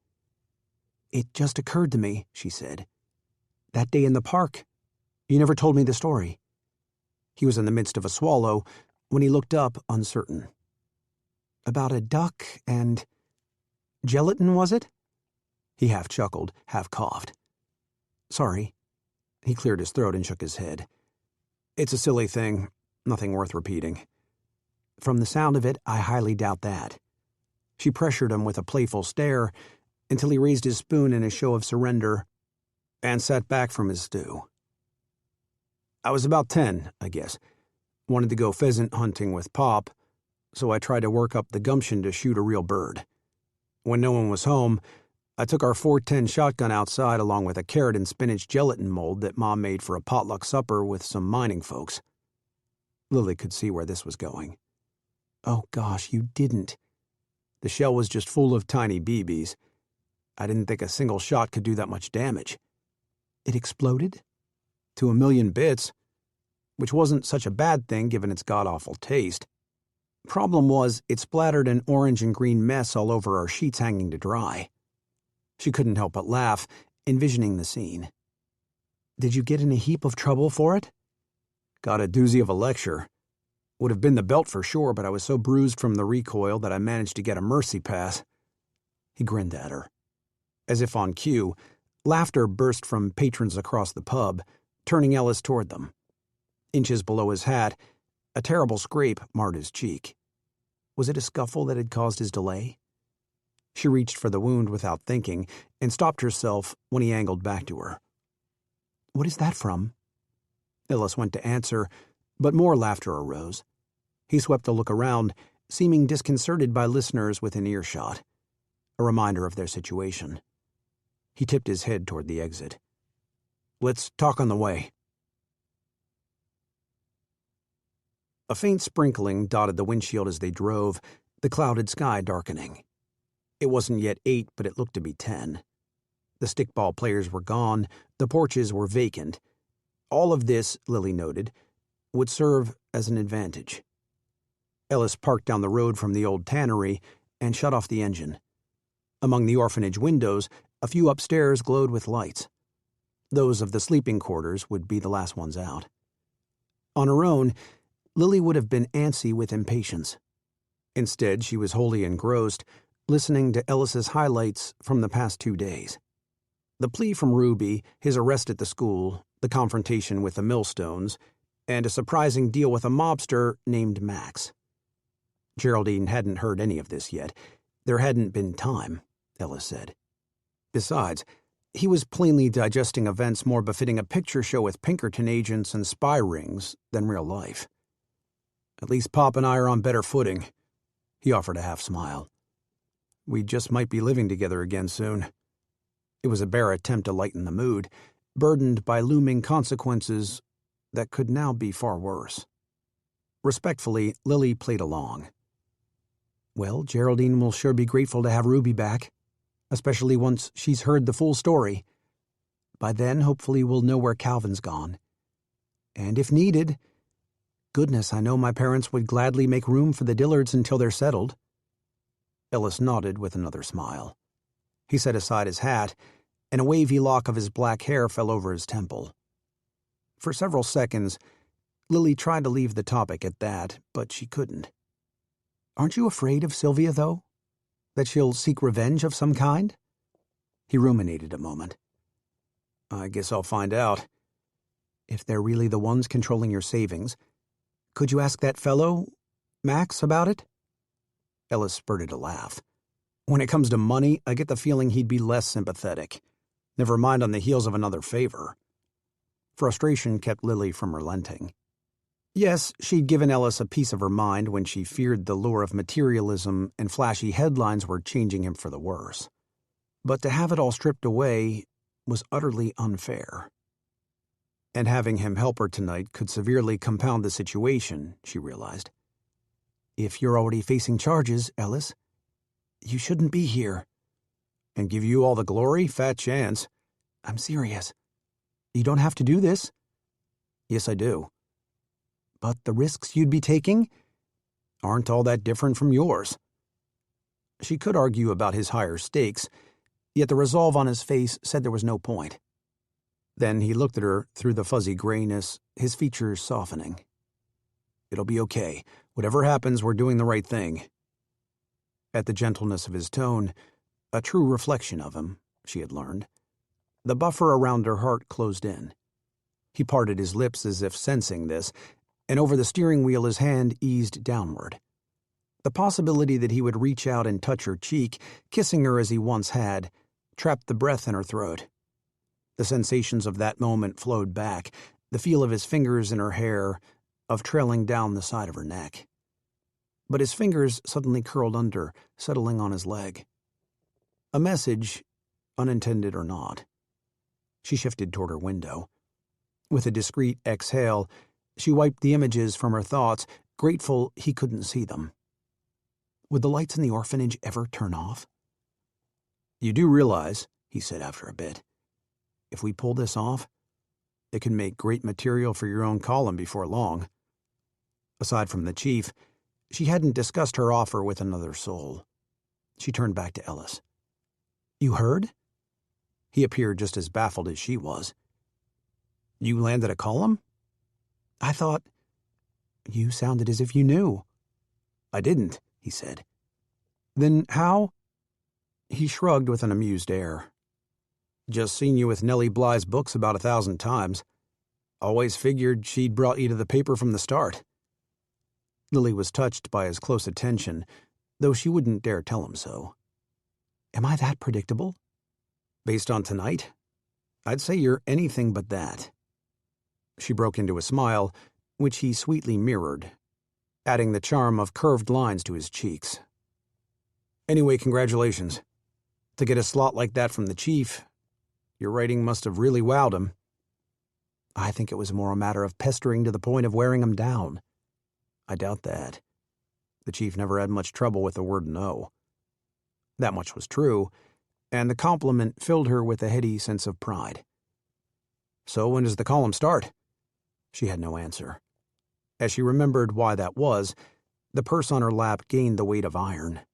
"It just occurred to me," she said. "That day in the park, you never told me the story." He was in the midst of a swallow when he looked up, uncertain. About a duck and gelatin, was it? He half chuckled, half coughed. Sorry. He cleared his throat and shook his head. It's a silly thing, nothing worth repeating. From the sound of it, I highly doubt that. She pressured him with a playful stare until he raised his spoon in a show of surrender and sat back from his stew. I was about 10, I guess. Wanted to go pheasant hunting with Pop, so I tried to work up the gumption to shoot a real bird. When no one was home, I took our .410 shotgun outside along with a carrot and spinach gelatin mold that Mom made for a potluck supper with some mining folks. Lily could see where this was going. Oh gosh, you didn't. The shell was just full of tiny BBs. I didn't think a single shot could do that much damage. It exploded? To 1,000,000 bits, which wasn't such a bad thing given its god-awful taste. Problem was, it splattered an orange and green mess all over our sheets hanging to dry. She couldn't help but laugh, envisioning the scene. Did you get in a heap of trouble for it? Got a doozy of a lecture. Would have been the belt for sure, but I was so bruised from the recoil that I managed to get a mercy pass. He grinned at her. As if on cue, laughter burst from patrons across the pub, turning Ellis toward them. Inches below his hat, a terrible scrape marred his cheek. Was it a scuffle that had caused his delay? She reached for the wound without thinking and stopped herself when he angled back to her. What is that from? Ellis went to answer, but more laughter arose. He swept a look around, seeming disconcerted by listeners within earshot, a reminder of their situation. He tipped his head toward the exit. Let's talk on the way. A faint sprinkling dotted the windshield as they drove, the clouded sky darkening. It wasn't yet 8, but it looked to be 10. The stickball players were gone, the porches were vacant. All of this, Lily noted, would serve as an advantage. Ellis parked down the road from the old tannery and shut off the engine. Among the orphanage windows, a few upstairs glowed with lights. Those of the sleeping quarters would be the last ones out. On her own, Lily would have been antsy with impatience. Instead, she was wholly engrossed, listening to Ellis's highlights from the past 2 days. The plea from Ruby, his arrest at the school, the confrontation with the millstones, and a surprising deal with a mobster named Max. Geraldine hadn't heard any of this yet. There hadn't been time, Ellis said. Besides, he was plainly digesting events more befitting a picture show with Pinkerton agents and spy rings than real life. At least Pop and I are on better footing, he offered a half-smile. We just might be living together again soon. It was a bare attempt to lighten the mood, burdened by looming consequences that could now be far worse. Respectfully, Lily played along. Well, Geraldine will sure be grateful to have Ruby back, especially once she's heard the full story. By then, hopefully, we'll know where Calvin's gone. And if needed, goodness, I know my parents would gladly make room for the Dillards until they're settled. Ellis nodded with another smile. He set aside his hat, and a wavy lock of his black hair fell over his temple. For several seconds, Lily tried to leave the topic at that, but she couldn't. Aren't you afraid of Sylvia, though? That she'll seek revenge of some kind? He ruminated a moment. I guess I'll find out. If they're really the ones controlling your savings, could you ask that fellow, Max, about it? Ellis spurted a laugh. When it comes to money, I get the feeling he'd be less sympathetic. Never mind on the heels of another favor. Frustration kept Lily from relenting. Yes, she'd given Ellis a piece of her mind when she feared the lure of materialism and flashy headlines were changing him for the worse. But to have it all stripped away was utterly unfair. And having him help her tonight could severely compound the situation, she realized. If you're already facing charges, Ellis, you shouldn't be here. And give you all the glory? Fat chance. I'm serious. You don't have to do this. Yes, I do. But the risks you'd be taking aren't all that different from yours. She could argue about his higher stakes, yet the resolve on his face said there was no point. Then he looked at her through the fuzzy grayness, his features softening. It'll be okay. Whatever happens, we're doing the right thing. at the gentleness of his tone, a true reflection of him, she had learned. The buffer around her heart closed in. He parted his lips as if sensing this, and over the steering wheel his hand eased downward. The possibility that he would reach out and touch her cheek, kissing her as he once had, trapped the breath in her throat. The sensations of that moment flowed back, the feel of his fingers in her hair, of trailing down the side of her neck. But his fingers suddenly curled under, settling on his leg. A message, unintended or not. She shifted toward her window. With a discreet exhale, she wiped the images from her thoughts, grateful he couldn't see them. Would the lights in the orphanage ever turn off? "You do realize," he said after a bit, "if we pull this off, it can make great material for your own column before long." Aside from the chief, she hadn't discussed her offer with another soul. She turned back to Ellis. "You heard?" He appeared just as baffled as she was. "You landed a column?" "I thought—" "You sounded as if you knew." "I didn't," he said. "Then how—" He shrugged with an amused air. "Just seen you with Nellie Bly's books about 1,000 times. Always figured she'd brought you to the paper from the start." Lily was touched by his close attention, though she wouldn't dare tell him so. "Am I that predictable?" "Based on tonight, I'd say you're anything but that." She broke into a smile, which he sweetly mirrored, adding the charm of curved lines to his cheeks. "Anyway, congratulations. To get a slot like that from the chief, your writing must have really wowed him." "I think it was more a matter of pestering to the point of wearing him down." "I doubt that. The chief never had much trouble with the word no." That much was true, and the compliment filled her with a heady sense of pride. "So when does the column start?" She had no answer. As she remembered why that was, the purse on her lap gained the weight of iron,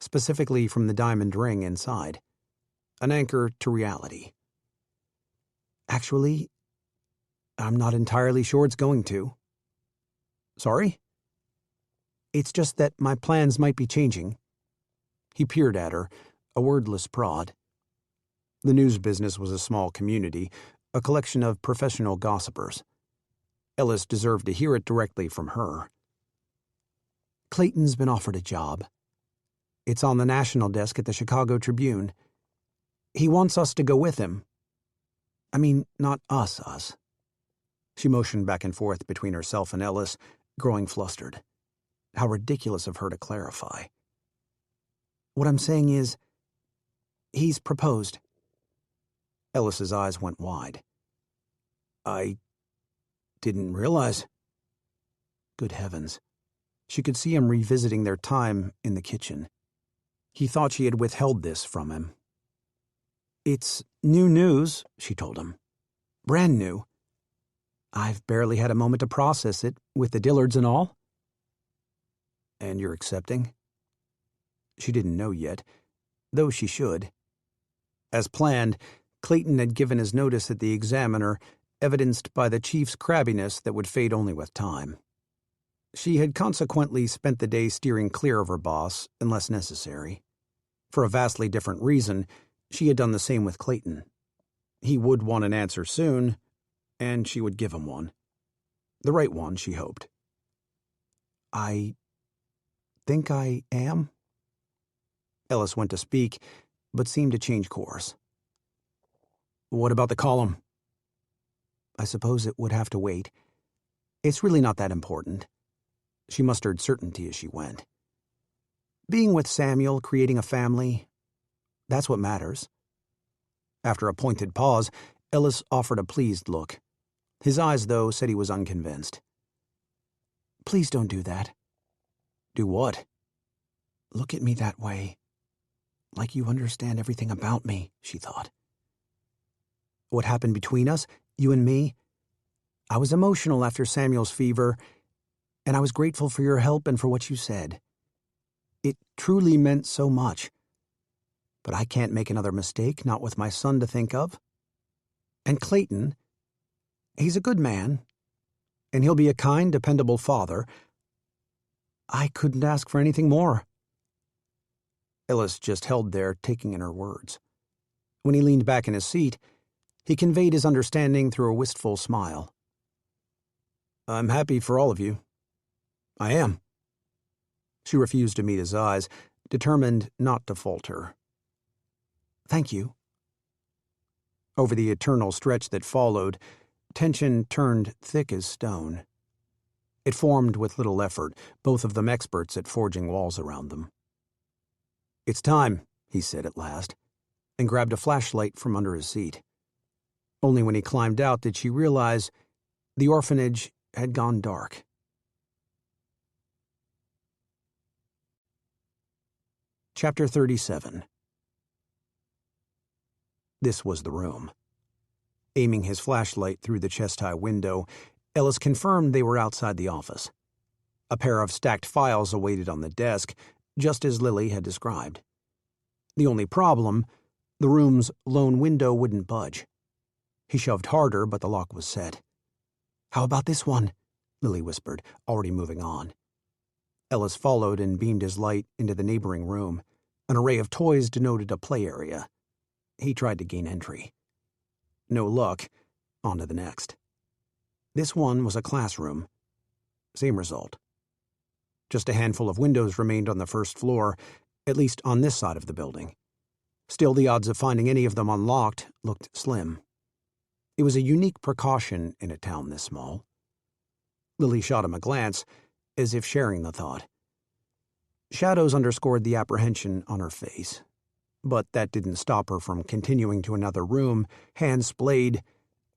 specifically from the diamond ring inside, an anchor to reality. "Actually, I'm not entirely sure it's going to." "Sorry?" "It's just that my plans might be changing." He peered at her, a wordless prod. The news business was a small community, a collection of professional gossipers. Ellis deserved to hear it directly from her. "Clayton's been offered a job. It's on the national desk at the Chicago Tribune. He wants us to go with him. I mean, not us. She motioned back and forth between herself and Ellis, growing flustered. How ridiculous of her to clarify. "What I'm saying is, he's proposed." Ellis's eyes went wide. "I didn't realize." Good heavens. She could see him revisiting their time in the kitchen. He thought she had withheld this from him. "It's new news," she told him. "Brand new. I've barely had a moment to process it, with the Dillards and all." "And you're accepting?" She didn't know yet, though she should. As planned, Clayton had given his notice at the Examiner, evidenced by the chief's crabbiness that would fade only with time. She had consequently spent the day steering clear of her boss, unless necessary. For a vastly different reason, she had done the same with Clayton. He would want an answer soon, and she would give him one. The right one, she hoped. "I think I am?" Ellis went to speak, but seemed to change course. "What about the column?" "I suppose it would have to wait. It's really not that important." She mustered certainty as she went. "Being with Samuel, creating a family, that's what matters." After a pointed pause, Ellis offered a pleased look. His eyes, though, said he was unconvinced. "Please don't do that." "Do what?" "Look at me that way. Like you understand everything about me," she thought. "What happened between us, you and me? I was emotional after Samuel's fever, and I was grateful for your help and for what you said. It truly meant so much. But I can't make another mistake, not with my son to think of. And Clayton, he's a good man, and he'll be a kind, dependable father. I couldn't ask for anything more." Ellis just held there, taking in her words. When he leaned back in his seat, he conveyed his understanding through a wistful smile. "I'm happy for all of you. I am." She refused to meet his eyes, determined not to falter. "Thank you." Over the eternal stretch that followed, tension turned thick as stone. It formed with little effort, both of them experts at forging walls around them. "It's time," he said at last, and grabbed a flashlight from under his seat. Only when he climbed out did she realize the orphanage had gone dark. Chapter 37. This was the room. Aiming his flashlight through the chest-high window, Ellis confirmed they were outside the office. A pair of stacked files awaited on the desk, just as Lily had described. The only problem, the room's lone window wouldn't budge. He shoved harder, but the lock was set. "How about this one?" Lily whispered, already moving on. Ellis followed and beamed his light into the neighboring room. An array of toys denoted a play area. He tried to gain entry. No luck. On to the next. This one was a classroom. Same result. Just a handful of windows remained on the first floor, at least on this side of the building. Still, the odds of finding any of them unlocked looked slim. It was a unique precaution in a town this small. Lily shot him a glance, as if sharing the thought. Shadows underscored the apprehension on her face, but that didn't stop her from continuing to another room, hands splayed,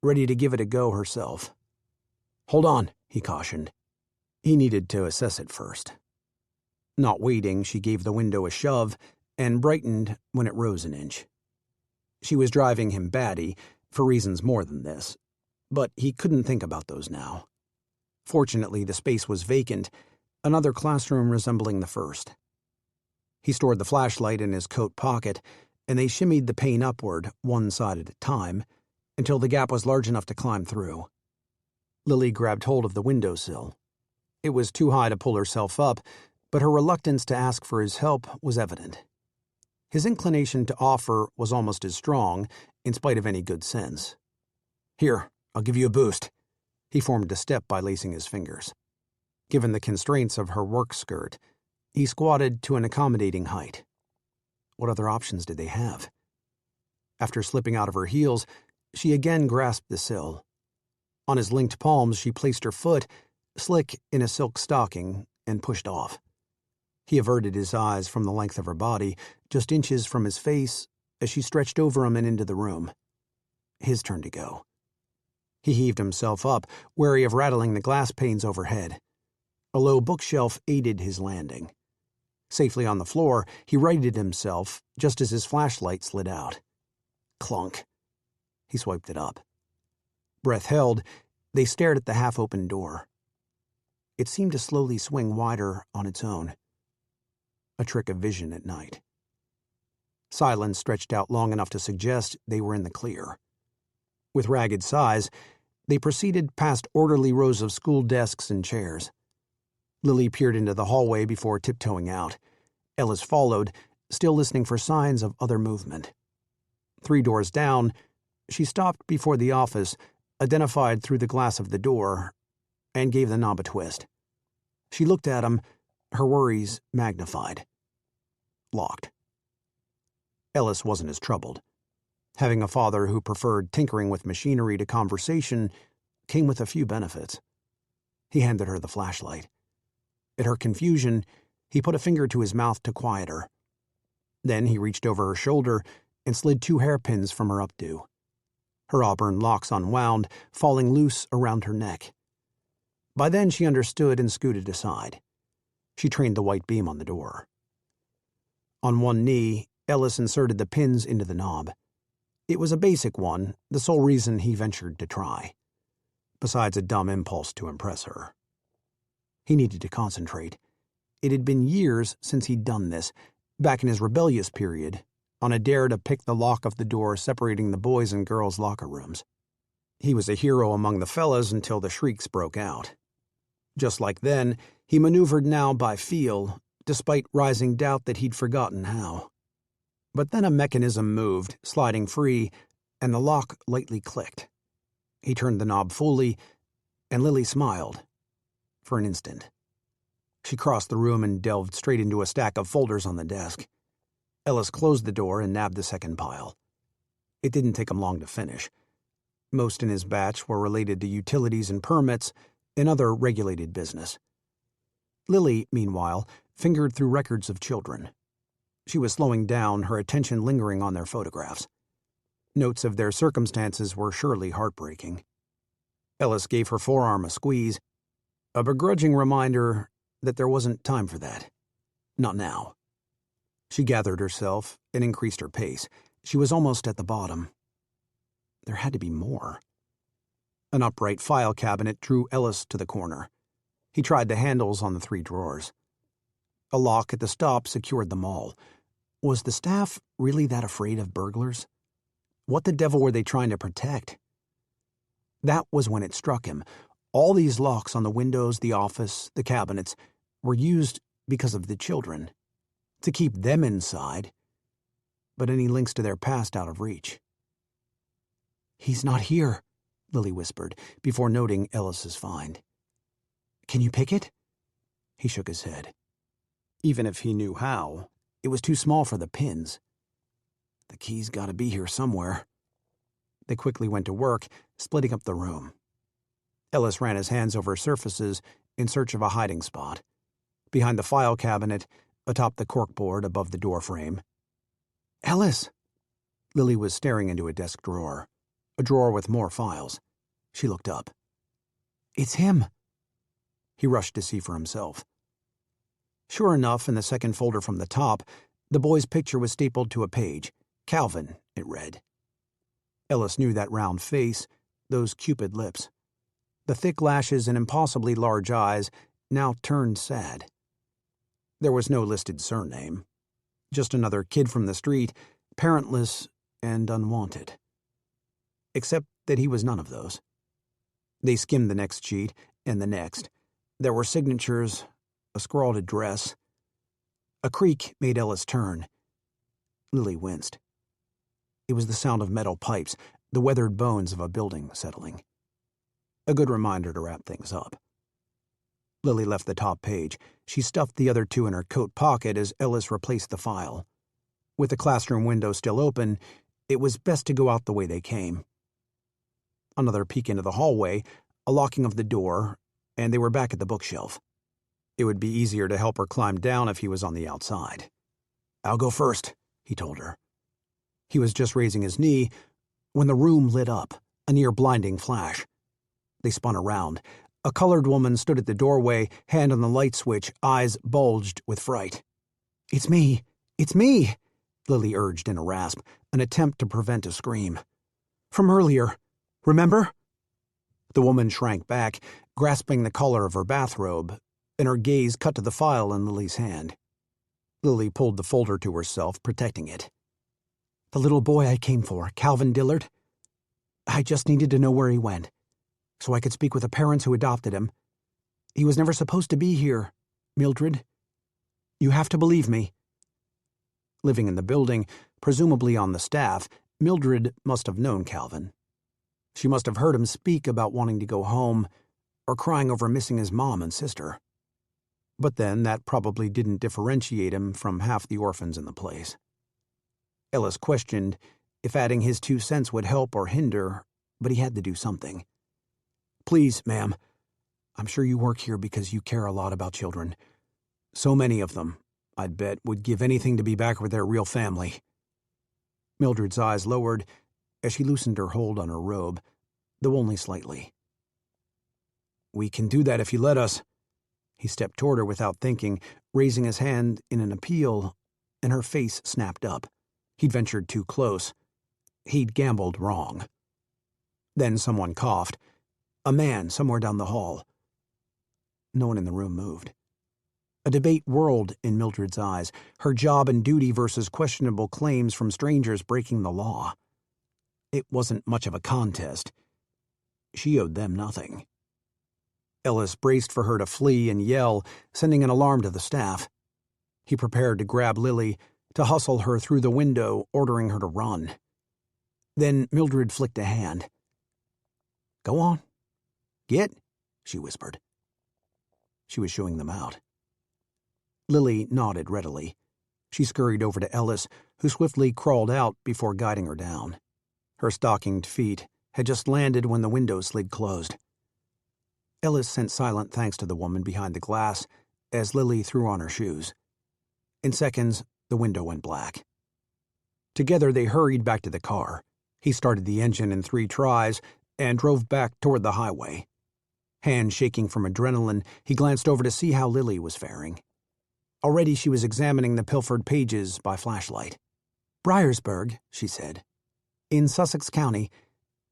ready to give it a go herself. "Hold on," he cautioned. He needed to assess it first. Not waiting, she gave the window a shove and brightened when it rose an inch. She was driving him batty, for reasons more than this, but he couldn't think about those now. Fortunately, the space was vacant, another classroom resembling the first. He stored the flashlight in his coat pocket, and they shimmied the pane upward, one side at a time, until the gap was large enough to climb through. Lily grabbed hold of the windowsill. It was too high to pull herself up, but her reluctance to ask for his help was evident. His inclination to offer was almost as strong, in spite of any good sense. "Here, I'll give you a boost." He formed a step by lacing his fingers. Given the constraints of her work skirt, he squatted to an accommodating height. What other options did they have? After slipping out of her heels, she again grasped the sill. On his linked palms, she placed her foot, slick in a silk stocking, and pushed off. He averted his eyes from the length of her body, just inches from his face, as she stretched over him and into the room. His turn to go. He heaved himself up, wary of rattling the glass panes overhead. A low bookshelf aided his landing. Safely on the floor, he righted himself just as his flashlight slid out. Clunk. He swiped it up. Breath held, they stared at the half-open door. It seemed to slowly swing wider on its own. A trick of vision at night. Silence stretched out long enough to suggest they were in the clear. With ragged sighs, they proceeded past orderly rows of school desks and chairs. Lily peered into the hallway before tiptoeing out. Ellis followed, still listening for signs of other movement. 3 doors down, she stopped before the office, identified through the glass of the door, and gave the knob a twist. She looked at him, her worries magnified. Locked. Ellis wasn't as troubled. Having a father who preferred tinkering with machinery to conversation came with a few benefits. He handed her the flashlight. At her confusion, he put a finger to his mouth to quiet her. Then he reached over her shoulder and slid 2 hairpins from her updo. Her auburn locks unwound, falling loose around her neck. By then she understood and scooted aside. She trained the white beam on the door. On one knee, Ellis inserted the pins into the knob. It was a basic one, the sole reason he ventured to try. Besides a dumb impulse to impress her. He needed to concentrate. It had been years since he'd done this, back in his rebellious period, on a dare to pick the lock of the door separating the boys' and girls' locker rooms. He was a hero among the fellas until the shrieks broke out. Just like then, he maneuvered now by feel, despite rising doubt that he'd forgotten how. But then a mechanism moved, sliding free, and the lock lightly clicked. He turned the knob fully, and Lily smiled. For an instant. She crossed the room and delved straight into a stack of folders on the desk. Ellis closed the door and nabbed the second pile. It didn't take him long to finish. Most in his batch were related to utilities and permits and other regulated business. Lily, meanwhile, fingered through records of children. She was slowing down, her attention lingering on their photographs. Notes of their circumstances were surely heartbreaking. Ellis gave her forearm a squeeze, a begrudging reminder that there wasn't time for that. Not now. She gathered herself and increased her pace. She was almost at the bottom. There had to be more. An upright file cabinet drew Ellis to the corner. He tried the handles on the 3 drawers. A lock at the stop secured them all. Was the staff really that afraid of burglars? What the devil were they trying to protect? That was when it struck him. All these locks on the windows, the office, the cabinets were used because of the children, to keep them inside, but any links to their past out of reach. "He's not here," Lily whispered, before noting Ellis's find. "Can you pick it?" He shook his head. Even if he knew how, it was too small for the pins. The key's got to be here somewhere. They quickly went to work, splitting up the room. Ellis ran his hands over surfaces in search of a hiding spot. Behind the file cabinet, atop the corkboard above the door frame. "Ellis!" Lily was staring into a desk drawer, a drawer with more files. She looked up. "It's him." He rushed to see for himself. Sure enough, in the second folder from the top, the boy's picture was stapled to a page. Calvin, it read. Ellis knew that round face, those cupid lips. The thick lashes and impossibly large eyes now turned sad. There was no listed surname. Just another kid from the street, parentless and unwanted. Except that he was none of those. They skimmed the next sheet, and the next. There were signatures, a scrawled address. A creak made Ellis turn. Lily winced. It was the sound of metal pipes, the weathered bones of a building settling. A good reminder to wrap things up. Lily left the top page. She stuffed the other 2 in her coat pocket as Ellis replaced the file. With the classroom window still open, it was best to go out the way they came. Another peek into the hallway, a locking of the door, and they were back at the bookshelf. It would be easier to help her climb down if he was on the outside. "I'll go first," he told her. He was just raising his knee when the room lit up, a near-blinding flash. They spun around. A colored woman stood at the doorway, hand on the light switch, eyes bulged with fright. "It's me! It's me!" Lily urged in a rasp, an attempt to prevent a scream. "From earlier. Remember?" The woman shrank back, grasping the collar of her bathrobe, and her gaze cut to the file in Lily's hand. Lily pulled the folder to herself, protecting it. "The little boy I came for, Calvin Dillard. I just needed to know where he went, so I could speak with the parents who adopted him. He was never supposed to be here, Mildred. You have to believe me." Living in the building, presumably on the staff, Mildred must have known Calvin. She must have heard him speak about wanting to go home or crying over missing his mom and sister. But then that probably didn't differentiate him from half the orphans in the place. Ellis questioned if adding his 2 cents would help or hinder, but he had to do something. "Please, ma'am, I'm sure you work here because you care a lot about children. So many of them, I'd bet, would give anything to be back with their real family." Mildred's eyes lowered as she loosened her hold on her robe, though only slightly. "We can do that if you let us." He stepped toward her without thinking, raising his hand in an appeal, and her face snapped up. He'd ventured too close. He'd gambled wrong. Then someone coughed. A man somewhere down the hall. No one in the room moved. A debate whirled in Mildred's eyes, her job and duty versus questionable claims from strangers breaking the law. It wasn't much of a contest. She owed them nothing. Ellis braced for her to flee and yell, sending an alarm to the staff. He prepared to grab Lily, to hustle her through the window, ordering her to run. Then Mildred flicked a hand. "Go on. Get," she whispered. She was shooing them out. Lily nodded readily. She scurried over to Ellis, who swiftly crawled out before guiding her down. Her stockinged feet had just landed when the window slid closed. Ellis sent silent thanks to the woman behind the glass as Lily threw on her shoes. In seconds, the window went black. Together they hurried back to the car. He started the engine in 3 tries and drove back toward the highway. Hands shaking from adrenaline, he glanced over to see how Lily was faring. Already she was examining the pilfered pages by flashlight. "Briersburg," she said. "In Sussex County.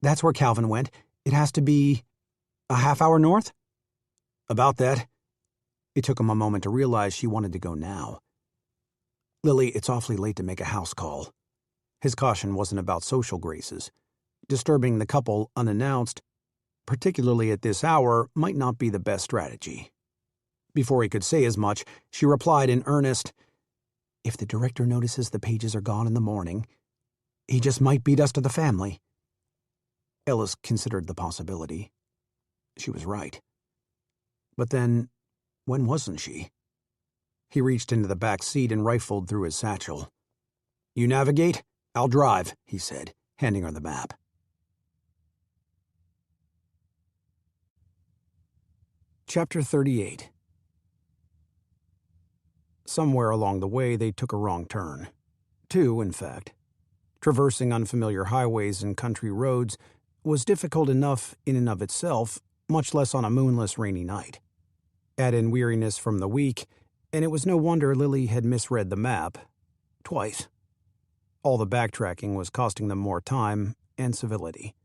That's where Calvin went. It has to be a half-hour north?" "About that." It took him a moment to realize she wanted to go now. "Lily, it's awfully late to make a house call." His caution wasn't about social graces. Disturbing the couple unannounced, particularly at this hour, might not be the best strategy. Before he could say as much, she replied in earnest, "If the director notices the pages are gone in the morning, he just might beat us to the family." Ellis considered the possibility. She was right. But then, when wasn't she? He reached into the back seat and rifled through his satchel. "You navigate? I'll drive," he said, handing her the map. Chapter 38. Somewhere along the way they took a wrong turn. 2, in fact. Traversing unfamiliar highways and country roads was difficult enough in and of itself, much less on a moonless, rainy night. Add in weariness from the week, and it was no wonder Lily had misread the map. Twice. All the backtracking was costing them more time and civility.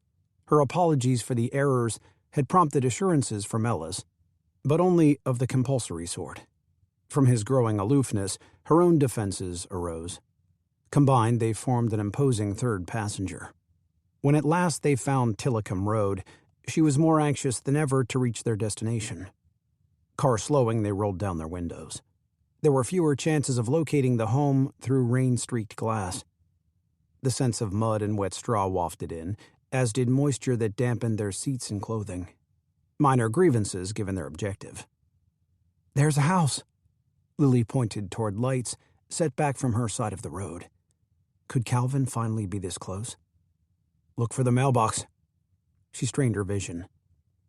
Her apologies for the errors had prompted assurances from Ellis, but only of the compulsory sort. From his growing aloofness, her own defenses arose. Combined, they formed an imposing third passenger. When at last they found Tillicum Road, she was more anxious than ever to reach their destination. Car slowing, they rolled down their windows. There were fewer chances of locating the home through rain-streaked glass. The sense of mud and wet straw wafted in, as did moisture that dampened their seats and clothing. Minor grievances, given their objective. "There's a house." Lily pointed toward lights, set back from her side of the road. Could Calvin finally be this close? "Look for the mailbox." She strained her vision.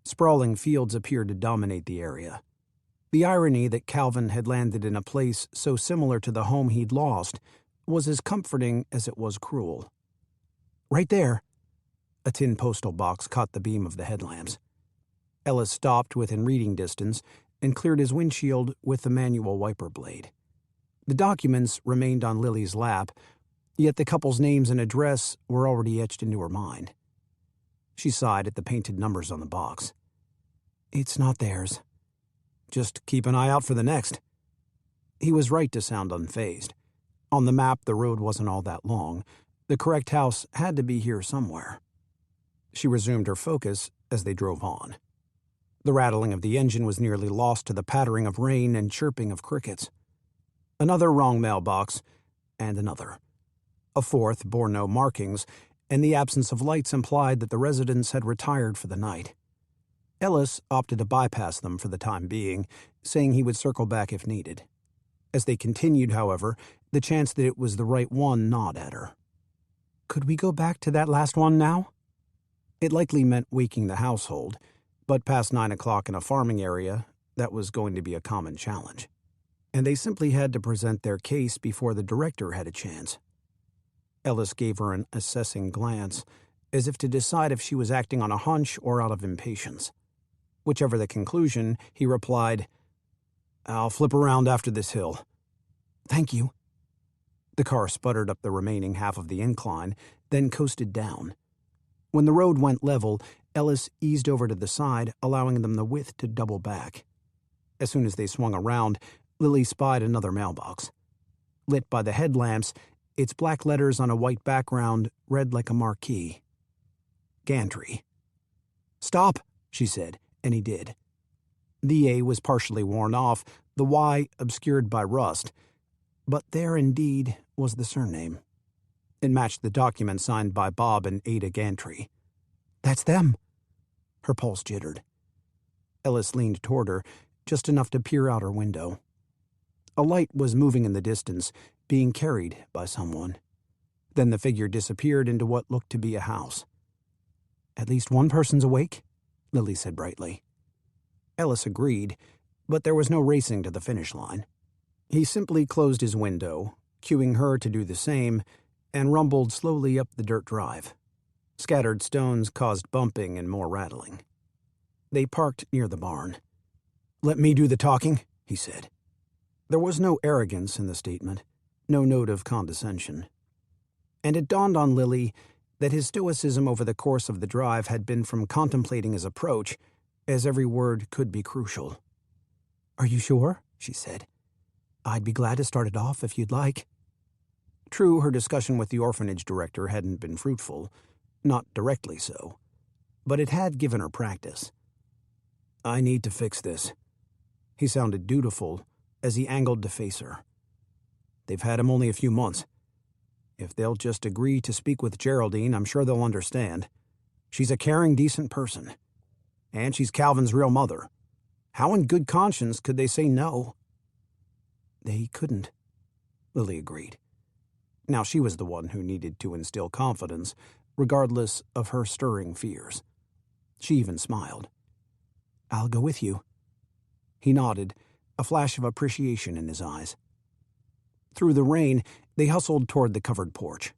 Sprawling fields appeared to dominate the area. The irony that Calvin had landed in a place so similar to the home he'd lost was as comforting as it was cruel. "Right there." A tin postal box caught the beam of the headlamps. Ellis stopped within reading distance and cleared his windshield with the manual wiper blade. The documents remained on Lily's lap, yet the couple's names and address were already etched into her mind. She sighed at the painted numbers on the box. "It's not theirs. Just keep an eye out for the next." He was right to sound unfazed. On the map, the road wasn't all that long. The correct house had to be here somewhere. She resumed her focus as they drove on. The rattling of the engine was nearly lost to the pattering of rain and chirping of crickets. Another wrong mailbox, and another. A fourth bore no markings, and the absence of lights implied that the residents had retired for the night. Ellis opted to bypass them for the time being, saying he would circle back if needed. As they continued, however, the chance that it was the right one gnawed at her. Could we go back to that last one now? It likely meant waking the household, but past 9 o'clock in a farming area, that was going to be a common challenge. And they simply had to present their case before the director had a chance. Ellis gave her an assessing glance, as if to decide if she was acting on a hunch or out of impatience. Whichever the conclusion, he replied, "I'll flip around after this hill." "Thank you." The car sputtered up the remaining half of the incline, then coasted down. When the road went level, Ellis eased over to the side, allowing them the width to double back. As soon as they swung around, Lily spied another mailbox. Lit by the headlamps, its black letters on a white background read like a marquee. Gantry. "Stop," she said, and he did. The A was partially worn off, the Y obscured by rust, But there indeed was the surname. It matched the document signed by Bob and Ada Gantry. "That's them." Her pulse jittered. Ellis leaned toward her, just enough to peer out her window. A light was moving in the distance, being carried by someone. Then the figure disappeared into what looked to be a house. "At least one person's awake," Lily said brightly. Ellis agreed, but there was no racing to the finish line. He simply closed his window, cueing her to do the same, and rumbled slowly up the dirt drive. Scattered stones caused bumping and more rattling. They parked near the barn. "Let me do the talking," he said. There was no arrogance in the statement, no note of condescension. And it dawned on Lily that his stoicism over the course of the drive had been from contemplating his approach, as every word could be crucial. "Are you sure?" she said. "I'd be glad to start it off if you'd like." True, her discussion with the orphanage director hadn't been fruitful, not directly so, but it had given her practice. "I need to fix this." He sounded dutiful as he angled to face her. "They've had him only a few months. If they'll just agree to speak with Geraldine, I'm sure they'll understand. She's a caring, decent person. And she's Calvin's real mother. How in good conscience could they say no?" "They couldn't," Lily agreed. Now she was the one who needed to instill confidence, regardless of her stirring fears. She even smiled. "I'll go with you." He nodded, a flash of appreciation in his eyes. Through the rain, they hustled toward the covered porch.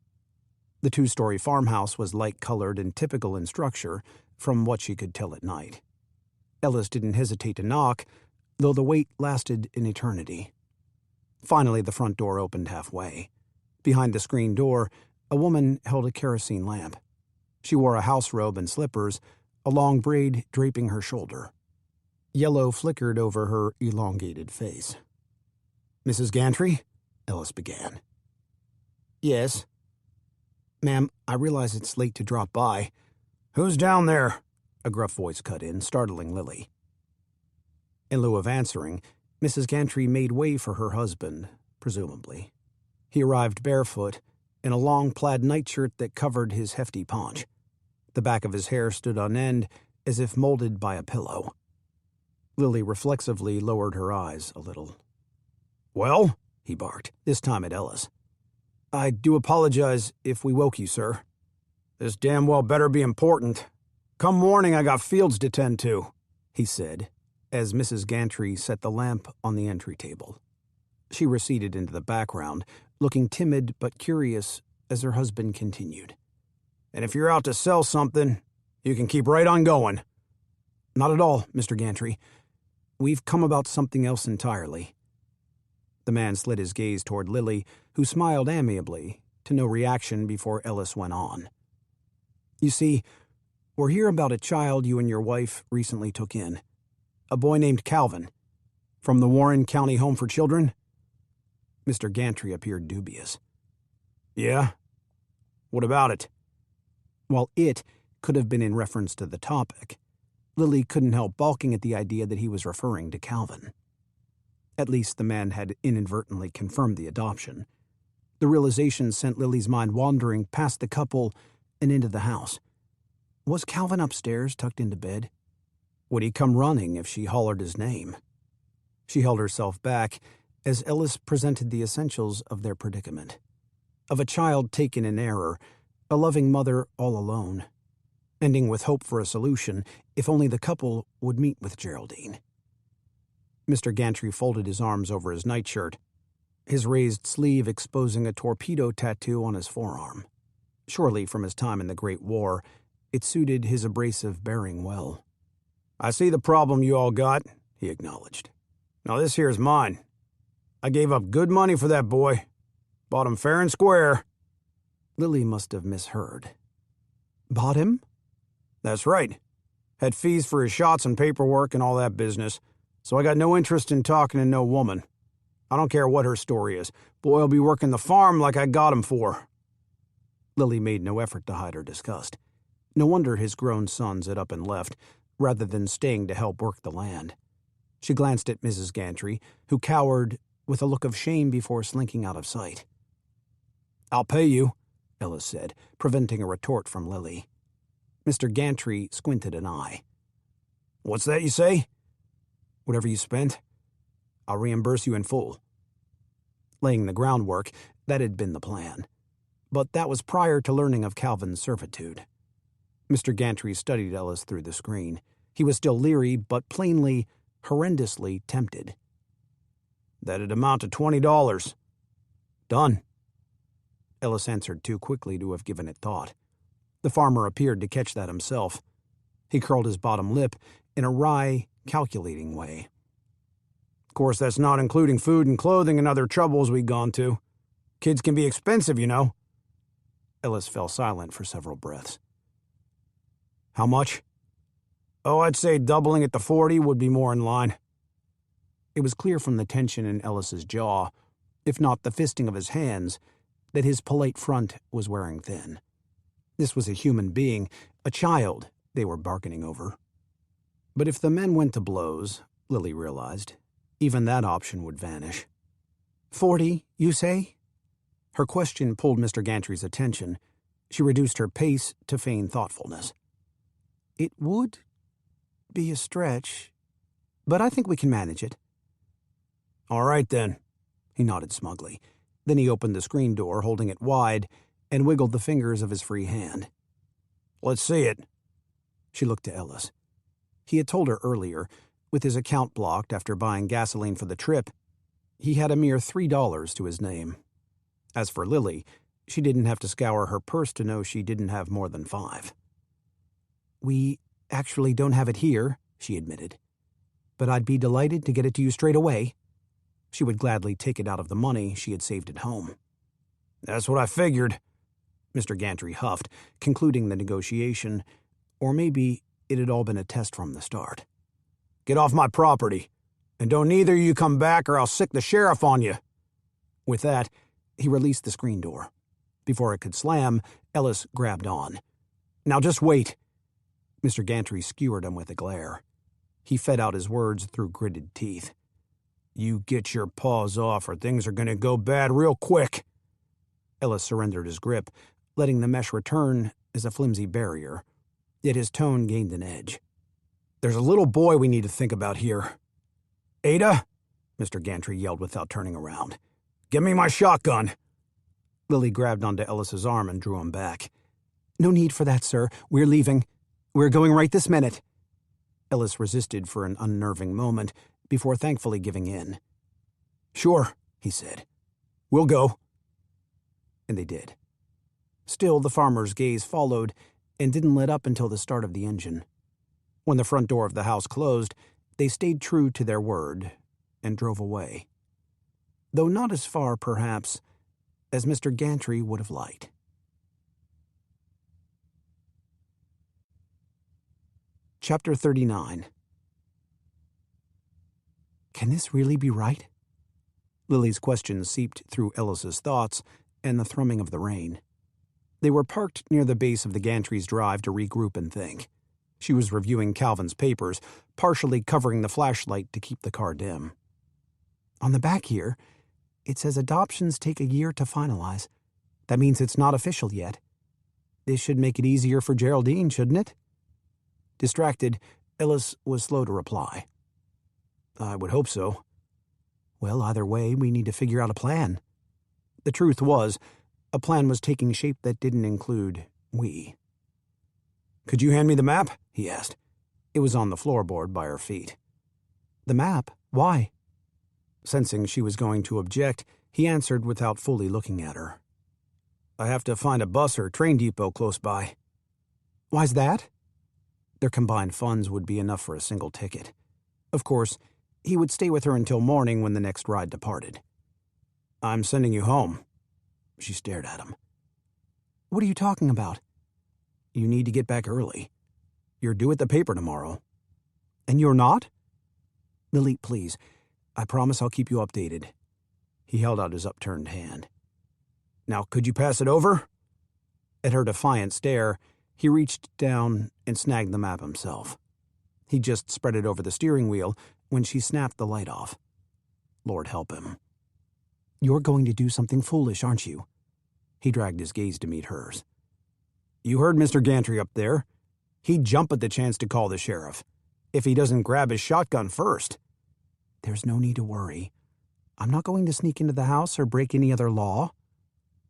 The two-story farmhouse was light-colored and typical in structure, from what she could tell at night. Ellis didn't hesitate to knock, though the wait lasted an eternity. Finally, the front door opened halfway. Behind the screen door, a woman held a kerosene lamp. She wore a house robe and slippers, a long braid draping her shoulder. Yellow flickered over her elongated face. "Mrs. Gantry?" Ellis began. "Yes." "Ma'am, I realize it's late to drop by." "Who's down there?" a gruff voice cut in, startling Lily. In lieu of answering, Mrs. Gantry made way for her husband, presumably. He arrived barefoot, in a long plaid nightshirt that covered his hefty paunch. The back of his hair stood on end, as if molded by a pillow. Lily reflexively lowered her eyes a little. "Well?" he barked, this time at Ellis. "I do apologize if we woke you, sir." "This damn well better be important. Come morning, I got fields to tend to," he said, as Mrs. Gantry set the lamp on the entry table. She receded into the background, looking timid but curious as her husband continued. "And if you're out to sell something, you can keep right on going." "Not at all, Mr. Gantry. We've come about something else entirely." The man slid his gaze toward Lily, who smiled amiably, to no reaction before Ellis went on. "You see, we're here about a child you and your wife recently took in. A boy named Calvin. From the Warren County Home for Children?" Mr. Gantry appeared dubious. "Yeah? What about it?" While "it" could have been in reference to the topic, Lily couldn't help balking at the idea that he was referring to Calvin. At least the man had inadvertently confirmed the adoption. The realization sent Lily's mind wandering past the couple and into the house. Was Calvin upstairs, tucked into bed? Would he come running if she hollered his name? She held herself back as Ellis presented the essentials of their predicament. Of a child taken in error, a loving mother all alone, ending with hope for a solution if only the couple would meet with Geraldine. Mr. Gantry folded his arms over his nightshirt, his raised sleeve exposing a torpedo tattoo on his forearm. Surely, from his time in the Great War, it suited his abrasive bearing well. "I see the problem you all got," he acknowledged. "Now this here's mine. I gave up good money for that boy. Bought him fair and square." Lily must have misheard. "Bought him?" "That's right. Had fees for his shots and paperwork and all that business, so I got no interest in talking to no woman. I don't care what her story is. Boy'll be working the farm like I got him for." Lily made no effort to hide her disgust. No wonder his grown sons had up and left, rather than staying to help work the land. She glanced at Mrs. Gantry, who cowered with a look of shame before slinking out of sight. "I'll pay you," Ellis said, preventing a retort from Lily. Mr. Gantry squinted an eye. "What's that you say?" "Whatever you spent, I'll reimburse you in full." Laying the groundwork, that had been the plan. But that was prior to learning of Calvin's servitude. Mr. Gantry studied Ellis through the screen. He was still leery, but plainly, horrendously tempted. "That'd amount to $20. Done." Ellis answered too quickly to have given it thought. The farmer appeared to catch that himself. He curled his bottom lip in a wry, calculating way. "Of course, that's not including food and clothing and other troubles we've gone to. Kids can be expensive, you know." Ellis fell silent for several breaths. "How much?" "Oh, I'd say doubling it to 40 would be more in line." It was clear from the tension in Ellis's jaw, if not the fisting of his hands, that his polite front was wearing thin. This was a human being, a child, they were bargaining over. But if the men went to blows, Lily realized, even that option would vanish. 40, you say? Her question pulled Mr. Gantry's attention. She reduced her pace to feign thoughtfulness. It would be a stretch, but I think we can manage it. "All right, then," he nodded smugly. Then he opened the screen door, holding it wide, and wiggled the fingers of his free hand. "Let's see it." She looked to Ellis. He had told her earlier, with his account blocked after buying gasoline for the trip, he had a mere $3 to his name. As for Lily, she didn't have to scour her purse to know she didn't have more than $5. We actually don't have it here, she admitted. But I'd be delighted to get it to you straight away. She would gladly take it out of the money she had saved at home. "That's what I figured," Mr. Gantry huffed, concluding the negotiation, or maybe it had all been a test from the start. "Get off my property, and don't either of you come back or I'll sick the sheriff on you." With that, he released the screen door. Before it could slam, Ellis grabbed on. "Now just wait." Mr. Gantry skewered him with a glare. He fed out his words through gritted teeth. "You get your paws off or things are going to go bad real quick." Ellis surrendered his grip, letting the mesh return as a flimsy barrier, yet his tone gained an edge. "There's a little boy we need to think about here." "Ada?" Mr. Gantry yelled without turning around. "Give me my shotgun." Lily grabbed onto Ellis's arm and drew him back. "No need for that, sir. We're leaving. We're going right this minute." Ellis resisted for an unnerving moment before thankfully giving in. "Sure," he said. "We'll go." And they did. Still, the farmer's gaze followed and didn't let up until the start of the engine. When the front door of the house closed, they stayed true to their word and drove away. Though not as far, perhaps, as Mr. Gantry would have liked. Chapter 39. Can this really be right? Lily's question seeped through Ellis's thoughts and the thrumming of the rain. They were parked near the base of the Gantry's drive to regroup and think. She was reviewing Calvin's papers, partially covering the flashlight to keep the car dim. On the back here, it says adoptions take a year to finalize. That means it's not official yet. This should make it easier for Geraldine, shouldn't it? Distracted, Ellis was slow to reply. "I would hope so." "Well, either way, we need to figure out a plan." The truth was, a plan was taking shape that didn't include we. "Could you hand me the map?" he asked. It was on the floorboard by her feet. "The map? Why?" Sensing she was going to object, he answered without fully looking at her. "I have to find a bus or train depot close by." "Why's that?" Their combined funds would be enough for a single ticket. Of course, he would stay with her until morning when the next ride departed. "I'm sending you home." She stared at him. "What are you talking about?" "You need to get back early. You're due at the paper tomorrow." "And you're not?" "Lily, please. I promise I'll keep you updated." He held out his upturned hand. "Now, could you pass it over?" At her defiant stare, he reached down and snagged the map himself. He just spread it over the steering wheel when she snapped the light off. Lord help him. You're going to do something foolish, aren't you? He dragged his gaze to meet hers. You heard Mr. Gantry up there. He'd jump at the chance to call the sheriff, if he doesn't grab his shotgun first. There's no need to worry. I'm not going to sneak into the house or break any other law.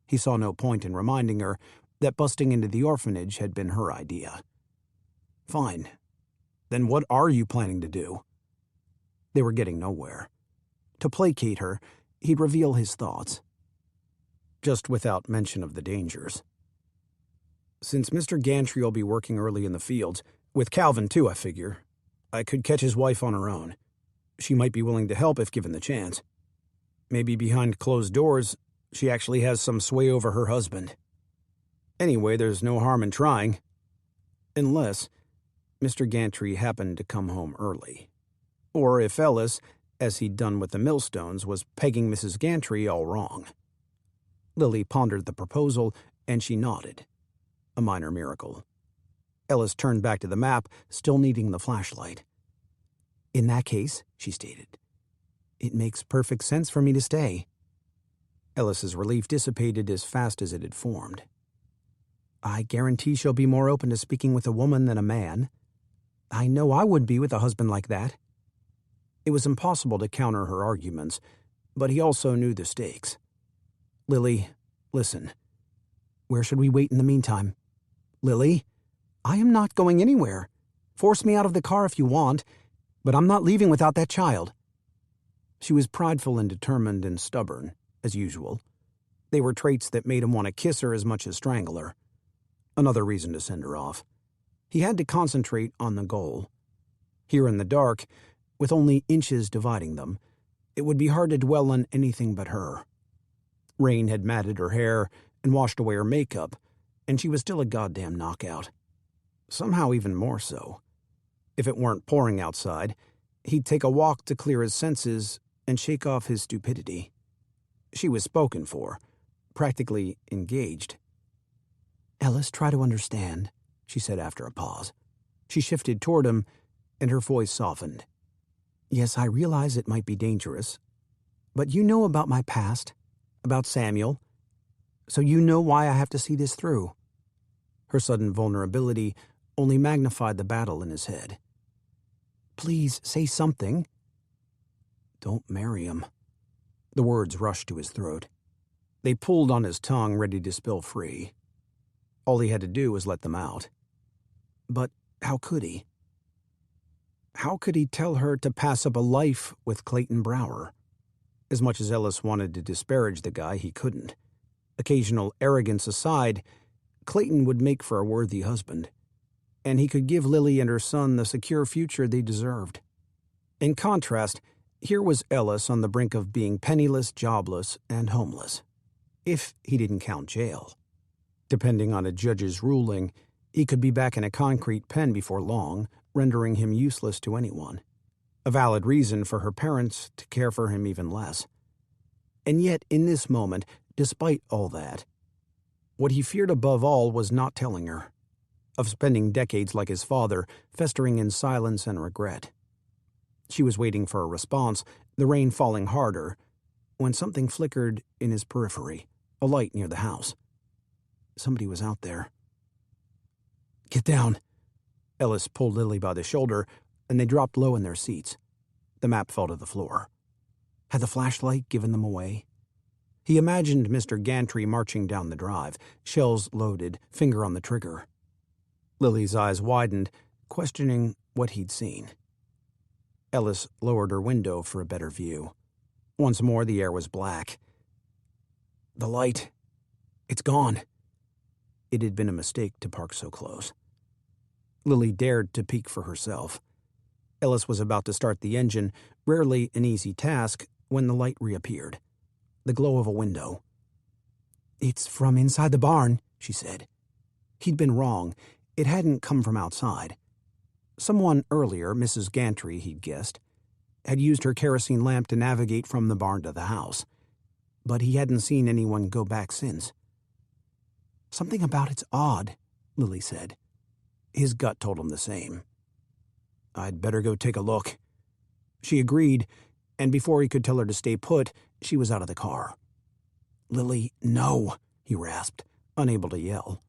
He saw no point in reminding her that busting into the orphanage had been her idea. Fine. Then what are you planning to do? They were getting nowhere. To placate her, he'd reveal his thoughts, just without mention of the dangers. Since Mr. Gantry will be working early in the fields, with Calvin too, I figure, I could catch his wife on her own. She might be willing to help if given the chance. Maybe behind closed doors, she actually has some sway over her husband. Anyway, there's no harm in trying. Unless Mr. Gantry happened to come home early. Or if Ellis, as he'd done with the millstones, was pegging Mrs. Gantry all wrong. Lily pondered the proposal, and she nodded. A minor miracle. Ellis turned back to the map, still needing the flashlight. In that case, she stated, it makes perfect sense for me to stay. Ellis's relief dissipated as fast as it had formed. I guarantee she'll be more open to speaking with a woman than a man. I know I would be with a husband like that. It was impossible to counter her arguments, but he also knew the stakes. Lily, listen. Where should we wait in the meantime? Lily? I am not going anywhere. Force me out of the car if you want, but I'm not leaving without that child. She was prideful and determined and stubborn, as usual. They were traits that made him want to kiss her as much as strangle her. Another reason to send her off. He had to concentrate on the goal. Here in the dark, with only inches dividing them, it would be hard to dwell on anything but her. Rain had matted her hair and washed away her makeup, and she was still a goddamn knockout. Somehow even more so. If it weren't pouring outside, he'd take a walk to clear his senses and shake off his stupidity. She was spoken for, practically engaged. Ellis, try to understand, she said after a pause. She shifted toward him, and her voice softened. Yes, I realize it might be dangerous, but you know about my past, about Samuel, so you know why I have to see this through. Her sudden vulnerability only magnified the battle in his head. Please, say something. Don't marry him. The words rushed to his throat. They pulled on his tongue, ready to spill free. All he had to do was let them out. But how could he? How could he tell her to pass up a life with Clayton Brower? As much as Ellis wanted to disparage the guy, he couldn't. Occasional arrogance aside, Clayton would make for a worthy husband, and he could give Lily and her son the secure future they deserved. In contrast, here was Ellis on the brink of being penniless, jobless, and homeless. If he didn't count jail. Depending on a judge's ruling, he could be back in a concrete pen before long, rendering him useless to anyone. A valid reason for her parents to care for him even less. And yet, in this moment, despite all that, what he feared above all was not telling her, of spending decades like his father, festering in silence and regret. She was waiting for a response, the rain falling harder, when something flickered in his periphery, a light near the house. Somebody was out there. Get down. Ellis pulled Lily by the shoulder, and they dropped low in their seats. The map fell to the floor. Had the flashlight given them away? He imagined Mr. Gantry marching down the drive, shells loaded, finger on the trigger. Lily's eyes widened, questioning what he'd seen. Ellis lowered her window for a better view. Once more the air was black. The light. It's gone. It had been a mistake to park so close. Lily dared to peek for herself. Ellis was about to start the engine, rarely an easy task, when the light reappeared. The glow of a window. It's from inside the barn, she said. He'd been wrong. It hadn't come from outside. Someone earlier, Mrs. Gantry, he'd guessed, had used her kerosene lamp to navigate from the barn to the house. But he hadn't seen anyone go back since. Something about it's odd, Lily said. His gut told him the same. I'd better go take a look. She agreed, and before he could tell her to stay put, she was out of the car. "Lily, no," he rasped, unable to yell.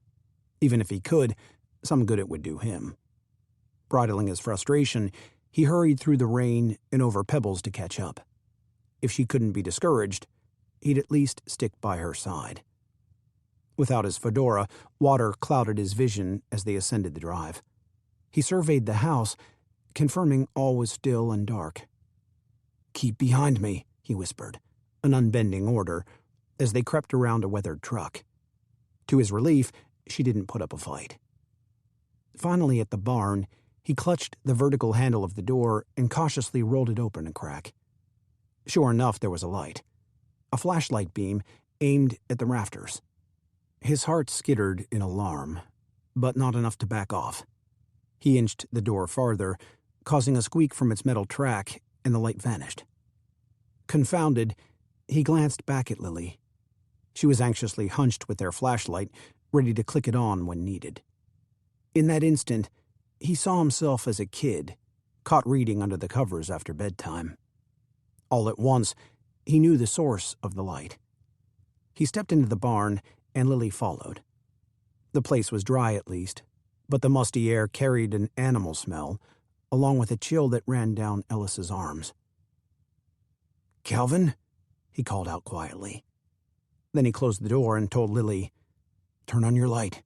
Even if he could, some good it would do him. Bridling his frustration, he hurried through the rain and over pebbles to catch up. If she couldn't be discouraged, he'd at least stick by her side. Without his fedora, water clouded his vision as they ascended the drive. He surveyed the house, confirming all was still and dark. "Keep behind me," he whispered, an unbending order, as they crept around a weathered truck. To his relief, she didn't put up a fight. Finally, at the barn, he clutched the vertical handle of the door and cautiously rolled it open a crack. Sure enough, there was a light. A flashlight beam aimed at the rafters. His heart skittered in alarm, but not enough to back off. He inched the door farther, causing a squeak from its metal track, and the light vanished. Confounded, he glanced back at Lily. She was anxiously hunched with their flashlight, ready to click it on when needed. In that instant, he saw himself as a kid, caught reading under the covers after bedtime. All at once, he knew the source of the light. He stepped into the barn, and Lily followed. The place was dry at least, but the musty air carried an animal smell, along with a chill that ran down Ellis's arms. "Calvin?" he called out quietly. Then he closed the door and told Lily, "Turn on your light."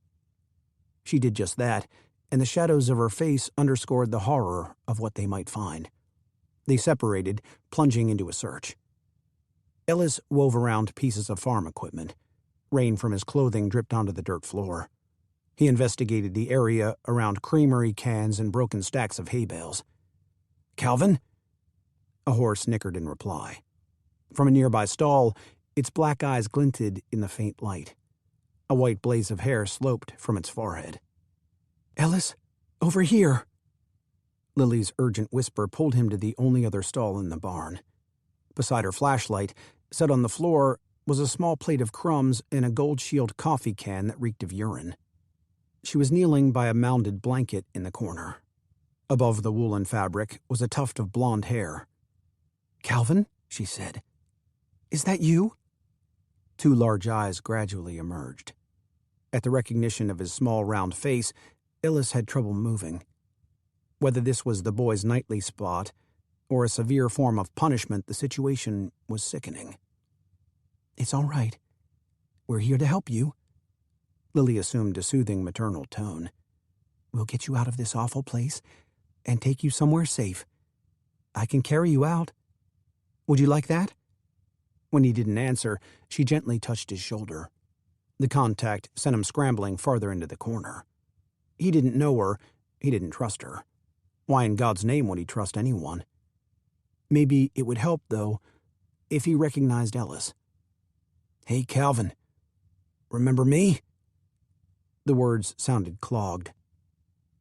She did just that, and the shadows of her face underscored the horror of what they might find. They separated, plunging into a search. Ellis wove around pieces of farm equipment. Rain from his clothing dripped onto the dirt floor. He investigated the area around creamery cans and broken stacks of hay bales. "Calvin?" A horse nickered in reply. From a nearby stall, its black eyes glinted in the faint light. A white blaze of hair sloped from its forehead. "Ellis, over here!" Lily's urgent whisper pulled him to the only other stall in the barn. Beside her flashlight, set on the floor, was a small plate of crumbs and a Gold Shield coffee can that reeked of urine. She was kneeling by a mounded blanket in the corner. Above the woolen fabric was a tuft of blonde hair. "Calvin," she said, "is that you?" Two large eyes gradually emerged. At the recognition of his small round face, Ellis had trouble moving. Whether this was the boy's nightly spot or a severe form of punishment, the situation was sickening. "It's all right. We're here to help you." Lily assumed a soothing maternal tone. "We'll get you out of this awful place and take you somewhere safe. I can carry you out. Would you like that?" When he didn't answer, she gently touched his shoulder. The contact sent him scrambling farther into the corner. He didn't know her. He didn't trust her. Why in God's name would he trust anyone? Maybe it would help, though, if he recognized Ellis. "Hey, Calvin. Remember me?" The words sounded clogged.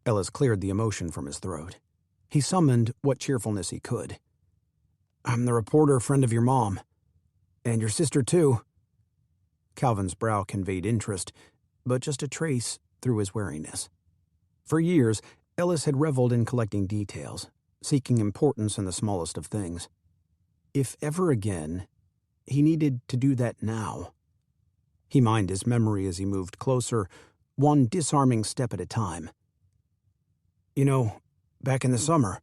Ellis cleared the emotion from his throat. He summoned what cheerfulness he could. "I'm the reporter friend of your mom. And your sister, too." Calvin's brow conveyed interest, but just a trace through his wariness. For years, Ellis had reveled in collecting details, seeking importance in the smallest of things. If ever again, he needed to do that now. He mined his memory as he moved closer, one disarming step at a time. "You know, back in the summer,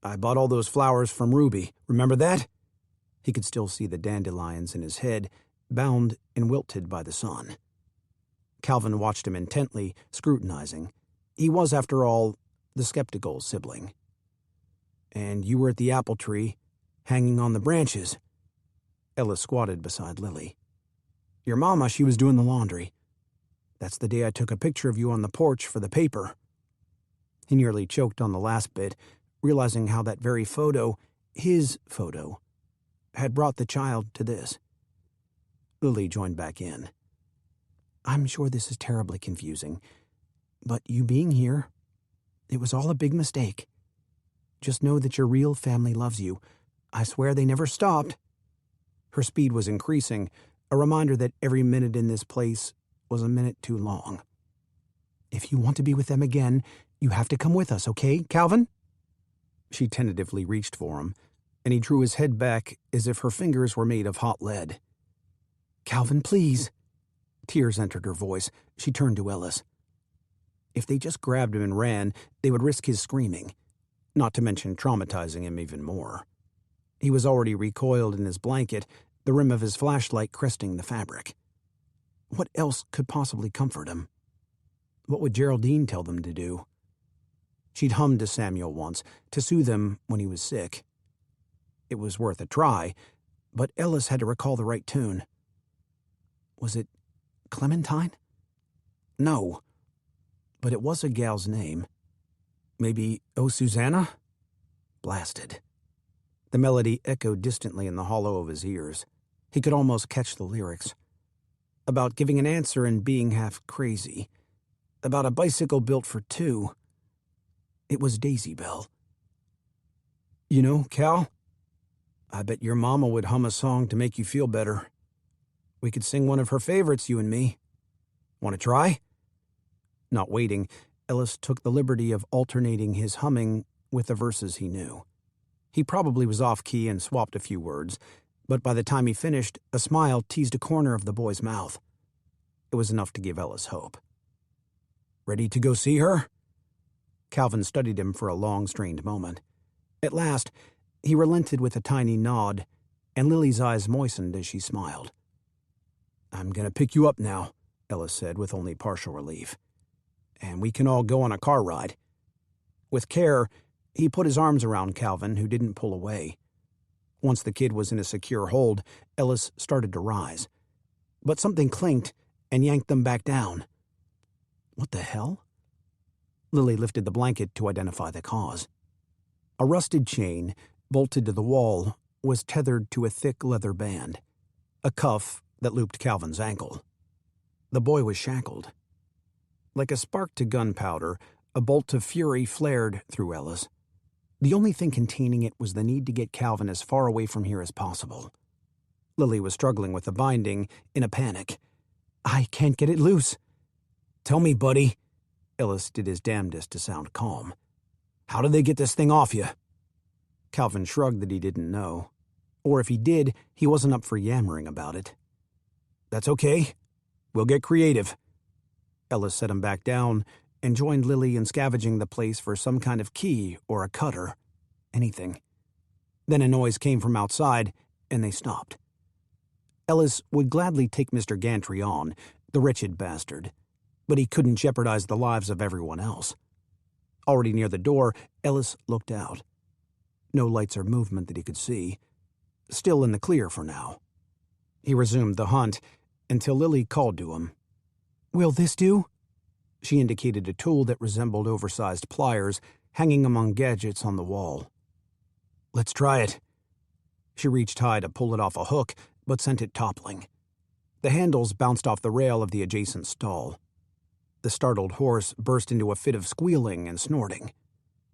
I bought all those flowers from Ruby. Remember that?" He could still see the dandelions in his head, bound and wilted by the sun. Calvin watched him intently, scrutinizing. He was, after all, the skeptical sibling. "And you were at the apple tree, hanging on the branches." Ellis squatted beside Lily. "Your mama, she was doing the laundry. That's the day I took a picture of you on the porch for the paper." He nearly choked on the last bit, realizing how that very photo, his photo, had brought the child to this. Lily joined back in. "I'm sure this is terribly confusing, but you being here, it was all a big mistake. Just know that your real family loves you. I swear they never stopped." Her speed was increasing, a reminder that every minute in this place was a minute too long. "If you want to be with them again, you have to come with us, okay, Calvin?" She tentatively reached for him, and he drew his head back as if her fingers were made of hot lead. "Calvin, please." Tears entered her voice. She turned to Ellis. If they just grabbed him and ran, they would risk his screaming, not to mention traumatizing him even more. He was already recoiled in his blanket, the rim of his flashlight cresting the fabric. What else could possibly comfort him? What would Geraldine tell them to do? She'd hummed to Samuel once, to soothe him when he was sick. It was worth a try, but Ellis had to recall the right tune. Was it Clementine? No, but it was a gal's name. Maybe "Oh, Susanna"? Blasted. The melody echoed distantly in the hollow of his ears. He could almost catch the lyrics. About giving an answer and being half crazy. About a bicycle built for two. It was Daisy Bell. "You know, Cal, I bet your mama would hum a song to make you feel better. We could sing one of her favorites, you and me. Want to try?" Not waiting, Ellis took the liberty of alternating his humming with the verses he knew. He probably was off-key and swapped a few words, but by the time he finished, a smile teased a corner of the boy's mouth. It was enough to give Ellis hope. "Ready to go see her?" Calvin studied him for a long, strained moment. At last, he relented with a tiny nod, and Lily's eyes moistened as she smiled. "I'm going to pick you up now," Ellis said with only partial relief. "And we can all go on a car ride." With care, he put his arms around Calvin, who didn't pull away. Once the kid was in a secure hold, Ellis started to rise. But something clinked and yanked them back down. What the hell? Lily lifted the blanket to identify the cause. A rusted chain, bolted to the wall, was tethered to a thick leather band, a cuff that looped Calvin's ankle. The boy was shackled. Like a spark to gunpowder, a bolt of fury flared through Ellis. The only thing containing it was the need to get Calvin as far away from here as possible. Lily was struggling with the binding in a panic. "I can't get it loose." "Tell me, buddy." Ellis did his damnedest to sound calm. "How did they get this thing off you?" Calvin shrugged that he didn't know. Or if he did, he wasn't up for yammering about it. "That's okay. We'll get creative." Ellis set him back down and joined Lily in scavenging the place for some kind of key or a cutter. Anything. Then a noise came from outside, and they stopped. Ellis would gladly take Mr. Gantry on, the wretched bastard, but he couldn't jeopardize the lives of everyone else. Already near the door, Ellis looked out. No lights or movement that he could see. Still in the clear for now. He resumed the hunt until Lily called to him. "Will this do?" She indicated a tool that resembled oversized pliers hanging among gadgets on the wall. "Let's try it." She reached high to pull it off a hook, but sent it toppling. The handles bounced off the rail of the adjacent stall. The startled horse burst into a fit of squealing and snorting.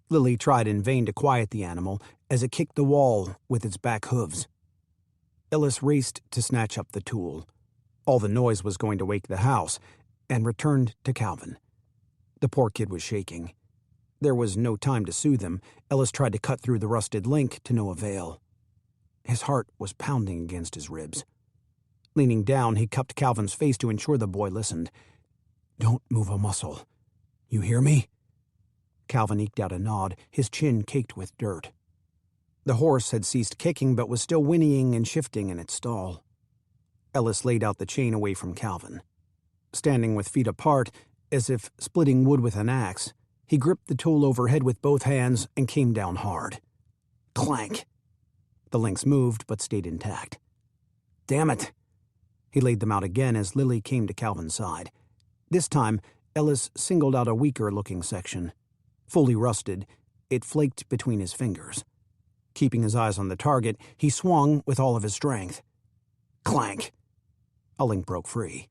Lily tried in vain to quiet the animal as it kicked the wall with its back hooves. Ellis raced to snatch up the tool. All the noise was going to wake the house, and returned to Calvin. The poor kid was shaking. There was no time to soothe him. Ellis tried to cut through the rusted link to no avail. His heart was pounding against his ribs. Leaning down, he cupped Calvin's face to ensure the boy listened. "Don't move a muscle. You hear me?" Calvin eked out a nod, his chin caked with dirt. The horse had ceased kicking but was still whinnying and shifting in its stall. Ellis laid out the chain away from Calvin. Standing with feet apart, as if splitting wood with an axe, he gripped the tool overhead with both hands and came down hard. Clank! The links moved but stayed intact. "Damn it!" He laid them out again as Lily came to Calvin's side. This time, Ellis singled out a weaker-looking section. Fully rusted, it flaked between his fingers. Keeping his eyes on the target, he swung with all of his strength. Clank! A link broke free.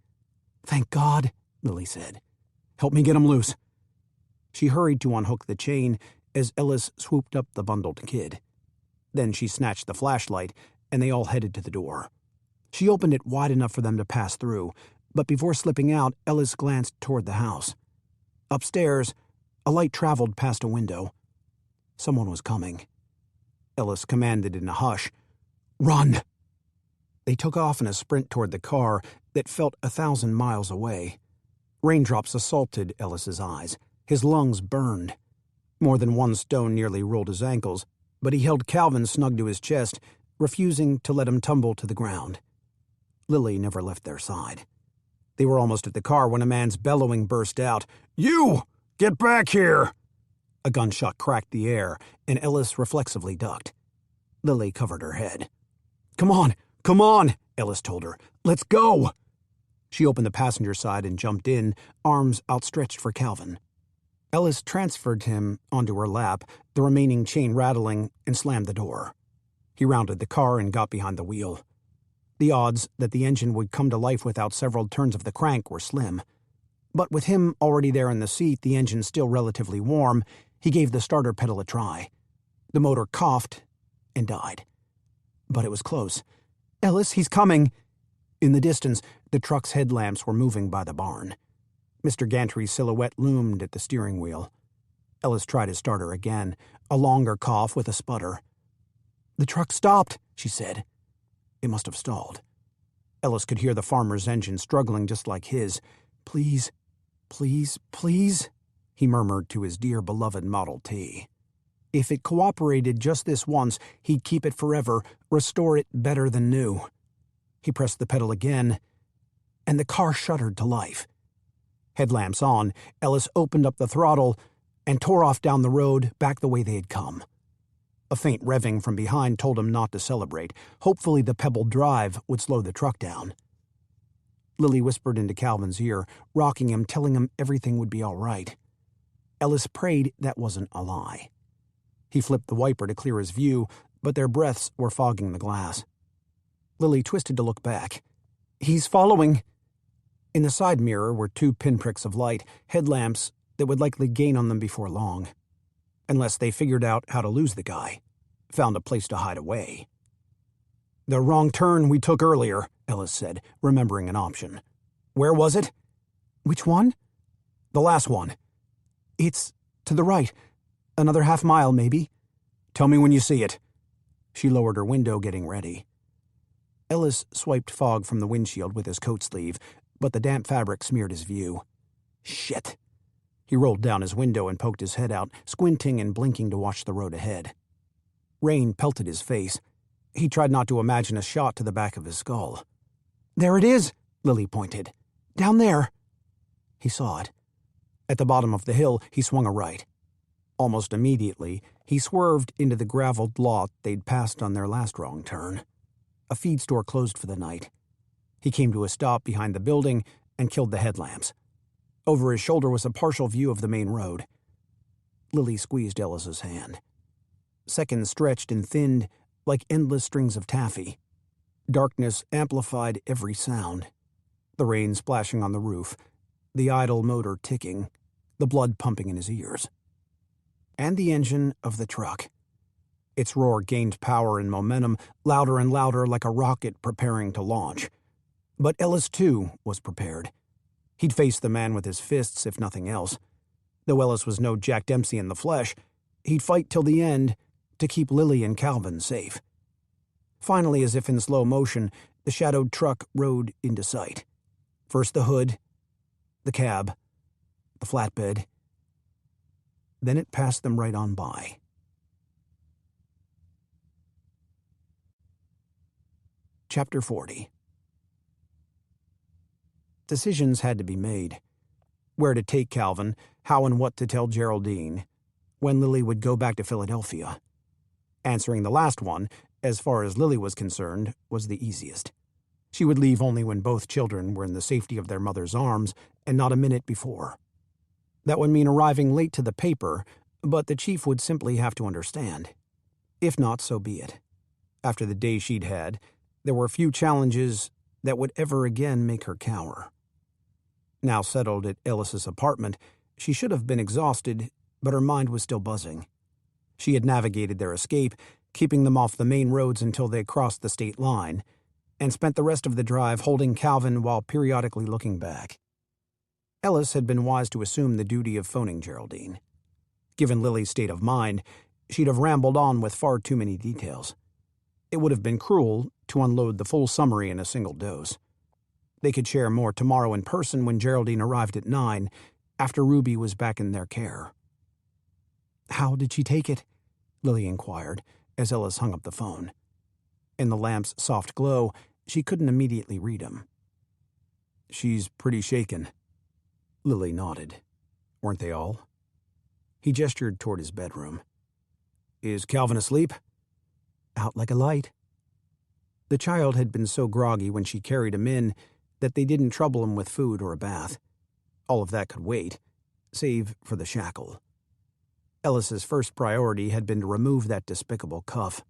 "Thank God," Lily said. "Help me get him loose." She hurried to unhook the chain as Ellis swooped up the bundled kid. Then she snatched the flashlight, and they all headed to the door. She opened it wide enough for them to pass through, but before slipping out, Ellis glanced toward the house. Upstairs, a light traveled past a window. Someone was coming. Ellis commanded in a hush. "Run!" They took off in a sprint toward the car that felt 1,000 miles away. Raindrops assaulted Ellis's eyes. His lungs burned. More than one stone nearly rolled his ankles, but he held Calvin snug to his chest, refusing to let him tumble to the ground. Lily never left their side. They were almost at the car when a man's bellowing burst out. "You! Get back here!" A gunshot cracked the air, and Ellis reflexively ducked. Lily covered her head. Come on, Ellis told her. "Let's go!" She opened the passenger side and jumped in, arms outstretched for Calvin. Ellis transferred him onto her lap, the remaining chain rattling, and slammed the door. He rounded the car and got behind the wheel. The odds that the engine would come to life without several turns of the crank were slim. But with him already there in the seat, the engine still relatively warm, he gave the starter pedal a try. The motor coughed and died. But it was close. "Ellis, he's coming!" In the distance, the truck's headlamps were moving by the barn. Mr. Gantry's silhouette loomed at the steering wheel. Ellis tried his starter again, a longer cough with a sputter. "The truck stopped," she said. It must have stalled. Ellis could hear the farmer's engine struggling just like his. "Please, please, please," he murmured to his dear beloved Model T. If it cooperated just this once, he'd keep it forever, restore it better than new. He pressed the pedal again, and the car shuddered to life. Headlamps on, Ellis opened up the throttle and tore off down the road back the way they had come. A faint revving from behind told him not to celebrate. Hopefully the pebbled drive would slow the truck down. Lily whispered into Calvin's ear, rocking him, telling him everything would be all right. Ellis prayed that wasn't a lie. He flipped the wiper to clear his view, but their breaths were fogging the glass. Lily twisted to look back. "He's following." In the side mirror were 2 pinpricks of light, headlamps that would likely gain on them before long. Unless they figured out how to lose the guy, found a place to hide away. "The wrong turn we took earlier," Ellis said, remembering an option. "Where was it?" "Which one?" "The last one." "It's to the right. Another half mile, maybe." "Tell me when you see it." She lowered her window, getting ready. Ellis swiped fog from the windshield with his coat sleeve, but the damp fabric smeared his view. Shit. He rolled down his window and poked his head out, squinting and blinking to watch the road ahead. Rain pelted his face. He tried not to imagine a shot to the back of his skull. "There it is," Lily pointed. "Down there." He saw it. At the bottom of the hill, he swung a right. Almost immediately, he swerved into the graveled lot they'd passed on their last wrong turn. A feed store closed for the night. He came to a stop behind the building and killed the headlamps. Over his shoulder was a partial view of the main road. Lily squeezed Ellis's hand. Seconds stretched and thinned like endless strings of taffy. Darkness amplified every sound. The rain splashing on the roof, the idle motor ticking, the blood pumping in his ears. And the engine of the truck. Its roar gained power and momentum, louder and louder like a rocket preparing to launch. But Ellis, too, was prepared. He'd face the man with his fists, if nothing else. Though Ellis was no Jack Dempsey in the flesh, he'd fight till the end to keep Lily and Calvin safe. Finally, as if in slow motion, the shadowed truck rode into sight. First the hood, the cab, the flatbed. Then it passed them right on by. Chapter 40. Decisions had to be made. Where to take Calvin, how and what to tell Geraldine, when Lily would go back to Philadelphia. Answering the last one, as far as Lily was concerned, was the easiest. She would leave only when both children were in the safety of their mother's arms, and not a minute before. That would mean arriving late to the paper, but the chief would simply have to understand. If not, so be it. After the day she'd had, there were few challenges that would ever again make her cower. Now settled at Ellis's apartment, she should have been exhausted, but her mind was still buzzing. She had navigated their escape, keeping them off the main roads until they crossed the state line, and spent the rest of the drive holding Calvin while periodically looking back. Ellis had been wise to assume the duty of phoning Geraldine. Given Lily's state of mind, she'd have rambled on with far too many details. It would have been cruel to unload the full summary in a single dose. They could share more tomorrow in person when Geraldine arrived at 9, after Ruby was back in their care. "How did she take it?" Lily inquired, as Ellis hung up the phone. In the lamp's soft glow, she couldn't immediately read him. "She's pretty shaken." Lily nodded. "Weren't they all?" He gestured toward his bedroom. "Is Calvin asleep?" "Out like a light." The child had been so groggy when she carried him in that they didn't trouble him with food or a bath. All of that could wait, save for the shackle. Ellis's first priority had been to remove that despicable cuff.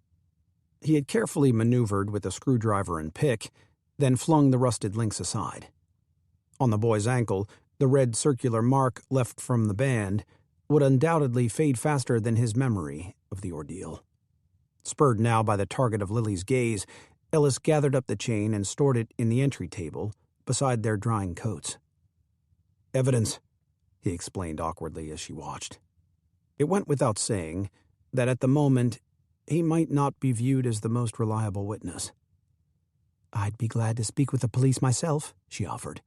He had carefully maneuvered with a screwdriver and pick, then flung the rusted links aside. On the boy's ankle, the red circular mark left from the band would undoubtedly fade faster than his memory of the ordeal. Spurred now by the target of Lily's gaze, Ellis gathered up the chain and stored it in the entry table beside their drying coats. "Evidence," he explained awkwardly as she watched. It went without saying that at the moment he might not be viewed as the most reliable witness. "I'd be glad to speak with the police myself," she offered.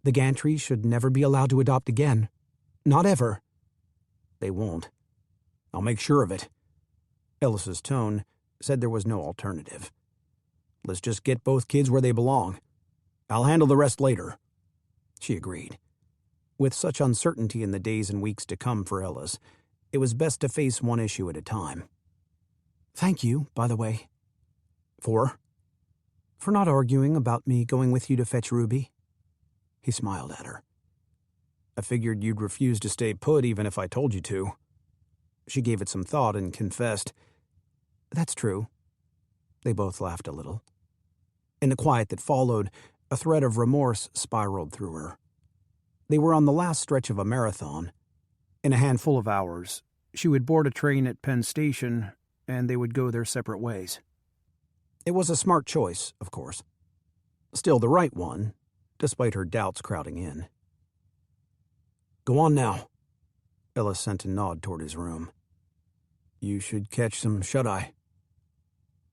"The Gantrys should never be allowed to adopt again. Not ever." "They won't. I'll make sure of it." Ellis's tone said there was no alternative. "Let's just get both kids where they belong. I'll handle the rest later." She agreed. With such uncertainty in the days and weeks to come for Ellis, it was best to face one issue at a time. "Thank you, by the way." "For?" "For not arguing about me going with you to fetch Ruby." He smiled at her. "I figured you'd refuse to stay put even if I told you to." She gave it some thought and confessed, "That's true." They both laughed a little. In the quiet that followed, a thread of remorse spiraled through her. They were on the last stretch of a marathon. In a handful of hours, she would board a train at Penn Station, and they would go their separate ways. It was a smart choice, of course. Still the right one, despite her doubts crowding in. "Go on now." Ellis sent a nod toward his room. "You should catch some shut-eye."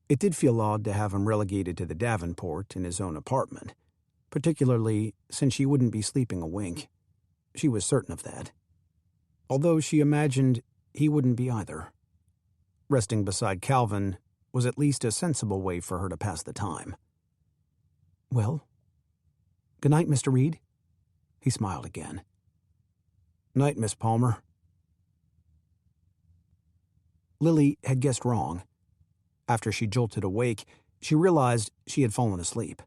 It did feel odd to have him relegated to the Davenport in his own apartment, particularly since she wouldn't be sleeping a wink. She was certain of that. Although she imagined he wouldn't be either. Resting beside Calvin was at least a sensible way for her to pass the time. "Well, good night, Mr. Reed." He smiled again. "Night, Miss Palmer." Lily had guessed wrong. After she jolted awake, she realized she had fallen asleep.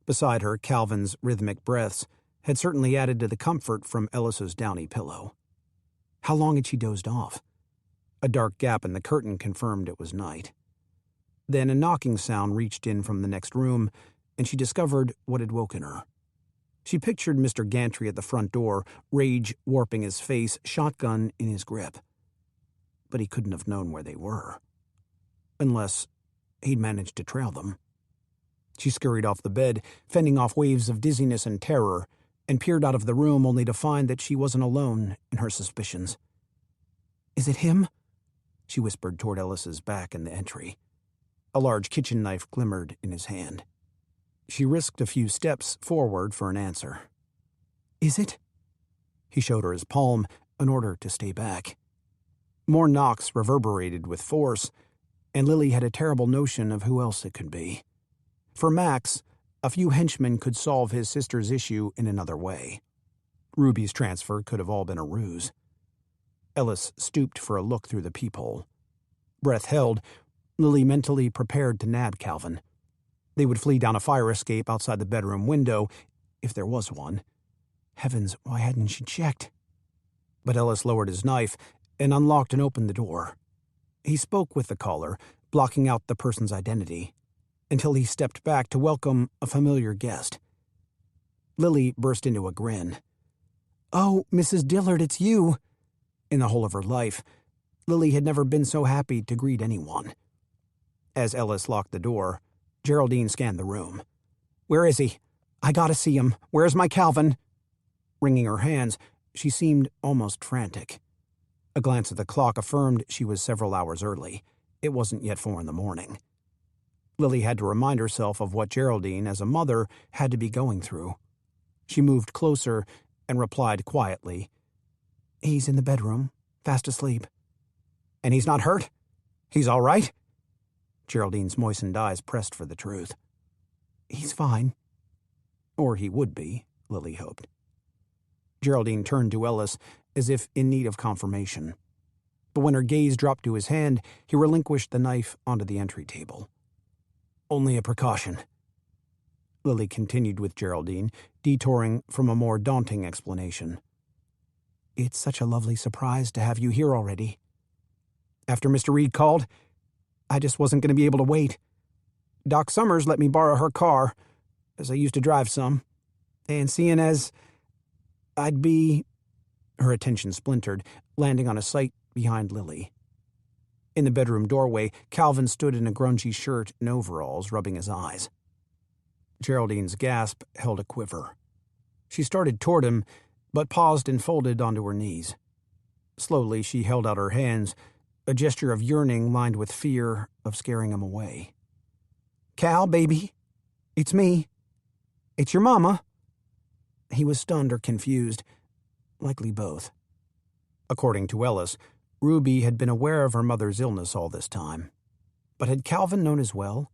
Beside her, Calvin's rhythmic breaths had certainly added to the comfort from Ellis's downy pillow. How long had she dozed off? A dark gap in the curtain confirmed it was night. Then a knocking sound reached in from the next room, and she discovered what had woken her. She pictured Mr. Gantry at the front door, rage warping his face, shotgun in his grip. But he couldn't have known where they were. Unless he'd managed to trail them. She scurried off the bed, fending off waves of dizziness and terror, and peered out of the room only to find that she wasn't alone in her suspicions. "Is it him?" she whispered toward Ellis's back in the entry. A large kitchen knife glimmered in his hand. She risked a few steps forward for an answer. "Is it?" He showed her his palm in order to stay back. More knocks reverberated with force, and Lily had a terrible notion of who else it could be. For Max, a few henchmen could solve his sister's issue in another way. Ruby's transfer could have all been a ruse. Ellis stooped for a look through the peephole. Breath held, Lily mentally prepared to nab Calvin. They would flee down a fire escape outside the bedroom window, if there was one. Heavens, why hadn't she checked? But Ellis lowered his knife and unlocked and opened the door. He spoke with the caller, blocking out the person's identity, until he stepped back to welcome a familiar guest. Lily burst into a grin. "Oh, Mrs. Dillard, it's you!" In the whole of her life, Lily had never been so happy to greet anyone. As Ellis locked the door, Geraldine scanned the room. "Where is he? I gotta see him. Where's my Calvin?" Wringing her hands, she seemed almost frantic. A glance at the clock affirmed she was several hours early. It wasn't yet 4 in the morning. Lily had to remind herself of what Geraldine, as a mother, had to be going through. She moved closer and replied quietly, "He's in the bedroom, fast asleep." "And he's not hurt? He's all right?" Geraldine's moistened eyes pressed for the truth. "He's fine." Or he would be, Lily hoped. Geraldine turned to Ellis as if in need of confirmation. But when her gaze dropped to his hand, he relinquished the knife onto the entry table. "Only a precaution." Lily continued with Geraldine, detouring from a more daunting explanation. "It's such a lovely surprise to have you here already. After Mr. Reed called, I just wasn't going to be able to wait. Doc Summers let me borrow her car, as I used to drive some, and seeing as I'd be—" Her attention splintered, landing on a sight behind Lily. In the bedroom doorway, Calvin stood in a grungy shirt and overalls, rubbing his eyes. Geraldine's gasp held a quiver. She started toward him, but paused and folded onto her knees. Slowly, she held out her hands, a gesture of yearning lined with fear of scaring him away. "Cal, baby, it's me. It's your mama." He was stunned or confused, likely both. According to Ellis, Ruby had been aware of her mother's illness all this time. But had Calvin known as well?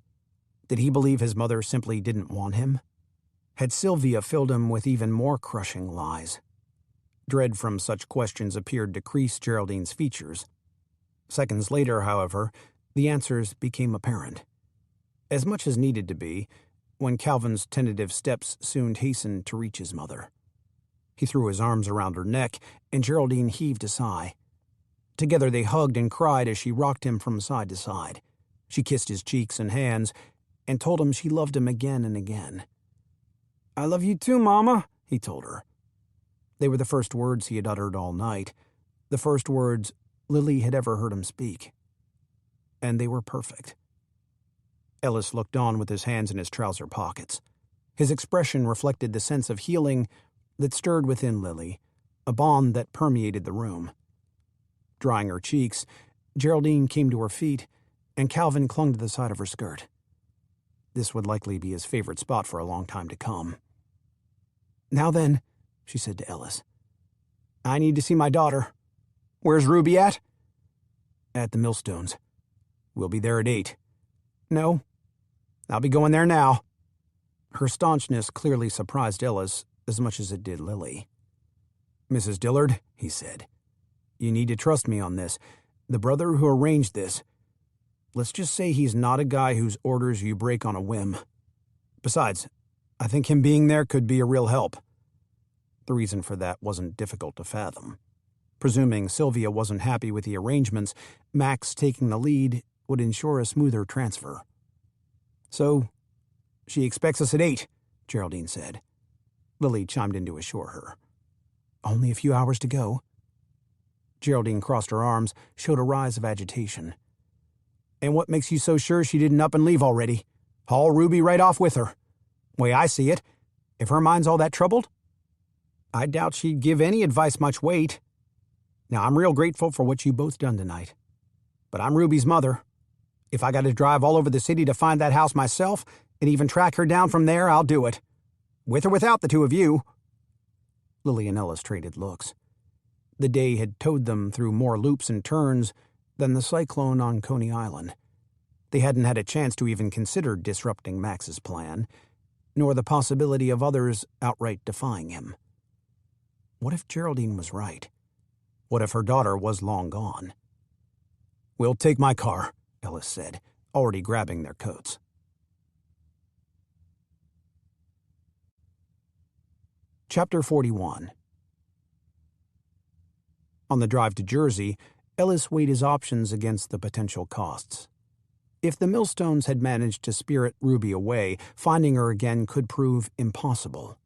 Did he believe his mother simply didn't want him? Had Sylvia filled him with even more crushing lies? Dread from such questions appeared to crease Geraldine's features. Seconds later, however, the answers became apparent. As much as needed to be, when Calvin's tentative steps soon hastened to reach his mother. He threw his arms around her neck, and Geraldine heaved a sigh. Together they hugged and cried as she rocked him from side to side. She kissed his cheeks and hands, and told him she loved him again and again. "I love you too, Mama," he told her. They were the first words he had uttered all night, the first words Lily had ever heard him speak. And they were perfect. Ellis looked on with his hands in his trouser pockets. His expression reflected the sense of healing that stirred within Lily, a bond that permeated the room. Drying her cheeks, Geraldine came to her feet, and Calvin clung to the side of her skirt. This would likely be his favorite spot for a long time to come. "Now then," she said to Ellis, "I need to see my daughter. Where's Ruby at?" "At the Millstones. We'll be there at 8. "No, I'll be going there now." Her staunchness clearly surprised Ellis as much as it did Lily. "Mrs. Dillard," he said, "you need to trust me on this. The brother who arranged this. Let's just say he's not a guy whose orders you break on a whim. Besides, I think him being there could be a real help." The reason for that wasn't difficult to fathom. Presuming Sylvia wasn't happy with the arrangements, Max taking the lead would ensure a smoother transfer. "So, she expects us at 8, Geraldine said. Lily chimed in to assure her. "Only a few hours to go." Geraldine crossed her arms, showed a rise of agitation. "And what makes you so sure she didn't up and leave already? Haul Ruby right off with her. Way I see it, if her mind's all that troubled, I doubt she'd give any advice much weight. Now, I'm real grateful for what you both done tonight. But I'm Ruby's mother. If I got to drive all over the city to find that house myself, and even track her down from there, I'll do it. With or without the two of you." Lily and Ellis traded looks. The day had towed them through more loops and turns than the cyclone on Coney Island. They hadn't had a chance to even consider disrupting Max's plan, nor the possibility of others outright defying him. What if Geraldine was right? What if her daughter was long gone? "We'll take my car," Ellis said, already grabbing their coats. Chapter 41. On the drive to Jersey, Ellis weighed his options against the potential costs. If the Millstones had managed to spirit Ruby away, finding her again could prove impossible.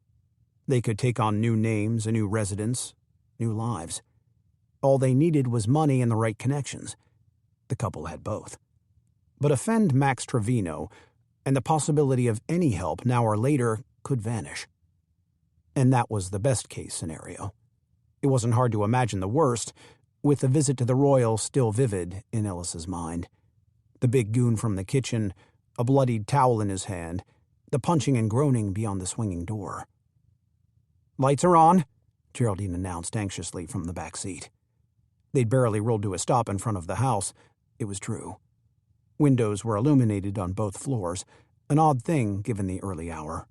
They could take on new names, a new residence, new lives. All they needed was money and the right connections. The couple had both. But offend Max Trevino, and the possibility of any help now or later could vanish. And that was the best-case scenario. It wasn't hard to imagine the worst, with the visit to the Royal still vivid in Ellis's mind. The big goon from the kitchen, a bloodied towel in his hand, the punching and groaning beyond the swinging door. "Lights are on," Geraldine announced anxiously from the back seat. They'd barely rolled to a stop in front of the house. It was true. Windows were illuminated on both floors, an odd thing given the early hour.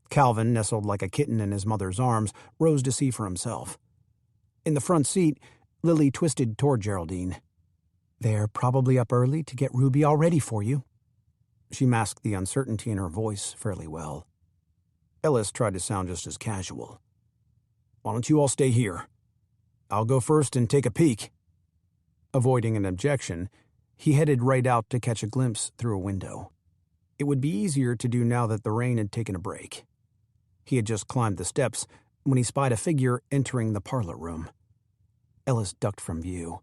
Calvin, nestled like a kitten in his mother's arms, rose to see for himself. In the front seat, Lily twisted toward Geraldine. "They're probably up early to get Ruby all ready for you." She masked the uncertainty in her voice fairly well. Ellis tried to sound just as casual. "Why don't you all stay here? I'll go first and take a peek." Avoiding an objection, he headed right out to catch a glimpse through a window. It would be easier to do now that the rain had taken a break. He had just climbed the steps when he spied a figure entering the parlor room. Ellis ducked from view.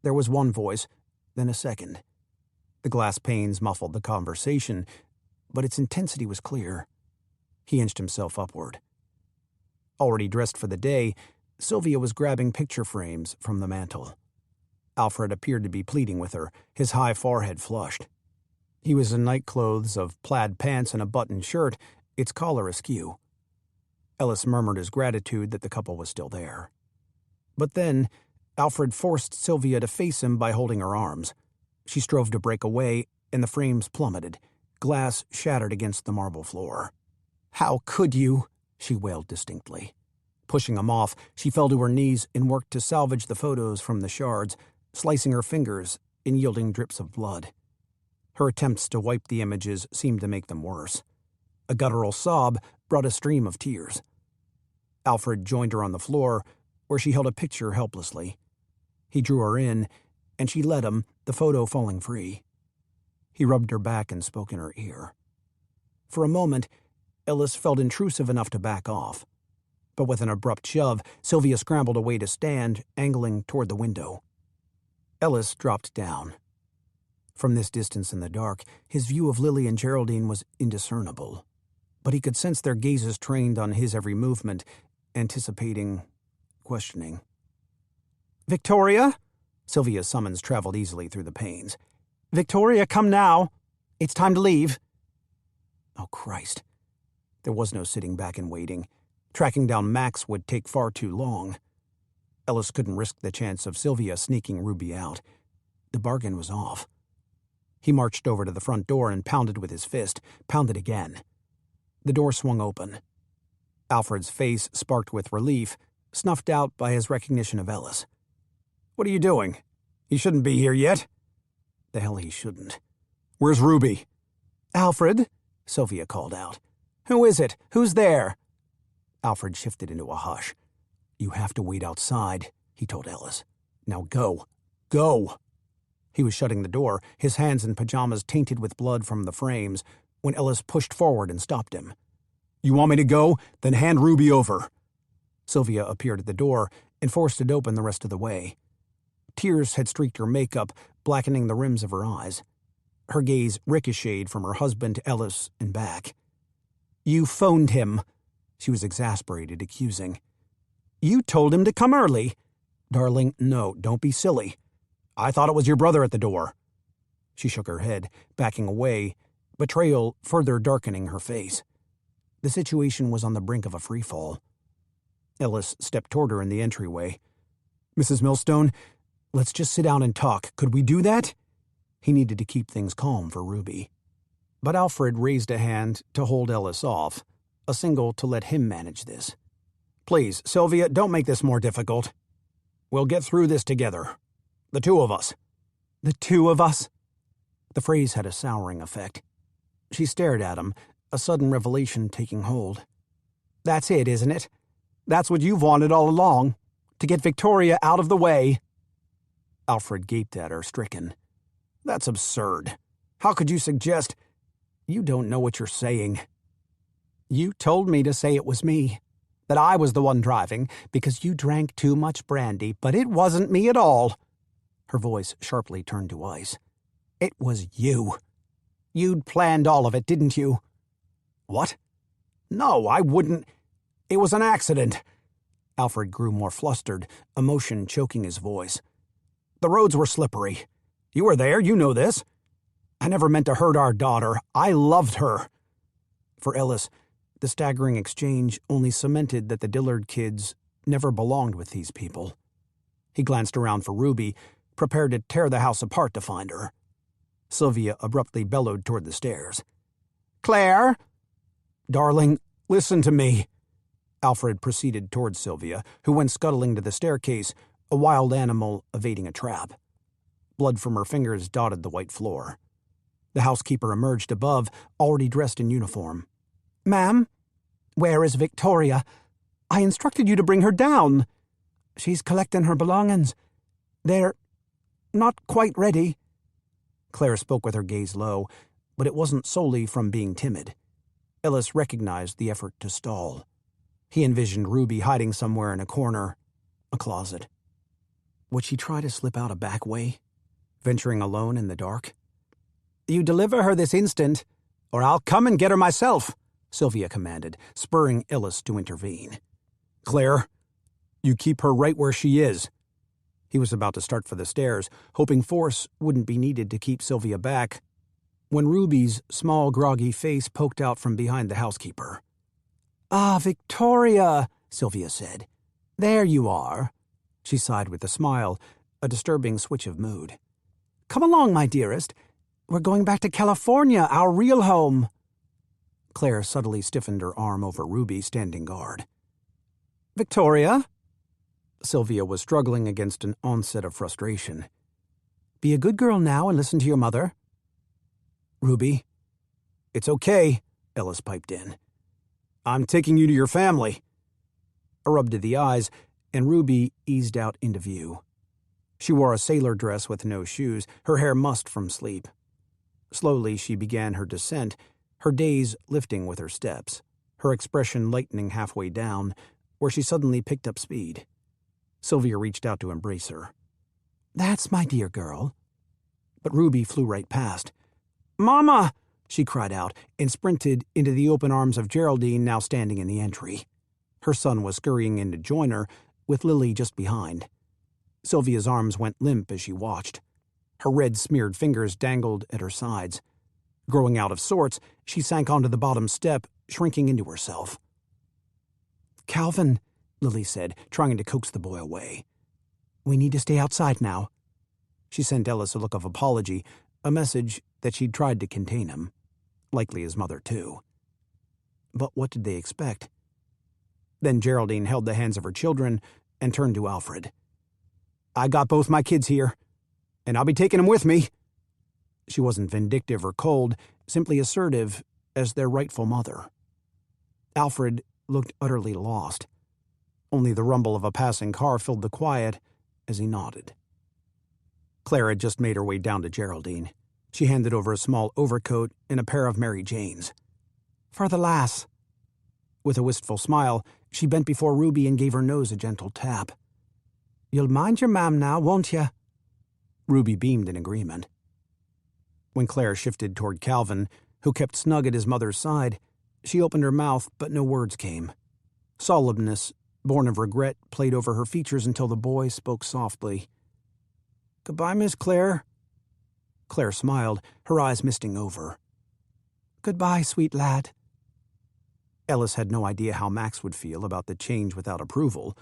There was one voice, then a second. The glass panes muffled the conversation, but its intensity was clear. He inched himself upward. Already dressed for the day, Sylvia was grabbing picture frames from the mantel. Alfred appeared to be pleading with her, his high forehead flushed. He was in nightclothes of plaid pants and a buttoned shirt, its collar askew. Ellis murmured his gratitude that the couple was still there. But then, Alfred forced Sylvia to face him by holding her arms. She strove to break away, and the frames plummeted. Glass shattered against the marble floor. "How could you?" she wailed distinctly. Pushing him off, she fell to her knees and worked to salvage the photos from the shards, slicing her fingers and yielding drips of blood. Her attempts to wipe the images seemed to make them worse. A guttural sob brought a stream of tears. Alfred joined her on the floor, where she held a picture helplessly. He drew her in, and she let him, the photo falling free. He rubbed her back and spoke in her ear. For a moment, Ellis felt intrusive enough to back off. But with an abrupt shove, Sylvia scrambled away to stand, angling toward the window. Ellis dropped down. From this distance in the dark, his view of Lily and Geraldine was indiscernible. But he could sense their gazes trained on his every movement, anticipating, questioning. "Victoria?" Sylvia's summons traveled easily through the panes. "Victoria, come now. It's time to leave." Oh, Christ. There was no sitting back and waiting. Tracking down Max would take far too long. Ellis couldn't risk the chance of Sylvia sneaking Ruby out. The bargain was off. He marched over to the front door and pounded with his fist, pounded again. The door swung open. Alfred's face sparked with relief, snuffed out by his recognition of Ellis. "What are you doing? You shouldn't be here yet." The hell he shouldn't. "Where's Ruby?" "Alfred," Sylvia called out. "Who is it? Who's there?" Alfred shifted into a hush. "You have to wait outside," he told Ellis. "Now go. Go!" He was shutting the door, his hands in pajamas tainted with blood from the frames, when Ellis pushed forward and stopped him. "You want me to go? Then hand Ruby over." Sylvia appeared at the door and forced it open the rest of the way. Tears had streaked her makeup, blackening the rims of her eyes. Her gaze ricocheted from her husband to Ellis and back. "You phoned him," she was exasperated, accusing. "You told him to come early." "Darling, no, don't be silly. I thought it was your brother at the door." She shook her head, backing away, betrayal further darkening her face. The situation was on the brink of a freefall. Ellis stepped toward her in the entryway. "Mrs. Millstone, let's just sit down and talk. Could we do that?" He needed to keep things calm for Ruby. But Alfred raised a hand to hold Ellis off, a signal to let him manage this. "Please, Sylvia, don't make this more difficult. We'll get through this together. The two of us." "The two of us?" The phrase had a souring effect. She stared at him, a sudden revelation taking hold. "That's it, isn't it? That's what you've wanted all along, to get Victoria out of the way." Alfred gaped at her, stricken. "That's absurd. How could you suggest—" "You don't know what you're saying." "You told me to say it was me, that I was the one driving, because you drank too much brandy, but it wasn't me at all." Her voice sharply turned to ice. "It was you. You'd planned all of it, didn't you?" "What? No, I wouldn't. It was an accident." Alfred grew more flustered, emotion choking his voice. "The roads were slippery. You were there, you know this. I never meant to hurt our daughter. I loved her." For Ellis, the staggering exchange only cemented that the Dillard kids never belonged with these people. He glanced around for Ruby, prepared to tear the house apart to find her. Sylvia abruptly bellowed toward the stairs. "Claire!" "Darling, listen to me." Alfred proceeded toward Sylvia, who went scuttling to the staircase, a wild animal evading a trap. Blood from her fingers dotted the white floor. The housekeeper emerged above, already dressed in uniform. "Ma'am, where is Victoria? I instructed you to bring her down." "She's collecting her belongings. They're not quite ready." Claire spoke with her gaze low, but it wasn't solely from being timid. Ellis recognized the effort to stall. He envisioned Ruby hiding somewhere in a corner, a closet. Would she try to slip out a back way, venturing alone in the dark? "You deliver her this instant, or I'll come and get her myself," Sylvia commanded, spurring Ellis to intervene. "Claire, you keep her right where she is." He was about to start for the stairs, hoping force wouldn't be needed to keep Sylvia back, when Ruby's small, groggy face poked out from behind the housekeeper. "Ah, Victoria," Sylvia said. "There you are." She sighed with a smile, a disturbing switch of mood. "Come along, my dearest. We're going back to California, our real home." Claire subtly stiffened her arm over Ruby, standing guard. "Victoria?" Sylvia was struggling against an onset of frustration. "Be a good girl now and listen to your mother." "Ruby?" "It's okay," Ellis piped in. "I'm taking you to your family." A rub to the eyes, and Ruby eased out into view. She wore a sailor dress with no shoes, her hair mussed from sleep. Slowly she began her descent, her gaze lifting with her steps, her expression lightening halfway down, where she suddenly picked up speed. Sylvia reached out to embrace her. "That's my dear girl." But Ruby flew right past. "Mama!" she cried out, and sprinted into the open arms of Geraldine, now standing in the entry. Her son was scurrying in to join her, with Lily just behind. Sylvia's arms went limp as she watched. Her red-smeared fingers dangled at her sides. Growing out of sorts, she sank onto the bottom step, shrinking into herself. "Calvin," Lily said, trying to coax the boy away. "We need to stay outside now." She sent Ellis a look of apology, a message that she'd tried to contain him. Likely his mother, too. But what did they expect? Then Geraldine held the hands of her children and turned to Alfred. "I got both my kids here, and I'll be taking them with me." She wasn't vindictive or cold, simply assertive as their rightful mother. Alfred looked utterly lost. Only the rumble of a passing car filled the quiet as he nodded. Claire had just made her way down to Geraldine. She handed over a small overcoat and a pair of Mary Janes. "For the lass." With a wistful smile, she bent before Ruby and gave her nose a gentle tap. "You'll mind your mam now, won't you?" Ruby beamed in agreement. When Claire shifted toward Calvin, who kept snug at his mother's side, she opened her mouth, but no words came. Solemnness, born of regret, played over her features until the boy spoke softly. "Goodbye, Miss Claire." Claire smiled, her eyes misting over. "Goodbye, sweet lad." Ellis had no idea how Max would feel about the change without approval,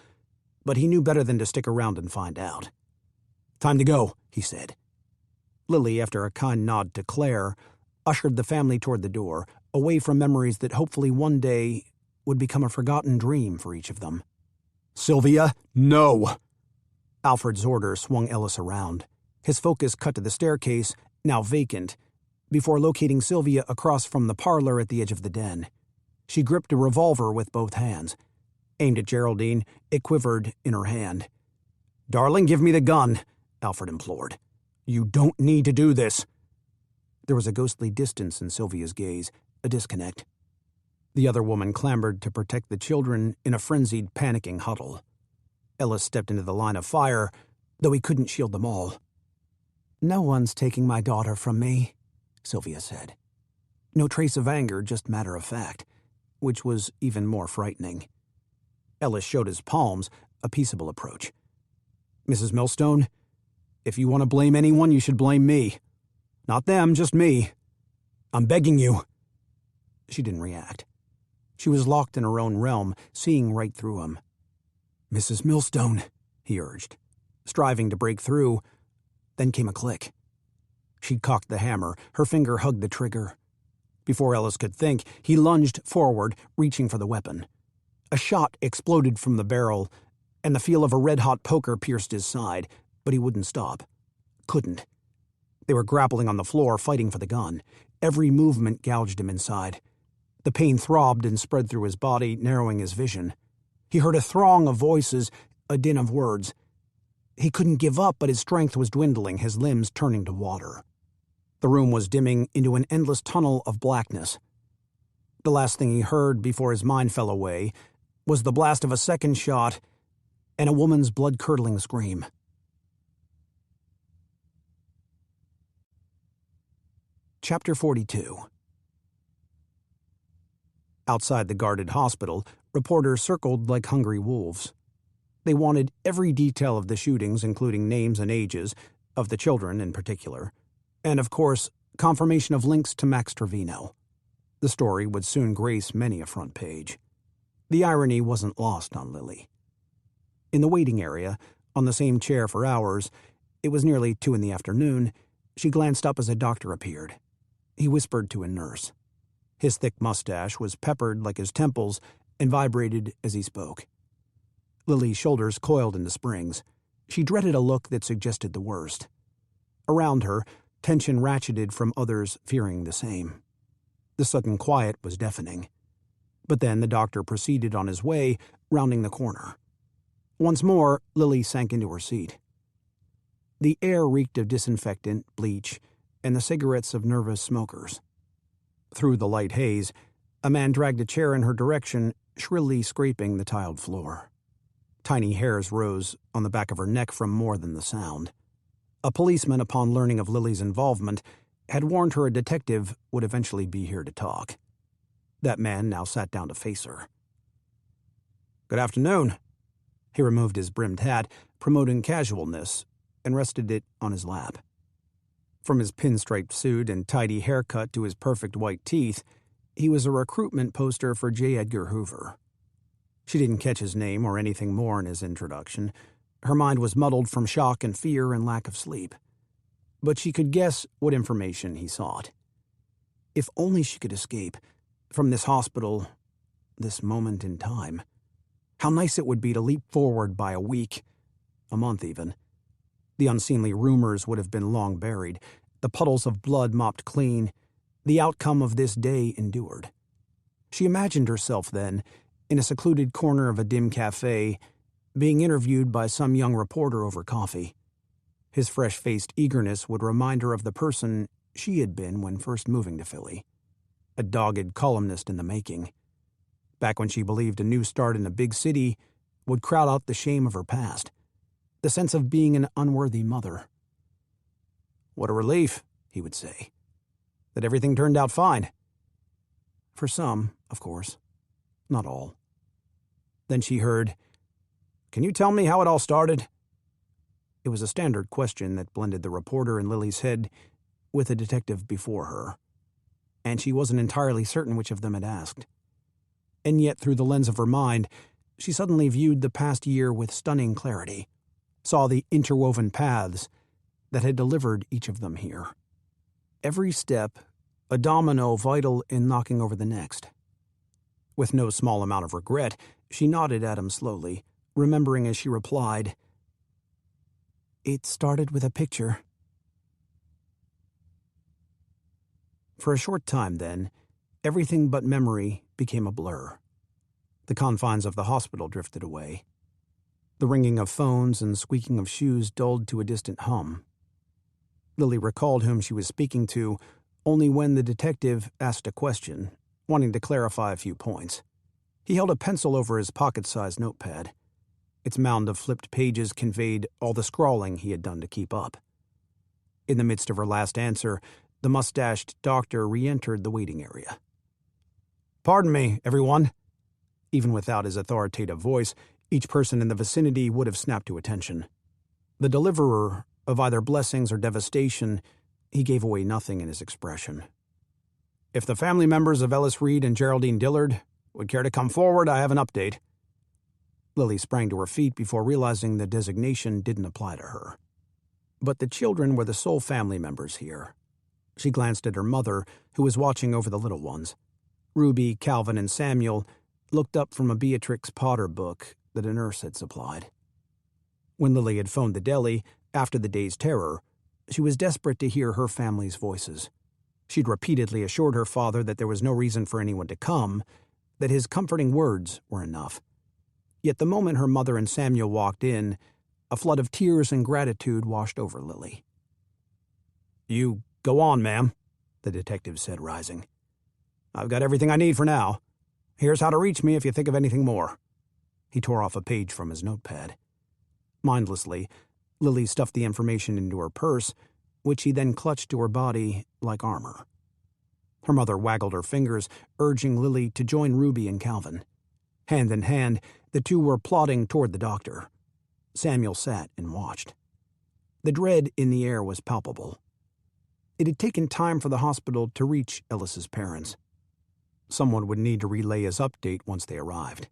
but he knew better than to stick around and find out. "Time to go," he said. Lily, after a kind nod to Claire, ushered the family toward the door, away from memories that hopefully one day would become a forgotten dream for each of them. "Sylvia, no!" Alfred's order swung Ellis around. His focus cut to the staircase, now vacant, before locating Sylvia across from the parlor at the edge of the den. She gripped a revolver with both hands. Aimed at Geraldine, it quivered in her hand. "Darling, give me the gun," Alfred implored. "You don't need to do this." There was a ghostly distance in Sylvia's gaze, a disconnect. The other woman clambered to protect the children in a frenzied, panicking huddle. Ellis stepped into the line of fire, though he couldn't shield them all. "No one's taking my daughter from me," Sylvia said. No trace of anger, just matter of fact, which was even more frightening. Ellis showed his palms, a peaceable approach. "Mrs. Millstone, if you want to blame anyone, you should blame me. Not them, just me. I'm begging you." She didn't react. She was locked in her own realm, seeing right through him. "Mrs. Millstone," he urged, striving to break through. Then came a click. She'd cocked the hammer, her finger hugged the trigger. Before Ellis could think, he lunged forward, reaching for the weapon. A shot exploded from the barrel, and the feel of a red-hot poker pierced his side, but he wouldn't stop. Couldn't. They were grappling on the floor, fighting for the gun. Every movement gouged him inside. The pain throbbed and spread through his body, narrowing his vision. He heard a throng of voices, a din of words. He couldn't give up, but his strength was dwindling, his limbs turning to water. The room was dimming into an endless tunnel of blackness. The last thing he heard before his mind fell away was the blast of a second shot and a woman's blood-curdling scream. Chapter 42. Outside the guarded hospital, reporters circled like hungry wolves. They wanted every detail of the shootings, including names and ages, of the children in particular, and, of course, confirmation of links to Max Trevino. The story would soon grace many a front page. The irony wasn't lost on Lily. In the waiting area, on the same chair for hours, it was nearly 2 p.m, she glanced up as a doctor appeared. He whispered to a nurse. His thick mustache was peppered like his temples and vibrated as he spoke. Lily's shoulders coiled into springs. She dreaded a look that suggested the worst. Around her, tension ratcheted from others fearing the same. The sudden quiet was deafening. But then the doctor proceeded on his way, rounding the corner. Once more, Lily sank into her seat. The air reeked of disinfectant, bleach, and the cigarettes of nervous smokers. Through the light haze, a man dragged a chair in her direction, shrilly scraping the tiled floor. Tiny hairs rose on the back of her neck from more than the sound. A policeman, upon learning of Lily's involvement, had warned her a detective would eventually be here to talk. That man now sat down to face her. "Good afternoon." He removed his brimmed hat, promoting casualness, and rested it on his lap. From his pinstriped suit and tidy haircut to his perfect white teeth, he was a recruitment poster for J. Edgar Hoover. She didn't catch his name or anything more in his introduction. Her mind was muddled from shock and fear and lack of sleep. But she could guess what information he sought. If only she could escape from this hospital, this moment in time. How nice it would be to leap forward by a week, a month even. The unseemly rumors would have been long buried, the puddles of blood mopped clean, the outcome of this day endured. She imagined herself then, in a secluded corner of a dim cafe, being interviewed by some young reporter over coffee. His fresh-faced eagerness would remind her of the person she had been when first moving to Philly. A dogged columnist in the making. Back when she believed a new start in a big city would crowd out the shame of her past, the sense of being an unworthy mother. "What a relief," he would say, "that everything turned out fine." For some, of course, not all. Then she heard, "Can you tell me how it all started?" It was a standard question that blended the reporter in Lily's head with the detective before her, and she wasn't entirely certain which of them had asked. And yet, through the lens of her mind, she suddenly viewed the past year with stunning clarity, saw the interwoven paths that had delivered each of them here. Every step, a domino vital in knocking over the next. With no small amount of regret, she nodded at him slowly, remembering as she replied, "It started with a picture." For a short time, then, everything but memory became a blur. The confines of the hospital drifted away. The ringing of phones and squeaking of shoes dulled to a distant hum. Lily recalled whom she was speaking to only when the detective asked a question, wanting to clarify a few points. He held a pencil over his pocket-sized notepad. Its mound of flipped pages conveyed all the scrawling he had done to keep up. In the midst of her last answer, the mustached doctor re-entered the waiting area. "Pardon me, everyone," Even without his authoritative voice, each person in the vicinity would have snapped to attention. The deliverer of either blessings or devastation, he gave away nothing in his expression. "If the family members of Ellis Reed and Geraldine Dillard would care to come forward, I have an update." Lily sprang to her feet before realizing the designation didn't apply to her. But the children were the sole family members here. She glanced at her mother, who was watching over the little ones. Ruby, Calvin, and Samuel looked up from a Beatrix Potter book that a nurse had supplied. When Lily had phoned the deli after the day's terror, she was desperate to hear her family's voices. She'd repeatedly assured her father that there was no reason for anyone to come, that his comforting words were enough. Yet the moment her mother and Samuel walked in, a flood of tears and gratitude washed over Lily. "You go on, ma'am," the detective said, rising. "I've got everything I need for now. Here's how to reach me if you think of anything more." He tore off a page from his notepad. Mindlessly, Lily stuffed the information into her purse, which she then clutched to her body like armor. Her mother waggled her fingers, urging Lily to join Ruby and Calvin. Hand in hand, the two were plodding toward the doctor. Samuel sat and watched. The dread in the air was palpable. It had taken time for the hospital to reach Ellis's parents. Someone would need to relay his update once they arrived.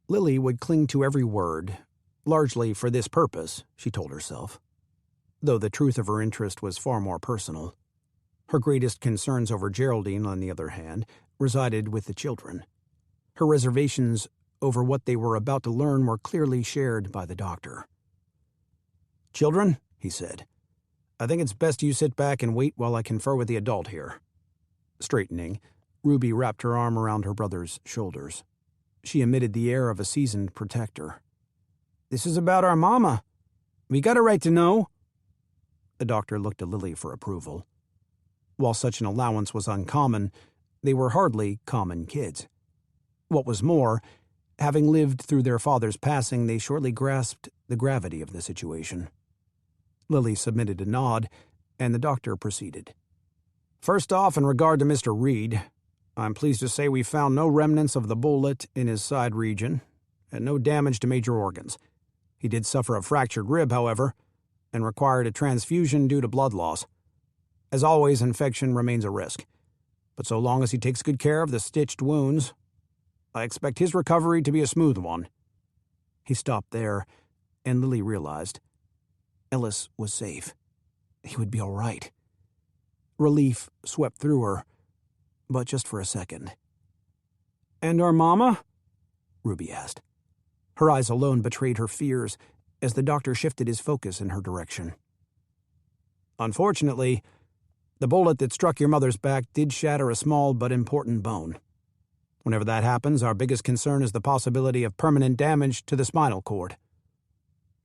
Lily would cling to every word, largely for this purpose, she told herself, though the truth of her interest was far more personal. Her greatest concerns over Geraldine, on the other hand, resided with the children. Her reservations over what they were about to learn were clearly shared by the doctor. "Children," he said, "I think it's best you sit back and wait while I confer with the adult here." Straightening, Ruby wrapped her arm around her brother's shoulders. She emitted the air of a seasoned protector. "This is about our mama. We got a right to know." The doctor looked to Lily for approval. While such an allowance was uncommon, they were hardly common kids. What was more, having lived through their father's passing, they shortly grasped the gravity of the situation. Lily submitted a nod, and the doctor proceeded. "First off, in regard to Mr. Reed, I'm pleased to say we found no remnants of the bullet in his side region, and no damage to major organs. He did suffer a fractured rib, however, and required a transfusion due to blood loss. As always, infection remains a risk, but so long as he takes good care of the stitched wounds, I expect his recovery to be a smooth one." He stopped there, and Lily realized Ellis was safe. He would be all right. Relief swept through her, but just for a second. "And our mama?" Ruby asked. Her eyes alone betrayed her fears as the doctor shifted his focus in her direction. "Unfortunately, the bullet that struck your mother's back did shatter a small but important bone. Whenever that happens, our biggest concern is the possibility of permanent damage to the spinal cord."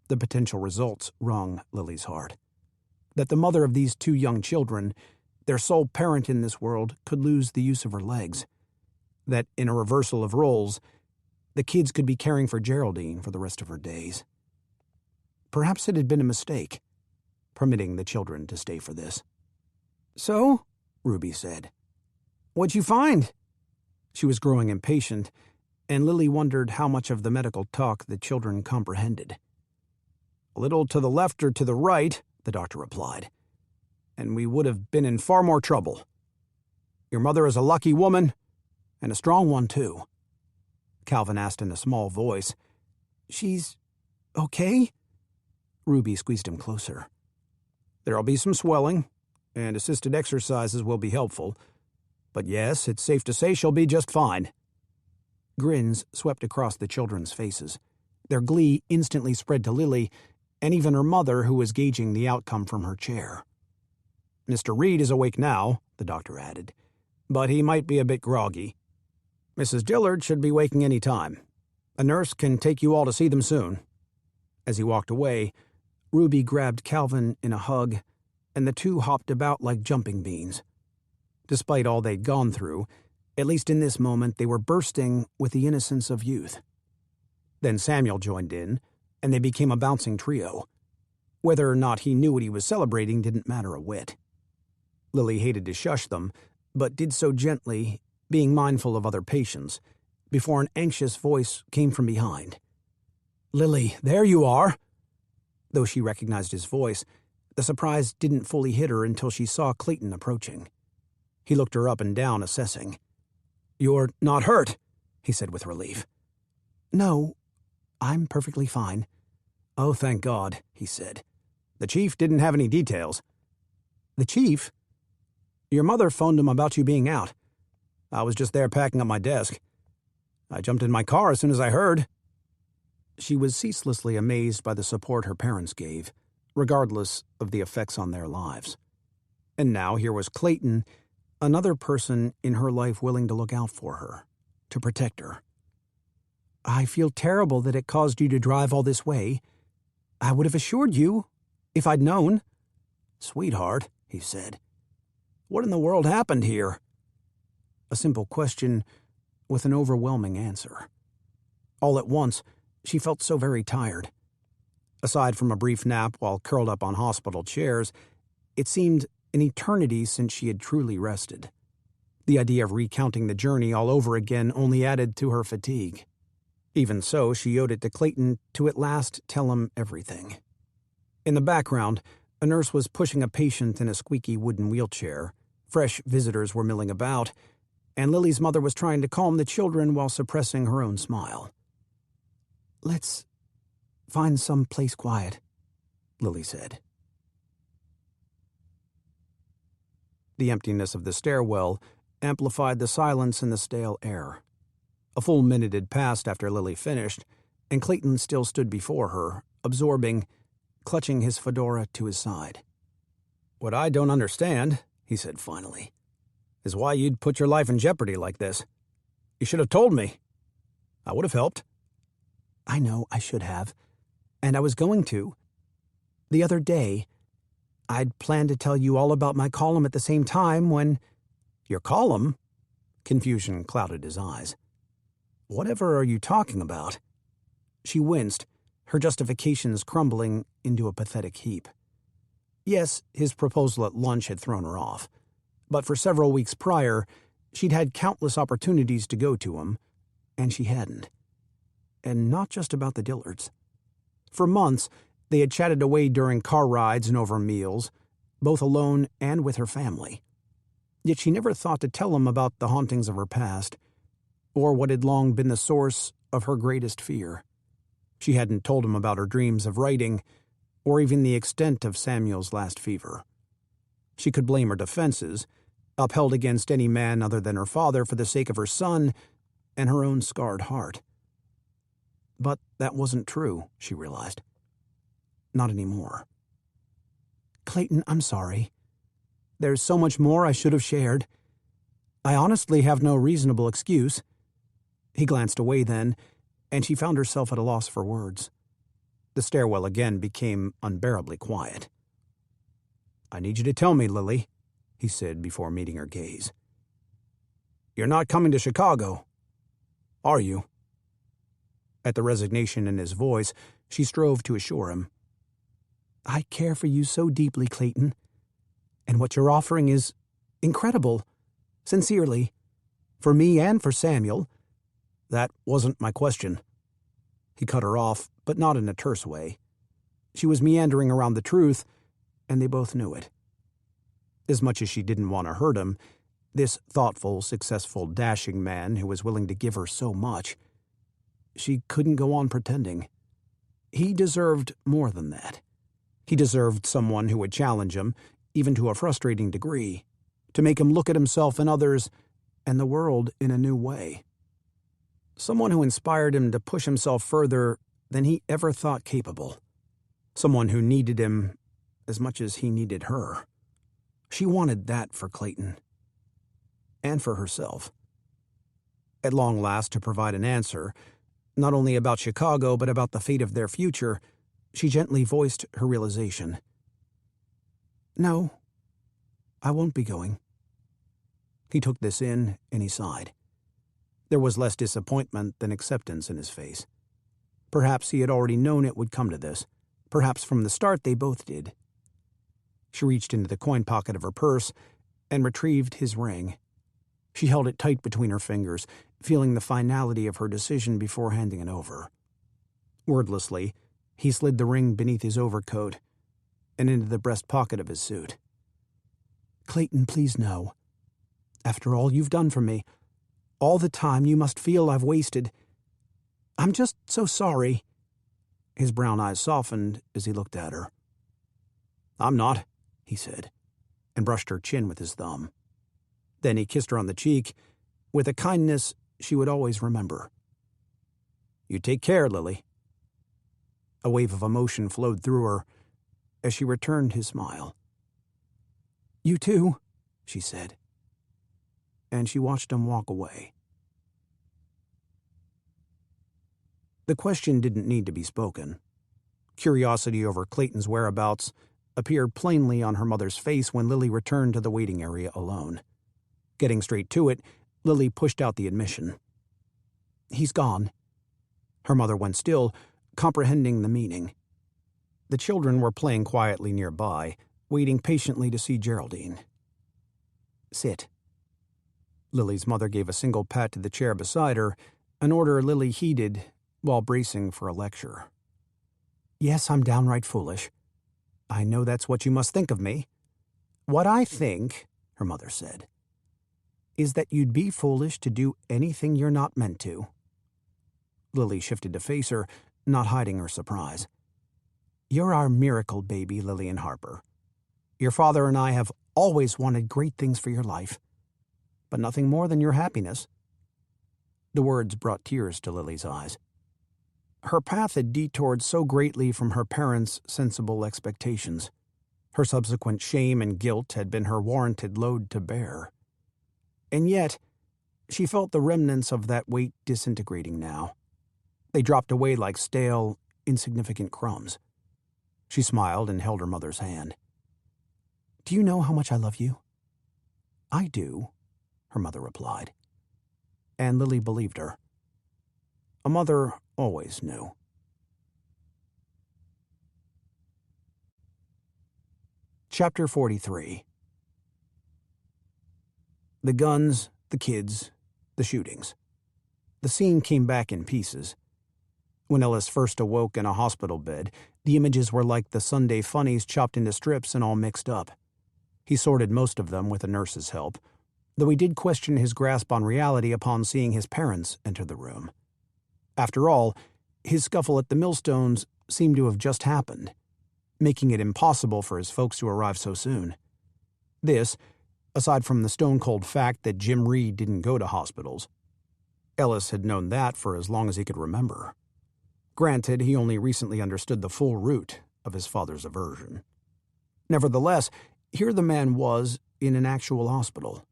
The potential results wrung Lily's heart. That the mother of these two young children, their sole parent in this world, could lose the use of her legs. That, in a reversal of roles, the kids could be caring for Geraldine for the rest of her days. Perhaps it had been a mistake, permitting the children to stay for this. "So?" Ruby said. "What'd you find?" She was growing impatient, and Lily wondered how much of the medical talk the children comprehended. "A little to the left or to the right," the doctor replied, "and we would have been in far more trouble. Your mother is a lucky woman, and a strong one, too." Calvin asked in a small voice. "She's okay?" Ruby squeezed him closer. "There'll be some swelling, and assisted exercises will be helpful. But yes, it's safe to say she'll be just fine." Grins swept across the children's faces. Their glee instantly spread to Lily, and even her mother, who was gauging the outcome from her chair. "Mr. Reed is awake now," the doctor added, "but he might be a bit groggy. Mrs. Dillard should be waking any time. A nurse can take you all to see them soon." As he walked away, Ruby grabbed Calvin in a hug, and the two hopped about like jumping beans. Despite all they'd gone through, at least in this moment, they were bursting with the innocence of youth. Then Samuel joined in, and they became a bouncing trio. Whether or not he knew what he was celebrating didn't matter a whit. Lily hated to shush them, but did so gently, being mindful of other patients, before an anxious voice came from behind. "Lily, there you are!" Though she recognized his voice, the surprise didn't fully hit her until she saw Clayton approaching. He looked her up and down, assessing. "You're not hurt," he said with relief. "No, I'm perfectly fine." "Oh, thank God," he said. "The chief didn't have any details." "The chief?" "Your mother phoned him about you being out. I was just there packing up my desk. I jumped in my car as soon as I heard." She was ceaselessly amazed by the support her parents gave, regardless of the effects on their lives. And now here was Clayton, another person in her life willing to look out for her, to protect her. "I feel terrible that it caused you to drive all this way. I would have assured you, if I'd known." "Sweetheart," he said, "what in the world happened here?" A simple question with an overwhelming answer. All at once, she felt so very tired. Aside from a brief nap while curled up on hospital chairs, it seemed an eternity since she had truly rested. The idea of recounting the journey all over again only added to her fatigue. Even so, she owed it to Clayton to at last tell him everything. In the background, a nurse was pushing a patient in a squeaky wooden wheelchair, fresh visitors were milling about, and Lily's mother was trying to calm the children while suppressing her own smile. "Let's find some place quiet," Lily said. The emptiness of the stairwell amplified the silence in the stale air. A full minute had passed after Lily finished, and Clayton still stood before her, absorbing, clutching his fedora to his side. "What I don't understand," he said finally, "is why you'd put your life in jeopardy like this. You should have told me. I would have helped." "I know I should have, and I was going to. The other day, I'd planned to tell you all about my column at the same time when—" "Your column?" Confusion clouded his eyes. "Whatever are you talking about?" She winced, her justifications crumbling into a pathetic heap. Yes, his proposal at lunch had thrown her off, but for several weeks prior, she'd had countless opportunities to go to him, and she hadn't. And not just about the Dillards. For months, they had chatted away during car rides and over meals, both alone and with her family. Yet she never thought to tell him about the hauntings of her past, or what had long been the source of her greatest fear. She hadn't told him about her dreams of writing, or even the extent of Samuel's last fever. She could blame her defenses, upheld against any man other than her father for the sake of her son and her own scarred heart. But that wasn't true, she realized. Not anymore. "Clayton, I'm sorry. There's so much more I should have shared. I honestly have no reasonable excuse." He glanced away then, and she found herself at a loss for words. The stairwell again became unbearably quiet. "I need you to tell me, Lily," he said before meeting her gaze. "You're not coming to Chicago, are you?" At the resignation in his voice, she strove to assure him. "I care for you so deeply, Clayton, and what you're offering is incredible, sincerely, for me and for Samuel." "That wasn't my question." He cut her off, but not in a terse way. She was meandering around the truth, and they both knew it. As much as she didn't want to hurt him, this thoughtful, successful, dashing man who was willing to give her so much, she couldn't go on pretending. He deserved more than that. He deserved someone who would challenge him, even to a frustrating degree, to make him look at himself and others and the world in a new way. Someone who inspired him to push himself further than he ever thought capable. Someone who needed him as much as he needed her. She wanted that for Clayton. And for herself. At long last, to provide an answer, not only about Chicago but about the fate of their future, she gently voiced her realization. "No, I won't be going." He took this in, and he sighed. There was less disappointment than acceptance in his face. Perhaps he had already known it would come to this. Perhaps from the start they both did. She reached into the coin pocket of her purse and retrieved his ring. She held it tight between her fingers, feeling the finality of her decision before handing it over. Wordlessly, he slid the ring beneath his overcoat and into the breast pocket of his suit. "Clayton, please know. After all you've done for me, all the time you must feel I've wasted. I'm just so sorry." His brown eyes softened as he looked at her. "I'm not," he said, and brushed her chin with his thumb. Then he kissed her on the cheek, with a kindness she would always remember. "You take care, Lily." A wave of emotion flowed through her as she returned his smile. "You too," she said, and she watched him walk away. The question didn't need to be spoken. Curiosity over Clayton's whereabouts appeared plainly on her mother's face when Lily returned to the waiting area alone. Getting straight to it, Lily pushed out the admission. "He's gone." Her mother went still, comprehending the meaning. The children were playing quietly nearby, waiting patiently to see Geraldine. "Sit." Lily's mother gave a single pat to the chair beside her, an order Lily heeded while bracing for a lecture. "Yes, I'm downright foolish. I know that's what you must think of me. What I think," her mother said, "is that you'd be foolish to do anything you're not meant to." Lily shifted to face her, not hiding her surprise. "You're our miracle baby, Lillian Harper. Your father and I have always wanted great things for your life, but nothing more than your happiness." The words brought tears to Lily's eyes. Her path had detoured so greatly from her parents' sensible expectations. Her subsequent shame and guilt had been her warranted load to bear. And yet, she felt the remnants of that weight disintegrating now. They dropped away like stale, insignificant crumbs. She smiled and held her mother's hand. "Do you know how much I love you?" "I do," her mother replied. And Lily believed her. A mother always knew. Chapter 43. The guns, the kids, the shootings. The scene came back in pieces. When Ellis first awoke in a hospital bed, the images were like the Sunday funnies chopped into strips and all mixed up. He sorted most of them with a nurse's help, though he did question his grasp on reality upon seeing his parents enter the room. After all, his scuffle at the millstones seemed to have just happened, making it impossible for his folks to arrive so soon. This, aside from the stone-cold fact that Jim Reed didn't go to hospitals. Ellis had known that for as long as he could remember. Granted, he only recently understood the full root of his father's aversion. Nevertheless, here the man was in an actual hospital.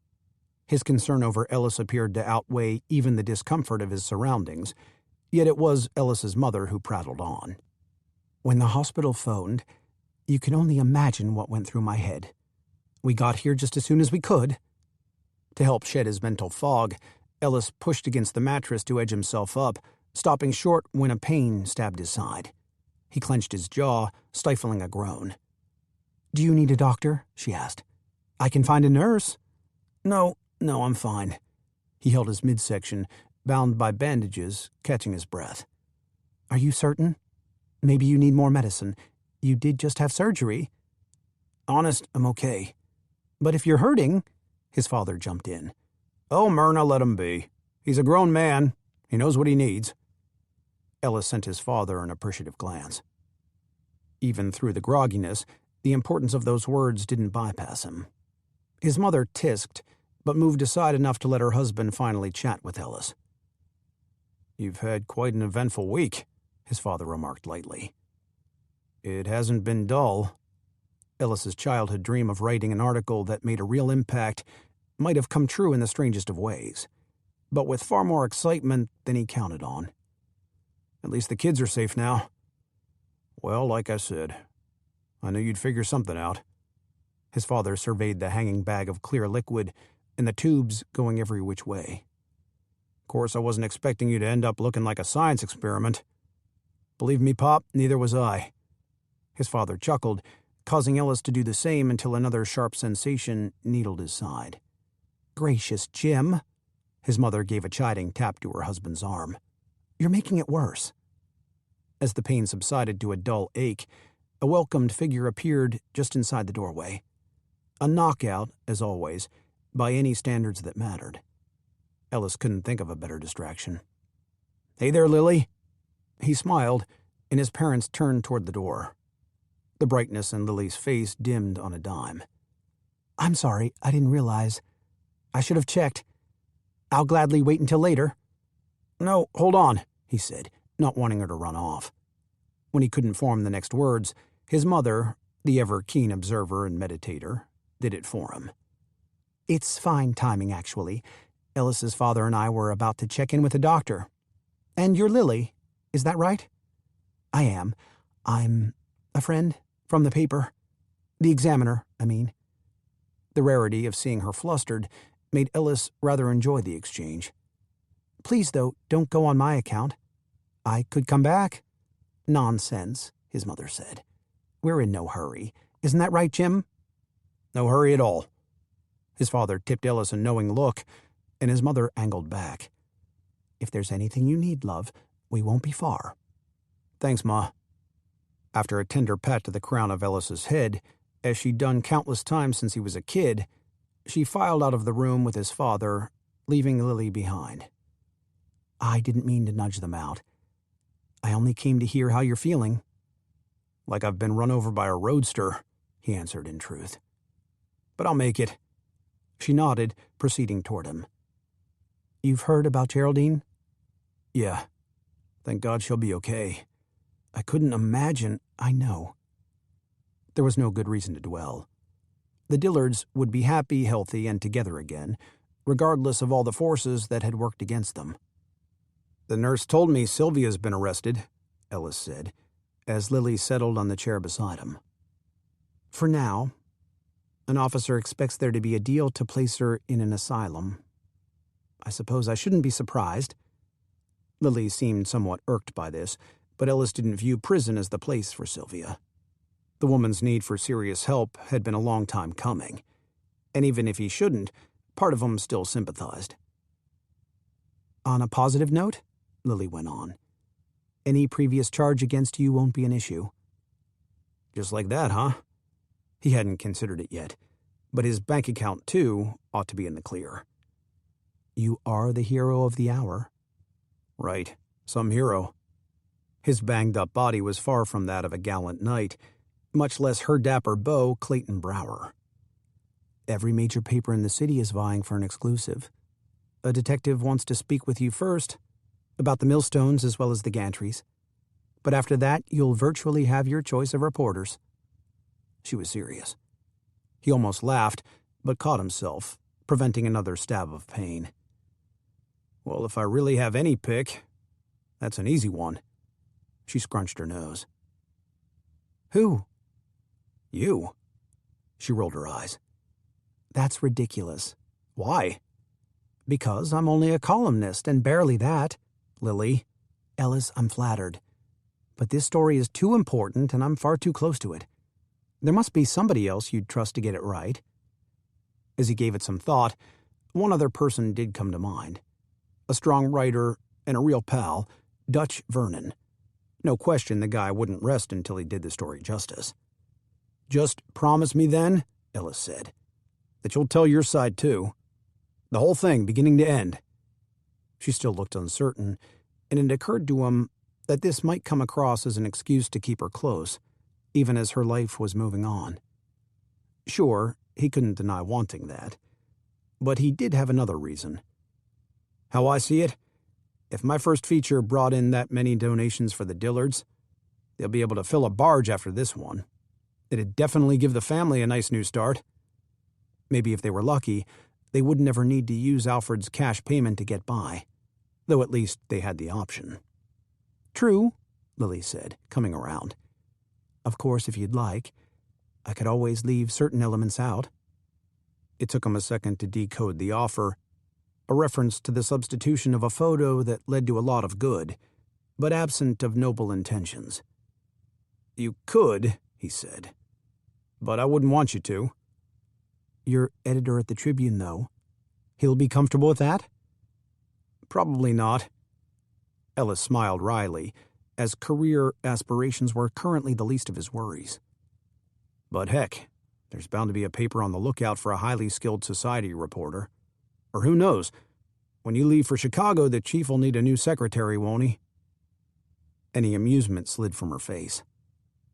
His concern over Ellis appeared to outweigh even the discomfort of his surroundings, yet it was Ellis's mother who prattled on. "When the hospital phoned, you can only imagine what went through my head. We got here just as soon as we could." To help shed his mental fog, Ellis pushed against the mattress to edge himself up, stopping short when a pain stabbed his side. He clenched his jaw, stifling a groan. "Do you need a doctor?" she asked. "I can find a nurse." No, I'm fine." He held his midsection, bound by bandages, catching his breath. "Are you certain? Maybe you need more medicine. You did just have surgery." "Honest, I'm okay." "But if you're hurting—" His father jumped in. "Oh, Myrna, let him be. He's a grown man. He knows what he needs." Ellis sent his father an appreciative glance. Even through the grogginess, the importance of those words didn't bypass him. His mother tisked, but moved aside enough to let her husband finally chat with Ellis. "You've had quite an eventful week," his father remarked lightly. "It hasn't been dull." Ellis's childhood dream of writing an article that made a real impact might have come true in the strangest of ways, but with far more excitement than he counted on. "At least the kids are safe now." "Well, like I said, I knew you'd figure something out." His father surveyed the hanging bag of clear liquid and the tubes going every which way. "Of course, I wasn't expecting you to end up looking like a science experiment. Believe me, Pop, neither was I." His father chuckled, causing Ellis to do the same until another sharp sensation needled his side. Gracious, Jim. His mother gave a chiding tap to her husband's arm. You're making it worse. As the pain subsided to a dull ache, a welcomed figure appeared just inside the doorway. A knockout, as always, by any standards that mattered. Ellis couldn't think of a better distraction. "Hey there, Lily." He smiled, and his parents turned toward the door. The brightness in Lily's face dimmed on a dime. "I'm sorry, I didn't realize. I should have checked. I'll gladly wait until later." "No, hold on," he said, not wanting her to run off. When he couldn't form the next words, his mother, the ever-keen observer and meditator, did it for him. "It's fine timing, actually. Ellis's father and I were about to check in with the doctor. And you're Lily, is that right?" "I am. I'm a friend from the paper. The Examiner, I mean." The rarity of seeing her flustered made Ellis rather enjoy the exchange. "Please, though, don't go on my account. I could come back." "Nonsense," his mother said. "We're in no hurry. Isn't that right, Jim?" "No hurry at all." His father tipped Ellis a knowing look, and his mother angled back. "If there's anything you need, love, we won't be far." "Thanks, Ma." After a tender pat to the crown of Ellis's head, as she'd done countless times since he was a kid, she filed out of the room with his father, leaving Lily behind. "I didn't mean to nudge them out. I only came to hear how you're feeling." "Like I've been run over by a roadster," he answered in truth. "But I'll make it." She nodded, proceeding toward him. "You've heard about Geraldine?" "Yeah. Thank God she'll be okay. I couldn't imagine. I know." There was no good reason to dwell. The Dillards would be happy, healthy, and together again, regardless of all the forces that had worked against them. "The nurse told me Sylvia's been arrested," Ellis said, as Lily settled on the chair beside him. "For now. An officer expects there to be a deal to place her in an asylum. I suppose I shouldn't be surprised." Lily seemed somewhat irked by this, but Ellis didn't view prison as the place for Sylvia. The woman's need for serious help had been a long time coming, and even if he shouldn't, part of him still sympathized. "On a positive note," Lily went on, "any previous charge against you won't be an issue." "Just like that, huh?" He hadn't considered it yet, but his bank account, too, ought to be in the clear. "You are the hero of the hour." "Right, some hero." His banged-up body was far from that of a gallant knight, much less her dapper beau, Clayton Brower. "Every major paper in the city is vying for an exclusive. A detective wants to speak with you first, about the millstones as well as the gantries. But after that, you'll virtually have your choice of reporters." She was serious. He almost laughed, but caught himself, preventing another stab of pain. "Well, if I really have any pick, that's an easy one." She scrunched her nose. "Who?" "You." She rolled her eyes. "That's ridiculous." "Why?" "Because I'm only a columnist, and barely that, Lily." "Ellis, I'm flattered. But this story is too important, and I'm far too close to it. There must be somebody else you'd trust to get it right." As he gave it some thought, one other person did come to mind. A strong writer and a real pal, Dutch Vernon. No question the guy wouldn't rest until he did the story justice. "Just promise me then," Ellis said, "that you'll tell your side too. The whole thing, beginning to end." She still looked uncertain, and it occurred to him that this might come across as an excuse to keep her close, even as her life was moving on. Sure, he couldn't deny wanting that. But he did have another reason. "How I see it, if my first feature brought in that many donations for the Dillards, they'll be able to fill a barge after this one. It'd definitely give the family a nice new start. Maybe if they were lucky, they wouldn't ever need to use Alfred's cash payment to get by, though at least they had the option." "True," Lily said, coming around. "Of course, if you'd like, I could always leave certain elements out." It took him a second to decode the offer, a reference to the substitution of a photo that led to a lot of good, but absent of noble intentions. "You could," he said, "but I wouldn't want you to." "You're editor at the Tribune, though." He'll be comfortable with that? Probably not. Ellis smiled wryly, as career aspirations were currently the least of his worries. But heck, there's bound to be a paper on the lookout for a highly skilled society reporter. Or who knows, when you leave for Chicago, the chief will need a new secretary, won't he? Any amusement slid from her face.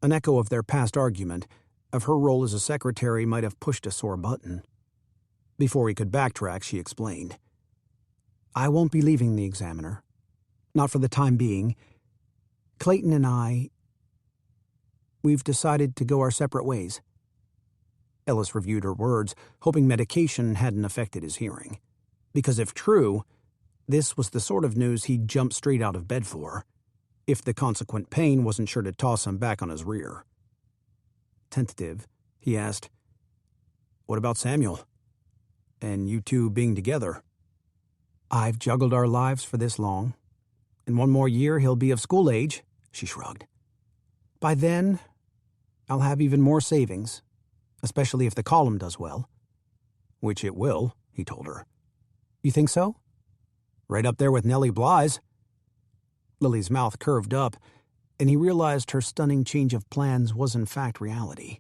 An echo of their past argument, of her role as a secretary, might have pushed a sore button. Before he could backtrack, she explained. I won't be leaving the Examiner. Not for the time being. Clayton and I, we've decided to go our separate ways. Ellis reviewed her words, hoping medication hadn't affected his hearing. Because if true, this was the sort of news he'd jump straight out of bed for, if the consequent pain wasn't sure to toss him back on his rear. Tentative, he asked, "What about Samuel? And you two being together?" "I've juggled our lives for this long. In 1 more year, he'll be of school age," she shrugged. "By then, I'll have even more savings, especially if the column does well." "Which it will," he told her. "You think so?" "Right up there with Nellie Bly's." Lily's mouth curved up, and he realized her stunning change of plans was in fact reality.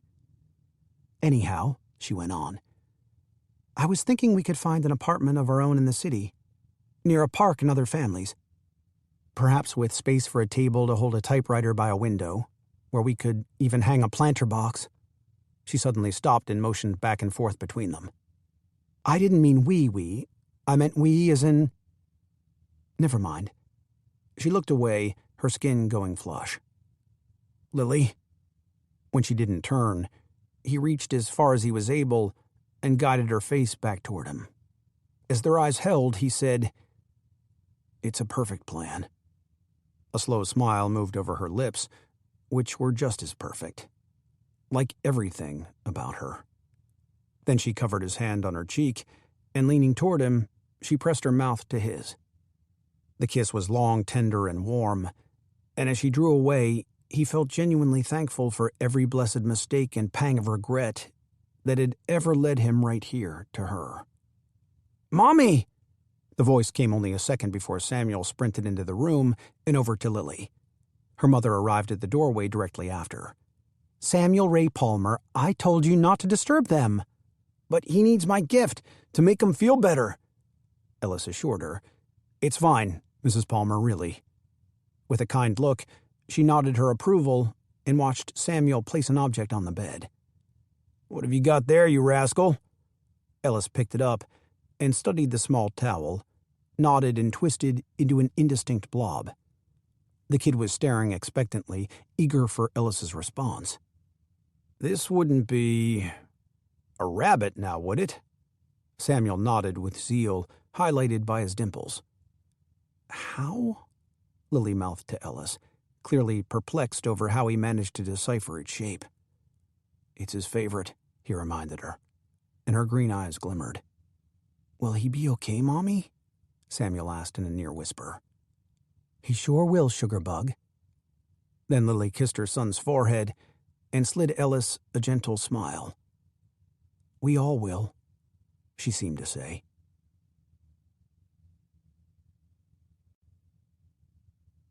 "Anyhow," she went on, "I was thinking we could find an apartment of our own in the city, near a park and other families. Perhaps with space for a table to hold a typewriter by a window, where we could even hang a planter box." She suddenly stopped and motioned back and forth between them. "I didn't mean we. I meant we as in—" "Never mind." She looked away, her skin going flush. "Lily?" When she didn't turn, he reached as far as he was able and guided her face back toward him. As their eyes held, he said, "It's a perfect plan." A slow smile moved over her lips, which were just as perfect. Like everything about her. Then she covered his hand on her cheek, and leaning toward him, she pressed her mouth to his. The kiss was long, tender, and warm, and as she drew away, he felt genuinely thankful for every blessed mistake and pang of regret that had ever led him right here to her. "Mommy!" The voice came only a second before Samuel sprinted into the room and over to Lily. Her mother arrived at the doorway directly after. "Samuel Ray Palmer, I told you not to disturb them." "But he needs my gift to make him feel better," Ellis assured her. "It's fine, Mrs. Palmer, really." With a kind look, she nodded her approval and watched Samuel place an object on the bed. "What have you got there, you rascal?" Ellis picked it up and studied the small towel, nodded and twisted into an indistinct blob. The kid was staring expectantly, eager for Ellis's response. "This wouldn't be a rabbit now, would it?" Samuel nodded with zeal, highlighted by his dimples. "How?" Lily mouthed to Ellis, clearly perplexed over how he managed to decipher its shape. "It's his favorite," he reminded her, and her green eyes glimmered. "Will he be okay, Mommy?" Samuel asked in a near whisper. "He sure will, sugar bug." Then Lily kissed her son's forehead and slid Ellis a gentle smile. "We all will," she seemed to say.